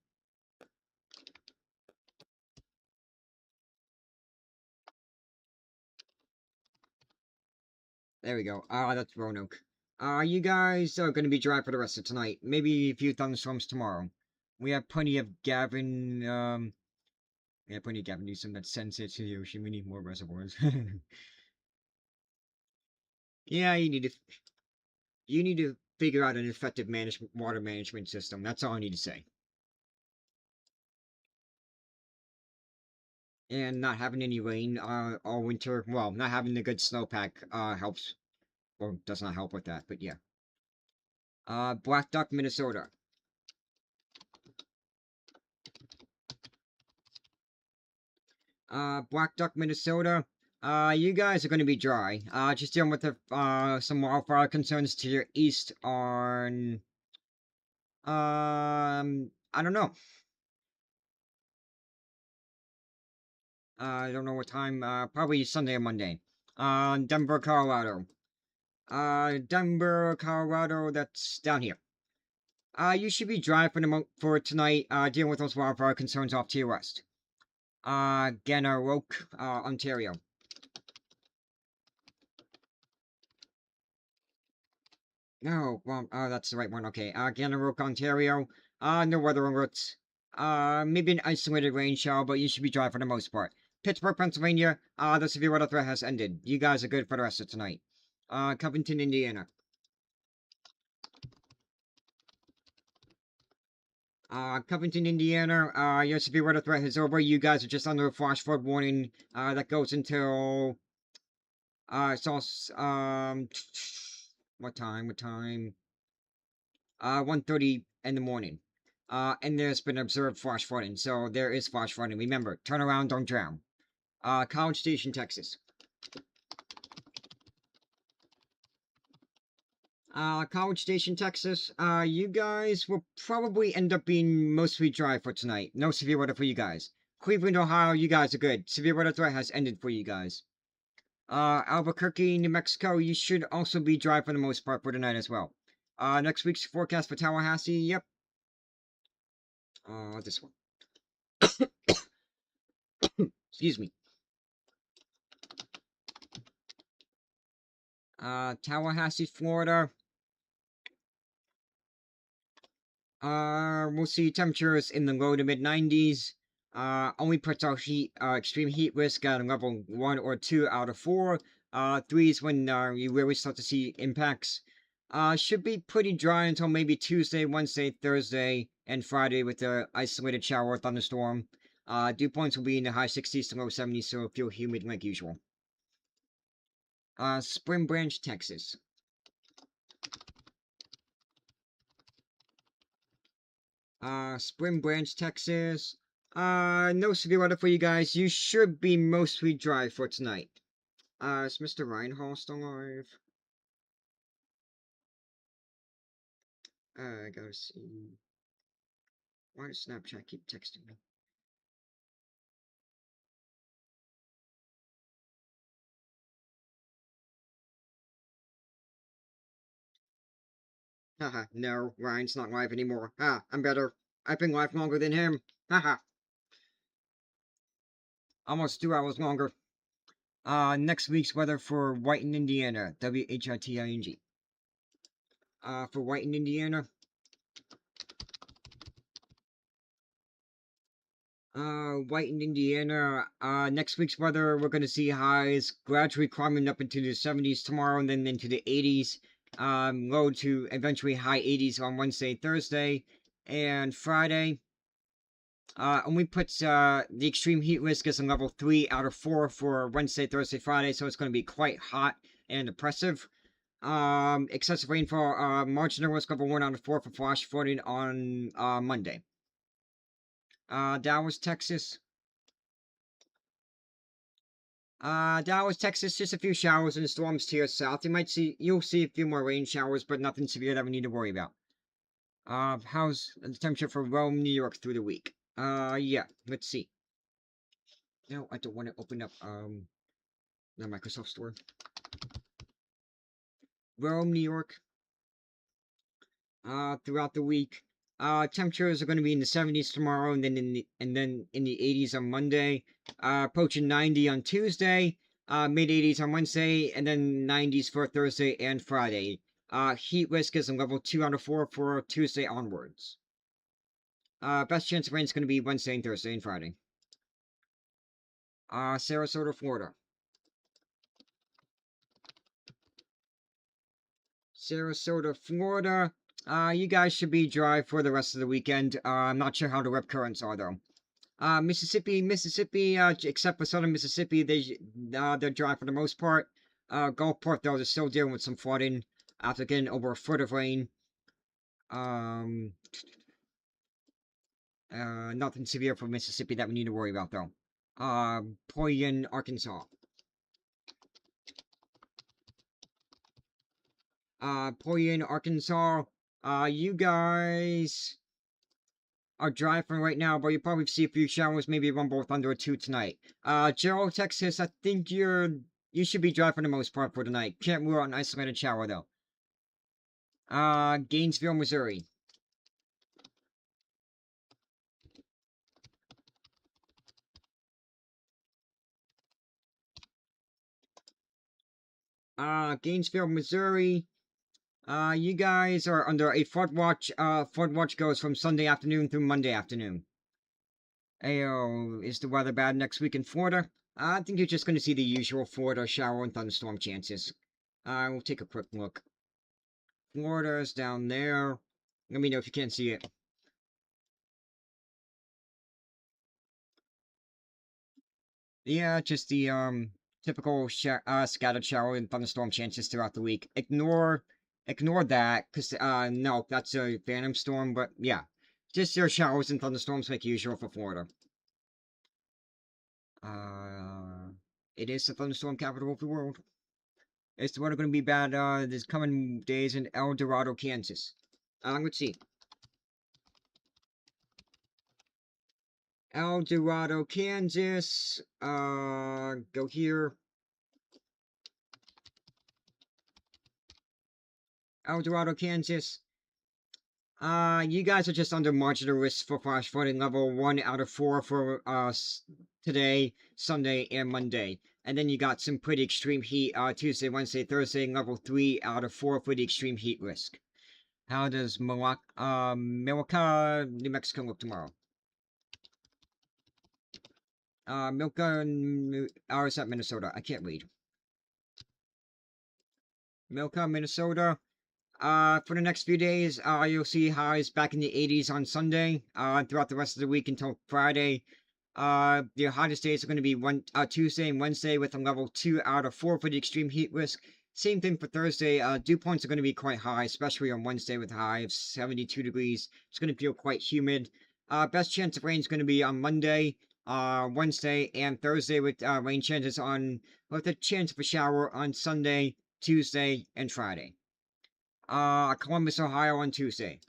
There we go. That's Roanoke. You guys are going to be dry for the rest of tonight. Maybe a few thunderstorms tomorrow. We have plenty of Gavin, we have plenty of Gavin Newsom that sends it to the ocean. We need more reservoirs. Yeah, you need to figure out an effective water management system. That's all I need to say. And not having any rain, all winter, well, not having a good snowpack, helps. Well, does not help with that, but yeah. Black Duck, Minnesota. Black Duck, Minnesota. You guys are going to be dry. Just dealing with the, some wildfire concerns to your east on, I don't know. I don't know what time, probably Sunday or Monday. Denver, Colorado. Denver, Colorado, that's down here. You should be dry for tonight, dealing with those wildfire concerns off to your west. Ganaroke, Ontario. No, well, that's the right one, okay. Ganaroke, Ontario. No weather alerts. Maybe an isolated rain shower, but you should be dry for the most part. Pittsburgh, Pennsylvania, the severe weather threat has ended. You guys are good for the rest of tonight. Covington, Indiana. Covington, Indiana, your severe weather threat is over. You guys are just under a flash flood warning, that goes until, it's also, what time? 1:30 in the morning. And there's been observed flash flooding, so there is flash flooding. Remember, turn around, don't drown. College Station, Texas. College Station, Texas. You guys will probably end up being mostly dry for tonight. No severe weather for you guys. Cleveland, Ohio, you guys are good. Severe weather threat has ended for you guys. Albuquerque, New Mexico, you should also be dry for the most part for tonight as well. Next week's forecast for Tallahassee, yep. This one. Excuse me. Tallahassee, Florida. We'll see temperatures in the low to mid 90s. Only puts out heat, extreme heat risk at a level 1 or 2 out of 4. 3 is when you really start to see impacts. Should be pretty dry until maybe Tuesday, Wednesday, Thursday, and Friday with the isolated shower or thunderstorm. Dew points will be in the high 60s to low 70s, so feel humid like usual. Spring Branch, Texas. Spring Branch, Texas. No severe weather for you guys. You should be mostly dry for tonight. Is Mr. Reinhall still alive? I gotta see. Why does Snapchat keep texting me? Haha, no, Ryan's not live anymore. I'm better. I've been live longer than him. Haha. Almost 2 hours longer. Next week's weather for Whiting, Indiana. WHITING. For Whiting, Indiana. Whiting, Indiana. Next week's weather, we're gonna see highs gradually climbing up into the 70s tomorrow and then into the 80s. Low to eventually high 80s on Wednesday, Thursday, and Friday. Only puts the extreme heat risk as a level 3 out of 4 for Wednesday, Thursday, Friday, so it's going to be quite hot and oppressive. Excessive rainfall, marginal risk level 1 out of 4 for flash flooding on Monday. Dallas, Texas. Dallas, Texas, just a few showers and storms to your south. You'll see a few more rain showers, but nothing severe that we need to worry about. How's the temperature for Rome, New York through the week? Yeah, let's see. No, I don't want to open up, the Microsoft Store. Rome, New York. Throughout the week. Temperatures are going to be in the 70s tomorrow, and then in the 80s on Monday. Approaching 90 on Tuesday. Mid 80s on Wednesday, and then 90s for Thursday and Friday. Heat risk is a level 2 out of 4 for Tuesday onwards. Best chance of rain is going to be Wednesday and Thursday and Friday. Sarasota, Florida. Sarasota, Florida. You guys should be dry for the rest of the weekend. I'm not sure how the rip currents are though. Mississippi, except for southern Mississippi, they're dry for the most part. Gulfport though, they're still dealing with some flooding after getting over a foot of rain. Nothing severe for Mississippi that we need to worry about though. Poyen, Arkansas. Poyen, Arkansas. You guys are dry for right now, but you'll probably see a few showers, maybe rumble thunder or 2 tonight. Gerald, Texas, I think you should be dry for the most part for tonight. Can't rule out an isolated shower though. Gainesville, Missouri. Gainesville, Missouri. You guys are under a flood watch. Flood watch goes from Sunday afternoon through Monday afternoon. Ayo, is the weather bad next week in Florida? I think you're just going to see the usual Florida shower and thunderstorm chances. We'll take a quick look. Florida's down there. Let me know if you can't see it. Yeah, just the typical scattered shower and thunderstorm chances throughout the week. Ignore that, because no, that's a phantom storm, but yeah. Just your showers and thunderstorms like usual for Florida. It is the thunderstorm capital of the world. Is the weather going to be bad this coming days in El Dorado, Kansas? Let's see. El Dorado, Kansas. Go here. El Dorado, Kansas. You guys are just under marginal risk for flash flooding level 1 out of 4 for today, Sunday, and Monday. And then you got some pretty extreme heat Tuesday, Wednesday, Thursday, level 3 out of 4 for the extreme heat risk. How does Milwaukee, New Mexico look tomorrow? Milka, or is that Minnesota? I can't read. Milka, Minnesota. For the next few days, you'll see highs back in the 80s on Sunday. Throughout the rest of the week until Friday. The hottest days are going to be Tuesday and Wednesday with a level 2 out of 4 for the extreme heat risk. Same thing for Thursday. Dew points are going to be quite high, especially on Wednesday with a high of 72 degrees. It's going to feel quite humid. Best chance of rain is going to be on Monday, Wednesday, and Thursday with rain chances with a chance of a shower on Sunday, Tuesday, and Friday. Columbus, Ohio on Tuesday.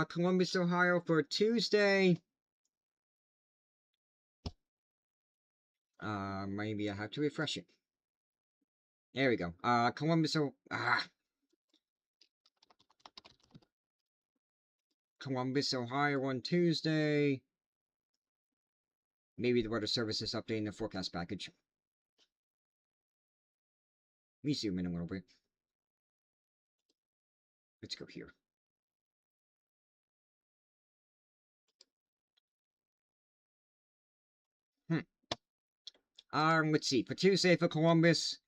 Columbus, Ohio for Tuesday. Maybe I have to refresh it. There we go. Columbus, Ohio on Tuesday. Maybe the weather service is updating the forecast package. Let me zoom in a little bit. Let's go here. Let's see. For Tuesday for Columbus.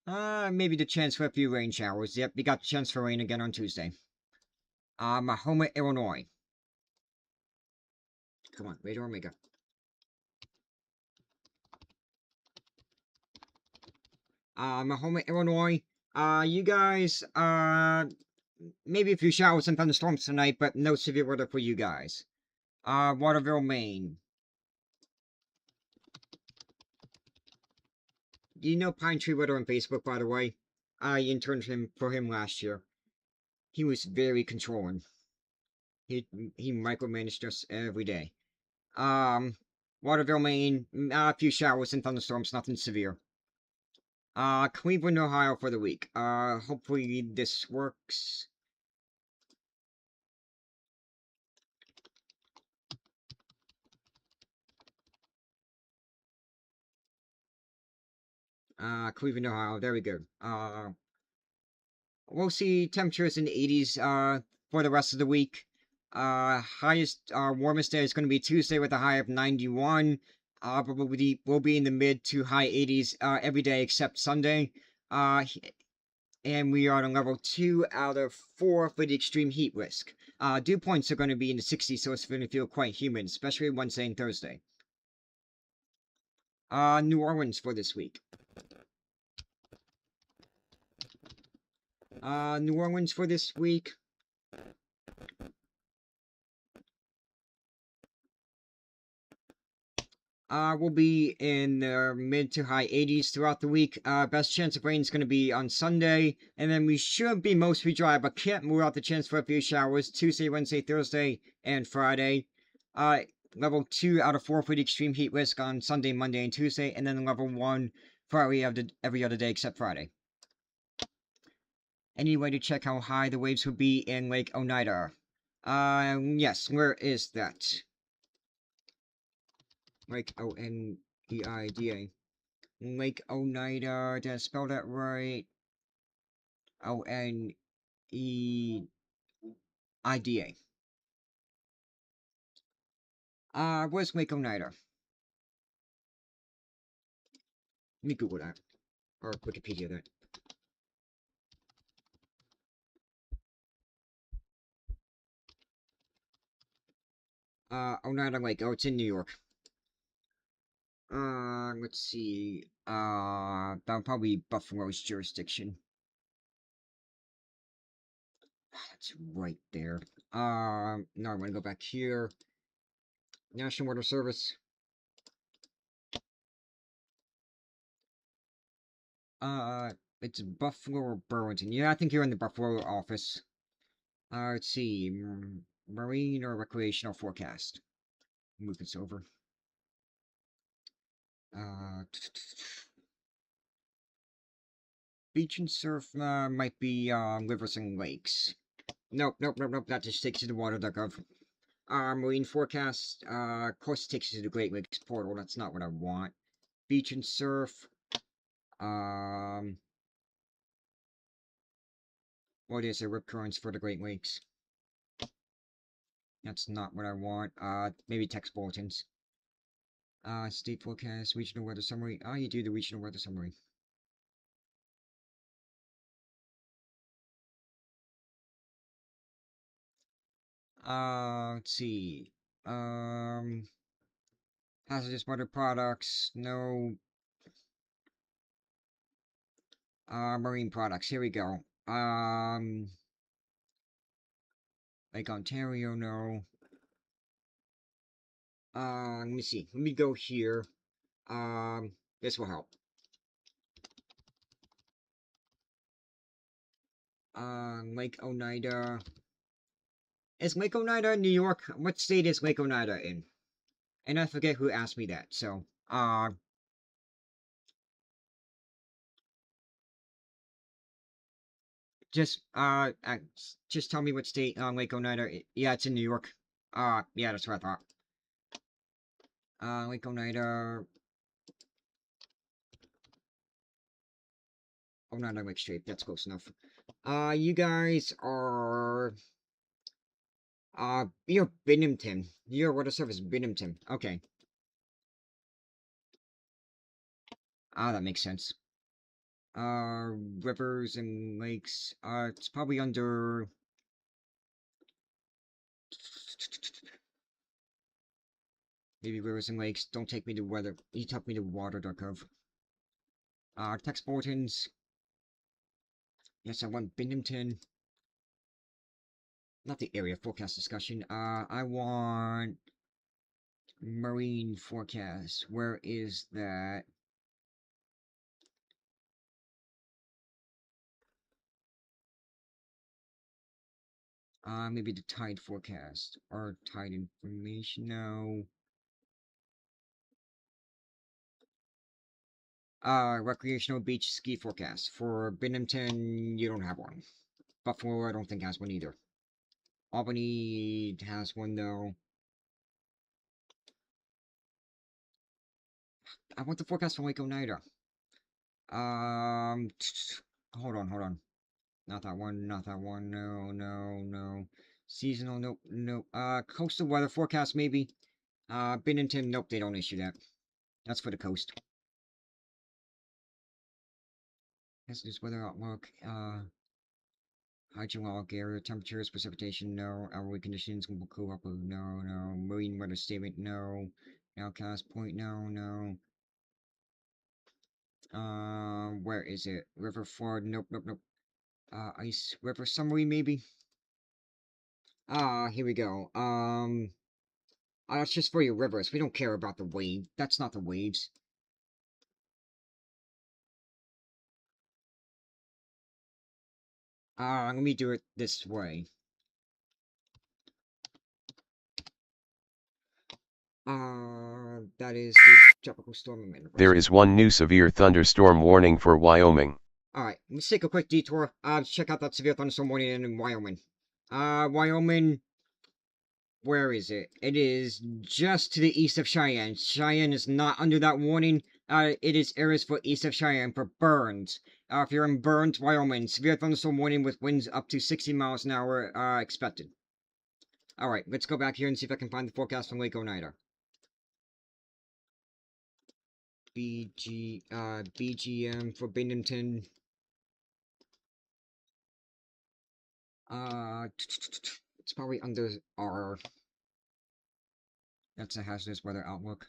Maybe the chance for a few rain showers. Yep, we got the chance for rain again on Tuesday. Mahoma, Illinois. Come on, Radar Omega. Mahoma, Illinois. You guys, maybe a few showers and thunderstorms tonight, but no severe weather for you guys. Waterville, Maine. Do you know Pine Tree Weather on Facebook, by the way? I interned for him last year. He was very controlling. He micromanaged us every day. Waterville, Maine. A few showers and thunderstorms, nothing severe. Cleveland, Ohio for the week. Hopefully this works. Cleveland, Ohio. There we go. We'll see temperatures in the 80s, for the rest of the week. Warmest day is going to be Tuesday with a high of 91. But we'll be in the mid to high 80s, every day except Sunday. And we are on level 2 out of 4 for the extreme heat risk. Dew points are going to be in the 60s, so it's going to feel quite humid, especially Wednesday and Thursday. New Orleans for this week. New Orleans for this week. We'll be in the mid to high 80s throughout the week. Best chance of rain is going to be on Sunday, and then we should be mostly dry, but can't rule out the chance for a few showers Tuesday, Wednesday, Thursday, and Friday. Level 2 out of 4 for the extreme heat risk on Sunday, Monday, and Tuesday, and then level 1 for every other day except Friday. Any way to check how high the waves would be in Lake Oneida? Yes, where is that? Lake Oneida. Lake Oneida, did I spell that right? Oneida. Where's Lake Oneida? Let me Google that. Or Wikipedia that. Oneida Lake. Oh, it's in New York. Let's see. That'll probably be Buffalo's jurisdiction. That's right there. Now I'm gonna go back here. National Weather Service. It's Buffalo or Burlington. Yeah, I think you're in the Buffalo office. Let's see. Marine or recreational forecast. Move this over. Beach and surf might be rivers and lakes. Nope. That just takes you to water.gov. Marine forecast. Coast takes you to the Great Lakes portal. That's not what I want. Beach and surf. What is it? Rip currents for the Great Lakes. That's not what I want. Maybe text bulletins. State forecast, regional weather summary. You do the regional weather summary. Let's see. Hazardous weather products, no. Marine products, here we go. Lake Ontario, no. Let me see. Let me go here. This will help. Lake Oneida. Is Lake Oneida in New York? What state is Lake Oneida in? And I forget who asked me that, so, just tell me what state, Lake Oneida, yeah, it's in New York. Yeah, that's what I thought. Lake Oneida. Oneida Lake Strait, that's close enough. You guys are, you're Binghamton. Your water service Binghamton, okay. That makes sense. Rivers and lakes, it's probably under... Maybe rivers and lakes, don't take me to weather, you took me to water.gov. Text bulletins. Yes, I want Binghamton. Not the area forecast discussion, I want... Marine forecast, where is that? Maybe the tide forecast or tide information. No. Recreational beach ski forecast. For Binghamton, you don't have one. Buffalo, I don't think has one either. Albany has one though. I want the forecast from Lake Oneida. Hold on. Not that one, no. Seasonal, nope. Coastal weather forecast, maybe. Binghamton, nope, they don't issue that. That's for the coast. Hazardous weather outlook, hydrologic area, temperatures, precipitation, no. Hourly conditions will cool up, no. Marine weather statement, no. Nowcast point, no. Where is it? River flood, nope. Ice river summary, maybe? Here we go. That's just for your rivers. We don't care about the wave. That's not the waves. Let me do it this way. That is the tropical storm event. There is one new severe thunderstorm warning for Wyoming. Alright, let's take a quick detour. Check out that severe thunderstorm warning in Wyoming. Wyoming, where is it? It is just to the east of Cheyenne. Cheyenne is not under that warning. It is areas for east of Cheyenne for Burns. If you're in Burns, Wyoming, severe thunderstorm warning with winds up to 60 miles an hour, expected. Alright, let's go back here and see if I can find the forecast from Lake Oneida. BGM for Binghamton. It's probably under R. That's a hazardous weather outlook.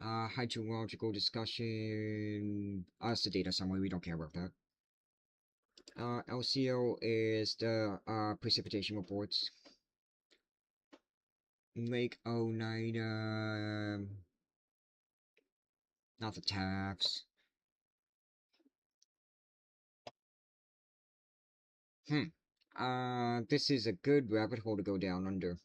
Hydrological discussion. That's the data summary. We don't care about that. LCO is the precipitation reports. Lake Oneida. Not the Taps. This is a good rabbit hole to go down under.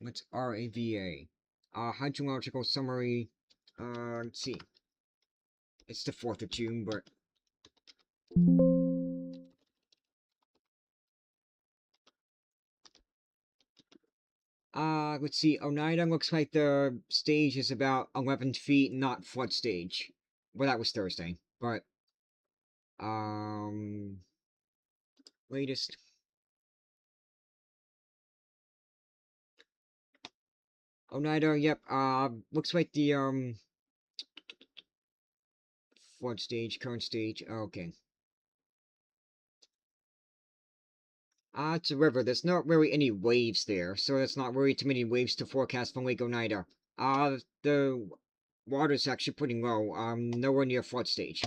What's RAVA? Hydrological summary. Let's see. It's the 4th of June, but... let's see. Oneida looks like the stage is about 11 feet, not flood stage. Well, that was Thursday, but... Latest... Oneida, yep, looks like the, flood stage, current stage, okay. It's a river. There's not really any waves there, so there's not really too many waves to forecast from Lake Oneida. The water's actually pretty low. Nowhere near flood stage.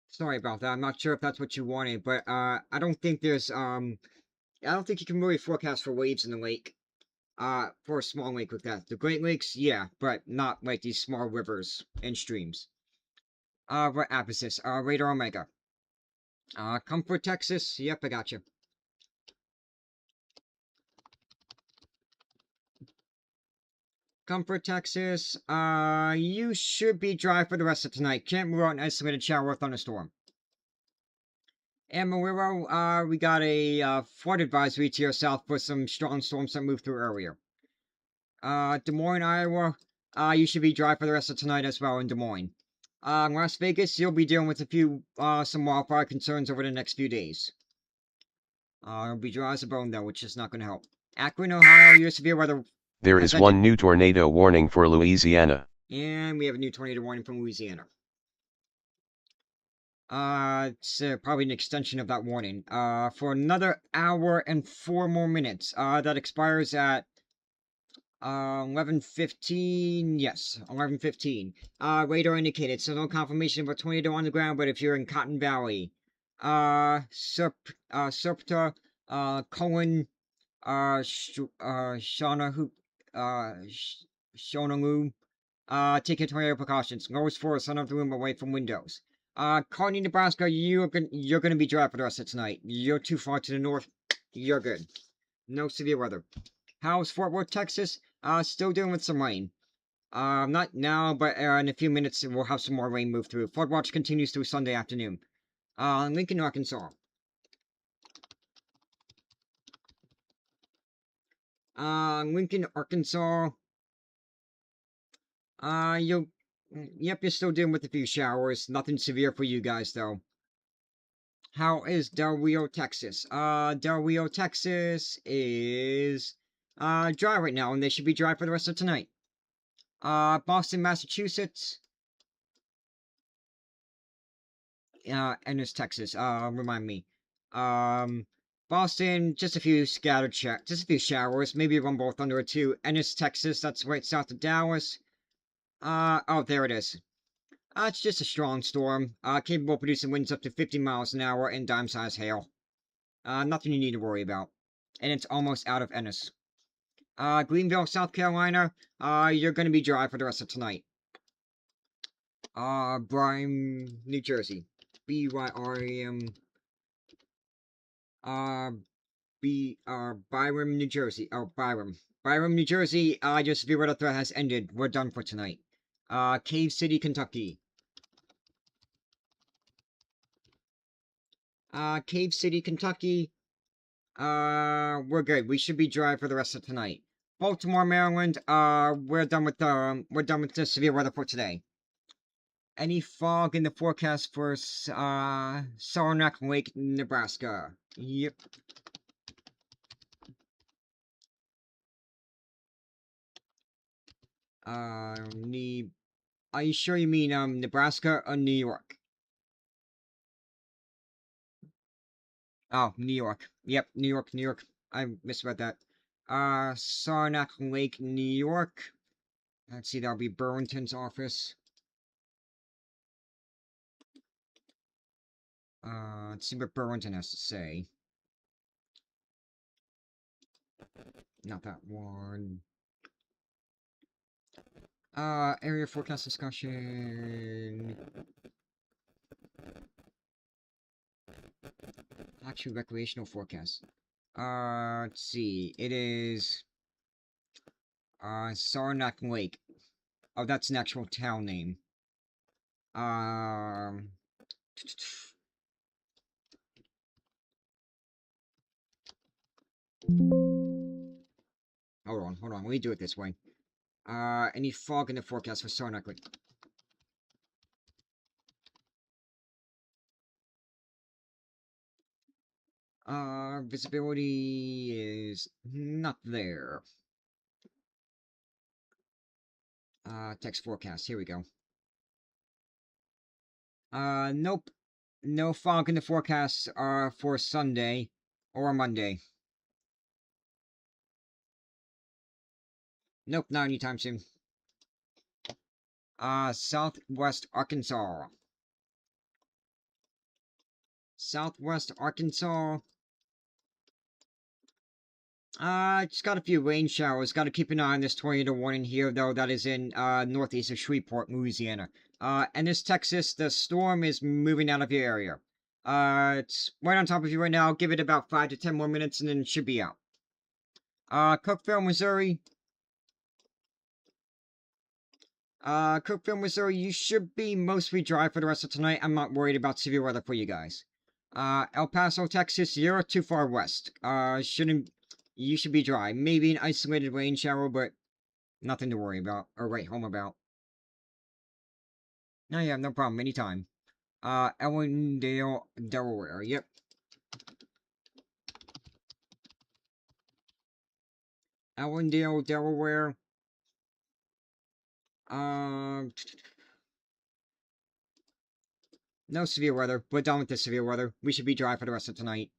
Sorry about that. I'm not sure if that's what you wanted, but I don't think there's I don't think you can really forecast for waves in the lake. For a small lake like that. The Great Lakes, yeah, but not like these small rivers and streams. What app is this? Radar Omega. Comfort, Texas. Yep, I got you. Comfort, Texas. You should be dry for the rest of tonight. Can't rule out an isolated shower or thunderstorm. And Malero, we got a flood advisory to your south for some strong storms that moved through earlier. Des Moines, Iowa. You should be dry for the rest of tonight as well in Des Moines. Las Vegas, you'll be dealing with a few some wildfire concerns over the next few days. It'll be dry as a bone though, which is not going to help. Akron, Ohio, your severe weather. There is one new tornado warning for Louisiana. And we have a new tornado warning from Louisiana. It's probably an extension of that warning. For another hour and 4 more minutes. That expires at 11:15. Yes, 11:15. Radar indicated, so no confirmation of a tornado on the ground. But if you're in Cotton Valley, Serpta, Cohen, Shonaloo, take your tornado precautions. Lowest floor, sun of the room, away from windows. Kearney, Nebraska, you're gonna be dry for the rest of tonight. You're too far to the north. You're good. No severe weather. How's Fort Worth, Texas? Still dealing with some rain. Not now, but in a few minutes we'll have some more rain move through. Flood watch continues through Sunday afternoon. Lincoln, Arkansas. Lincoln, Arkansas. Yep, you're still dealing with a few showers. Nothing severe for you guys, though. How is Del Rio, Texas? Del Rio, Texas is, dry right now, and they should be dry for the rest of tonight. Boston, Massachusetts. Ennis, Texas, remind me. Boston, just a few just a few showers, maybe a rumble of thunder or two. Ennis, Texas, that's right south of Dallas. Oh, there it is. It's just a strong storm, capable of producing winds up to 50 miles an hour and dime-sized hail. Nothing you need to worry about. And it's almost out of Ennis. Greenville, South Carolina, you're gonna be dry for the rest of tonight. Byram, New Jersey. B-Y-R-A-M. Byram, New Jersey. Oh, Byram. Byram, New Jersey, your severe weather threat has ended. We're done for tonight. Cave City, Kentucky. Cave City, Kentucky. We're good. We should be dry for the rest of tonight. Baltimore, Maryland. We're done with the severe weather for today. Any fog in the forecast for Saranac Lake, Nebraska? Yep. Are you sure you mean Nebraska or New York? Oh, New York. Yep, New York, New York. I misread that. Saranac Lake, New York. Let's see, that'll be Burlington's office. Let's see what Burlington has to say. Not that one. Area forecast discussion. Actually, recreational forecast. Let's see. It is Saranac Lake. Oh, that's an actual town name. Hold on. Let me do it this way. Any fog in the forecast for Saranac Lake? Visibility is not there. Text forecast. Here we go. Nope. No fog in the forecast, for Sunday or Monday. Nope, not anytime soon. Southwest Arkansas. Southwest Arkansas. Just got a few rain showers. Got to keep an eye on this tornado warning here, though. That is in, northeast of Shreveport, Louisiana. And this Texas, the storm is moving out of your area. It's right on top of you right now. Give it about 5 to 10 more minutes, and then it should be out. Cookeville, Missouri. Cookeville, Missouri, you should be mostly dry for the rest of tonight. I'm not worried about severe weather for you guys. El Paso, Texas, you're too far west. You should be dry. Maybe an isolated rain shower, but nothing to worry about, or write home about. No, yeah, no problem, anytime. Ellendale, Delaware, yep. Ellendale, Delaware. No severe weather. We're done with the severe weather. We should be dry for the rest of tonight.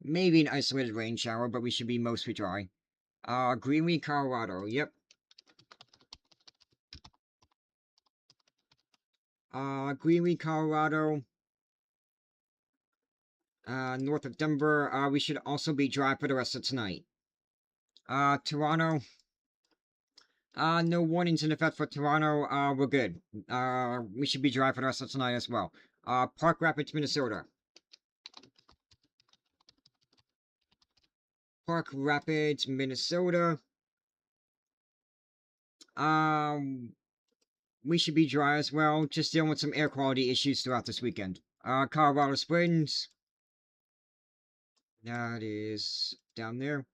Maybe an isolated rain shower, but we should be mostly dry. Greenlee, Colorado, yep. Greenlee, Colorado. North of Denver, we should also be dry for the rest of tonight. Toronto. No warnings in effect for Toronto. We're good. We should be dry for the rest of tonight as well. Park Rapids, Minnesota. Park Rapids, Minnesota. We should be dry as well. Just dealing with some air quality issues throughout this weekend. Colorado Springs. That is down there.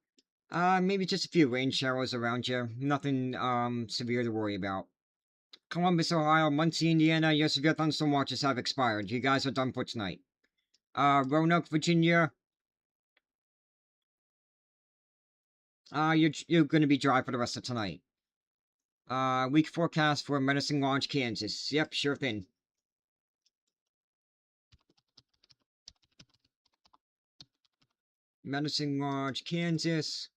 Maybe just a few rain showers around you. Nothing, severe to worry about. Columbus, Ohio, Muncie, Indiana, your severe thunderstorm watches have expired. You guys are done for tonight. Roanoke, Virginia. You're gonna be dry for the rest of tonight. Week forecast for Medicine Lodge, Kansas. Yep, sure thing. Medicine Lodge, Kansas.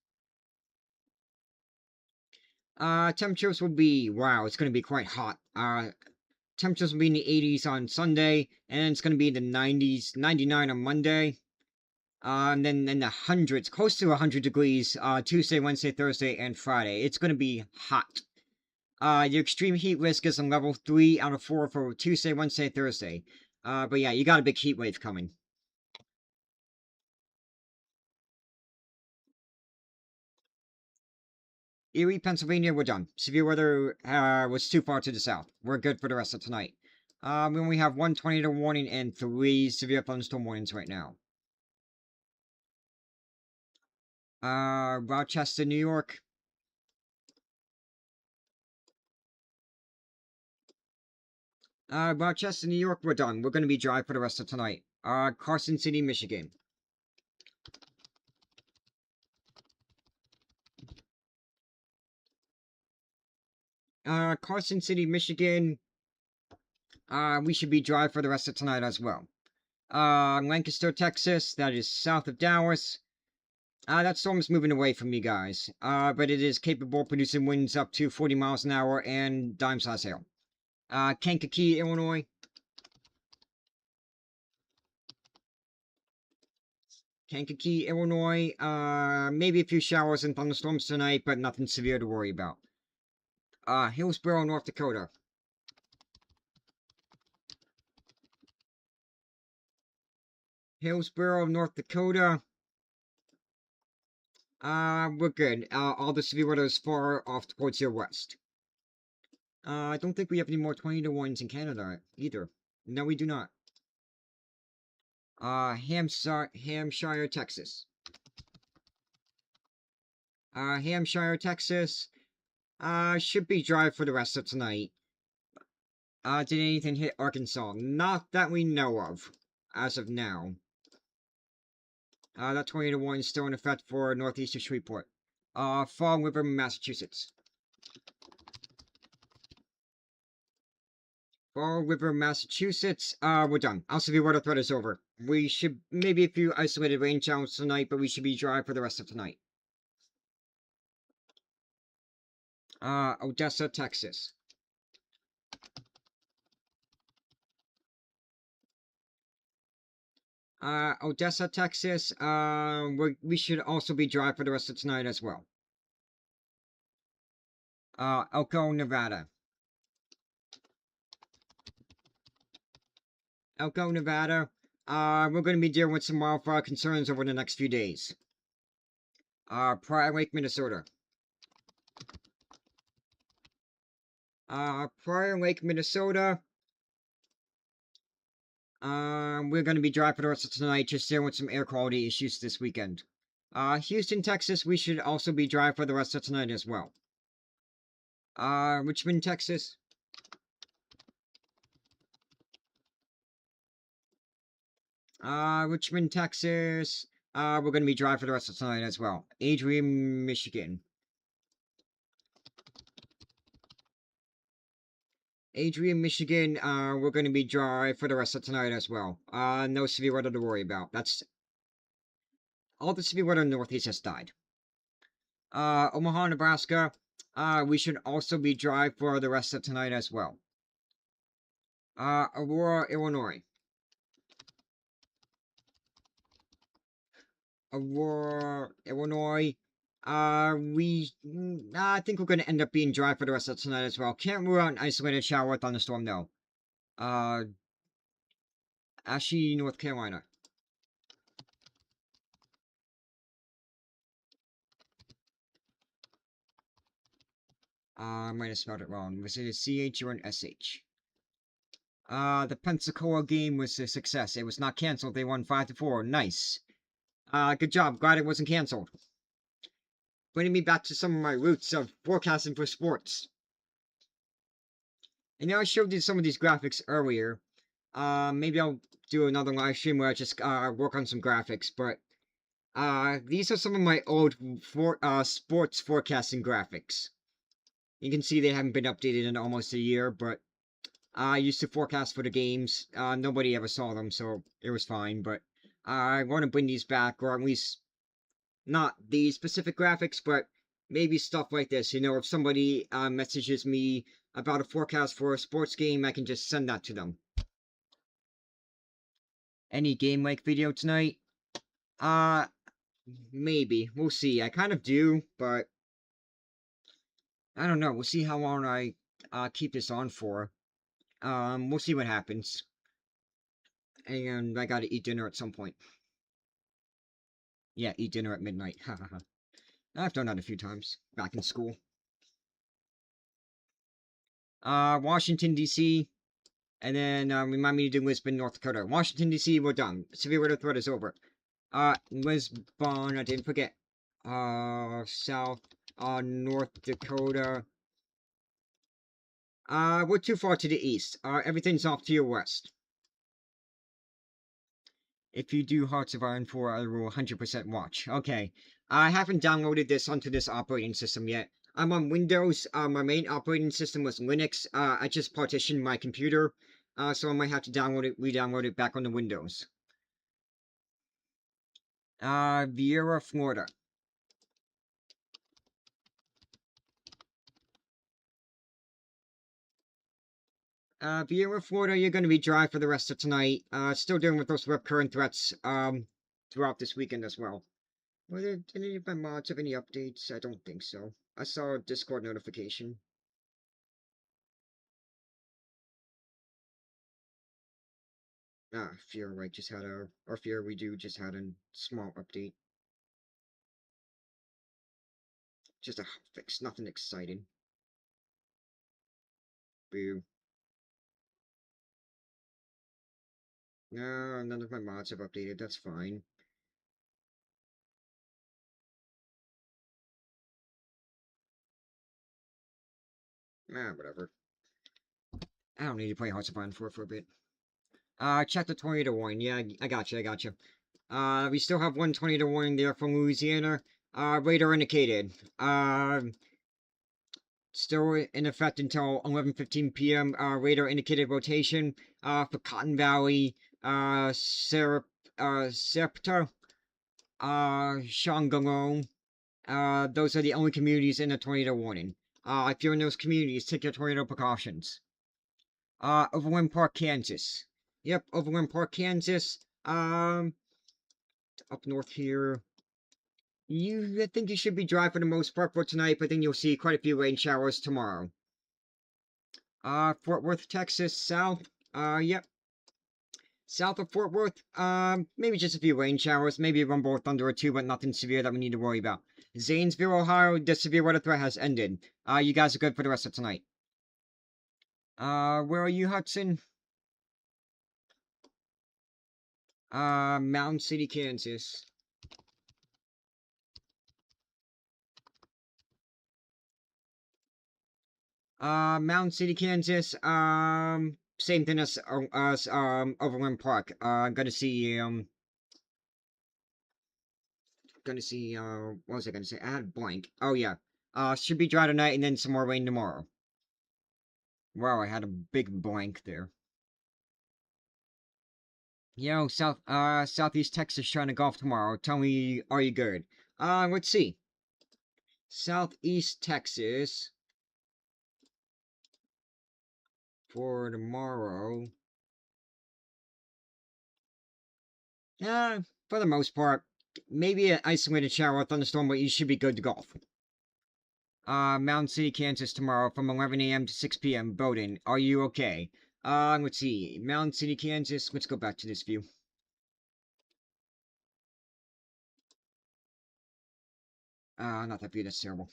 Temperatures will be, wow, it's going to be quite hot. Temperatures will be in the 80s on Sunday, and it's going to be in the 90s, 99 on Monday. And then in the hundreds, close to 100 degrees, Tuesday, Wednesday, Thursday, and Friday. It's going to be hot. Your extreme heat risk is on level 3 out of 4 for Tuesday, Wednesday, Thursday. But yeah, you got a big heat wave coming. Erie, Pennsylvania, we're done. Severe weather was too far to the south. We're good for the rest of tonight. When we have 1 tornado warning and 3 severe thunderstorm warnings right now. Rochester, New York. Rochester, New York, we're done. We're going to be dry for the rest of tonight. Carson City, Michigan. Carson City, Michigan. We should be dry for the rest of tonight as well. Lancaster, Texas. That is south of Dallas. That storm is moving away from you guys. But it is capable of producing winds up to 40 miles an hour and dime-size hail. Kankakee, Illinois. Kankakee, Illinois. Maybe a few showers and thunderstorms tonight, but nothing severe to worry about. Hillsboro, North Dakota. Hillsboro, North Dakota. We're good. All the severe weather is far off towards your west. I don't think we have any more 20-to-1s in Canada either. No, we do not. Hampshire, Texas. Hampshire, Texas. Should be dry for the rest of tonight. Did anything hit Arkansas? Not that we know of, as of now. That 20-to-1 is still in effect for northeast of Shreveport. Fall River, Massachusetts. Fall River, Massachusetts. We're done. Our severe weather threat is over. We should, maybe a few isolated rain showers tonight, but we should be dry for the rest of tonight. Odessa, Texas. Odessa, Texas. We should also be dry for the rest of tonight as well. Elko, Nevada. Elko, Nevada. We're going to be dealing with some wildfire concerns over the next few days. Prior Lake, Minnesota. Prior Lake, Minnesota. We're going to be dry for the rest of tonight, just dealing with some air quality issues this weekend. Houston, Texas, we should also be dry for the rest of tonight as well. Richmond, Texas. Richmond, Texas. We're going to be dry for the rest of tonight as well. Adrian, Michigan. Adrian, Michigan, we're going to be dry for the rest of tonight as well. No severe weather to worry about. That's... all the severe weather in the Northeast has died. Omaha, Nebraska, we should also be dry for the rest of tonight as well. Aurora, Illinois. Aurora, Illinois. I think we're going to end up being dry for the rest of tonight as well. Can't rule out an isolated shower or thunderstorm, no. Ashley, North Carolina. I might have spelled it wrong. Was it a CH or an SH? The Pensacola game was a success. It was not canceled. They won 5-4. Nice. Good job. Glad it wasn't canceled. Bringing me back to some of my roots of forecasting for sports. And now I showed you some of these graphics earlier. Maybe I'll do another live stream where I just work on some graphics. But these are some of my old sports forecasting graphics. You can see they haven't been updated in almost a year, but I used to forecast for the games. Nobody ever saw them, so it was fine. But I want to bring these back, or at least not these specific graphics, but maybe stuff like this. You know, if somebody messages me about a forecast for a sports game, I can just send that to them. Any game-like video tonight? Maybe. We'll see. I kind of do, but I don't know. We'll see how long I keep this on for. We'll see what happens. And I gotta eat dinner at some point. Yeah, eat dinner at midnight. Hahaha. I've done that a few times. Back in school. Washington, D.C. And then, remind me to do Lisbon, North Dakota. Washington, D.C., we're done. Severe weather threat is over. Lisbon, I didn't forget. South, North Dakota. We're too far to the east. Everything's off to your west. If you do Hearts of Iron 4, I will 100% watch. Okay. I haven't downloaded this onto this operating system yet. I'm on Windows. My main operating system was Linux. I just partitioned my computer. So I might have to download it, re-download it back on the Windows. Vieira, Florida. Vieira, Florida, you're going to be dry for the rest of tonight. Still dealing with those web current threats. throughout this weekend as well. Were there any of my mods have any updates? I don't think so. I saw a Discord notification. Fear right just had a, or Fear Redo just had a small update. Just a fix, nothing exciting. Boo. No, none of my mods have updated, that's fine. Whatever. I don't need to play Hearts of Iron 4 for a bit. Check the tornado warning. Yeah, I gotcha. We still have one tornado warning there from Louisiana. Radar indicated. Still in effect until 11:15 p.m. Radar indicated rotation. For Cotton Valley, Sarepta, Shangalone. Those are the only communities in the tornado warning. If you're in those communities, take your tornado precautions. Overland Park, Kansas. Yep, Overland Park, Kansas. Up north here. I think you should be dry for the most part for tonight, but then you'll see quite a few rain showers tomorrow. Fort Worth, Texas, south. Yep. South of Fort Worth, maybe just a few rain showers, maybe a rumble or thunder or two, but nothing severe that we need to worry about. Zanesville, Ohio, the severe weather threat has ended. You guys are good for the rest of tonight. Where are you, Hudson? Mountain City, Kansas. Mountain City, Kansas, same thing as, Overland Park. Gonna see, what was I gonna say? I had blank. Oh, yeah. Should be dry tonight and then some more rain tomorrow. Wow, I had a big blank there. Yo, Southeast Texas trying to golf tomorrow. Tell me, are you good? Let's see. Southeast Texas. For tomorrow. For the most part. Maybe an isolated shower or thunderstorm, but you should be good to golf. Mountain City, Kansas tomorrow from 11 a.m. to 6 p.m. Bowden. Are you okay? Let's see. Mountain City, Kansas. Let's go back to this view. Not that view. That's terrible.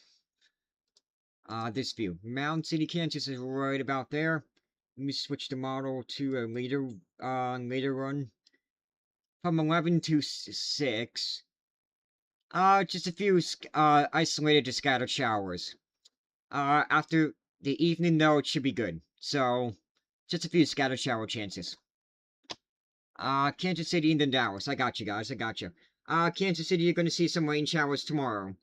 This view. Mountain City, Kansas is right about there. Let me switch the model to a later run. From 11 to 6. Just a few, isolated to scattered showers. After the evening, though, it should be good. So, just a few scattered shower chances. Kansas City and then Dallas. I got you guys, I got you. Kansas City, you're gonna see some rain showers tomorrow.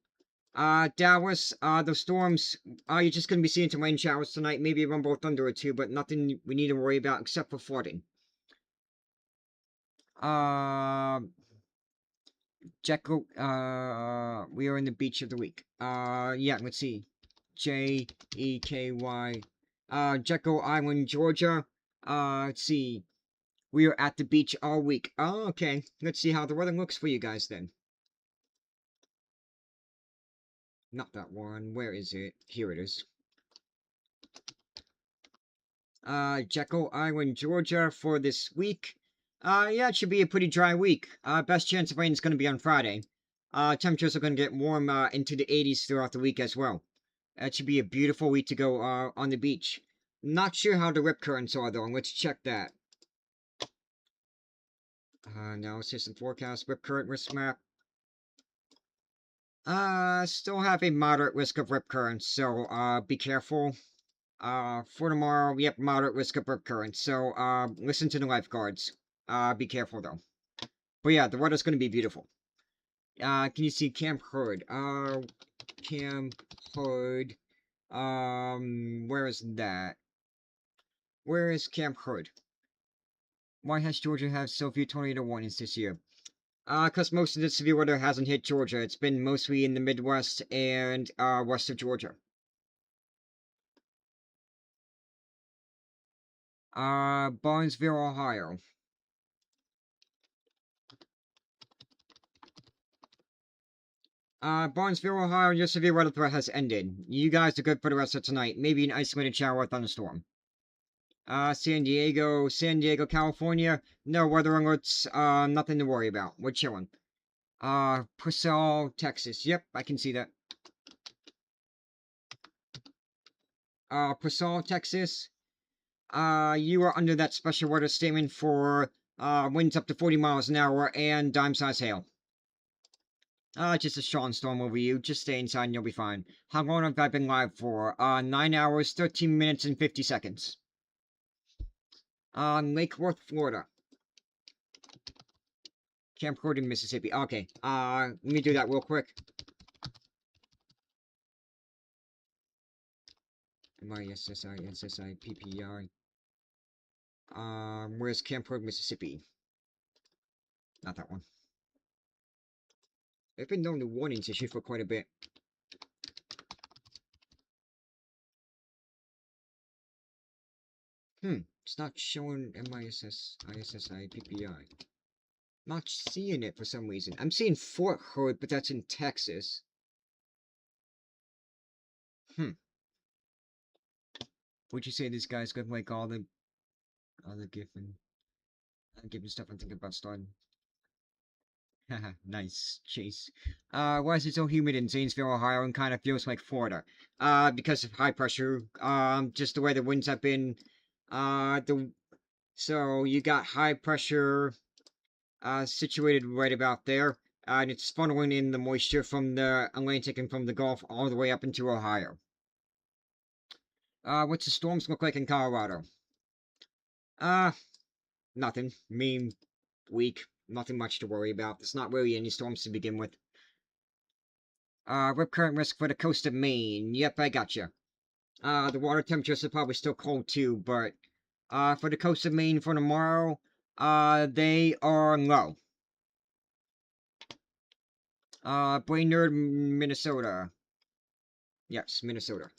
Dallas, the storms, you're just gonna be seeing some rain showers tonight, maybe a rumble or thunder or two, but nothing we need to worry about except for flooding. Jekyll, we are in the beach of the week. Yeah, let's see. J-E-K-Y. Jekyll Island, Georgia. Let's see. We are at the beach all week. Oh, okay. Let's see how the weather looks for you guys then. Not that one. Where is it? Here it is. Jekyll Island, Georgia for this week. Yeah, it should be a pretty dry week. Best chance of rain is going to be on Friday. Temperatures are going to get warm into the 80s throughout the week as well. It should be a beautiful week to go on the beach. Not sure how the rip currents are though. Let's check that. Analysis and forecast. Rip current risk map. Still have a moderate risk of rip currents, so be careful. For tomorrow, yep, moderate risk of rip currents. So listen to the lifeguards. Be careful though. But yeah, the weather's gonna be beautiful. Can you see Camp Hood? Camp Hood. Where is that? Where is Camp Hood? Why has Georgia had so few tornado warnings this year? Because most of the severe weather hasn't hit Georgia. It's been mostly in the Midwest and, west of Georgia. Barnesville, Ohio. Barnesville, Ohio, your severe weather threat has ended. You guys are good for the rest of tonight. Maybe an isolated shower or thunderstorm. San Diego, California. No weather alerts. Nothing to worry about. We're chilling. Purcell, Texas. Yep, I can see that. Purcell, Texas. You are under that special weather statement for winds up to 40 miles an hour and dime-size hail. Just a strong storm over you. Just stay inside and you'll be fine. How long have I been live for? 9 hours, 13 minutes, and 50 seconds. Lake Worth, Florida. Camp Gordon, Mississippi. Okay, let me do that real quick. MISSI, PPI. Where's Camp Gordon, Mississippi? Not that one. They've been known to warnings issue for quite a bit. It's not showing MISSI, PPI. Not seeing it for some reason. I'm seeing Fort Hood, but that's in Texas. Would you say this guy's got like all the given stuff I'm thinking about starting? Haha, nice, Chase. Why is it so humid in Zanesville, Ohio, and kind of feels like Florida? Because of high pressure. Just the way the winds have been. So you got high pressure, situated right about there, and it's funneling in the moisture from the Atlantic and from the Gulf all the way up into Ohio. What's the storms look like in Colorado? Nothing. Weak. Nothing much to worry about. There's not really any storms to begin with. Rip current risk for the coast of Maine. Yep, I gotcha. The water temperatures are probably still cold too, but, for the coast of Maine for tomorrow, they are low. Brainerd, Minnesota. Yes, Minnesota.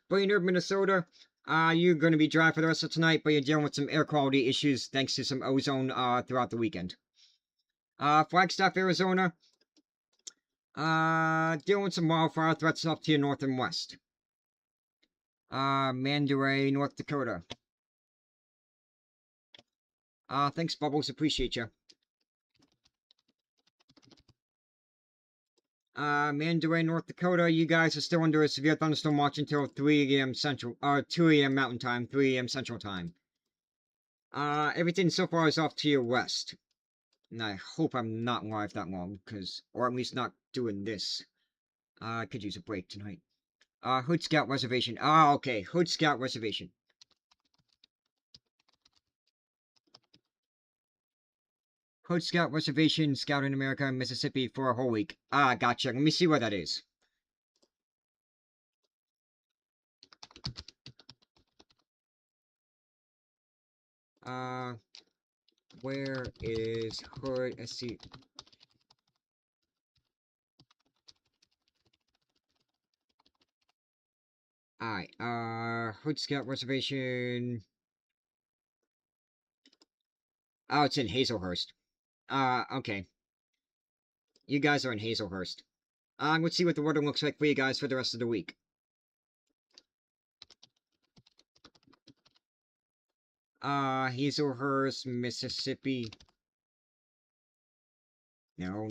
Brainerd, Minnesota. You're going to be dry for the rest of tonight, but you're dealing with some air quality issues thanks to some ozone throughout the weekend. Flagstaff, Arizona. Dealing with some wildfire threats up to your north and west. Mandaray, North Dakota. Thanks, Bubbles. Appreciate you. Mandaray, North Dakota, you guys are still under a severe thunderstorm watch until 3 a.m. Central, 2 a.m. Mountain Time, 3 a.m. Central Time. Everything so far is off to your west. And I hope I'm not live that long, or at least not doing this. I could use a break tonight. Hood Scout Reservation. Okay, Hood Scout Reservation. Hood Scout Reservation, Scout in America, Mississippi for a whole week. Gotcha. Let me see where that is. Where is Hood? Let's see. Alright, Hood Scout Reservation. Oh, it's in Hazelhurst. Okay. You guys are in Hazelhurst. Let's see what the weather looks like for you guys for the rest of the week. Hazelhurst, Mississippi. No.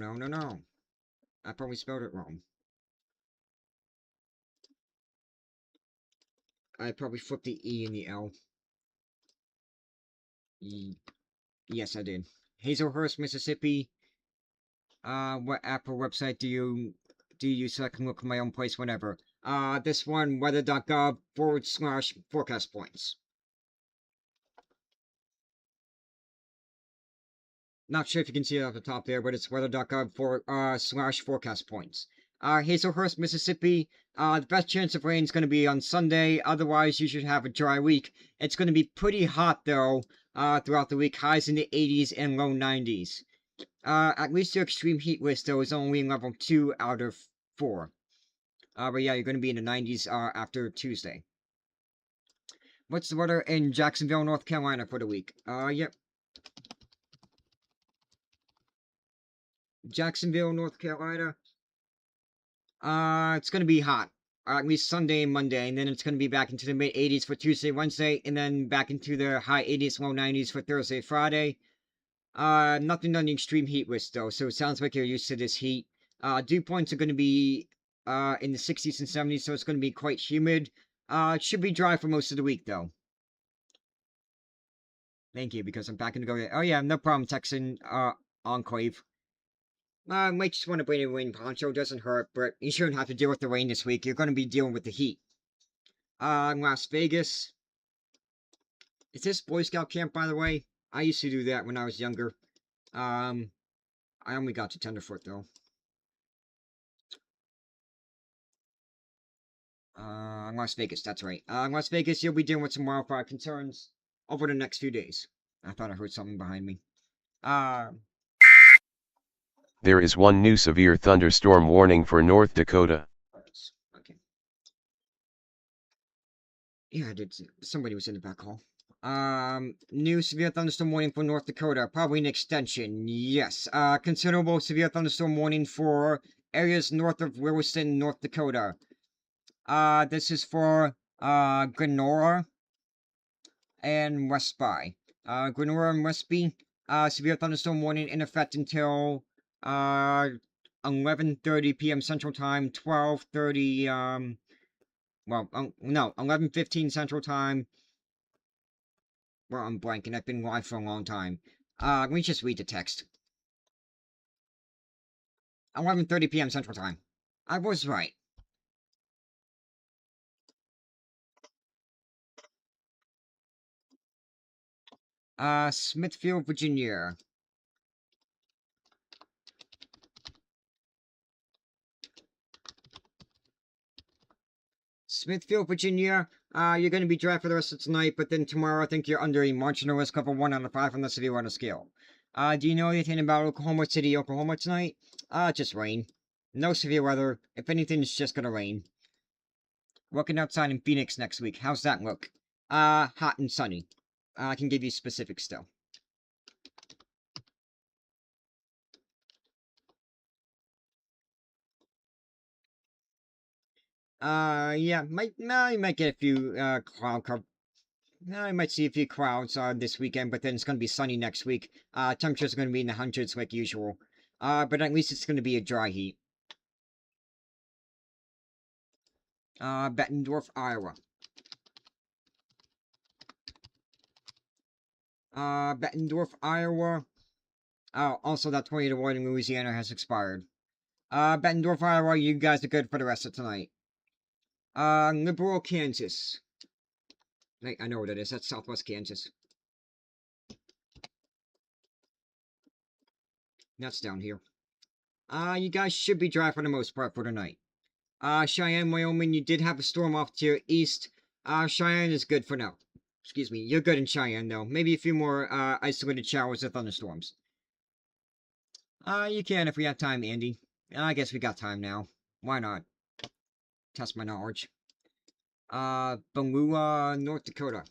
I probably spelled it wrong. I probably flipped the E and the L. Yes, I did. Hazelhurst, Mississippi. What app or website do you use so I can look at my own place whenever? This one, weather.gov/forecast points. Not sure if you can see it off the top there, but it's weather.gov/forecast points. Hazelhurst, Mississippi. The best chance of rain is going to be on Sunday. Otherwise, you should have a dry week. It's going to be pretty hot, though, throughout the week. Highs in the 80s and low 90s. At least your extreme heat risk, though, is only level 2 out of 4. But yeah, you're going to be in the 90s after Tuesday. What's the weather in Jacksonville, North Carolina for the week? Yep. Jacksonville, North Carolina. It's gonna be hot. At least Sunday and Monday, and then it's gonna be back into the mid 80s for Tuesday, Wednesday, and then back into the high 80s, low 90s for Thursday, Friday. Nothing on the extreme heat risk though, so it sounds like you're used to this heat. Dew points are gonna be in the 60s and 70s, so it's gonna be quite humid. It should be dry for most of the week though. Thank you, because I'm back in the go. Oh yeah, no problem, Texan Enclave. Might just want to bring a rain poncho, doesn't hurt, but you shouldn't have to deal with the rain this week. You're going to be dealing with the heat. Las Vegas. Is this Boy Scout camp, by the way? I used to do that when I was younger. I only got to Tenderfoot, though. Las Vegas, that's right. Las Vegas, you'll be dealing with some wildfire concerns over the next few days. I thought I heard something behind me. There is one new severe thunderstorm warning for North Dakota. Okay. Yeah, I did. Somebody was in the back hall. New severe thunderstorm warning for North Dakota. Probably an extension. Yes. Considerable severe thunderstorm warning for areas north of Williston, North Dakota. This is for, Grenora and Westby. Grenora and Westby. Severe thunderstorm warning in effect until, 11:30 p.m. Central Time, 12:30, well, no, 11:15 Central Time. Well, I'm blanking. I've been live for a long time. Let me just read the text. 11:30 p.m. Central Time. I was right. Smithfield, Virginia. Smithfield, Virginia. You're going to be dry for the rest of tonight, but then tomorrow I think you're under a marginal risk of a 1 out of 5 on the severe weather scale. Do you know anything about Oklahoma City, Oklahoma tonight? Just rain. No severe weather. If anything, it's just gonna rain. Working outside in Phoenix next week. How's that look? Hot and sunny. I can give you specifics still. Yeah, you might get a few, cloud cover. I might see a few clouds, this weekend, but then it's gonna be sunny next week. Temperature's gonna be in the hundreds like usual. But at least it's gonna be a dry heat. Bettendorf, Iowa. Bettendorf, Iowa. Oh, also that tornado warning in Louisiana has expired. Bettendorf, Iowa, you guys are good for the rest of tonight. Liberal, Kansas. I know what it is. That's Southwest Kansas. That's down here. You guys should be dry for the most part for tonight. Cheyenne, Wyoming, you did have a storm off to your east. Cheyenne is good for now. Excuse me, you're good in Cheyenne, though. Maybe a few more, isolated showers or thunderstorms. You can if we have time, Andy. I guess we got time now. Why not? Test my knowledge. Balua, North Dakota.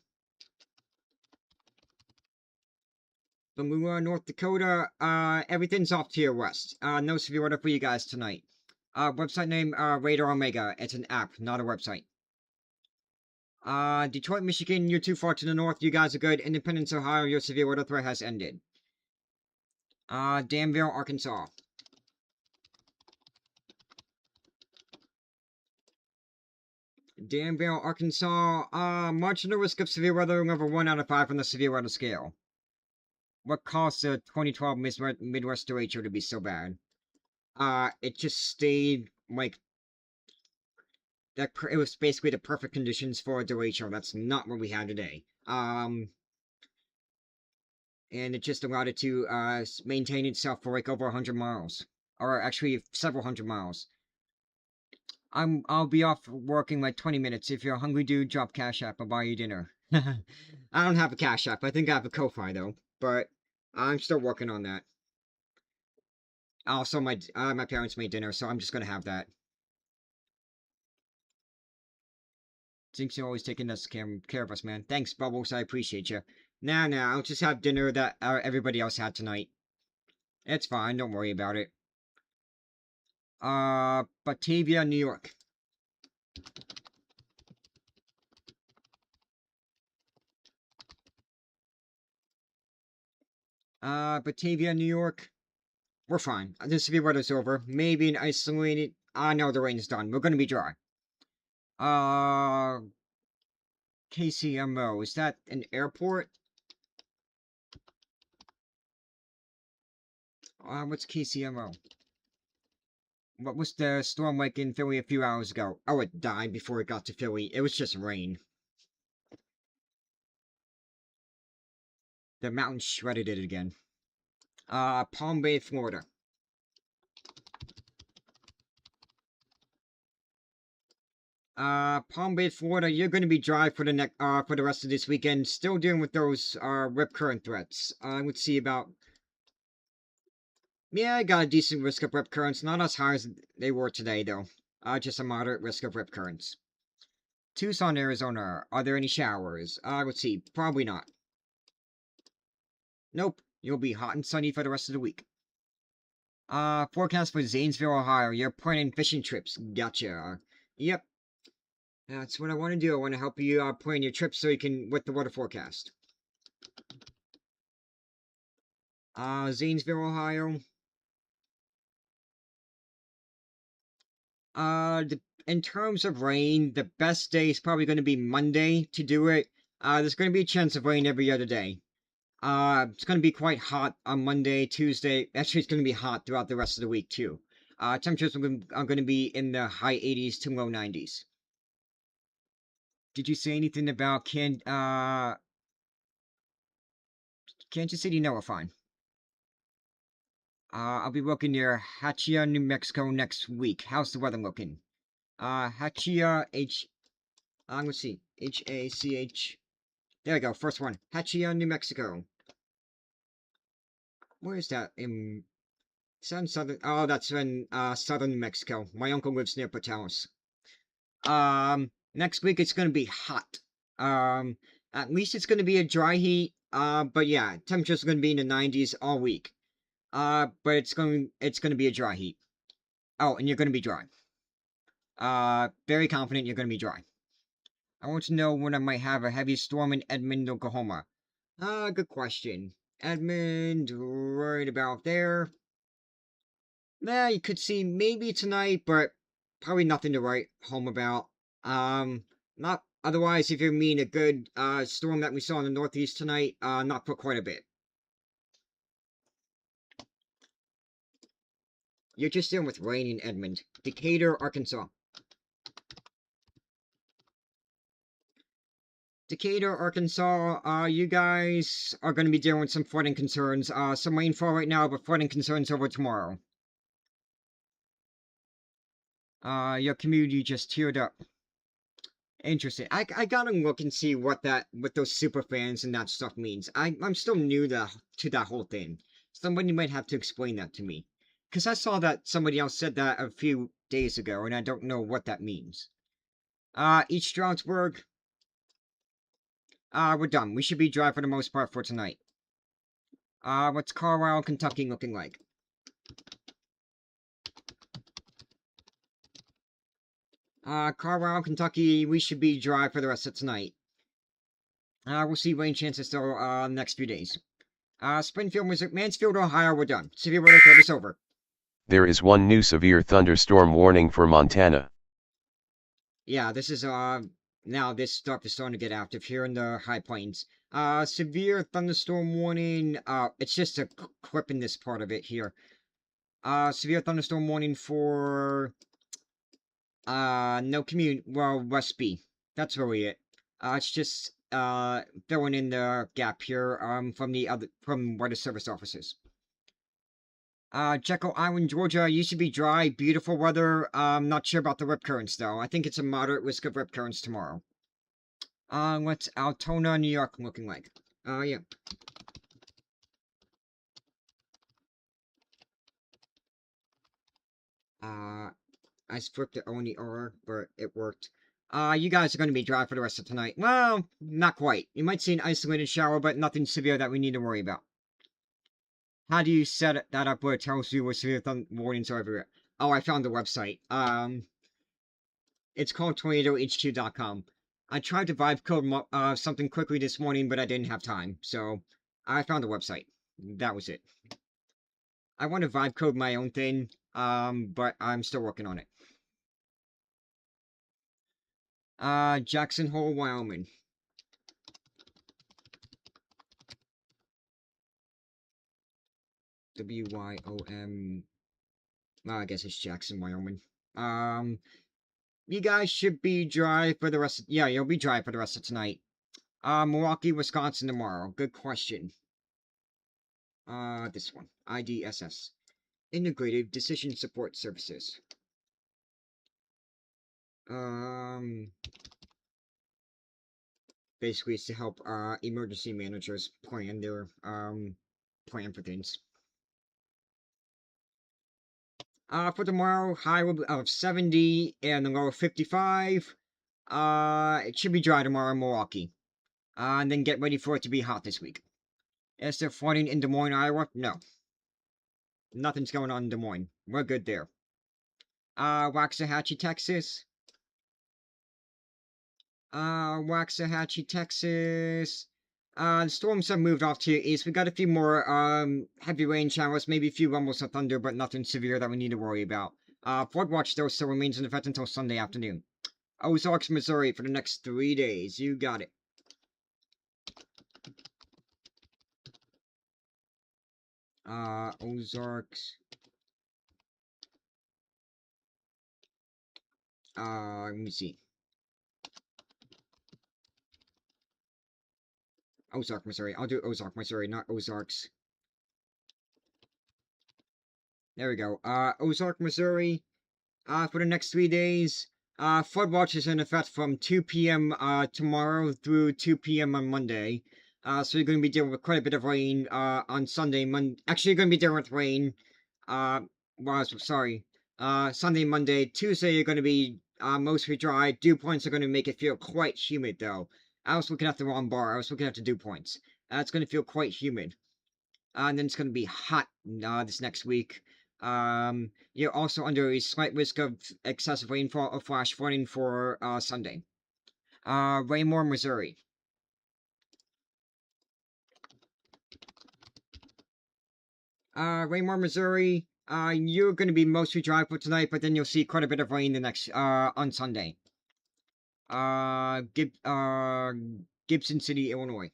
Balua, North Dakota. Everything's off to your west. No severe weather for you guys tonight. Website name, Radar Omega. It's an app, not a website. Detroit, Michigan, you're too far to the north. You guys are good. Independence, Ohio, your severe weather threat has ended. Danville, Arkansas. Danville, Arkansas. Marginal risk of severe weather, level 1 out of 5 on the severe weather scale. What caused the 2012 Midwest derecho to be so bad? It just stayed, like, it was basically the perfect conditions for a derecho. That's not what we had today. And it just allowed it to, maintain itself for, like, over 100 miles. Or, actually, several hundred miles. I'll be off working like 20 minutes. If you're a hungry dude, drop Cash App. I'll buy you dinner. I don't have a Cash App. I think I have a Ko-Fi, though. But I'm still working on that. Also, my parents made dinner, so I'm just gonna have that. Thanks for always taking us care of us, man. Thanks, Bubbles. I appreciate you. Nah, I'll just have dinner that everybody else had tonight. It's fine. Don't worry about it. Batavia, New York. Batavia, New York. We're fine. The severe weather's over. Maybe an isolated... no, the rain's done. We're gonna be dry. KCMO. Is that an airport? What's KCMO? What was the storm like in Philly a few hours ago? Oh, it died before it got to Philly. It was just rain. The mountain shredded it again. Palm Bay, Florida. Palm Bay, Florida, you're gonna be dry for the rest of this weekend. Still dealing with those, rip current threats. Let's see about... Yeah, I got a decent risk of rip currents. Not as high as they were today, though. Just a moderate risk of rip currents. Tucson, Arizona. Are there any showers? Let's see. Probably not. Nope. You'll be hot and sunny for the rest of the week. Forecast for Zanesville, Ohio. You're planning fishing trips. Gotcha. Yep. That's what I want to do. I want to help you, plan your trips so you can... with the weather forecast. Zanesville, Ohio. In terms of rain, the best day is probably going to be Monday to do it. There's going to be a chance of rain every other day. It's going to be quite hot on Monday, Tuesday. Actually, it's going to be hot throughout the rest of the week, too. Temperatures are going to be in the high 80s to low 90s. Did you say anything about Kansas City? No, we're fine. I'll be working near Hachia, New Mexico next week. How's the weather looking? Hachia, let's see. H-A-C-H. There we go, first one. Hachia, New Mexico. Where is that? In southern... Oh, that's in, southern New Mexico. My uncle lives near Portales. Next week it's gonna be hot. At least it's gonna be a dry heat. But yeah, temperatures are gonna be in the 90s all week. But it's gonna be a dry heat. Oh, and you're gonna be dry. Very confident you're gonna be dry. I want to know when I might have a heavy storm in Edmond, Oklahoma. Good question. Edmond, right about there. Yeah, you could see maybe tonight, but probably nothing to write home about. Not otherwise, if you mean a good, storm that we saw in the Northeast tonight, not for quite a bit. You're just dealing with rain in Edmond. Decatur, Arkansas. Decatur, Arkansas, you guys are going to be dealing with some flooding concerns. Some rainfall right now, but flooding concerns over tomorrow. Your community just teared up. Interesting. I gotta look and see what those super fans and that stuff means. I'm still new to that whole thing. Somebody might have to explain that to me. Because I saw that somebody else said that a few days ago, and I don't know what that means. East Stroudsburg. We're done. We should be dry for the most part for tonight. What's Carlisle, Kentucky looking like? Carlisle, Kentucky, we should be dry for the rest of tonight. We'll see rain chances still, next few days. Springfield, Missouri, Mansfield, Ohio, we're done. Severe weather threat is over. There is one new severe thunderstorm warning for Montana. Yeah, this is, now this stuff is starting to get active here in the high plains. Severe thunderstorm warning, it's just a clip in this part of it here. Severe thunderstorm warning for, no commute, well, West B. That's really it. It's just, filling in the gap here, from weather service officers. Jekyll Island, Georgia, used to be dry, beautiful weather. Not sure about the rip currents, though. I think it's a moderate risk of rip currents tomorrow. What's Altona, New York looking like? Yeah. I flipped it on the R, but it worked. You guys are going to be dry for the rest of tonight. Well, not quite. You might see an isolated shower, but nothing severe that we need to worry about. How do you set that up where it tells you where severe thunder warnings are everywhere? Oh, I found the website. It's called tornadohq.com. I tried to vibe code something quickly this morning, but I didn't have time, so I found the website. That was it. I want to vibe code my own thing, but I'm still working on it. Jackson Hole, Wyoming. WYOM. Well, I guess it's Jackson, Wyoming. You guys should be dry for the rest of, yeah, you'll be dry for the rest of tonight. Milwaukee, Wisconsin tomorrow. Good question. This one. IDSS. Integrated Decision Support Services. Basically it's to help, emergency managers plan their, plan for things. For tomorrow, high will be of 70 and the low of 55. It should be dry tomorrow in Milwaukee. And then get ready for it to be hot this week. Is there flooding in Des Moines, Iowa? No. Nothing's going on in Des Moines. We're good there. Waxahachie, Texas. Waxahachie, Texas. The storms have moved off to the east. We got a few more, heavy rain showers, maybe a few rumbles of thunder, but nothing severe that we need to worry about. Flood watch, though, still remains in effect until Sunday afternoon. Ozarks, Missouri for the next 3 days. You got it. Ozarks. Let me see. Ozark, Missouri. I'll do Ozark, Missouri, not Ozarks. There we go. Ozark, Missouri. For the next 3 days. Flood watch is in effect from 2 p.m. Tomorrow through 2 p.m. on Monday. So you're going to be dealing with quite a bit of rain on Sunday. Actually, you're going to be dealing with rain. Sorry. Sunday, Monday. Tuesday, you're going to be mostly dry. Dew points are going to make it feel quite humid, though. I was looking at the wrong bar. I was looking at the dew points. It's going to feel quite humid. And then it's going to be hot this next week. You're also under a slight risk of excessive rainfall or flash flooding for Sunday. Raymore, Missouri. Raymore, Missouri. You're going to be mostly dry for tonight, but then you'll see quite a bit of rain the next on Sunday. Gibson City, Illinois.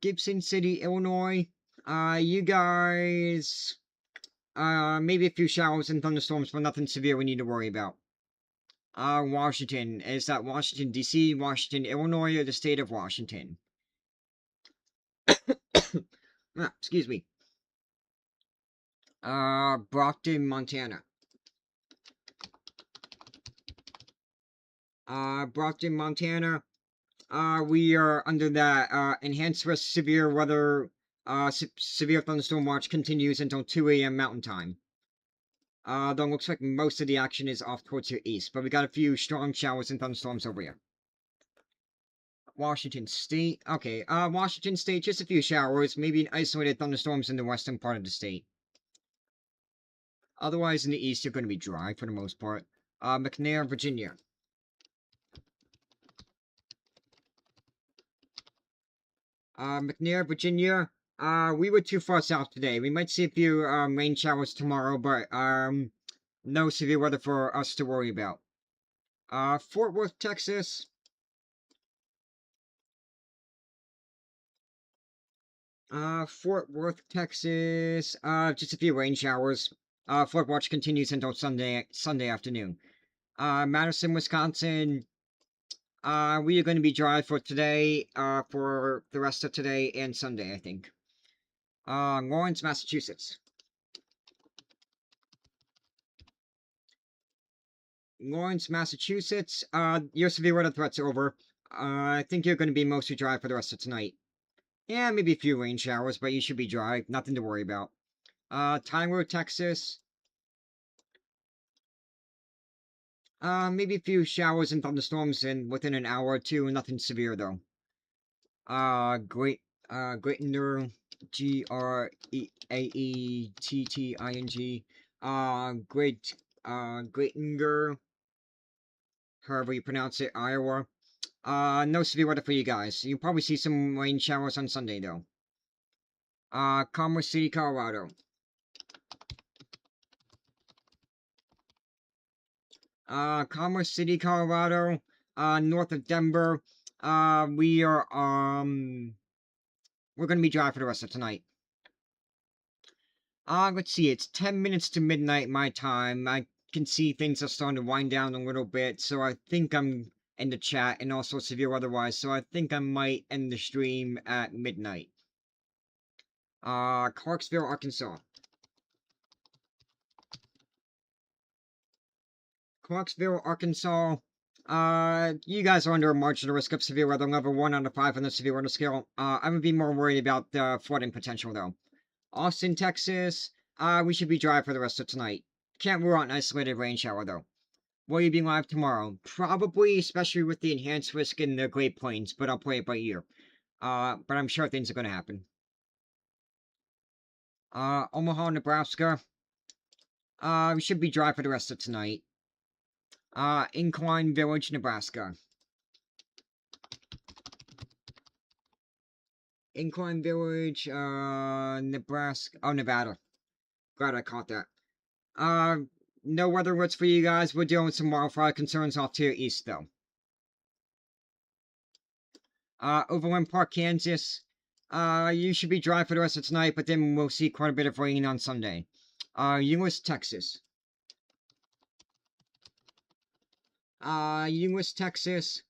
Gibson City, Illinois. You guys, maybe a few showers and thunderstorms, but nothing severe we need to worry about. Washington. Is that Washington, D.C., Washington, Illinois, or the state of Washington? Excuse me. Brockton, Montana. Brockton, Montana. We are under that, enhanced risk severe weather, severe thunderstorm watch continues until 2 a.m. Mountain Time. Though it looks like most of the action is off towards your east, but we got a few strong showers and thunderstorms over here. Washington State. Okay, Washington State, just a few showers, maybe an isolated thunderstorms in the western part of the state. Otherwise, in the east, you're going to be dry for the most part. McNair, Virginia. McNair, Virginia. We were too far south today. We might see a few rain showers tomorrow, but no severe weather for us to worry about. Fort Worth, Texas. Fort Worth, Texas. Just a few rain showers. Flood watch continues until Sunday afternoon. Madison, Wisconsin. We are going to be dry for today, for the rest of today and Sunday, I think. Lawrence, Massachusetts. Lawrence, Massachusetts. Your severe weather threat's over. I think you're going to be mostly dry for the rest of tonight. Yeah, maybe a few rain showers, but you should be dry. Nothing to worry about. Tyler, Texas. Maybe a few showers and thunderstorms within an hour or two. Nothing severe, though. Greatinger, Greaetting, Greatinger, however you pronounce it, Iowa. No severe weather for you guys. You'll probably see some rain showers on Sunday, though. Commerce City, Colorado. Commerce City, Colorado. North of Denver. We're gonna be dry for the rest of tonight. Let's see, it's 10 minutes to midnight my time. I can see things are starting to wind down a little bit, so I think I'm in the chat, and also severe otherwise, so I think I might end the stream at midnight. Clarksville, Arkansas. Clarksville, Arkansas. You guys are under a marginal risk of severe weather, level 1 out of 5 on the severe weather scale. I would be more worried about the flooding potential, though. Austin, Texas. We should be dry for the rest of tonight. Can't rule out an isolated rain shower, though. Will you be live tomorrow? Probably, especially with the enhanced risk in the Great Plains, but I'll play it by ear. But I'm sure things are gonna happen. Omaha, Nebraska. We should be dry for the rest of tonight. Incline Village, Nebraska. Incline Village, Nebraska. Oh, Nevada. Glad I caught that. No weather alerts for you guys. We're dealing with some wildfire concerns off to your east, though. Overland Park, Kansas. You should be dry for the rest of tonight, but then we'll see quite a bit of rain on Sunday. Euless, Texas. Euless, Texas.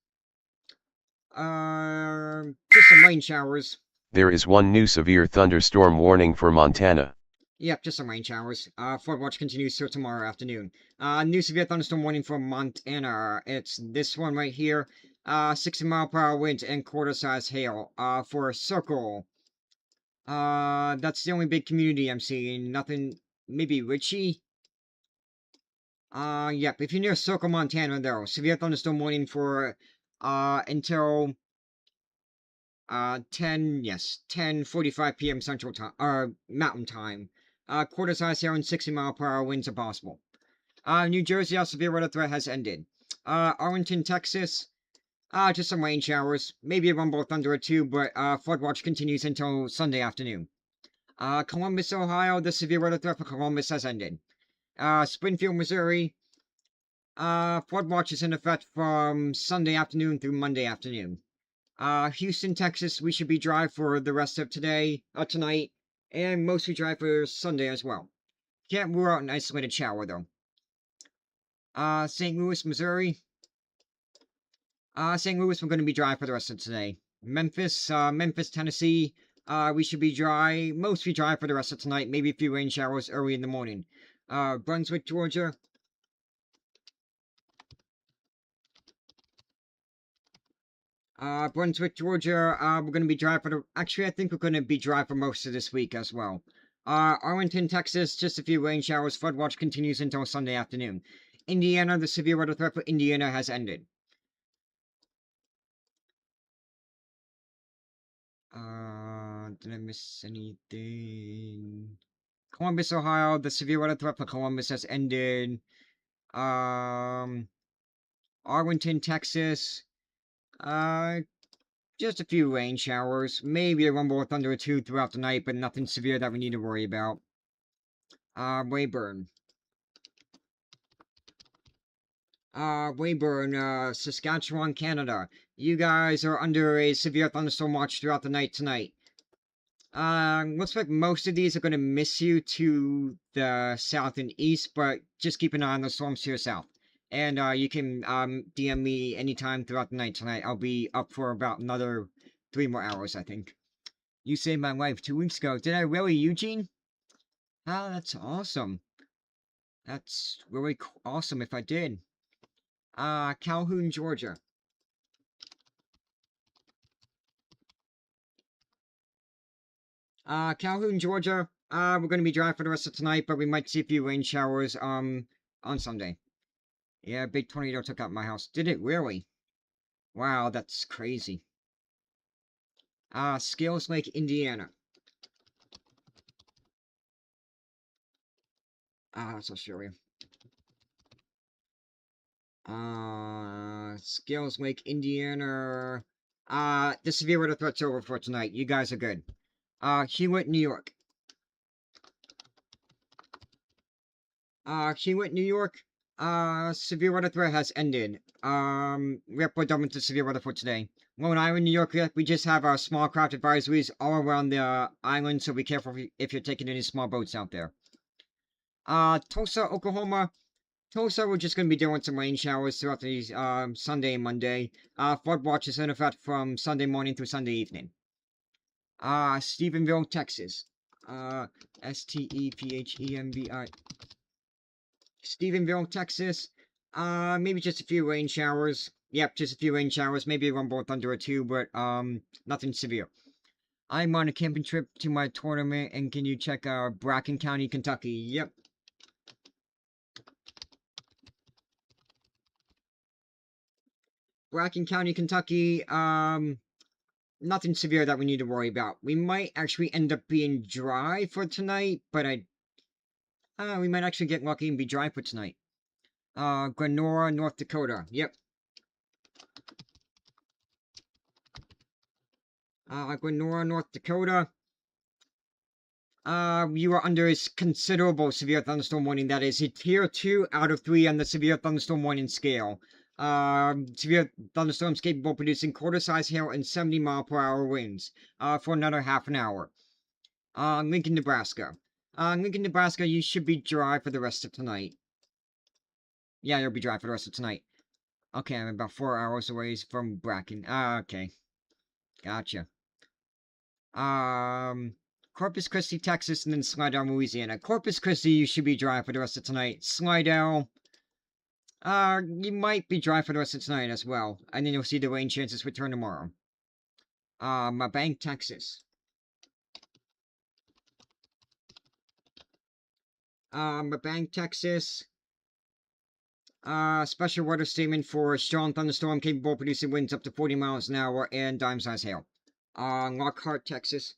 Just some rain showers. There is one new severe thunderstorm warning for Montana. Yep, just some rain showers. Flood watch continues till tomorrow afternoon. New severe thunderstorm warning for Montana. It's this one right here. 60-mile-per-hour winds and quarter-size hail. For Circle. That's the only big community I'm seeing. Nothing. Maybe Ritchie? Yep. If you're near Circle, Montana, though, severe thunderstorm warning for, until 10:45 p.m. Central Time, Mountain Time. Quarter-size hail and 60-mile-per-hour winds are possible. New Jersey, our severe weather threat has ended. Arlington, Texas. Just some rain showers. Maybe a rumble of thunder or two, but flood watch continues until Sunday afternoon. Columbus, Ohio. The severe weather threat for Columbus has ended. Springfield, Missouri. Flood watch is in effect from Sunday afternoon through Monday afternoon. Houston, Texas, we should be dry for the rest of tonight, and mostly dry for Sunday as well. Can't rule out an isolated shower, though. St. Louis, Missouri. St. Louis, we're going to be dry for the rest of today. Memphis, Tennessee, we should be dry, mostly dry for the rest of tonight, maybe a few rain showers early in the morning. Brunswick, Georgia. Brunswick, Georgia, we're going to be dry actually, I think we're going to be dry for most of this week as well. Arlington, Texas, just a few rain showers. Flood watch continues until Sunday afternoon. Indiana, the severe weather threat for Indiana has ended. Did I miss anything? Columbus, Ohio, the severe weather threat for Columbus has ended. Arlington, Texas. Just a few rain showers. Maybe a rumble of thunder or two throughout the night, but nothing severe that we need to worry about. Weyburn. Weyburn, Saskatchewan, Canada. You guys are under a severe thunderstorm watch throughout the night tonight. Looks like most of these are going to miss you to the south and east, but just keep an eye on the storms to your south. And, you can, DM me anytime throughout the night tonight. I'll be up for about another 3 more hours, I think. You saved my life 2 weeks ago. Did I really, Eugene? Oh, that's awesome. That's really awesome if I did. Calhoun, Georgia. Calhoun, Georgia. We're going to be dry for the rest of tonight, but we might see a few rain showers, on Sunday. Yeah, big tornado took out my house. Did it really? Wow, that's crazy. Scales Lake, Indiana. That's Australia. Scales Lake, Indiana. The severe weather threat's over for tonight. You guys are good. Hewitt, New York. Hewitt, New York. Severe weather threat has ended. We have put into severe weather for today. Long Island, New York, we just have our small craft advisories all around the island, so be careful if you're taking any small boats out there. Tulsa, Oklahoma. Tulsa, we're just going to be dealing with some rain showers throughout these Sunday and Monday. Flood watch is in effect from Sunday morning through Sunday evening. Stephenville, Texas. Stephenvi. Stephenville, Texas. Maybe just a few rain showers. Yep, just a few rain showers. Maybe a rumble of thunder or two, but nothing severe. I'm on a camping trip to my tournament, and can you check Bracken County, Kentucky? Yep. Bracken County, Kentucky, nothing severe that we need to worry about. We might actually end up being dry for tonight, but we might actually get lucky and be dry for tonight. Glenora, North Dakota, yep. Glenora, North Dakota. You are under a considerable severe thunderstorm warning. That is a tier 2 out of 3 on the severe thunderstorm warning scale. Severe thunderstorms capable of producing quarter-size hail and 70-mile-per-hour winds, for another half an hour. Lincoln, Nebraska. Lincoln, Nebraska, you should be dry for the rest of tonight. Yeah, you'll be dry for the rest of tonight. Okay, I'm about 4 hours away from Bracken. Okay. Gotcha. Corpus Christi, Texas, and then Slidell, Louisiana. Corpus Christi, you should be dry for the rest of tonight. Slidell, you might be dry for the rest of tonight as well. And then you'll see the rain chances return tomorrow. Mabank, Texas. Mabank, Texas. Special weather statement for strong thunderstorm capable of producing winds up to 40 miles an hour and dime-size hail. Lockhart, Texas.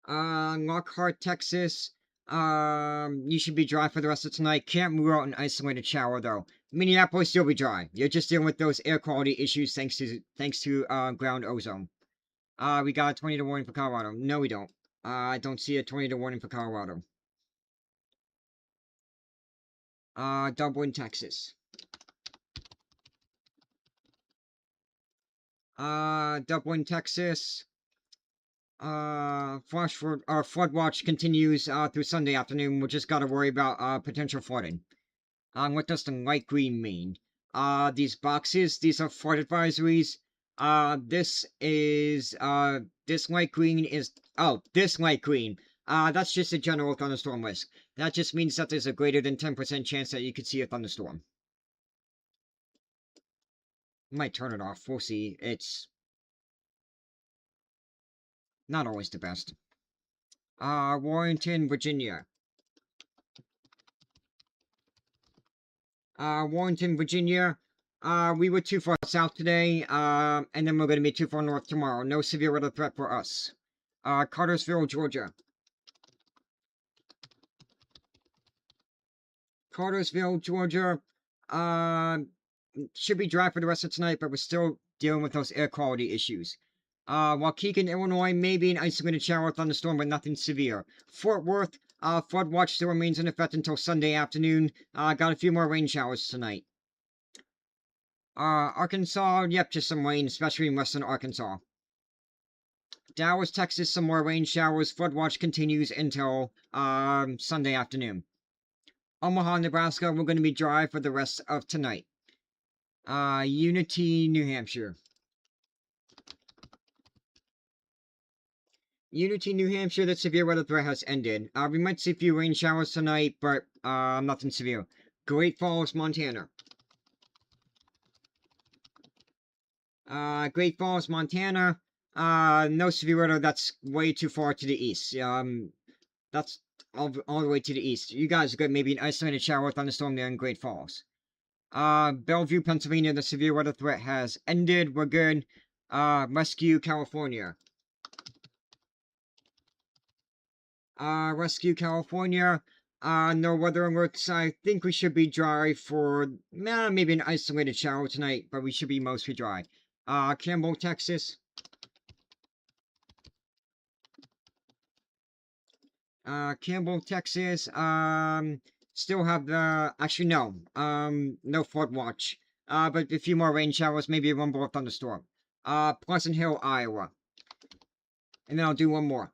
Lockhart, Texas. You should be dry for the rest of tonight. Can't rule out an isolated shower though. Minneapolis, you'll be dry. You're just dealing with those air quality issues thanks to ground ozone. We got a tornado warning for Colorado. No, we don't. I don't see a tornado warning for Colorado. Dublin, Texas. Dublin, Texas. Flood watch continues through Sunday afternoon. We just gotta worry about potential flooding. What does the light green mean? These boxes, these are flood advisories. This light green is, this light green. That's just a general thunderstorm risk. That just means that there's a greater than 10% chance that you could see a thunderstorm. Might turn it off, we'll see. It's not always the best. Warrenton, Virginia. Warrenton, Virginia. We were too far south today, and then we're going to be too far north tomorrow. No severe weather threat for us. Cartersville, Georgia. Cartersville, Georgia. Should be dry for the rest of tonight, but we're still dealing with those air quality issues. Waukegan, Illinois, maybe an isolated shower or thunderstorm, but nothing severe. Fort Worth, flood watch still remains in effect until Sunday afternoon. Got a few more rain showers tonight. Arkansas, yep, just some rain, especially in western Arkansas. Dallas, Texas, some more rain showers. Flood watch continues until Sunday afternoon. Omaha, Nebraska, we're going to be dry for the rest of tonight. Unity, New Hampshire. Unity, New Hampshire, the severe weather threat has ended. We might see a few rain showers tonight, but nothing severe. Great Falls, Montana. Great Falls, Montana. No severe weather, that's way too far to the east. That's all the way to the east. You guys got maybe an isolated shower or thunderstorm there in Great Falls. Bellevue, Pennsylvania, the severe weather threat has ended. We're good. Rescue, California. Rescue, California. No weather alerts. I think we should be dry for, maybe an isolated shower tonight, but we should be mostly dry. Campbell, Texas. Campbell, Texas. Still have the, actually no. No flood watch. But a few more rain showers, maybe a rumble of thunderstorm. Pleasant Hill, Iowa. And then I'll do one more.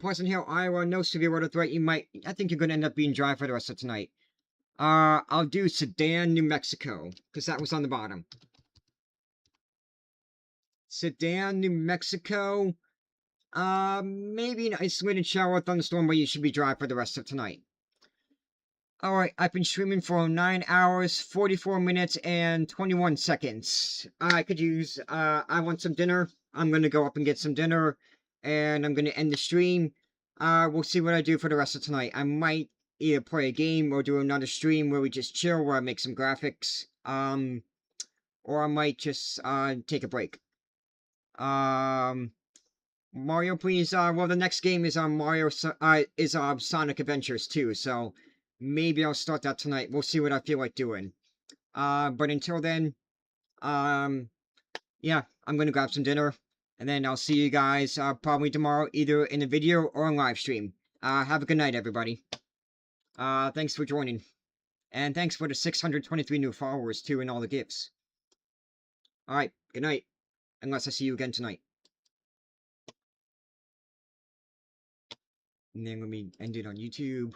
Pleasant Hill, Iowa, no severe weather threat. I think you're gonna end up being dry for the rest of tonight. I'll do Sedan, New Mexico, because that was on the bottom. Sedan, New Mexico. Maybe an isolated shower or thunderstorm, but you should be dry for the rest of tonight. Alright, I've been streaming for 9 hours, 44 minutes, and 21 seconds. I could use, I want some dinner. I'm gonna go up and get some dinner, and I'm gonna end the stream. We'll see what I do for the rest of tonight. I might either play a game or do another stream where we just chill, where I make some graphics. Or I might just, take a break. Mario, please, well, the next game is on Sonic Adventures 2, so maybe I'll start that tonight. We'll see what I feel like doing. But until then, yeah, I'm gonna grab some dinner, and then I'll see you guys, probably tomorrow, either in a video or a live stream. Have a good night, everybody. Thanks for joining. And thanks for the 623 new followers, too, and all the gifts. Alright, good night. Unless I see you again tonight. And then let me end it on YouTube.